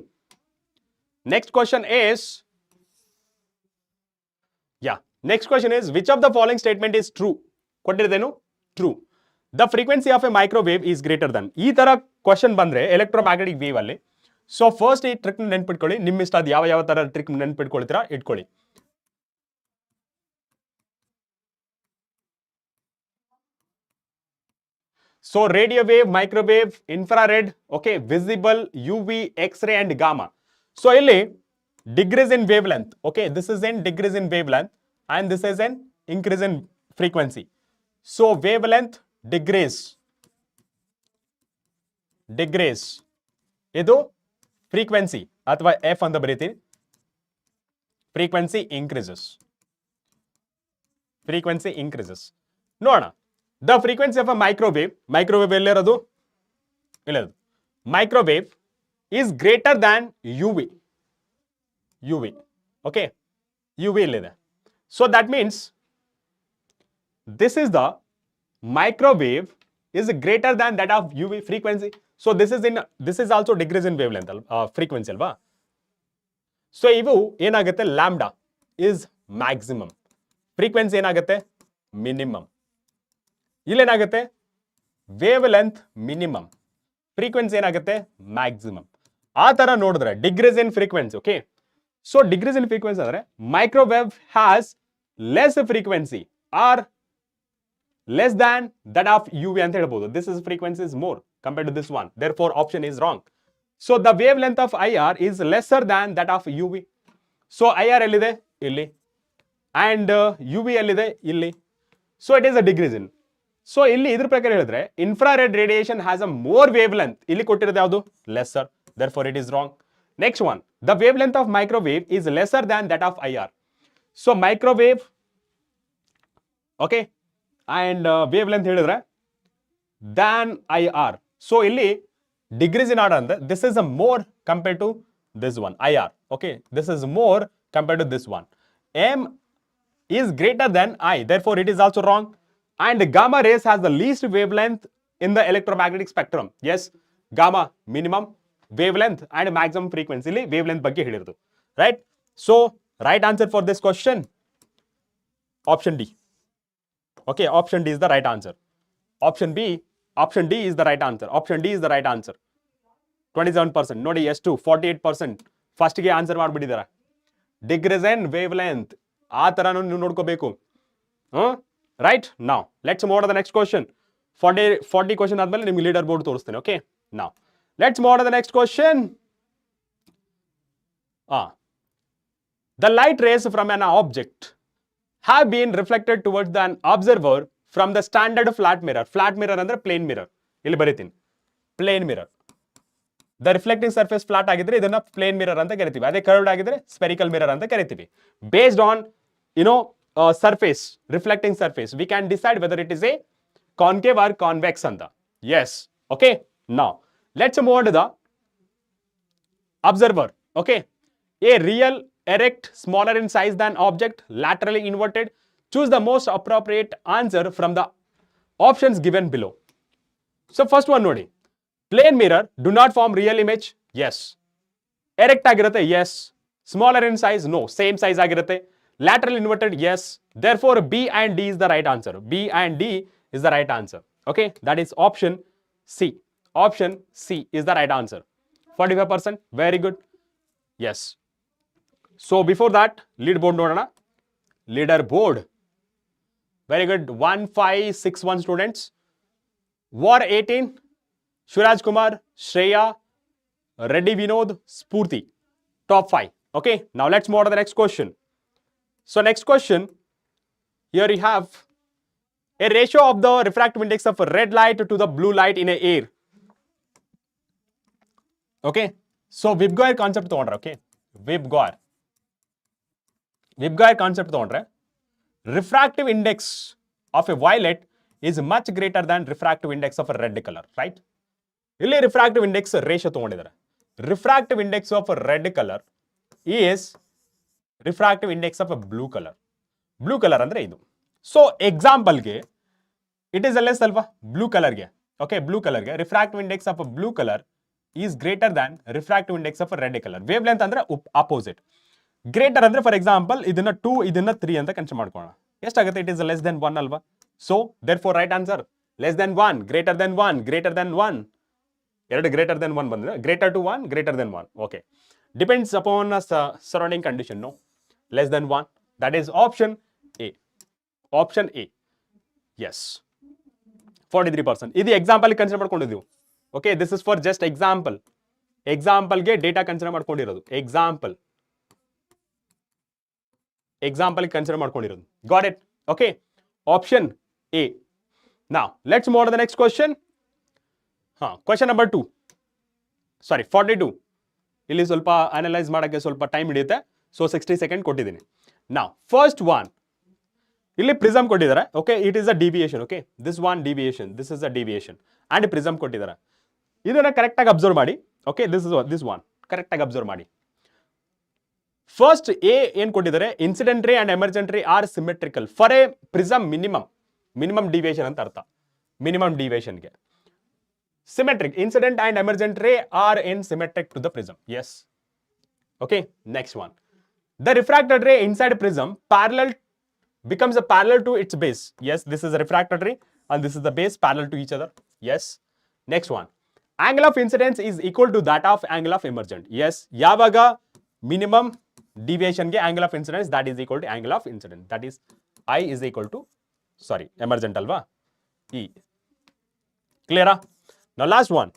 Next question is, next question is, which of the following statement is true? ಕೊಟ್ಟಿರೋದೇನು? True. The frequency of a microwave is greater than. ಈ ತರ question ಬಂದ್ರೆ electromagnetic wave ಅಲ್ಲಿ, so first ಈ trick ನೆನ್ಪಿಟ್ಕೊಳ್ಳಿ. ನಿಮ್ಮ ಇಷ್ಟ ಅದು ಯಾವ ತರ ಟ್ರಿಕ್ ನೆನ್ಪಿಟ್ಕೊಳ್ತೀರಾ ಇಟ್ಕೊಳ್ಳಿ. So radio wave, microwave, infrared, okay, visible, UV, X ray and gamma. So ಇಲ್ಲಿ decreases in wavelength, okay, this is in decreases in wavelength and this is an increase in frequency. So wavelength degrees ಇದು frequency ಅಥವಾ f ಅಂತ ಬರೀತೀವಿ. frequency increases. ನೋಡೋಣ, the frequency of a microwave ಎಲ್ಲಿರೋದು? ಇಲ್ಲದು. microwave is greater than UV. Okay, UV ಇಲ್ಲಿದೆ. So that means this is the microwave is greater than that of UV frequency. So this is also degrees in wavelength frequency alva. So ivu enagutte, lambda is maximum, frequency enagutte minimum. Illi enagutte wavelength minimum, frequency enagutte maximum. ಆ ತರ ನೋಡಿದ್ರೆ degrees in frequency. Okay, so degrees in frequency ಅಂದ್ರೆ microwave has less frequency or less than that of UV ಅಂತ ಹೇಳ್ಬೋದು. This is frequency is more compared to this one. Therefore, option is wrong. So the wavelength of IR is lesser than that of UV. So IR ಎಲ್ಲಿದೆ? ಇಲ್ಲಿ. And UV ಎಲ್ಲಿದೆ? ಇಲ್ಲಿ. So it is a degrees in. So ಇಲ್ಲಿ ಇದ್ರ ಪ್ರಕಾರ ಹೇಳಿದ್ರೆ infrared radiation has a more wavelength. ಇಲ್ಲಿ ಕೊಟ್ಟಿರೋದು ಯಾವುದು? Lesser. Therefore, it is wrong. Next one. The wavelength of microwave is lesser than that of IR. So microwave, okay, and wavelength ಹೇಳಿದ್ರೆ than IR. So ಇಲ್ಲಿ degrees in order ಅಂದ್ರೆ this is a more compared to this one, IR. Okay, this is more compared to this one. M is greater than I. Therefore, it is also wrong. And gamma rays has the least wavelength in the electromagnetic spectrum. Yes, gamma minimum, wave length and maximum frequency, ಇಲ್ಲಿ wave length ಬಗ್ಗೆ ಹೇಳಿರೋದು, right? So right answer for this question option D. Okay, option D is the right answer. Option D is the right answer. Option D is the right answer. 27%. ನೋಡಿ ಎಷ್ಟು 48% ಫಸ್ಟ್ಗೆ answer ಮಾಡಿಬಿಟ್ಟಿದ್ದಾರೆ. Degrees and wave length ಆ ಥರನೂ ನೀವು ನೋಡ್ಕೋಬೇಕು. Right? ನಾವ್ let's move the next question. 40 question ಆದ್ಮೇಲೆ ನಿಮ್ಗೆ ಲೀಡರ್ ಬೋರ್ಡ್ ತೋರಿಸ್ತೇನೆ. ಓಕೆ, ನಾವ್ let's move the next question. The light rays from an object have been reflected towards the observer from the standard flat mirror. Flat mirror ಅಂದ್ರೆ plane mirror. ಇಲ್ಲಿ ಬರೀತೀನಿ, plane mirror. The reflecting surface flat ಆಗಿದ್ರೆ ಇದನ್ನ plane mirror ಅಂತ ಕರಿತೀವಿ. ಅದೇ curved ಆಗಿದ್ರೆ spherical mirror ಅಂತ ಕರಿತೀವಿ. Based on surface, reflecting surface, we can decide whether it is a concave or convex ಅಂತ. Yes. Okay. Now let's move on to the observer. Okay. A real, erect, smaller in size than object, laterally inverted. Choose the most appropriate answer from the options given below. So first one ನೋಡಿ, plane mirror do not form real image. Yes. Erect ಆಗಿರುತ್ತೆ. Yes. Smaller in size. No. Same size ಆಗಿರುತ್ತೆ. Lateral inverted. Yes. Therefore B and D is the right answer. B and D is the right answer. Okay, that is option C. Option C is the right answer. 45%. Very good. Yes. So before that, lead board ನೋಡೋಣ. Leader board. Very good. 1561 students. War 18. Shuraj Kumar, Shreya, Reddy Vinod, Spurti. Top 5. Okay. Now let's move on to the next question. So next question. Here you have a ratio of the refractive index of red light to the blue light in a air. Okay. So Vibgoyer concept ತಗೊಂಡ್ರೆ. Okay. Vibgoyer concept ತಗೊಂಡ್ರೆ, refractive index of a violet is much greater than refractive index of a red color, right? ಇಲ್ಲಿ refractive index ratio ತಗೊಂಡಿದ್ದಾರೆ. Refractive index of a red color is refractive index of a blue color. Blue color ಅಂದ್ರೆ ಇದು. So exampleಗೆ it is less ಅಲ್ವಾ blue colorಗೆ. Okay, blue colorಗೆ refractive index of a blue color is greater than refractive index of a red color. Wavelength ಅಂದ್ರೆ opposite. Greater ಅಂದ್ರೆ for example ಇದನ್ನ 2 ಇದನ್ನ 3 ಅಂತ consider ಮಾಡ್ಕೊಳ್ಳೋಣ. ಎಷ್ಟಾಗುತ್ತೆ? ಇಟ್ ಇಸ್ ಲೆಸ್ ದೆನ್ 1 ಅಲ್ವಾ? So therefore right answer less than 1, greater than 1, greater than 1. ಎರಡು greater than 1 ಬಂದ್ರೆ greater to 1, greater than 1. Okay, depends upon surrounding condition. No, less than 1. That is option A. Option A. Yes, 43%. ಇದು example consider ಮಾಡ್ಕೊಂಡಿದ್ದೀವಿ. Okay, this is for just example. ಎಕ್ಸಾಂಪಲ್ಗೆ data consider ಮಾಡ್ಕೊಂಡಿರೋದು. Example consider ಮಾಡ್ಕೊಂಡಿರೋದು. Got it? Okay, option A. ನಾವ್ let's move on the next question. Question number 2. ಸಾರಿ, 42. ಇಲ್ಲಿ ಸ್ವಲ್ಪ analyse ಮಾಡೋಕ್ಕೆ ಸ್ವಲ್ಪ ಟೈಮ್ ಹಿಡಿಯುತ್ತೆ. ಸೊ 60 ಸೆಕೆಂಡ್ ಕೊಟ್ಟಿದ್ದೀನಿ. ನಾವ್ ಫಸ್ಟ್ ಒನ್, ಇಲ್ಲಿ ಪ್ರಿಸಮ್ ಕೊಟ್ಟಿದ್ದಾರೆ. Okay, it is a deviation. Okay, this one deviation, this is a deviation and prism ಕೊಟ್ಟಿದ್ದಾರೆ. ಇದನ್ನ ಕರೆಕ್ಟಾಗಿ ಅಬ್ಸರ್ವ್ ಮಾಡಿ. ಓಕೆ, ದಿಸ್ ಒನ್ ಕರೆಕ್ಟಾಗಿ ಅಬ್ಸರ್ವ್ ಮಾಡಿ. ಫಸ್ಟ್ ಎ ಏನ್ ಕೊಟ್ಟಿದ್ದಾರೆ? Incident ray and emergent ray are symmetrical for a prism minimum deviation ಅಂತ ಅರ್ಥ. ಮಿನಿಮಮ್ ಡಿವಿಯೇಷನ್ಗೆ symmetric, incident and emergent ray are in symmetric to the prism. Yes. Okay, next one. The refracted ರೇ inside prism becomes a parallel to its base. Yes, this is a refracted ray and this is the base parallel to each other. Yes. Next one. Angle of incidence is equal to that of angle of emergent. Yes. Yavaga minimum deviation ge angle of incidence that is equal to angle of incidence. That is I is equal to, sorry, emergent alva, E. Clear? Now last one.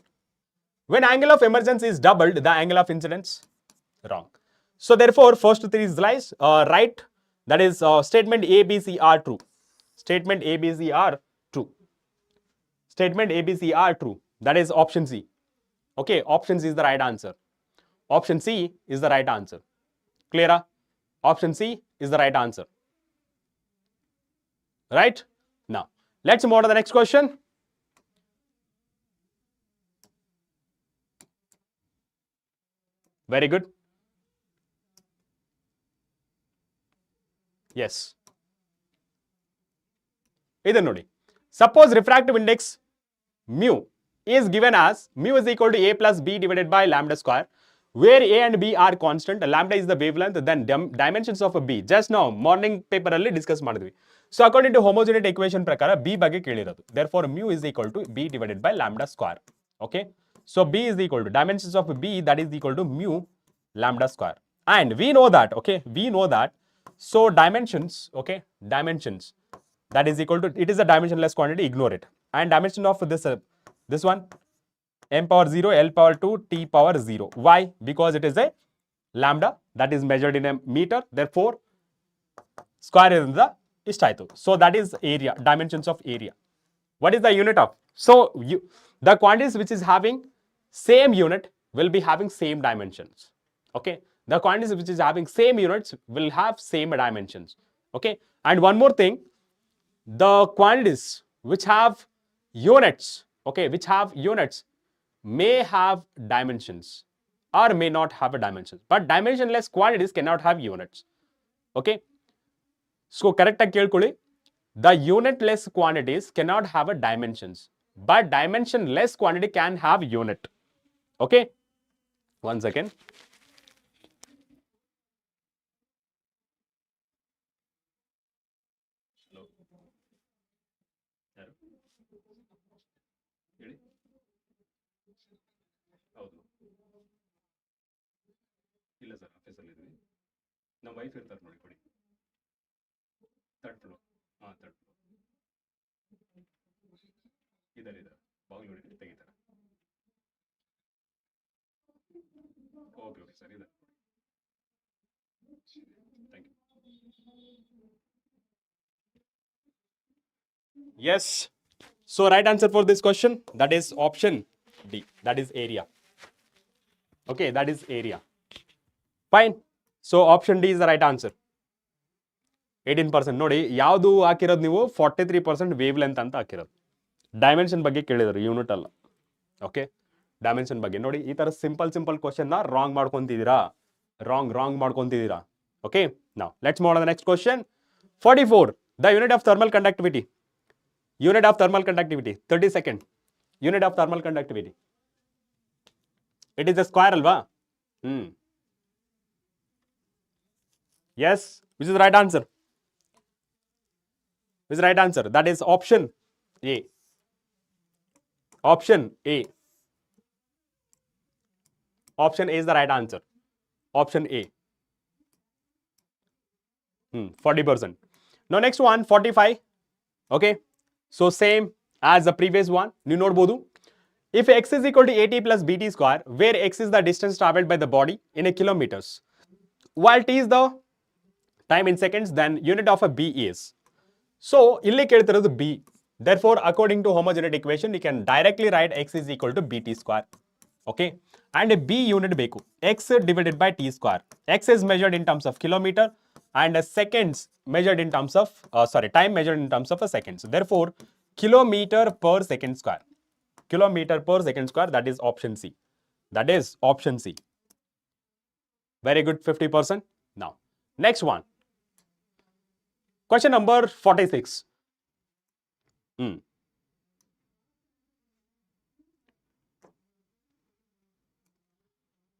When angle of emergence is doubled, the angle of incidence, wrong. So therefore first three is lies, right. That is statement A, B, C are true. Statement A, B, C are true. Statement A, B, C are true. That is option C. Okay, option C is the right answer. Option C is the right answer. Clear? Option C is the right answer. Right? Now, let's move on to the next question. Very good. Yes. ಇದನ್ನು ನೋಡಿ. Suppose refractive index mu is given as mu is equal to a plus b divided by lambda square, where a and b are constant, lambda is the wavelength, then dimensions of a b. Just now morning paper alli discuss ಮಾಡಿದ್ವಿ. So according to homogeneity equation ಪ್ರಕಾರ b ಬಗ್ಗೆ ಕೇಳಿರೋದು. Therefore mu is equal to b divided by lambda square. Okay, so b is equal to dimensions of b, that is equal to mu lambda square. And we know that, okay, we know that. So dimensions, okay, dimensions, that is equal to, it is a dimensionless quantity, ignore it. And dimension of this one, m power 0, l power 2, t power 0. Why? Because it is a lambda that is measured in a meter. Therefore, square is the istaitu. So that is area, dimensions of area. What is the unit of? So the quantities which is having same unit will be having same dimensions. Okay, the quantities which is having same units will have same dimensions. Okay, and one more thing, the quantities which have units, okay, which have units may have dimensions or may not have a dimension, but dimensionless quantities cannot have units. Okay, so correct agi kelkoli, the unitless quantities cannot have a dimensions, but dimensionless quantity can have unit. Okay, one second. ಇಲ್ಲ sir, ಆಫೀಸಲ್ಲಿ ಇದ್ವಿ. ನಮ್ಮ wife ಇರ್ತಾರೆ ನೋಡಿ, ಕೊಡಿ. Third floor. ಹಾಂ, third floor ಇದ್ದಾರೆ, ಬಾಗಿಲು ಹೊಡಿತಾರೆ, ತೆಗಿತಾರೆ. ಓಕೆ ಓಕೆ ಸರ್, ಇದೆ. Thank you. Yes. So right answer for this question, that is option D, that is area. Okay, that is area. Fine. So option D is the right answer. 18%. ನೋಡಿ, ಯಾವುದು ಹಾಕಿರೋದು ನೀವು 43% wave length ಅಂತ ಹಾಕಿರೋದು. Dimension ಬಗ್ಗೆ ಕೇಳಿದ್ರು, unit ಅಲ್ಲ. Okay, dimension ಬಗ್ಗೆ ನೋಡಿ, ಈ ತರ ಸಿಂಪಲ್ ಕ್ವಶನ್ ನ ರಾಂಗ್ ಮಾಡ್ಕೊಂತಿದ್ದೀರಾ, ರಾಂಗ್ ಮಾಡ್ಕೊಂತಿದ್ದೀರಾ. Okay, now let's move on to the next question. 44, the unit of thermal conductivity. Unit of thermal conductivity, 30 second. Unit of thermal conductivity. It is a square alva. Yes, which is the right answer? Which is the right answer? That is option A. Option A. Option A is the right answer. Option A. 40%. Now next one, 45. Okay, so same as the previous one. You note, if x is equal to at plus bt square, where x is the distance traveled by the body in a kilometers, while t is the time in seconds, then unit of a b is. So illi keltiradu b. Therefore, according to homogeneity equation, you can directly write x is equal to bt square. Okay, and a b unit beku, x divided by t square. X is measured in terms of kilometer and seconds measured in terms of time measured in terms of a seconds. Therefore, kilometer per second square. Kilometer per second square, that is option C. That is option C. Very good, 50%. Now, next one. Question number 46.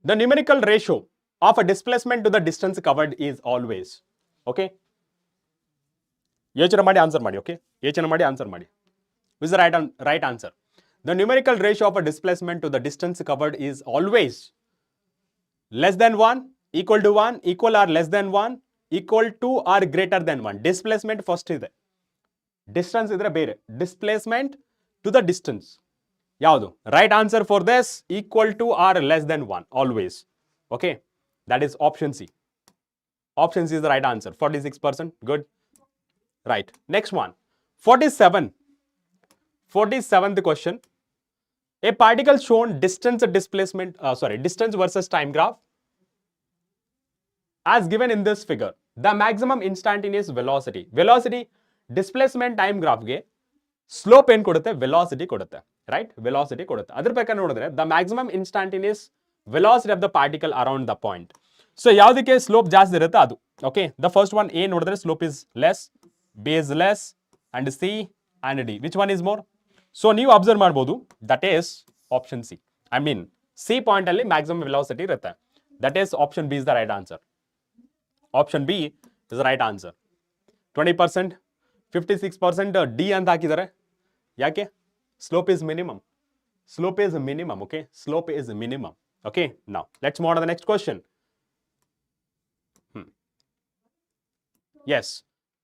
The numerical ratio of a displacement to the distance covered is always. Okay? ಯೋಚನೆ ಮಾಡಿ answer ಮಾಡಿ. Okay, ಯೋಚನೆ ಮಾಡಿ answer ಮಾಡಿ. Which is the right answer? The numerical ratio of a displacement to the distance covered is always less than 1, equal to 1, equal or less than 1, equal to or greater than 1. Displacement first ಇದೆ, distance idre ಬೇರೆ. Displacement to the distance ಯಾವುದು? Right answer for this, equal to or less than 1, always. Okay, that is option C. Option C is the right answer. 46%. Good. Right. Next one. 47th question. A particle shown distance versus time graph as given in this figure. The maximum instantaneous velocity. Velocity displacement time graph ge slope ಏನು ಕೊಡುತ್ತೆ? Velocity ಕೊಡುತ್ತೆ. Right? Velocity ಕೊಡುತ್ತೆ. ಅದರ ಪ್ರಕಾರ ನೋಡಿದ್ರೆ the maximum instantaneous velocity of the particle around the point. So ಯಾವುದಕ್ಕೆ slope ಜಾಸ್ತಿ ಇರುತ್ತೆ ಅದು. Okay, the first one A ನೋಡಿದ್ರೆ slope is less, B is less, and C and D. Which one is more? So ನೀವು observe ಮಾಡ್ಬೋದು, that is option C. I mean C point ಅಲ್ಲಿ maximum velocity ಇರುತ್ತೆ. That is option B is the right answer. Option B is the right answer. 20%, 56% D ಅಂತ ಹಾಕಿದ್ದಾರೆ. ಯಾಕೆ? Slope is minimum. Slope is minimum, okay? Slope is minimum, okay? Now, let's move on to the next question. Yes,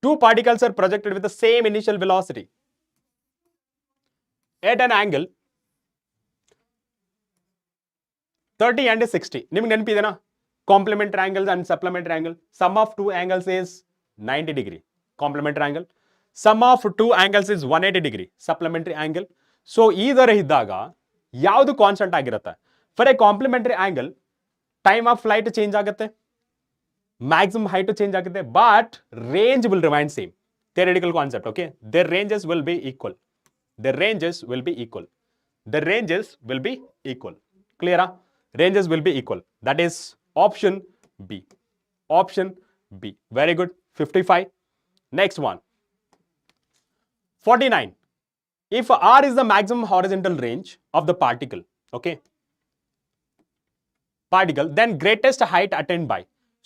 two particles are projected with the same initial velocity at an angle 30 and 60. ನಿಮಗೆ ನೆನಪಿದೆನಾ? Complementary angles and supplementary angle. Sum of two angles is 90 degree. Complementary angle. Sum of two angles is 180 degree. Supplementary angle. So ಈ ಥರ ಇದ್ದಾಗ ಯಾವುದು constant ಆಗಿರುತ್ತೆ? For a complementary angle time of flight change ಆಗುತ್ತೆ, maximum height change ಆಗುತ್ತೆ, but range will remain same. Theoretical concept, okay? Their ranges will be equal. Their ranges will be equal. Their ranges will be equal. ಕ್ಲಿಯರಾ? Ranges will be equal. That is option B. Option B. Very good. 55. Next one. 49. If R is the maximum horizontal range of the particle, okay? Particle, then greatest height attained by.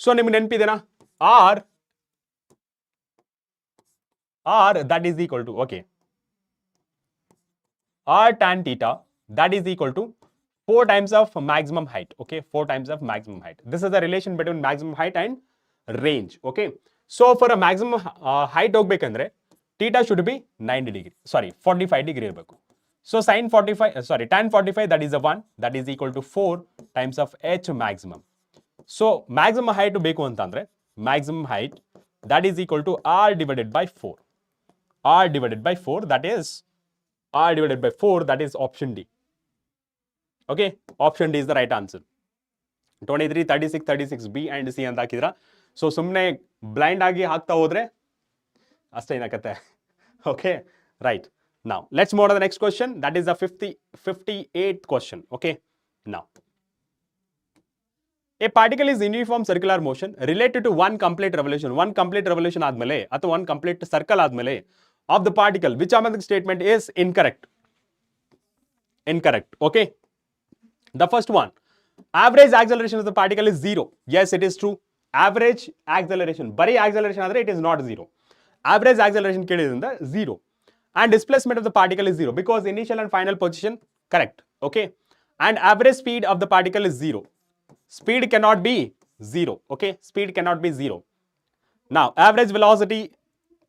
So, ನಿಮಗೆ ನೆನಪಿದೆನಾ? R that is equal to, okay? R tan theta that is equal to 4 times of maximum height, okay? 4 times of maximum height. This is the relation between maximum height and range, okay? So, for a maximum height ಹೋಗ್ಬೇಕಂದ್ರೆ theta should be 90 degree, sorry 45 degree ಇರಬೇಕು. So sin 45, sorry tan 45 that is a 1, that is equal to 4 times of h maximum. So maximum height ಬೇಕು ಅಂತಂದ್ರೆ maximum height that is equal to r divided by 4. R divided by 4, that is r divided by 4, that is option D. Okay, option D is the right answer. 23, 36, 36 B and C ಅಂತ ಹಾಕಿದ್ರ. So ಸುಮ್ಮನೆ blind ಆಗಿ ಹಾಕ್ತಾ ಹೋದ್ರೆ ಅಷ್ಟೇ ಏನಾಗತ್ತೆ. Okay, right. Now, let's move on to the next question. That is the 58th question. Okay, now. A particle is in uniform circular motion related to one complete revolution. One complete revolution ಆದ್ಮೇಲೆ ಅಥವಾ one complete circle ಆದ್ಮೇಲೆ of the particle, which among the statement is incorrect? Incorrect. Okay. The first one, average acceleration of the particle is 0. Yes, it is true. Average acceleration. ಬರೀ acceleration ಆದರೆ it is not 0. Average acceleration ಕೇಳಿದ್ರಿಂದ 0. And displacement of the particle is 0 because initial and final position correct. Okay. And average speed of the particle is 0. Speed cannot be 0. Okay. Speed cannot be 0. Now, average velocity,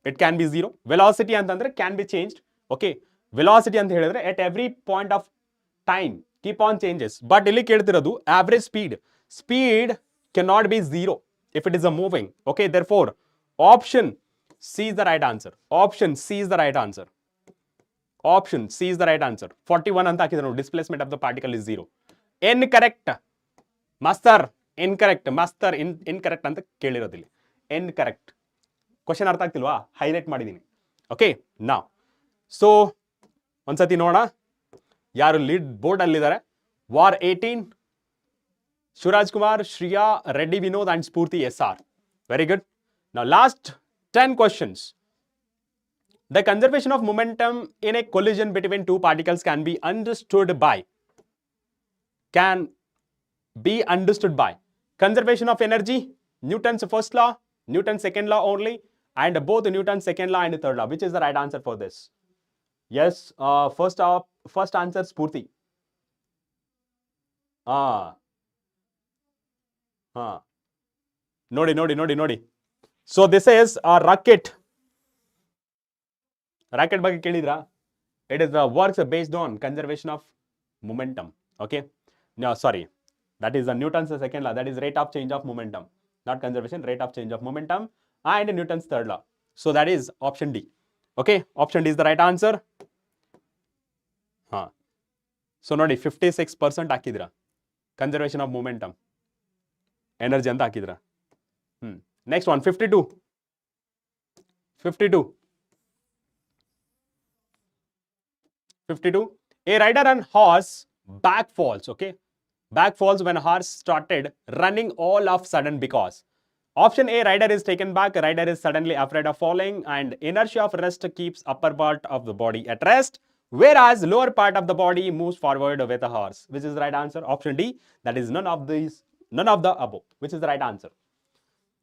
it can be 0. Velocity ಅಂತಂದ್ರೆ can be changed. Okay. Velocity ಅಂತ ಹೇಳಿದ್ರೆ at every point of time keep on changes. But ಇಲ್ಲಿ ಕೇಳ್ತಿರೋದು average speed. Speed cannot be 0 if it is a moving. Okay. Therefore, option C is the right answer. Option C is the right answer. Option C is the right answer. 41 ಅಂತ ಹಾಕಿದ್ರು. Displacement of the particle is 0. Incorrect. Master, incorrect. Master, incorrect ಅಂತ ಕೇಳಿರೋದಿಲ್ಲ. Incorrect. Question ಅರ್ಥ ಆಗ್ತಿಲ್ವಾ? Highlight ಮಾಡಿದ್ದೀನಿ. Okay, ನಾವು so ಒಂದ್ಸತಿ ನೋಡೋಣ ಯಾರು ಲೀಡ್ ಬೋರ್ಡ್ ಅಲ್ಲಿದ್ದಾರೆ. War 18, Shivraj Kumar, Shriya, Reddy Vinod and Spoorthi SR. Very good. Now last 10 questions. The conservation of momentum in a collision between two particles can be understood by conservation of energy, Newton's first law, Newton's second law only, and both Newton's second law and third law. Which is the right answer for this? Yes, first answer Spurti. ನೋಡಿ. So this is a rocket. Rocket ಬಗ್ಗೆ ಕೇಳಿದ್ರಾ? It is the works based on conservation of momentum. Okay. No, sorry. That is the Newton's second law. That is rate of change of momentum. Not conservation, rate of change of momentum. And Newton's third law. So that is option D. Okay. Option D is the right answer. So ನೋಡಿ 56% ಹಾಕಿದ್ರ. Conservation of momentum. Energy ಅಂತ ಹಾಕಿದ್ರ. Next one, 52. A rider on horse back falls, okay? Back falls when a horse started running all of sudden because. Option A, rider is taken back, rider is suddenly afraid of falling and inertia of rest keeps upper part of the body at rest. whereas lower part of the body moves forward with a horse. Which is the right answer? Option D. That is none of the above. Which is the right answer?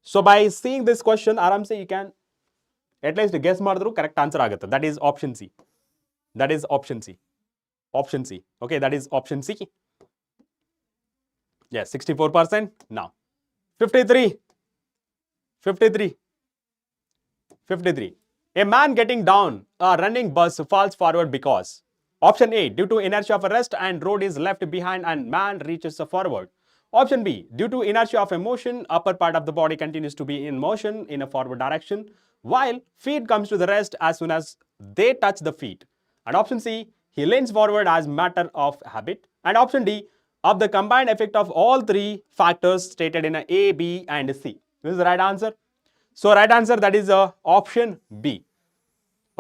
So by seeing this question, aram se you can at least guess madidru correct answer agutte. That is option C. That is option C. Option C. Okay, that is option C. Yes, 64%. Now, 53. 53. 53. A man getting down a running bus falls forward because option A, due to inertia of a rest and road is left behind and man reaches forward. Option B, due to inertia of a motion, upper part of the body continues to be in motion in a forward direction while feet comes to the rest as soon as they touch the feet. And option C, he leans forward as matter of habit. And option D, of the combined effect of all three factors stated in A, B and C. This is the right answer. So right answer, that is option B.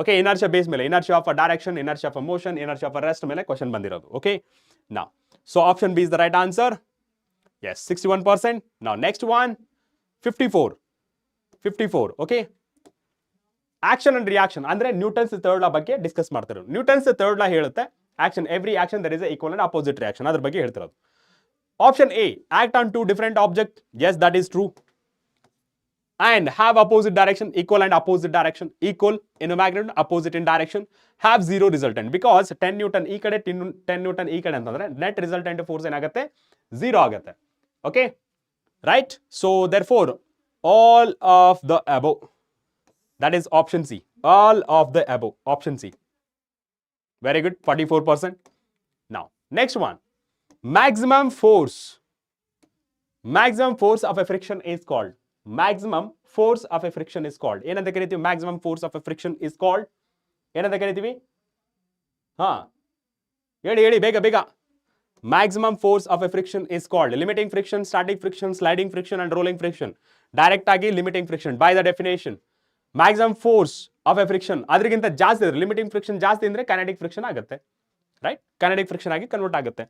Okay, inertia base mele, inertia of a direction, inertia of a motion, inertia of a rest mele question bandirodu. Okay, now, so option B is the right answer. Yes, 61%. Now next one, 54. 54. Okay, action and reaction andre Newton's third law ಬಗ್ಗೆ discuss ಮಾಡ್ತಿರೋ. Newton's third law ಹೇಳುತ್ತೆ every action there is a equal and opposite reaction. ಅದ್ರ ಬಗ್ಗೆ ಹೇಳ್ತಿರೋದು. Option A, act on two different objects. Yes, that is true. And have opposite direction, equal and opposite direction, equal in a magnitude, opposite in direction, have zero resultant because 10 Newton ಈ ಕಡೆ 10 Newton ಈ ಕಡೆ ಅಂತಂದ್ರೆ net resultant force ಏನಾಗುತ್ತೆ? Zero ಆಗುತ್ತೆ. Okay, right? So therefore all of the above, that is option C. All of the above, option C. Very good, 44%. Now next one, maximum force of a friction is called. Maximum force of a friction is called. ಏನಂತ ಕರಿತೀವಿ? Maximum force of a friction is called. ಏನಂತ ಕರಿತೀವಿ? ಹಾ, ಹೇಳಿ ಬೇಗ. Maximum force of a friction is called limiting friction, static friction, sliding friction and rolling friction. Direct ಆಗಿ limiting friction by the definition. Maximum force of a friction ಅದರಿಗಿಂತ ಜಾಸ್ತಿ ಇದ್ರೆ, limiting friction ಜಾಸ್ತಿ ಅಂದ್ರೆ kinetic friction ಆಗುತ್ತೆ. Right? Kinetic friction ಆಗಿ convert ಆಗುತ್ತೆ.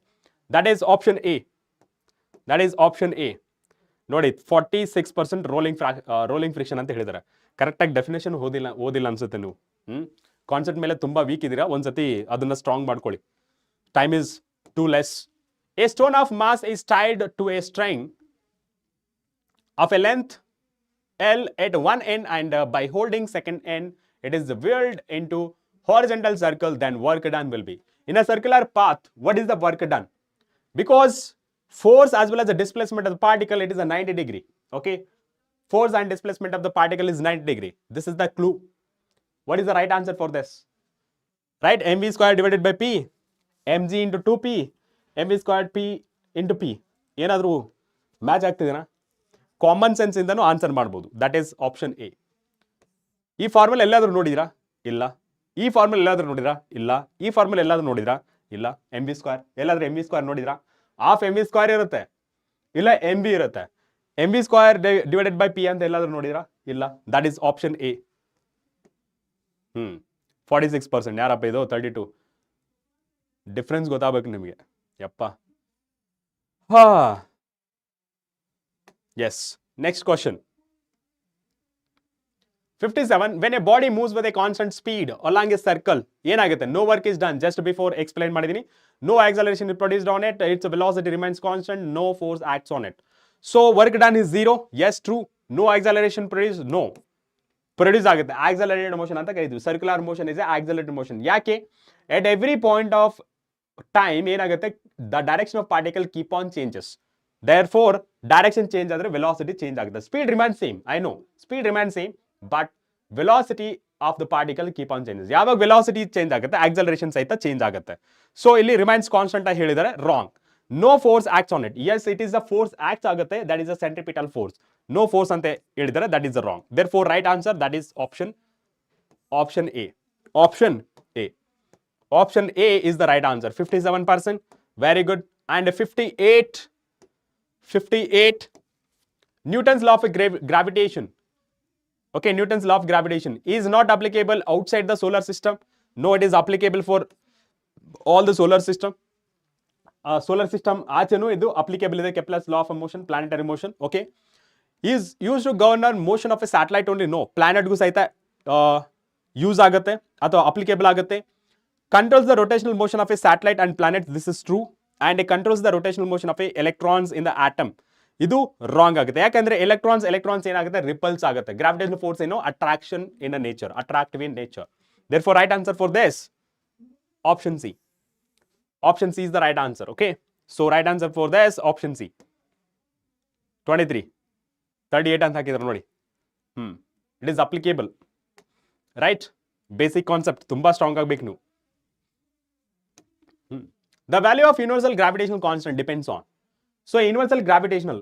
That is option A. That is option A. ನೋಡಿ, 46% rolling friction ಅಂತ ಹೇಳಿದ್ದಾರೆ. ಕರೆಕ್ಟಾಗಿ ಡೆಫಿನೇಷನ್ ಓದಿಲ್ಲ ಅನ್ಸುತ್ತೆ ನೀವು. ಕಾನ್ಸೆಪ್ಟ್ ಮೇಲೆ ತುಂಬಾ ವೀಕ್ ಇದ್ದೀರಾ. ಒಂದ್ಸತಿ ಅದನ್ನ ಸ್ಟ್ರಾಂಗ್ ಮಾಡ್ಕೊಳ್ಳಿ. Time is too less. A stone of mass is tied to a string of a length L at one end and by holding second end it is whirled into horizontal circle, then work done will be. In a circular path, what is the work done? Because force as well as the displacement of the particle, it is a 90 degree. Okay, force and displacement of the particle is 90 degree. This is the clue. What is the right answer for this? Right, mv square divided by p, mg into 2p, mv squared p into p. ಏನಾದರೂ match ಆಗ್ತಿದೆನಾ? Common sense ಇಂದನೂ answer ಮಾಡ್ಬೋದು. That is option A. ಈ formula ಎಲ್ಲಾದರೂ ನೋಡಿದ್ರಾ? ಇಲ್ಲ. ಈ formula ಎಲ್ಲಾದರೂ ನೋಡಿದ್ರಾ? ಇಲ್ಲ. ಈ ಫಾರ್ಮುಲಾ ಎಲ್ಲಾದರೂ ನೋಡಿದ್ರಾ? ಇಲ್ಲ. mv ಸ್ಕ್ವೇರ್ ಎಲ್ಲಾದರೂ mv ಸ್ಕ್ವೇರ್ ನೋಡಿದ್ರಾ? ಹಾಫ್ mv ಸ್ಕ್ವೇರ್ ಇರುತ್ತೆ, ಇಲ್ಲ mv ಇರುತ್ತೆ. mv square divided by p ಅಂತ ಎಲ್ಲಾದರೂ ನೋಡಿದ್ರಾ? ಇಲ್ಲ. That is option A. 46%. ಯಾರಪ್ಪ ಇದು? 32. ಡಿಫ್ರೆನ್ಸ್ ಗೊತ್ತಾಗಬೇಕು ನಿಮಗೆ. ಯಪ್ಪ. ಹಾ. Yes. Next question. 57. When a body moves with a constant speed along a circle, ಏನಾಗುತ್ತೆ? No work is done. Just before explain ಮಾಡಿದೀನಿ. No acceleration is produced on it. Its velocity remains constant. No force acts on it. So work done is zero. Yes, true. No acceleration produced. No. Produce ಆಗುತ್ತೆ. Accelerated motion ಅಂತ ಕರೀತೀವಿ. Circular motion is a accelerated motion. ಯಾಕೆ? At every point of time ಏನಾಗುತ್ತೆ? The direction of particle keep on changes. Therefore, direction change ಆದರೆ velocity change ಆಗುತ್ತೆ. Speed remains same. I know. Speed remains same, but velocity of the particle keep on changes. ಯಾವಾಗ velocity change ಆಗುತ್ತೆ, acceleration ಸಹಿತ change ಆಗುತ್ತೆ. So ಇಲ್ಲಿ remains constant ಆಗಿ ಹೇಳಿದರೆ wrong. No force acts on it. Yes, it is a force acts ಆಗುತ್ತೆ. That is a centripetal force. No force ಅಂತ ಹೇಳಿದರೆ that is the wrong. Therefore, right answer, that is option A. Option A. Option A is the right answer. 57%. Very good. And 58. Newton's law of gravitation. Okay, Newton's law of gravitation is not applicable outside the solar system. No, it is applicable for all the solar system. Solar system ಆಚೆನೂ ಇದು applicable ಇದೆ. Kepler's law of motion, planetary motion. Okay, is used to govern motion of a satellite only. No, planet ಗೂ ಸಹಿತ use ಆಗುತ್ತೆ ಅಥವಾ applicable ಆಗುತ್ತೆ. controls the rotational motion of a satellite and planet. This is true. And it controls the rotational motion of a electrons in the atom. ಇದು wrong ಆಗುತ್ತೆ. ಯಾಕಂದ್ರೆ electrons ಏನಾಗುತ್ತೆ, repels ಆಗುತ್ತೆ. ಗ್ರಾವಿಟೇಷನಲ್ ಫೋರ್ಸ್ ಏನೋ attraction in a nature, attractive in nature. Therefore, right answer for this, option C. Option C is the right answer. Okay. So right answer for this, option C. 23, 38 ಅಂತ ಹಾಕಿದ್ರು ನೋಡಿ. It is applicable. Right? Basic concept ತುಂಬಾ strong ಆಗಬೇಕು ನೀವು. The value of universal gravitational constant depends on. So universal gravitational,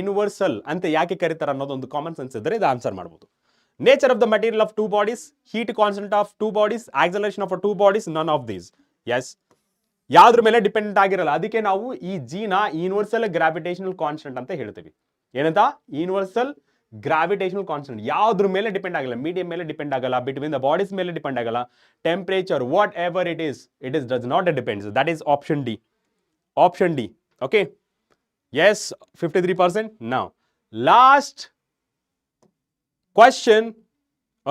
universal ಅಂತ ಯಾಕೆ ಕರೀತಾರೆ ಅನ್ನೋದೊಂದು ಕಾಮನ್ ಸೆನ್ಸ್ ಇದ್ದರೆ ಇದು ಆನ್ಸರ್ ಮಾಡಬಹುದು. Nature of the material of two bodies, heat constant of two bodies, acceleration of two bodies, none of these. Yes. ಯಾವ್ದ್ರ ಮೇಲೆ dependent ಆಗಿರಲ್ಲ. ಅದಕ್ಕೆ ನಾವು ಈ ಜಿನ ಯೂನಿವರ್ಸಲ್ ಗ್ರಾವಿಟೇಷನಲ್ ಕಾನ್ಸ್ಟೆಂಟ್ ಅಂತ ಹೇಳ್ತೀವಿ. ಏನಂತ? Universal gravitational constant. ಯಾವ್ದ್ರ ಮೇಲೆ ಡಿಪೆಂಡ್ ಆಗಲ್ಲ, ಮೀಡಿಯಂ ಮೇಲೆ ಡಿಪೆಂಡ್ ಆಗಲ್ಲ, ಬಿಟ್ವೀನ್ ದ ಬಾಡೀಸ್ ಮೇಲೆ ಡಿಪೆಂಡ್ ಆಗಲ್ಲ, temperature whatever it is does not depends. That is option D. Option D. Okay. Yes, 53%. ನಾವು ಲಾಸ್ಟ್ ಕ್ವಶನ್.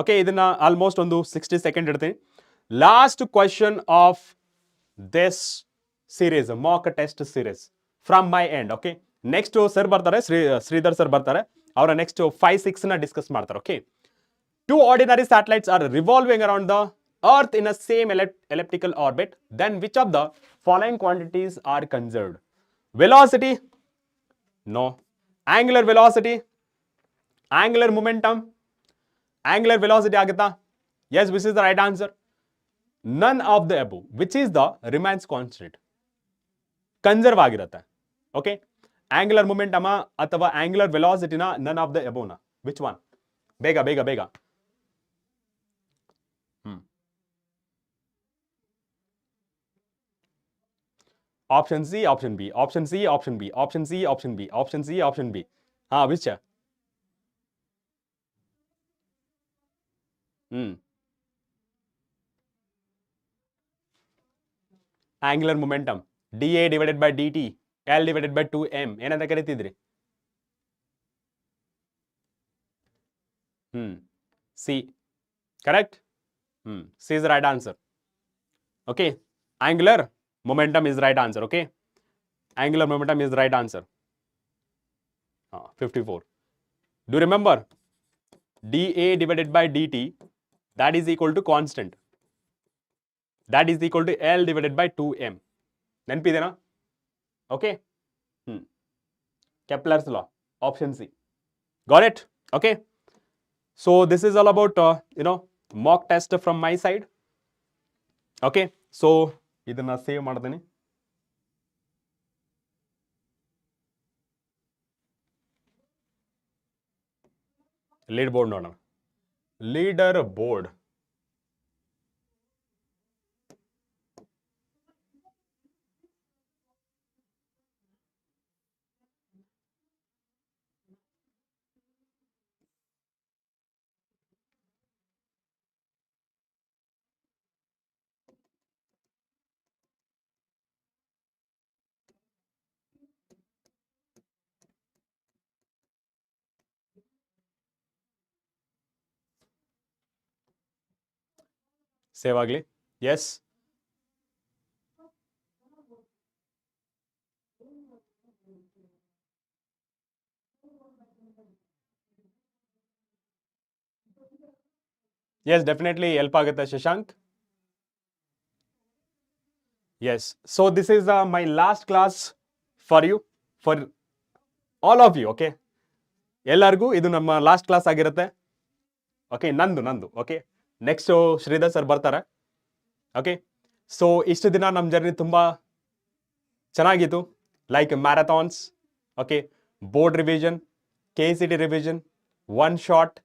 ಓಕೆ, ಇದನ್ನ ಆಲ್ಮೋಸ್ಟ್ ಒಂದು 60 ಸೆಕೆಂಡ್ ಇಡ್ತೀನಿ. Last question of this series, mock test series from my end. Okay, next sir ಬರ್ತಾರೆ, Sridhar sir ಬರ್ತಾರೆ. ಅವರ next 5-6 ನ discuss ಮಾಡ್ತಾರೆ. Okay, 2 ordinary satellites are revolving around the Earth in a same elliptical orbit. Then which of the following quantities are conserved? Velocity? No. Angular velocity? Angular momentum? Angular velocity agata? Yes, which is the right answer? None of the above. Which is the remains constant? Conserve ಆಗಿರುತ್ತೆ. Okay? Angular momentum ಅಥವಾ angular velocity na none of the above na. Which one? ಬೇಗ ಬೇಗ ಬೇಗ. Option C, option B, option C, option B, option C, option B, option C, option B. Which? Angular momentum, dA divided by dt, L divided by 2m. ಏನಂತ ಕರೀತಿದ್ರಿ? C. Correct? C is the right answer. Okay. Angular momentum is the right answer. Okay. Angular momentum is the right answer. 54. Do you remember? dA divided by dt, that is equal to constant. That is equal to L divided by 2m. ನೆನಪಿದೆನಾ? Okay. Kepler's law. Option C. Got it? Okay. So this is all about mock test from my side. Okay. So ಇದನ್ನ save ಮಾಡ್ತೀನಿ. Lead board ನೋಡೋಣ. Leader board. Save ಆಗಲಿ. Yes, yes, definitely help ಆಗುತ್ತೆ Shashank. Yes, so this is my last class for you, for all of you. Okay, ಎಲ್ಲರಿಗೂ ಇದು ನಮ್ಮ last class ಆಗಿರುತ್ತೆ. Okay, ನಂದು. ಓಕೆ, ನೆಕ್ಸ್ಟ್ ಶ್ರೀಧರ್ ಸರ್ ಬರ್ತಾರೆ. ಓಕೆ, ಸೊ ಇಷ್ಟು ದಿನ ನಮ್ಮ ಜರ್ನಿ ತುಂಬ ಚೆನ್ನಾಗಿತ್ತು. Like marathons, okay, board revision, KCET revision, one shot,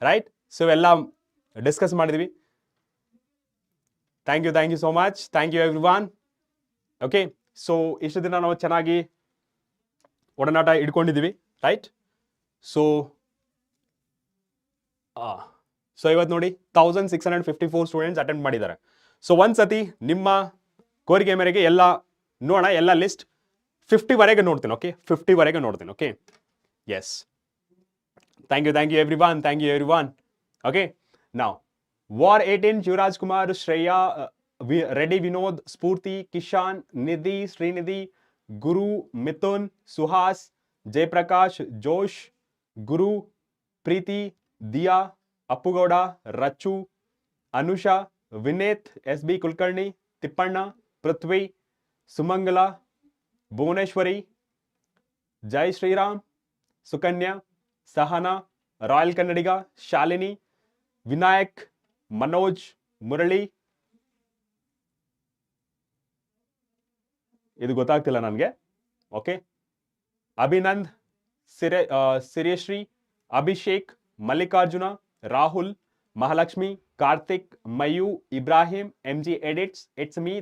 right? So ಎಲ್ಲ ಡಿಸ್ಕಸ್ ಮಾಡಿದ್ವಿ. Thank you so much. Thank you everyone. Okay, so ಇಷ್ಟು ದಿನ ನಾವು ಚೆನ್ನಾಗಿ ಒಡನಾಟ ಇಟ್ಕೊಂಡಿದ್ದೀವಿ, ರೈಟ್? ಸೊ ಇವತ್ತು ನೋಡಿ 1654 ಸ್ಟೂಡೆಂಟ್ಸ್ ಅಟೆಂಡ್ ಮಾಡಿದ್ದಾರೆ. ಸೊ ಒಂದ್ಸತಿ ನಿಮ್ಮ ಕೋರಿಕೆ ಮೇರೆಗೆ ಎಲ್ಲ ನೋಡೋಣ, ಎಲ್ಲ ಲಿಸ್ಟ್ 50 ವರೆಗೆ ನೋಡ್ತೀನಿ. ಓಕೆ, 50 ವರೆಗೆ ನೋಡ್ತೀನಿ. Okay, yes, thank you everyone. Okay, ನಾವು war 18 Shivraj Kumar, Shreya, Reddy Vinod, Spoorthi, Kishan, Nidhi, Shrinidhi, Guru, Mithun, Suhas, Jayaprakash, Josh, Guru, Preethi, Diya, Appugowda, Rachchu, Anusha, Vineeth, S B Kulkarni, Thippanna, Prithvi, Sumangala, Bhuvaneshwari, Jai Shriram, Sukanya, Sahana, royal Kannadiga, Shalini, Vinayak, Manoj, Murali, ಇದು ಗೊತ್ತಾಗ್ತಿಲ್ಲ ನನಗೆ. Okay, Abhinand, Sireshri, Abhishek, Mallikarjuna, Rahul, Mahalakshmi, Karthik, Mayu, Ibrahim, MG edits, it's me,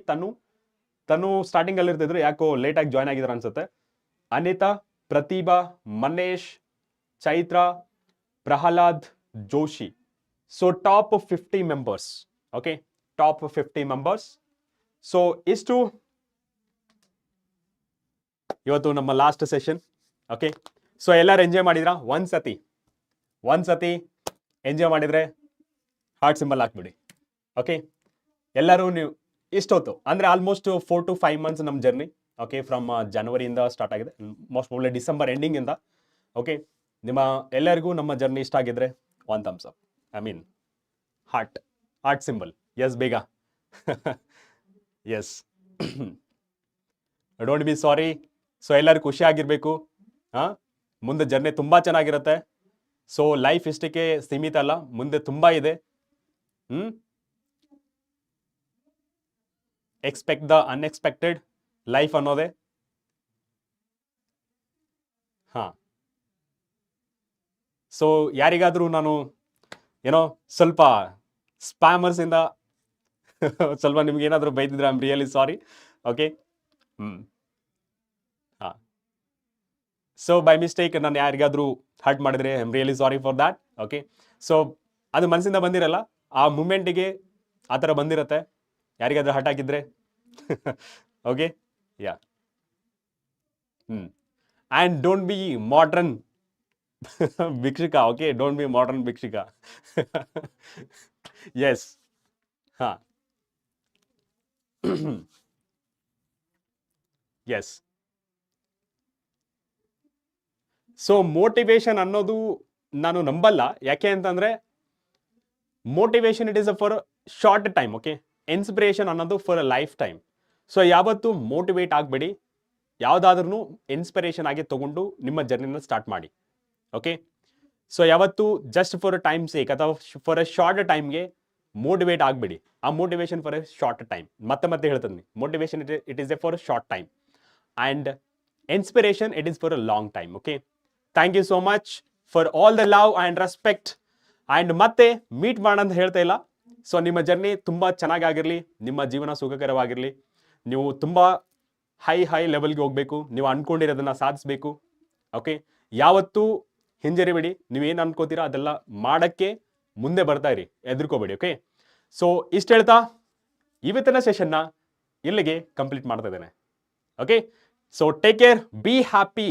Tanu starting ಅಲ್ಲಿ ಇರ್ತಿದ್ರು, ಯಾಕೋ ಲೇಟ್ ಆಗಿ ಜಾಯ್ನ್ ಆಗಿದ್ರು ಅನ್ಸುತ್ತೆ. Anita, Prathibha, Manesh, Chaitra, Prahlad, Joshi. So top 50 members. Okay, top 50 members. So ಇಷ್ಟು ಇವತ್ತು ನಮ್ಮ ಲಾಸ್ಟ್ ಸೆಷನ್. ಓಕೆ, ಸೊ ಎಲ್ಲರೂ ಎಂಜಾಯ್ ಮಾಡಿದ್ರಾ? ಒಂದ್ಸತಿ ಎಂಜಾಯ್ ಮಾಡಿದ್ರೆ ಹಾರ್ಟ್ ಸಿಂಬಲ್ ಹಾಕ್ಬಿಡಿ. ಓಕೆ, ಎಲ್ಲರೂ ನೀವು ಇಷ್ಟೊತ್ತು ಅಂದರೆ ಆಲ್ಮೋಸ್ಟ್ 4 to 5 months ನಮ್ಮ ಜರ್ನಿ. ಓಕೆ, ಫ್ರಮ್ ಜನವರಿಯಿಂದ ಸ್ಟಾರ್ಟ್ ಆಗಿದೆ, ಮೋಸ್ಟ್ ಪ್ರಾಬಬ್ಲಿ ಡಿಸೆಂಬರ್ ಎಂಡಿಂಗಿಂದ. ಓಕೆ, ನಿಮ್ಮ ಎಲ್ಲರಿಗೂ ನಮ್ಮ ಜರ್ನಿ ಇಷ್ಟ ಆಗಿದ್ರೆ one thumbs up, I mean heart symbol. Yes, ಬೇಗ. Yes, don't be sorry. So ಎಲ್ಲರೂ ಖುಷಿಯಾಗಿರ್ಬೇಕು. ಮುಂದೆ ಜರ್ನಿ ತುಂಬ ಚೆನ್ನಾಗಿರುತ್ತೆ. ಸೊ ಲೈಫ್ ಇಷ್ಟಕ್ಕೆ ಸೀಮಿತ ಅಲ್ಲ, ಮುಂದೆ ತುಂಬ ಇದೆ. ಎಕ್ಸ್ಪೆಕ್ಟ್ ದ ಅನ್ಎಕ್ಸ್ಪೆಕ್ಟೆಡ್ ಲೈಫ್ ಅನ್ನೋದೇ. ಸೊ ಯಾರಿಗಾದರೂ ನಾನು ಸ್ವಲ್ಪ ಸ್ಪ್ಯಾಮರ್ಸ್ ಇಂದ ಸ್ವಲ್ಪ ನಿಮ್ಗೆ ಏನಾದರೂ ಬೈದಿದ್ರೆ I am really sorry. Okay, so by mistake ನಾನು ಯಾರಿಗಾದರೂ ಹರ್ಟ್ ಮಾಡಿದ್ರೆ I am really sorry for that. Okay, so ಅದು ಮನಸ್ಸಿಂದ ಬಂದಿರಲ್ಲ, ಆ ಮೂಮೆಂಟಿಗೆ ಆ ಥರ ಬಂದಿರತ್ತೆ. ಯಾರಿಗಾದ್ರೂ ಹರ್ಟ್ ಆಗಿದ್ರೆ okay, yeah. And don't be modern ಭಿಕ್ಷುಕ. ಓಕೆ, ಡೋಂಟ್ ಬಿ ಮಾಡ್ರನ್ ಭಿಕ್ಷುಕ. Yes, yes. ಸೊ ಮೋಟಿವೇಶನ್ ಅನ್ನೋದು ನಾನು ನಂಬಲ್ಲ. ಯಾಕೆ ಅಂತಂದ್ರೆ motivation it is for short time. Okay, inspiration ಅನ್ನೋದು for a lifetime. So ಯಾವತ್ತೂ ಮೋಟಿವೇಟ್ ಆಗಬೇಡಿ, ಯಾವುದಾದ್ರೂ ಇನ್ಸ್ಪಿರೇಷನ್ ಆಗಿ ತಗೊಂಡು ನಿಮ್ಮ ಜರ್ನಿನ ಸ್ಟಾರ್ಟ್ ಮಾಡಿ. ಓಕೆ, ಸೊ ಯಾವತ್ತು just for a time sake ಅಥವಾ ಫಾರ್ ಅ ಶಾರ್ಟ್ ಟೈಮ್ಗೆ ಮೋಟಿವೇಟ್ ಆಗಬೇಡಿ. ಆ motivation for a short time. ಮತ್ತೆ ಹೇಳ್ತೀನಿ, motivation it is a for a short time and inspiration it is for a long time. Okay, thank you so much for all the love and respect. And ಮತ್ತೆ meet ಮಾಡೋಣ ಅಂತ ಹೇಳ್ತಾ ಇಲ್ಲ. So ನಿಮ್ಮ journey ತುಂಬ ಚೆನ್ನಾಗಾಗಿರಲಿ, ನಿಮ್ಮ ಜೀವನ ಸುಖಕರವಾಗಿರಲಿ, ನೀವು ತುಂಬ ಹೈ ಲೆವೆಲ್ಗೆ ಹೋಗಬೇಕು, ನೀವು ಅಂದ್ಕೊಂಡಿರೋದನ್ನು ಸಾಧಿಸಬೇಕು. ಓಕೆ, ಯಾವತ್ತೂ ಹಿಂಜರಿಬೇಡಿ, ನೀವೇನು ಅನ್ಕೋತೀರಾ ಅದೆಲ್ಲ ಮಾಡೋಕ್ಕೆ ಮುಂದೆ ಬರ್ತಾ ಇರಿ, ಹೆದರ್ಕೋಬೇಡಿ. ಓಕೆ, ಸೊ ಇಷ್ಟು ಹೇಳ್ತಾ ಇವತ್ತಿನ ಸೆಷನ್ನ ಇಲ್ಲಿಗೆ ಕಂಪ್ಲೀಟ್ ಮಾಡ್ತಾ ಇದ್ದೇನೆ. Okay, so take care, be happy.